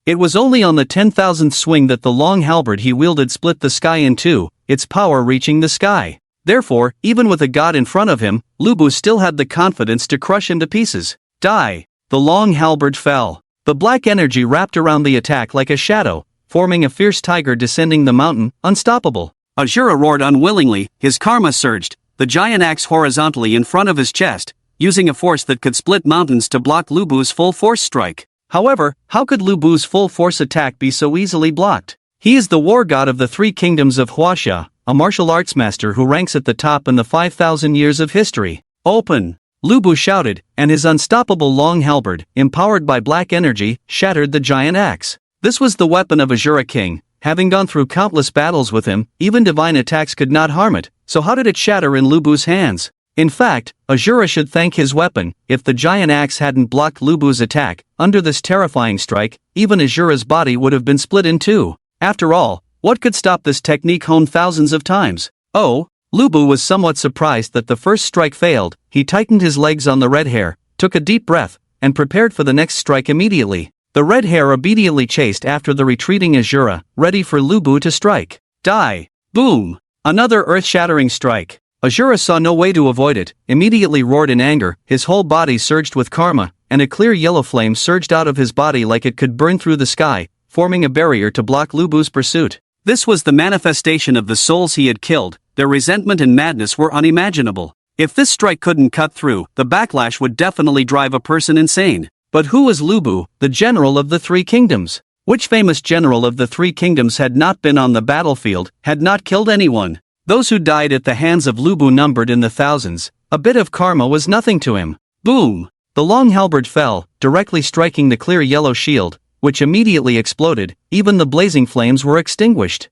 It was only on the 10,000th swing that the long halberd he wielded split the sky in two, its power reaching the sky. Therefore, even with a god in front of him, Lu Bu still had the confidence to crush him to pieces. Die! The long halberd fell. The black energy wrapped around the attack like a shadow, forming a fierce tiger descending the mountain, unstoppable. Asura roared unwillingly, his karma surged, the giant axe horizontally in front of his chest, using a force that could split mountains to block Lu Bu's full force strike. However, how could Lu Bu's full force attack be so easily blocked? He is the war god of the three kingdoms of Huaxia, a martial arts master who ranks at the top in the 5,000 years of history. Open! Lu Bu shouted, and his unstoppable long halberd, empowered by black energy, shattered the giant axe. This was the weapon of Asura King. Having gone through countless battles with him, even divine attacks could not harm it, so how did it shatter in Lu Bu's hands? In fact, Asura should thank his weapon. If the giant axe hadn't blocked Lu Bu's attack, under this terrifying strike, even Asura's body would have been split in two. After all, what could stop this technique honed thousands of times? Oh, Lu Bu was somewhat surprised that the first strike failed. He tightened his legs on the red hair, took a deep breath, and prepared for the next strike immediately. The red hair obediently chased after the retreating Asura, ready for Lu Bu to strike. Die! Boom! Another earth-shattering strike. Asura saw no way to avoid it, immediately roared in anger, his whole body surged with karma, and a clear yellow flame surged out of his body like it could burn through the sky, forming a barrier to block Lu Bu's pursuit. This was the manifestation of the souls he had killed. Their resentment and madness were unimaginable. If this strike couldn't cut through, the backlash would definitely drive a person insane. But who was Lu Bu, the general of the three kingdoms? Which famous general of the three kingdoms had not been on the battlefield, had not killed anyone? Those who died at the hands of Lu Bu numbered in the thousands. A bit of karma was nothing to him. Boom! The long halberd fell, directly striking the clear yellow shield, which immediately exploded. Even the blazing flames were extinguished.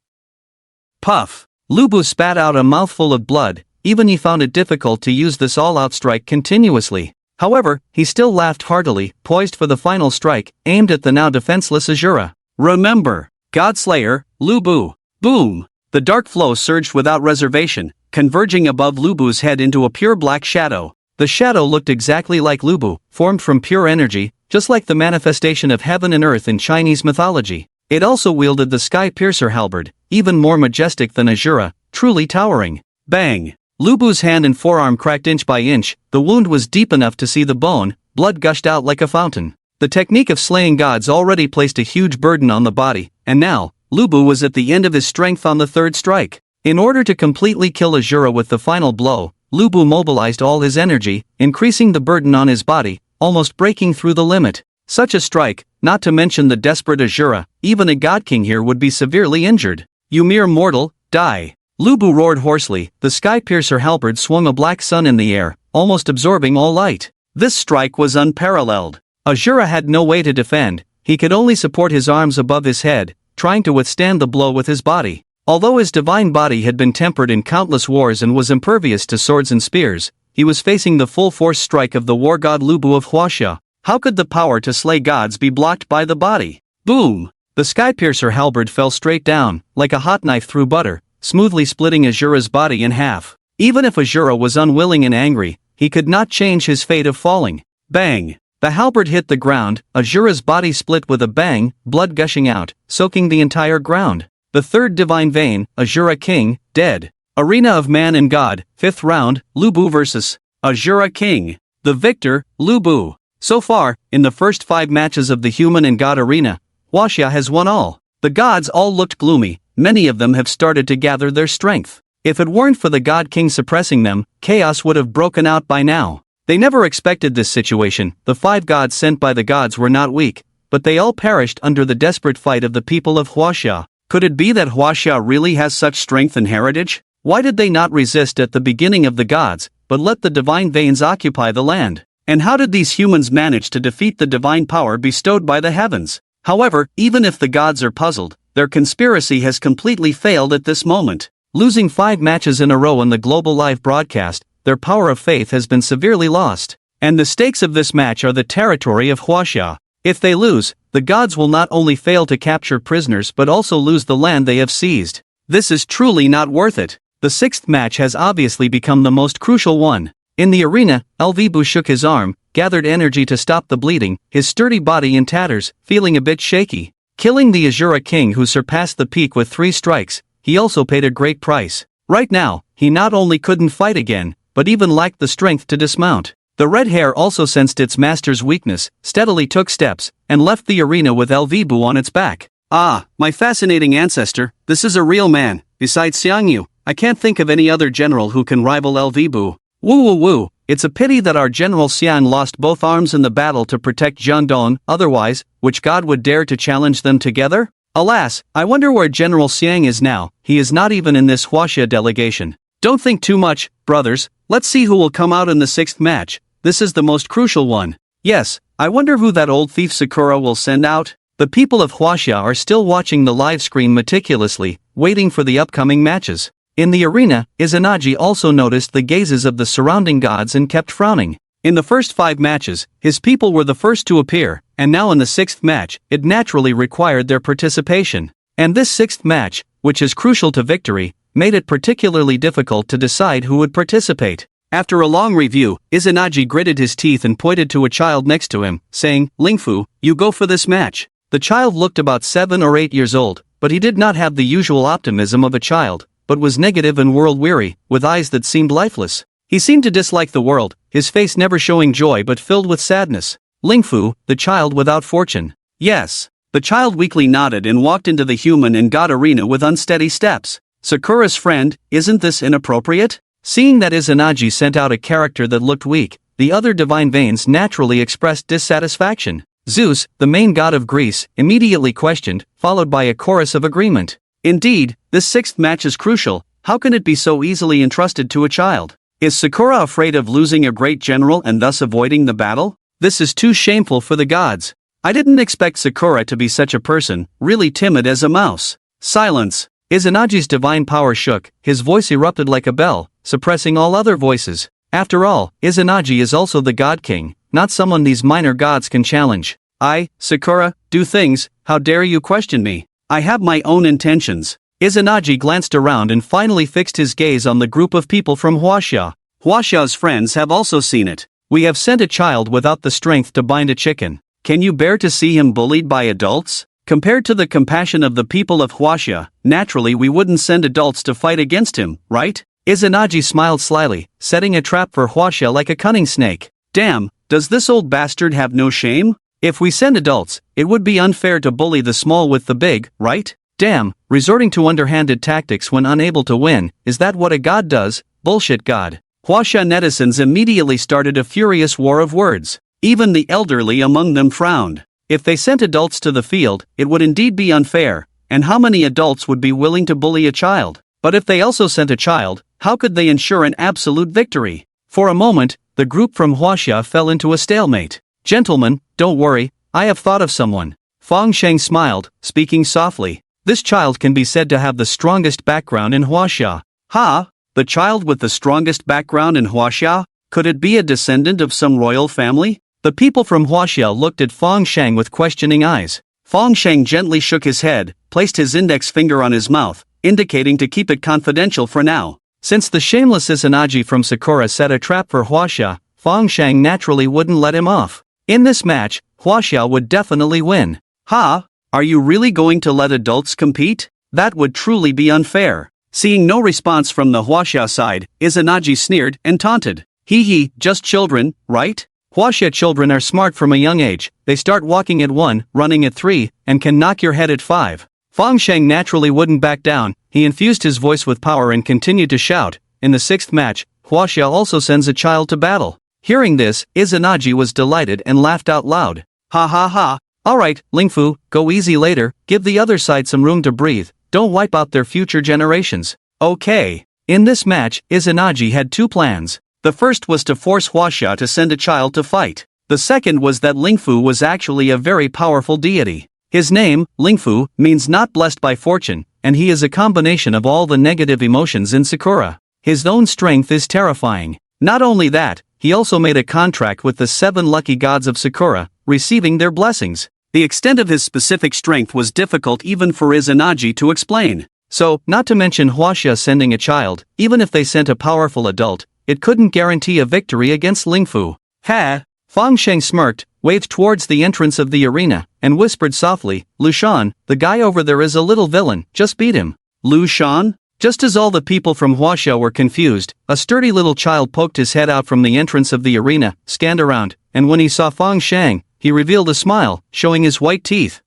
Puff! Lu Bu spat out a mouthful of blood. Even he found it difficult to use this all-out strike continuously. However, he still laughed heartily, poised for the final strike, aimed at the now defenseless Asura. Remember, Godslayer, Lu Bu. Boom! The dark flow surged without reservation, converging above Lu Bu's head into a pure black shadow. The shadow looked exactly like Lu Bu, formed from pure energy, just like the manifestation of heaven and earth in Chinese mythology. It also wielded the Sky Piercer halberd, even more majestic than Asura, truly towering. Bang! Lu Bu's hand and forearm cracked inch by inch. The wound was deep enough to see the bone, blood gushed out like a fountain. The technique of slaying gods already placed a huge burden on the body, and now, Lu Bu was at the end of his strength on the third strike. In order to completely kill Asura with the final blow, Lu Bu mobilized all his energy, increasing the burden on his body, almost breaking through the limit. Such a strike, not to mention the desperate Asura, even a god king here would be severely injured. You mere mortal, die! Lu Bu roared hoarsely. The Sky Piercer halberd swung a black sun in the air, almost absorbing all light. This strike was unparalleled. Asura had no way to defend. He could only support his arms above his head, trying to withstand the blow with his body. Although his divine body had been tempered in countless wars and was impervious to swords and spears, he was facing the full force strike of the war god Lu Bu of Huaxia. How could the power to slay gods be blocked by the body? Boom! The Sky Piercer halberd fell straight down, like a hot knife through butter, smoothly splitting Asura's body in half. Even if Asura was unwilling and angry, he could not change his fate of falling. Bang! The halberd hit the ground. Asura's body split with a bang, blood gushing out, soaking the entire ground. The third divine vein, Asura King, dead. Arena of Man and God, 5th round, Lu Bu vs. Asura King. The victor, Lu Bu. So far, in the first 5 matches of the human and god arena, Huaxia has won all. The gods all looked gloomy. Many of them have started to gather their strength. If it weren't for the God King suppressing them, chaos would have broken out by now. They never expected this situation. The 5 gods sent by the gods were not weak, but they all perished under the desperate fight of the people of Huaxia. Could it be that Huaxia really has such strength and heritage? Why did they not resist at the beginning of the gods, but let the divine veins occupy the land? And how did these humans manage to defeat the divine power bestowed by the heavens? However, even if the gods are puzzled, their conspiracy has completely failed at this moment. Losing 5 matches in a row in the global live broadcast, their power of faith has been severely lost. And the stakes of this match are the territory of Huaxia. If they lose, the gods will not only fail to capture prisoners but also lose the land they have seized. This is truly not worth it. The 6th match has obviously become the most crucial one. In the arena, Lvbu shook his arm, gathered energy to stop the bleeding, his sturdy body in tatters, feeling a bit shaky. Killing the Asura King who surpassed the peak with 3 strikes, he also paid a great price. Right now, he not only couldn't fight again, but even lacked the strength to dismount. The red hare also sensed its master's weakness, steadily took steps, and left the arena with Lvbu on its back. Ah, my fascinating ancestor, this is a real man. Besides Xiangyu, I can't think of any other general who can rival Lvbu. Woo woo woo, it's a pity that our General Xiang lost both arms in the battle to protect Jiandong, otherwise, which god would dare to challenge them together? Alas, I wonder where General Xiang is now. He is not even in this Huaxia delegation. Don't think too much, brothers, let's see who will come out in the 6th match. This is the most crucial one. Yes, I wonder who that old thief Sakura will send out. The people of Huaxia are still watching the live screen meticulously, waiting for the upcoming matches. In the arena, Izanagi also noticed the gazes of the surrounding gods and kept frowning. In the first 5 matches, his people were the first to appear, and now in the 6th match, it naturally required their participation. And this 6th match, which is crucial to victory, made it particularly difficult to decide who would participate. After a long review, Izanagi gritted his teeth and pointed to a child next to him, saying, "Lingfu, you go for this match." The child looked about 7 or 8 years old, but he did not have the usual optimism of a child, but was negative and world-weary, with eyes that seemed lifeless. He seemed to dislike the world, his face never showing joy but filled with sadness. Lingfu, the child without fortune. Yes. The child weakly nodded and walked into the human and god arena with unsteady steps. Sakura's friend, isn't this inappropriate? Seeing that Izanagi sent out a character that looked weak, the other divine veins naturally expressed dissatisfaction. Zeus, the main god of Greece, immediately questioned, followed by a chorus of agreement. Indeed, this 6th match is crucial. How can it be so easily entrusted to a child? Is Sakura afraid of losing a great general and thus avoiding the battle? This is too shameful for the gods. I didn't expect Sakura to be such a person, really timid as a mouse. Silence. Izanagi's divine power shook, his voice erupted like a bell, suppressing all other voices. After all, Izanagi is also the god king, not someone these minor gods can challenge. I, Sakura, do things, how dare you question me? I have my own intentions. Izanagi glanced around and finally fixed his gaze on the group of people from Huaxia. Huaxia's friends have also seen it. We have sent a child without the strength to bind a chicken. Can you bear to see him bullied by adults? Compared to the compassion of the people of Huaxia, naturally we wouldn't send adults to fight against him, right? Izanagi smiled slyly, setting a trap for Huaxia like a cunning snake. Damn, does this old bastard have no shame? If we send adults, it would be unfair to bully the small with the big, right? Damn, resorting to underhanded tactics when unable to win, is that what a god does? Bullshit god. Huaxia netizens immediately started a furious war of words. Even the elderly among them frowned. If they sent adults to the field, it would indeed be unfair, and how many adults would be willing to bully a child? But if they also sent a child, how could they ensure an absolute victory? For a moment, the group from Huaxia fell into a stalemate. Gentlemen, don't worry, I have thought of someone. Fang Sheng smiled, speaking softly. This child can be said to have the strongest background in Huaxia. Ha! The child with the strongest background in Huaxia? Could it be a descendant of some royal family? The people from Huaxia looked at Fang Sheng with questioning eyes. Fang Sheng gently shook his head, placed his index finger on his mouth, indicating to keep it confidential for now. Since the shameless Izanagi from Sakura set a trap for Huaxia, Fang Sheng naturally wouldn't let him off. In this match, Huaxia would definitely win. Ha! Are you really going to let adults compete? That would truly be unfair. Seeing no response from the Huaxia side, Izanagi sneered and taunted. Hee, just children, right? Huaxia children are smart from a young age. They start walking at 1, running at 3, and can knock your head at 5. Fang Sheng naturally wouldn't back down. He infused his voice with power and continued to shout. In the 6th match, Huaxia also sends a child to battle. Hearing this, Izanagi was delighted and laughed out loud. Ha ha ha. Alright, Lingfu, go easy later, give the other side some room to breathe, don't wipe out their future generations. Okay. In this match, Izanagi had 2 plans. The first was to force Huaxia to send a child to fight. The second was that Lingfu was actually a very powerful deity. His name, Lingfu, means not blessed by fortune, and he is a combination of all the negative emotions in Sakura. His own strength is terrifying. Not only that, he also made a contract with the 7 lucky gods of Sakura, receiving their blessings. The extent of his specific strength was difficult even for Izanagi to explain. So, not to mention Huaxia sending a child, even if they sent a powerful adult, it couldn't guarantee a victory against Lingfu. Ha! Fang Sheng smirked, waved towards the entrance of the arena, and whispered softly, Lushan, the guy over there is a little villain, just beat him. Lu Shan? Just as all the people from Huaxia were confused, a sturdy little child poked his head out from the entrance of the arena, scanned around, and when he saw Fang Shang, he revealed a smile, showing his white teeth.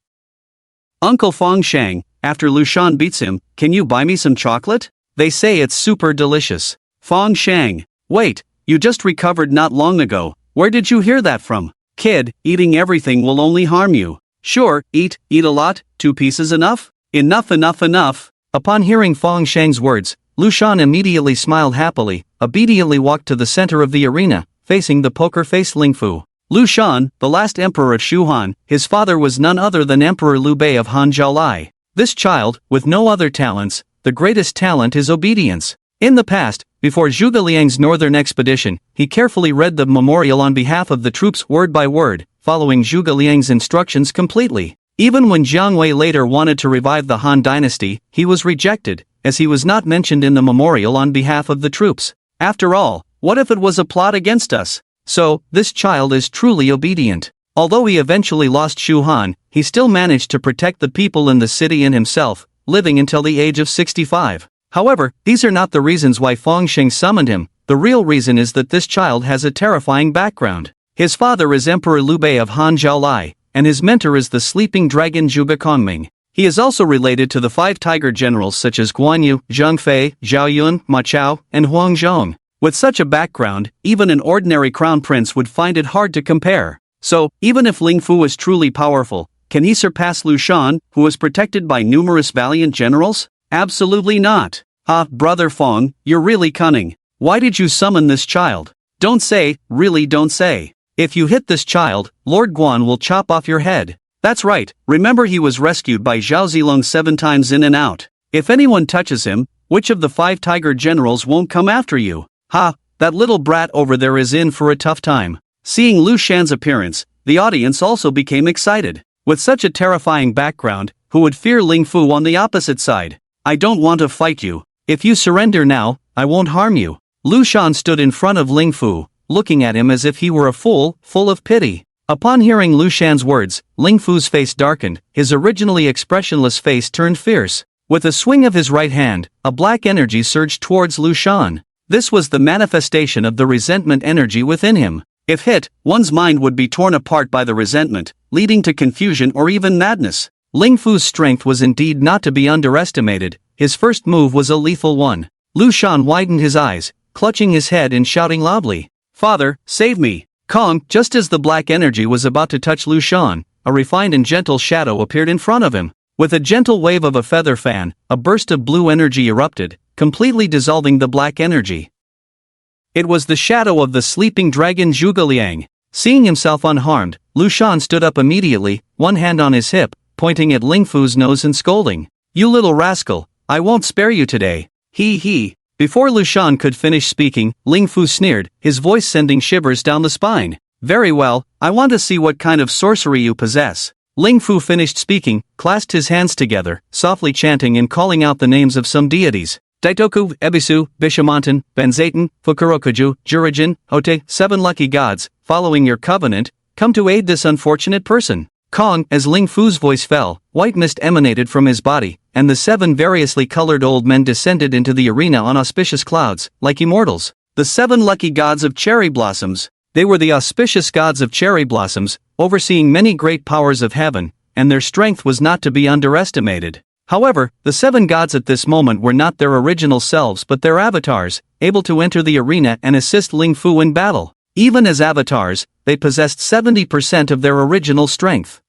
Uncle Fang Shang, after Lu Shan beats him, can you buy me some chocolate? They say it's super delicious. Fang Shang. Wait, you just recovered not long ago, where did you hear that from? Kid, eating everything will only harm you. Sure, eat a lot, 2 pieces enough? Enough. Upon hearing Fang Shang's words, Lu Shan immediately smiled happily, obediently walked to the center of the arena, facing the poker-faced Ling Fu. Lu Shan, the last emperor of Shu Han, his father was none other than Emperor Liu Bei of Han Zhaolai. This child, with no other talents, the greatest talent is obedience. In the past, before Zhuge Liang's northern expedition, he carefully read the memorial on behalf of the troops word by word, following Zhuge Liang's instructions completely. Even when Jiang Wei later wanted to revive the Han dynasty, he was rejected, as he was not mentioned in the memorial on behalf of the troops. After all, what if it was a plot against us? So, this child is truly obedient. Although he eventually lost Shu Han, he still managed to protect the people in the city and himself, living until the age of 65. However, these are not the reasons why Fang Shang summoned him. The real reason is that this child has a terrifying background. His father is Emperor Liu Bei of Han Zhaolai, and his mentor is the sleeping dragon Zhuge Kongming. He is also related to the 5 tiger generals such as Guan Yu, Zhang Fei, Zhao Yun, Ma Chao, and Huang Zhong. With such a background, even an ordinary crown prince would find it hard to compare. So, even if Ling Fu is truly powerful, can he surpass Lu Shan, who is protected by numerous valiant generals? Absolutely not. Brother Fang, you're really cunning. Why did you summon this child? Don't say, really don't say. If you hit this child, Lord Guan will chop off your head. That's right, remember he was rescued by Zhao Zilong 7 times in and out. If anyone touches him, which of the 5 tiger generals won't come after you? That little brat over there is in for a tough time. Seeing Lu Shan's appearance, the audience also became excited. With such a terrifying background, who would fear Ling Fu on the opposite side? I don't want to fight you. If you surrender now, I won't harm you. Lu Shan stood in front of Ling Fu, looking at him as if he were a fool, full of pity. Upon hearing Lu Shan's words, Ling Fu's face darkened, his originally expressionless face turned fierce. With a swing of his right hand, a black energy surged towards Lu Shan. This was the manifestation of the resentment energy within him. If hit, one's mind would be torn apart by the resentment, leading to confusion or even madness. Ling Fu's strength was indeed not to be underestimated. His first move was a lethal one. Lu Shan widened his eyes, clutching his head and shouting loudly, "Father, save me!" Kong, just as the black energy was about to touch Lu Shan, a refined and gentle shadow appeared in front of him. With a gentle wave of a feather fan, a burst of blue energy erupted, completely dissolving the black energy. It was the shadow of the sleeping dragon Zhuge Liang. Seeing himself unharmed, Lu Shan stood up immediately, one hand on his hip, pointing at Ling Fu's nose and scolding, "You little rascal, I won't spare you today." He. Before Lu Shan could finish speaking, Ling Fu sneered, his voice sending shivers down the spine. "Very well, I want to see what kind of sorcery you possess." Ling Fu finished speaking, clasped his hands together, softly chanting and calling out the names of some deities. Daitoku, Ebisu, Bishamonten, Benzaten, Fukurokuju, Jurajin, Hote, 7 lucky gods, following your covenant, come to aid this unfortunate person. Kong, as Ling Fu's voice fell, white mist emanated from his body, and the 7 variously colored old men descended into the arena on auspicious clouds, like immortals. The 7 lucky gods of cherry blossoms. They were the auspicious gods of cherry blossoms, overseeing many great powers of heaven, and their strength was not to be underestimated. However, the 7 gods at this moment were not their original selves but their avatars, able to enter the arena and assist Ling Fu in battle. Even as avatars, they possessed 70% of their original strength.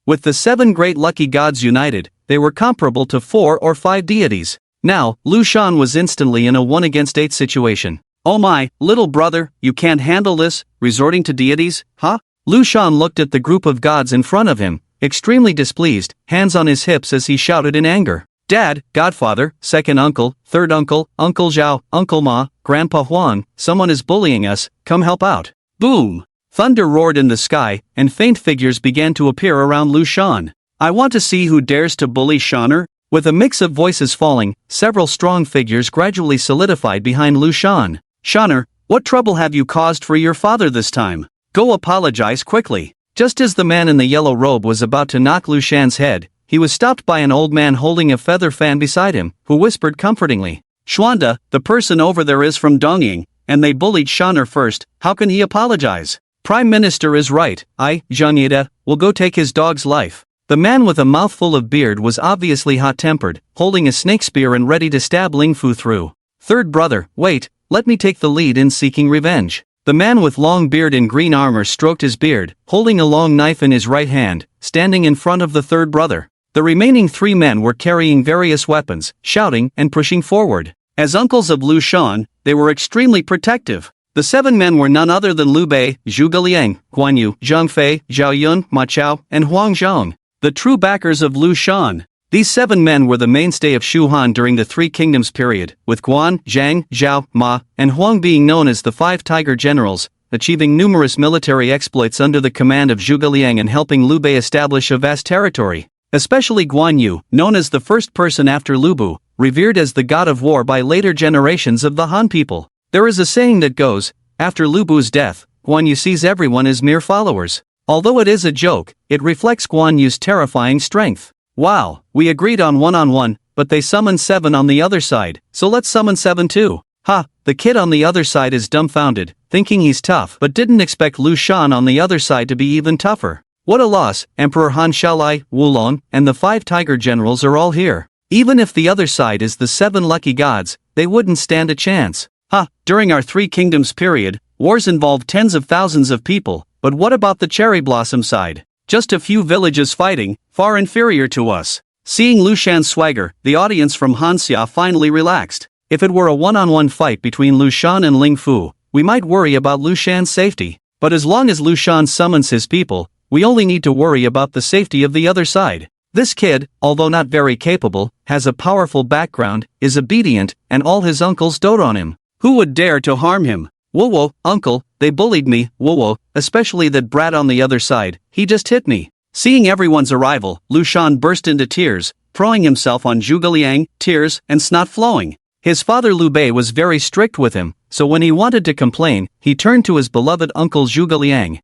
With the 7 great lucky gods united, they were comparable to 4 or 5 deities. Now, Lu Shan was instantly in a 1-against-8 situation. "Oh my, little brother, you can't handle this, resorting to deities, huh?" Lu Shan looked at the group of gods in front of him, extremely displeased, hands on his hips as he shouted in anger. "Dad, godfather, second uncle, third uncle, Uncle Zhao, Uncle Ma, Grandpa Huang, someone is bullying us, come help out." Boom! Thunder roared in the sky, and faint figures began to appear around Lu Shan. "I want to see who dares to bully Shanner." With a mix of voices falling, several strong figures gradually solidified behind Lu Shan. "Shanner, what trouble have you caused for your father this time? Go apologize quickly." Just as the man in the yellow robe was about to knock Lu Shan's head, he was stopped by an old man holding a feather fan beside him, who whispered comfortingly, "Xuanda, the person over there is from Dongying, and they bullied Shaner first, how can he apologize? Prime Minister is right, Zhang Yida, will go take his dog's life." The man with a mouthful of beard was obviously hot-tempered, holding a snake spear and ready to stab Ling Fu through. "Third brother, wait, let me take the lead in seeking revenge." The man with long beard and green armor stroked his beard, holding a long knife in his right hand, standing in front of the third brother. The remaining 3 men were carrying various weapons, shouting and pushing forward. As uncles of Lu Shan, they were extremely protective. The 7 men were none other than Liu Bei, Zhuge Liang, Guan Yu, Zhang Fei, Zhao Yun, Ma Chao, and Huang Zhong, the true backers of Lu Shan. These 7 men were the mainstay of Shu Han during the 3 Kingdoms period, with Guan, Zhang, Zhao, Ma, and Huang being known as the 5 Tiger Generals, achieving numerous military exploits under the command of Zhuge Liang and helping Liu Bei establish a vast territory. Especially Guan Yu, known as the first person after Lu Bu, revered as the god of war by later generations of the Han people. There is a saying that goes, after Lu Bu's death, Guan Yu sees everyone as mere followers. Although it is a joke, it reflects Guan Yu's terrifying strength. Wow, we agreed on 1-on-1, but they summoned 7 on the other side, so let's summon 7 too. Ha, the kid on the other side is dumbfounded, thinking he's tough but didn't expect Lu Shan on the other side to be even tougher. What a loss, Emperor Han Shaolai, Wulong, and the 5 Tiger Generals are all here. Even if the other side is the 7 lucky gods, they wouldn't stand a chance. During our 3 Kingdoms period, wars involved tens of thousands of people, but what about the Cherry Blossom side? Just a few villages fighting, far inferior to us. Seeing Lu Shan's swagger, the audience from Hanxia finally relaxed. If it were a 1-on-1 fight between Lu Shan and Ling Fu, we might worry about Lu Shan's safety. But as long as Lu Shan summons his people, we only need to worry about the safety of the other side. This kid, although not very capable, has a powerful background, is obedient, and all his uncles dote on him. Who would dare to harm him? Whoa, uncle, they bullied me, whoa, especially that brat on the other side, he just hit me. Seeing everyone's arrival, Lu Shan burst into tears, throwing himself on Zhuge Liang, tears and snot flowing. His father Liu Bei was very strict with him, so when he wanted to complain, he turned to his beloved uncle Zhuge Liang.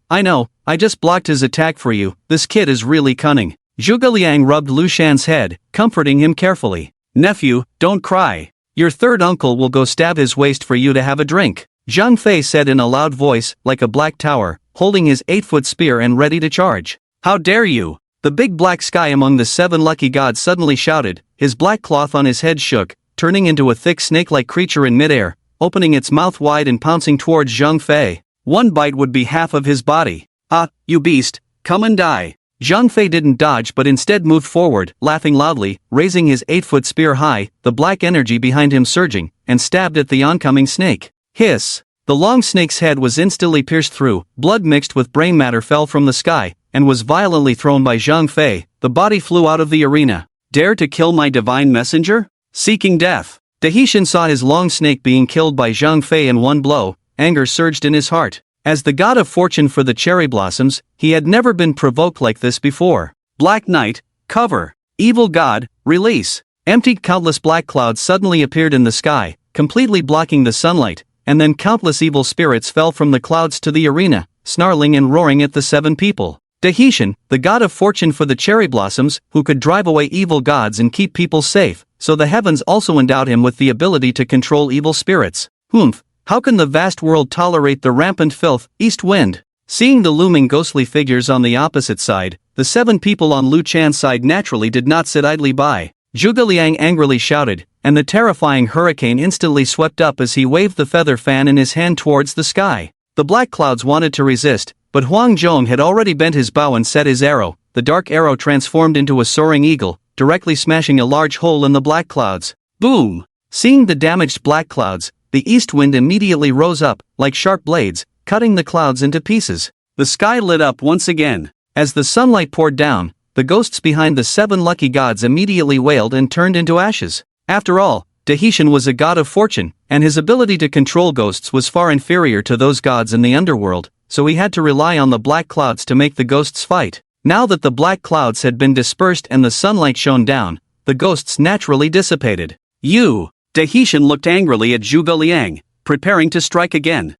I know, I just blocked his attack for you, this kid is really cunning. Zhuge Liang rubbed Lu Shan's head, comforting him carefully. Nephew, don't cry. Your third uncle will go stab his waist for you to have a drink. Zhang Fei said in a loud voice, like a black tower, holding his 8-foot spear and ready to charge. How dare you? The big black sky among the 7 lucky gods suddenly shouted, his black cloth on his head shook, turning into a thick snake-like creature in midair, opening its mouth wide and pouncing towards Zhang Fei. One bite would be half of his body. You beast, come and die. Zhang Fei didn't dodge but instead moved forward, laughing loudly, raising his 8-foot spear high, the black energy behind him surging, and stabbed at the oncoming snake. Hiss! The long snake's head was instantly pierced through, blood mixed with brain matter fell from the sky, and was violently thrown by Zhang Fei. The body flew out of the arena. Dare to kill my divine messenger? Seeking death. Tahitian saw his long snake being killed by Zhang Fei in one blow. Anger surged in his heart. As the god of fortune for the cherry blossoms, he had never been provoked like this before. Black Knight, cover. Evil god, release. Emptied countless black clouds suddenly appeared in the sky, completely blocking the sunlight, and then countless evil spirits fell from the clouds to the arena, snarling and roaring at the 7 people. Tahitian, the god of fortune for the cherry blossoms, who could drive away evil gods and keep people safe, so the heavens also endowed him with the ability to control evil spirits. How can the vast world tolerate the rampant filth, east wind? Seeing the looming ghostly figures on the opposite side, the 7 people on Lu Chan's side naturally did not sit idly by. Zhuge Liang angrily shouted, and the terrifying hurricane instantly swept up as he waved the feather fan in his hand towards the sky. The black clouds wanted to resist, but Huang Zhong had already bent his bow and set his arrow. The dark arrow transformed into a soaring eagle, directly smashing a large hole in the black clouds. Boom! Seeing the damaged black clouds, the east wind immediately rose up, like sharp blades, cutting the clouds into pieces. The sky lit up once again. As the sunlight poured down, the ghosts behind the 7 lucky gods immediately wailed and turned into ashes. After all, Tahitian was a god of fortune, and his ability to control ghosts was far inferior to those gods in the underworld, so he had to rely on the black clouds to make the ghosts fight. Now that the black clouds had been dispersed and the sunlight shone down, the ghosts naturally dissipated. Tahitian looked angrily at Zhuge Liang, preparing to strike again.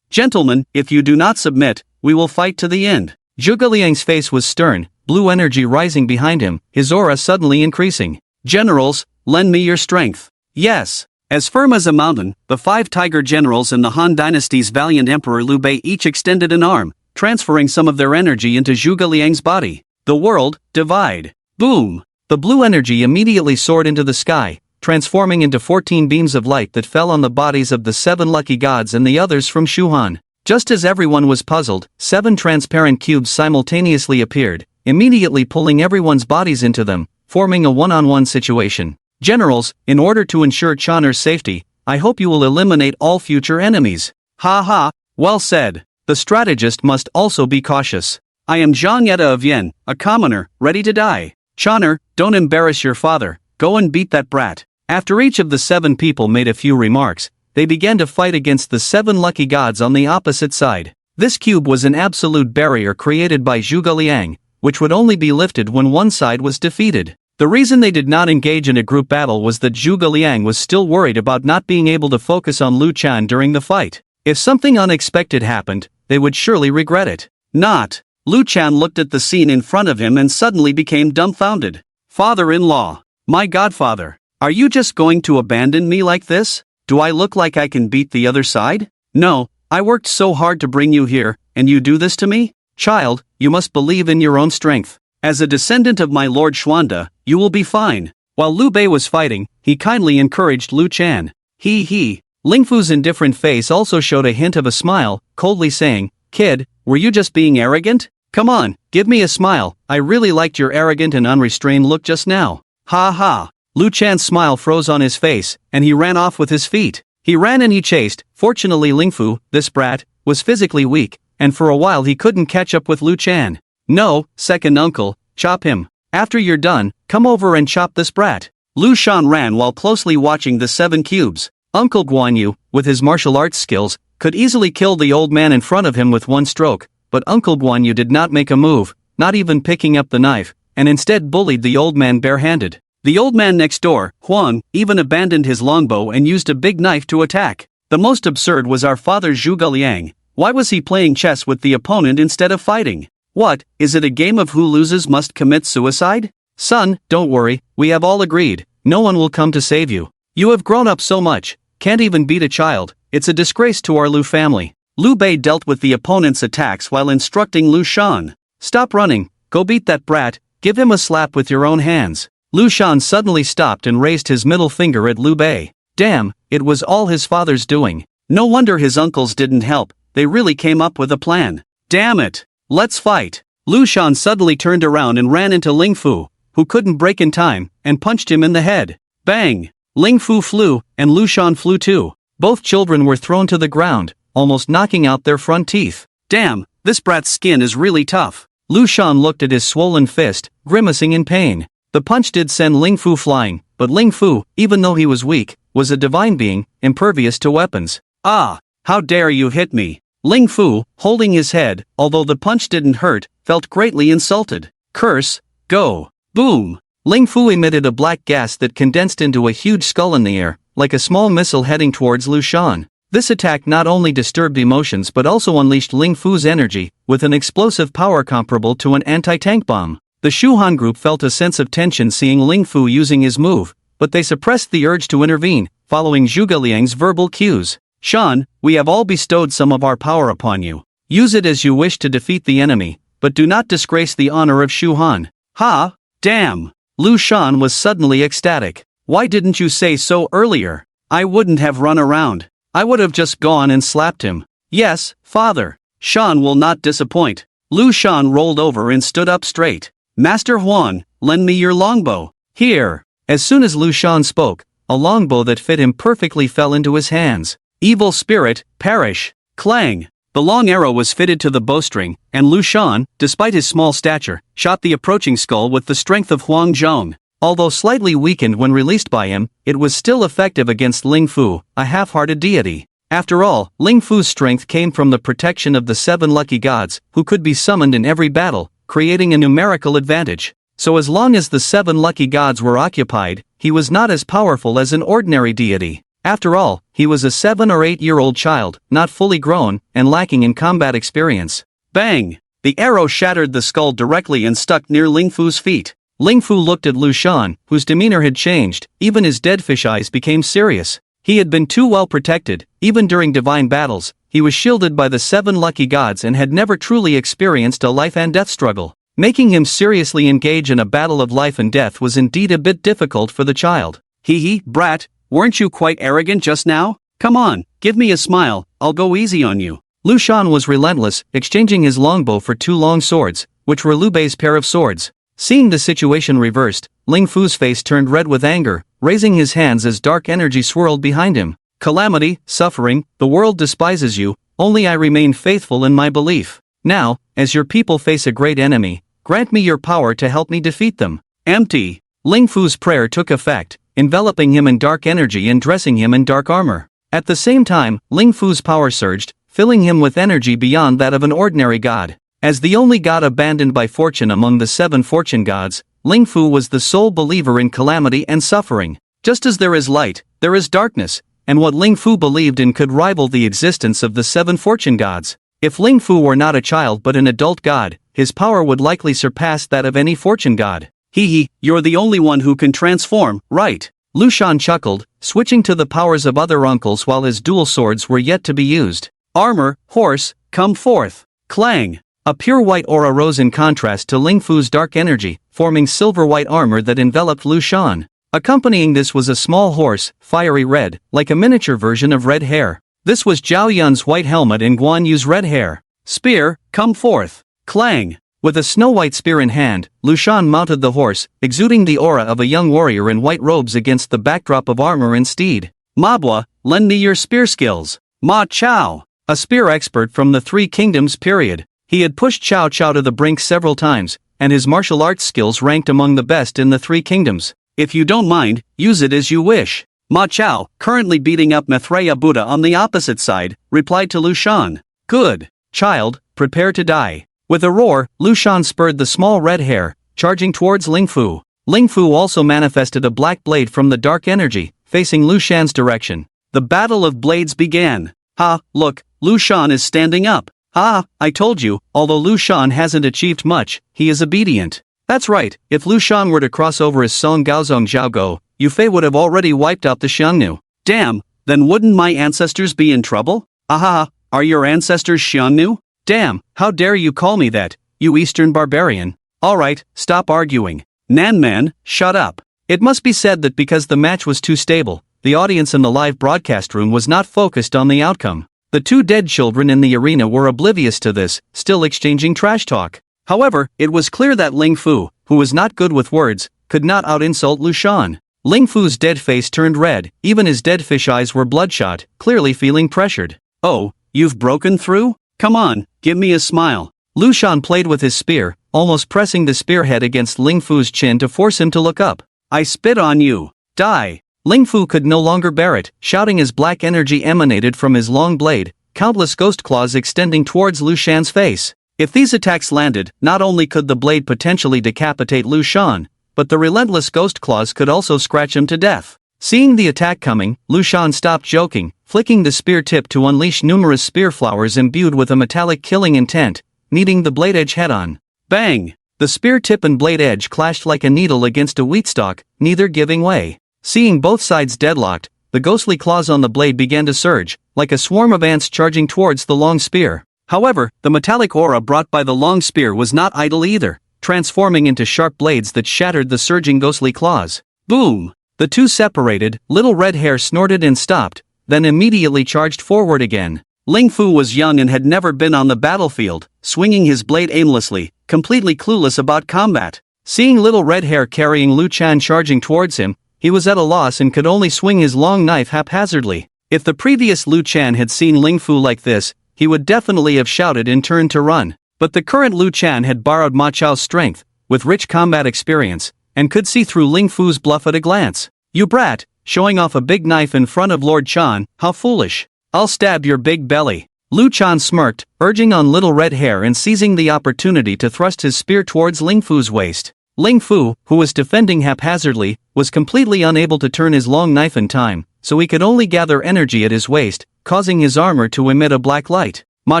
Gentlemen, if you do not submit, we will fight to the end. Zhuge Liang's face was stern, blue energy rising behind him, his aura suddenly increasing. "Generals, lend me your strength." Yes. As firm as a mountain, the 5 tiger generals in the Han dynasty's valiant emperor Liu Bei each extended an arm, transferring some of their energy into Zhuge Liang's body. The world, divide. Boom! The blue energy immediately soared into the sky, transforming into 14 beams of light that fell on the bodies of the 7 lucky gods and the others from Shuhan. Just as everyone was puzzled, 7 transparent cubes simultaneously appeared, immediately pulling everyone's bodies into them, forming a one-on-one situation. "Generals, in order to ensure Choner's safety, I hope you will eliminate all future enemies." Ha ha, well said. The strategist must also be cautious. "I am Zhang Yeta of Yen, a commoner, ready to die. Choner, don't embarrass your father, go and beat that brat." After each of the 7 people made a few remarks, they began to fight against the 7 lucky gods on the opposite side. This cube was an absolute barrier created by Zhuge Liang, which would only be lifted when one side was defeated. The reason they did not engage in a group battle was that Zhuge Liang was still worried about not being able to focus on Liu Chan during the fight. If something unexpected happened, they would surely regret it. Not. Liu Chan looked at the scene in front of him and suddenly became dumbfounded. "Father-in-law, my godfather, are you just going to abandon me like this? Do I look like I can beat the other side? No, I worked so hard to bring you here, and you do this to me? Child, you must believe in your own strength. As a descendant of my Lord Xuanda, you will be fine." While Liu Bei was fighting, he kindly encouraged Liu Chan. He. Ling Fu's indifferent face also showed a hint of a smile, coldly saying, "Kid, were you just being arrogant? Come on, give me a smile, I really liked your arrogant and unrestrained look just now." Ha ha. Liu Chan's smile froze on his face, and he ran off with his feet. He ran and he chased. Fortunately Ling Fu, this brat, was physically weak, and for a while he couldn't catch up with Liu Chan. "No, second uncle, chop him. After you're done, come over and chop this brat." Liu Shan ran while closely watching the 7 cubes. Uncle Guan Yu, with his martial arts skills, could easily kill the old man in front of him with one stroke, but Uncle Guan Yu did not make a move, not even picking up the knife, and instead bullied the old man barehanded. The old man next door, Huang, even abandoned his longbow and used a big knife to attack. The most absurd was our father Zhuge Liang. Why was he playing chess with the opponent instead of fighting? What, is it a game of who loses must commit suicide? Son, don't worry, we have all agreed, no one will come to save you. You have grown up so much, can't even beat a child, it's a disgrace to our Liu family. Liu Bei dealt with the opponent's attacks while instructing Liu Shan. "Stop running, go beat that brat, give him a slap with your own hands." Liu Shan suddenly stopped and raised his middle finger at Liu Bei. Damn, it was all his father's doing. No wonder his uncles didn't help, they really came up with a plan. Damn it! Let's fight. Liu Shan suddenly turned around and ran into Ling Fu, who couldn't break in time, and punched him in the head. Bang! Ling Fu flew, and Liu Shan flew too. Both children were thrown to the ground, almost knocking out their front teeth. Damn, this brat's skin is really tough. Liu Shan looked at his swollen fist, grimacing in pain. The punch did send Ling Fu flying, but Ling Fu, even though he was weak, was a divine being, impervious to weapons. "Ah, how dare you hit me!" Ling Fu, holding his head, although the punch didn't hurt, felt greatly insulted. "Curse, go!" Boom! Ling Fu emitted a black gas that condensed into a huge skull in the air, like a small missile heading towards Liu Shan. This attack not only disturbed emotions but also unleashed Ling Fu's energy, with an explosive power comparable to an anti-tank bomb. The Shuhan group felt a sense of tension seeing Ling Fu using his move, but they suppressed the urge to intervene, following Zhuge Liang's verbal cues. "Shan, we have all bestowed some of our power upon you. Use it as you wish to defeat the enemy, but do not disgrace the honor of Shuhan." Ha! Damn! Liu Shan was suddenly ecstatic. "Why didn't you say so earlier? I wouldn't have run around. I would have just gone and slapped him." "Yes, father. Shan will not disappoint." Liu Shan rolled over and stood up straight. "Master Huang, lend me your longbow." "Here." As soon as Liu Shan spoke, a longbow that fit him perfectly fell into his hands. "Evil spirit, perish." Clang! The long arrow was fitted to the bowstring, and Liu Shan, despite his small stature, shot the approaching skull with the strength of Huang Zhong. Although slightly weakened when released by him, it was still effective against Ling Fu, a half-hearted deity. After all, Ling Fu's strength came from the protection of the 7 lucky gods, who could be summoned in every battle, creating a numerical advantage. So as long as the 7 lucky gods were occupied, he was not as powerful as an ordinary deity. After all, he was a 7 or 8-year-old child, not fully grown, and lacking in combat experience. Bang! The arrow shattered the skull directly and stuck near Ling Fu's feet. Ling Fu looked at Lu Shan, whose demeanor had changed. Even his dead fish eyes became serious. He had been too well protected. Even during divine battles, he was shielded by the 7 lucky gods and had never truly experienced a life and death struggle. Making him seriously engage in a battle of life and death was indeed a bit difficult for the child. Hee, brat, weren't you quite arrogant just now? Come on, give me a smile, I'll go easy on you. Lu Shan was relentless, exchanging his longbow for 2 long swords, which were Liu Bei's pair of swords. Seeing the situation reversed, Ling Fu's face turned red with anger, raising his hands as dark energy swirled behind him. Calamity, suffering, the world despises you, only I remain faithful in my belief. Now, as your people face a great enemy, grant me your power to help me defeat them. Empty. Ling Fu's prayer took effect, enveloping him in dark energy and dressing him in dark armor. At the same time, Ling Fu's power surged, filling him with energy beyond that of an ordinary god. As the only god abandoned by fortune among the 7 fortune gods, Ling Fu was the sole believer in calamity and suffering. Just as there is light, there is darkness, and what Ling Fu believed in could rival the existence of the 7 fortune gods. If Ling Fu were not a child but an adult god, his power would likely surpass that of any fortune god. Hee, you're the only one who can transform, right? Lu Shan chuckled, switching to the powers of other uncles while his dual swords were yet to be used. Armor, horse, come forth. Clang. A pure white aura rose in contrast to Ling Fu's dark energy, forming silver-white armor that enveloped Lu Shan. Accompanying this was a small horse, fiery red, like a miniature version of red hair. This was Zhao Yun's white helmet and Guan Yu's red hair. Spear, come forth. Clang. With a snow-white spear in hand, Lu Shan mounted the horse, exuding the aura of a young warrior in white robes against the backdrop of armor and steed. Mabwa, lend me your spear skills. Ma Chao. A spear expert from the 3 Kingdoms period. He had pushed Cao Cao to the brink several times, and his martial arts skills ranked among the best in the 3 Kingdoms. If you don't mind, use it as you wish. Ma Chao, currently beating up Maitreya Buddha on the opposite side, replied to Lu Shan. Good. Child, prepare to die. With a roar, Lu Shan spurred the small red hair, charging towards Ling Fu. Ling Fu also manifested a black blade from the dark energy, facing Lu Shan's direction. The battle of blades began. Ha, look, Lu Shan is standing up. Ah, I told you, although Lu Shan hasn't achieved much, he is obedient. That's right, if Lu Shan were to cross over as Song Gaozong Zhaogo, Yufei would have already wiped out the Xiongnu. Damn, then wouldn't my ancestors be in trouble? Aha, are your ancestors Xiongnu? Damn, how dare you call me that, you Eastern barbarian. Alright, stop arguing. Nanman, shut up. It must be said that because the match was too stable, the audience in the live broadcast room was not focused on the outcome. The 2 dead children in the arena were oblivious to this, still exchanging trash talk. However, it was clear that Ling Fu, who was not good with words, could not out-insult Lu Shan. Ling Fu's dead face turned red, even his dead fish eyes were bloodshot, clearly feeling pressured. Oh, you've broken through? Come on, give me a smile. Lu Shan played with his spear, almost pressing the spearhead against Ling Fu's chin to force him to look up. I spit on you. Die. Ling Fu could no longer bear it, shouting as black energy emanated from his long blade, countless ghost claws extending towards Lu Shan's face. If these attacks landed, not only could the blade potentially decapitate Lu Shan, but the relentless ghost claws could also scratch him to death. Seeing the attack coming, Lu Shan stopped joking, flicking the spear tip to unleash numerous spear flowers imbued with a metallic killing intent, meeting the blade edge head-on. Bang! The spear tip and blade edge clashed like a needle against a wheat stalk, neither giving way. Seeing both sides deadlocked, the ghostly claws on the blade began to surge, like a swarm of ants charging towards the long spear. However, the metallic aura brought by the long spear was not idle either, transforming into sharp blades that shattered the surging ghostly claws. Boom! The 2 separated, little red hair snorted and stopped, then immediately charged forward again. Ling Fu was young and had never been on the battlefield, swinging his blade aimlessly, completely clueless about combat. Seeing little red hair carrying Lu Shan charging towards him, he was at a loss and could only swing his long knife haphazardly. If the previous Lu Shan had seen Ling Fu like this, he would definitely have shouted and turned to run. But the current Lu Shan had borrowed Ma Chao's strength, with rich combat experience, and could see through Ling Fu's bluff at a glance. You brat, showing off a big knife in front of Lord Chan, how foolish. I'll stab your big belly. Lu Chan smirked, urging on little red hair and seizing the opportunity to thrust his spear towards Ling Fu's waist. Ling Fu, who was defending haphazardly, was completely unable to turn his long knife in time, so he could only gather energy at his waist, causing his armor to emit a black light. Ma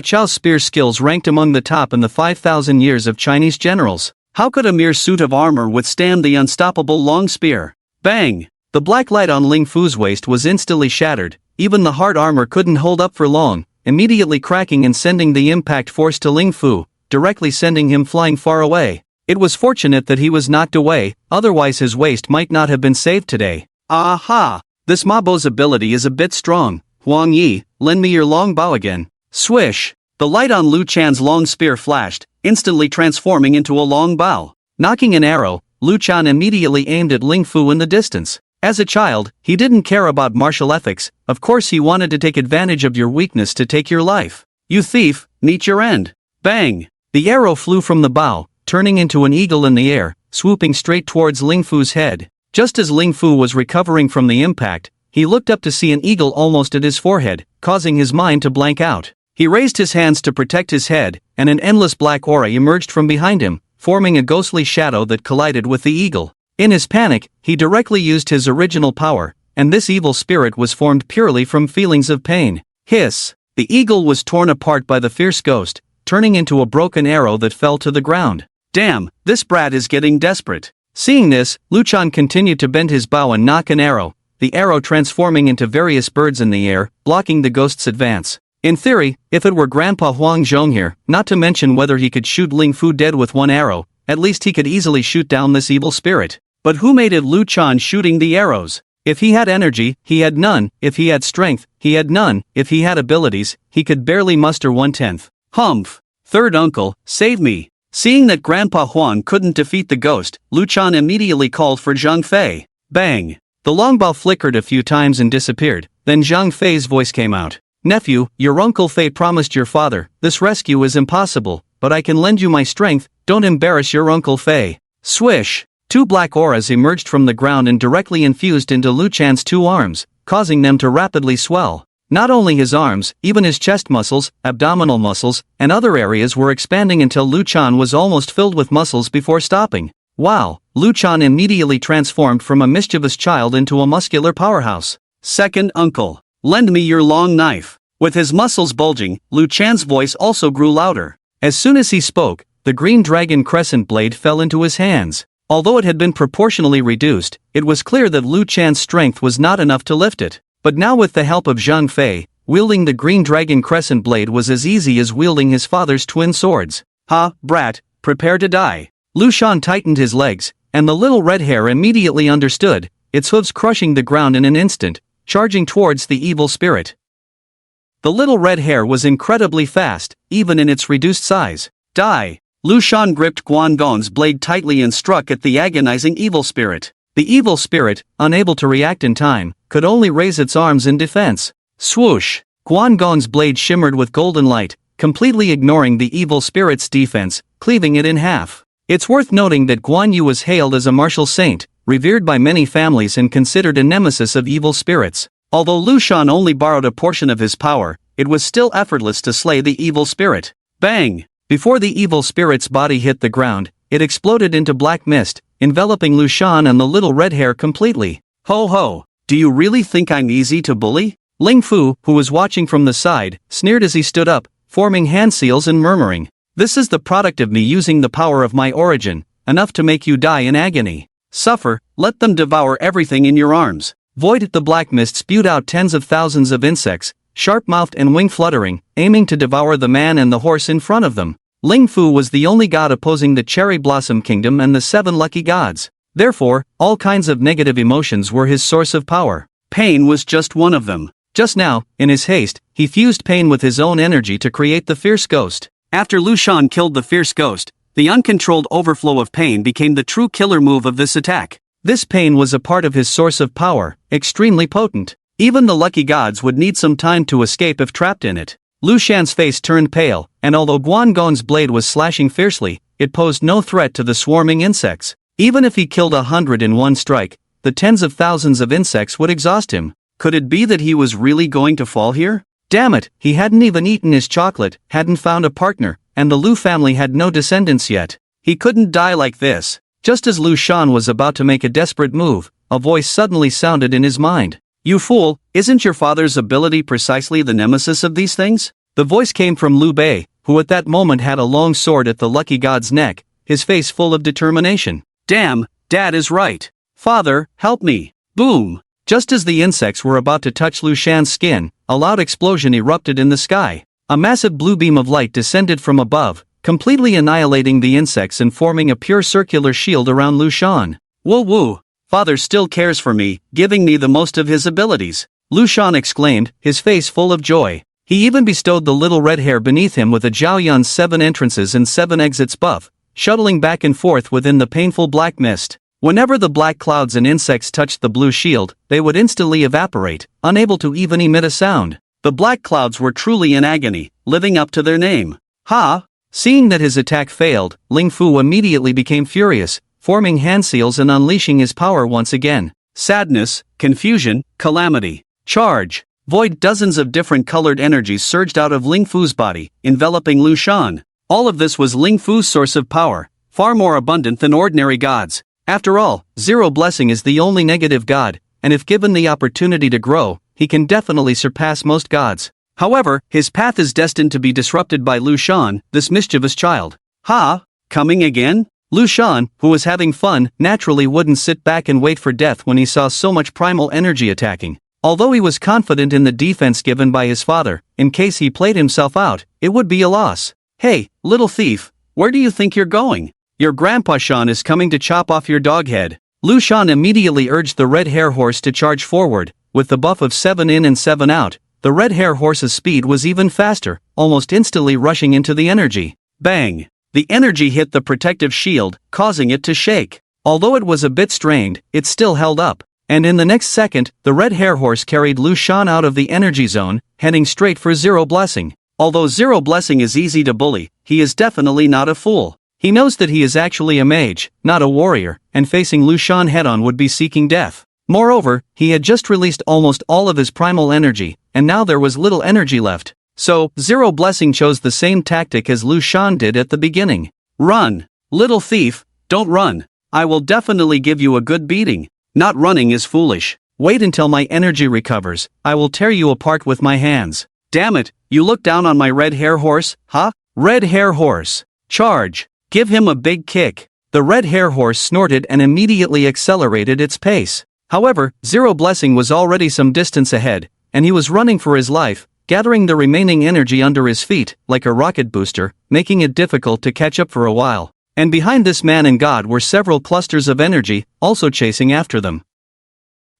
Chao's spear skills ranked among the top in the 5,000 years of Chinese generals. How could a mere suit of armor withstand the unstoppable long spear? Bang! The black light on Ling Fu's waist was instantly shattered. Even the hard armor couldn't hold up for long, immediately cracking and sending the impact force to Ling Fu, directly sending him flying far away. It was fortunate that he was knocked away, otherwise his waist might not have been saved today. Aha! This Ma Bao's ability is a bit strong. Huang Yi, lend me your long bow again. Swish! The light on Lu Chan's long spear flashed, instantly transforming into a long bow. Knocking an arrow, Lu Chan immediately aimed at Ling Fu in the distance. As a child, he didn't care about martial ethics. Of course he wanted to take advantage of your weakness to take your life. You thief, meet your end. Bang! The arrow flew from the bow, turning into an eagle in the air, swooping straight towards Ling Fu's head. Just as Ling Fu was recovering from the impact, he looked up to see an eagle almost at his forehead, causing his mind to blank out. He raised his hands to protect his head, and an endless black aura emerged from behind him, forming a ghostly shadow that collided with the eagle. In his panic, he directly used his original power, and this evil spirit was formed purely from feelings of pain. Hiss! The eagle was torn apart by the fierce ghost, turning into a broken arrow that fell to the ground. Damn, this brat is getting desperate. Seeing this, Lu Chan continued to bend his bow and knock an arrow, the arrow transforming into various birds in the air, blocking the ghost's advance. In theory, if it were Grandpa Huang Zhong here, not to mention whether he could shoot Ling Fu dead with one arrow, at least he could easily shoot down this evil spirit. But who made it Lu Chan shooting the arrows? If he had energy, he had none. If he had strength, he had none. If he had abilities, he could barely muster 1/10. Humph! Third uncle, save me! Seeing that Grandpa Huang couldn't defeat the ghost, Lu Chan immediately called for Zhang Fei. Bang! The longbow flickered a few times and disappeared. Then Zhang Fei's voice came out. Nephew, your Uncle Fei promised your father, this rescue is impossible, but I can lend you my strength, don't embarrass your Uncle Fei. Swish! Two black auras emerged from the ground and directly infused into Lu Chan's two arms, causing them to rapidly swell. Not only his arms, even his chest muscles, abdominal muscles, and other areas were expanding until Lu Chan was almost filled with muscles before stopping. Wow! Lu Chan immediately transformed from a mischievous child into a muscular powerhouse. Second uncle, lend me your long knife. With his muscles bulging, Lu Chan's voice also grew louder. As soon as he spoke, the green dragon crescent blade fell into his hands. Although it had been proportionally reduced, it was clear that Lu Chan's strength was not enough to lift it. But now with the help of Zhang Fei, wielding the green dragon crescent blade was as easy as wielding his father's twin swords. Ha, brat, prepare to die. Lu Shan tightened his legs, and the little red hare immediately understood, its hooves crushing the ground in an instant, charging towards the evil spirit. The little red hare was incredibly fast, even in its reduced size. Die! Lu Shan gripped Guangdong's blade tightly and struck at the agonizing evil spirit. The evil spirit, unable to react in time, could only raise its arms in defense. Swoosh! Guangdong's blade shimmered with golden light, completely ignoring the evil spirit's defense, cleaving it in half. It's worth noting that Guan Yu was hailed as a martial saint, revered by many families and considered a nemesis of evil spirits. Although Lu Shan only borrowed a portion of his power, it was still effortless to slay the evil spirit. Bang! Before the evil spirit's body hit the ground, it exploded into black mist, enveloping Lu Shan and the little red hare completely. Ho ho! Do you really think I'm easy to bully? Ling Fu, who was watching from the side, sneered as he stood up, forming hand seals and murmuring, "This is the product of me using the power of my origin, enough to make you die in agony. Suffer, let them devour everything in your arms." Void the black mist spewed out tens of thousands of insects, sharp-mouthed and wing-fluttering, aiming to devour the man and the horse in front of them. Ling Fu was the only god opposing the Cherry Blossom Kingdom and the 7 lucky gods. Therefore, all kinds of negative emotions were his source of power. Pain was just one of them. Just now, in his haste, he fused pain with his own energy to create the fierce ghost. After Lu Shan killed the fierce ghost, the uncontrolled overflow of pain became the true killer move of this attack. This pain was a part of his source of power, extremely potent. Even the lucky gods would need some time to escape if trapped in it. Lu Shan's face turned pale, and although Guangdong's blade was slashing fiercely, it posed no threat to the swarming insects. Even if he killed 100 in one strike, the tens of thousands of insects would exhaust him. Could it be that he was really going to fall here? Damn it, he hadn't even eaten his chocolate, hadn't found a partner, and the Lu family had no descendants yet. He couldn't die like this. Just as Lu Shan was about to make a desperate move, a voice suddenly sounded in his mind. "You fool, isn't your father's ability precisely the nemesis of these things? The voice came from Liu Bei, who at that moment had a long sword at the lucky god's neck, his face full of determination. Damn, Dad is right. Father, help me. Boom! Just as the insects were about to touch Lu Shan's skin, a loud explosion erupted in the sky. A massive blue beam of light descended from above, completely annihilating the insects and forming a pure circular shield around Lu Shan. Woo woo! Father still cares for me, giving me the most of his abilities. Lu Shan exclaimed, his face full of joy. He even bestowed the little red hair beneath him with a Zhaoyun's 7 entrances and 7 exits buff, shuttling back and forth within the painful black mist. Whenever the black clouds and insects touched the blue shield, they would instantly evaporate, unable to even emit a sound. The black clouds were truly in agony, living up to their name. Ha! Seeing that his attack failed, Ling Fu immediately became furious, forming hand seals and unleashing his power once again. Sadness, confusion, calamity. Charge! Void. Dozens of different colored energies surged out of Ling Fu's body, enveloping Lu Shan. All of this was Ling Fu's source of power, far more abundant than ordinary gods. After all, Zero Blessing is the only negative god, and if given the opportunity to grow, he can definitely surpass most gods. However, his path is destined to be disrupted by Lu Shan, this mischievous child. Ha! Coming again? Lu Shan, who was having fun, naturally wouldn't sit back and wait for death when he saw so much primal energy attacking. Although he was confident in the defense given by his father, in case he played himself out, it would be a loss. Hey, little thief, where do you think you're going? Your grandpa Shan is coming to chop off your dog head. Lu Shan immediately urged the red hair horse to charge forward. With the buff of 7 in and 7 out, the red hair horse's speed was even faster, almost instantly rushing into the energy. Bang! The energy hit the protective shield, causing it to shake. Although it was a bit strained, it still held up. And in the next second, the red hair horse carried Lu Shan out of the energy zone, heading straight for Zero Blessing. Although Zero Blessing is easy to bully, he is definitely not a fool. He knows that he is actually a mage, not a warrior, and facing Lu Shan head-on would be seeking death. Moreover, he had just released almost all of his primal energy, and now there was little energy left. So, Zero Blessing chose the same tactic as Lu Shan did at the beginning. Run! Little thief, don't run. I will definitely give you a good beating. Not running is foolish. Wait until my energy recovers, I will tear you apart with my hands. Damn it, you look down on my red hair horse, huh? Red hair horse. Charge! Give him a big kick. The red hair horse snorted and immediately accelerated its pace. However, Zero Blessing was already some distance ahead, and he was running for his life, gathering the remaining energy under his feet, like a rocket booster, making it difficult to catch up for a while. And behind this man and god were several clusters of energy, also chasing after them.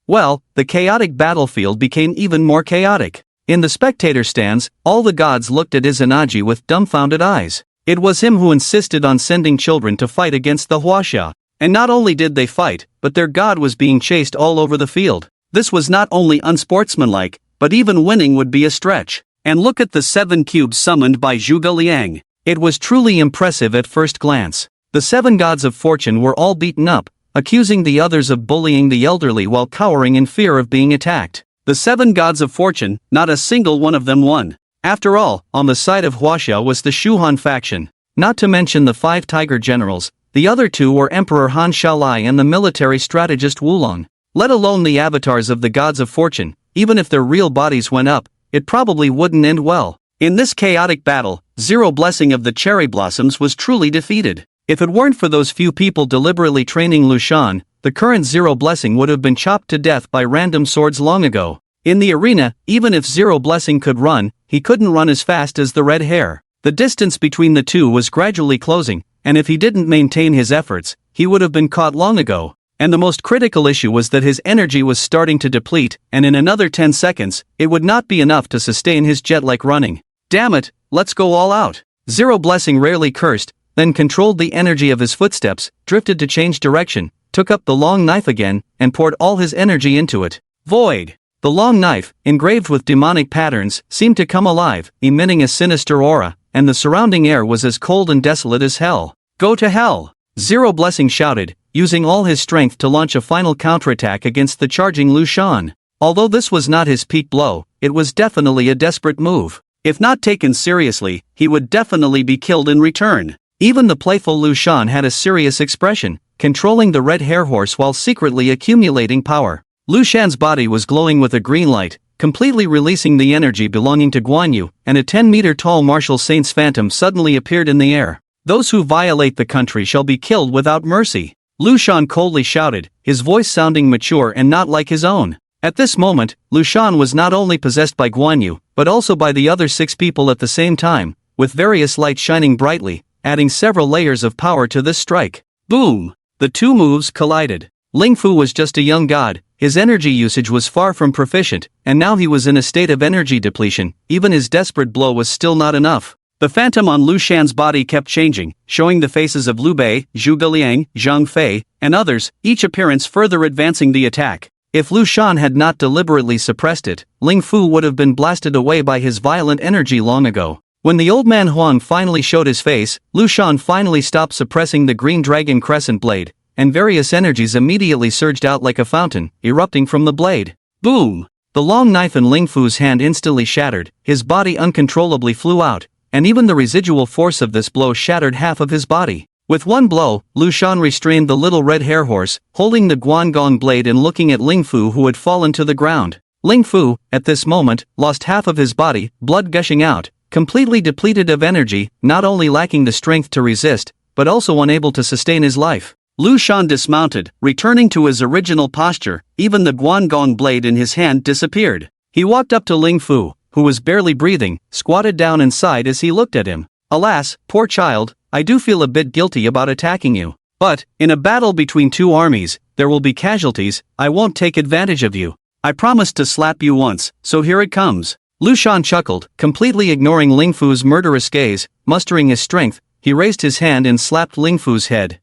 Well, the chaotic battlefield became even more chaotic. In the spectator stands, all the gods looked at Izanagi with dumbfounded eyes. It was him who insisted on sending children to fight against the Huaxia. And not only did they fight, but their god was being chased all over the field. This was not only unsportsmanlike, but even winning would be a stretch. And look at the 7 cubes summoned by Zhuge Liang. It was truly impressive at first glance. The 7 gods of fortune were all beaten up, accusing the others of bullying the elderly while cowering in fear of being attacked. The 7 gods of fortune, not a single one of them won. After all, on the side of Huaxia was the Shuhan faction. Not to mention the 5 tiger generals, the other 2 were Emperor Han Shaolai and the military strategist Wulong. Let alone the avatars of the gods of fortune, even if their real bodies went up, it probably wouldn't end well. In this chaotic battle, Zero Blessing of the Cherry Blossoms was truly defeated. If it weren't for those few people deliberately training Lu Shan, the current Zero Blessing would have been chopped to death by random swords long ago. In the arena, even if Zero Blessing could run, he couldn't run as fast as the red hair. The distance between the two was gradually closing, and if he didn't maintain his efforts, he would have been caught long ago. And the most critical issue was that his energy was starting to deplete, and in another 10 seconds, it would not be enough to sustain his jet-like running. Damn it, let's go all out. Zero Blessing rarely cursed, then controlled the energy of his footsteps, drifted to change direction, took up the long knife again, and poured all his energy into it. Void! The long knife, engraved with demonic patterns, seemed to come alive, emitting a sinister aura, and the surrounding air was as cold and desolate as hell. Go to hell! Zero Blessing shouted, using all his strength to launch a final counterattack against the charging Lu Shan. Although this was not his peak blow, it was definitely a desperate move. If not taken seriously, he would definitely be killed in return. Even the playful Lu Shan had a serious expression, controlling the red hair horse while secretly accumulating power. Lu Shan's body was glowing with a green light, completely releasing the energy belonging to Guan Yu, and a 10-meter-tall martial saint's phantom suddenly appeared in the air. "Those who violate the country shall be killed without mercy," Lu Shan coldly shouted, his voice sounding mature and not like his own. At this moment, Lu Shan was not only possessed by Guan Yu, but also by the other 6 people at the same time, with various lights shining brightly, adding several layers of power to this strike. Boom! The two moves collided. Ling Fu was just a young god, his energy usage was far from proficient, and now he was in a state of energy depletion. Even his desperate blow was still not enough. The phantom on Lu Shan's body kept changing, showing the faces of Liu Bei, Zhuge Liang, Zhang Fei, and others, each appearance further advancing the attack. If Lu Shan had not deliberately suppressed it, Ling Fu would have been blasted away by his violent energy long ago. When the old man Huang finally showed his face, Lu Shan finally stopped suppressing the green dragon crescent blade, and various energies immediately surged out like a fountain, erupting from the blade. Boom! The long knife in Ling Fu's hand instantly shattered, his body uncontrollably flew out, and even the residual force of this blow shattered half of his body. With one blow, Lu Shan restrained the little red hair horse, holding the Guangong blade and looking at Ling Fu, who had fallen to the ground. Ling Fu, at this moment, lost half of his body, blood gushing out, completely depleted of energy, not only lacking the strength to resist, but also unable to sustain his life. Lu Shan dismounted, returning to his original posture. Even the Guangong blade in his hand disappeared. He walked up to Ling Fu, who was barely breathing, squatted down and sighed as he looked at him. "Alas, poor child, I do feel a bit guilty about attacking you. But, in a battle between two armies, there will be casualties. I won't take advantage of you. I promised to slap you once, so here it comes." Lu Shan chuckled, completely ignoring Ling Fu's murderous gaze. Mustering his strength, he raised his hand and slapped Ling Fu's head.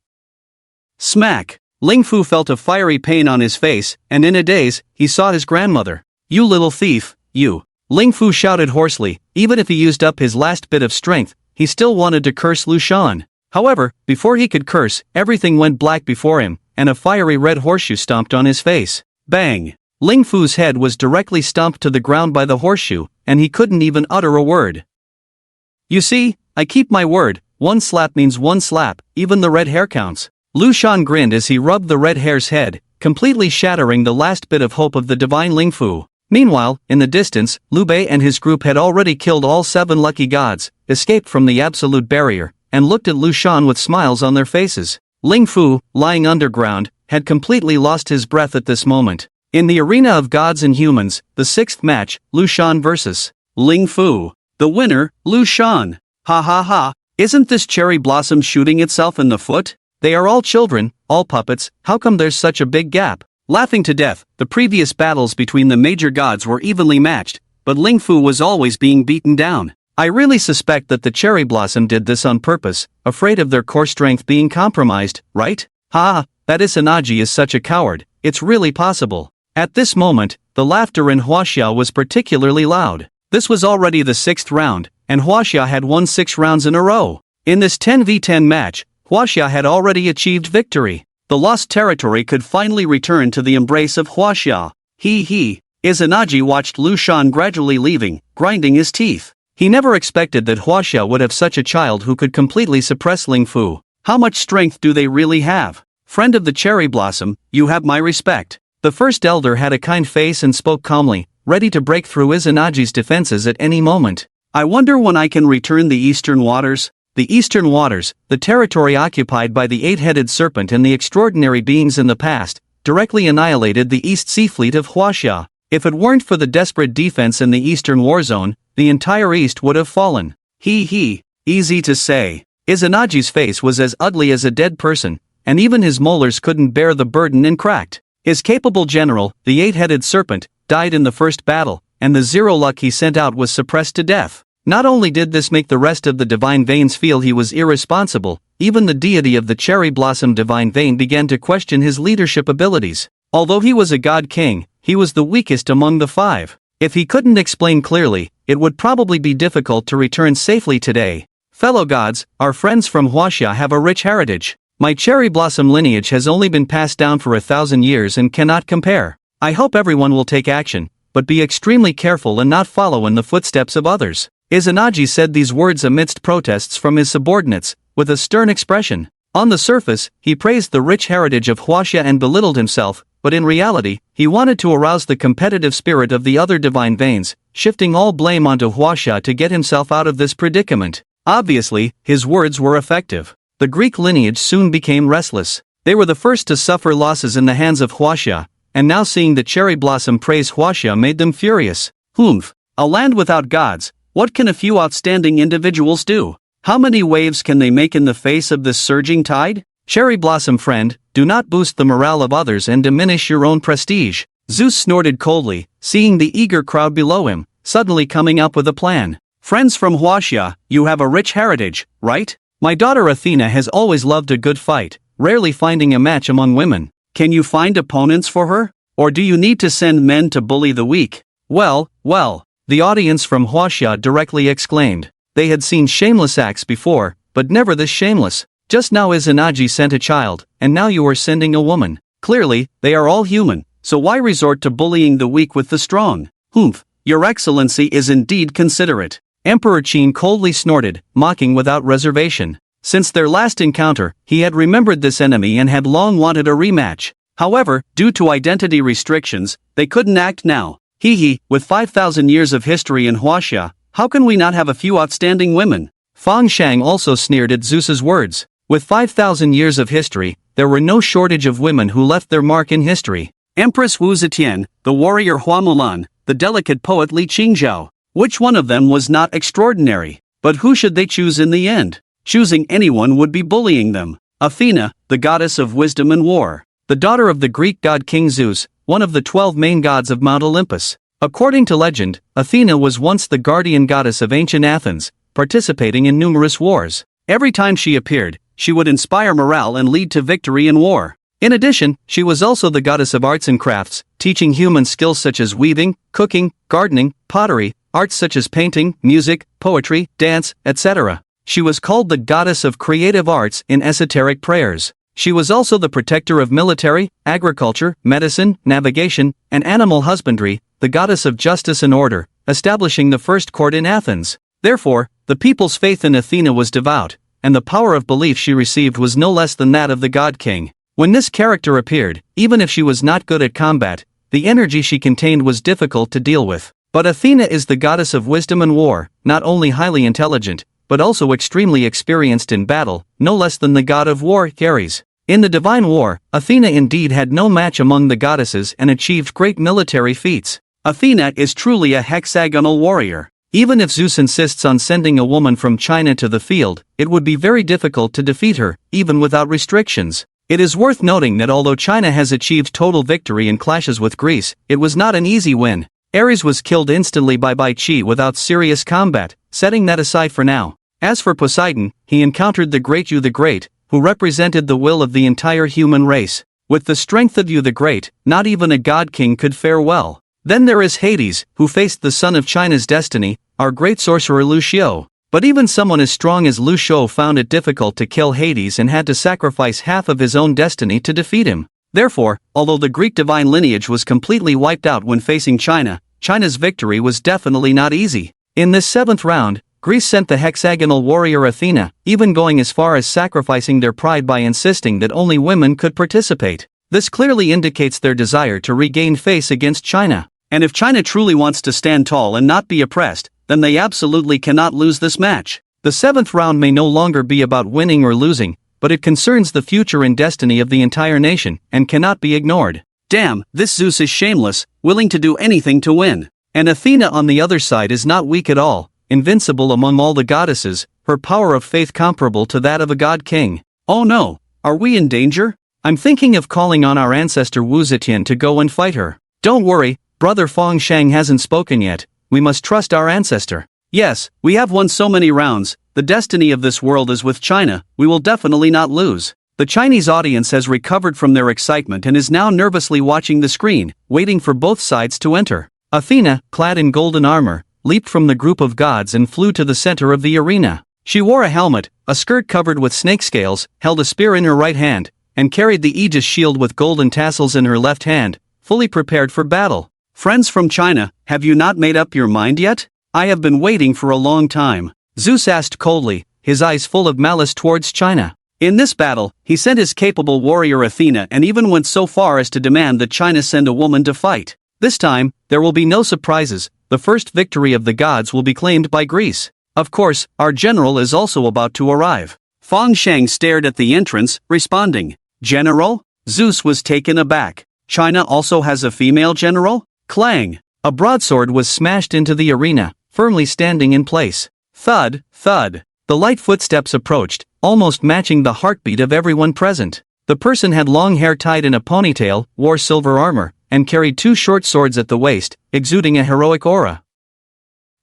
Smack! Ling Fu felt a fiery pain on his face, and in a daze, he saw his grandmother. "You little thief, you!" Ling Fu shouted hoarsely. Even if he used up his last bit of strength, he still wanted to curse Lu Shan. However, before he could curse, everything went black before him, and a fiery red horseshoe stomped on his face. Bang! Ling Fu's head was directly stomped to the ground by the horseshoe, and he couldn't even utter a word. "You see, I keep my word. One slap means one slap, even the red hair counts." Lu Shan grinned as he rubbed the red hair's head, completely shattering the last bit of hope of the divine Ling Fu. Meanwhile, in the distance, Liu Bei and his group had already killed all 7 lucky gods, escaped from the absolute barrier, and looked at Lu Shan with smiles on their faces. Ling Fu, lying underground, had completely lost his breath at this moment. In the arena of gods and humans, the 6th match, Lu Shan vs. Ling Fu. The winner, Lu Shan. Ha ha ha, isn't this cherry blossom shooting itself in the foot? They are all children, all puppets, how come there's such a big gap? Laughing to death, the previous battles between the major gods were evenly matched, but Ling Fu was always being beaten down. I really suspect that the cherry blossom did this on purpose, afraid of their core strength being compromised, right? Ha, that Izanagi is such a coward, it's really possible. At this moment, the laughter in Huaxia was particularly loud. This was already the 6th round, and Huaxia had won 6 rounds in a row. In this 10v10 match, Huaxia had already achieved victory. The lost territory could finally return to the embrace of Huaxia. He. Izanagi watched Lu Shan gradually leaving, grinding his teeth. He never expected that Huaxia would have such a child who could completely suppress Ling Fu. How much strength do they really have? Friend of the cherry blossom, you have my respect. The first elder had a kind face and spoke calmly, ready to break through Izanagi's defenses at any moment. I wonder when I can return the eastern waters? The eastern waters, the territory occupied by the 8-headed serpent and the extraordinary beings in the past, directly annihilated the East Sea Fleet of Huaxia. If it weren't for the desperate defense in the eastern war zone, the entire east would have fallen. He. Easy to say. Izanagi's face was as ugly as a dead person, and even his molars couldn't bear the burden and cracked. His capable general, the 8-headed serpent, died in the first battle, and the 0 luck he sent out was suppressed to death. Not only did this make the rest of the divine veins feel he was irresponsible, even the deity of the cherry blossom divine vein began to question his leadership abilities. Although he was a god king, he was the weakest among the 5. If he couldn't explain clearly, it would probably be difficult to return safely today. Fellow gods, our friends from Huaxia have a rich heritage. My cherry blossom lineage has only been passed down for 1,000 years and cannot compare. I hope everyone will take action, but be extremely careful and not follow in the footsteps of others. Izanagi said these words amidst protests from his subordinates, with a stern expression. On the surface, he praised the rich heritage of Huaxia and belittled himself, but in reality, he wanted to arouse the competitive spirit of the other divine veins, shifting all blame onto Huaxia to get himself out of this predicament. Obviously, his words were effective. The Greek lineage soon became restless. They were the first to suffer losses in the hands of Huaxia, and now seeing the cherry blossom praise Huaxia made them furious. Humph! A land without gods, what can a few outstanding individuals do? How many waves can they make in the face of this surging tide? Cherry blossom friend, do not boost the morale of others and diminish your own prestige. Zeus snorted coldly, seeing the eager crowd below him, suddenly coming up with a plan. Friends from Huaxia, you have a rich heritage, right? My daughter Athena has always loved a good fight, rarely finding a match among women. Can you find opponents for her? Or do you need to send men to bully the weak? Well, the audience from Huaxia directly exclaimed. They had seen shameless acts before, but never this shameless. Just now Izanagi sent a child, and now you are sending a woman. Clearly, they are all human, so why resort to bullying the weak with the strong? Humph, your excellency is indeed considerate. Emperor Qin coldly snorted, mocking without reservation. Since their last encounter, he had remembered this enemy and had long wanted a rematch. However, due to identity restrictions, they couldn't act now. With 5,000 years of history in Huaxia, how can we not have a few outstanding women? Fang Shang also sneered at Zeus's words. With 5,000 years of history, there were no shortage of women who left their mark in history. Empress Wu Zetian, the warrior Hua Mulan, the delicate poet Li Qingzhao. Which one of them was not extraordinary? But who should they choose in the end? Choosing anyone would be bullying them. Athena, the goddess of wisdom and war. The daughter of the Greek god King Zeus, one of the 12 main gods of Mount Olympus. According to legend, Athena was once the guardian goddess of ancient Athens, participating in numerous wars. Every time she appeared, she would inspire morale and lead to victory in war. In addition, she was also the goddess of arts and crafts, teaching human skills such as weaving, cooking, gardening, pottery, arts such as painting, music, poetry, dance, etc. She was called the goddess of creative arts in esoteric prayers. She was also the protector of military, agriculture, medicine, navigation, and animal husbandry, the goddess of justice and order, establishing the first court in Athens. Therefore, the people's faith in Athena was devout, and the power of belief she received was no less than that of the god king. When this character appeared, even if she was not good at combat, the energy she contained was difficult to deal with. But Athena is the goddess of wisdom and war, not only highly intelligent, but also extremely experienced in battle, no less than the god of war, Ares. In the divine war, Athena indeed had no match among the goddesses and achieved great military feats. Athena is truly a hexagonal warrior. Even if Zeus insists on sending a woman from China to the field, it would be very difficult to defeat her, even without restrictions. It is worth noting that although China has achieved total victory in clashes with Greece, it was not an easy win. Ares was killed instantly by Bai Qi without serious combat, setting that aside for now. As for Poseidon, he encountered the great Yu the Great, who represented the will of the entire human race. With the strength of Yu the Great, not even a god king could fare well. Then there is Hades, who faced the son of China's destiny, our great sorcerer Lu Xiu. But even someone as strong as Lu Xiu found it difficult to kill Hades and had to sacrifice half of his own destiny to defeat him. Therefore, although the Greek divine lineage was completely wiped out when facing China, China's victory was definitely not easy. In this 7th round, Greece sent the hexagonal warrior Athena, even going as far as sacrificing their pride by insisting that only women could participate. This clearly indicates their desire to regain face against China. And if China truly wants to stand tall and not be oppressed, then they absolutely cannot lose this match. The 7th round may no longer be about winning or losing, but it concerns the future and destiny of the entire nation, and cannot be ignored. Damn, this Zeus is shameless, willing to do anything to win. And Athena on the other side is not weak at all, invincible among all the goddesses, her power of faith comparable to that of a god king. Oh no, are we in danger? I'm thinking of calling on our ancestor Wu Zetian to go and fight her. Don't worry, brother Fang Shang hasn't spoken yet, we must trust our ancestor. Yes, we have won so many rounds, the destiny of this world is with China, we will definitely not lose. The Chinese audience has recovered from their excitement and is now nervously watching the screen, waiting for both sides to enter. Athena, clad in golden armor, leaped from the group of gods and flew to the center of the arena. She wore a helmet, a skirt covered with snake scales, held a spear in her right hand, and carried the Aegis shield with golden tassels in her left hand, fully prepared for battle. Friends from China, have you not made up your mind yet? I have been waiting for a long time. Zeus asked coldly, his eyes full of malice towards China. In this battle, he sent his capable warrior Athena and even went so far as to demand that China send a woman to fight. This time, there will be no surprises, the first victory of the gods will be claimed by Greece. Of course, our general is also about to arrive. Fang Sheng stared at the entrance, responding, "General?" Zeus was taken aback. "China also has a female general?" Clang! A broadsword was smashed into the arena, firmly standing in place. Thud, thud. The light footsteps approached, almost matching the heartbeat of everyone present. The person had long hair tied in a ponytail, wore silver armor, and carried two short swords at the waist, exuding a heroic aura.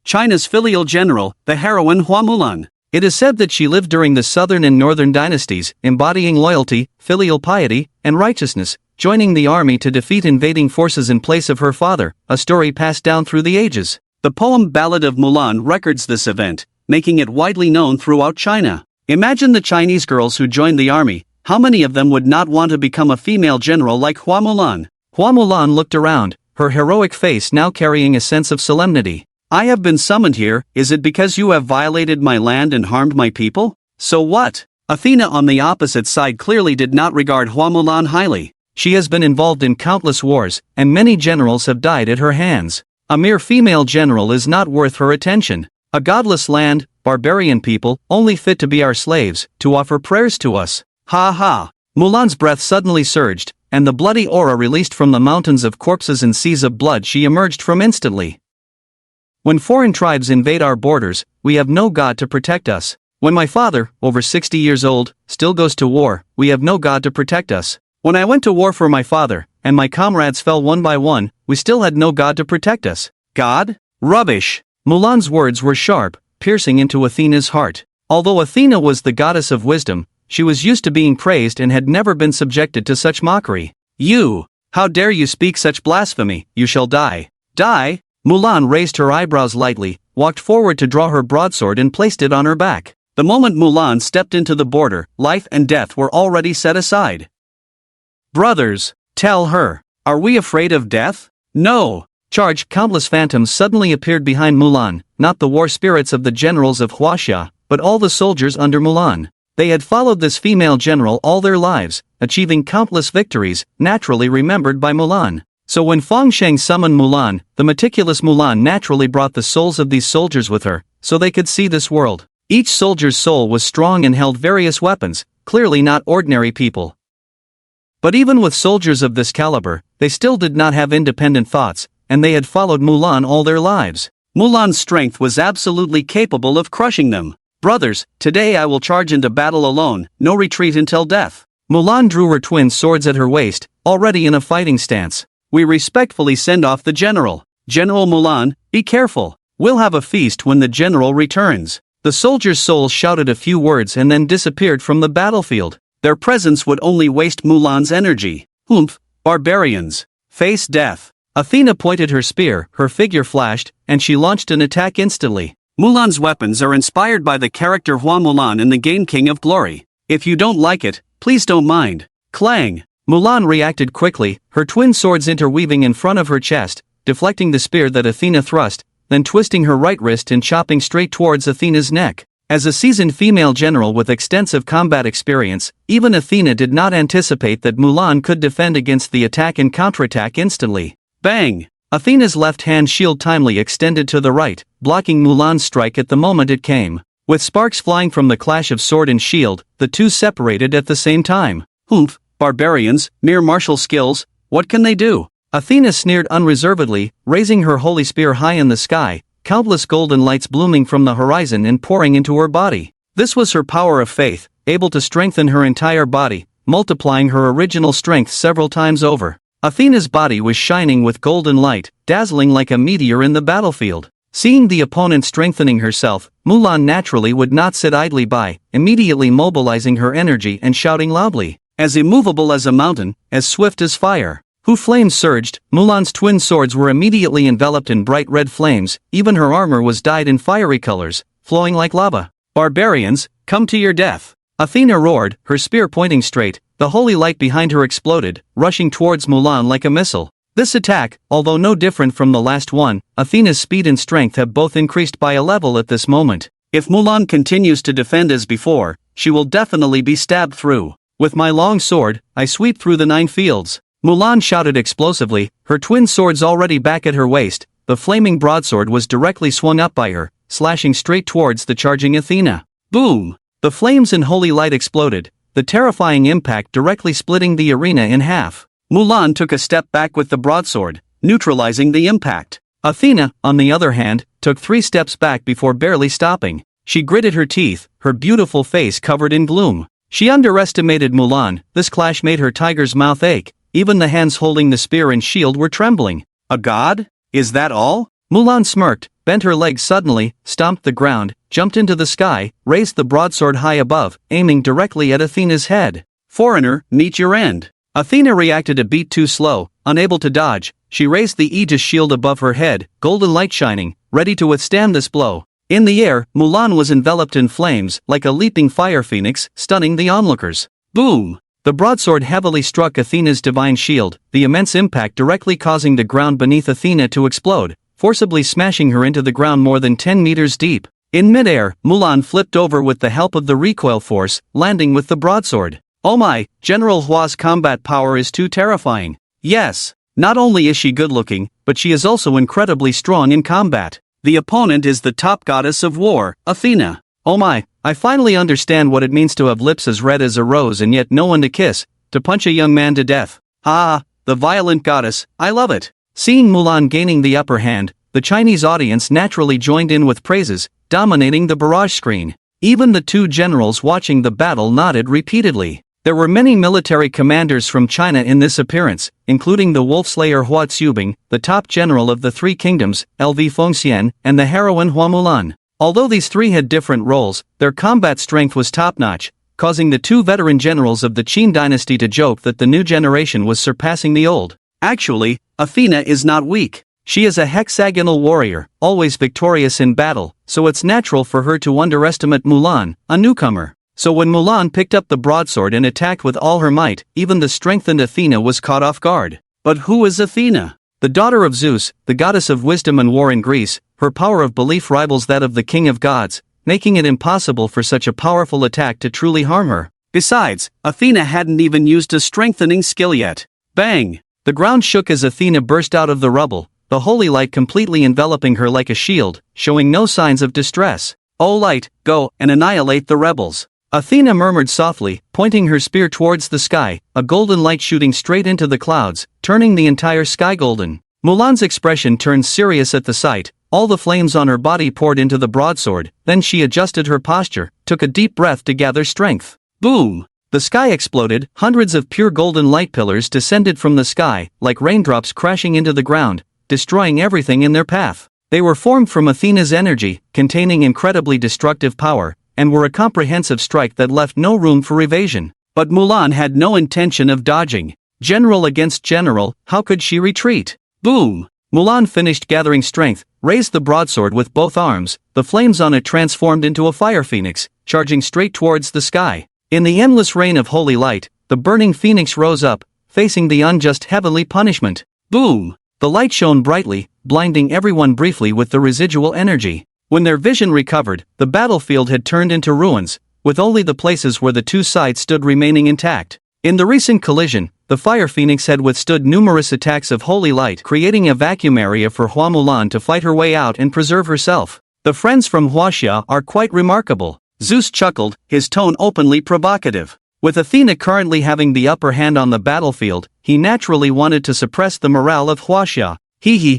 China's filial general, the heroine Hua Mulan. It is said that she lived during the southern and northern dynasties, embodying loyalty, filial piety, and righteousness, joining the army to defeat invading forces in place of her father, a story passed down through the ages. The poem Ballad of Mulan records this event, making it widely known throughout China. Imagine the Chinese girls who joined the army, how many of them would not want to become a female general like Hua Mulan? Hua Mulan looked around, her heroic face now carrying a sense of solemnity. "I have been summoned here, is it because you have violated my land and harmed my people? So what?" Athena on the opposite side clearly did not regard Hua Mulan highly. She has been involved in countless wars, and many generals have died at her hands. A mere female general is not worth her attention. A godless land, barbarian people, only fit to be our slaves, to offer prayers to us. Ha ha! Mulan's breath suddenly surged, and the bloody aura released from the mountains of corpses and seas of blood she emerged from instantly. When foreign tribes invade our borders, we have no God to protect us. When my father, over 60 years old, still goes to war, we have no God to protect us. When I went to war for my father, and my comrades fell one by one, we still had no God to protect us. God? Rubbish! Mulan's words were sharp, piercing into Athena's heart. Although Athena was the goddess of wisdom, she was used to being praised and had never been subjected to such mockery. "You! How dare you speak such blasphemy? You shall die." "Die?" Mulan raised her eyebrows lightly, walked forward to draw her broadsword and placed it on her back. The moment Mulan stepped into the border, life and death were already set aside. "Brothers, tell her, are we afraid of death?" "No!" Charged countless phantoms suddenly appeared behind Mulan, not the war spirits of the generals of Huaxia, but all the soldiers under Mulan. They had followed this female general all their lives, achieving countless victories, naturally remembered by Mulan. So when Fang Sheng summoned Mulan, the meticulous Mulan naturally brought the souls of these soldiers with her, so they could see this world. Each soldier's soul was strong and held various weapons, clearly not ordinary people. But even with soldiers of this caliber, they still did not have independent thoughts, and they had followed Mulan all their lives. Mulan's strength was absolutely capable of crushing them. "Brothers, today I will charge into battle alone, no retreat until death." Mulan drew her twin swords at her waist, already in a fighting stance. "We respectfully send off the general. General Mulan, be careful. We'll have a feast when the general returns." The soldiers' souls shouted a few words and then disappeared from the battlefield. Their presence would only waste Mulan's energy. "Humph, barbarians. Face death." Athena pointed her spear, her figure flashed, and she launched an attack instantly. Mulan's weapons are inspired by the character Hua Mulan in the game King of Glory. If you don't like it, please don't mind. Clang! Mulan reacted quickly, her twin swords interweaving in front of her chest, deflecting the spear that Athena thrust, then twisting her right wrist and chopping straight towards Athena's neck. As a seasoned female general with extensive combat experience, even Athena did not anticipate that Mulan could defend against the attack and counterattack instantly. Bang! Athena's left-hand shield timely extended to the right, blocking Mulan's strike at the moment it came. With sparks flying from the clash of sword and shield, the two separated at the same time. "Humph, barbarians, mere martial skills, what can they do?" Athena sneered unreservedly, raising her holy spear high in the sky, countless golden lights blooming from the horizon and pouring into her body. This was her power of faith, able to strengthen her entire body, multiplying her original strength several times over. Athena's body was shining with golden light, dazzling like a meteor in the battlefield. Seeing the opponent strengthening herself, Mulan naturally would not sit idly by, immediately mobilizing her energy and shouting loudly. As immovable as a mountain, as swift as fire. Hu flames surged, Mulan's twin swords were immediately enveloped in bright red flames, even her armor was dyed in fiery colors, flowing like lava. "Barbarians, come to your death!" Athena roared, her spear pointing straight. The holy light behind her exploded, rushing towards Mulan like a missile. This attack, although no different from the last one, Athena's speed and strength have both increased by a level at this moment. If Mulan continues to defend as before, she will definitely be stabbed through. With my long sword, I sweep through the 9 fields. Mulan shouted explosively, her twin swords already back at her waist. The flaming broadsword was directly swung up by her, slashing straight towards the charging Athena. Boom! The flames and holy light exploded, the terrifying impact directly splitting the arena in half. Mulan took a step back with the broadsword, neutralizing the impact. Athena, on the other hand, took 3 steps back before barely stopping. She gritted her teeth, her beautiful face covered in gloom. She underestimated Mulan. This clash made her tiger's mouth ache. Even the hands holding the spear and shield were trembling. A god? Is that all? Mulan smirked, bent her legs suddenly, stomped the ground, jumped into the sky, raised the broadsword high above, aiming directly at Athena's head. Foreigner, meet your end. Athena reacted a beat too slow, unable to dodge. She raised the Aegis shield above her head, golden light shining, ready to withstand this blow. In the air, Mulan was enveloped in flames, like a leaping fire phoenix, stunning the onlookers. Boom! The broadsword heavily struck Athena's divine shield, the immense impact directly causing the ground beneath Athena to explode, forcibly smashing her into the ground more than 10 meters deep. In midair, Mulan flipped over with the help of the recoil force, landing with the broadsword. Oh my, General Hua's combat power is too terrifying. Yes, not only is she good-looking, but she is also incredibly strong in combat. The opponent is the top goddess of war, Athena. Oh my, I finally understand what it means to have lips as red as a rose and yet no one to kiss, to punch a young man to death. Ah, the violent goddess, I love it. Seeing Mulan gaining the upper hand, the Chinese audience naturally joined in with praises, dominating the barrage screen. Even the 2 generals watching the battle nodded repeatedly. There were many military commanders from China in this appearance, including the wolf slayer Hua Tsubing, the top general of the 3 kingdoms, LV Fengxian, and the heroine Hua Mulan. Although these 3 had different roles, their combat strength was top-notch, causing the 2 veteran generals of the Qin dynasty to joke that the new generation was surpassing the old. Actually, Athena is not weak. She is a hexagonal warrior, always victorious in battle, so it's natural for her to underestimate Mulan, a newcomer. So when Mulan picked up the broadsword and attacked with all her might, even the strengthened Athena was caught off guard. But who is Athena? The daughter of Zeus, the goddess of wisdom and war in Greece, her power of belief rivals that of the king of gods, making it impossible for such a powerful attack to truly harm her. Besides, Athena hadn't even used a strengthening skill yet. Bang! The ground shook as Athena burst out of the rubble, the holy light completely enveloping her like a shield, showing no signs of distress. "O light, go and annihilate the rebels." Athena murmured softly, pointing her spear towards the sky, a golden light shooting straight into the clouds, turning the entire sky golden. Mulan's expression turned serious at the sight, all the flames on her body poured into the broadsword, then she adjusted her posture, took a deep breath to gather strength. Boom! The sky exploded, hundreds of pure golden light pillars descended from the sky, like raindrops crashing into the ground, destroying everything in their path. They were formed from Athena's energy, containing incredibly destructive power, and were a comprehensive strike that left no room for evasion. But Mulan had no intention of dodging. General against general, how could she retreat? Boom! Mulan finished gathering strength, raised the broadsword with both arms, the flames on it transformed into a fire phoenix, charging straight towards the sky. In the endless rain of holy light, the burning phoenix rose up, facing the unjust heavenly punishment. Boom! The light shone brightly, blinding everyone briefly with the residual energy. When their vision recovered, the battlefield had turned into ruins, with only the places where the 2 sides stood remaining intact. In the recent collision, the Fire Phoenix had withstood numerous attacks of holy light, creating a vacuum area for Hua Mulan to fight her way out and preserve herself. The friends from Huaxia are quite remarkable. Zeus chuckled, his tone openly provocative. With Athena currently having the upper hand on the battlefield, he naturally wanted to suppress the morale of Huaxia.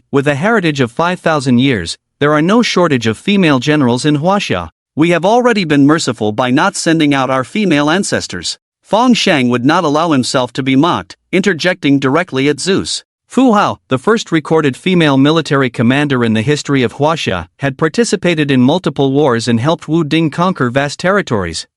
With a heritage of 5,000 years, there are no shortage of female generals in Huaxia. We have already been merciful by not sending out our female ancestors. Feng Shang would not allow himself to be mocked, interjecting directly at Zeus. Fu Hao, the first recorded female military commander in the history of Huaxia, had participated in multiple wars and helped Wu Ding conquer vast territories.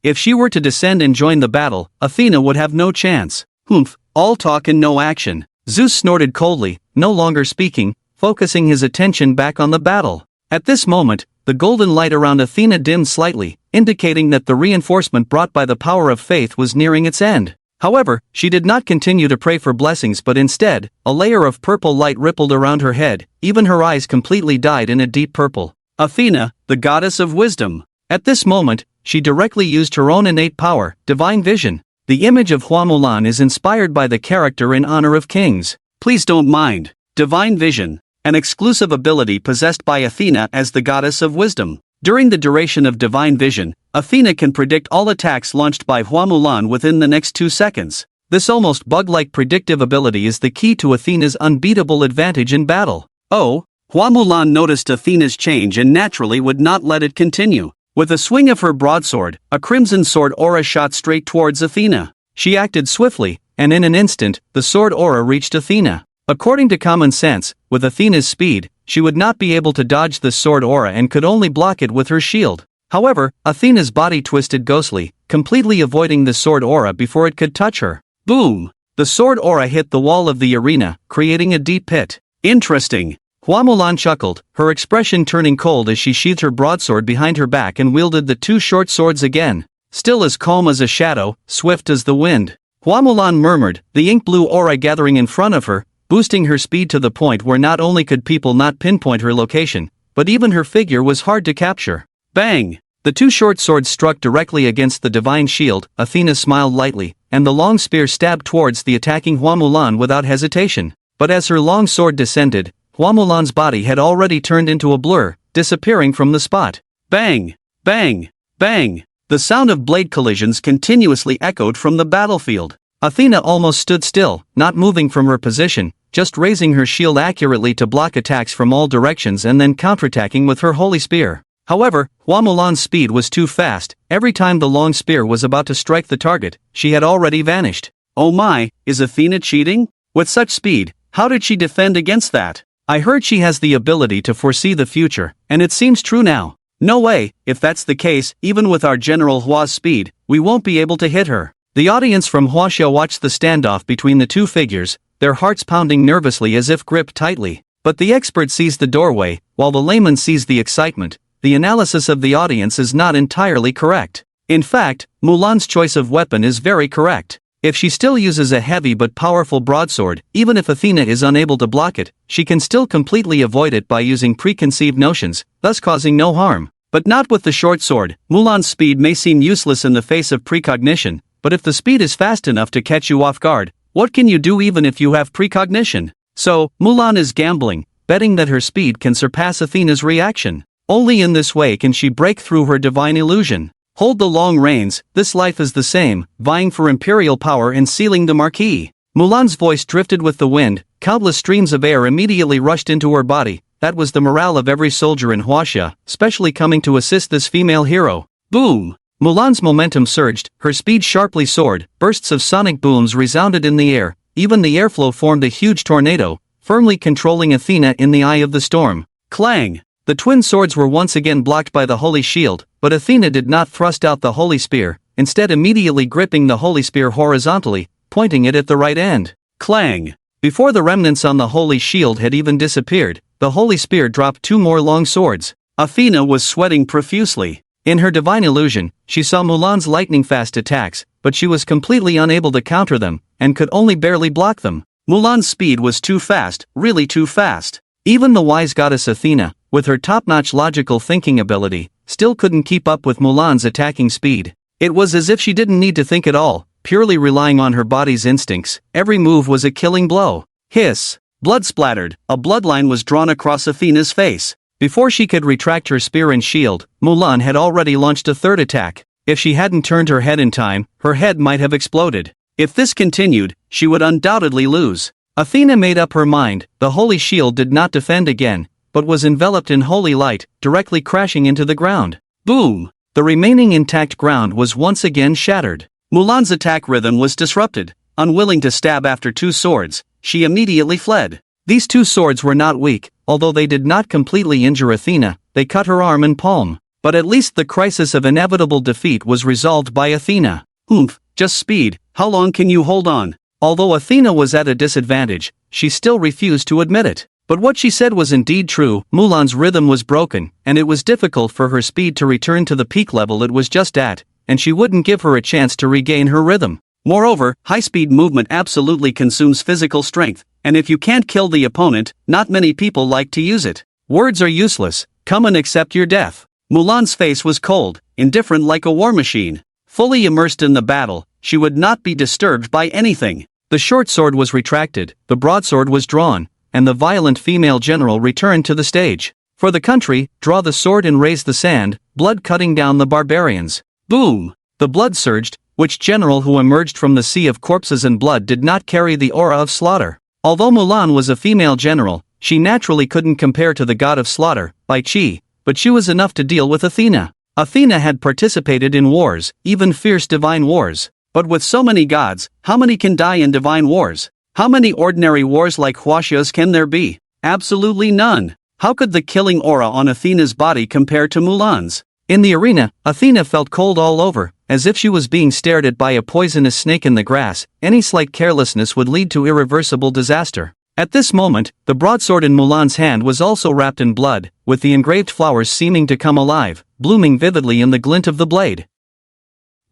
If she were to descend and join the battle, Athena would have no chance. Humph, all talk and no action. Zeus snorted coldly, no longer speaking, focusing his attention back on the battle. At this moment, the golden light around Athena dimmed slightly, indicating that the reinforcement brought by the power of faith was nearing its end. However, she did not continue to pray for blessings but instead, a layer of purple light rippled around her head, even her eyes completely dyed in a deep purple. Athena, the goddess of wisdom. At this moment, she directly used her own innate power, divine vision. The image of Hua Mulan is inspired by the character in Honor of Kings. Please don't mind. Divine vision, an exclusive ability possessed by Athena as the goddess of wisdom. During the duration of divine vision, Athena can predict all attacks launched by Hua Mulan within the next 2 seconds. This almost bug-like predictive ability is the key to Athena's unbeatable advantage in battle. Oh, Hua Mulan noticed Athena's change and naturally would not let it continue. With a swing of her broadsword, a crimson sword aura shot straight towards Athena. She acted swiftly, and in an instant, the sword aura reached Athena. According to common sense, with Athena's speed, she would not be able to dodge the sword aura and could only block it with her shield. However, Athena's body twisted ghostly, completely avoiding the sword aura before it could touch her. Boom! The sword aura hit the wall of the arena, creating a deep pit. Interesting. Hua Mulan chuckled, her expression turning cold as she sheathed her broadsword behind her back and wielded the 2 short swords again. Still as calm as a shadow, swift as the wind. Hua Mulan murmured, the ink blue aura gathering in front of her, boosting her speed to the point where not only could people not pinpoint her location, but even her figure was hard to capture. Bang! The 2 short swords struck directly against the divine shield. Athena smiled lightly, and the long spear stabbed towards the attacking Hua Mulan without hesitation. But as her long sword descended, Hua Mulan's body had already turned into a blur, disappearing from the spot. Bang! Bang! Bang! The sound of blade collisions continuously echoed from the battlefield. Athena almost stood still, not moving from her position, just raising her shield accurately to block attacks from all directions and then counterattacking with her holy spear. However, Hua Mulan's speed was too fast. Every time the long spear was about to strike the target, she had already vanished. Oh my, is Athena cheating? With such speed, how did she defend against that? I heard she has the ability to foresee the future, and it seems true now. No way, if that's the case, even with our General Hua's speed, we won't be able to hit her. The audience from Huaxia watched the standoff between the 2 figures, their hearts pounding nervously as if gripped tightly. But the expert sees the doorway, while the layman sees the excitement. The analysis of the audience is not entirely correct. In fact, Mulan's choice of weapon is very correct. If she still uses a heavy but powerful broadsword, even if Athena is unable to block it, she can still completely avoid it by using preconceived notions, thus causing no harm. But not with the short sword. Mulan's speed may seem useless in the face of precognition, but if the speed is fast enough to catch you off guard, what can you do even if you have precognition? So, Mulan is gambling, betting that her speed can surpass Athena's reaction. Only in this way can she break through her divine illusion. Hold the long reins, this life is the same, vying for imperial power and sealing the marquee. Mulan's voice drifted with the wind, countless streams of air immediately rushed into her body. That was the morale of every soldier in Huaxia, especially coming to assist this female hero. Boom! Mulan's momentum surged, her speed sharply soared, bursts of sonic booms resounded in the air, even the airflow formed a huge tornado, firmly controlling Athena in the eye of the storm. Clang! The twin swords were once again blocked by the holy shield, but Athena did not thrust out the holy spear, instead immediately gripping the holy spear horizontally, pointing it at the right end. Clang! Before the remnants on the holy shield had even disappeared, the holy spear dropped 2 more long swords. Athena was sweating profusely. In her divine illusion, she saw Mulan's lightning-fast attacks, but she was completely unable to counter them, and could only barely block them. Mulan's speed was too fast, really too fast. Even the wise goddess Athena, with her top-notch logical thinking ability, still couldn't keep up with Mulan's attacking speed. It was as if she didn't need to think at all, purely relying on her body's instincts. Every move was a killing blow. Hiss! Blood splattered, a bloodline was drawn across Athena's face. Before she could retract her spear and shield, Mulan had already launched a third attack. If she hadn't turned her head in time, her head might have exploded. If this continued, she would undoubtedly lose. Athena made up her mind. The holy shield did not defend again, but was enveloped in holy light, directly crashing into the ground. Boom! The remaining intact ground was once again shattered. Mulan's attack rhythm was disrupted. Unwilling to stab after 2 swords, she immediately fled. These 2 swords were not weak, although they did not completely injure Athena, they cut her arm and palm. But at least the crisis of inevitable defeat was resolved by Athena. Oomph, just speed, how long can you hold on? Although Athena was at a disadvantage, she still refused to admit it. But what she said was indeed true. Mulan's rhythm was broken, and it was difficult for her speed to return to the peak level it was just at, and she wouldn't give her a chance to regain her rhythm. Moreover, high-speed movement absolutely consumes physical strength, and if you can't kill the opponent, not many people like to use it. Words are useless, come and accept your death. Mulan's face was cold, indifferent like a war machine. Fully immersed in the battle, she would not be disturbed by anything. The short sword was retracted, the broadsword was drawn, and the violent female general returned to the stage. For the country, draw the sword and raise the sand, blood cutting down the barbarians. Boom! The blood surged. Which general who emerged from the sea of corpses and blood did not carry the aura of slaughter? Although Mulan was a female general, she naturally couldn't compare to the god of slaughter, Bai Qi, but she was enough to deal with Athena. Athena had participated in wars, even fierce divine wars. But with so many gods, how many can die in divine wars? How many ordinary wars like Huaxia's can there be? Absolutely none. How could the killing aura on Athena's body compare to Mulan's? In the arena, Athena felt cold all over, as if she was being stared at by a poisonous snake in the grass. Any slight carelessness would lead to irreversible disaster. At this moment, the broadsword in Mulan's hand was also wrapped in blood, with the engraved flowers seeming to come alive, blooming vividly in the glint of the blade.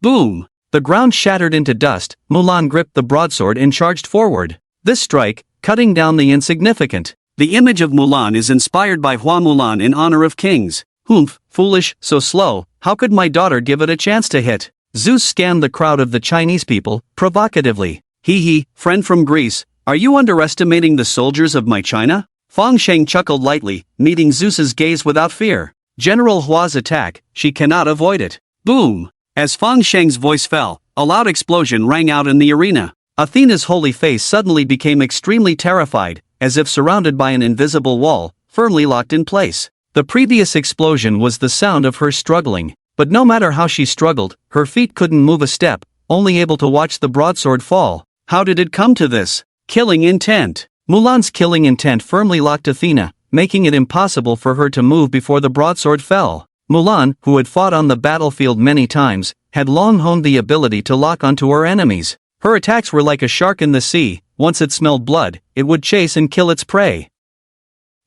Boom! The ground shattered into dust. Mulan gripped the broadsword and charged forward. This strike, cutting down the insignificant. The image of Mulan is inspired by Hua Mulan in honor of kings. Humph, foolish, so slow, how could my daughter give it a chance to hit? Zeus scanned the crowd of the Chinese people, provocatively. Hee, friend from Greece, are you underestimating the soldiers of my China? Fang Sheng chuckled lightly, meeting Zeus's gaze without fear. General Hua's attack, she cannot avoid it. Boom! As Fang Sheng's voice fell, a loud explosion rang out in the arena. Athena's holy face suddenly became extremely terrified, as if surrounded by an invisible wall, firmly locked in place. The previous explosion was the sound of her struggling, but no matter how she struggled, her feet couldn't move a step, only able to watch the broadsword fall. How did it come to this? Killing intent. Mulan's killing intent firmly locked Athena, making it impossible for her to move before the broadsword fell. Mulan, who had fought on the battlefield many times, had long honed the ability to lock onto her enemies. Her attacks were like a shark in the sea. Once it smelled blood, it would chase and kill its prey.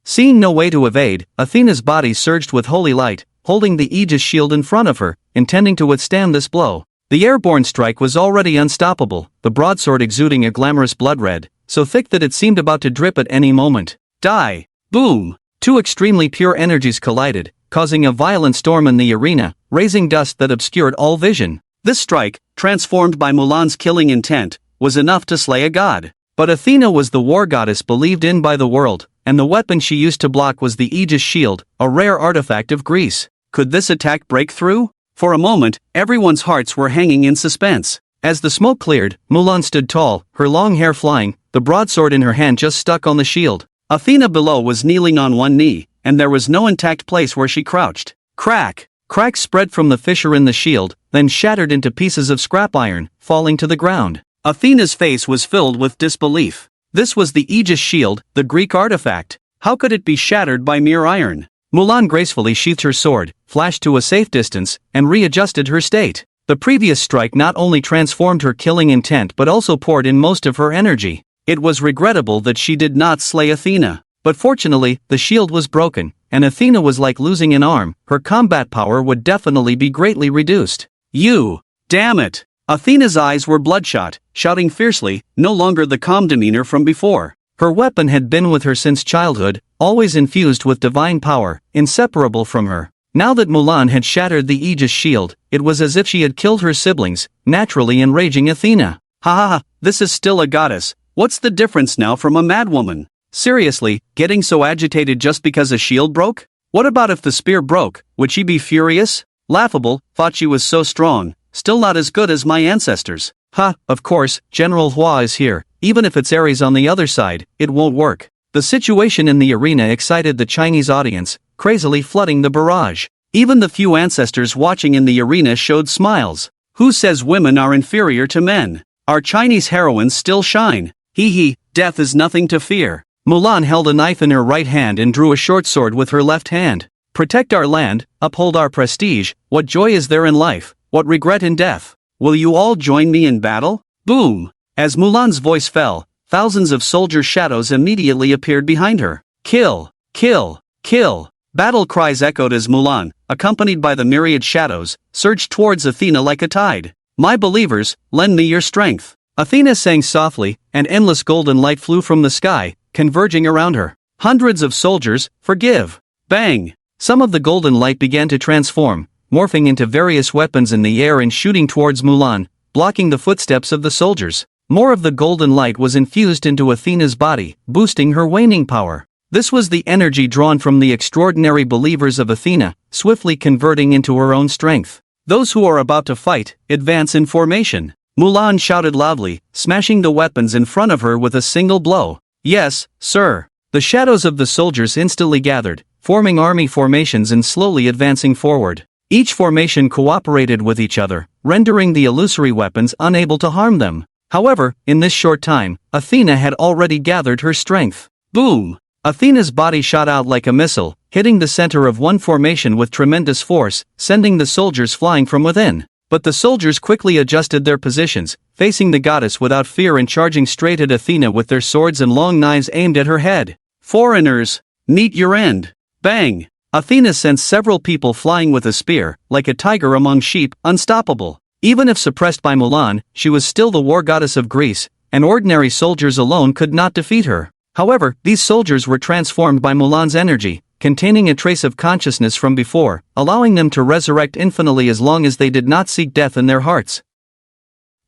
Seeing no way to evade, Athena's body surged with holy light, holding the Aegis shield in front of her, intending to withstand this blow. The airborne strike was already unstoppable, the broadsword exuding a glamorous blood red, so thick that it seemed about to drip at any moment. Die! Boom! Two extremely pure energies collided, causing a violent storm in the arena, raising dust that obscured all vision. This strike, transformed by Mulan's killing intent, was enough to slay a god. But Athena was the war goddess believed in by the world, and the weapon she used to block was the Aegis shield, a rare artifact of Greece. Could this attack break through? For a moment, everyone's hearts were hanging in suspense. As the smoke cleared, Mulan stood tall, her long hair flying, the broadsword in her hand just stuck on the shield. Athena below was kneeling on one knee, and there was no intact place where she crouched. Crack! Cracks spread from the fissure in the shield, then shattered into pieces of scrap iron, falling to the ground. Athena's face was filled with disbelief. This was the Aegis shield, the Greek artifact. How could it be shattered by mere iron? Mulan gracefully sheathed her sword, flashed to a safe distance, and readjusted her state. The previous strike not only transformed her killing intent but also poured in most of her energy. It was regrettable that she did not slay Athena. But fortunately, the shield was broken, and Athena was like losing an arm. Her combat power would definitely be greatly reduced. You! Damn it! Athena's eyes were bloodshot, shouting fiercely, no longer the calm demeanor from before. Her weapon had been with her since childhood, always infused with divine power, inseparable from her. Now that Mulan had shattered the Aegis shield, it was as if she had killed her siblings, naturally enraging Athena. Ha ha ha, this is still a goddess. What's the difference now from a madwoman? Seriously, getting so agitated just because a shield broke? What about if the spear broke, would she be furious? Laughable, thought she was so strong. Still not as good as my ancestors. Ha, of course, General Hua is here. Even if it's Ares on the other side, it won't work. The situation in the arena excited the Chinese audience, crazily flooding the barrage. Even the few ancestors watching in the arena showed smiles. Who says women are inferior to men? Our Chinese heroines still shine. Hee, death is nothing to fear. Mulan held a knife in her right hand and drew a short sword with her left hand. Protect our land, uphold our prestige, what joy is there in life? What regret in death? Will you all join me in battle? Boom! As Mulan's voice fell, thousands of soldier shadows immediately appeared behind her. Kill! Kill! Kill! Battle cries echoed as Mulan, accompanied by the myriad shadows, surged towards Athena like a tide. My believers, lend me your strength. Athena sang softly, and endless golden light flew from the sky, converging around her. Hundreds of soldiers, forgive! Bang! Some of the golden light began to transform, morphing into various weapons in the air and shooting towards Mulan, blocking the footsteps of the soldiers. More of the golden light was infused into Athena's body, boosting her waning power. This was the energy drawn from the extraordinary believers of Athena, swiftly converting into her own strength. Those who are about to fight, advance in formation. Mulan shouted loudly, smashing the weapons in front of her with a single blow. Yes, sir. The shadows of the soldiers instantly gathered, forming army formations and slowly advancing forward. Each formation cooperated with each other, rendering the illusory weapons unable to harm them. However, in this short time, Athena had already gathered her strength. Boom! Athena's body shot out like a missile, hitting the center of one formation with tremendous force, sending the soldiers flying from within. But the soldiers quickly adjusted their positions, facing the goddess without fear and charging straight at Athena with their swords and long knives aimed at her head. Foreigners, meet your end. Bang! Athena sent several people flying with a spear, like a tiger among sheep, unstoppable. Even if suppressed by Mulan, she was still the war goddess of Greece, and ordinary soldiers alone could not defeat her. However, these soldiers were transformed by Mulan's energy, containing a trace of consciousness from before, allowing them to resurrect infinitely as long as they did not seek death in their hearts.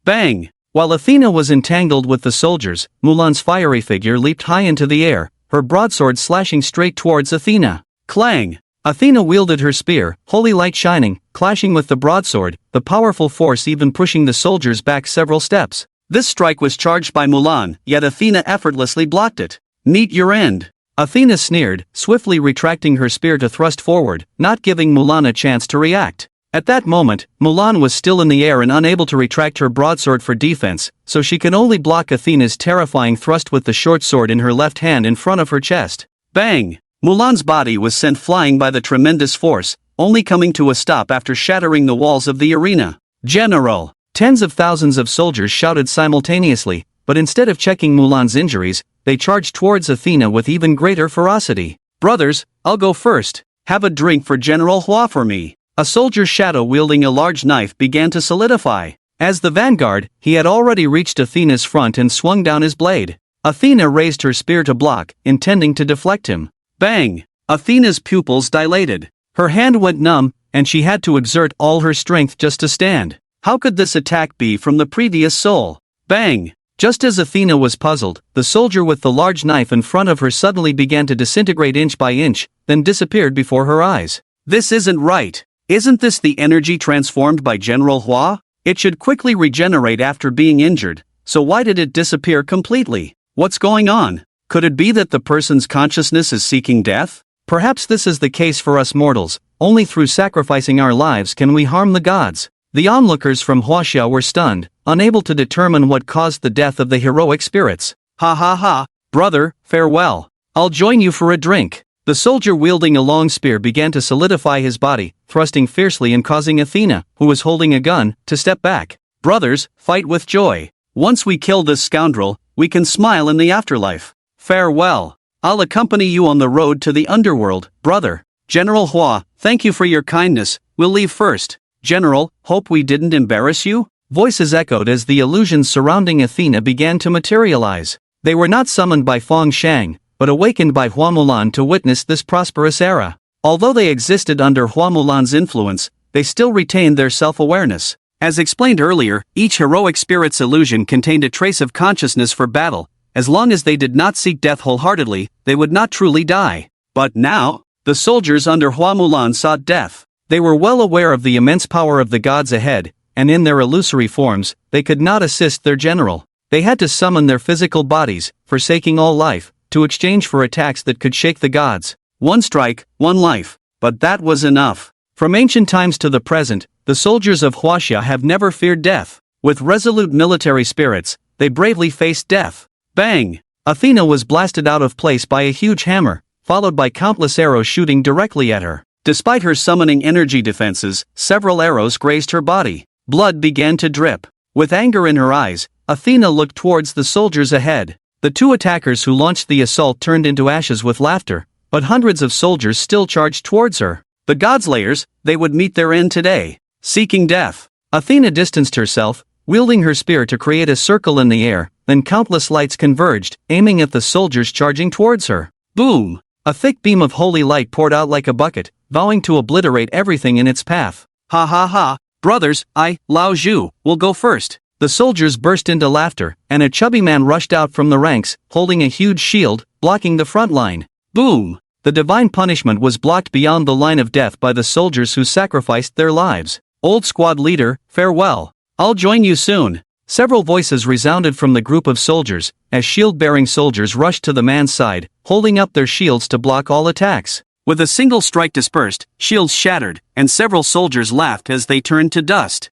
Bang! While Athena was entangled with the soldiers, Mulan's fiery figure leaped high into the air, her broadsword slashing straight towards Athena. Clang! Athena wielded her spear, holy light shining, clashing with the broadsword, the powerful force even pushing the soldiers back several steps. This strike was charged by Mulan, yet Athena effortlessly blocked it. Meet your end. Athena sneered, swiftly retracting her spear to thrust forward, not giving Mulan a chance to react. At that moment, Mulan was still in the air and unable to retract her broadsword for defense, so she could only block Athena's terrifying thrust with the short sword in her left hand in front of her chest. Bang! Mulan's body was sent flying by the tremendous force, only coming to a stop after shattering the walls of the arena. General! Tens of thousands of soldiers shouted simultaneously, but instead of checking Mulan's injuries, they charged towards Athena with even greater ferocity. Brothers, I'll go first. Have a drink for General Hua for me. A soldier's shadow wielding a large knife began to solidify. As the vanguard, he had already reached Athena's front and swung down his blade. Athena raised her spear to block, intending to deflect him. Bang! Athena's pupils dilated. Her hand went numb, and she had to exert all her strength just to stand. How could this attack be from the previous soul? Bang! Just as Athena was puzzled, the soldier with the large knife in front of her suddenly began to disintegrate inch by inch, then disappeared before her eyes. This isn't right. Isn't this the energy transformed by General Hua? It should quickly regenerate after being injured, so why did it disappear completely? What's going on? Could it be that the person's consciousness is seeking death? Perhaps this is the case for us mortals. Only through sacrificing our lives can we harm the gods. The onlookers from Huaxia were stunned, unable to determine what caused the death of the heroic spirits. Ha ha ha, brother, farewell. I'll join you for a drink. The soldier wielding a long spear began to solidify his body, thrusting fiercely and causing Athena, who was holding a gun, to step back. Brothers, fight with joy. Once we kill this scoundrel, we can smile in the afterlife. Farewell. I'll accompany you on the road to the underworld, brother. General Hua, thank you for your kindness. We'll leave first. General, hope we didn't embarrass you? Voices echoed as the illusions surrounding Athena began to materialize. They were not summoned by Feng Shang, but awakened by Hua Mulan to witness this prosperous era. Although they existed under Hua Mulan's influence, they still retained their self-awareness. As explained earlier, each heroic spirit's illusion contained a trace of consciousness for battle. As long as they did not seek death wholeheartedly, they would not truly die. But now, the soldiers under Hua Mulan sought death. They were well aware of the immense power of the gods ahead, and in their illusory forms, they could not assist their general. They had to summon their physical bodies, forsaking all life, to exchange for attacks that could shake the gods. One strike, one life. But that was enough. From ancient times to the present, the soldiers of Huaxia have never feared death. With resolute military spirits, they bravely faced death. Bang! Athena was blasted out of place by a huge hammer, followed by countless arrows shooting directly at her. Despite her summoning energy defenses, several arrows grazed her body. Blood began to drip. With anger in her eyes, Athena looked towards the soldiers ahead. The two attackers who launched the assault turned into ashes with laughter, but hundreds of soldiers still charged towards her. The Godslayers, they would meet their end today. Seeking death. Athena distanced herself, wielding her spear to create a circle in the air, then countless lights converged, aiming at the soldiers charging towards her. Boom! A thick beam of holy light poured out like a bucket, vowing to obliterate everything in its path. Ha ha ha, brothers, Lao Zhu, will go first. The soldiers burst into laughter, and a chubby man rushed out from the ranks, holding a huge shield, blocking the front line. Boom! The divine punishment was blocked beyond the line of death by the soldiers who sacrificed their lives. Old squad leader, farewell. I'll join you soon. Several voices resounded from the group of soldiers, as shield-bearing soldiers rushed to the man's side, holding up their shields to block all attacks. With a single strike dispersed, shields shattered, and several soldiers laughed as they turned to dust.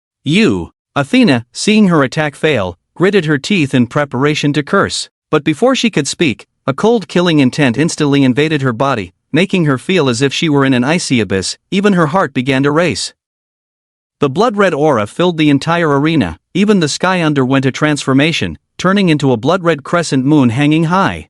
Athena, seeing her attack fail, gritted her teeth in preparation to curse. But before she could speak, a cold killing intent instantly invaded her body, making her feel as if she were in an icy abyss. Even her heart began to race. The blood-red aura filled the entire arena, even the sky underwent a transformation, turning into a blood-red crescent moon hanging high.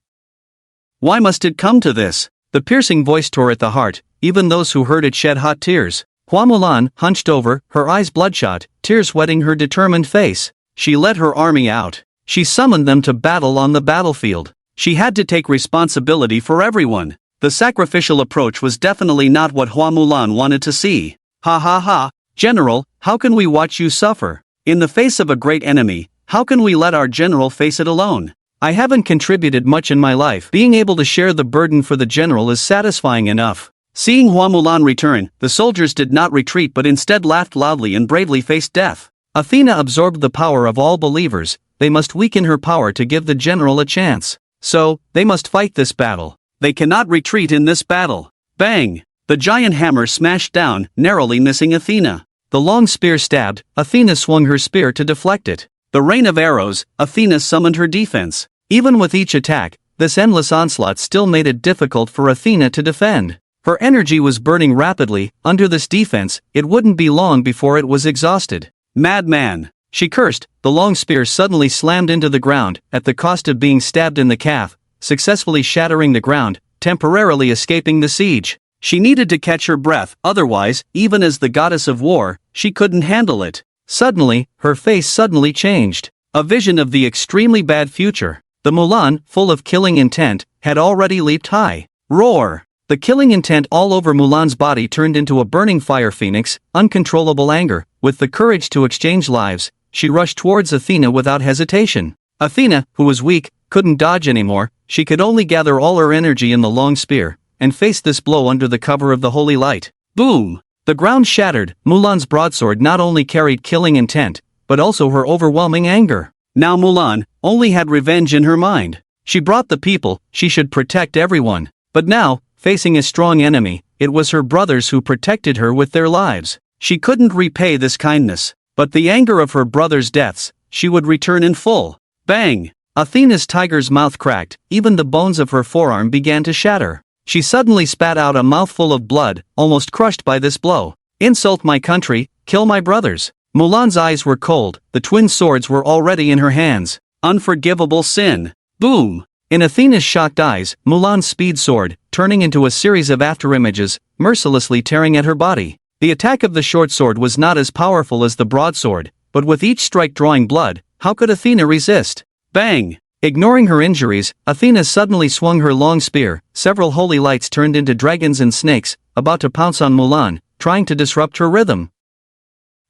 Why must it come to this? The piercing voice tore at the heart, even those who heard it shed hot tears. Hua Mulan, hunched over, her eyes bloodshot, tears wetting her determined face. She led her army out. She summoned them to battle on the battlefield. She had to take responsibility for everyone. The sacrificial approach was definitely not what Hua Mulan wanted to see. Ha ha ha, General, how can we watch you suffer? In the face of a great enemy, how can we let our general face it alone? I haven't contributed much in my life. Being able to share the burden for the general is satisfying enough. Seeing Hua Mulan return, the soldiers did not retreat but instead laughed loudly and bravely faced death. Athena absorbed the power of all believers. They must weaken her power to give the general a chance. So, they must fight this battle. They cannot retreat in this battle. Bang! The giant hammer smashed down, narrowly missing Athena. The long spear stabbed, Athena swung her spear to deflect it. The rain of arrows, Athena summoned her defense. Even with each attack, this endless onslaught still made it difficult for Athena to defend. Her energy was burning rapidly. Under this defense, it wouldn't be long before it was exhausted. Madman! She cursed. The long spear suddenly slammed into the ground, at the cost of being stabbed in the calf, successfully shattering the ground, temporarily escaping the siege. She needed to catch her breath, otherwise, even as the goddess of war, she couldn't handle it. Suddenly, her face suddenly changed. A vision of the extremely bad future. The Mulan, full of killing intent, had already leaped high. Roar! The killing intent all over Mulan's body turned into a burning fire phoenix, uncontrollable anger. With the courage to exchange lives, she rushed towards Athena without hesitation. Athena, who was weak, couldn't dodge anymore. She could only gather all her energy in the long spear, and face this blow under the cover of the holy light. Boom! The ground shattered. Mulan's broadsword not only carried killing intent, but also her overwhelming anger. Now Mulan only had revenge in her mind. She brought the people, she should protect everyone. But now, facing a strong enemy, it was her brothers who protected her with their lives. She couldn't repay this kindness, but the anger of her brothers' deaths, she would return in full. Bang! Athena's tiger's mouth cracked, even the bones of her forearm began to shatter. She suddenly spat out a mouthful of blood, almost crushed by this blow. Insult my country, kill my brothers. Mulan's eyes were cold, the twin swords were already in her hands. Unforgivable sin. Boom! In Athena's shocked eyes, Mulan's speed sword, turning into a series of afterimages, mercilessly tearing at her body. The attack of the short sword was not as powerful as the broadsword, but with each strike drawing blood, how could Athena resist? Bang! Ignoring her injuries, Athena suddenly swung her long spear. Several holy lights turned into dragons and snakes, about to pounce on Mulan, trying to disrupt her rhythm.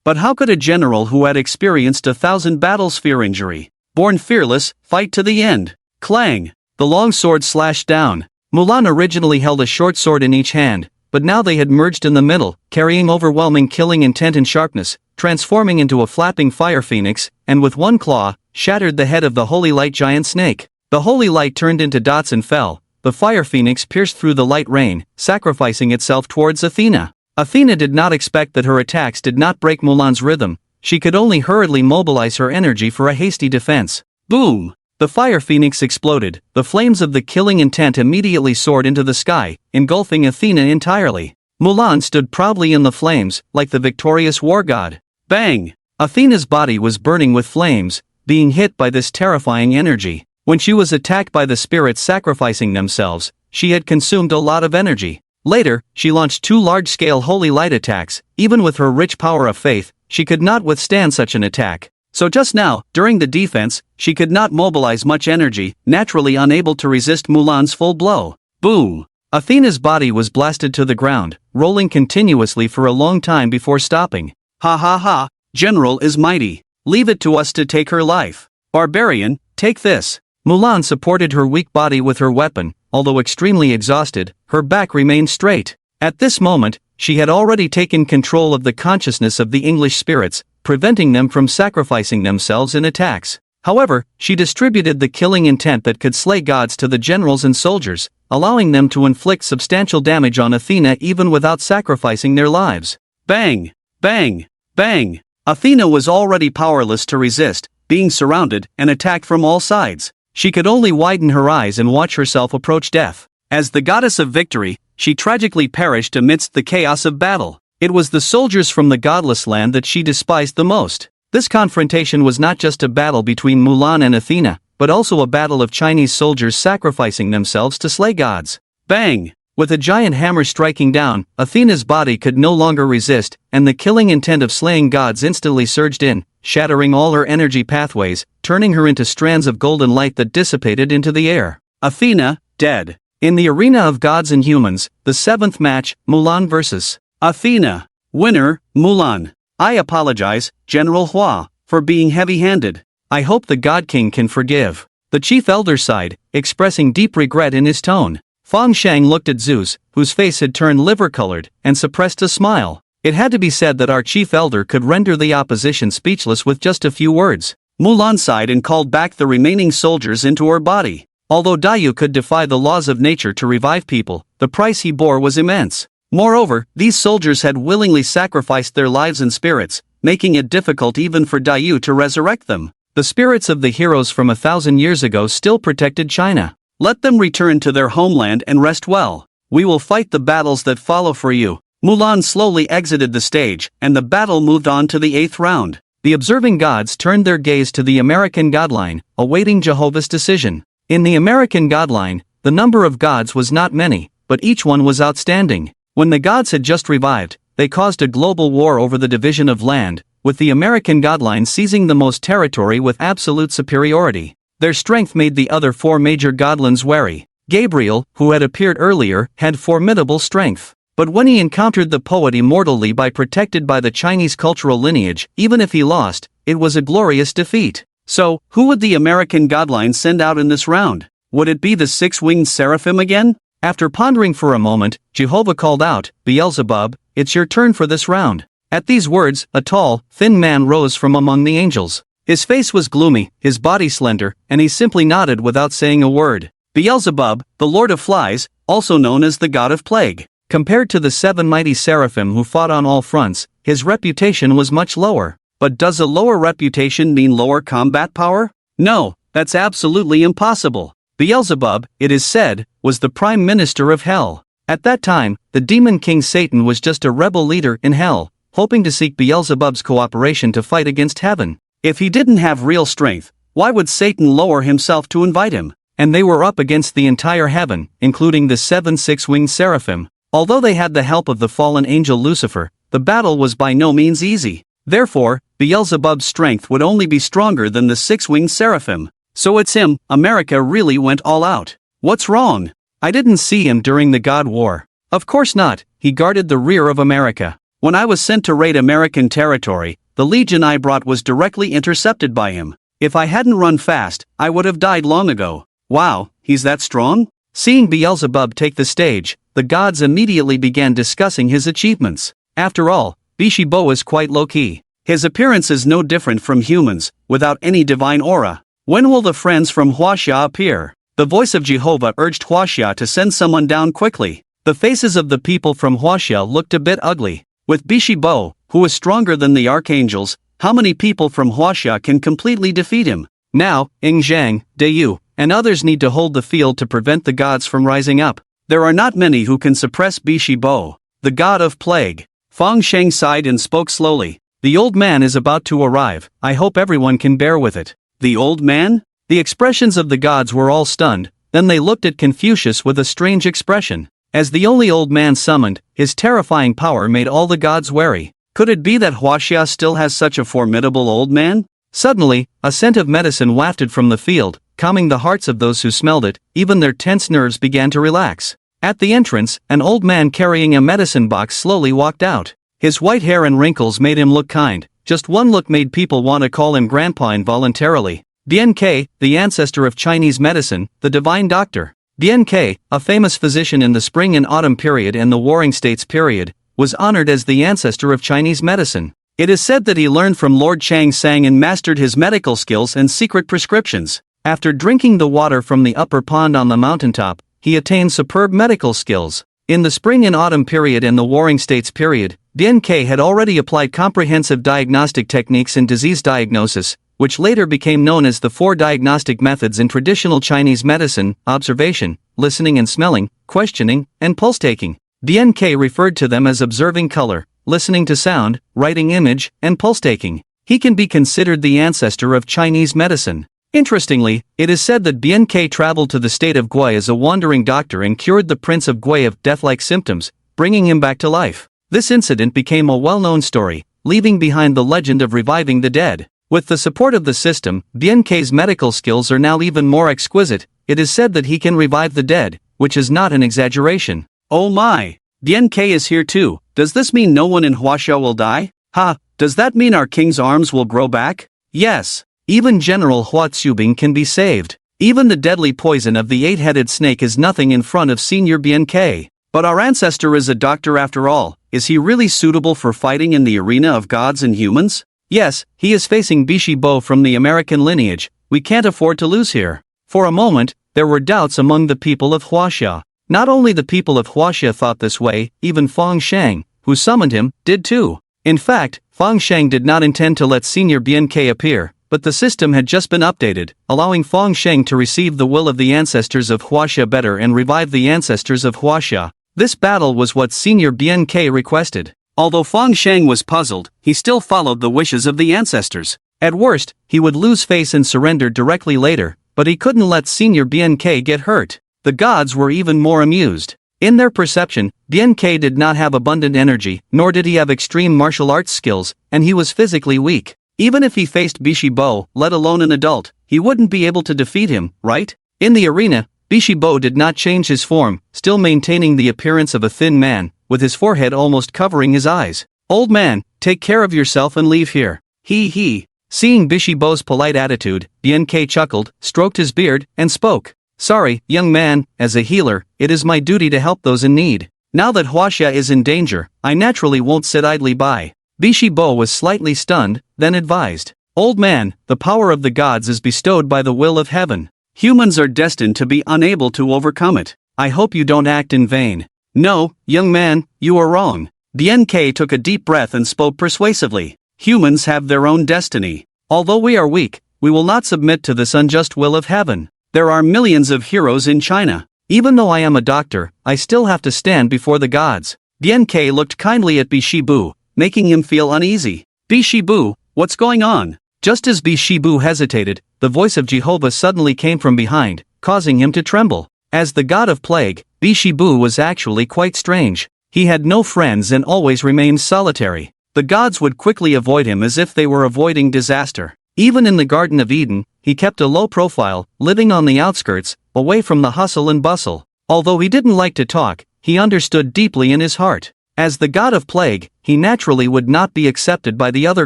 But how could a general who had experienced 1,000 battles fear injury? Born fearless, fight to the end. Clang! The long sword slashed down. Mulan originally held a short sword in each hand, but now they had merged in the middle, carrying overwhelming killing intent and sharpness, transforming into a flapping fire phoenix, and with one claw, shattered the head of the holy light giant snake. The holy light turned into dots and fell. The fire phoenix pierced through the light rain, sacrificing itself towards Athena. Athena did not expect that her attacks did not break Mulan's rhythm. She could only hurriedly mobilize her energy for a hasty defense. Boom! The fire phoenix exploded. The flames of the killing intent immediately soared into the sky, engulfing Athena entirely. Mulan stood proudly in the flames, like the victorious war god. Bang! Athena's body was burning with flames, being hit by this terrifying energy. When she was attacked by the spirits sacrificing themselves, she had consumed a lot of energy. Later, she launched 2 large-scale holy light attacks. Even with her rich power of faith, she could not withstand such an attack. So just now, during the defense, she could not mobilize much energy, naturally unable to resist Mulan's full blow. Boom! Athena's body was blasted to the ground, rolling continuously for a long time before stopping. Ha ha ha, General is mighty. Leave it to us to take her life. Barbarian, take this. Mulan supported her weak body with her weapon. Although extremely exhausted, her back remained straight. At this moment, she had already taken control of the consciousness of the English spirits, preventing them from sacrificing themselves in attacks. However, she distributed the killing intent that could slay gods to the generals and soldiers, allowing them to inflict substantial damage on Athena even without sacrificing their lives. Bang! Bang! Bang! Athena was already powerless to resist, being surrounded and attacked from all sides. She could only widen her eyes and watch herself approach death. As the goddess of victory, she tragically perished amidst the chaos of battle. It was the soldiers from the godless land that she despised the most. This confrontation was not just a battle between Mulan and Athena, but also a battle of Chinese soldiers sacrificing themselves to slay gods. Bang! With a giant hammer striking down, Athena's body could no longer resist, and the killing intent of slaying gods instantly surged in, shattering all her energy pathways, turning her into strands of golden light that dissipated into the air. Athena, dead. In the arena of gods and humans, the seventh match, Mulan vs. Athena. Winner, Mulan. I apologize, General Hua, for being heavy-handed. I hope the God King can forgive. The chief elder sighed, expressing deep regret in his tone. Fang Shang looked at Zeus, whose face had turned liver-colored, and suppressed a smile. It had to be said that our chief elder could render the opposition speechless with just a few words. Mulan sighed and called back the remaining soldiers into her body. Although Daiyu could defy the laws of nature to revive people, the price he bore was immense. Moreover, these soldiers had willingly sacrificed their lives and spirits, making it difficult even for Daiyu to resurrect them. The spirits of the heroes from 1,000 years ago still protected China. Let them return to their homeland and rest well. We will fight the battles that follow for you. Mulan slowly exited the stage, and the battle moved on to the 8th round. The observing gods turned their gaze to the American godline, awaiting Jehovah's decision. In the American godline, the number of gods was not many, but each one was outstanding. When the gods had just revived, they caused a global war over the division of land, with the American godline seizing the most territory with absolute superiority. Their strength made the other 4 major godlings wary. Gabriel, who had appeared earlier, had formidable strength. But when he encountered the poet Immortal Li Bai protected by the Chinese cultural lineage, even if he lost, it was a glorious defeat. So, who would the American godline send out in this round? Would it be the 6-winged seraphim again? After pondering for a moment, Jehovah called out, Beelzebub, it's your turn for this round. At these words, a tall, thin man rose from among the angels. His face was gloomy, his body slender, and he simply nodded without saying a word. Beelzebub, the Lord of Flies, also known as the God of Plague. Compared to the 7 mighty seraphim who fought on all fronts, his reputation was much lower. But does a lower reputation mean lower combat power? No, that's absolutely impossible. Beelzebub, it is said, was the prime minister of hell. At that time, the demon king Satan was just a rebel leader in hell, hoping to seek Beelzebub's cooperation to fight against heaven. If he didn't have real strength, why would Satan lower himself to invite him? And they were up against the entire heaven, including the 7 6-winged seraphim. Although they had the help of the fallen angel Lucifer, the battle was by no means easy. Therefore, Beelzebub's strength would only be stronger than the 6-winged seraphim. So it's him. America really went all out. What's wrong? I didn't see him during the God War. Of course not, he guarded the rear of America. When I was sent to raid American territory, the legion I brought was directly intercepted by him. If I hadn't run fast, I would have died long ago. Wow, he's that strong? Seeing Beelzebub take the stage, the gods immediately began discussing his achievements. After all, Bishibo is quite low-key. His appearance is no different from humans, without any divine aura. When will the friends from Huaxia appear? The voice of Jehovah urged Huaxia to send someone down quickly. The faces of the people from Huaxia looked a bit ugly. With Bishibo, who is stronger than the archangels, how many people from Huaxia can completely defeat him? Now, Ing Zhang, Daiyu, and others need to hold the field to prevent the gods from rising up. There are not many who can suppress Bishibo, the god of plague. Fang Sheng sighed and spoke slowly. The old man is about to arrive. I hope everyone can bear with it. The old man? The expressions of the gods were all stunned, then they looked at Confucius with a strange expression. As the only old man summoned, his terrifying power made all the gods wary. Could it be that Huaxia still has such a formidable old man? Suddenly, a scent of medicine wafted from the field, calming the hearts of those who smelled it. Even their tense nerves began to relax. At the entrance, an old man carrying a medicine box slowly walked out. His white hair and wrinkles made him look kind. Just one look made people want to call him grandpa involuntarily. DNK, the ancestor of Chinese medicine, the divine doctor. DNK, a famous physician in the spring and autumn period and the Warring States period, was honored as the ancestor of Chinese medicine. It is said that he learned from Lord Chang Sang and mastered his medical skills and secret prescriptions. After drinking the water from the upper pond on the mountaintop, he attained superb medical skills. In the spring and autumn period and the Warring States period, DNK had already applied comprehensive diagnostic techniques in disease diagnosis, which later became known as the 4 diagnostic methods in traditional Chinese medicine: observation, listening and smelling, questioning, and pulse-taking. DNK referred to them as observing color, listening to sound, writing image, and pulse-taking. He can be considered the ancestor of Chinese medicine. Interestingly, it is said that DNK traveled to the state of Gui as a wandering doctor and cured the Prince of Gui of death-like symptoms, bringing him back to life. This incident became a well-known story, leaving behind the legend of reviving the dead. With the support of the system, DNK's medical skills are now even more exquisite. It is said that he can revive the dead, which is not an exaggeration. Oh my! DNK is here too. Does this mean no one in Huaxia will die? Ha! Does that mean our king's arms will grow back? Yes! Even General Hua Tsubing can be saved. Even the deadly poison of the 8-headed snake is nothing in front of Senior BNK. But our ancestor is a doctor after all. Is he really suitable for fighting in the arena of gods and humans? Yes, he is facing Bishi Bo from the American lineage. We can't afford to lose here. For a moment, there were doubts among the people of Huaxia. Not only the people of Huaxia thought this way, even Fang Shang, who summoned him, did too. In fact, Fang Shang did not intend to let Senior BNK appear, but the system had just been updated, allowing Fang Shang to receive the will of the ancestors of Huaxia better and revive the ancestors of Huaxia. This battle was what Senior BNK requested. Although Fang Shang was puzzled, he still followed the wishes of the ancestors. At worst, he would lose face and surrender directly later, but he couldn't let Senior BNK get hurt. The gods were even more amused. In their perception, BNK did not have abundant energy, nor did he have extreme martial arts skills, and he was physically weak. Even if he faced Bishi Bo, let alone an adult, he wouldn't be able to defeat him, right? In the arena, Bishi Bo did not change his form, still maintaining the appearance of a thin man, with his forehead almost covering his eyes. Old man, take care of yourself and leave here. He. Seeing Bishi Bo's polite attitude, BNK chuckled, stroked his beard, and spoke. Sorry, young man, as a healer, it is my duty to help those in need. Now that Huaxia is in danger, I naturally won't sit idly by. Bishi Bo was slightly stunned, then advised. Old man, the power of the gods is bestowed by the will of heaven. Humans are destined to be unable to overcome it. I hope you don't act in vain. No, young man, you are wrong. DNK took a deep breath and spoke persuasively. Humans have their own destiny. Although we are weak, we will not submit to this unjust will of heaven. There are millions of heroes in China. Even though I am a doctor, I still have to stand before the gods. DNK looked kindly at Bishi Bu, making him feel uneasy. Bishi Bu, what's going on? Just as Bishi Bu hesitated, the voice of Jehovah suddenly came from behind, causing him to tremble. As the god of plague, Bishi Bu was actually quite strange. He had no friends and always remained solitary. The gods would quickly avoid him as if they were avoiding disaster. Even in the Garden of Eden, he kept a low profile, living on the outskirts, away from the hustle and bustle. Although he didn't like to talk, he understood deeply in his heart. As the god of plague, he naturally would not be accepted by the other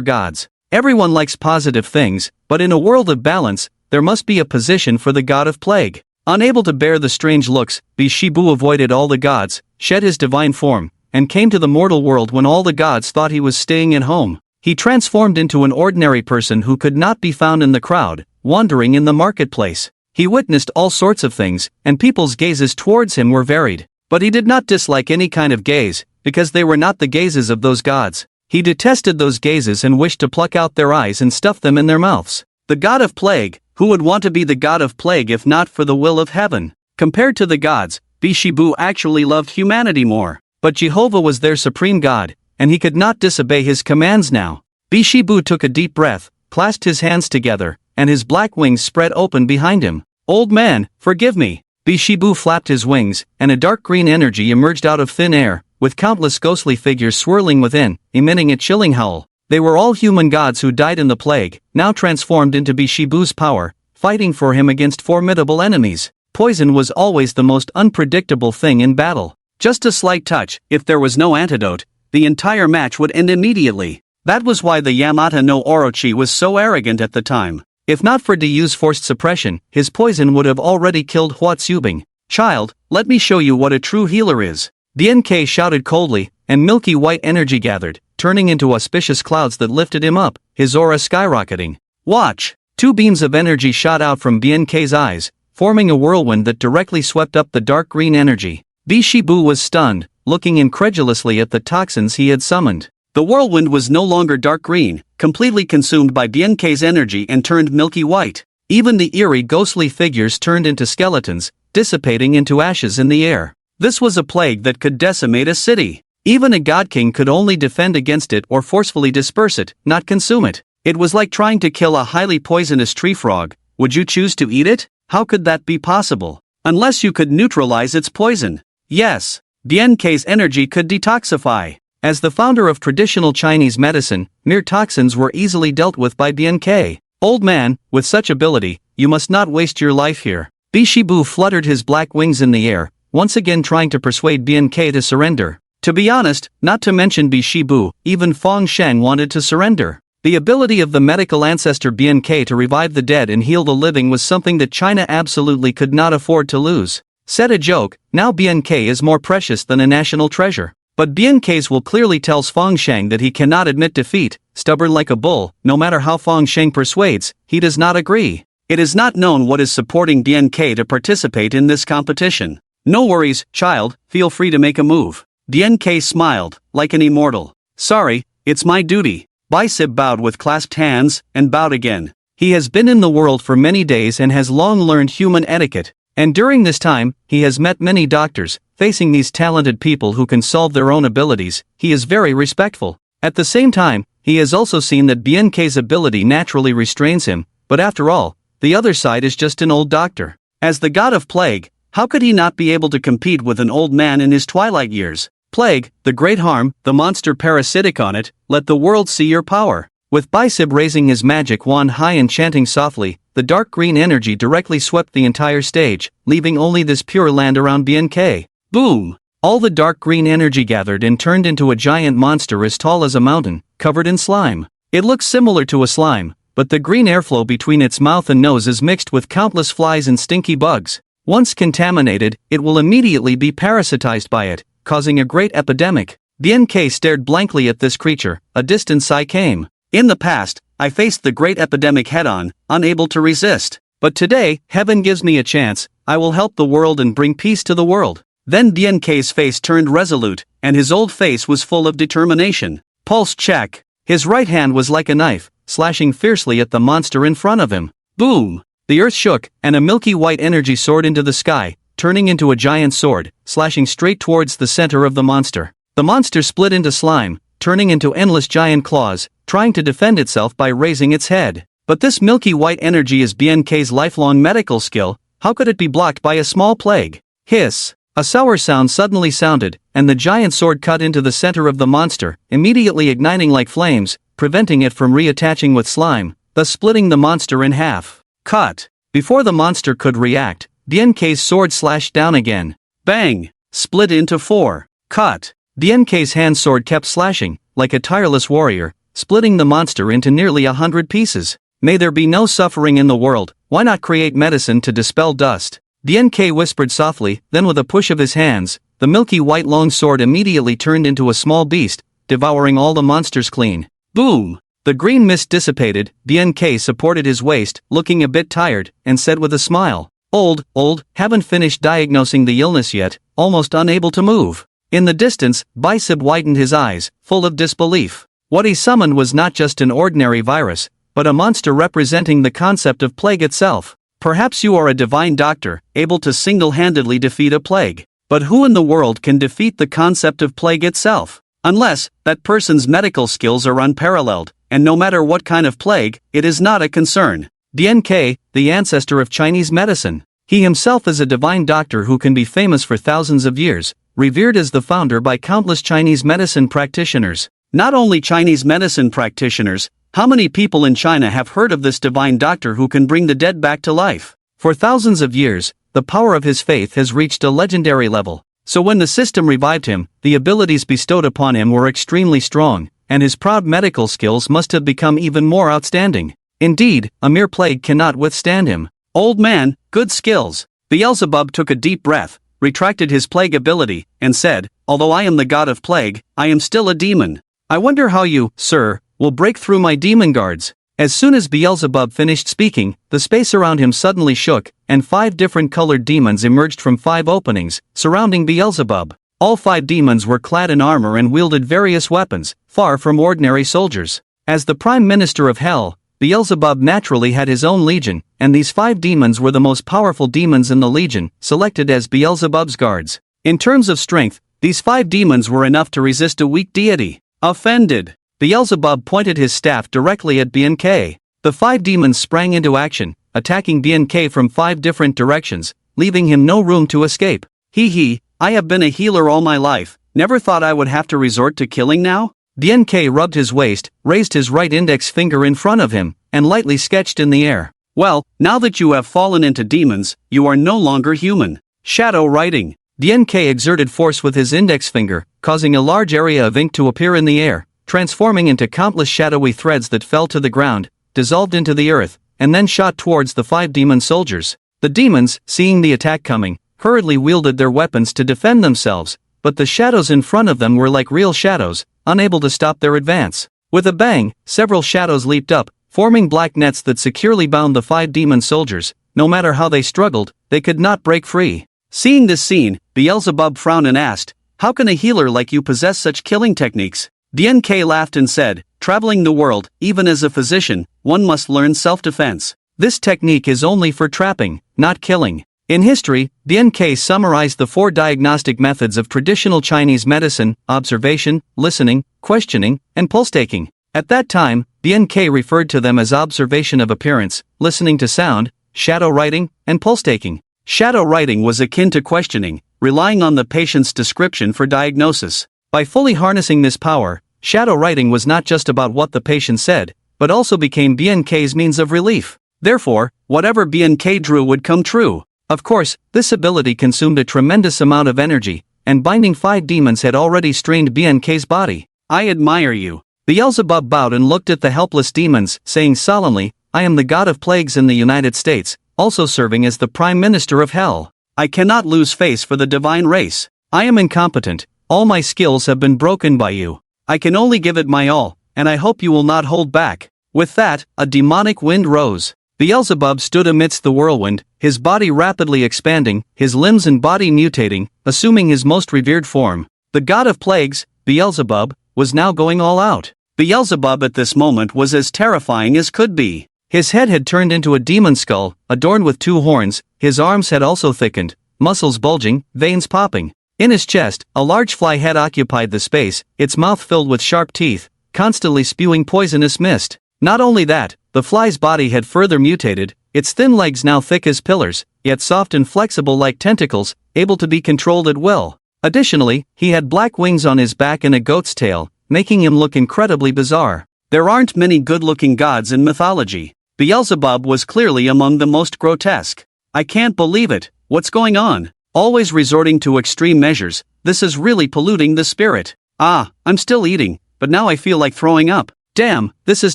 gods. Everyone likes positive things, but in a world of balance, there must be a position for the god of plague. Unable to bear the strange looks, Bishi Bu avoided all the gods, shed his divine form, and came to the mortal world when all the gods thought he was staying at home. He transformed into an ordinary person who could not be found in the crowd, wandering in the marketplace. He witnessed all sorts of things, and people's gazes towards him were varied. But he did not dislike any kind of gaze, because they were not the gazes of those gods. He detested those gazes and wished to pluck out their eyes and stuff them in their mouths. The god of plague, who would want to be the god of plague if not for the will of heaven? Compared to the gods, Bishi Bu actually loved humanity more. But Jehovah was their supreme god, and he could not disobey his commands now. Bishi Bu took a deep breath, clasped his hands together, and his black wings spread open behind him. Old man, forgive me. Bishi Bu flapped his wings, and a dark green energy emerged out of thin air, with countless ghostly figures swirling within, emitting a chilling howl. They were all human gods who died in the plague, now transformed into Bishi Bu's power, fighting for him against formidable enemies. poison was always the most unpredictable thing in battle. Just a slight touch, if there was no antidote, the entire match would end immediately. That was why the Yamata no Orochi was so arrogant at the time. If not for Dayu's forced suppression, his poison would have already killed Hua Tsubing. Child, let me show you what a true healer is. DNK shouted coldly, and milky white energy gathered, turning into auspicious clouds that lifted him up, his aura skyrocketing. Watch! 2 beams of energy shot out from BNK's eyes, forming a whirlwind that directly swept up the dark green energy. Bishibu was stunned, looking incredulously at the toxins he had summoned. The whirlwind was no longer dark green, completely consumed by BNK's energy and turned milky white. Even the eerie ghostly figures turned into skeletons, dissipating into ashes in the air. This was a plague that could decimate a city. Even a god king could only defend against it or forcefully disperse it, not consume it. It was like trying to kill a highly poisonous tree frog. Would you choose to eat it? How could that be possible? Unless you could neutralize its poison. Yes, BNK's energy could detoxify. As the founder of traditional Chinese medicine, mere toxins were easily dealt with by BNK. Old man, with such ability, you must not waste your life here. Bishibu fluttered his black wings in the air, once again trying to persuade BNK to surrender. To be honest, not to mention Bishibu, even Fong Sheng wanted to surrender. The ability of the medical ancestor BNK to revive the dead and heal the living was something that China absolutely could not afford to lose. Said a joke, now BNK is more precious than a national treasure. But BNK's will clearly tells Fong Sheng that he cannot admit defeat. Stubborn like a bull, no matter how Fong Sheng persuades, he does not agree. It is not known what is supporting BNK to participate in this competition. No worries, child, feel free to make a move. BNK smiled, like an immortal. Sorry, it's my duty. Bisib bowed with clasped hands, and bowed again. He has been in the world for many days and has long learned human etiquette. And during this time, he has met many doctors. Facing these talented people who can solve their own abilities, he is very respectful. At the same time, he has also seen that BNK's ability naturally restrains him, but after all, the other side is just an old doctor. As the god of plague, how could he not be able to compete with an old man in his twilight years? Plague, the great harm, the monster parasitic on it, let the world see your power. With Bisib raising his magic wand high and chanting softly, the dark green energy directly swept the entire stage, leaving only this pure land around BNK. Boom! All the dark green energy gathered and turned into a giant monster as tall as a mountain, covered in slime. It looks similar to a slime, but the green airflow between its mouth and nose is mixed with countless flies and stinky bugs. Once contaminated, it will immediately be parasitized by it, causing a great epidemic. BNK stared blankly at this creature. A distant sigh came. In the past, I faced the great epidemic head-on, unable to resist. But today, heaven gives me a chance. I will help the world and bring peace to the world. Then BNK's face turned resolute, and his old face was full of determination. Pulse check. His right hand was like a knife, slashing fiercely at the monster in front of him. Boom! The earth shook, and a milky white energy soared into the sky, turning into a giant sword, slashing straight towards the center of the monster. The monster split into slime, turning into endless giant claws, trying to defend itself by raising its head. But this milky white energy is BNK's lifelong medical skill. How could it be blocked by a small plague? Hiss! A sour sound suddenly sounded, and the giant sword cut into the center of the monster, immediately igniting like flames, preventing it from reattaching with slime, thus splitting the monster in half. Cut! Before the monster could react, BNK's sword slashed down again. Bang! Split into 4. Cut! BNK's hand sword kept slashing, like a tireless warrior, splitting the monster into nearly 100 pieces. May there be no suffering in the world. Why not create medicine to dispel dust? BNK whispered softly, then with a push of his hands, the milky white long sword immediately turned into a small beast, devouring all the monsters clean. Boom! The green mist dissipated. BNK supported his waist, looking a bit tired, and said with a smile, Old, haven't finished diagnosing the illness yet, almost unable to move. In the distance, Bisib widened his eyes, full of disbelief. What he summoned was not just an ordinary virus, but a monster representing the concept of plague itself. Perhaps you are a divine doctor, able to single-handedly defeat a plague. But who in the world can defeat the concept of plague itself? Unless that person's medical skills are unparalleled, and no matter what kind of plague, it is not a concern. BNK, the ancestor of Chinese medicine. He himself is a divine doctor who can be famous for thousands of years, revered as the founder by countless Chinese medicine practitioners. Not only Chinese medicine practitioners, how many people in China have heard of this divine doctor who can bring the dead back to life? For thousands of years, the power of his faith has reached a legendary level. So when the system revived him, the abilities bestowed upon him were extremely strong, and his proud medical skills must have become even more outstanding. Indeed, a mere plague cannot withstand him. Old man, good skills. Beelzebub took a deep breath, retracted his plague ability, and said, although I am the god of plague, I am still a demon. I wonder how you, sir, will break through my demon guards. As soon as Beelzebub finished speaking, the space around him suddenly shook, and 5 different colored demons emerged from 5 openings, surrounding Beelzebub. All 5 demons were clad in armor and wielded various weapons, far from ordinary soldiers. As the Prime Minister of Hell, Beelzebub naturally had his own legion, and these 5 demons were the most powerful demons in the legion, selected as Beelzebub's guards. In terms of strength, these 5 demons were enough to resist a weak deity. Offended, Beelzebub pointed his staff directly at BNK. The 5 demons sprang into action, attacking BNK from 5 different directions, leaving him no room to escape. Hee, I have been a healer all my life, never thought I would have to resort to killing now? BNK rubbed his waist, raised his right index finger in front of him, and lightly sketched in the air. Well, now that you have fallen into demons, you are no longer human. Shadow writing. BNK exerted force with his index finger, causing a large area of ink to appear in the air, transforming into countless shadowy threads that fell to the ground, dissolved into the earth, and then shot towards the 5 demon soldiers. The demons, seeing the attack coming, hurriedly wielded their weapons to defend themselves, but the shadows in front of them were like real shadows, unable to stop their advance. With a bang, several shadows leaped up, forming black nets that securely bound the 5 demon soldiers. No matter how they struggled, they could not break free. Seeing this scene, Beelzebub frowned and asked, how can a healer like you possess such killing techniques? BNK laughed and said, traveling the world, even as a physician, one must learn self-defense. This technique is only for trapping, not killing. In history, BNK summarized the 4 diagnostic methods of traditional Chinese medicine: observation, listening, questioning, and pulse-taking. At that time, BNK referred to them as observation of appearance, listening to sound, shadow writing, and pulse-taking. Shadow writing was akin to questioning, relying on the patient's description for diagnosis. By fully harnessing this power, shadow writing was not just about what the patient said, but also became BNK's means of relief. Therefore, whatever BNK drew would come true. Of course, this ability consumed a tremendous amount of energy, and binding 5 demons had already strained BNK's body. I admire you. Beelzebub bowed and looked at the helpless demons, saying solemnly, I am the god of plagues in the United States, also serving as the Prime Minister of Hell. I cannot lose face for the divine race. I am incompetent, all my skills have been broken by you. I can only give it my all, and I hope you will not hold back. With that, a demonic wind rose. Beelzebub stood amidst the whirlwind, his body rapidly expanding, his limbs and body mutating, assuming his most revered form. The god of plagues, Beelzebub, was now going all out. Beelzebub at this moment was as terrifying as could be. His head had turned into a demon skull, adorned with 2 horns, his arms had also thickened, muscles bulging, veins popping. In his chest, a large fly head occupied the space, its mouth filled with sharp teeth, constantly spewing poisonous mist. Not only that, the fly's body had further mutated, its thin legs now thick as pillars, yet soft and flexible like tentacles, able to be controlled at will. Additionally, he had black wings on his back and a goat's tail, making him look incredibly bizarre. There aren't many good-looking gods in mythology. Beelzebub was clearly among the most grotesque. I can't believe it, what's going on? Always resorting to extreme measures, this is really polluting the spirit. I'm still eating, but now I feel like throwing up. Damn, this is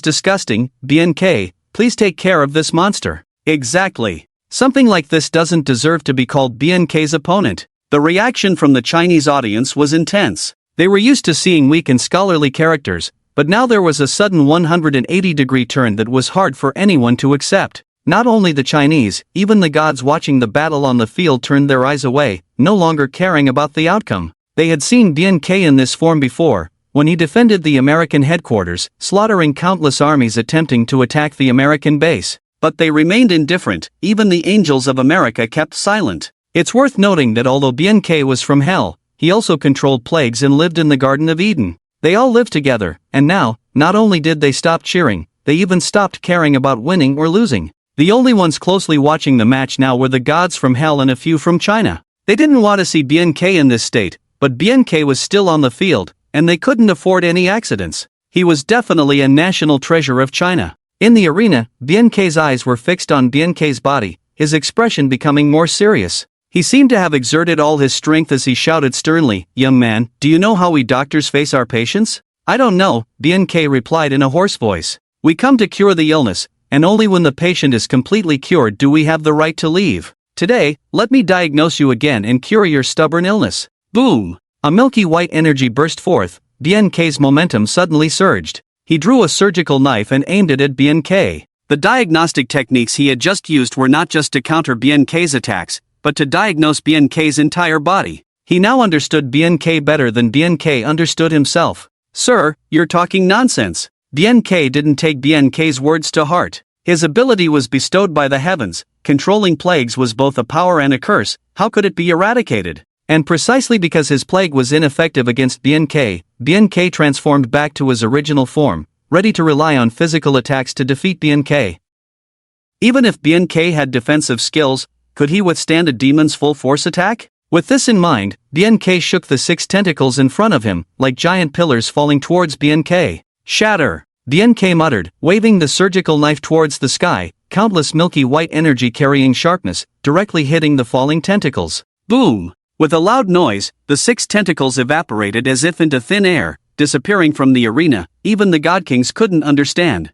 disgusting. BNK, please take care of this monster. Exactly. Something like this doesn't deserve to be called BNK's opponent. The reaction from the Chinese audience was intense. They were used to seeing weak and scholarly characters, but now there was a sudden 180-degree turn that was hard for anyone to accept. Not only the Chinese, even the gods watching the battle on the field turned their eyes away, no longer caring about the outcome. They had seen BNK in this form before, when he defended the American headquarters, slaughtering countless armies attempting to attack the American base. But they remained indifferent, even the angels of America kept silent. It's worth noting that although BNK was from hell, he also controlled plagues and lived in the Garden of Eden. They all lived together, and now, not only did they stop cheering, they even stopped caring about winning or losing. The only ones closely watching the match now were the gods from hell and a few from China. They didn't want to see BNK in this state, but BNK was still on the field, and they couldn't afford any accidents. He was definitely a national treasure of China. In the arena, BNK's eyes were fixed on BNK's body, his expression becoming more serious. He seemed to have exerted all his strength as he shouted sternly, "Young man, do you know how we doctors face our patients?" "I don't know," BNK replied in a hoarse voice. "We come to cure the illness, and only when the patient is completely cured do we have the right to leave. Today, let me diagnose you again and cure your stubborn illness." Boom! A milky white energy burst forth. BNK's momentum suddenly surged. He drew a surgical knife and aimed it at BNK. The diagnostic techniques he had just used were not just to counter BNK's attacks, but to diagnose BNK's entire body. He now understood BNK better than BNK understood himself. "Sir, you're talking nonsense." BNK didn't take BNK's words to heart. His ability was bestowed by the heavens. Controlling plagues was both a power and a curse. How could it be eradicated? And precisely because his plague was ineffective against BNK, BNK transformed back to his original form, ready to rely on physical attacks to defeat BNK. Even if BNK had defensive skills, could he withstand a demon's full force attack? With this in mind, BNK shook the 6 tentacles in front of him, like giant pillars falling towards BNK. "Shatter!" BNK muttered, waving the surgical knife towards the sky, countless milky white energy carrying sharpness, directly hitting the falling tentacles. Boom! With a loud noise, the 6 tentacles evaporated as if into thin air, disappearing from the arena. Even the God Kings couldn't understand.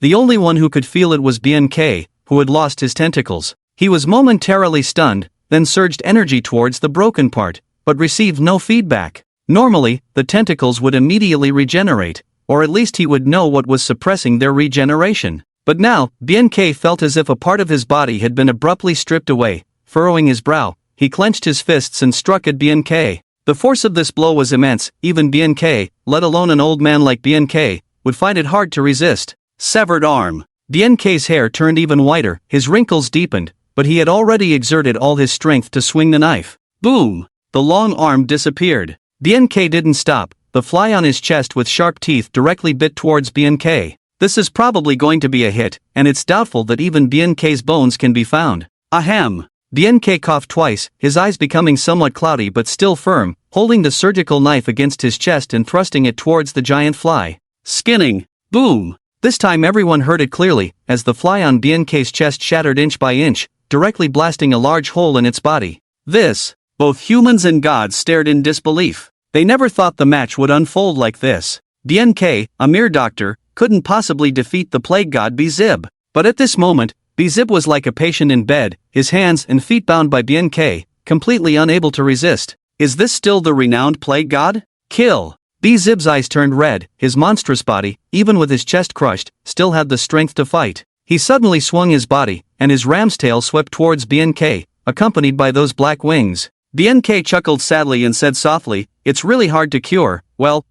The only one who could feel it was BNK, who had lost his tentacles. He was momentarily stunned, then surged energy towards the broken part, but received no feedback. Normally, the tentacles would immediately regenerate, or at least he would know what was suppressing their regeneration. But now, BNK felt as if a part of his body had been abruptly stripped away. Furrowing his brow, he clenched his fists and struck at BNK. The force of this blow was immense. Even BNK, let alone an old man like BNK, would find it hard to resist. Severed arm. BNK's hair turned even whiter, his wrinkles deepened, but he had already exerted all his strength to swing the knife. Boom! The long arm disappeared. BNK didn't stop. The fly on his chest with sharp teeth directly bit towards BNK. This is probably going to be a hit, and it's doubtful that even BNK's bones can be found. Ahem! BNK coughed twice, his eyes becoming somewhat cloudy but still firm, holding the surgical knife against his chest and thrusting it towards the giant fly. Skinning! Boom! This time everyone heard it clearly, as the fly on BNK's chest shattered inch by inch, directly blasting a large hole in its body. This! Both humans and gods stared in disbelief. They never thought the match would unfold like this. BNK, a mere doctor, couldn't possibly defeat the plague god Beelzebub. But at this moment, Beelzebub was like a patient in bed, his hands and feet bound by BNK, completely unable to resist. Is this still the renowned plague god? Kill! Beelzebub's eyes turned red. His monstrous body, even with his chest crushed, still had the strength to fight. He suddenly swung his body, and his ram's tail swept towards BNK, accompanied by those black wings. BNK chuckled sadly and said softly, "It's really hard to cure. Well,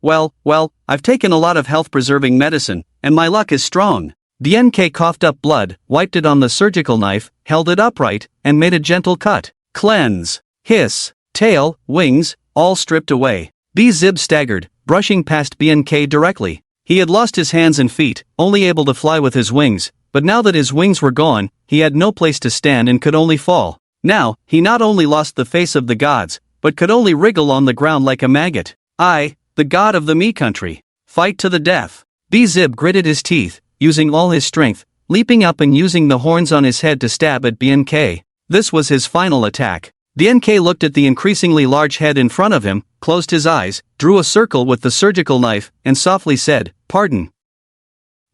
I've taken a lot of health-preserving medicine, and my luck is strong." BNK coughed up blood, wiped it on the surgical knife, held it upright, and made a gentle cut. Cleanse. Hiss. Tail, wings, all stripped away. Beelzebub staggered, brushing past BNK directly. He had lost his hands and feet, only able to fly with his wings, but now that his wings were gone, he had no place to stand and could only fall. Now, he not only lost the face of the gods, but could only wriggle on the ground like a maggot. I, the god of the me country. Fight to the death. Beelzebub gritted his teeth, using all his strength, leaping up and using the horns on his head to stab at BNK. This was his final attack. BNK looked at the increasingly large head in front of him, closed his eyes, drew a circle with the surgical knife, and softly said, "Pardon."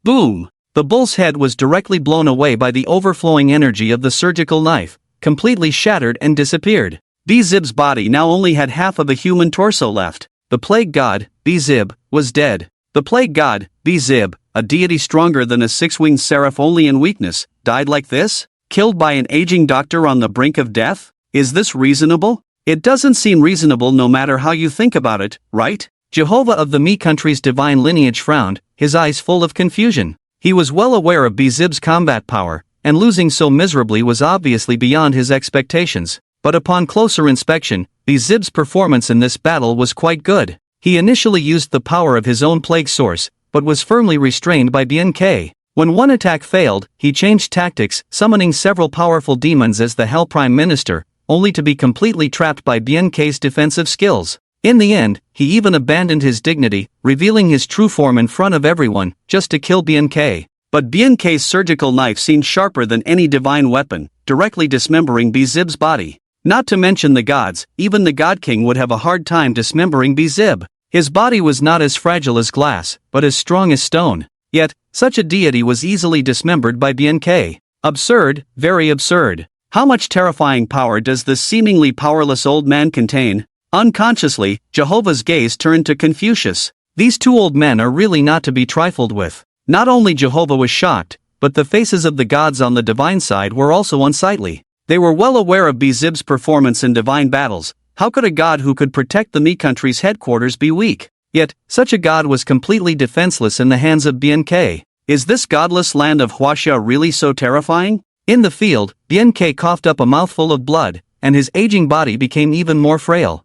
Boom! The bull's head was directly blown away by the overflowing energy of the surgical knife, completely shattered and disappeared. Beelzebub's body now only had half of a human torso left. The plague god, Beelzebub, was dead. The plague god, Beelzebub, a deity stronger than a 6-winged seraph only in weakness, died like this? Killed by an aging doctor on the brink of death? Is this reasonable? It doesn't seem reasonable no matter how you think about it, right? Jehovah of the me country's divine lineage frowned, his eyes full of confusion. He was well aware of Beelzebub's combat power, and losing so miserably was obviously beyond his expectations. But upon closer inspection, Beelzebub's performance in this battle was quite good. He initially used the power of his own plague source, but was firmly restrained by BNK. When one attack failed, he changed tactics, summoning several powerful demons as the Hell Prime Minister, only to be completely trapped by BNK's defensive skills. In the end, he even abandoned his dignity, revealing his true form in front of everyone, just to kill BNK. But BNK's surgical knife seemed sharper than any divine weapon, directly dismembering Bizib's body. Not to mention the gods, even the God King would have a hard time dismembering Bizib. His body was not as fragile as glass, but as strong as stone. Yet, such a deity was easily dismembered by BNK. Absurd, very absurd. How much terrifying power does this seemingly powerless old man contain? Unconsciously, Jehovah's gaze turned to Confucius. These two old men are really not to be trifled with. Not only Jehovah was shocked, but the faces of the gods on the divine side were also unsightly. They were well aware of Bizib's performance in divine battles. How could a god who could protect the Mi country's headquarters be weak? Yet, such a god was completely defenseless in the hands of BNK. Is this godless land of Huaxia really so terrifying? In the field, BNK coughed up a mouthful of blood, and his aging body became even more frail.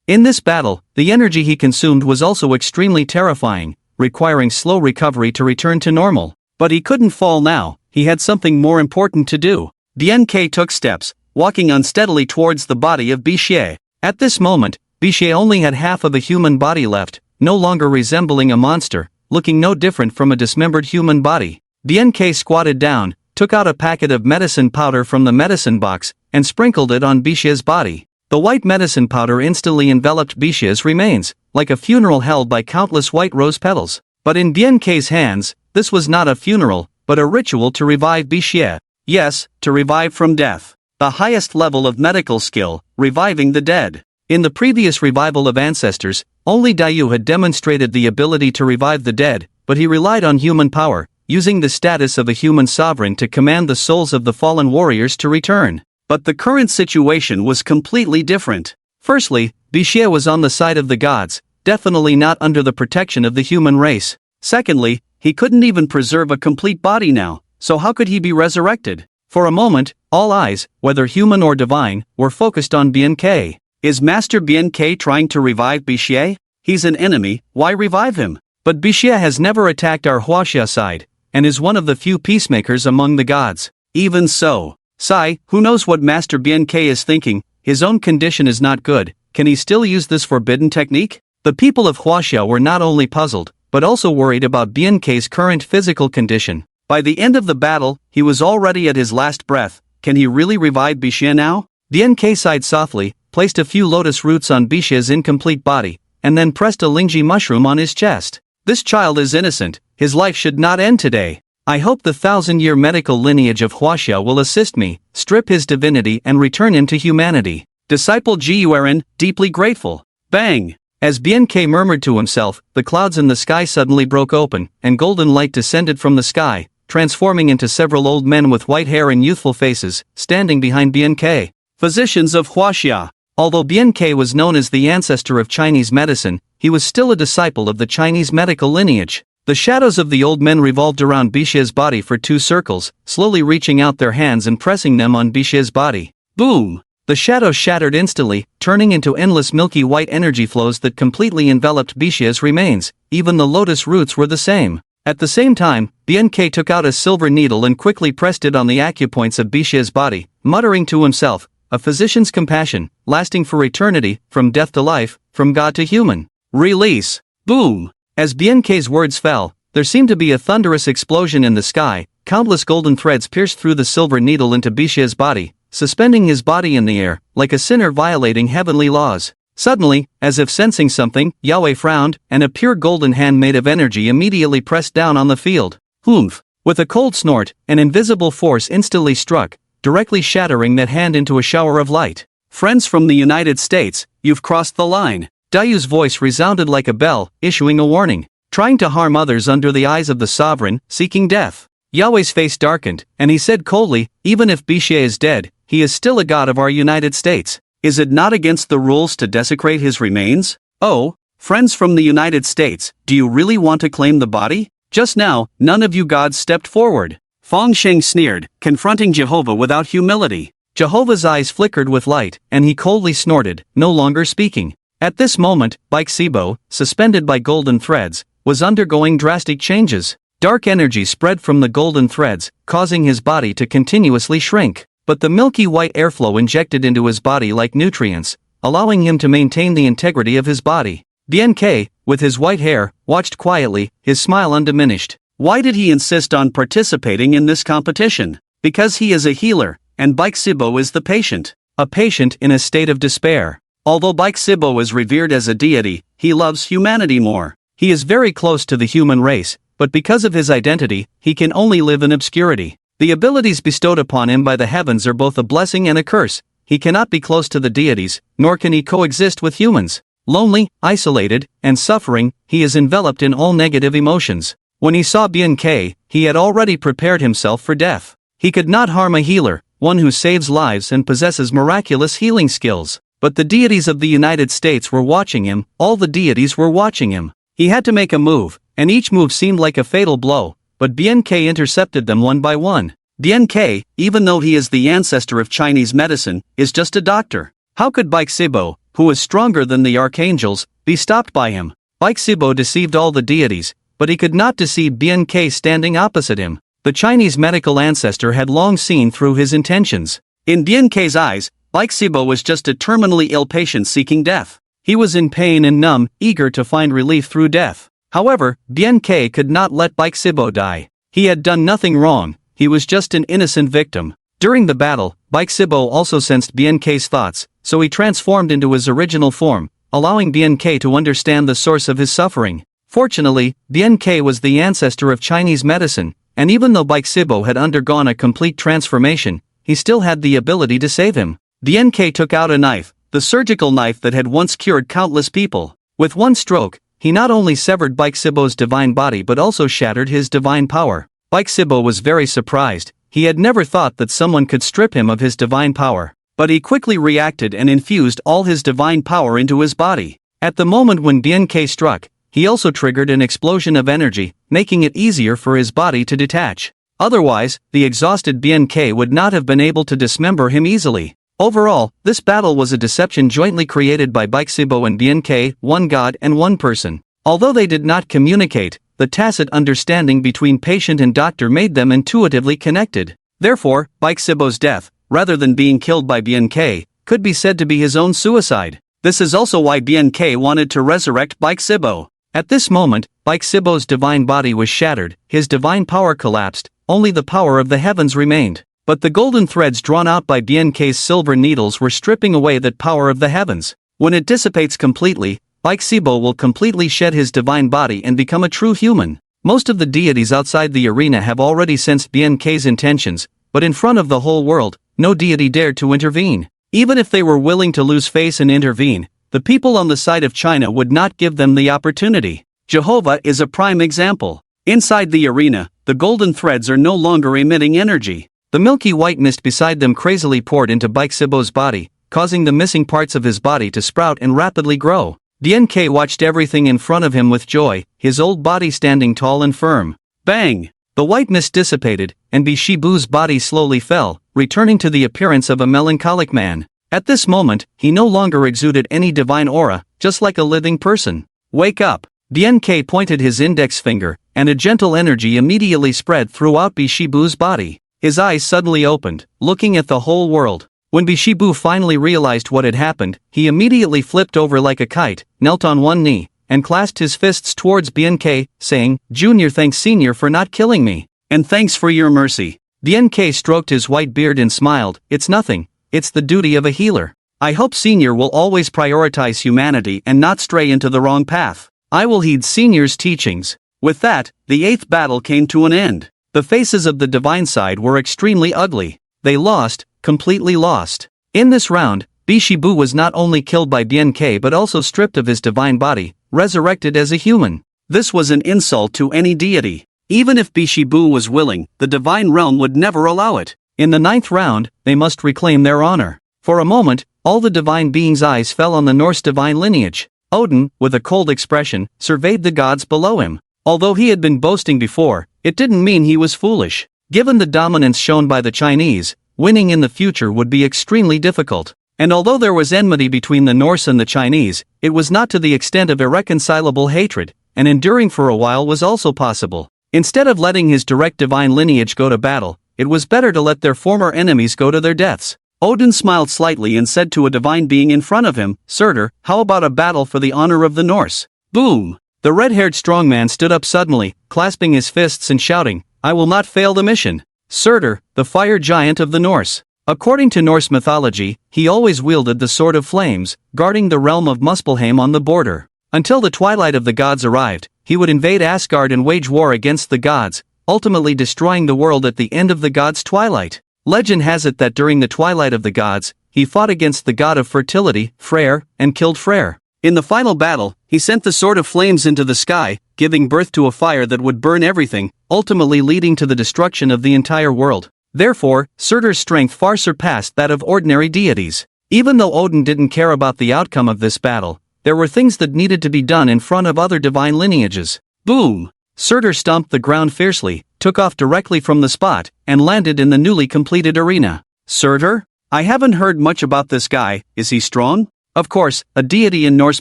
In this battle, the energy he consumed was also extremely terrifying, requiring slow recovery to return to normal. But he couldn't fall now, he had something more important to do. BNK took steps, walking unsteadily towards the body of Bixie. At this moment, Bixie only had half of a human body left, no longer resembling a monster, looking no different from a dismembered human body. BNK squatted down, took out a packet of medicine powder from the medicine box, and sprinkled it on Bixie's body. The white medicine powder instantly enveloped Bixie's remains, like a funeral held by countless white rose petals. But in BNK's hands, this was not a funeral, but a ritual to revive Bixie. Yes, to revive from death. The highest level of medical skill, reviving the dead. In the previous revival of ancestors, only Dayu had demonstrated the ability to revive the dead, but he relied on human power, using the status of a human sovereign to command the souls of the fallen warriors to return. But the current situation was completely different. Firstly, Bixie was on the side of the gods, definitely not under the protection of the human race. Secondly, he couldn't even preserve a complete body now, so how could he be resurrected? For a moment, all eyes, whether human or divine, were focused on BNK. Is Master BNK trying to revive Bixie? He's an enemy, why revive him? But Bixie has never attacked our Huaxia side, and is one of the few peacemakers among the gods. Even so, Sai, who knows what Master BNK is thinking? His own condition is not good, can he still use this forbidden technique? The people of Huaxia were not only puzzled, but also worried about BNK's current physical condition. By the end of the battle, he was already at his last breath. Can he really revive Bixie now? BNK sighed softly, placed a few lotus roots on Bixie's incomplete body, and then pressed a lingji mushroom on his chest. This child is innocent, his life should not end today. I hope the 1,000-year medical lineage of Huaxia will assist me, strip his divinity and return him to humanity. Disciple Jiuren, deeply grateful. Bang! As BNK murmured to himself, the clouds in the sky suddenly broke open, and golden light descended from the sky, transforming into several old men with white hair and youthful faces, standing behind BNK. Physicians of Huaxia. Although BNK was known as the ancestor of Chinese medicine, he was still a disciple of the Chinese medical lineage. The shadows of the old men revolved around Bixie's body for 2 circles, slowly reaching out their hands and pressing them on Bixie's body. Boom! The shadows shattered instantly, turning into endless milky white energy flows that completely enveloped Bixie's remains. Even the lotus roots were the same. At the same time, BNK took out a silver needle and quickly pressed it on the acupoints of Bixie's body, muttering to himself, a physician's compassion, lasting for eternity, from death to life, from God to human. Release! Boom! As BNK's words fell, there seemed to be a thunderous explosion in the sky. Countless golden threads pierced through the silver needle into Bixie's body, suspending his body in the air, like a sinner violating heavenly laws. Suddenly, as if sensing something, Yahweh frowned, and a pure golden hand made of energy immediately pressed down on the field. Humph! With a cold snort, an invisible force instantly struck, directly shattering that hand into a shower of light. Friends from the United States, you've crossed the line. Dayu's voice resounded like a bell, issuing a warning. Trying to harm others under the eyes of the sovereign, seeking death. Yahweh's face darkened, and he said coldly, even if Bixie is dead, he is still a god of our United States. Is it not against the rules to desecrate his remains? Oh, friends from the United States, do you really want to claim the body? Just now, none of you gods stepped forward. Feng Sheng sneered, confronting Jehovah without humility. Jehovah's eyes flickered with light, and he coldly snorted, no longer speaking. At this moment, Baixibo, suspended by golden threads, was undergoing drastic changes. Dark energy spread from the golden threads, causing his body to continuously shrink. But the milky white airflow injected into his body like nutrients, allowing him to maintain the integrity of his body. BNK, with his white hair, watched quietly, his smile undiminished. Why did he insist on participating in this competition? Because he is a healer, and Bikesibo is the patient. A patient in a state of despair. Although Bikesibo is revered as a deity, he loves humanity more. He is very close to the human race, but because of his identity, he can only live in obscurity. The abilities bestowed upon him by the heavens are both a blessing and a curse. He cannot be close to the deities, nor can he coexist with humans. Lonely, isolated, and suffering, he is enveloped in all negative emotions. When he saw BNK, he had already prepared himself for death. He could not harm a healer, one who saves lives and possesses miraculous healing skills. But the deities of the United States were watching him, all the deities were watching him. He had to make a move, and each move seemed like a fatal blow, but BNK intercepted them one by one. BNK, even though he is the ancestor of Chinese medicine, is just a doctor. How could Bikesibo, who is stronger than the archangels, be stopped by him? Bikesibo deceived all the deities, but he could not deceive BNK standing opposite him. The Chinese medical ancestor had long seen through his intentions. In BNK's eyes, Bikesibo was just a terminally ill patient seeking death. He was in pain and numb, eager to find relief through death. However, BNK could not let Bikesibo die. He had done nothing wrong, he was just an innocent victim. During the battle, Bikesibo also sensed BNK's thoughts, so he transformed into his original form, allowing BNK to understand the source of his suffering. Fortunately, BNK was the ancestor of Chinese medicine, and even though Bikesibo had undergone a complete transformation, he still had the ability to save him. BNK took out a knife, the surgical knife that had once cured countless people. With one stroke, he not only severed Bikesibo's divine body but also shattered his divine power. Bikesibo was very surprised. He had never thought that someone could strip him of his divine power. But he quickly reacted and infused all his divine power into his body. At the moment when BNK struck, he also triggered an explosion of energy, making it easier for his body to detach. Otherwise, the exhausted BNK would not have been able to dismember him easily. Overall, this battle was a deception jointly created by Bikesibo and BNK, one god and one person. Although they did not communicate, the tacit understanding between patient and doctor made them intuitively connected. Therefore, Bikesibo's death, rather than being killed by BNK, could be said to be his own suicide. This is also why BNK wanted to resurrect Bikesibo. At this moment, Bikesibo's divine body was shattered, his divine power collapsed, only the power of the heavens remained. But the golden threads drawn out by BNK's silver needles were stripping away that power of the heavens. When it dissipates completely, Bikesibo will completely shed his divine body and become a true human. Most of the deities outside the arena have already sensed BNK's intentions, but in front of the whole world, no deity dared to intervene. Even if they were willing to lose face and intervene, the people on the side of China would not give them the opportunity. Jehovah is a prime example. Inside the arena, the golden threads are no longer emitting energy. The milky white mist beside them crazily poured into Bikesibo's body, causing the missing parts of his body to sprout and rapidly grow. BNK watched everything in front of him with joy, his old body standing tall and firm. Bang! The white mist dissipated, and Bishibu's body slowly fell, returning to the appearance of a melancholic man. At this moment, he no longer exuded any divine aura, just like a living person. Wake up! BNK pointed his index finger, and a gentle energy immediately spread throughout Bishibu's body. His eyes suddenly opened, looking at the whole world. When Bishibu finally realized what had happened, he immediately flipped over like a kite, knelt on one knee, and clasped his fists towards BNK, saying, "Junior, thanks Senior for not killing me. And thanks for your mercy." BNK stroked his white beard and smiled, "It's nothing, it's the duty of a healer. I hope Senior will always prioritize humanity and not stray into the wrong path. I will heed Senior's teachings." With that, the 8th battle came to an end. The faces of the divine side were extremely ugly. They lost, completely lost. In this round, Bishibu was not only killed by BNK but also stripped of his divine body, resurrected as a human. This was an insult to any deity. Even if Bishibu was willing, the divine realm would never allow it. In the 9th round, they must reclaim their honor. For a moment, all the divine beings' eyes fell on the Norse divine lineage. Odin, with a cold expression, surveyed the gods below him. Although he had been boasting before, it didn't mean he was foolish. Given the dominance shown by the Chinese, winning in the future would be extremely difficult. And although there was enmity between the Norse and the Chinese, it was not to the extent of irreconcilable hatred, and enduring for a while was also possible. Instead of letting his direct divine lineage go to battle, it was better to let their former enemies go to their deaths. Odin smiled slightly and said to a divine being in front of him, "Surtur, how about a battle for the honor of the Norse?" Boom! The red-haired strongman stood up suddenly, clasping his fists and shouting, "I will not fail the mission." Surtur, the fire giant of the Norse. According to Norse mythology, he always wielded the Sword of Flames, guarding the realm of Muspelheim on the border. Until the twilight of the gods arrived, he would invade Asgard and wage war against the gods, ultimately destroying the world at the end of the gods' twilight. Legend has it that during the twilight of the gods, he fought against the god of fertility, Freyr, and killed Freyr. In the final battle, he sent the Sword of Flames into the sky, giving birth to a fire that would burn everything, ultimately leading to the destruction of the entire world. Therefore, Surtur's strength far surpassed that of ordinary deities. Even though Odin didn't care about the outcome of this battle, there were things that needed to be done in front of other divine lineages. Boom! Surtur stomped the ground fiercely, took off directly from the spot, and landed in the newly completed arena. Surtur? I haven't heard much about this guy. Is he strong? Of course, a deity in Norse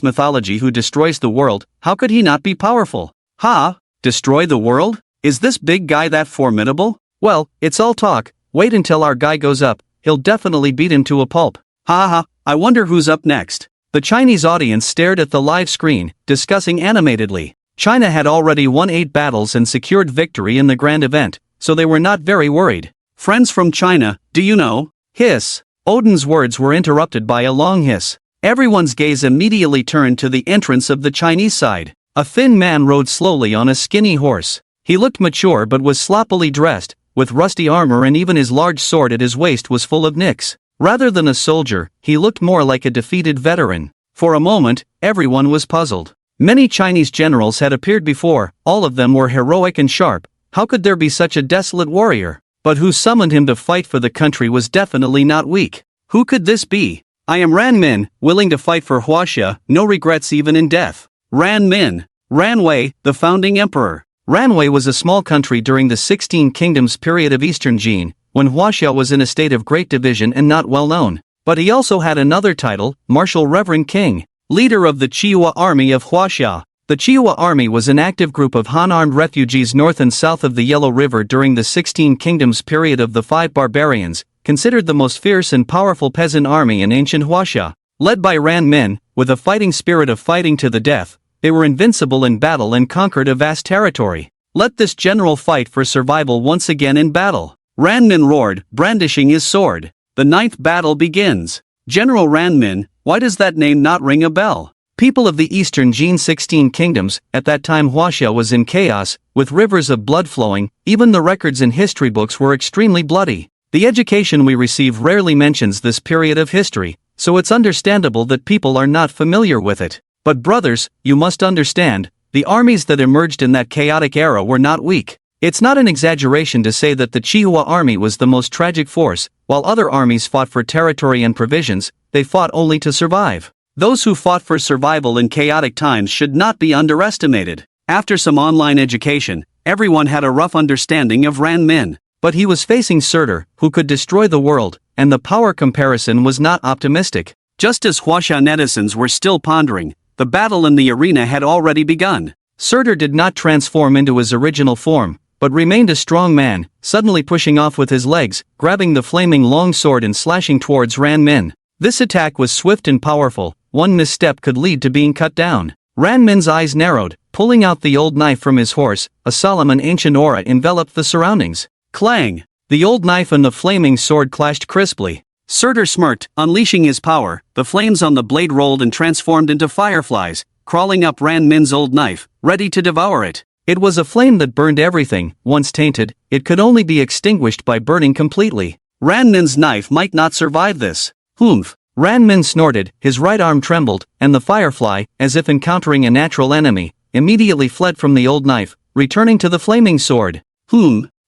mythology who destroys the world, how could he not be powerful? Ha! Destroy the world? Is this big guy that formidable? Well, it's all talk. Wait until our guy goes up, he'll definitely beat him to a pulp. Ha ha, I wonder who's up next. The Chinese audience stared at the live screen, discussing animatedly. China had already won 8 battles and secured victory in the grand event, so they were not very worried. Friends from China, do you know? Hiss. Odin's words were interrupted by a long hiss. Everyone's gaze immediately turned to the entrance of the Chinese side. A thin man rode slowly on a skinny horse. He looked mature but was sloppily dressed, with rusty armor, and even his large sword at his waist was full of nicks. Rather than a soldier, he looked more like a defeated veteran. For a moment, everyone was puzzled. Many Chinese generals had appeared before, all of them were heroic and sharp. How could there be such a desolate warrior? But who summoned him to fight for the country was definitely not weak. Who could this be? I am Ran Min, willing to fight for Huaxia, no regrets even in death. Ran Min. Ranwei, the founding emperor. Ranwei was a small country during the 16 Kingdoms period of Eastern Jin, when Huaxia was in a state of great division and not well known. But he also had another title, Martial Reverend King, leader of the Chihuahua army of Huaxia. The Chihuahua army was an active group of Han armed refugees north and south of the Yellow River during the 16 Kingdoms period of the 5 barbarians, considered the most fierce and powerful peasant army in ancient Huaxia. Led by Ran Min, with a fighting spirit of fighting to the death, they were invincible in battle and conquered a vast territory. Let this general fight for survival once again in battle. Ran Min roared, brandishing his sword. The 9th battle begins. General Ran Min, why does that name not ring a bell? People of the Eastern Jin 16 Kingdoms, at that time Huaxia was in chaos, with rivers of blood flowing. Even the records in history books were extremely bloody. The education we receive rarely mentions this period of history, so it's understandable that people are not familiar with it. But brothers, you must understand, the armies that emerged in that chaotic era were not weak. It's not an exaggeration to say that the Chihuahua army was the most tragic force. While other armies fought for territory and provisions, they fought only to survive. Those who fought for survival in chaotic times should not be underestimated. After some online education, everyone had a rough understanding of Ran Min. But he was facing Surtur, who could destroy the world, and the power comparison was not optimistic. Just as Huaxia netizens were still pondering, the battle in the arena had already begun. Surtur did not transform into his original form, but remained a strong man, suddenly pushing off with his legs, grabbing the flaming long sword and slashing towards Ran Min. This attack was swift and powerful. One misstep could lead to being cut down. Ran Min's eyes narrowed, pulling out the old knife from his horse. A solemn and ancient aura enveloped the surroundings. Clang! The old knife and the flaming sword clashed crisply. Surtur smirked, unleashing his power. The flames on the blade rolled and transformed into fireflies, crawling up Ran Min's old knife, ready to devour it. It was a flame that burned everything. Once tainted, it could only be extinguished by burning completely. Ran Min's knife might not survive this. Humph! Ran Min snorted, his right arm trembled, and the firefly, as if encountering a natural enemy, immediately fled from the old knife, returning to the flaming sword.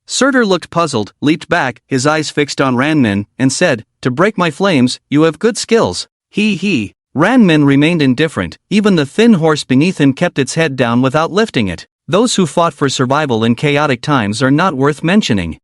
Surtur looked puzzled, leaped back, his eyes fixed on Ran Min, and said, "To break my flames, you have good skills." He. Ran Min remained indifferent. Even the thin horse beneath him kept its head down without lifting it. Those who fought for survival in chaotic times are not worth mentioning.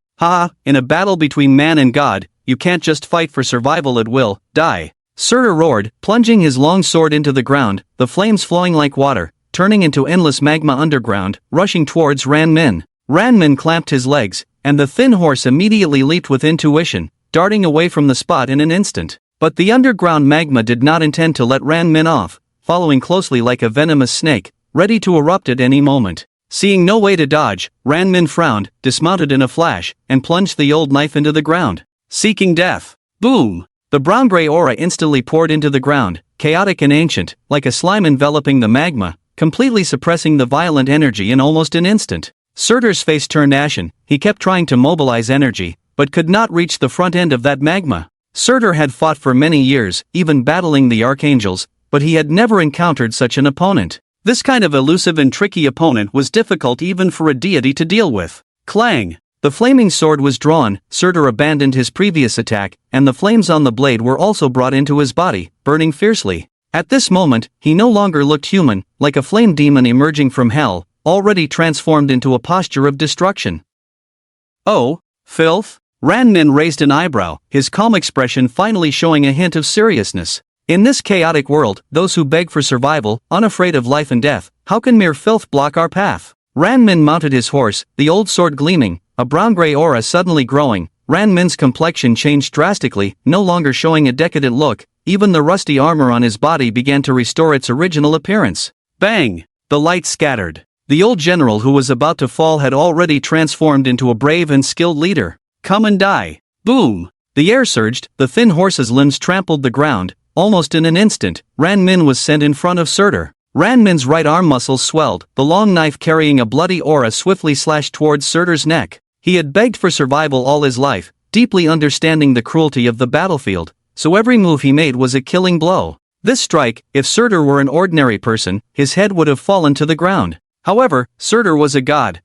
In a battle between man and god, you can't just fight for survival at will. Die. Surtur roared, plunging his long sword into the ground, the flames flowing like water, turning into endless magma underground, rushing towards Ran Min. Ran Min clamped his legs, and the thin horse immediately leaped with intuition, darting away from the spot in an instant. But the underground magma did not intend to let Ran Min off. Following closely like a venomous snake, ready to erupt at any moment. Seeing no way to dodge, Ran Min frowned, dismounted in a flash, and plunged the old knife into the ground. Seeking death. Boom! The brown-gray aura instantly poured into the ground, chaotic and ancient, like a slime enveloping the magma, completely suppressing the violent energy in almost an instant. Surtur's face turned ashen. He kept trying to mobilize energy, but could not reach the front end of that magma. Surtur had fought for many years, even battling the archangels, but he had never encountered such an opponent. This kind of elusive and tricky opponent was difficult even for a deity to deal with. Clang! The flaming sword was drawn. Surtur abandoned his previous attack, and the flames on the blade were also brought into his body, burning fiercely. At this moment, he no longer looked human, like a flame demon emerging from hell, already transformed into a posture of destruction. Oh, filth? Ran Min raised an eyebrow, his calm expression finally showing a hint of seriousness. In this chaotic world, those who beg for survival, unafraid of life and death, how can mere filth block our path? Ran Min mounted his horse, the old sword gleaming, a brown-gray aura suddenly growing. Ran Min's complexion changed drastically, no longer showing a decadent look. Even the rusty armor on his body began to restore its original appearance. Bang! The light scattered. The old general who was about to fall had already transformed into a brave and skilled leader. Come and die. Boom! The air surged, the thin horse's limbs trampled the ground. Almost in an instant, Ran Min was sent in front of Surtur. Ran Min's right arm muscles swelled, the long knife carrying a bloody aura swiftly slashed towards Surtur's neck. He had begged for survival all his life, deeply understanding the cruelty of the battlefield, so every move he made was a killing blow. This strike, if Surtur were an ordinary person, his head would have fallen to the ground. However, Surtur was a god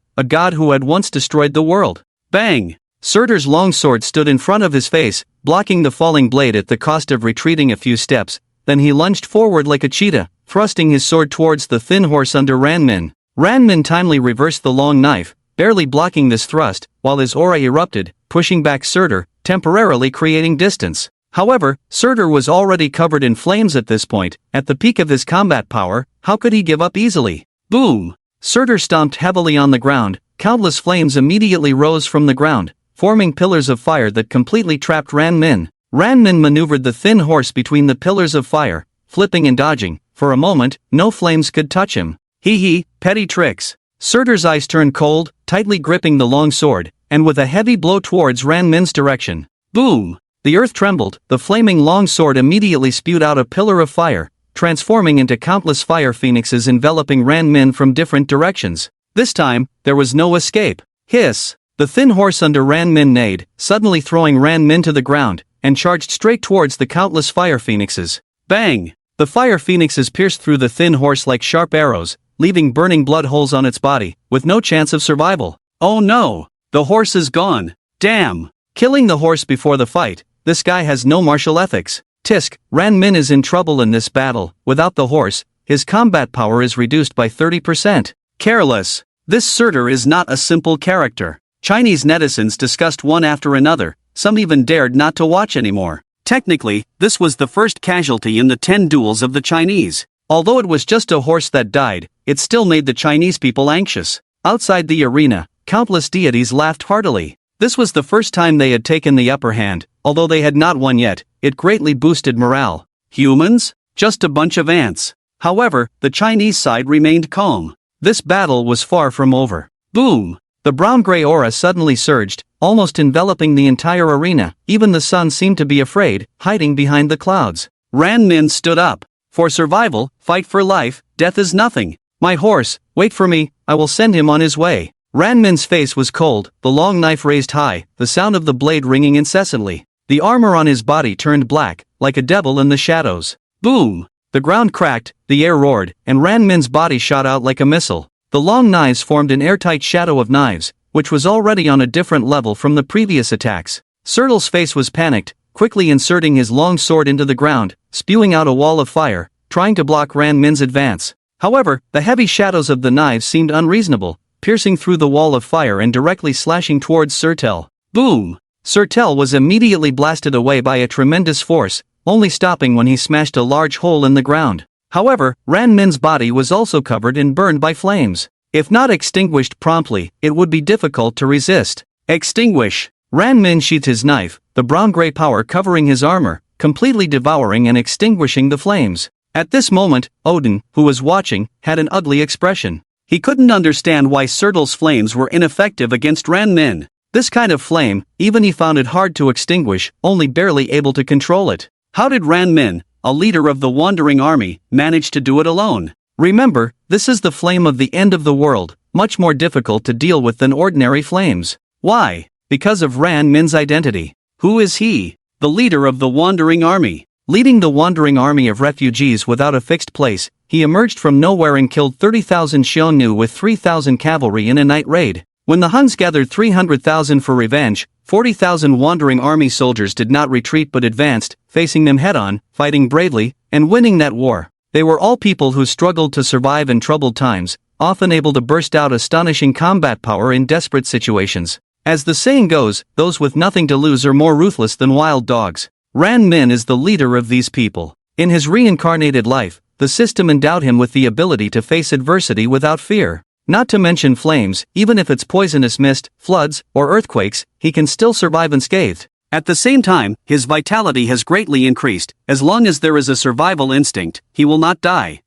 who had once destroyed the world. Bang! Surtur's long sword stood in front of his face, blocking the falling blade at the cost of retreating a few steps. Then he lunged forward like a cheetah, thrusting his sword towards the thin horse under Ran Min. Ran Min timely reversed the long knife, barely blocking this thrust, while his aura erupted, pushing back Surtur, temporarily creating distance. However, Surtur was already covered in flames at this point. At the peak of his combat power, how could he give up easily? Boom! Surtur stomped heavily on the ground. Countless flames immediately rose from the ground, forming pillars of fire that completely trapped Ran Min. Ran Min maneuvered the thin horse between the pillars of fire, flipping and dodging. For a moment, no flames could touch him. Hee, petty tricks. Surtur's eyes turned cold, tightly gripping the long sword, and with a heavy blow towards Ran Min's direction. Boom! The earth trembled, the flaming long sword immediately spewed out a pillar of fire, transforming into countless fire phoenixes enveloping Ran Min from different directions. This time, there was no escape. Hiss! The thin horse under Ran Min neighed, suddenly throwing Ran Min to the ground, and charged straight towards the countless fire phoenixes. Bang! The fire phoenixes pierced through the thin horse like sharp arrows, leaving burning blood holes on its body, with no chance of survival. Oh no! The horse is gone! Damn! Killing the horse before the fight, this guy has no martial ethics. Tisk, Ran Min is in trouble in this battle. Without the horse, his combat power is reduced by 30%. Careless! This Surtur is not a simple character. Chinese netizens discussed one after another, some even dared not to watch anymore. Technically, this was the first casualty in the 10 duels of the Chinese. Although it was just a horse that died, it still made the Chinese people anxious. Outside the arena, countless deities laughed heartily. This was the first time they had taken the upper hand. Although they had not won yet, it greatly boosted morale. Humans? Just a bunch of ants. However, the Chinese side remained calm. This battle was far from over. Boom! The brown-gray aura suddenly surged, almost enveloping the entire arena. Even the sun seemed to be afraid, hiding behind the clouds. Ran Min stood up. For survival, fight for life, death is nothing. My horse, wait for me, I will send him on his way. Ran Min's face was cold, the long knife raised high, the sound of the blade ringing incessantly. The armor on his body turned black, like a devil in the shadows. Boom! The ground cracked, the air roared, and Ran Min's body shot out like a missile. The long knives formed an airtight shadow of knives, which was already on a different level from the previous attacks. Surtur's face was panicked, quickly inserting his long sword into the ground, spewing out a wall of fire, trying to block Ran Min's advance. However, the heavy shadows of the knives seemed unreasonable, piercing through the wall of fire and directly slashing towards Surtur. Boom! Surtur was immediately blasted away by a tremendous force, only stopping when he smashed a large hole in the ground. However, Ran Min's body was also covered and burned by flames. If not extinguished promptly, it would be difficult to resist. Extinguish! Ran Min sheathed his knife, the brown-gray power covering his armor, completely devouring and extinguishing the flames. At this moment, Odin, who was watching, had an ugly expression. He couldn't understand why Surtl's flames were ineffective against Ran Min. This kind of flame, even he found it hard to extinguish, only barely able to control it. How did Ran Min, a leader of the wandering army, manage to do it alone? Remember, this is the flame of the end of the world, much more difficult to deal with than ordinary flames. Why? Because of Ran Min's identity. Who is he? The leader of the wandering army. Leading the wandering army of refugees without a fixed place, he emerged from nowhere and killed 30,000 Xiongnu with 3,000 cavalry in a night raid. When the Huns gathered 300,000 for revenge, 40,000 wandering army soldiers did not retreat but advanced, facing them head-on, fighting bravely, and winning that war. They were all people who struggled to survive in troubled times, often able to burst out astonishing combat power in desperate situations. As the saying goes, those with nothing to lose are more ruthless than wild dogs. Ran Min is the leader of these people. In his reincarnated life, the system endowed him with the ability to face adversity without fear. Not to mention flames, even if it's poisonous mist, floods, or earthquakes, he can still survive unscathed. At the same time, his vitality has greatly increased. As long as there is a survival instinct, he will not die.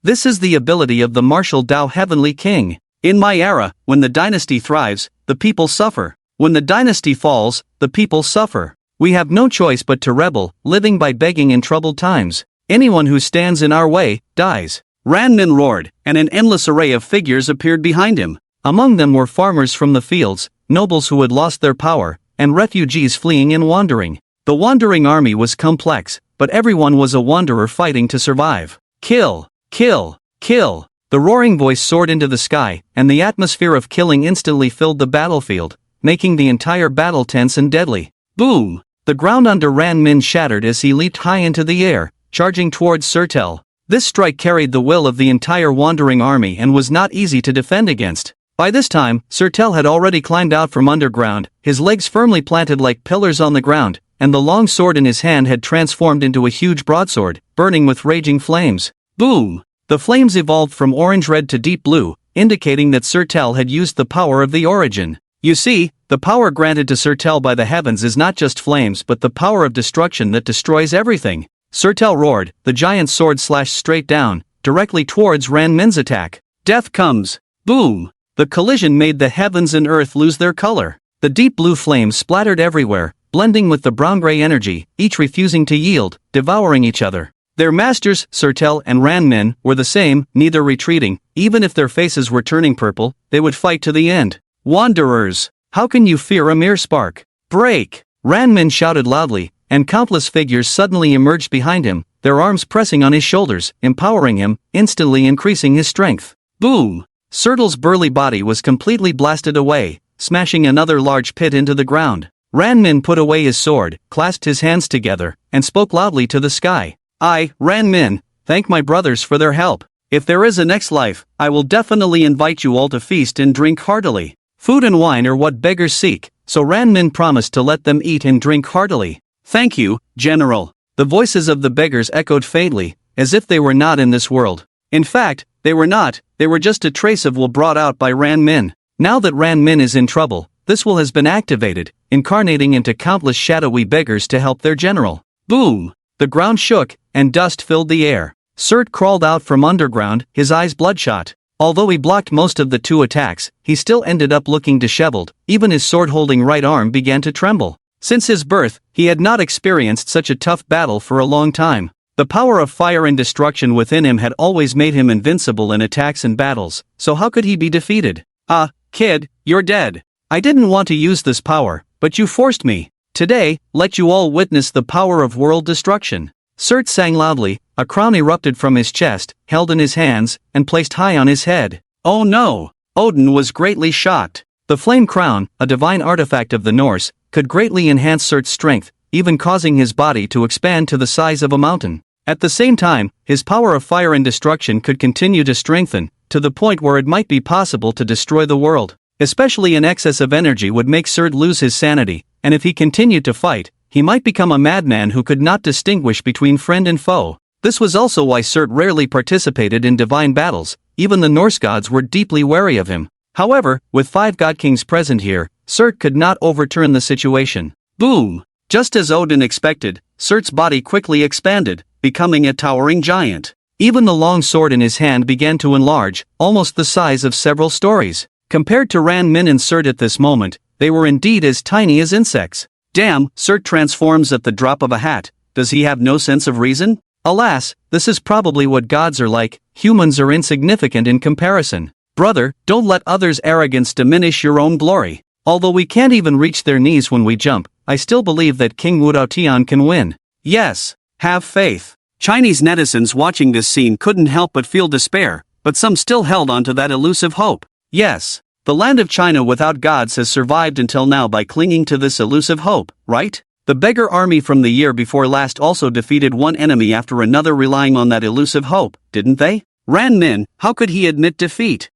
This is the ability of the martial Tao Heavenly King. In my era, when the dynasty thrives, the people suffer. When the dynasty falls, the people suffer. We have no choice but to rebel, living by begging in troubled times. Anyone who stands in our way, dies. Ran Min roared, and an endless array of figures appeared behind him. Among them were farmers from the fields, nobles who had lost their power, and refugees fleeing and wandering. The wandering army was complex, but everyone was a wanderer fighting to survive. Kill! Kill! Kill! The roaring voice soared into the sky, and the atmosphere of killing instantly filled the battlefield, making the entire battle tense and deadly. Boom! The ground under Ran Min shattered as he leaped high into the air, charging towards Surtel. This strike carried the will of the entire wandering army and was not easy to defend against. By this time, Surtel had already climbed out from underground, his legs firmly planted like pillars on the ground, and the long sword in his hand had transformed into a huge broadsword, burning with raging flames. Boom! The flames evolved from orange-red to deep blue, indicating that Surtel had used the power of the origin. You see, the power granted to Surtel by the heavens is not just flames but the power of destruction that destroys everything. Surtel roared, the giant sword slashed straight down, directly towards Ran Min's attack. Death comes. Boom! The collision made the heavens and earth lose their color. The deep blue flames splattered everywhere, blending with the brown-gray energy, each refusing to yield, devouring each other. Their masters, Surtel and Ran Min, were the same, neither retreating. Even if their faces were turning purple, they would fight to the end. Wanderers! How can you fear a mere spark? Break! Ran Min shouted loudly, and countless figures suddenly emerged behind him, their arms pressing on his shoulders, empowering him, instantly increasing his strength. Boom! Surtl's burly body was completely blasted away, smashing another large pit into the ground. Ran Min put away his sword, clasped his hands together, and spoke loudly to the sky. I, Ran Min, thank my brothers for their help. If there is a next life, I will definitely invite you all to feast and drink heartily. Food and wine are what beggars seek, so Ran Min promised to let them eat and drink heartily. Thank you, General. The voices of the beggars echoed faintly, as if they were not in this world. In fact, they were not, they were just a trace of will brought out by Ran Min. Now that Ran Min is in trouble, this will has been activated, incarnating into countless shadowy beggars to help their general. Boom! The ground shook, and dust filled the air. Surt crawled out from underground, his eyes bloodshot. Although he blocked most of the two attacks, he still ended up looking disheveled, even his sword-holding right arm began to tremble. Since his birth, he had not experienced such a tough battle for a long time. The power of fire and destruction within him had always made him invincible in attacks and battles, so how could he be defeated? Ah, kid, you're dead. I didn't want to use this power, but you forced me. Today, let you all witness the power of world destruction. Surt sang loudly, a crown erupted from his chest, held in his hands, and placed high on his head. Oh no! Odin was greatly shocked. The flame crown, a divine artifact of the Norse, could greatly enhance Surt's strength, even causing his body to expand to the size of a mountain. At the same time, his power of fire and destruction could continue to strengthen, to the point where it might be possible to destroy the world. Especially an excess of energy would make Surt lose his sanity, and if he continued to fight, he might become a madman who could not distinguish between friend and foe. This was also why Surt rarely participated in divine battles, even the Norse gods were deeply wary of him. However, with 5 god kings present here, Surt could not overturn the situation. Boom! Just as Odin expected, Surt's body quickly expanded, becoming a towering giant. Even the long sword in his hand began to enlarge, almost the size of several stories. Compared to Ran Min and Surt at this moment, they were indeed as tiny as insects. Damn, Surt transforms at the drop of a hat. Does he have no sense of reason? Alas, this is probably what gods are like. Humans are insignificant in comparison. Brother, don't let others' arrogance diminish your own glory. Although we can't even reach their knees when we jump, I still believe that King Wudaotian can win. Yes, have faith. Chinese netizens watching this scene couldn't help but feel despair, but some still held on to that elusive hope. Yes, the land of China without gods has survived until now by clinging to this elusive hope, right? The beggar army from the year before last also defeated one enemy after another relying on that elusive hope, didn't they? Ran Min, how could he admit defeat?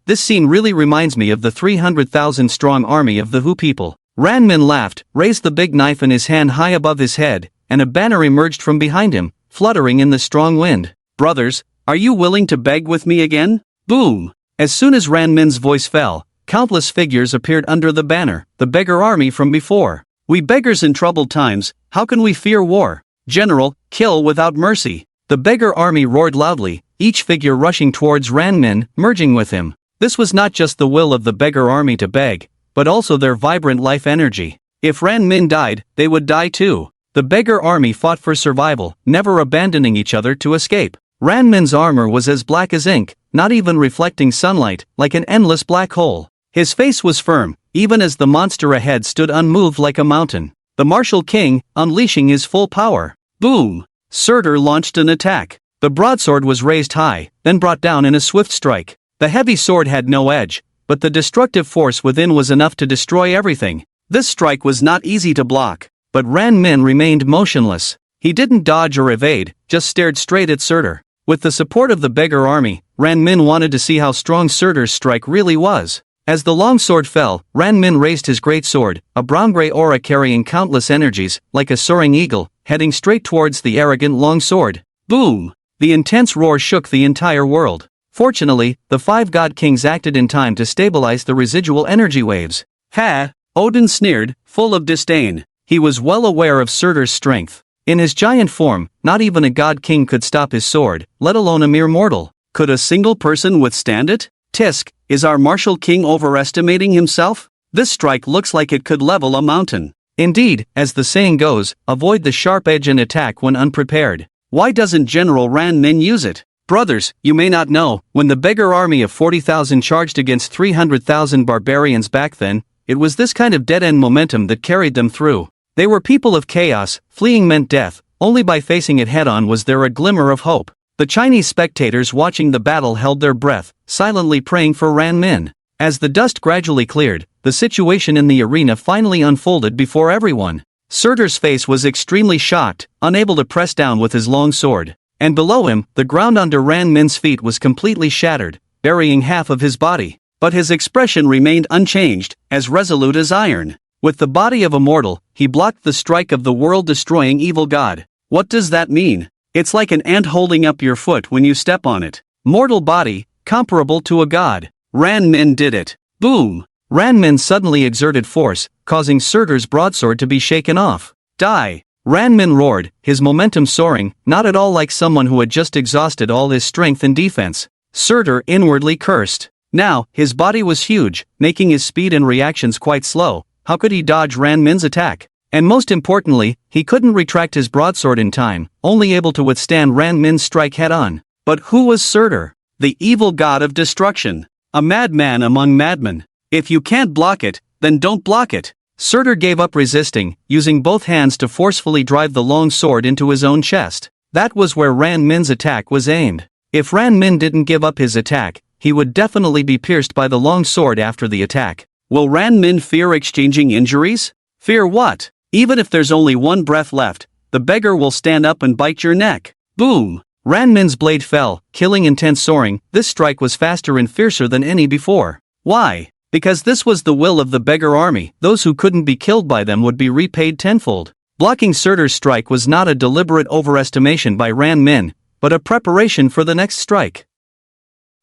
This scene really reminds me of the 300,000 strong army of the Hu people. Ran Min laughed, raised the big knife in his hand high above his head, and a banner emerged from behind him, fluttering in the strong wind. Brothers, are you willing to beg with me again? Boom! As soon as Ran Min's voice fell, countless figures appeared under the banner, the beggar army from before. We beggars in troubled times, how can we fear war? General, kill without mercy. The beggar army roared loudly, each figure rushing towards Ran Min, merging with him. This was not just the will of the beggar army to beg, but also their vibrant life energy. If Ran Min died, they would die too. The beggar army fought for survival, never abandoning each other to escape. Ran Min's armor was as black as ink, not even reflecting sunlight, like an endless black hole. His face was firm, even as the monster ahead stood unmoved like a mountain. The martial king, unleashing his full power. Boom! Surtur launched an attack. The broadsword was raised high, then brought down in a swift strike. The heavy sword had no edge, but the destructive force within was enough to destroy everything. This strike was not easy to block, but Ran Min remained motionless. He didn't dodge or evade, just stared straight at Surtur. With the support of the beggar army, Ran Min wanted to see how strong Surtur's strike really was. As the long sword fell, Ran Min raised his great sword, a brown-gray aura carrying countless energies, like a soaring eagle, heading straight towards the arrogant long sword. Boom! The intense roar shook the entire world. Fortunately, the 5 god kings acted in time to stabilize the residual energy waves. Ha! Odin sneered, full of disdain. He was well aware of Surtur's strength. In his giant form, not even a god king could stop his sword, let alone a mere mortal. Could a single person withstand it? Tisk, is our martial king overestimating himself? This strike looks like it could level a mountain. Indeed, as the saying goes, avoid the sharp edge and attack when unprepared. Why doesn't General Ran Min use it? Brothers, you may not know, when the beggar army of 40,000 charged against 300,000 barbarians back then, it was this kind of dead-end momentum that carried them through. They were people of chaos, fleeing meant death, only by facing it head-on was there a glimmer of hope. The Chinese spectators watching the battle held their breath, silently praying for Ran Min. As the dust gradually cleared, the situation in the arena finally unfolded before everyone. Surtur's face was extremely shocked, unable to press down with his long sword. And below him, the ground under Ran Min's feet was completely shattered, burying half of his body. But his expression remained unchanged, as resolute as iron. With the body of a mortal, he blocked the strike of the world-destroying evil god. What does that mean? It's like an ant holding up your foot when you step on it. Mortal body, comparable to a god. Ran Min did it. Boom! Ran Min suddenly exerted force, causing Surtur's broadsword to be shaken off. Die! Ran Min roared, his momentum soaring, not at all like someone who had just exhausted all his strength and defense. Surtur inwardly cursed. Now, his body was huge, making his speed and reactions quite slow. How could he dodge Ran Min's attack? And most importantly, he couldn't retract his broadsword in time, only able to withstand Ran Min's strike head-on. But who was Surtur? The evil god of destruction. A madman among madmen. If you can't block it, then don't block it. Surtur gave up resisting, using both hands to forcefully drive the long sword into his own chest. That was where Ran Min's attack was aimed. If Ran Min didn't give up his attack, he would definitely be pierced by the long sword after the attack. Will Ran Min fear exchanging injuries? Fear what? Even if there's only one breath left, the beggar will stand up and bite your neck. Boom! Ran Min's blade fell, killing intense soaring. This strike was faster and fiercer than any before. Why? Because this was the will of the beggar army. Those who couldn't be killed by them would be repaid tenfold. Blocking Surtur's strike was not a deliberate overestimation by Ran Min, but a preparation for the next strike.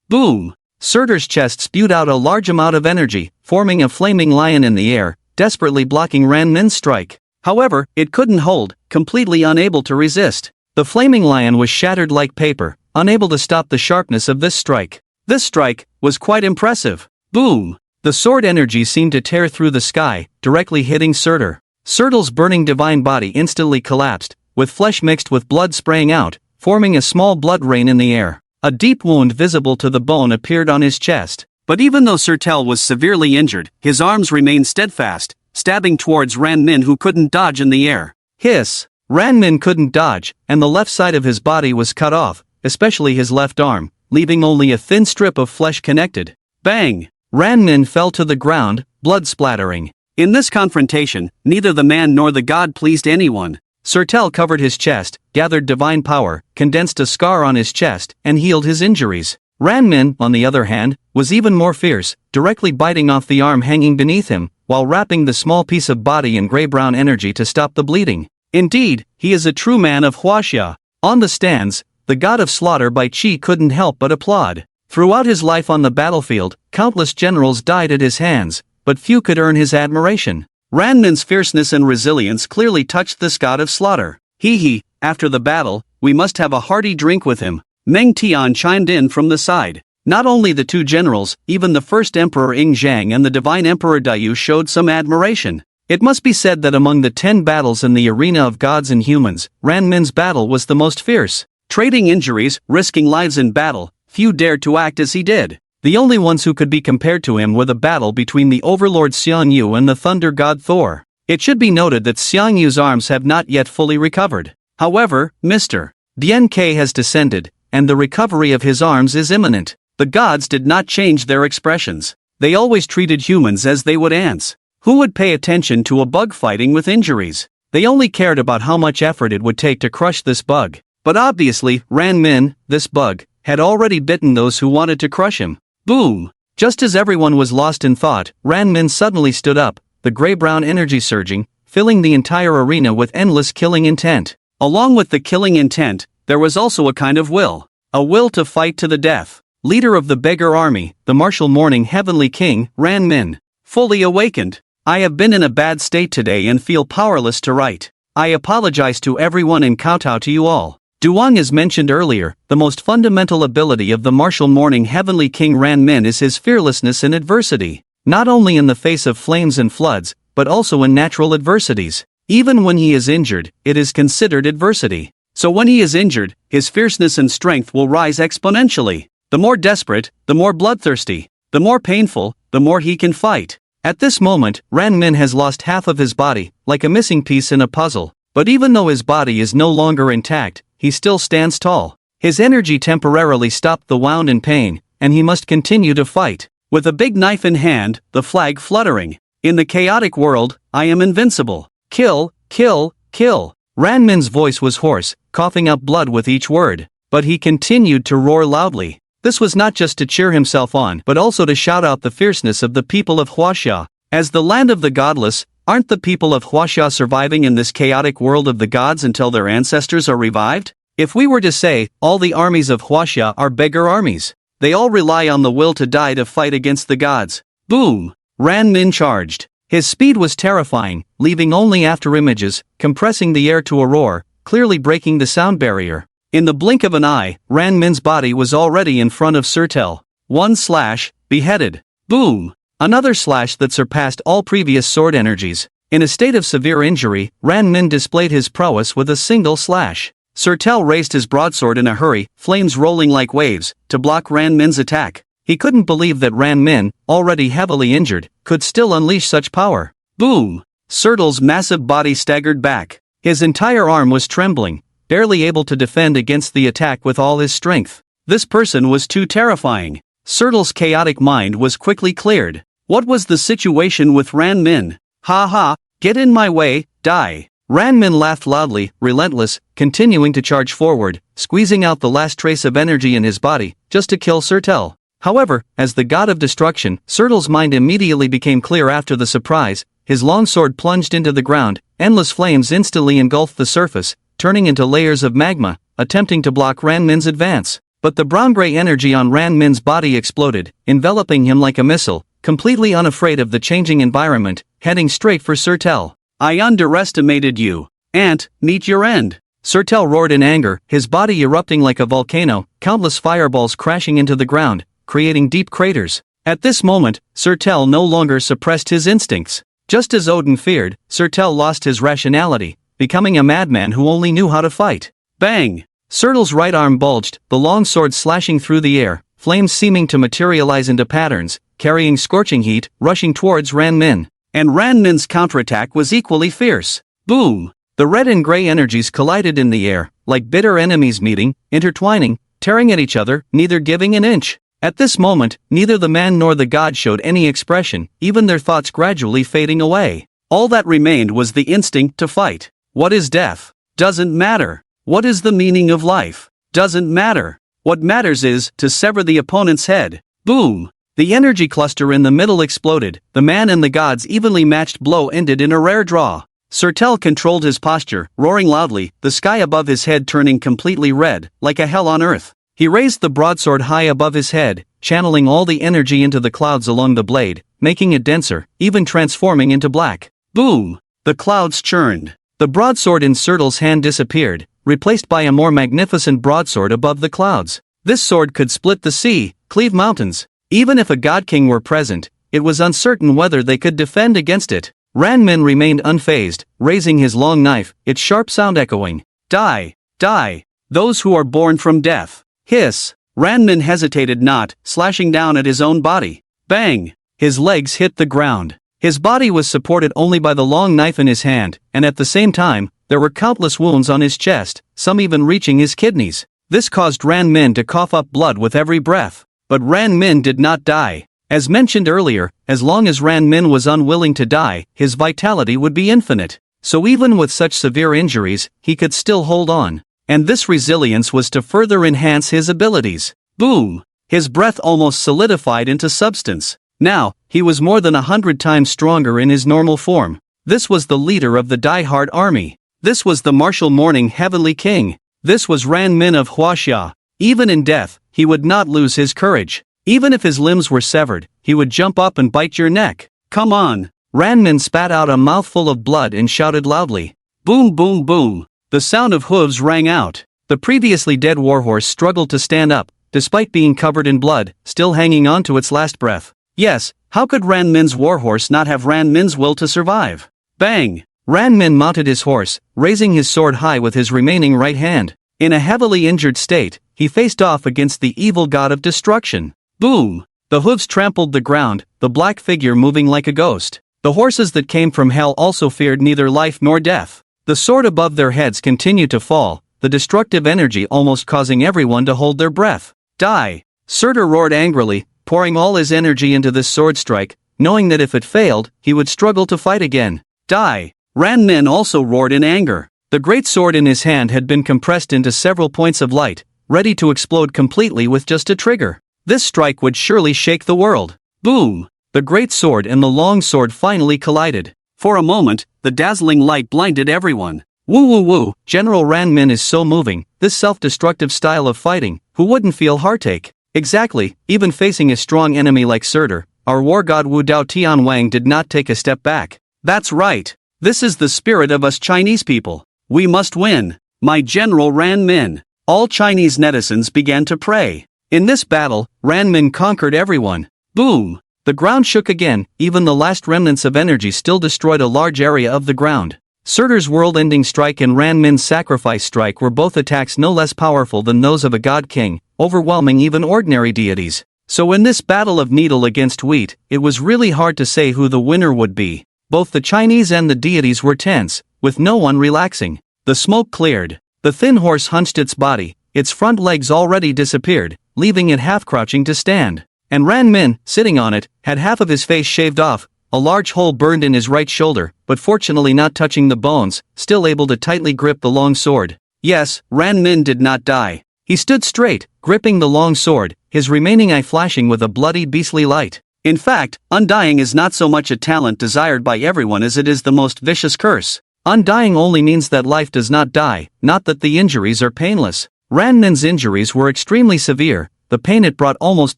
Boom! Surtur's chest spewed out a large amount of energy, forming a flaming lion in the air, desperately blocking Ran Min's strike. However, it couldn't hold, completely unable to resist. The flaming lion was shattered like paper, unable to stop the sharpness of this strike. This strike was quite impressive. Boom! The sword energy seemed to tear through the sky, directly hitting Surtur. Surtur's burning divine body instantly collapsed, with flesh mixed with blood spraying out, forming a small blood rain in the air. A deep wound visible to the bone appeared on his chest. But even though Surtur was severely injured, his arms remained steadfast, stabbing towards Ran Min, who couldn't dodge in the air. Hiss! Ran Min couldn't dodge, and the left side of his body was cut off, especially his left arm, leaving only a thin strip of flesh connected. Bang! Ran Min fell to the ground, blood splattering. In this confrontation, neither the man nor the god pleased anyone. Surtur covered his chest, gathered divine power, condensed a scar on his chest, and healed his injuries. Ran Min, on the other hand, was even more fierce, directly biting off the arm hanging beneath him, while wrapping the small piece of body in gray-brown energy to stop the bleeding. Indeed, he is a true man of Huaxia. On the stands, the god of slaughter by Qi couldn't help but applaud. Throughout his life on the battlefield, countless generals died at his hands, but few could earn his admiration. Ran Min's fierceness and resilience clearly touched this god of slaughter. Hee, after the battle, we must have a hearty drink with him. Meng Tian chimed in from the side. Not only the two generals, even the first emperor Ing Zhang and the divine emperor Dayu showed some admiration. It must be said that among the 10 battles in the arena of gods and humans, Ran Min's battle was the most fierce. Trading injuries, risking lives in battle, few dared to act as he did. The only ones who could be compared to him were the battle between the overlord Xiang Yu and the thunder god Thor. It should be noted that Xiang Yu's arms have not yet fully recovered. However, Mr. Dian Ke has descended, and the recovery of his arms is imminent. The gods did not change their expressions. They always treated humans as they would ants. Who would pay attention to a bug fighting with injuries? They only cared about how much effort it would take to crush this bug. But obviously, Ran Min, this bug, had already bitten those who wanted to crush him. Boom! Just as everyone was lost in thought, Ran Min suddenly stood up, the gray-brown energy surging, filling the entire arena with endless killing intent. Along with the killing intent, there was also a kind of will. A will to fight to the death. Leader of the beggar army, the martial morning heavenly king, Ran Min. Fully awakened. I have been in a bad state today and feel powerless to write. I apologize to everyone and kowtow to you all. Duang, as mentioned earlier, the most fundamental ability of the martial morning heavenly king Ran Min is his fearlessness in adversity. Not only in the face of flames and floods, but also in natural adversities. Even when he is injured, it is considered adversity. So when he is injured, his fierceness and strength will rise exponentially. The more desperate, the more bloodthirsty. The more painful, the more he can fight. At this moment, Ran Min has lost half of his body, like a missing piece in a puzzle. But even though his body is no longer intact, he still stands tall. His energy temporarily stopped the wound and pain, and he must continue to fight. With a big knife in hand, the flag fluttering. In the chaotic world, I am invincible. Kill, kill, kill. Ran Min's voice was hoarse, coughing up blood with each word. But he continued to roar loudly. This was not just to cheer himself on, but also to shout out the fierceness of the people of Huaxia. As the land of the godless, aren't the people of Huaxia surviving in this chaotic world of the gods until their ancestors are revived? If we were to say, all the armies of Huaxia are beggar armies. They all rely on the will to die to fight against the gods. Boom! Ran Min charged. His speed was terrifying, leaving only after images, compressing the air to a roar, clearly breaking the sound barrier. In the blink of an eye, Ran Min's body was already in front of Surtur. One slash, beheaded. Boom! Another slash that surpassed all previous sword energies. In a state of severe injury, Ran Min displayed his prowess with a single slash. Surtur raised his broadsword in a hurry, flames rolling like waves, to block Ran Min's attack. He couldn't believe that Ran Min, already heavily injured, could still unleash such power. Boom! Surtur's massive body staggered back. His entire arm was trembling, barely able to defend against the attack with all his strength. This person was too terrifying. Surtur's chaotic mind was quickly cleared. What was the situation with Ran Min? Ha ha, get in my way, die. Ran Min laughed loudly, relentless, continuing to charge forward, squeezing out the last trace of energy in his body, just to kill Surtur. However, as the god of destruction, Surtur's mind immediately became clear after the surprise. His long sword plunged into the ground, endless flames instantly engulfed the surface, turning into layers of magma, attempting to block Ran Min's advance. But the brown-gray energy on Ran Min's body exploded, enveloping him like a missile, completely unafraid of the changing environment, heading straight for Surtur. I underestimated you. Ant, meet your end. Sertel roared in anger, his body erupting like a volcano, countless fireballs crashing into the ground, creating deep craters. At this moment, Sertel no longer suppressed his instincts. Just as Odin feared, Sertel lost his rationality, becoming a madman who only knew how to fight. Bang! Sertel's right arm bulged, the long sword slashing through the air, flames seeming to materialize into patterns, carrying scorching heat, rushing towards Ran Min. And Ran Min's counterattack was equally fierce. Boom! The red and gray energies collided in the air, like bitter enemies meeting, intertwining, tearing at each other, neither giving an inch. At this moment, neither the man nor the god showed any expression, even their thoughts gradually fading away. All that remained was the instinct to fight. What is death? Doesn't matter. What is the meaning of life? Doesn't matter. What matters is to sever the opponent's head. Boom! The energy cluster in the middle exploded. The man and the god's evenly matched blow ended in a rare draw. Sertel controlled his posture, roaring loudly, the sky above his head turning completely red, like a hell on earth. He raised the broadsword high above his head, channeling all the energy into the clouds along the blade, making it denser, even transforming into black. Boom! The clouds churned. The broadsword in Sertel's hand disappeared, replaced by a more magnificent broadsword above the clouds. This sword could split the sea, cleave mountains. Even if a god king were present, it was uncertain whether they could defend against it. Ran Min remained unfazed, raising his long knife, its sharp sound echoing. Die! Die! Those who are born from death. Hiss! Ran Min hesitated not, slashing down at his own body. Bang! His legs hit the ground. His body was supported only by the long knife in his hand, and at the same time, there were countless wounds on his chest, some even reaching his kidneys. This caused Ran Min to cough up blood with every breath. But Ran Min did not die. As mentioned earlier, as long as Ran Min was unwilling to die, his vitality would be infinite. So even with such severe injuries, he could still hold on. And this resilience was to further enhance his abilities. Boom! His breath almost solidified into substance. Now, he was more than 100 times stronger in his normal form. This was the leader of the die-hard army. This was the martial morning heavenly king. This was Ran Min of Huaxia. Even in death, he would not lose his courage. Even if his limbs were severed, he would jump up and bite your neck. Come on! Ran Min spat out a mouthful of blood and shouted loudly. Boom boom boom! The sound of hooves rang out. The previously dead warhorse struggled to stand up, despite being covered in blood, still hanging on to its last breath. Yes, how could Ran Min's warhorse not have Ran Min's will to survive? Bang! Ran Min mounted his horse, raising his sword high with his remaining right hand. In a heavily injured state, he faced off against the evil god of destruction. Boom! The hooves trampled the ground, the black figure moving like a ghost. The horses that came from hell also feared neither life nor death. The sword above their heads continued to fall, the destructive energy almost causing everyone to hold their breath. Die! Surtur roared angrily, pouring all his energy into this sword strike, knowing that if it failed, he would struggle to fight again. Die! Ran Min also roared in anger. The great sword in his hand had been compressed into several points of light, ready to explode completely with just a trigger. This strike would surely shake the world. Boom! The great sword and the long sword finally collided. For a moment, the dazzling light blinded everyone. Woo woo woo, General Ran Min is so moving, this self-destructive style of fighting, who wouldn't feel heartache? Exactly, even facing a strong enemy like Surtur, our war god Wu Dao Tian Wang did not take a step back. That's right. This is the spirit of us Chinese people. We must win. My General Ran Min. All Chinese netizens began to pray. In this battle, Ran Min conquered everyone. Boom! The ground shook again, even the last remnants of energy still destroyed a large area of the ground. Surtur's world-ending strike and Ran Min's sacrifice strike were both attacks no less powerful than those of a god king, overwhelming even ordinary deities. So in this battle of needle against wheat, it was really hard to say who the winner would be. Both the Chinese and the deities were tense, with no one relaxing. The smoke cleared. The thin horse hunched its body, its front legs already disappeared, leaving it half-crouching to stand. And Ran Min, sitting on it, had half of his face shaved off, a large hole burned in his right shoulder, but fortunately not touching the bones, still able to tightly grip the long sword. Yes, Ran Min did not die. He stood straight, gripping the long sword, his remaining eye flashing with a bloody beastly light. In fact, undying is not so much a talent desired by everyone as it is the most vicious curse. Undying only means that life does not die, not that the injuries are painless. Ran Min's injuries were extremely severe, the pain it brought almost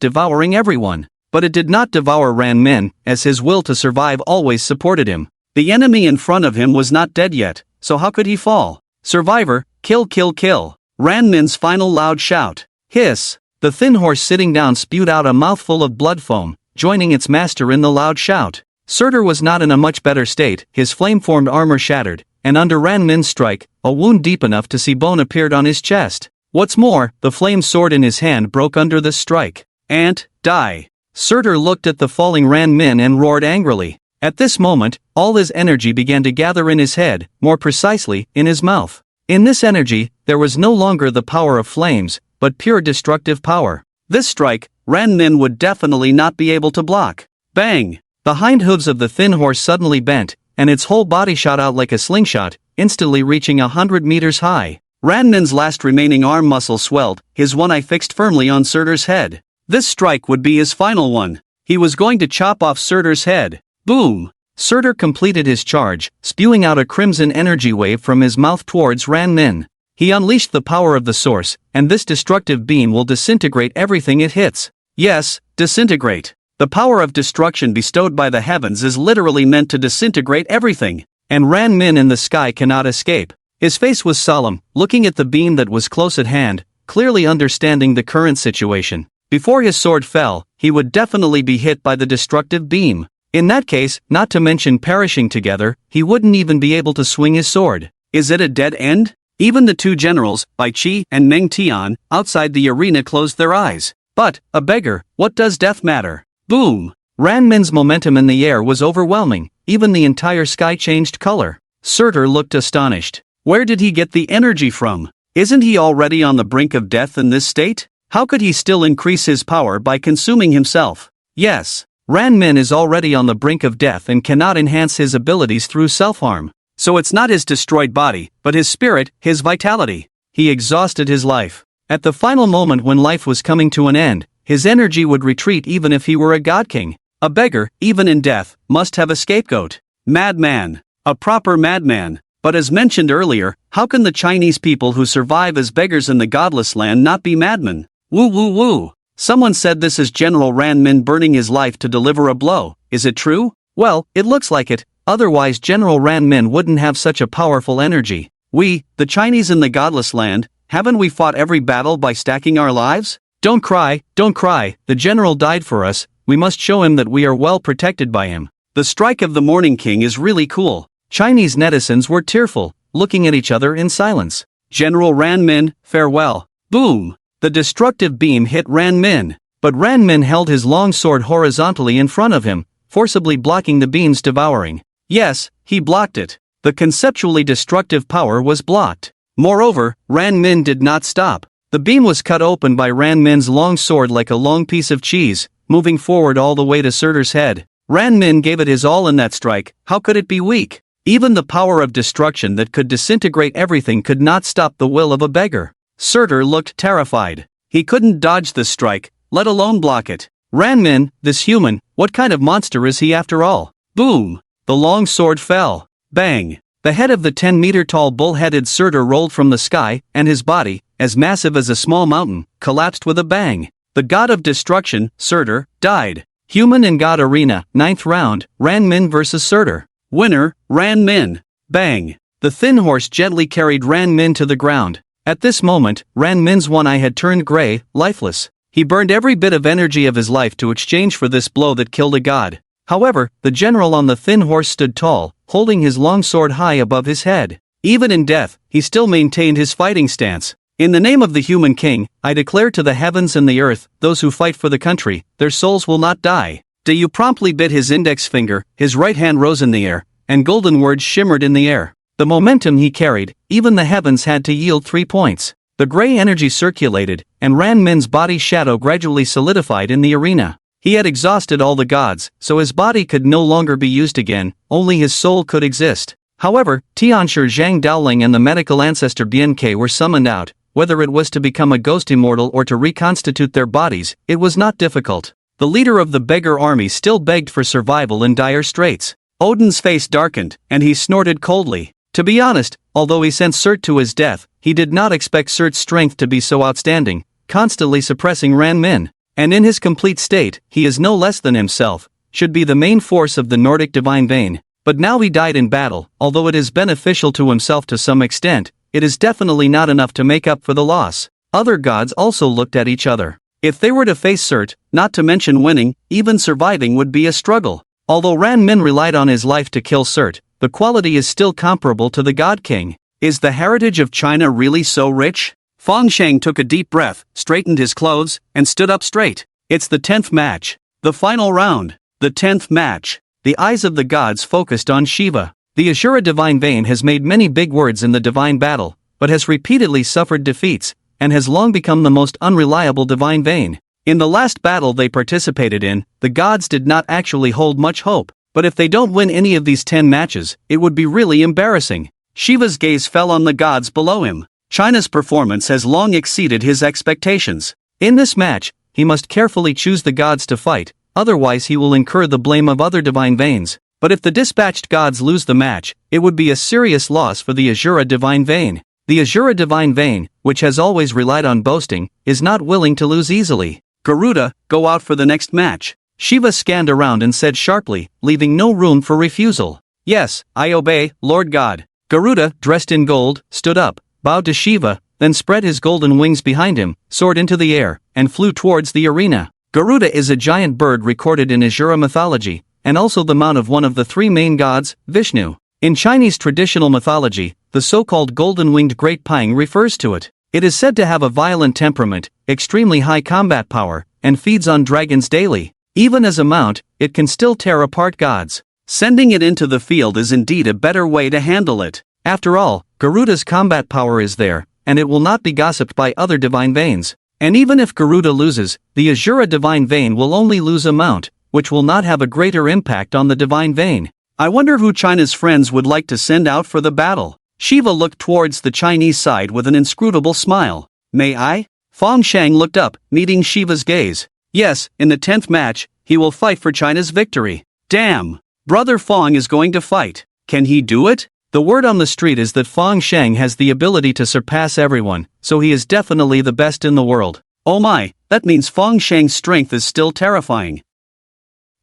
devouring everyone. But it did not devour Ran Min, as his will to survive always supported him. The enemy in front of him was not dead yet, so how could he fall? Survivor, kill kill kill. Ran Min's final loud shout. Hiss. The thin horse sitting down spewed out a mouthful of blood foam, joining its master in the loud shout. Surtur was not in a much better state, his flame-formed armor shattered, and under Ran Min's strike, a wound deep enough to see bone appeared on his chest. What's more, the flame sword in his hand broke under this strike. Ant, die. Surtur looked at the falling Ran Min and roared angrily. At this moment, all his energy began to gather in his head, more precisely, in his mouth. In this energy, there was no longer the power of flames, but pure destructive power. This strike, Ran Min would definitely not be able to block. Bang! The hind hooves of the thin horse suddenly bent, and its whole body shot out like a slingshot, instantly reaching 100 meters high. Ran Min's last remaining arm muscle swelled, his one eye fixed firmly on Surtur's head. This strike would be his final one. He was going to chop off Surtur's head. Boom! Surtur completed his charge, spewing out a crimson energy wave from his mouth towards Ran Min. He unleashed the power of the source, and this destructive beam will disintegrate everything it hits. Yes, disintegrate. The power of destruction bestowed by the heavens is literally meant to disintegrate everything, and Ran Min in the sky cannot escape. His face was solemn, looking at the beam that was close at hand, clearly understanding the current situation. Before his sword fell, he would definitely be hit by the destructive beam. In that case, not to mention perishing together, he wouldn't even be able to swing his sword. Is it a dead end? Even the two generals, Bai Qi and Meng Tian, outside the arena closed their eyes. But, a beggar, what does death matter? Boom! Ran Min's momentum in the air was overwhelming, even the entire sky changed color. Surtur looked astonished. Where did he get the energy from? Isn't he already on the brink of death in this state? How could he still increase his power by consuming himself? Yes, Ran Min is already on the brink of death and cannot enhance his abilities through self-harm. So it's not his destroyed body, but his spirit, his vitality. He exhausted his life. At the final moment when life was coming to an end, his energy would retreat even if he were a god king. A beggar, even in death, must have a scapegoat. Madman. A proper madman. But as mentioned earlier, how can the Chinese people who survive as beggars in the godless land not be madmen? Woo woo woo. Someone said this is General Ran Min burning his life to deliver a blow. Is it true? Well, it looks like it. Otherwise General Ran Min wouldn't have such a powerful energy. We, the Chinese in the godless land, haven't we fought every battle by stacking our lives? Don't cry, the general died for us, we must show him that we are well protected by him. The strike of the Morning King is really cool. Chinese netizens were tearful, looking at each other in silence. General Ran Min, farewell. Boom! The destructive beam hit Ran Min, but Ran Min held his long sword horizontally in front of him, forcibly blocking the beam's devouring. Yes, he blocked it. The conceptually destructive power was blocked. Moreover, Ran Min did not stop. The beam was cut open by Ran Min's long sword like a long piece of cheese, moving forward all the way to Surtur's head. Ran Min gave it his all in that strike. How could it be weak? Even the power of destruction that could disintegrate everything could not stop the will of a beggar. Surtur looked terrified. He couldn't dodge the strike, let alone block it. Ran Min, this human, what kind of monster is he after all? Boom! The long sword fell. Bang! The head of the 10-meter-tall bull-headed Surtur rolled from the sky, and his body, as massive as a small mountain, collapsed with a bang. The god of destruction, Surtur, died. Human and God Arena, 9th round, Ran Min vs Surtur. Winner, Ran Min. Bang! The thin horse gently carried Ran Min to the ground. At this moment, Ran Min's one eye had turned gray, lifeless. He burned every bit of energy of his life to exchange for this blow that killed a god. However, the general on the thin horse stood tall, holding his long sword high above his head. Even in death, he still maintained his fighting stance. In the name of the human king, I declare to the heavens and the earth, those who fight for the country, their souls will not die. Du promptly bit his index finger, his right hand rose in the air, and golden words shimmered in the air. The momentum he carried, even the heavens had to yield 3 points. The gray energy circulated, and Ran Min's body's shadow gradually solidified in the arena. He had exhausted all the gods, so his body could no longer be used again, only his soul could exist. However, Tianshi Zhang Daoling and the medical ancestor Bian Ke were summoned out. Whether it was to become a ghost immortal or to reconstitute their bodies, it was not difficult. The leader of the beggar army still begged for survival in dire straits. Odin's face darkened, and he snorted coldly. To be honest, although he sent Surt to his death, he did not expect Surt's strength to be so outstanding, constantly suppressing Ran Min. And in his complete state, he is no less than himself, should be the main force of the Nordic divine vein. But now he died in battle, although it is beneficial to himself to some extent, it is definitely not enough to make up for the loss. Other gods also looked at each other. If they were to face Surt, not to mention winning, even surviving would be a struggle. Although Ran Min relied on his life to kill Surt, the quality is still comparable to the God King. Is the heritage of China really so rich? Fang Sheng took a deep breath, straightened his clothes, and stood up straight. It's the 10th match. The final round. The 10th match. The eyes of the gods focused on Shiva. The Asura divine vein has made many big words in the divine battle, but has repeatedly suffered defeats, and has long become the most unreliable divine vein. In the last battle they participated in, the gods did not actually hold much hope, but if they don't win any of these 10 matches, it would be really embarrassing. Shiva's gaze fell on the gods below him. China's performance has long exceeded his expectations. In this match, he must carefully choose the gods to fight, otherwise he will incur the blame of other divine veins. But if the dispatched gods lose the match, it would be a serious loss for the Asura divine vein. The Asura divine vein, which has always relied on boasting, is not willing to lose easily. Garuda, go out for the next match. Shiva scanned around and said sharply, leaving no room for refusal. Yes, I obey, Lord God. Garuda, dressed in gold, stood up, bowed to Shiva, then spread his golden wings behind him, soared into the air, and flew towards the arena. Garuda is a giant bird recorded in Asura mythology, and also the mount of one of the three main gods, Vishnu. In Chinese traditional mythology, the so-called golden-winged great pine refers to it. It is said to have a violent temperament, extremely high combat power, and feeds on dragons daily. Even as a mount, it can still tear apart gods. Sending it into the field is indeed a better way to handle it. After all, Garuda's combat power is there, and it will not be gossiped by other divine veins. And even if Garuda loses, the Asura divine vein will only lose a mount, which will not have a greater impact on the divine vein. I wonder who China's friends would like to send out for the battle. Shiva looked towards the Chinese side with an inscrutable smile. May I? Fang Sheng looked up, meeting Shiva's gaze. Yes, in the 10th match, he will fight for China's victory. Damn! Brother Fang is going to fight. Can he do it? The word on the street is that Fang Sheng has the ability to surpass everyone, so he is definitely the best in the world. Oh my, that means Fang Sheng's strength is still terrifying.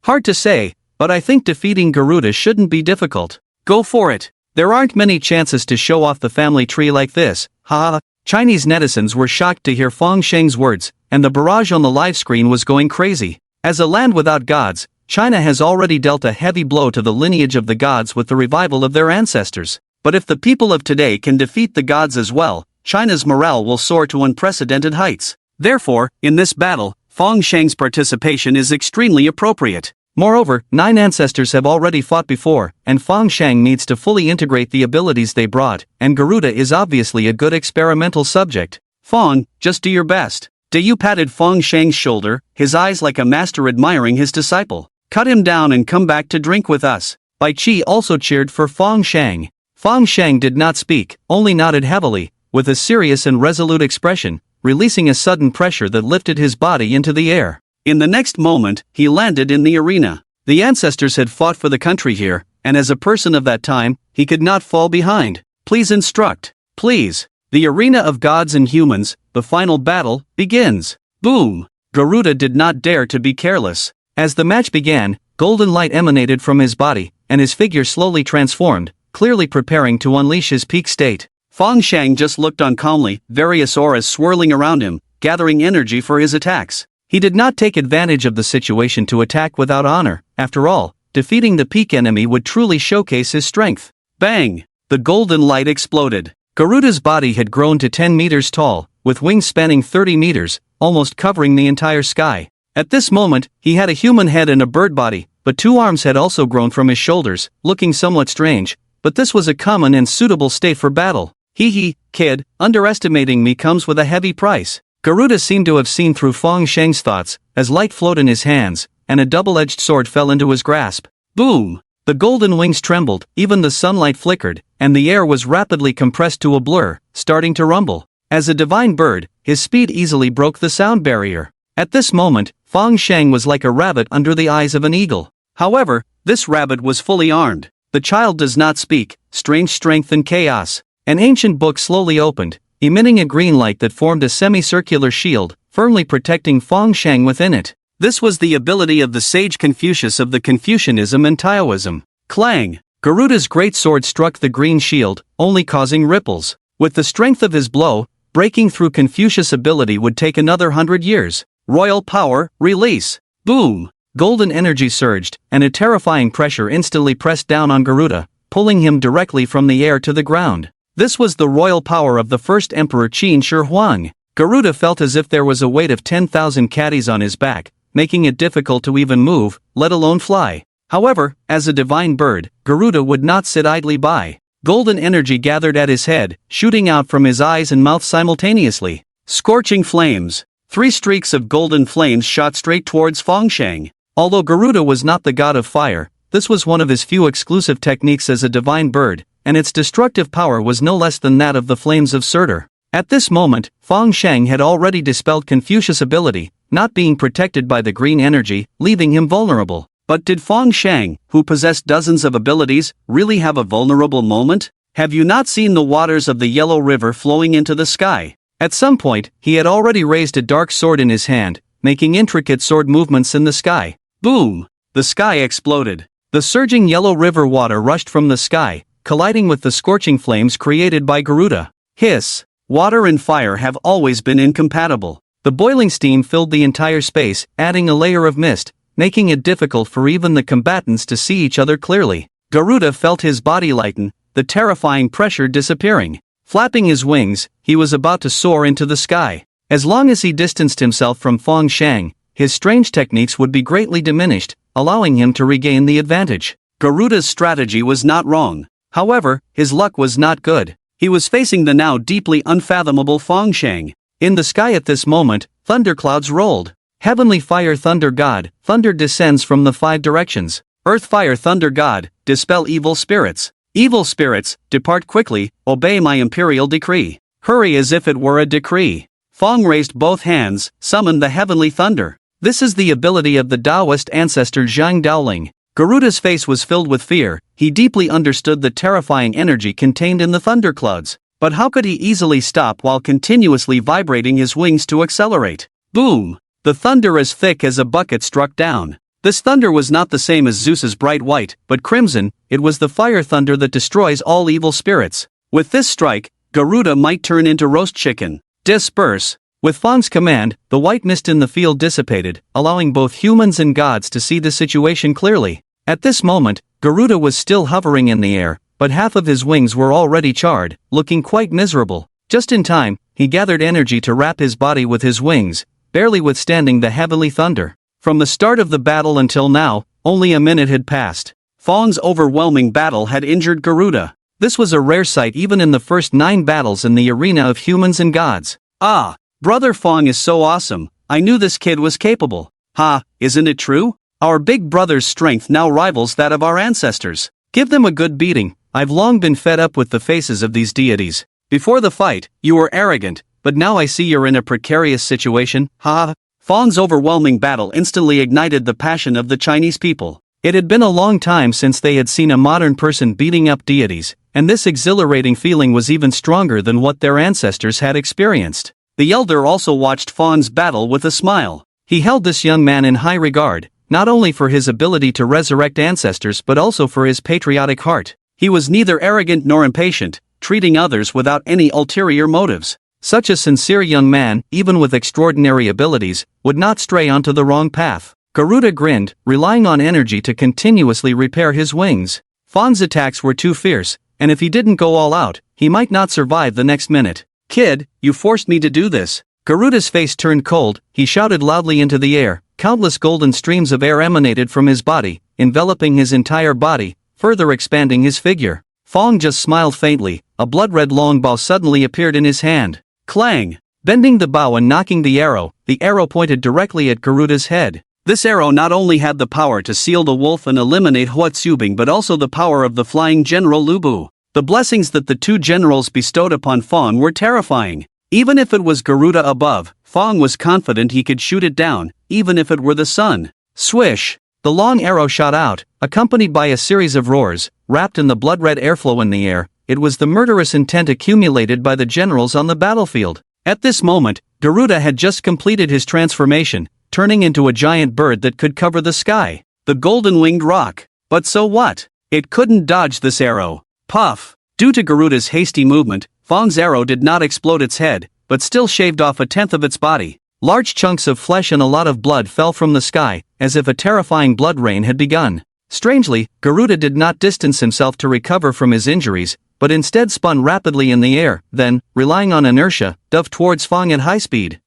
Hard to say, but I think defeating Garuda shouldn't be difficult. Go for it. There aren't many chances to show off the family tree like this, haha. Chinese netizens were shocked to hear Fang Sheng's words, and the barrage on the live screen was going crazy. As a land without gods, China has already dealt a heavy blow to the lineage of the gods with the revival of their ancestors. But if the people of today can defeat the gods as well, China's morale will soar to unprecedented heights. Therefore, in this battle, Fang Sheng's participation is extremely appropriate. Moreover, 9 ancestors have already fought before, and Fang Sheng needs to fully integrate the abilities they brought, and Garuda is obviously a good experimental subject. Fang, just do your best. Dayu patted Fang Sheng's shoulder, his eyes like a master admiring his disciple. Cut him down and come back to drink with us. Bai Qi also cheered for Fang Sheng. Fang Sheng did not speak, only nodded heavily, with a serious and resolute expression, releasing a sudden pressure that lifted his body into the air. In the next moment, he landed in the arena. The ancestors had fought for the country here, and as a person of that time, he could not fall behind. Please instruct. Please. The arena of gods and humans, the final battle, begins. Boom! Garuda did not dare to be careless. As the match began, golden light emanated from his body, and his figure slowly transformed, clearly preparing to unleash his peak state. Fang Sheng just looked on calmly, various auras swirling around him, gathering energy for his attacks. He did not take advantage of the situation to attack without honor. After all, defeating the peak enemy would truly showcase his strength. Bang! The golden light exploded. Garuda's body had grown to 10 meters tall, with wings spanning 30 meters, almost covering the entire sky. At this moment, he had a human head and a bird body, but 2 arms had also grown from his shoulders, looking somewhat strange, but this was a common and suitable state for battle. Hee, kid, underestimating me comes with a heavy price. Garuda seemed to have seen through Fang Sheng's thoughts, as light flowed in his hands, and a double-edged sword fell into his grasp. Boom! The golden wings trembled, even the sunlight flickered, and the air was rapidly compressed to a blur, starting to rumble. As a divine bird, his speed easily broke the sound barrier. At this moment, Fang Sheng was like a rabbit under the eyes of an eagle. However, this rabbit was fully armed. The child does not speak, strange strength and chaos. An ancient book slowly opened, emitting a green light that formed a semicircular shield, firmly protecting Fang Sheng within it. This was the ability of the sage Confucius of the Confucianism and Taoism. Clang! Garuda's great sword struck the green shield, only causing ripples. With the strength of his blow, breaking through Confucius' ability would take another 100 years. Royal power, release. Boom! Golden energy surged, and a terrifying pressure instantly pressed down on Garuda, pulling him directly from the air to the ground. This was the royal power of the first emperor Qin Shi Huang. Garuda felt as if there was a weight of 10,000 caddies on his back, making it difficult to even move, let alone fly. However, as a divine bird, Garuda would not sit idly by. Golden energy gathered at his head, shooting out from his eyes and mouth simultaneously. Scorching flames. 3 streaks of golden flames shot straight towards Fangsheng. Although Garuda was not the god of fire, this was one of his few exclusive techniques as a divine bird, and its destructive power was no less than that of the flames of Surtur. At this moment, Fangsheng had already dispelled Confucius' ability, not being protected by the green energy, leaving him vulnerable. But did Fangsheng, who possessed dozens of abilities, really have a vulnerable moment? Have you not seen the waters of the Yellow River flowing into the sky? At some point, he had already raised a dark sword in his hand, making intricate sword movements in the sky. Boom! The sky exploded. The surging Yellow River water rushed from the sky, colliding with the scorching flames created by Garuda. Hiss! Water and fire have always been incompatible. The boiling steam filled the entire space, adding a layer of mist, making it difficult for even the combatants to see each other clearly. Garuda felt his body lighten, the terrifying pressure disappearing. Flapping his wings, he was about to soar into the sky. As long as he distanced himself from Fangsheng, his strange techniques would be greatly diminished, allowing him to regain the advantage. Garuda's strategy was not wrong. However, his luck was not good. He was facing the now deeply unfathomable Fangsheng. In the sky at this moment, thunderclouds rolled. Heavenly fire thunder god, thunder descends from the 5 directions. Earth fire thunder god, dispel evil spirits. Evil spirits, depart quickly, obey my imperial decree. Hurry as if it were a decree. Fang raised both hands, summoned the heavenly thunder. This is the ability of the Taoist ancestor Zhang Daoling. Garuda's face was filled with fear. He deeply understood the terrifying energy contained in the thunderclouds. But how could he easily stop while continuously vibrating his wings to accelerate? Boom! The thunder as thick as a bucket struck down. This thunder was not the same as Zeus's bright white, but crimson. It was the fire thunder that destroys all evil spirits. With this strike, Garuda might turn into roast chicken. Disperse! With Fang's command, the white mist in the field dissipated, allowing both humans and gods to see the situation clearly. At this moment, Garuda was still hovering in the air, but half of his wings were already charred, looking quite miserable. Just in time, he gathered energy to wrap his body with his wings, barely withstanding the heavenly thunder. From the start of the battle until now, only a minute had passed. Fang's overwhelming battle had injured Garuda. This was a rare sight even in the first 9 battles in the arena of humans and gods. Ah, brother Fang is so awesome, I knew this kid was capable. Ha, isn't it true? Our big brother's strength now rivals that of our ancestors. Give them a good beating. I've long been fed up with the faces of these deities. Before the fight, you were arrogant, but now I see you're in a precarious situation. Ha! Fang's overwhelming battle instantly ignited the passion of the Chinese people. It had been a long time since they had seen a modern person beating up deities, and this exhilarating feeling was even stronger than what their ancestors had experienced. The elder also watched Fang's battle with a smile. He held this young man in high regard, not only for his ability to resurrect ancestors but also for his patriotic heart. He was neither arrogant nor impatient, treating others without any ulterior motives. Such a sincere young man, even with extraordinary abilities, would not stray onto the wrong path. Garuda grinned, relying on energy to continuously repair his wings. Fang's attacks were too fierce, and if he didn't go all out, he might not survive the next minute. Kid, you forced me to do this. Garuda's face turned cold. He shouted loudly into the air. Countless golden streams of air emanated from his body, enveloping his entire body, further expanding his figure. Fang just smiled faintly. A blood-red long bow suddenly appeared in his hand. Clang! Bending the bow and knocking the arrow pointed directly at Garuda's head. This arrow not only had the power to seal the wolf and eliminate Hua Tsubing but also the power of the flying general Lu Bu. The blessings that the 2 generals bestowed upon Fang were terrifying. Even if it was Garuda above, Fang was confident he could shoot it down, even if it were the sun. Swish! The long arrow shot out, accompanied by a series of roars, wrapped in the blood-red airflow in the air. It was the murderous intent accumulated by the generals on the battlefield. At this moment, Garuda had just completed his transformation, turning into a giant bird that could cover the sky. The golden-winged roc. But so what? It couldn't dodge this arrow. Puff! Due to Garuda's hasty movement, Fang's arrow did not explode its head, but still shaved off a tenth of its body. Large chunks of flesh and a lot of blood fell from the sky, as if a terrifying blood rain had begun. Strangely, Garuda did not distance himself to recover from his injuries, but instead spun rapidly in the air, then, relying on inertia, dove towards Fang at high speed.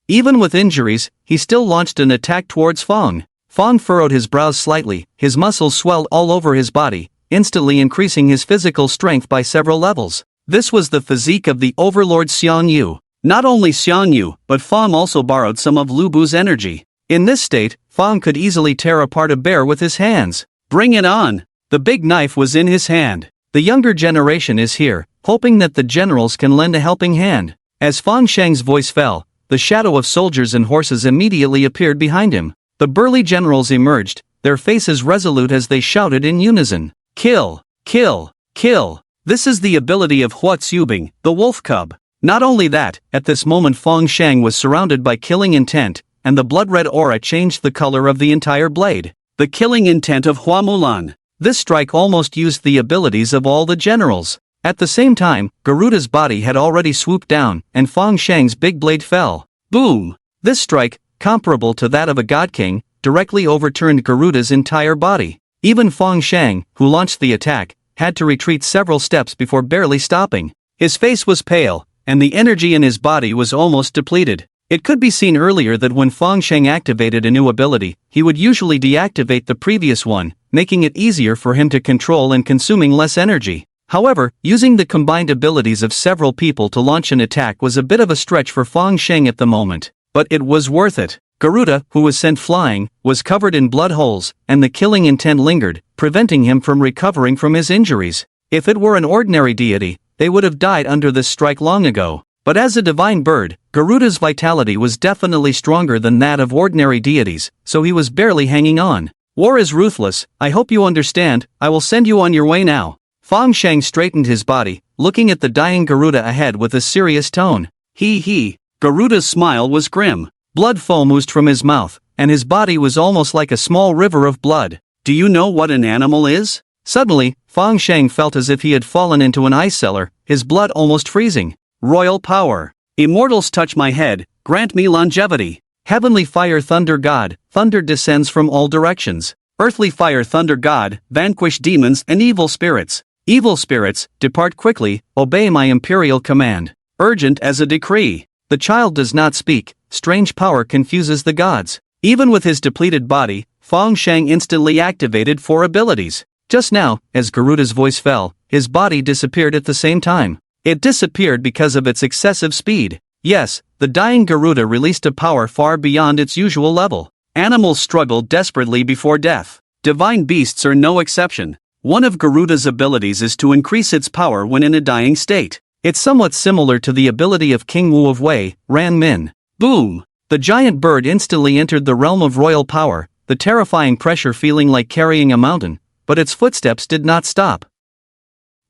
Even with injuries, he still launched an attack towards Fang. Fang furrowed his brows slightly, his muscles swelled all over his body, instantly increasing his physical strength by several levels. This was the physique of the overlord Xian Yu. Not only Xian Yu, but Fang also borrowed some of Lu Bu's energy. In this state, Fang could easily tear apart a bear with his hands. Bring it on! The big knife was in his hand. The younger generation is here, hoping that the generals can lend a helping hand. As Fang Sheng's voice fell, the shadow of soldiers and horses immediately appeared behind him. The burly generals emerged, their faces resolute as they shouted in unison. Kill! Kill! Kill! This is the ability of Hua Tsubing, the wolf cub. Not only that, at this moment Fang Sheng was surrounded by killing intent, and the blood-red aura changed the color of the entire blade. The killing intent of Hua Mulan. This strike almost used the abilities of all the generals. At the same time, Garuda's body had already swooped down, and Fang Sheng's big blade fell. Boom! This strike, comparable to that of a god king, directly overturned Garuda's entire body. Even Fang Sheng, who launched the attack, had to retreat several steps before barely stopping. His face was pale, and the energy in his body was almost depleted. It could be seen earlier that when Fang Sheng activated a new ability, he would usually deactivate the previous one, making it easier for him to control and consuming less energy. However, using the combined abilities of several people to launch an attack was a bit of a stretch for Fang Sheng at the moment, but it was worth it. Garuda, who was sent flying, was covered in blood holes, and the killing intent lingered, preventing him from recovering from his injuries. If it were an ordinary deity, they would have died under this strike long ago. But as a divine bird, Garuda's vitality was definitely stronger than that of ordinary deities, so he was barely hanging on. War is ruthless, I hope you understand, I will send you on your way now. Fang Sheng straightened his body, looking at the dying Garuda ahead with a serious tone. He. Garuda's smile was grim. Blood foam oozed from his mouth, and his body was almost like a small river of blood. Do you know what an animal is? Suddenly, Fang Sheng felt as if he had fallen into an ice cellar, his blood almost freezing. Royal power. Immortals touch my head, grant me longevity. Heavenly fire thunder god, thunder descends from all directions. Earthly fire thunder god, vanquish demons and evil spirits. Evil spirits, depart quickly, obey my imperial command. Urgent as a decree. The child does not speak, strange power confuses the gods. Even with his depleted body, Fang Sheng instantly activated 4 abilities. Just now, as Garuda's voice fell, his body disappeared at the same time. It disappeared because of its excessive speed. Yes, the dying Garuda released a power far beyond its usual level. Animals struggle desperately before death. Divine beasts are no exception. One of Garuda's abilities is to increase its power when in a dying state. It's somewhat similar to the ability of King Wu of Wei, Ran Min. Boom! The giant bird instantly entered the realm of royal power, the terrifying pressure feeling like carrying a mountain, but its footsteps did not stop.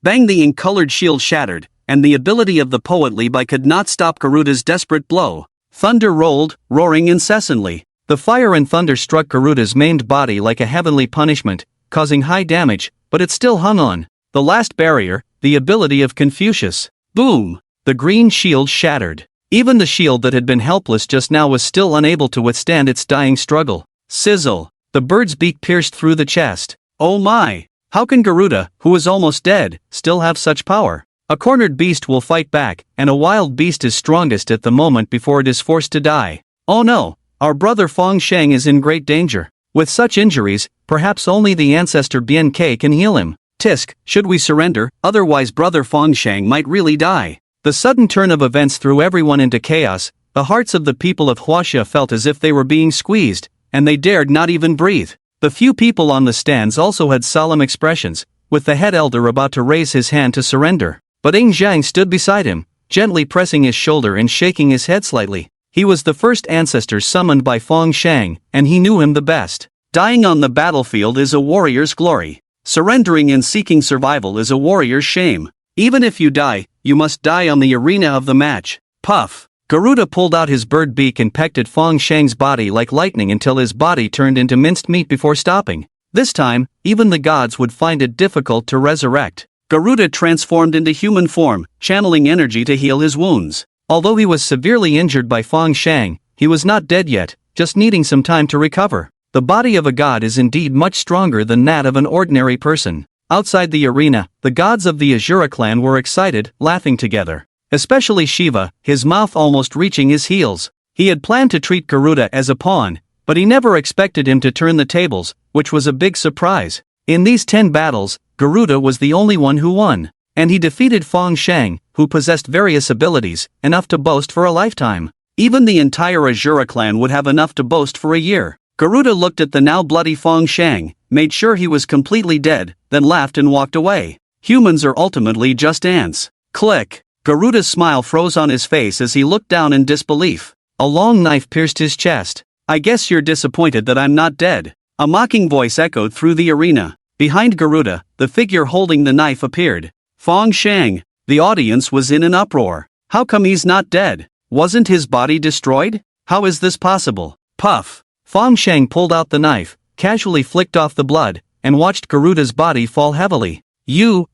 Bang! The ink-colored shield shattered, and the ability of the poet Li Bai could not stop Garuda's desperate blow. Thunder rolled, roaring incessantly. The fire and thunder struck Garuda's maimed body like a heavenly punishment, causing high damage, but it still hung on. The last barrier, the ability of Confucius. Boom! The green shield shattered. Even the shield that had been helpless just now was still unable to withstand its dying struggle. Sizzle! The bird's beak pierced through the chest. Oh my! How can Garuda, who is almost dead, still have such power? A cornered beast will fight back, and a wild beast is strongest at the moment before it is forced to die. Oh no! Our brother Fang Sheng is in great danger. With such injuries, perhaps only the ancestor Bien Ke can heal him. Tisk, should we surrender, otherwise brother Fang Sheng might really die. The sudden turn of events threw everyone into chaos. The hearts of the people of Huaxia felt as if they were being squeezed, and they dared not even breathe. The few people on the stands also had solemn expressions, with the head elder about to raise his hand to surrender. But Ing Zhang stood beside him, gently pressing his shoulder and shaking his head slightly. He was the first ancestor summoned by Fang Sheng, and he knew him the best. Dying on the battlefield is a warrior's glory. Surrendering and seeking survival is a warrior's shame. Even if you die, you must die on the arena of the match. Puff! Garuda pulled out his bird beak and pecked at Fang Sheng's body like lightning until his body turned into minced meat before stopping. This time, even the gods would find it difficult to resurrect. Garuda transformed into human form, channeling energy to heal his wounds. Although he was severely injured by Fang Shang, he was not dead yet, just needing some time to recover. The body of a god is indeed much stronger than that of an ordinary person. Outside the arena, the gods of the Asura clan were excited, laughing together. Especially Shiva, his mouth almost reaching his heels. He had planned to treat Garuda as a pawn, but he never expected him to turn the tables, which was a big surprise. In these 10 battles, Garuda was the only one who won, and he defeated Fang Shang, who possessed various abilities, enough to boast for a lifetime. Even the entire Asura clan would have enough to boast for a year. Garuda looked at the now bloody Fang Shang, made sure he was completely dead, then laughed and walked away. Humans are ultimately just ants. Click. Garuda's smile froze on his face as he looked down in disbelief. A long knife pierced his chest. I guess you're disappointed that I'm not dead. A mocking voice echoed through the arena. Behind Garuda, the figure holding the knife appeared. Fang Shang. The audience was in an uproar. How come he's not dead? Wasn't his body destroyed? How is this possible? Puff. Fang Shang pulled out the knife, casually flicked off the blood, and watched Garuda's body fall heavily. You.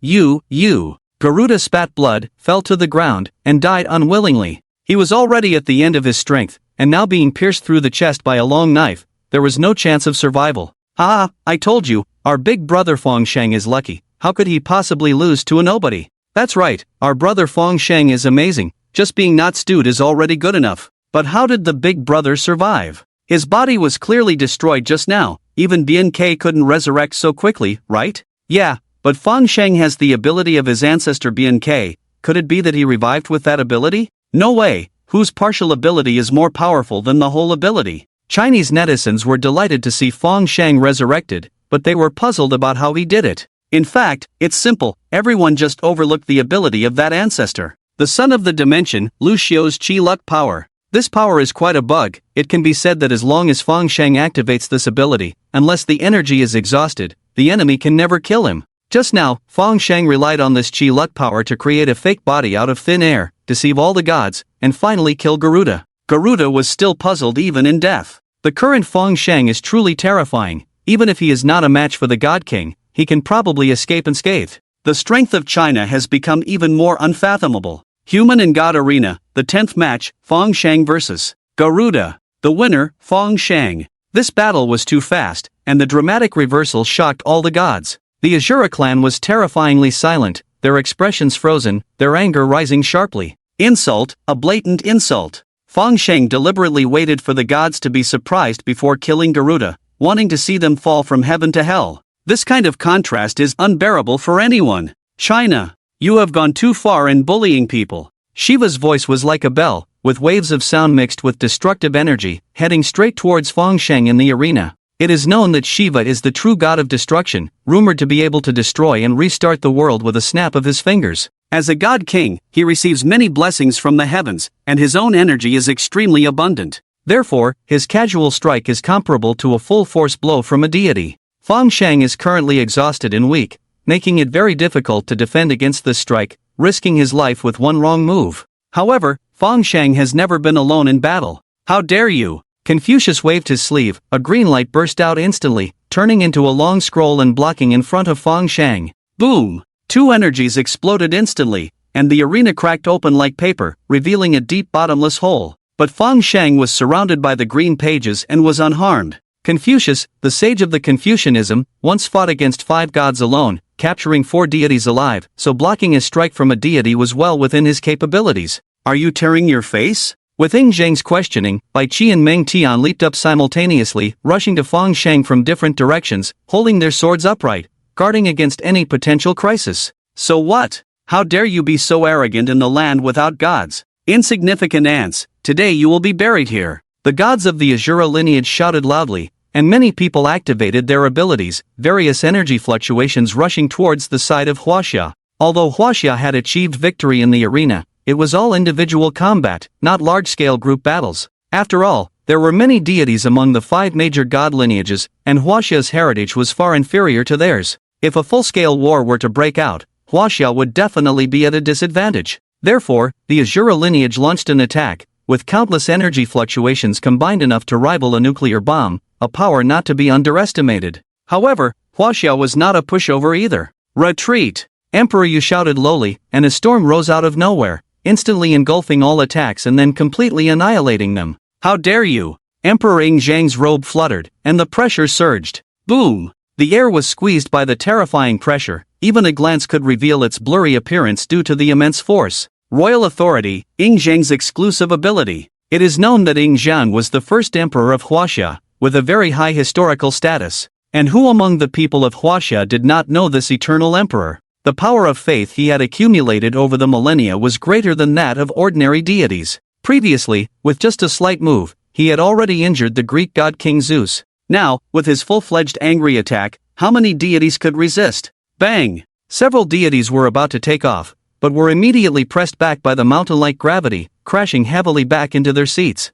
Garuda spat blood, fell to the ground, and died unwillingly. He was already at the end of his strength, and now being pierced through the chest by a long knife, there was no chance of survival. Ah, I told you, our big brother Fang Shang is lucky. How could he possibly lose to a nobody? That's right, our brother Fang Shang is amazing, just being not stewed is already good enough. But how did the big brother survive? His body was clearly destroyed just now, even BNK couldn't resurrect so quickly, right? Yeah, but Fang Shang has the ability of his ancestor BNK, could it be that he revived with that ability? No way, whose partial ability is more powerful than the whole ability? Chinese netizens were delighted to see Fang Shang resurrected, but they were puzzled about how he did it. In fact, it's simple, everyone just overlooked the ability of that ancestor. The son of the dimension, Lu Xiu's Qi Luck power. This power is quite a bug. It can be said that as long as Fang Shang activates this ability, unless the energy is exhausted, the enemy can never kill him. Just now, Fang Shang relied on this Qi Luck power to create a fake body out of thin air, deceive all the gods, and finally kill Garuda. Garuda was still puzzled even in death. The current Fang Shang is truly terrifying. Even if he is not a match for the God King, he can probably escape unscathed. The strength of China has become even more unfathomable. Human and God Arena, the 10th match, Fang Shang vs. Garuda. The winner, Fang Shang. This battle was too fast, and the dramatic reversal shocked all the gods. The Asura clan was terrifyingly silent, their expressions frozen, their anger rising sharply. Insult, a blatant insult. Fang Shang deliberately waited for the gods to be surprised before killing Garuda, wanting to see them fall from heaven to hell. This kind of contrast is unbearable for anyone. China, you have gone too far in bullying people. Shiva's voice was like a bell, with waves of sound mixed with destructive energy, heading straight towards Fang Shang in the arena. It is known that Shiva is the true god of destruction, rumored to be able to destroy and restart the world with a snap of his fingers. As a god king, he receives many blessings from the heavens, and his own energy is extremely abundant. Therefore, his casual strike is comparable to a full-force blow from a deity. Fang Shang is currently exhausted and weak, making it very difficult to defend against this strike, risking his life with one wrong move. However, Fang Shang has never been alone in battle. How dare you! Confucius waved his sleeve, a green light burst out instantly, turning into a long scroll and blocking in front of Fang Shang. Boom! Two energies exploded instantly, and the arena cracked open like paper, revealing a deep bottomless hole. But Fang Shang was surrounded by the green pages and was unharmed. Confucius, the sage of the Confucianism, once fought against 5 gods alone, capturing 4 deities alive, so blocking a strike from a deity was well within his capabilities. Are you tearing your face? With Ying Zhang's questioning, Bai Qi and Meng Tian leaped up simultaneously, rushing to Fang Shang from different directions, holding their swords upright, guarding against any potential crisis. So what? How dare you be so arrogant in the land without gods? Insignificant ants, today you will be buried here. The gods of the Asura lineage shouted loudly, and many people activated their abilities, various energy fluctuations rushing towards the side of Huaxia. Although Huaxia had achieved victory in the arena, it was all individual combat, not large-scale group battles. After all, there were many deities among the 5 major god lineages, and Huaxia's heritage was far inferior to theirs. If a full-scale war were to break out, Huaxia would definitely be at a disadvantage. Therefore, the Asura lineage launched an attack, with countless energy fluctuations combined enough to rival a nuclear bomb, a power not to be underestimated. However, Huaxia was not a pushover either. Retreat! Emperor Yu shouted lowly, and a storm rose out of nowhere, instantly engulfing all attacks and then completely annihilating them. How dare you! Emperor Ing Zhang's robe fluttered, and the pressure surged. Boom! The air was squeezed by the terrifying pressure, even a glance could reveal its blurry appearance due to the immense force. Royal authority, Ing Zhang's exclusive ability. It is known that Ing Zhang was the first emperor of Huaxia, with a very high historical status. And who among the people of Huaxia did not know this eternal emperor? The power of faith he had accumulated over the millennia was greater than that of ordinary deities. Previously, with just a slight move, he had already injured the Greek god King Zeus. Now, with his full-fledged angry attack, how many deities could resist? Bang! Several deities were about to take off, but were immediately pressed back by the mountain-like gravity, crashing heavily back into their seats.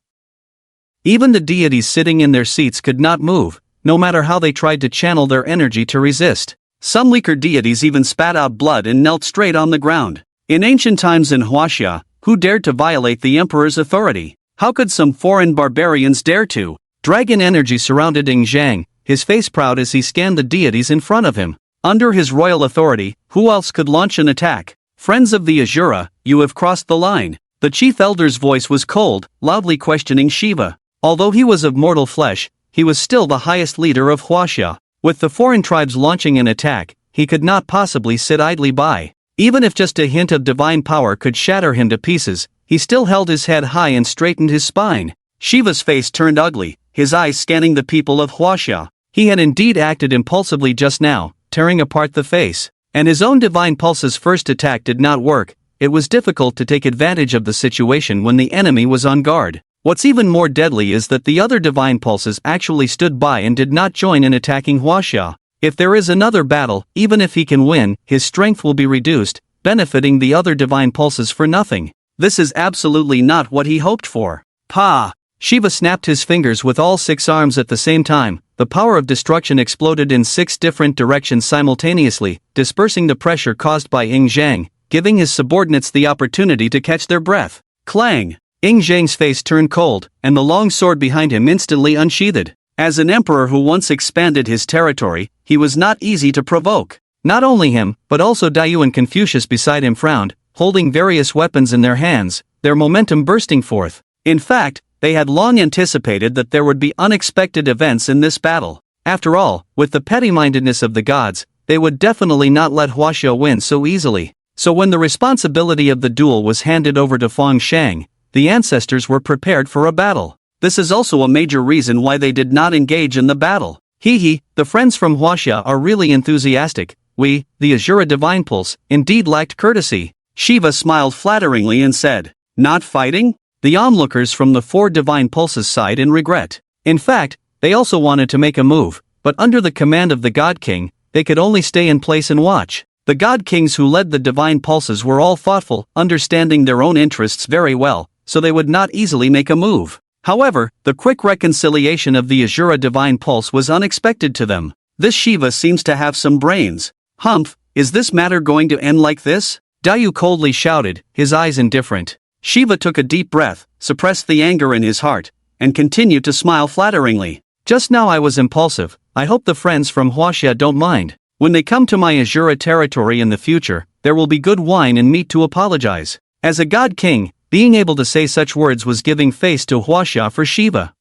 Even the deities sitting in their seats could not move, no matter how they tried to channel their energy to resist. Some weaker deities even spat out blood and knelt straight on the ground. In ancient times in Huaxia, who dared to violate the emperor's authority? How could some foreign barbarians dare to? Dragon energy surrounded Ing Zhang, his face proud as he scanned the deities in front of him. Under his royal authority, who else could launch an attack? Friends of the Asura, you have crossed the line. The chief elder's voice was cold, loudly questioning Shiva. Although he was of mortal flesh, he was still the highest leader of Huaxia. With the foreign tribes launching an attack, he could not possibly sit idly by. Even if just a hint of divine power could shatter him to pieces, he still held his head high and straightened his spine. Shiva's face turned ugly, his eyes scanning the people of Huaxia. He had indeed acted impulsively just now, tearing apart the face. And his own divine pulse's first attack did not work. It was difficult to take advantage of the situation when the enemy was on guard. What's even more deadly is that the other divine pulses actually stood by and did not join in attacking Huaxia. If there is another battle, even if he can win, his strength will be reduced, benefiting the other divine pulses for nothing. This is absolutely not what he hoped for. Pa! Shiva snapped his fingers with all 6 arms at the same time. The power of destruction exploded in 6 different directions simultaneously, dispersing the pressure caused by Ing Zhang, giving his subordinates the opportunity to catch their breath. Clang! Ing Zhang's face turned cold, and the long sword behind him instantly unsheathed. As an emperor who once expanded his territory, he was not easy to provoke. Not only him, but also Dayu and Confucius beside him frowned, holding various weapons in their hands, their momentum bursting forth. In fact, they had long anticipated that there would be unexpected events in this battle. After all, with the petty-mindedness of the gods, they would definitely not let Huaxia win so easily. So when the responsibility of the duel was handed over to Fang Shang, the ancestors were prepared for a battle. This is also a major reason why they did not engage in the battle. The friends from Huaxia are really enthusiastic. We, the Asura Divine Pulse, indeed lacked courtesy. Shiva smiled flatteringly and said, not fighting? The onlookers from the 4 Divine Pulses sighed in regret. In fact, they also wanted to make a move, but under the command of the God King, they could only stay in place and watch. The God Kings who led the Divine Pulses were all thoughtful, understanding their own interests very well, so they would not easily make a move. However, the quick reconciliation of the Asura Divine Pulse was unexpected to them. This Shiva seems to have some brains. Humph, is this matter going to end like this? Dayu coldly shouted, his eyes indifferent. Shiva took a deep breath, suppressed the anger in his heart, and continued to smile flatteringly. Just now I was impulsive. I hope the friends from Huaxia don't mind. When they come to my Asura territory in the future, there will be good wine and meat to apologize. As a god king, being able to say such words was giving face to Huaxia for Shiva.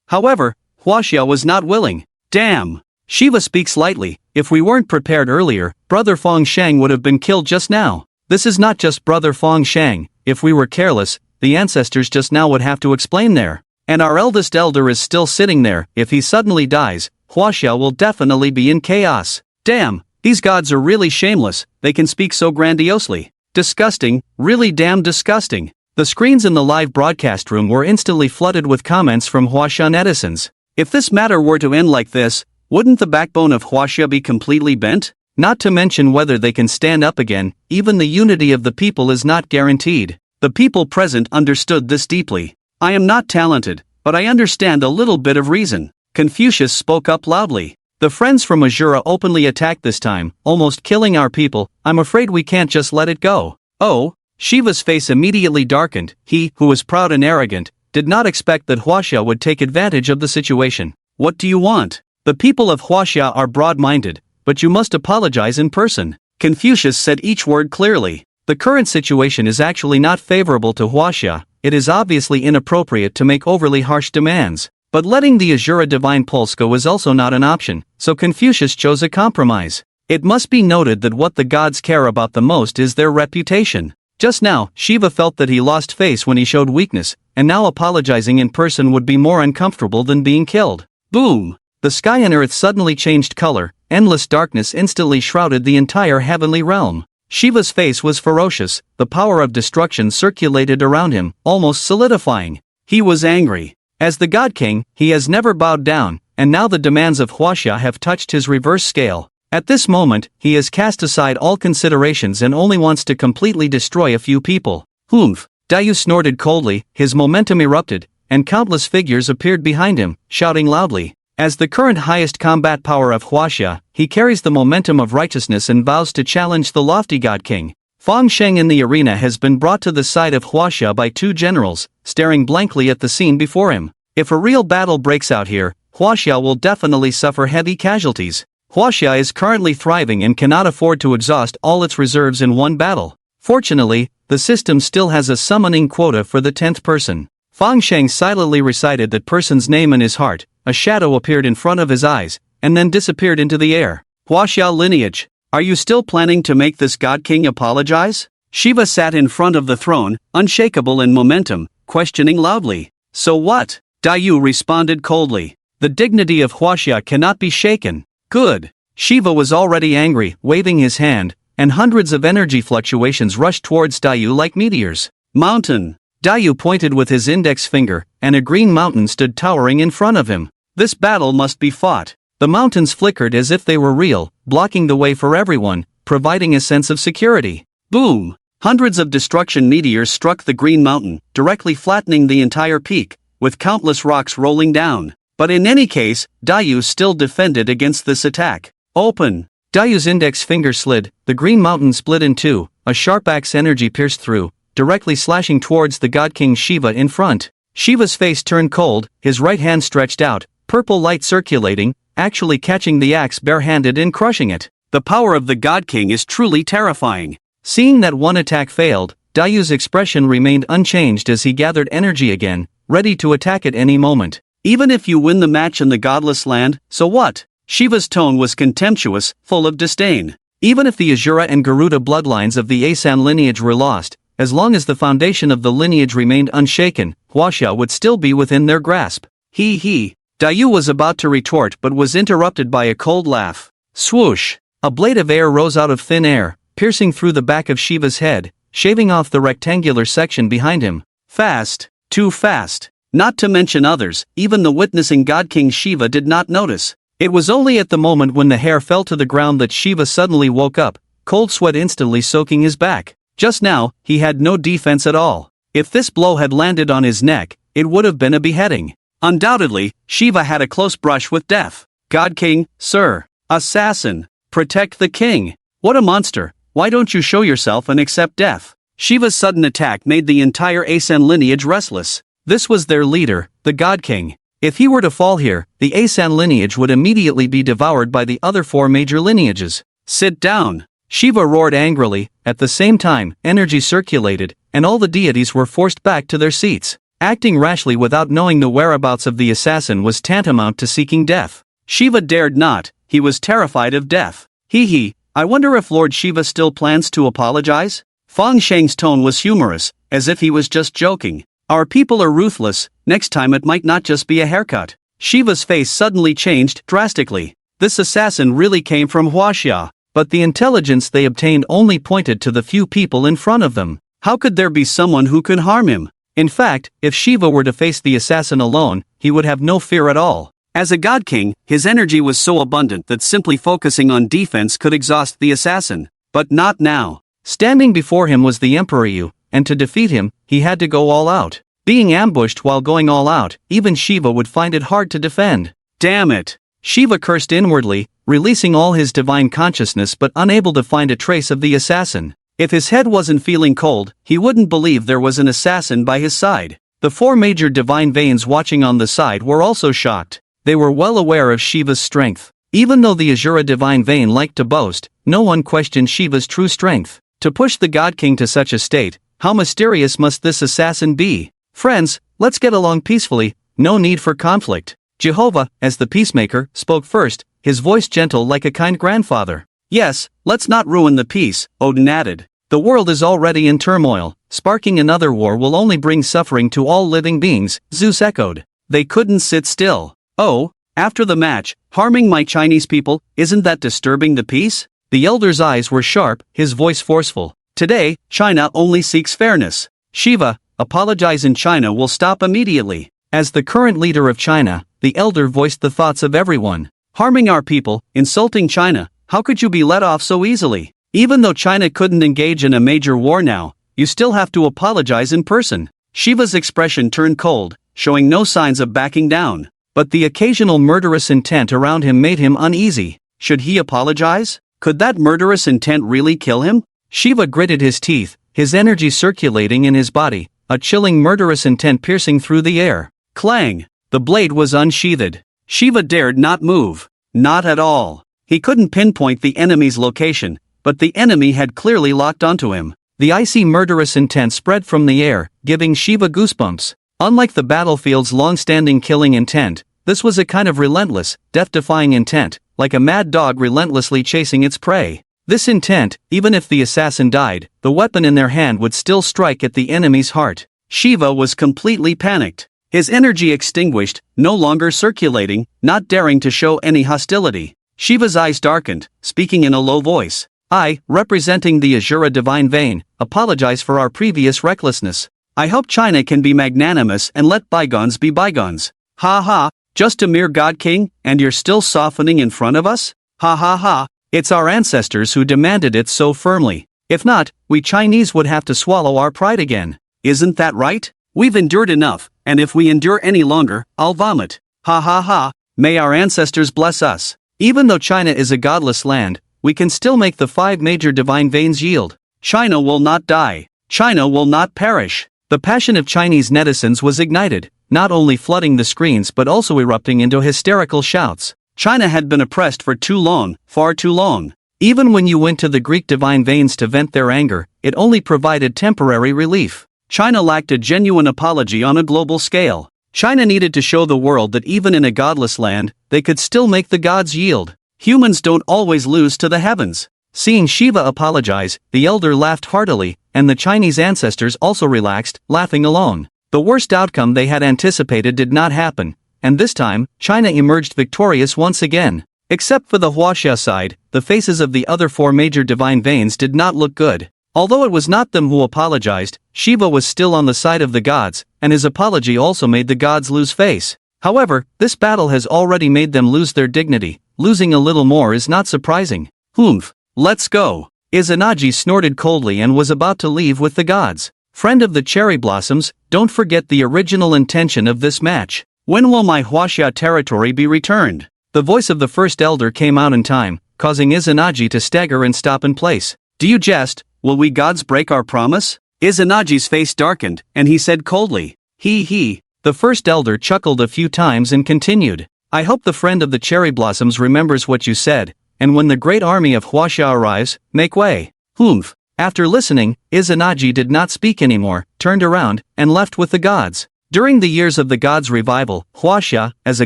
However, Huaxia was not willing. Damn! Shiva speaks lightly. If we weren't prepared earlier, Brother Fang Shang would have been killed just now. This is not just Brother Fang Shang. If we were careless, the ancestors just now would have to explain there. And our eldest elder is still sitting there. If he suddenly dies, Huaxia will definitely be in chaos. Damn, these gods are really shameless. They can speak so grandiosely. Disgusting, really damn disgusting. The screens in the live broadcast room were instantly flooded with comments from Huaxia netizens. If this matter were to end like this, wouldn't the backbone of Huaxia be completely bent? Not to mention whether they can stand up again. Even the unity of the people is not guaranteed. The people present understood this deeply. I am not talented, but I understand a little bit of reason. Confucius spoke up loudly. The friends from Asura openly attacked this time, almost killing our people. I'm afraid we can't just let it go. Oh, Shiva's face immediately darkened. He, who was proud and arrogant, did not expect that Huaxia would take advantage of the situation. What do you want? The people of Huaxia are broad-minded, but you must apologize in person. Confucius said each word clearly. The current situation is actually not favorable to Huaxia. It is obviously inappropriate to make overly harsh demands. But letting the Azura divine pulse go is also not an option, so Confucius chose a compromise. It must be noted that what the gods care about the most is their reputation. Just now, Shiva felt that he lost face when he showed weakness, and now apologizing in person would be more uncomfortable than being killed. Boom! The sky and earth suddenly changed color, endless darkness instantly shrouded the entire heavenly realm. Shiva's face was ferocious, the power of destruction circulated around him, almost solidifying. He was angry. As the God King, he has never bowed down, and now the demands of Huaxia have touched his reverse scale. At this moment, he has cast aside all considerations and only wants to completely destroy a few people. Humph! Dayu snorted coldly, his momentum erupted, and countless figures appeared behind him, shouting loudly. As the current highest combat power of Huaxia, he carries the momentum of righteousness and vows to challenge the lofty God King. Fang Sheng in the arena has been brought to the side of Huaxia by two generals, staring blankly at the scene before him. If a real battle breaks out here, Huaxia will definitely suffer heavy casualties. Huaxia is currently thriving and cannot afford to exhaust all its reserves in one battle. Fortunately, the system still has a summoning quota for the 10th person. Fang Sheng silently recited that person's name in his heart, a shadow appeared in front of his eyes, and then disappeared into the air. Huaxia lineage, are you still planning to make this God King apologize? Shiva sat in front of the throne, unshakable in momentum, questioning loudly. So what? Dayu responded coldly. The dignity of Huaxia cannot be shaken. Good. Shiva was already angry, waving his hand, and hundreds of energy fluctuations rushed towards Dayu like meteors. Mountain. Dayu pointed with his index finger, and a green mountain stood towering in front of him. This battle must be fought. The mountains flickered as if they were real, blocking the way for everyone, providing a sense of security. Boom! Hundreds of destruction meteors struck the green mountain, directly flattening the entire peak, with countless rocks rolling down. But in any case, Dayu still defended against this attack. Open! Dayu's index finger slid, the green mountain split in two, a sharp axe energy pierced through, directly slashing towards the God King Shiva in front. Shiva's face turned cold, his right hand stretched out, purple light circulating, actually catching the axe barehanded and crushing it. The power of the God King is truly terrifying. Seeing that one attack failed, Dayu's expression remained unchanged as he gathered energy again, ready to attack at any moment. Even if you win the match in the godless land, so what? Shiva's tone was contemptuous, full of disdain. Even if the Azura and Garuda bloodlines of the Asan lineage were lost, as long as the foundation of the lineage remained unshaken, Huaxia would still be within their grasp. He. Dayu was about to retort but was interrupted by a cold laugh. Swoosh! A blade of air rose out of thin air, piercing through the back of Shiva's head, shaving off the rectangular section behind him. Fast. Too fast. Not to mention others, even the witnessing God King Shiva did not notice. It was only at the moment when the hair fell to the ground that Shiva suddenly woke up, cold sweat instantly soaking his back. Just now, he had no defense at all. If this blow had landed on his neck, it would have been a beheading. Undoubtedly, Shiva had a close brush with death. God King, sir. Assassin. Protect the king. What a monster. Why don't you show yourself and accept death? Shiva's sudden attack made the entire Asan lineage restless. This was their leader, the God King. If he were to fall here, the Asan lineage would immediately be devoured by the other four major lineages. Sit down. Shiva roared angrily. At the same time, energy circulated, and all the deities were forced back to their seats. Acting rashly without knowing the whereabouts of the assassin was tantamount to seeking death. Shiva dared not, he was terrified of death. I wonder if Lord Shiva still plans to apologize? Fang Sheng's tone was humorous, as if he was just joking. Our people are ruthless, next time it might not just be a haircut. Shiva's face suddenly changed drastically. This assassin really came from Huaxia, but the intelligence they obtained only pointed to the few people in front of them. How could there be someone who could harm him? In fact, if Shiva were to face the assassin alone, he would have no fear at all. As a God King, his energy was so abundant that simply focusing on defense could exhaust the assassin. But not now. Standing before him was the Emperor Yu, and to defeat him, he had to go all out. Being ambushed while going all out, even Shiva would find it hard to defend. Damn it! Shiva cursed inwardly, releasing all his divine consciousness but unable to find a trace of the assassin. If his head wasn't feeling cold, he wouldn't believe there was an assassin by his side. The four major divine veins watching on the side were also shocked. They were well aware of Shiva's strength. Even though the Azura divine vein liked to boast, no one questioned Shiva's true strength. To push the God King to such a state, how mysterious must this assassin be? Friends, let's get along peacefully, no need for conflict. Jehovah, as the peacemaker, spoke first, his voice gentle like a kind grandfather. Yes, let's not ruin the peace, Odin added. The world is already in turmoil, sparking another war will only bring suffering to all living beings, Zeus echoed. They couldn't sit still. Oh, after the match, harming my Chinese people, isn't that disturbing the peace? The elder's eyes were sharp, his voice forceful. Today, China only seeks fairness. Shiva, apologize in China will stop immediately. As the current leader of China, the elder voiced the thoughts of everyone. Harming our people, insulting China, how could you be let off so easily? Even though China couldn't engage in a major war now, you still have to apologize in person. Shiva's expression turned cold, showing no signs of backing down. But the occasional murderous intent around him made him uneasy. Should he apologize? Could that murderous intent really kill him? Shiva gritted his teeth, his energy circulating in his body, a chilling murderous intent piercing through the air. Clang! The blade was unsheathed. Shiva dared not move. Not at all. He couldn't pinpoint the enemy's location, but the enemy had clearly locked onto him. The icy murderous intent spread from the air, giving Shiva goosebumps. Unlike the battlefield's long-standing killing intent, this was a kind of relentless, death-defying intent, like a mad dog relentlessly chasing its prey. This intent, even if the assassin died, the weapon in their hand would still strike at the enemy's heart. Shiva was completely panicked. His energy extinguished, no longer circulating, not daring to show any hostility. Shiva's eyes darkened, speaking in a low voice. I, representing the Azura divine vein, apologize for our previous recklessness. I hope China can be magnanimous and let bygones be bygones. Ha ha, just a mere God King, and you're still softening in front of us? Ha ha ha, it's our ancestors who demanded it so firmly. If not, we Chinese would have to swallow our pride again. Isn't that right? We've endured enough, and if we endure any longer, I'll vomit. Ha ha ha, may our ancestors bless us. Even though China is a godless land, we can still make the 5 major divine veins yield. China will not die. China will not perish. The passion of Chinese netizens was ignited, not only flooding the screens but also erupting into hysterical shouts. China had been oppressed for too long, far too long. Even when you went to the Greek divine veins to vent their anger, it only provided temporary relief. China lacked a genuine apology on a global scale. China needed to show the world that even in a godless land, they could still make the gods yield. Humans don't always lose to the heavens. Seeing Shiva apologize, the elder laughed heartily, and the Chinese ancestors also relaxed, laughing alone. The worst outcome they had anticipated did not happen, and this time, China emerged victorious once again. Except for the Huaxia side, the faces of the other 4 major divine veins did not look good. Although it was not them who apologized, Shiva was still on the side of the gods, and his apology also made the gods lose face. However, this battle has already made them lose their dignity. Losing a little more is not surprising. Humph. Let's go. Izanagi snorted coldly and was about to leave with the gods. Friend of the cherry blossoms, don't forget the original intention of this match. When will my Huaxia territory be returned? The voice of the first elder came out in time, causing Izanagi to stagger and stop in place. Do you jest? Will we gods break our promise? Izanagi's face darkened, and he said coldly. He. The first elder chuckled a few times and continued. I hope the friend of the cherry blossoms remembers what you said, and when the great army of Huaxia arrives, make way. Humph. After listening, Izanagi did not speak anymore, turned around, and left with the gods. During the years of the gods' revival, Huaxia, as a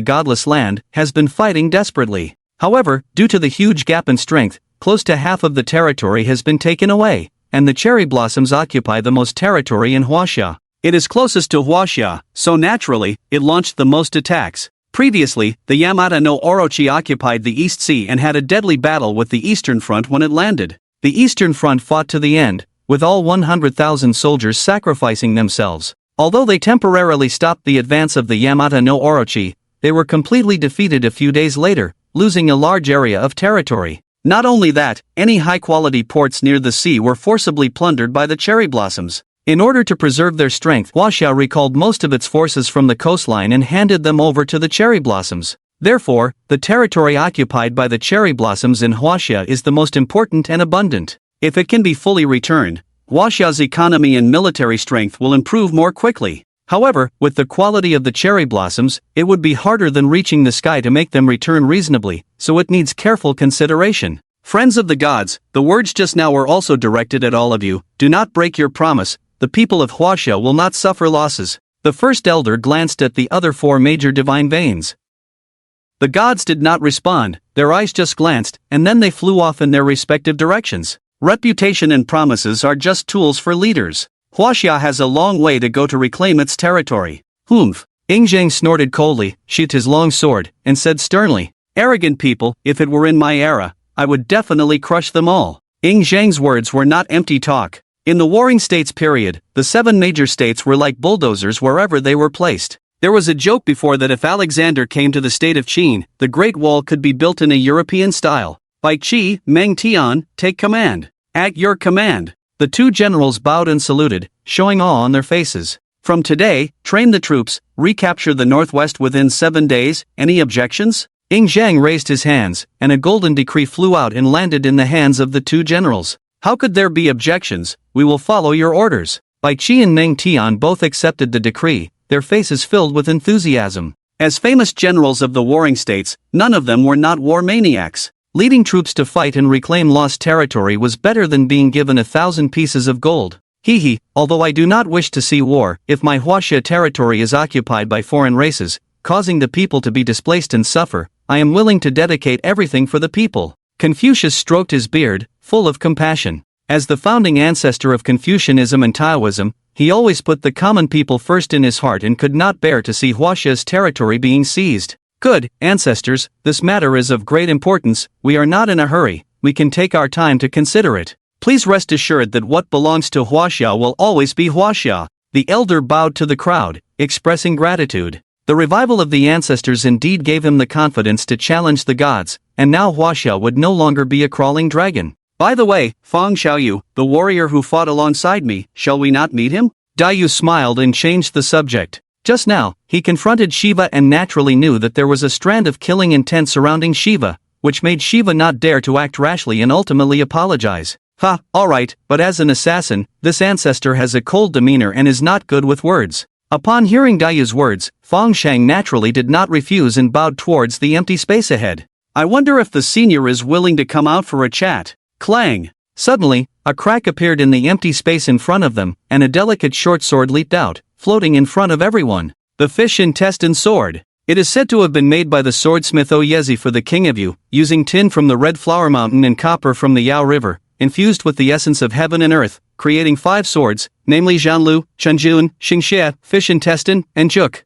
godless land, has been fighting desperately. However, due to the huge gap in strength, close to half of the territory has been taken away, and the cherry blossoms occupy the most territory in Huaxia. It is closest to Huaxia, so naturally, it launched the most attacks. Previously, the Yamata no Orochi occupied the East Sea and had a deadly battle with the Eastern Front when it landed. The Eastern Front fought to the end, with all 100,000 soldiers sacrificing themselves. Although they temporarily stopped the advance of the Yamata no Orochi, they were completely defeated a few days later, losing a large area of territory. Not only that, any high-quality ports near the sea were forcibly plundered by the cherry blossoms. In order to preserve their strength, Huaxia recalled most of its forces from the coastline and handed them over to the cherry blossoms. Therefore, the territory occupied by the cherry blossoms in Huaxia is the most important and abundant. If it can be fully returned, Huaxia's economy and military strength will improve more quickly. However, with the quality of the cherry blossoms, it would be harder than reaching the sky to make them return reasonably, so it needs careful consideration. Friends of the gods, the words just now were also directed at all of you. Do not break your promise. The people of Huaxia will not suffer losses. The first elder glanced at the other four major divine veins. The gods did not respond, their eyes just glanced, and then they flew off in their respective directions. Reputation and promises are just tools for leaders. Huaxia has a long way to go to reclaim its territory. Humph. Ying Zhang snorted coldly, sheathed his long sword, and said sternly, arrogant people, if it were in my era, I would definitely crush them all. Ying Zhang's words were not empty talk. In the Warring States period, the 7 major states were like bulldozers wherever they were placed. There was a joke before that if Alexander came to the state of Qin, the Great Wall could be built in a European style. By Qi, Meng Tian, take command. At your command. The 2 generals bowed and saluted, showing awe on their faces. From today, train the troops, recapture the northwest within 7 days. Any objections? Ying Zhang raised his hands, and a golden decree flew out and landed in the hands of the 2 generals. How could there be objections? We will follow your orders. Bai Qi and Meng Tian both accepted the decree, their faces filled with enthusiasm. As famous generals of the warring states, none of them were not war maniacs. Leading troops to fight and reclaim lost territory was better than being given 1,000 pieces of gold. Although I do not wish to see war, if my Huaxia territory is occupied by foreign races, causing the people to be displaced and suffer, I am willing to dedicate everything for the people. Confucius stroked his beard, full of compassion. As the founding ancestor of Confucianism and Taoism, he always put the common people first in his heart and could not bear to see Huaxia's territory being seized. Good, ancestors, this matter is of great importance, we are not in a hurry, we can take our time to consider it. Please rest assured that what belongs to Huaxia will always be Huaxia. The elder bowed to the crowd, expressing gratitude. The revival of the ancestors indeed gave him the confidence to challenge the gods, and now Huaxia would no longer be a crawling dragon. By the way, Fang Xiaoyu, the warrior who fought alongside me, shall we not meet him? Dayu smiled and changed the subject. Just now, he confronted Shiva and naturally knew that there was a strand of killing intent surrounding Shiva, which made Shiva not dare to act rashly and ultimately apologize. Alright, but as an assassin, this ancestor has a cold demeanor and is not good with words. Upon hearing Dayu's words, Fang Shang naturally did not refuse and bowed towards the empty space ahead. I wonder if the senior is willing to come out for a chat. Clang! Suddenly, a crack appeared in the empty space in front of them, and a delicate short sword leaped out, floating in front of everyone. The fish intestine sword. It is said to have been made by the swordsmith Oyezi for the king of Yu, using tin from the Red Flower Mountain and copper from the Yao River, infused with the essence of heaven and earth, creating 5 swords, namely Zhanlu, Chunjun, Xingxie, fish intestine, and Juk.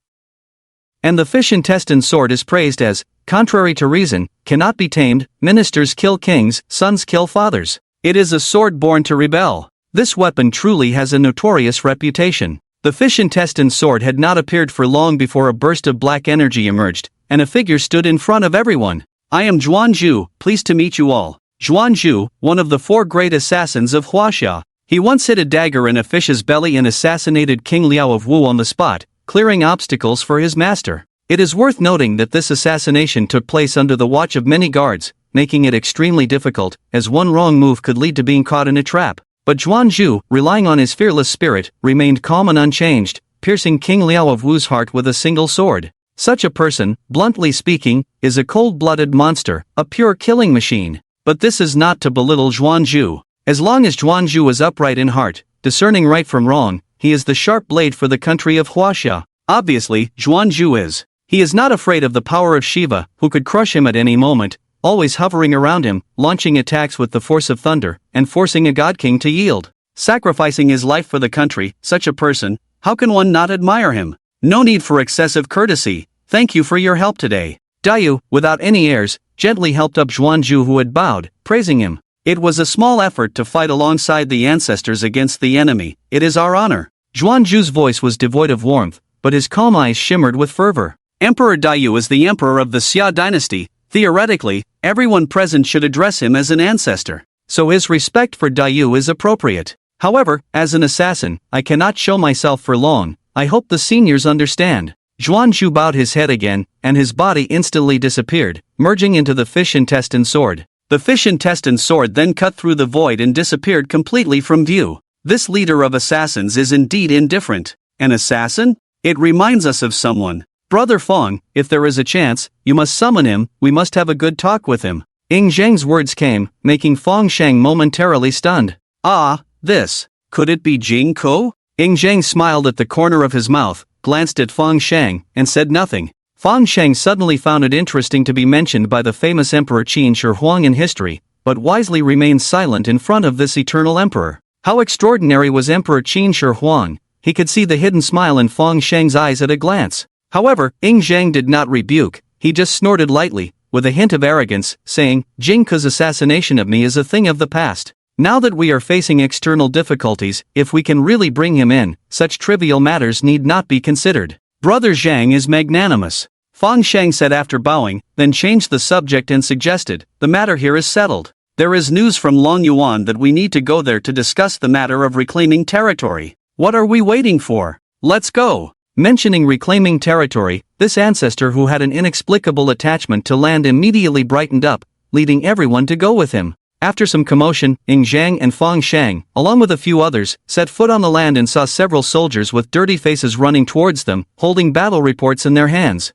And the fish intestine sword is praised as, contrary to reason, cannot be tamed, ministers kill kings, sons kill fathers. It is a sword born to rebel. This weapon truly has a notorious reputation. The fish intestine sword had not appeared for long before a burst of black energy emerged, and a figure stood in front of everyone. I am Zhuanzhu, pleased to meet you all. Zhuanzhu, one of the 4 great assassins of Huaxia. He once hid a dagger in a fish's belly and assassinated King Liao of Wu on the spot, clearing obstacles for his master. It is worth noting that this assassination took place under the watch of many guards, making it extremely difficult, as one wrong move could lead to being caught in a trap. But Zhuanzhu, relying on his fearless spirit, remained calm and unchanged, piercing King Liao of Wu's heart with a single sword. Such a person, bluntly speaking, is a cold-blooded monster, a pure killing machine. But this is not to belittle Zhuanzhu. As long as Zhuanzhu is upright in heart, discerning right from wrong, he is the sharp blade for the country of Huaxia. Obviously, Zhuanzhu is. He is not afraid of the power of Shiva, who could crush him at any moment, always hovering around him, launching attacks with the force of thunder, and forcing a god king to yield. Sacrificing his life for the country, such a person, how can one not admire him? No need for excessive courtesy. Thank you for your help today. Dayu, without any airs, gently helped up Zhuanzhu who had bowed, praising him. It was a small effort to fight alongside the ancestors against the enemy. It is our honor. Zhuanzhu's voice was devoid of warmth, but his calm eyes shimmered with fervor. Emperor Dayu is the emperor of the Xia dynasty. Theoretically, everyone present should address him as an ancestor. So his respect for Dayu is appropriate. However, as an assassin, I cannot show myself for long. I hope the seniors understand. Zhuanzhu bowed his head again, and his body instantly disappeared, merging into the fish intestine sword. The fish intestine sword then cut through the void and disappeared completely from view. This leader of assassins is indeed indifferent. An assassin? It reminds us of someone. Brother Fong, if there is a chance, you must summon him, we must have a good talk with him. Ying Zhang's words came, making Fong Sheng momentarily stunned. Ah, this. Could it be Jing Ko? Ying Zhang smiled at the corner of his mouth, glanced at Fong Sheng, and said nothing. Fong Sheng suddenly found it interesting to be mentioned by the famous Emperor Qin Shi Huang in history, but wisely remained silent in front of this eternal emperor. How extraordinary was Emperor Qin Shi Huang! He could see the hidden smile in Fong Sheng's eyes at a glance. However, Ying Zhang did not rebuke, he just snorted lightly, with a hint of arrogance, saying, Jing Ke's assassination of me is a thing of the past. Now that we are facing external difficulties, if we can really bring him in, such trivial matters need not be considered. Brother Zhang is magnanimous. Fong Sheng said after bowing, then changed the subject and suggested, the matter here is settled. There is news from Long Yuan that we need to go there to discuss the matter of reclaiming territory. What are we waiting for? Let's go. Mentioning reclaiming territory, this ancestor who had an inexplicable attachment to land immediately brightened up, leading everyone to go with him. After some commotion, Ying Zhang and Fong Sheng, along with a few others, set foot on the land and saw several soldiers with dirty faces running towards them, holding battle reports in their hands.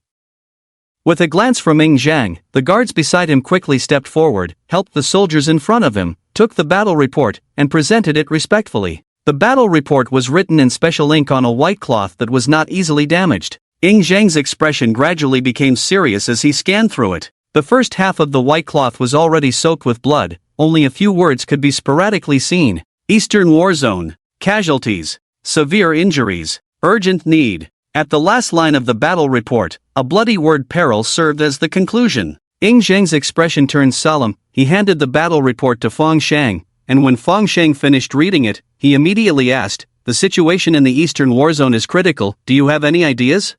With a glance from Ying Zhang, the guards beside him quickly stepped forward, helped the soldiers in front of him, took the battle report, and presented it respectfully. The battle report was written in special ink on a white cloth that was not easily damaged. Ying Zhang's expression gradually became serious as he scanned through it. The first half of the white cloth was already soaked with blood, only a few words could be sporadically seen. Eastern War Zone. Casualties. Severe injuries. Urgent need. At the last line of the battle report, a bloody word peril served as the conclusion. Ying Zhang's expression turned solemn, he handed the battle report to Fong Sheng, and when Fong Sheng finished reading it, he immediately asked, the situation in the Eastern War Zone is critical, do you have any ideas?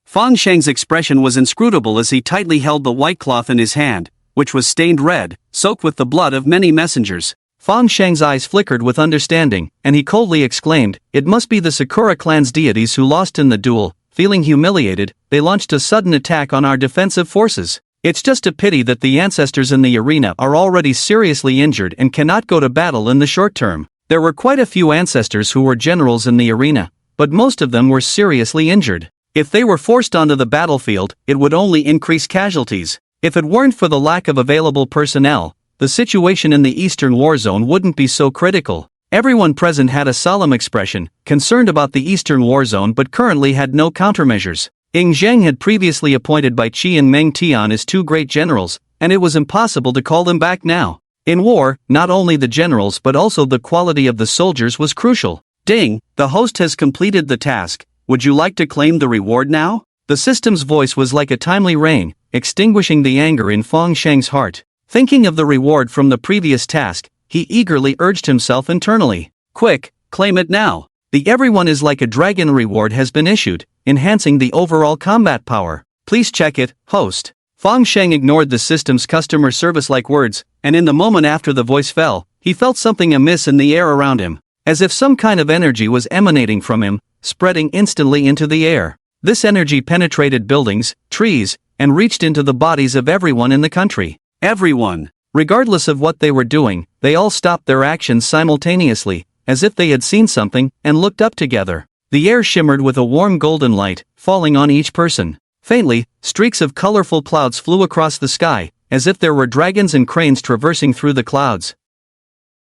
Fong Sheng's expression was inscrutable as he tightly held the white cloth in his hand, which was stained red, soaked with the blood of many messengers. Fong Sheng's eyes flickered with understanding, and he coldly exclaimed, it must be the Sakura clan's deities who lost in the duel. Feeling humiliated, they launched a sudden attack on our defensive forces. It's just a pity that the ancestors in the arena are already seriously injured and cannot go to battle in the short term. There were quite a few ancestors who were generals in the arena, but most of them were seriously injured. If they were forced onto the battlefield, it would only increase casualties. If it weren't for the lack of available personnel, the situation in the Eastern War Zone wouldn't be so critical. Everyone present had a solemn expression, concerned about the Eastern War Zone but currently had no countermeasures. Ying Zhang had previously appointed by Qi and Meng Tian as two great generals, and it was impossible to call them back now. In war, not only the generals but also the quality of the soldiers was crucial. Ding, the host has completed the task, would you like to claim the reward now? The system's voice was like a timely rain, extinguishing the anger in Fong Sheng's heart. Thinking of the reward from the previous task, he eagerly urged himself internally. Quick, claim it now. The everyone is like a dragon reward has been issued, enhancing the overall combat power. Please check it, host. Fong Sheng ignored the system's customer service-like words, and in the moment after the voice fell, he felt something amiss in the air around him, as if some kind of energy was emanating from him, spreading instantly into the air. This energy penetrated buildings, trees, and reached into the bodies of everyone in the country. Everyone, regardless of what they were doing, they all stopped their actions simultaneously, as if they had seen something, and looked up together. The air shimmered with a warm golden light, falling on each person. Faintly, streaks of colorful clouds flew across the sky, as if there were dragons and cranes traversing through the clouds.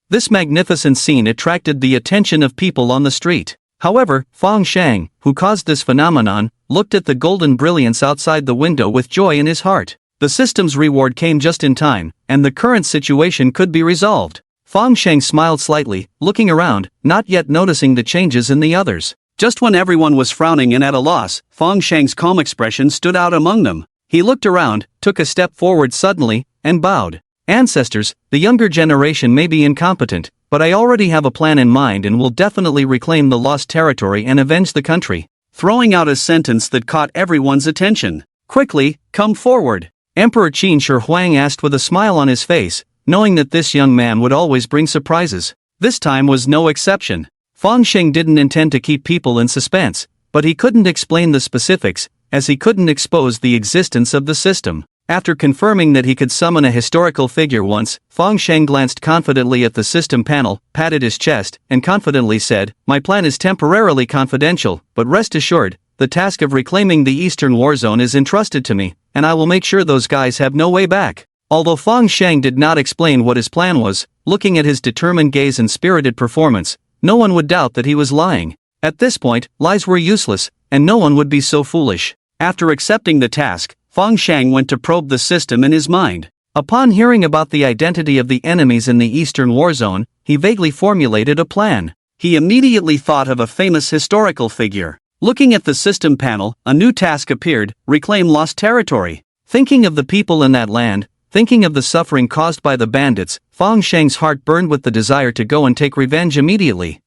This magnificent scene attracted the attention of people on the street. However, Fong Sheng, who caused this phenomenon, looked at the golden brilliance outside the window with joy in his heart. The system's reward came just in time, and the current situation could be resolved. Fong Sheng smiled slightly, looking around, not yet noticing the changes in the others. Just when everyone was frowning and at a loss, Fong Sheng's calm expression stood out among them. He looked around, took a step forward suddenly, and bowed. Ancestors, the younger generation may be incompetent, but I already have a plan in mind and will definitely reclaim the lost territory and avenge the country. Throwing out a sentence that caught everyone's attention. Quickly, come forward. Emperor Qin Shi Huang asked with a smile on his face, knowing that this young man would always bring surprises. This time was no exception. Fong Sheng didn't intend to keep people in suspense, but he couldn't explain the specifics, as he couldn't expose the existence of the system. After confirming that he could summon a historical figure once, Fang Sheng glanced confidently at the system panel, patted his chest, and confidently said, "My plan is temporarily confidential, but rest assured, the task of reclaiming the Eastern War Zone is entrusted to me, and I will make sure those guys have no way back." Although Fang Sheng did not explain what his plan was, looking at his determined gaze and spirited performance, no one would doubt that he was lying. At this point, lies were useless, and no one would be so foolish. After accepting the task, Fang Sheng went to probe the system in his mind. Upon hearing about the identity of the enemies in the Eastern War Zone, he vaguely formulated a plan. He immediately thought of a famous historical figure. Looking at the system panel, a new task appeared: reclaim lost territory. Thinking of the people in that land, thinking of the suffering caused by the bandits, Fang Sheng's heart burned with the desire to go and take revenge immediately.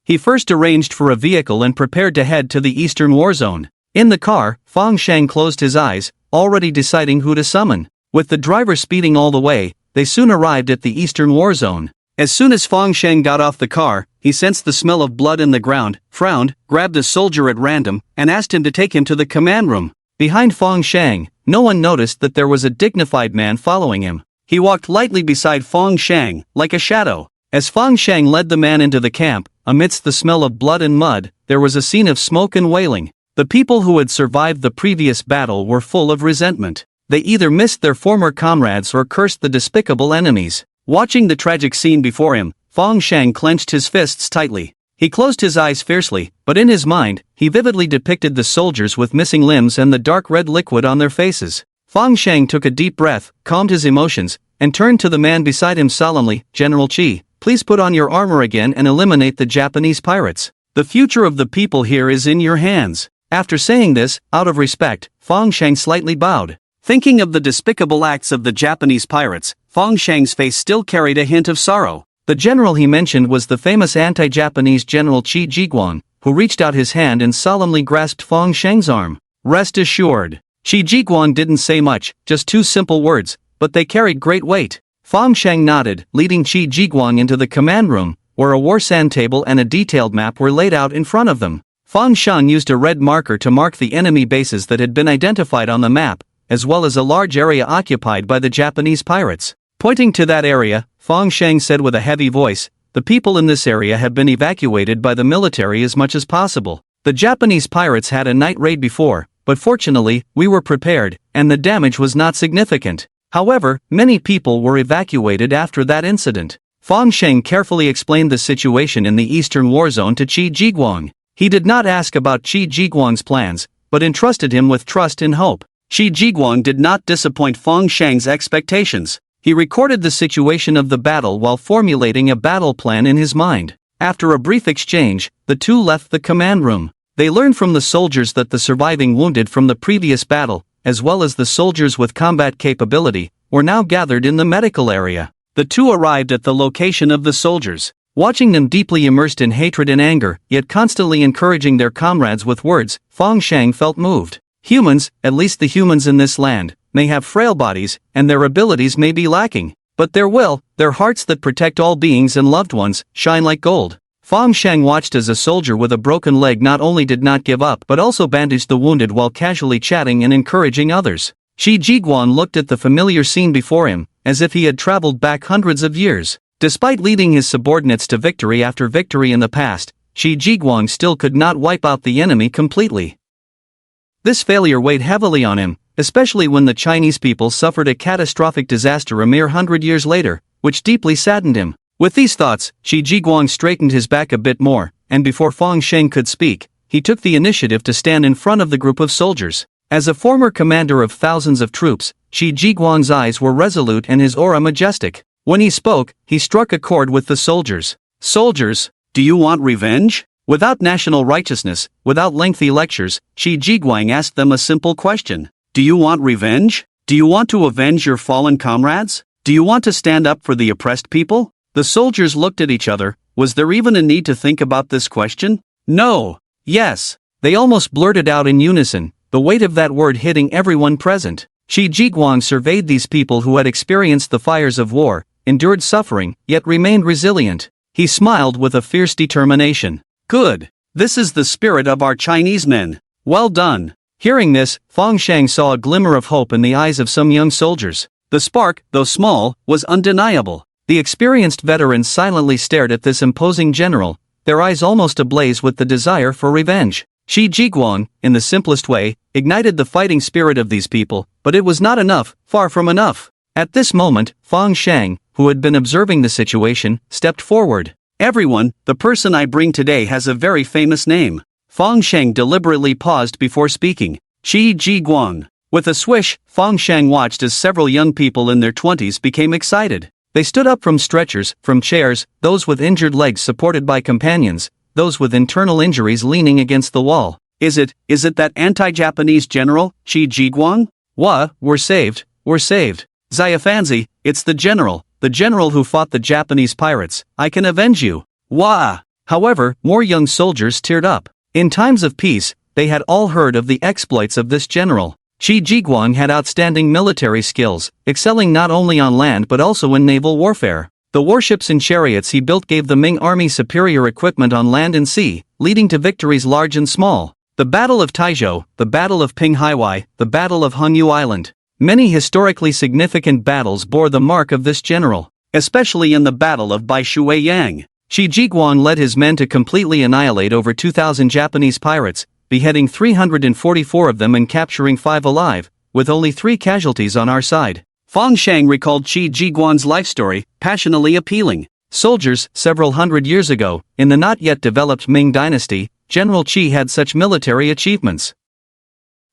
He first arranged for a vehicle and prepared to head to the Eastern War Zone. In the car, Fang Sheng closed his eyes, already deciding who to summon. With the driver speeding all the way, they soon arrived at the Eastern War Zone. As soon as Fang Sheng got off the car, he sensed the smell of blood in the ground, frowned, grabbed a soldier at random, and asked him to take him to the command room. Behind Fang Sheng, no one noticed that there was a dignified man following him. He walked lightly beside Fang Sheng, like a shadow. As Fang Sheng led the man into the camp, amidst the smell of blood and mud, there was a scene of smoke and wailing. The people who had survived the previous battle were full of resentment. They either missed their former comrades or cursed the despicable enemies. Watching the tragic scene before him, Fang Sheng clenched his fists tightly. He closed his eyes fiercely, but in his mind, he vividly depicted the soldiers with missing limbs and the dark red liquid on their faces. Fang Sheng took a deep breath, calmed his emotions, and turned to the man beside him solemnly, "General Qi, please put on your armor again and eliminate the Japanese pirates. The future of the people here is in your hands." After saying this, out of respect, Fang Sheng slightly bowed. Thinking of the despicable acts of the Japanese pirates, Fang Sheng's face still carried a hint of sorrow. The general he mentioned was the famous anti-Japanese General Qi Jiguang, who reached out his hand and solemnly grasped Fang Sheng's arm. "Rest assured." Qi Jiguang didn't say much, just two simple words, but they carried great weight. Fang Sheng nodded, leading Qi Jiguang into the command room, where a war sand table and a detailed map were laid out in front of them. Fang Sheng used a red marker to mark the enemy bases that had been identified on the map, as well as a large area occupied by the Japanese pirates. Pointing to that area, Fang Sheng said with a heavy voice, "The people in this area have been evacuated by the military as much as possible. The Japanese pirates had a night raid before, but fortunately, we were prepared, and the damage was not significant. However, many people were evacuated after that incident." Fang Sheng carefully explained the situation in the Eastern War Zone to Qi Jiguang. He did not ask about Qi Jiguang's plans, but entrusted him with trust and hope. Qi Jiguang did not disappoint Fang Sheng's expectations. He recorded the situation of the battle while formulating a battle plan in his mind. After a brief exchange, the two left the command room. They learned from the soldiers that the surviving wounded from the previous battle, as well as the soldiers with combat capability, were now gathered in the medical area. The two arrived at the location of the soldiers. Watching them deeply immersed in hatred and anger, yet constantly encouraging their comrades with words, Fang Sheng felt moved. Humans, at least the humans in this land, may have frail bodies, and their abilities may be lacking, but their will, their hearts that protect all beings and loved ones, shine like gold. Fang Sheng watched as a soldier with a broken leg not only did not give up but also bandaged the wounded while casually chatting and encouraging others. Qi Jiguang looked at the familiar scene before him, as if he had traveled back hundreds of years. Despite leading his subordinates to victory after victory in the past, Qi Jiguang still could not wipe out the enemy completely. This failure weighed heavily on him, especially when the Chinese people suffered a catastrophic disaster a mere 100 years later, which deeply saddened him. With these thoughts, Qi Jiguang straightened his back a bit more, and before Fang Sheng could speak, he took the initiative to stand in front of the group of soldiers. As a former commander of thousands of troops, Qi Jiguang's eyes were resolute and his aura majestic. When he spoke, he struck a chord with the soldiers. "Soldiers, do you want revenge?" Without national righteousness, without lengthy lectures, Qi Jiguang asked them a simple question. "Do you want revenge? Do you want to avenge your fallen comrades? Do you want to stand up for the oppressed people?" The soldiers looked at each other. Was there even a need to think about this question? No. Yes. They almost blurted out in unison, the weight of that word hitting everyone present. Qi Jiguang surveyed these people who had experienced the fires of war, endured suffering, yet remained resilient. He smiled with a fierce determination. "Good. This is the spirit of our Chinese men. Well done. Hearing this, Fang Shang saw a glimmer of hope in the eyes of some young soldiers. The spark, though small, was undeniable. The experienced veterans silently stared at this imposing general, their eyes almost ablaze with the desire for revenge. Qi Jiguang, in the simplest way, ignited the fighting spirit of these people, but it was not enough, far from enough. At this moment, Fang Shang, who had been observing the situation, stepped forward. "Everyone, the person I bring today has a very famous name." Fang Shang deliberately paused before speaking. Qi Jiguang. With a swish, Fang Shang watched as several young people in their 20s became excited. They stood up from stretchers, from chairs, those with injured legs supported by companions, those with internal injuries leaning against the wall. Is it that anti-Japanese general, Qi Jiguang? We're saved. Xiafanzi, it's the general who fought the Japanese pirates. I can avenge you. Wah! However, more young soldiers teared up. In times of peace, they had all heard of the exploits of this general. Qi Jiguang had outstanding military skills, excelling not only on land but also in naval warfare. The warships and chariots he built gave the Ming army superior equipment on land and sea, leading to victories large and small. The Battle of Taizhou, the Battle of Pinghaiwai, the Battle of Hangyu Island. Many historically significant battles bore the mark of this general, especially in the Battle of Baishuiyang. Qi Jiguang led his men to completely annihilate over 2,000 Japanese pirates, beheading 344 of them and capturing 5 alive, with only 3 casualties on our side. Fang Shang recalled Qi Jiguang's life story, passionately appealing. Soldiers, several hundred years ago, in the not yet developed Ming dynasty, General Qi had such military achievements.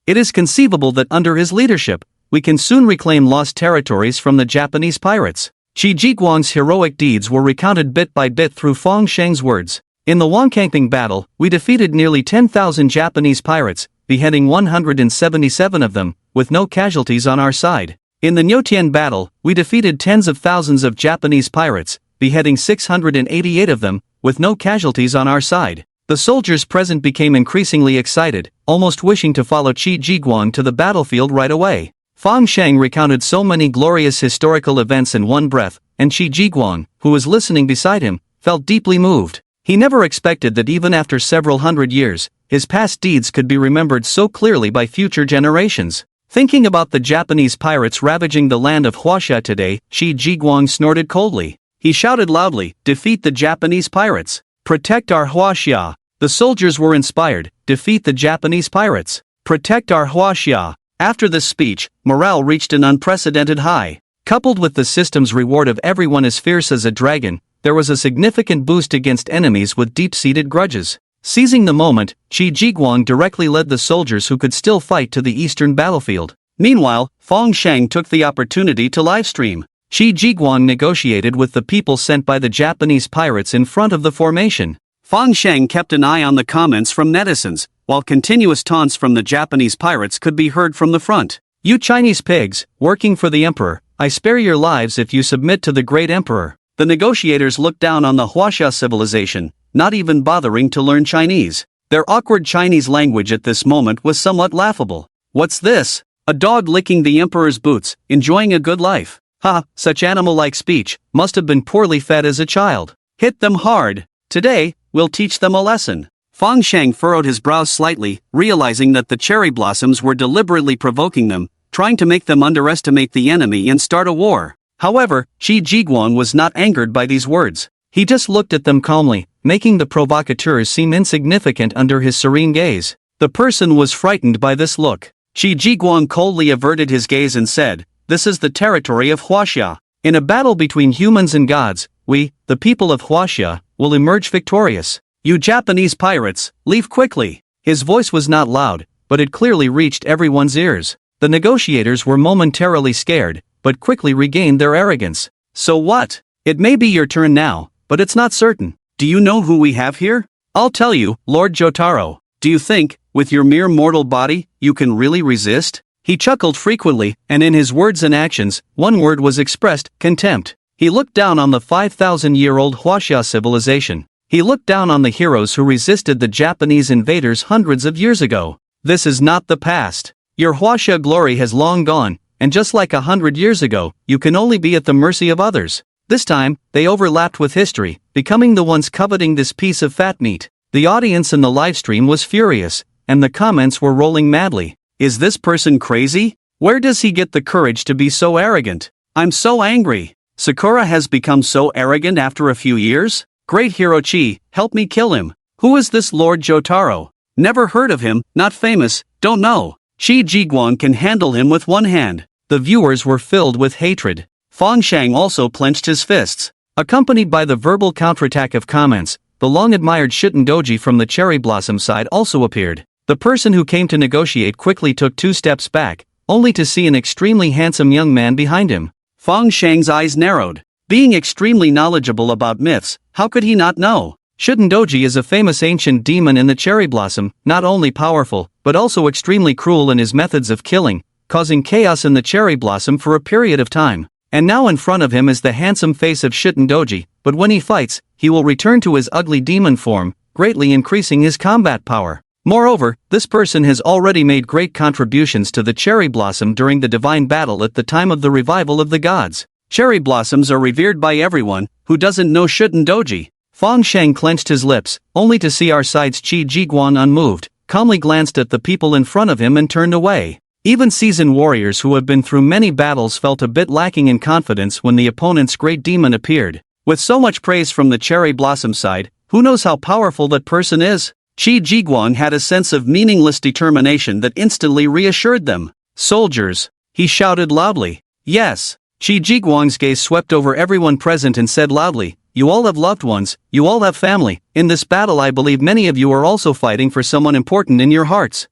It is conceivable that under his leadership, we can soon reclaim lost territories from the Japanese pirates. Qi Jiguang's heroic deeds were recounted bit by bit through Fang Shang's words. In the Wangkangping battle, we defeated nearly 10,000 Japanese pirates, beheading 177 of them, with no casualties on our side. In the Nyotian battle, we defeated tens of thousands of Japanese pirates, beheading 688 of them, with no casualties on our side. The soldiers present became increasingly excited, almost wishing to follow Qi Jiguang to the battlefield right away. Fang Shang recounted so many glorious historical events in one breath, and Qi Jiguang, who was listening beside him, felt deeply moved. He never expected that even after several hundred years, his past deeds could be remembered so clearly by future generations. Thinking about the Japanese pirates ravaging the land of Huaxia today, Qi Jiguang snorted coldly. He shouted loudly, "Defeat the Japanese pirates! Protect our Huaxia!" The soldiers were inspired. Defeat the Japanese pirates! Protect our Huaxia! After this speech, morale reached an unprecedented high. Coupled with the system's reward of everyone as fierce as a dragon, there was a significant boost against enemies with deep-seated grudges. Seizing the moment, Qi Jiguang directly led the soldiers who could still fight to the eastern battlefield. Meanwhile, Fang Shang took the opportunity to livestream. Qi Jiguang negotiated with the people sent by the Japanese pirates in front of the formation. Fang Shang kept an eye on the comments from netizens, while continuous taunts from the Japanese pirates could be heard from the front. "You Chinese pigs, working for the emperor, I spare your lives if you submit to the great emperor." The negotiators looked down on the Huaxia civilization, not even bothering to learn Chinese. Their awkward Chinese language at this moment was somewhat laughable. "What's this? A dog licking the emperor's boots, enjoying a good life. Ha, such animal-like speech, must have been poorly fed as a child. Hit them hard. Today, we'll teach them a lesson." Fang Shang furrowed his brows slightly, realizing that the cherry blossoms were deliberately provoking them, trying to make them underestimate the enemy and start a war. However, Qi Jiguang was not angered by these words. He just looked at them calmly, making the provocateurs seem insignificant under his serene gaze. The person was frightened by this look. Qi Jiguang coldly averted his gaze and said, "This is the territory of Huaxia. In a battle between humans and gods, we, the people of Huaxia, will emerge victorious. You Japanese pirates, leave quickly." His voice was not loud, but it clearly reached everyone's ears. The negotiators were momentarily scared, but quickly regained their arrogance. "So what? It may be your turn now, but it's not certain. Do you know who we have here? I'll tell you, Lord Jotaro. Do you think, with your mere mortal body, you can really resist?" He chuckled frequently, and in his words and actions, one word was expressed: contempt. He looked down on the 5,000-year-old Huaxia civilization. He looked down on the heroes who resisted the Japanese invaders hundreds of years ago. This is not the past. Your Huaxia glory has long gone, and just like 100 years ago, you can only be at the mercy of others. This time, they overlapped with history, becoming the ones coveting this piece of fat meat. The audience in the livestream was furious. and the comments were rolling madly. Is this person crazy? Where does he get the courage to be so arrogant? I'm so angry. Sakura has become so arrogant after a few years? Great Hirochi, help me kill him. Who is this Lord Jotaro? Never heard of him, not famous, don't know. Shi Jiguang can handle him with one hand. The viewers were filled with hatred. Fang Shang also clenched his fists. Accompanied by the verbal counterattack of comments, the long-admired Shuten Doji from the Cherry Blossom side also appeared. The person who came to negotiate quickly took 2 steps back, only to see an extremely handsome young man behind him. Fang Shang's eyes narrowed. Being extremely knowledgeable about myths, how could he not know? Shuten Doji is a famous ancient demon in the Cherry Blossom, not only powerful, but also extremely cruel in his methods of killing, causing chaos in the Cherry Blossom for a period of time. And now in front of him is the handsome face of Shuten Doji, but when he fights, he will return to his ugly demon form, greatly increasing his combat power. Moreover, this person has already made great contributions to the Cherry Blossom during the divine battle at the time of the revival of the gods. Cherry Blossoms are revered by everyone. Who doesn't know Shuten Doji? Fang Shang clenched his lips, only to see our side's Qi Jiguan unmoved, calmly glanced at the people in front of him and turned away. Even seasoned warriors who have been through many battles felt a bit lacking in confidence when the opponent's great demon appeared. With so much praise from the Cherry Blossom side, who knows how powerful that person is? Qi Jiguang had a sense of meaningless determination that instantly reassured them. Soldiers! He shouted loudly. Yes! Qi Jiguang's gaze swept over everyone present and said loudly, you all have loved ones, you all have family. In this battle I believe many of you are also fighting for someone important in your hearts.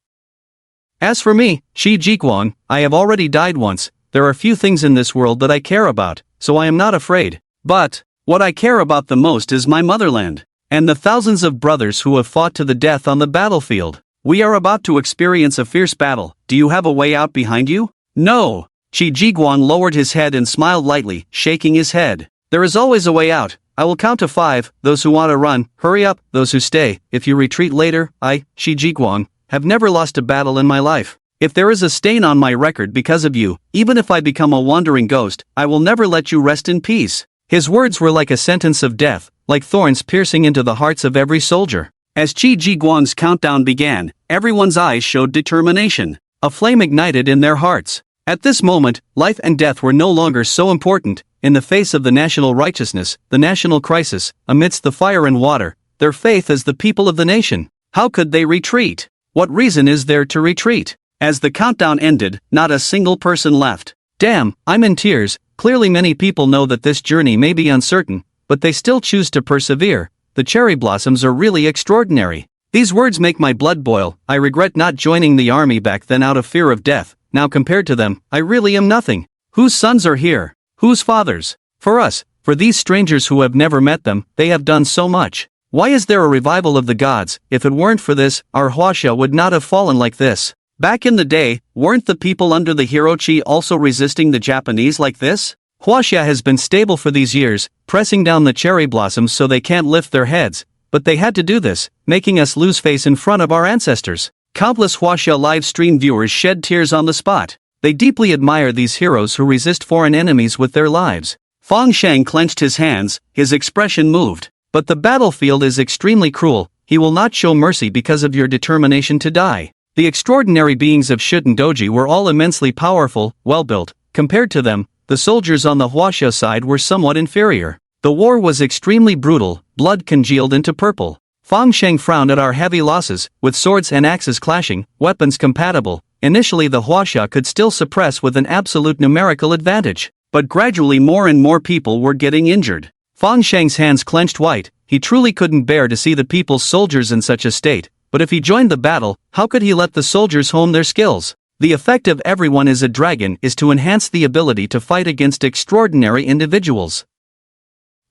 As for me, Qi Jiguang, I have already died once. There are few things in this world that I care about, so I am not afraid. But what I care about the most is my motherland, and the thousands of brothers who have fought to the death on the battlefield. We are about to experience a fierce battle. Do you have a way out behind you? No. Qi Jiguang lowered his head and smiled lightly, shaking his head. There is always a way out. I will count to 5, those who want to run, hurry up, those who stay. If you retreat later, I, Qi Jiguang, have never lost a battle in my life. If there is a stain on my record because of you, even if I become a wandering ghost, I will never let you rest in peace. His words were like a sentence of death, like thorns piercing into the hearts of every soldier. As Qi Jiguang's countdown began, everyone's eyes showed determination. A flame ignited in their hearts. At this moment, life and death were no longer so important. In the face of the national righteousness, the national crisis, amidst the fire and water, their faith as the people of the nation. How could they retreat? What reason is there to retreat? As the countdown ended, not a single person left. Damn, I'm in tears. Clearly many people know that this journey may be uncertain, but they still choose to persevere. The Cherry Blossoms are really extraordinary. These words make my blood boil. I regret not joining the army back then out of fear of death. Now compared to them, I really am nothing. Whose sons are here? Whose fathers? For us, for these strangers who have never met them, they have done so much. Why is there a revival of the gods? If it weren't for this, our Huaxia would not have fallen like this. Back in the day, weren't the people under the Hirochi also resisting the Japanese like this? Huaxia has been stable for these years, pressing down the Cherry Blossoms so they can't lift their heads, but they had to do this, making us lose face in front of our ancestors. Countless Huaxia live stream viewers shed tears on the spot. They deeply admire these heroes who resist foreign enemies with their lives. Fang Shang clenched his hands, his expression moved. But the battlefield is extremely cruel. He will not show mercy because of your determination to die. The extraordinary beings of Shuten Doji were all immensely powerful, well-built. Compared to them, the soldiers on the Huaxia side were somewhat inferior. The war was extremely brutal, blood congealed into purple. Fang Sheng frowned at our heavy losses, with swords and axes clashing, weapons compatible. Initially the Huaxia could still suppress with an absolute numerical advantage, but gradually more and more people were getting injured. Fang Sheng's hands clenched white. He truly couldn't bear to see the people's soldiers in such a state, but if he joined the battle, how could he let the soldiers hone their skills? The effect of everyone is a dragon is to enhance the ability to fight against extraordinary individuals.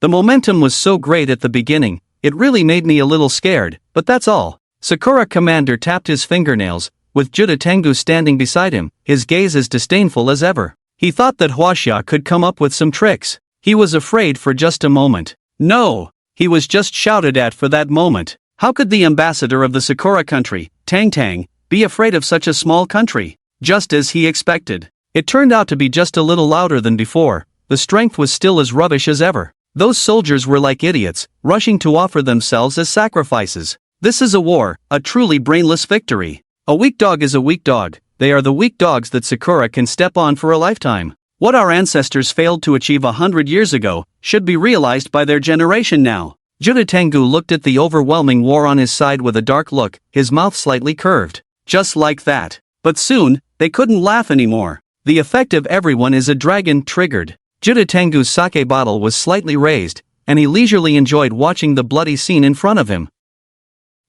The momentum was so great at the beginning, it really made me a little scared, but that's all. Sakura Commander tapped his fingernails, with Juda Tengu standing beside him, his gaze as disdainful as ever. He thought that Huaxia could come up with some tricks. He was afraid for just a moment. No! He was just shouted at for that moment. How could the ambassador of the Sakura country, Tang Tang, be afraid of such a small country? Just as he expected. It turned out to be just a little louder than before. The strength was still as rubbish as ever. Those soldiers were like idiots, rushing to offer themselves as sacrifices. This is a war, a truly brainless victory. A weak dog is a weak dog. They are the weak dogs that Sakura can step on for a lifetime. What our ancestors failed to achieve 100 years ago should be realized by their generation now. Juda Tengu looked at the overwhelming war on his side with a dark look, his mouth slightly curved. Just like that. But soon, they couldn't laugh anymore. The effect of everyone is a dragon triggered. Juda Tengu's sake bottle was slightly raised, and he leisurely enjoyed watching the bloody scene in front of him.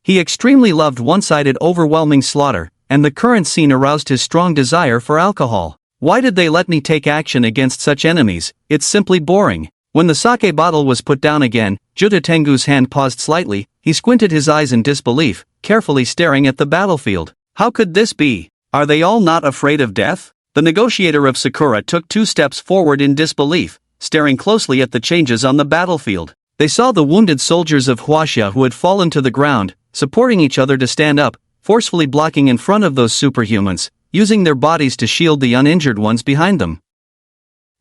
He extremely loved one-sided overwhelming slaughter, and the current scene aroused his strong desire for alcohol. Why did they let me take action against such enemies? It's simply boring. When the sake bottle was put down again, Juda Tengu's hand paused slightly, he squinted his eyes in disbelief, carefully staring at the battlefield. How could this be? Are they all not afraid of death? The negotiator of Sakura took 2 steps forward in disbelief, staring closely at the changes on the battlefield. They saw the wounded soldiers of Huaxia who had fallen to the ground, supporting each other to stand up, forcefully blocking in front of those superhumans, using their bodies to shield the uninjured ones behind them.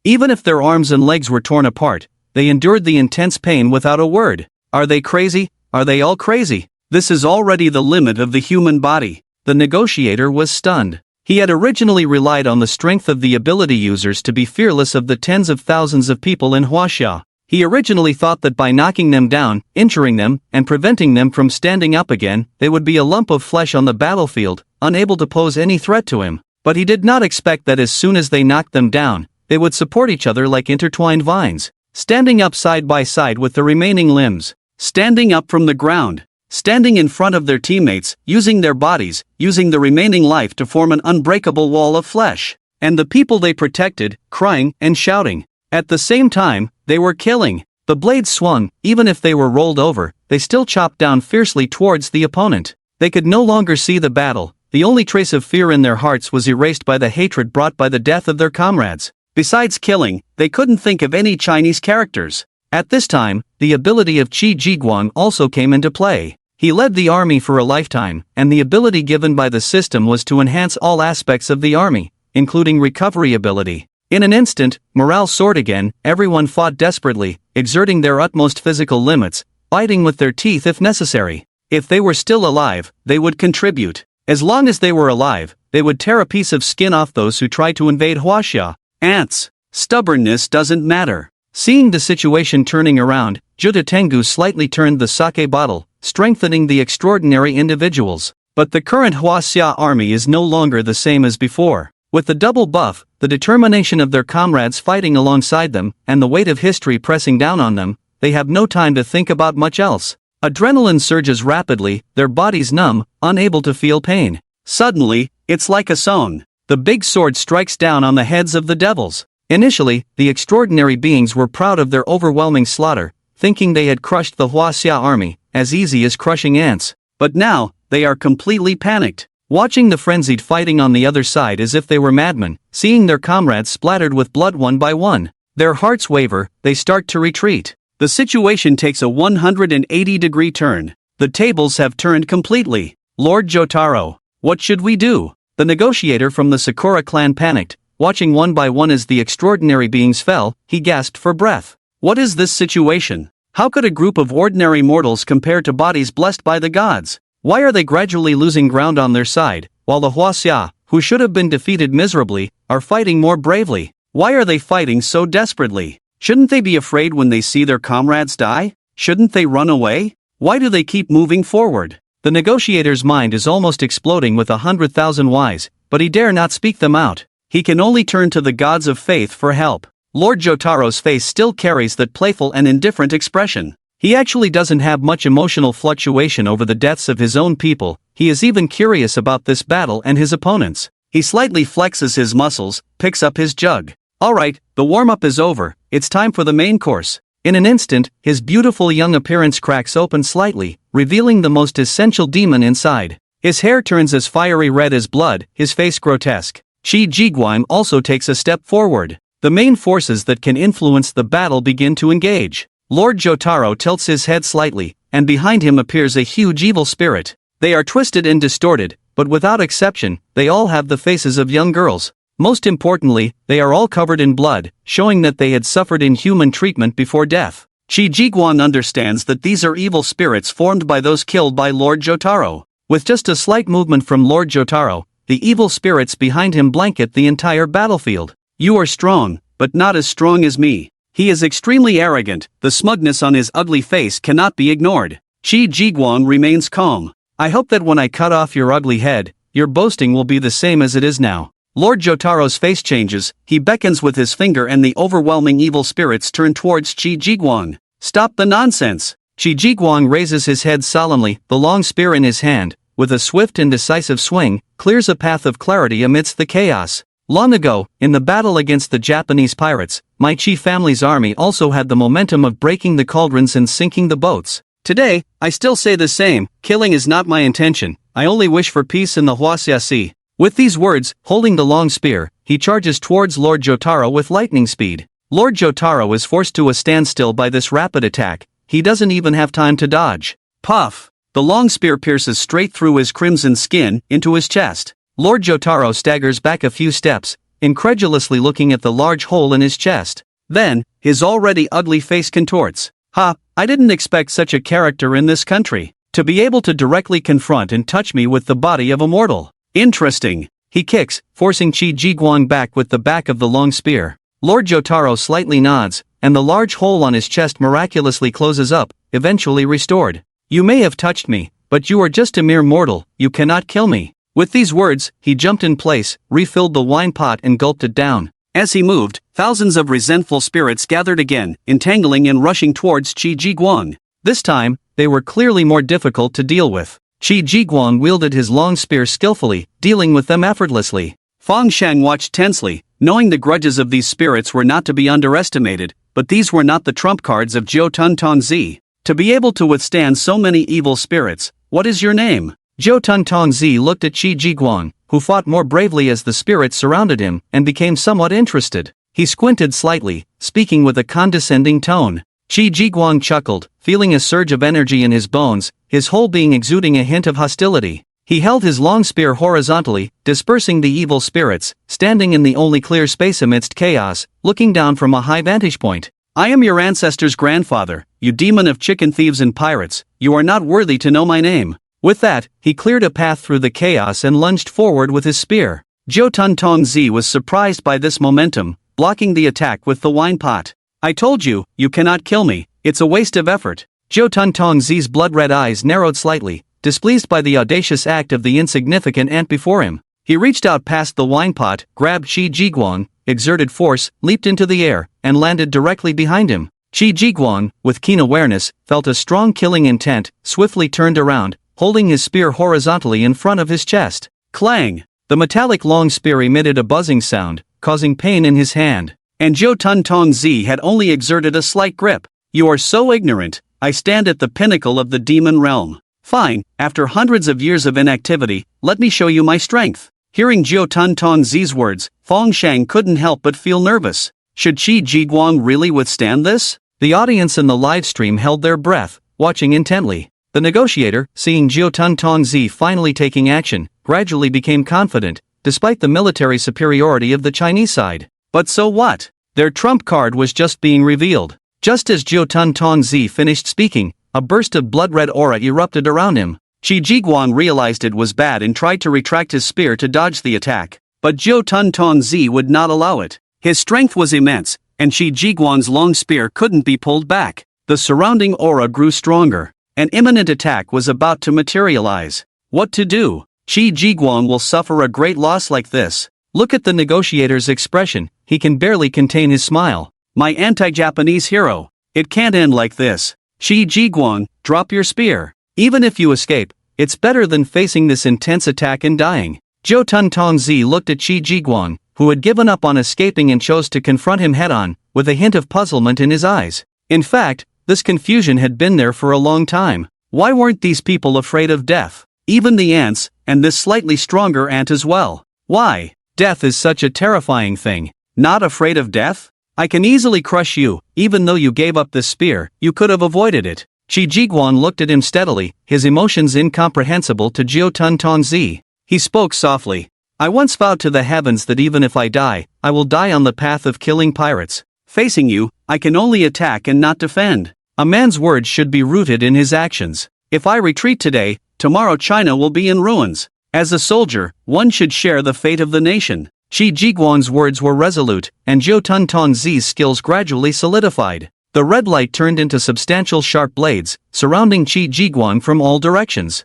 Even if their arms and legs were torn apart, they endured the intense pain without a word. Are they crazy? Are they all crazy? This is already the limit of the human body. The negotiator was stunned. He had originally relied on the strength of the ability users to be fearless of the tens of thousands of people in Huaxia. He originally thought that by knocking them down, injuring them, and preventing them from standing up again, they would be a lump of flesh on the battlefield, unable to pose any threat to him. But he did not expect that as soon as they knocked them down, they would support each other like intertwined vines, standing up side by side with the remaining limbs, standing up from the ground, standing in front of their teammates, using their bodies, using the remaining life to form an unbreakable wall of flesh. And the people they protected, crying and shouting. At the same time, they were killing. The blades swung, even if they were rolled over, they still chopped down fiercely towards the opponent. They could no longer see the battle. The only trace of fear in their hearts was erased by the hatred brought by the death of their comrades. Besides killing, they couldn't think of any Chinese characters. At this time, the ability of Qi Jiguang also came into play. He led the army for a lifetime, and the ability given by the system was to enhance all aspects of the army, including recovery ability. In an instant, morale soared again, everyone fought desperately, exerting their utmost physical limits, biting with their teeth if necessary. If they were still alive, they would contribute. As long as they were alive, they would tear a piece of skin off those who tried to invade Huaxia. Ants. Stubbornness doesn't matter. Seeing the situation turning around, Juda Tengu slightly turned the sake bottle, strengthening the extraordinary individuals. But the current Huaxia army is no longer the same as before. With the double buff, the determination of their comrades fighting alongside them, and the weight of history pressing down on them, they have no time to think about much else. Adrenaline surges rapidly, their bodies numb, unable to feel pain. Suddenly, it's like a song. The big sword strikes down on the heads of the devils. Initially, the extraordinary beings were proud of their overwhelming slaughter, thinking they had crushed the Huaxia army, as easy as crushing ants. But now, they are completely panicked. Watching the frenzied fighting on the other side as if they were madmen, seeing their comrades splattered with blood one by one. Their hearts waver, they start to retreat. The situation takes a 180-degree turn. The tables have turned completely. Lord Jotaro, what should we do? The negotiator from the Sakura clan panicked, watching one by one as the extraordinary beings fell, he gasped for breath. What is this situation? How could a group of ordinary mortals compare to bodies blessed by the gods? Why are they gradually losing ground on their side, while the Huaxia, who should have been defeated miserably, are fighting more bravely? Why are they fighting so desperately? Shouldn't they be afraid when they see their comrades die? Shouldn't they run away? Why do they keep moving forward? The negotiator's mind is almost exploding with 100,000 whys, but he dare not speak them out. He can only turn to the gods of faith for help. Lord Jotaro's face still carries that playful and indifferent expression. He actually doesn't have much emotional fluctuation over the deaths of his own people. He is even curious about this battle and his opponents. He slightly flexes his muscles, picks up his jug. Alright, the warm-up is over, it's time for the main course. In an instant, his beautiful young appearance cracks open slightly, revealing the most essential demon inside. His hair turns as fiery red as blood, his face grotesque. Qi Jiguang also takes a step forward. The main forces that can influence the battle begin to engage. Lord Jotaro tilts his head slightly, and behind him appears a huge evil spirit. They are twisted and distorted, but without exception, they all have the faces of young girls. Most importantly, they are all covered in blood, showing that they had suffered inhuman treatment before death. Qi Jiguang understands that these are evil spirits formed by those killed by Lord Jotaro. With just a slight movement from Lord Jotaro, the evil spirits behind him blanket the entire battlefield. You are strong, but not as strong as me. He is extremely arrogant, the smugness on his ugly face cannot be ignored. Qi Jiguang remains calm. I hope that when I cut off your ugly head, your boasting will be the same as it is now. Lord Jotaro's face changes, he beckons with his finger and the overwhelming evil spirits turn towards Qi Jiguang. Stop the nonsense! Qi Jiguang raises his head solemnly, the long spear in his hand, with a swift and decisive swing, clears a path of clarity amidst the chaos. Long ago, in the battle against the Japanese pirates, my Qi family's army also had the momentum of breaking the cauldrons and sinking the boats. Today, I still say the same, killing is not my intention, I only wish for peace in the Huaxia Sea. With these words, holding the long spear, he charges towards Lord Jotaro with lightning speed. Lord Jotaro is forced to a standstill by this rapid attack, he doesn't even have time to dodge. Puff! The long spear pierces straight through his crimson skin, into his chest. Lord Jotaro staggers back a few steps, incredulously looking at the large hole in his chest. Then, his already ugly face contorts. Ha, I didn't expect such a character in this country. To be able to directly confront and touch me with the body of a mortal. Interesting. He kicks, forcing Qi Jiguang back with the back of the long spear. Lord Jotaro slightly nods, and the large hole on his chest miraculously closes up, eventually restored. You may have touched me, but you are just a mere mortal, you cannot kill me. With these words, he jumped in place, refilled the wine pot and gulped it down. As he moved, thousands of resentful spirits gathered again, entangling and rushing towards Qi Jiguang. This time, they were clearly more difficult to deal with. Qi Jiguang wielded his long spear skillfully, dealing with them effortlessly. Fang Shang watched tensely, knowing the grudges of these spirits were not to be underestimated, but these were not the trump cards of Jiu Tun Tongzi. To be able to withstand so many evil spirits, what is your name? Jiu Tun Tongzi looked at Qi Jiguang, who fought more bravely as the spirits surrounded him, and became somewhat interested. He squinted slightly, speaking with a condescending tone. Qi Jiguang chuckled, feeling a surge of energy in his bones, his whole being exuding a hint of hostility. He held his long spear horizontally, dispersing the evil spirits, standing in the only clear space amidst chaos, looking down from a high vantage point. I am your ancestor's grandfather, you demon of chicken thieves and pirates, you are not worthy to know my name. With that, he cleared a path through the chaos and lunged forward with his spear. Jiu Tun Tongzi was surprised by this momentum, blocking the attack with the wine pot. I told you, you cannot kill me, it's a waste of effort. Jiu Tun Tongzi's blood-red eyes narrowed slightly, displeased by the audacious act of the insignificant ant before him. He reached out past the wine pot, grabbed Qi Jiguang, exerted force, leaped into the air, and landed directly behind him. Qi Jiguang, with keen awareness, felt a strong killing intent, swiftly turned around, holding his spear horizontally in front of his chest. Clang! The metallic long spear emitted a buzzing sound, causing pain in his hand. And Jiu Tun Tongzi had only exerted a slight grip. You are so ignorant, I stand at the pinnacle of the demon realm. Fine, after hundreds of years of inactivity, let me show you my strength. Hearing Jiu Tun Tongzi's words, Fang Shang couldn't help but feel nervous. Should Qi Jiguang really withstand this? The audience in the live stream held their breath, watching intently. The negotiator, seeing Jiu Tun Tongzi finally taking action, gradually became confident, despite the military superiority of the Chinese side. But so what? Their trump card was just being revealed. Just as Jiu Tun Tongzi finished speaking, a burst of blood-red aura erupted around him. Qi Jiguang realized it was bad and tried to retract his spear to dodge the attack. But Jiu Tun Tongzi would not allow it. His strength was immense, and Qi Jiguang's long spear couldn't be pulled back. The surrounding aura grew stronger. An imminent attack was about to materialize. What to do? Qi Jiguang will suffer a great loss like this. Look at the negotiator's expression, he can barely contain his smile. My anti-Japanese hero. It can't end like this. Qi Jiguang, drop your spear. Even if you escape, it's better than facing this intense attack and dying. Jiu Tun Tongzi looked at Qi Jiguang, who had given up on escaping and chose to confront him head-on, with a hint of puzzlement in his eyes. In fact, this confusion had been there for a long time. Why weren't these people afraid of death? Even the ants, and this slightly stronger ant as well. Why? Death is such a terrifying thing. Not afraid of death? I can easily crush you, even though you gave up this spear, you could have avoided it. Qi Jiguang looked at him steadily, his emotions incomprehensible to Jiu Tun Tongzi. He spoke softly. I once vowed to the heavens that even if I die, I will die on the path of killing pirates. Facing you, I can only attack and not defend. A man's words should be rooted in his actions. If I retreat today, tomorrow China will be in ruins. As a soldier, one should share the fate of the nation. Qi Jiguang's words were resolute, and Zhou Tuntongzi's skills gradually solidified. The red light turned into substantial sharp blades, surrounding Qi Jiguang from all directions.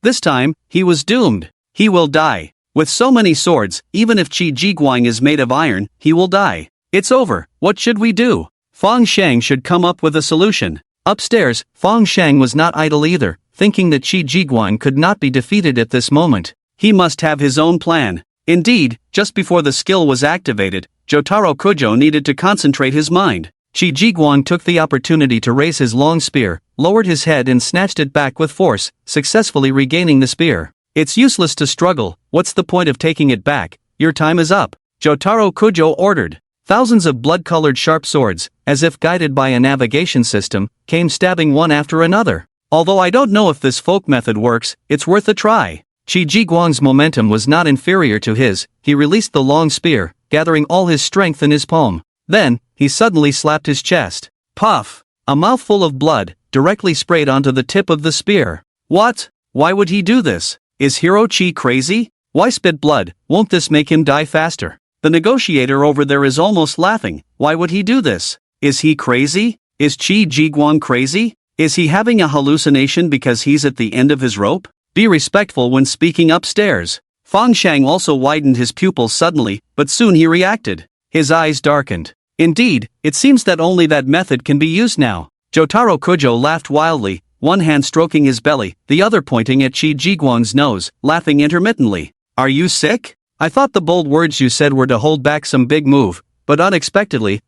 This time, he was doomed. He will die. With so many swords, even if Qi Jiguang is made of iron, he will die. It's over. What should we do? Fang Shang should come up with a solution. Upstairs, Fang Shang was not idle either, thinking that Qi Jiguang could not be defeated at this moment. He must have his own plan. Indeed, just before the skill was activated, Jotaro Kujo needed to concentrate his mind. Qi Jiguang took the opportunity to raise his long spear, lowered his head and snatched it back with force, successfully regaining the spear. It's useless to struggle, what's the point of taking it back? Your time is up, Jotaro Kujo ordered. Thousands of blood-colored sharp swords, as if guided by a navigation system, came stabbing one after another. Although I don't know if this folk method works, it's worth a try. Qi Jiguang's momentum was not inferior to his. He released the long spear, gathering all his strength in his palm. Then, he suddenly slapped his chest. Puff! A mouthful of blood, directly sprayed onto the tip of the spear. What? Why would he do this? Is Hero Qi crazy? Why spit blood? Won't this make him die faster? The negotiator over there is almost laughing. Why would he do this? Is he crazy? Is Qi Jiguang crazy? Is he having a hallucination because he's at the end of his rope? Be respectful when speaking upstairs. Fang Shang also widened his pupils suddenly, but soon he reacted. His eyes darkened. Indeed, it seems that only that method can be used now. Jotaro Kujo laughed wildly, one hand stroking his belly, the other pointing at Qi Jiguang's nose, laughing intermittently. Are you sick? I thought the bold words you said were to hold back some big move, but unexpectedly,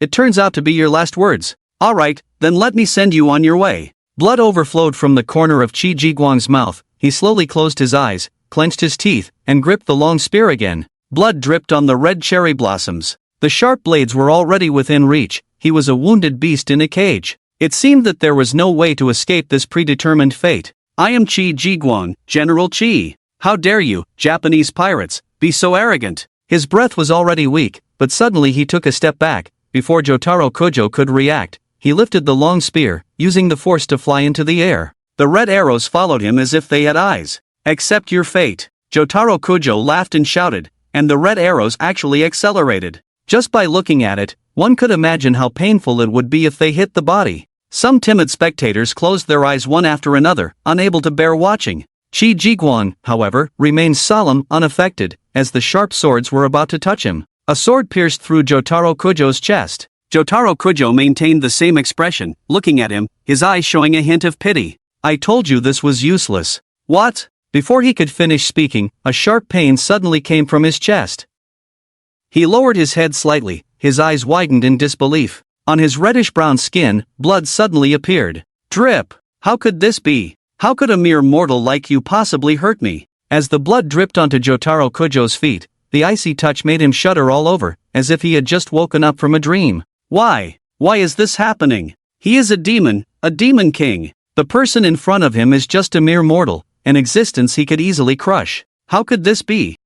it turns out to be your last words. Alright, then let me send you on your way. Blood overflowed from the corner of Qi Jiguang's mouth. He slowly closed his eyes, clenched his teeth, and gripped the long spear again. Blood dripped on the red cherry blossoms. The sharp blades were already within reach. He was a wounded beast in a cage. It seemed that there was no way to escape this predetermined fate. I am Qi Jiguang, General Qi. How dare you, Japanese pirates, be so arrogant? His breath was already weak, but suddenly he took a step back. Before Jotaro Kujo could react, he lifted the long spear, using the force to fly into the air. The red arrows followed him as if they had eyes. Accept your fate. Jotaro Kujo laughed and shouted, and the red arrows actually accelerated. Just by looking at it, one could imagine how painful it would be if they hit the body. Some timid spectators closed their eyes one after another, unable to bear watching. Qi Jiguang, however, remained solemn, unaffected, as the sharp swords were about to touch him. A sword pierced through Jotaro Kujo's chest. Jotaro Kujo maintained the same expression, looking at him, his eyes showing a hint of pity. I told you this was useless. What? Before he could finish speaking, a sharp pain suddenly came from his chest. He lowered his head slightly, his eyes widened in disbelief. On his reddish-brown skin, blood suddenly appeared. Drip! How could this be? How could a mere mortal like you possibly hurt me? As the blood dripped onto Jotaro Kujo's feet, the icy touch made him shudder all over, as if he had just woken up from a dream. Why? Why is this happening? He is a demon king. The person in front of him is just a mere mortal, an existence he could easily crush. How could this be?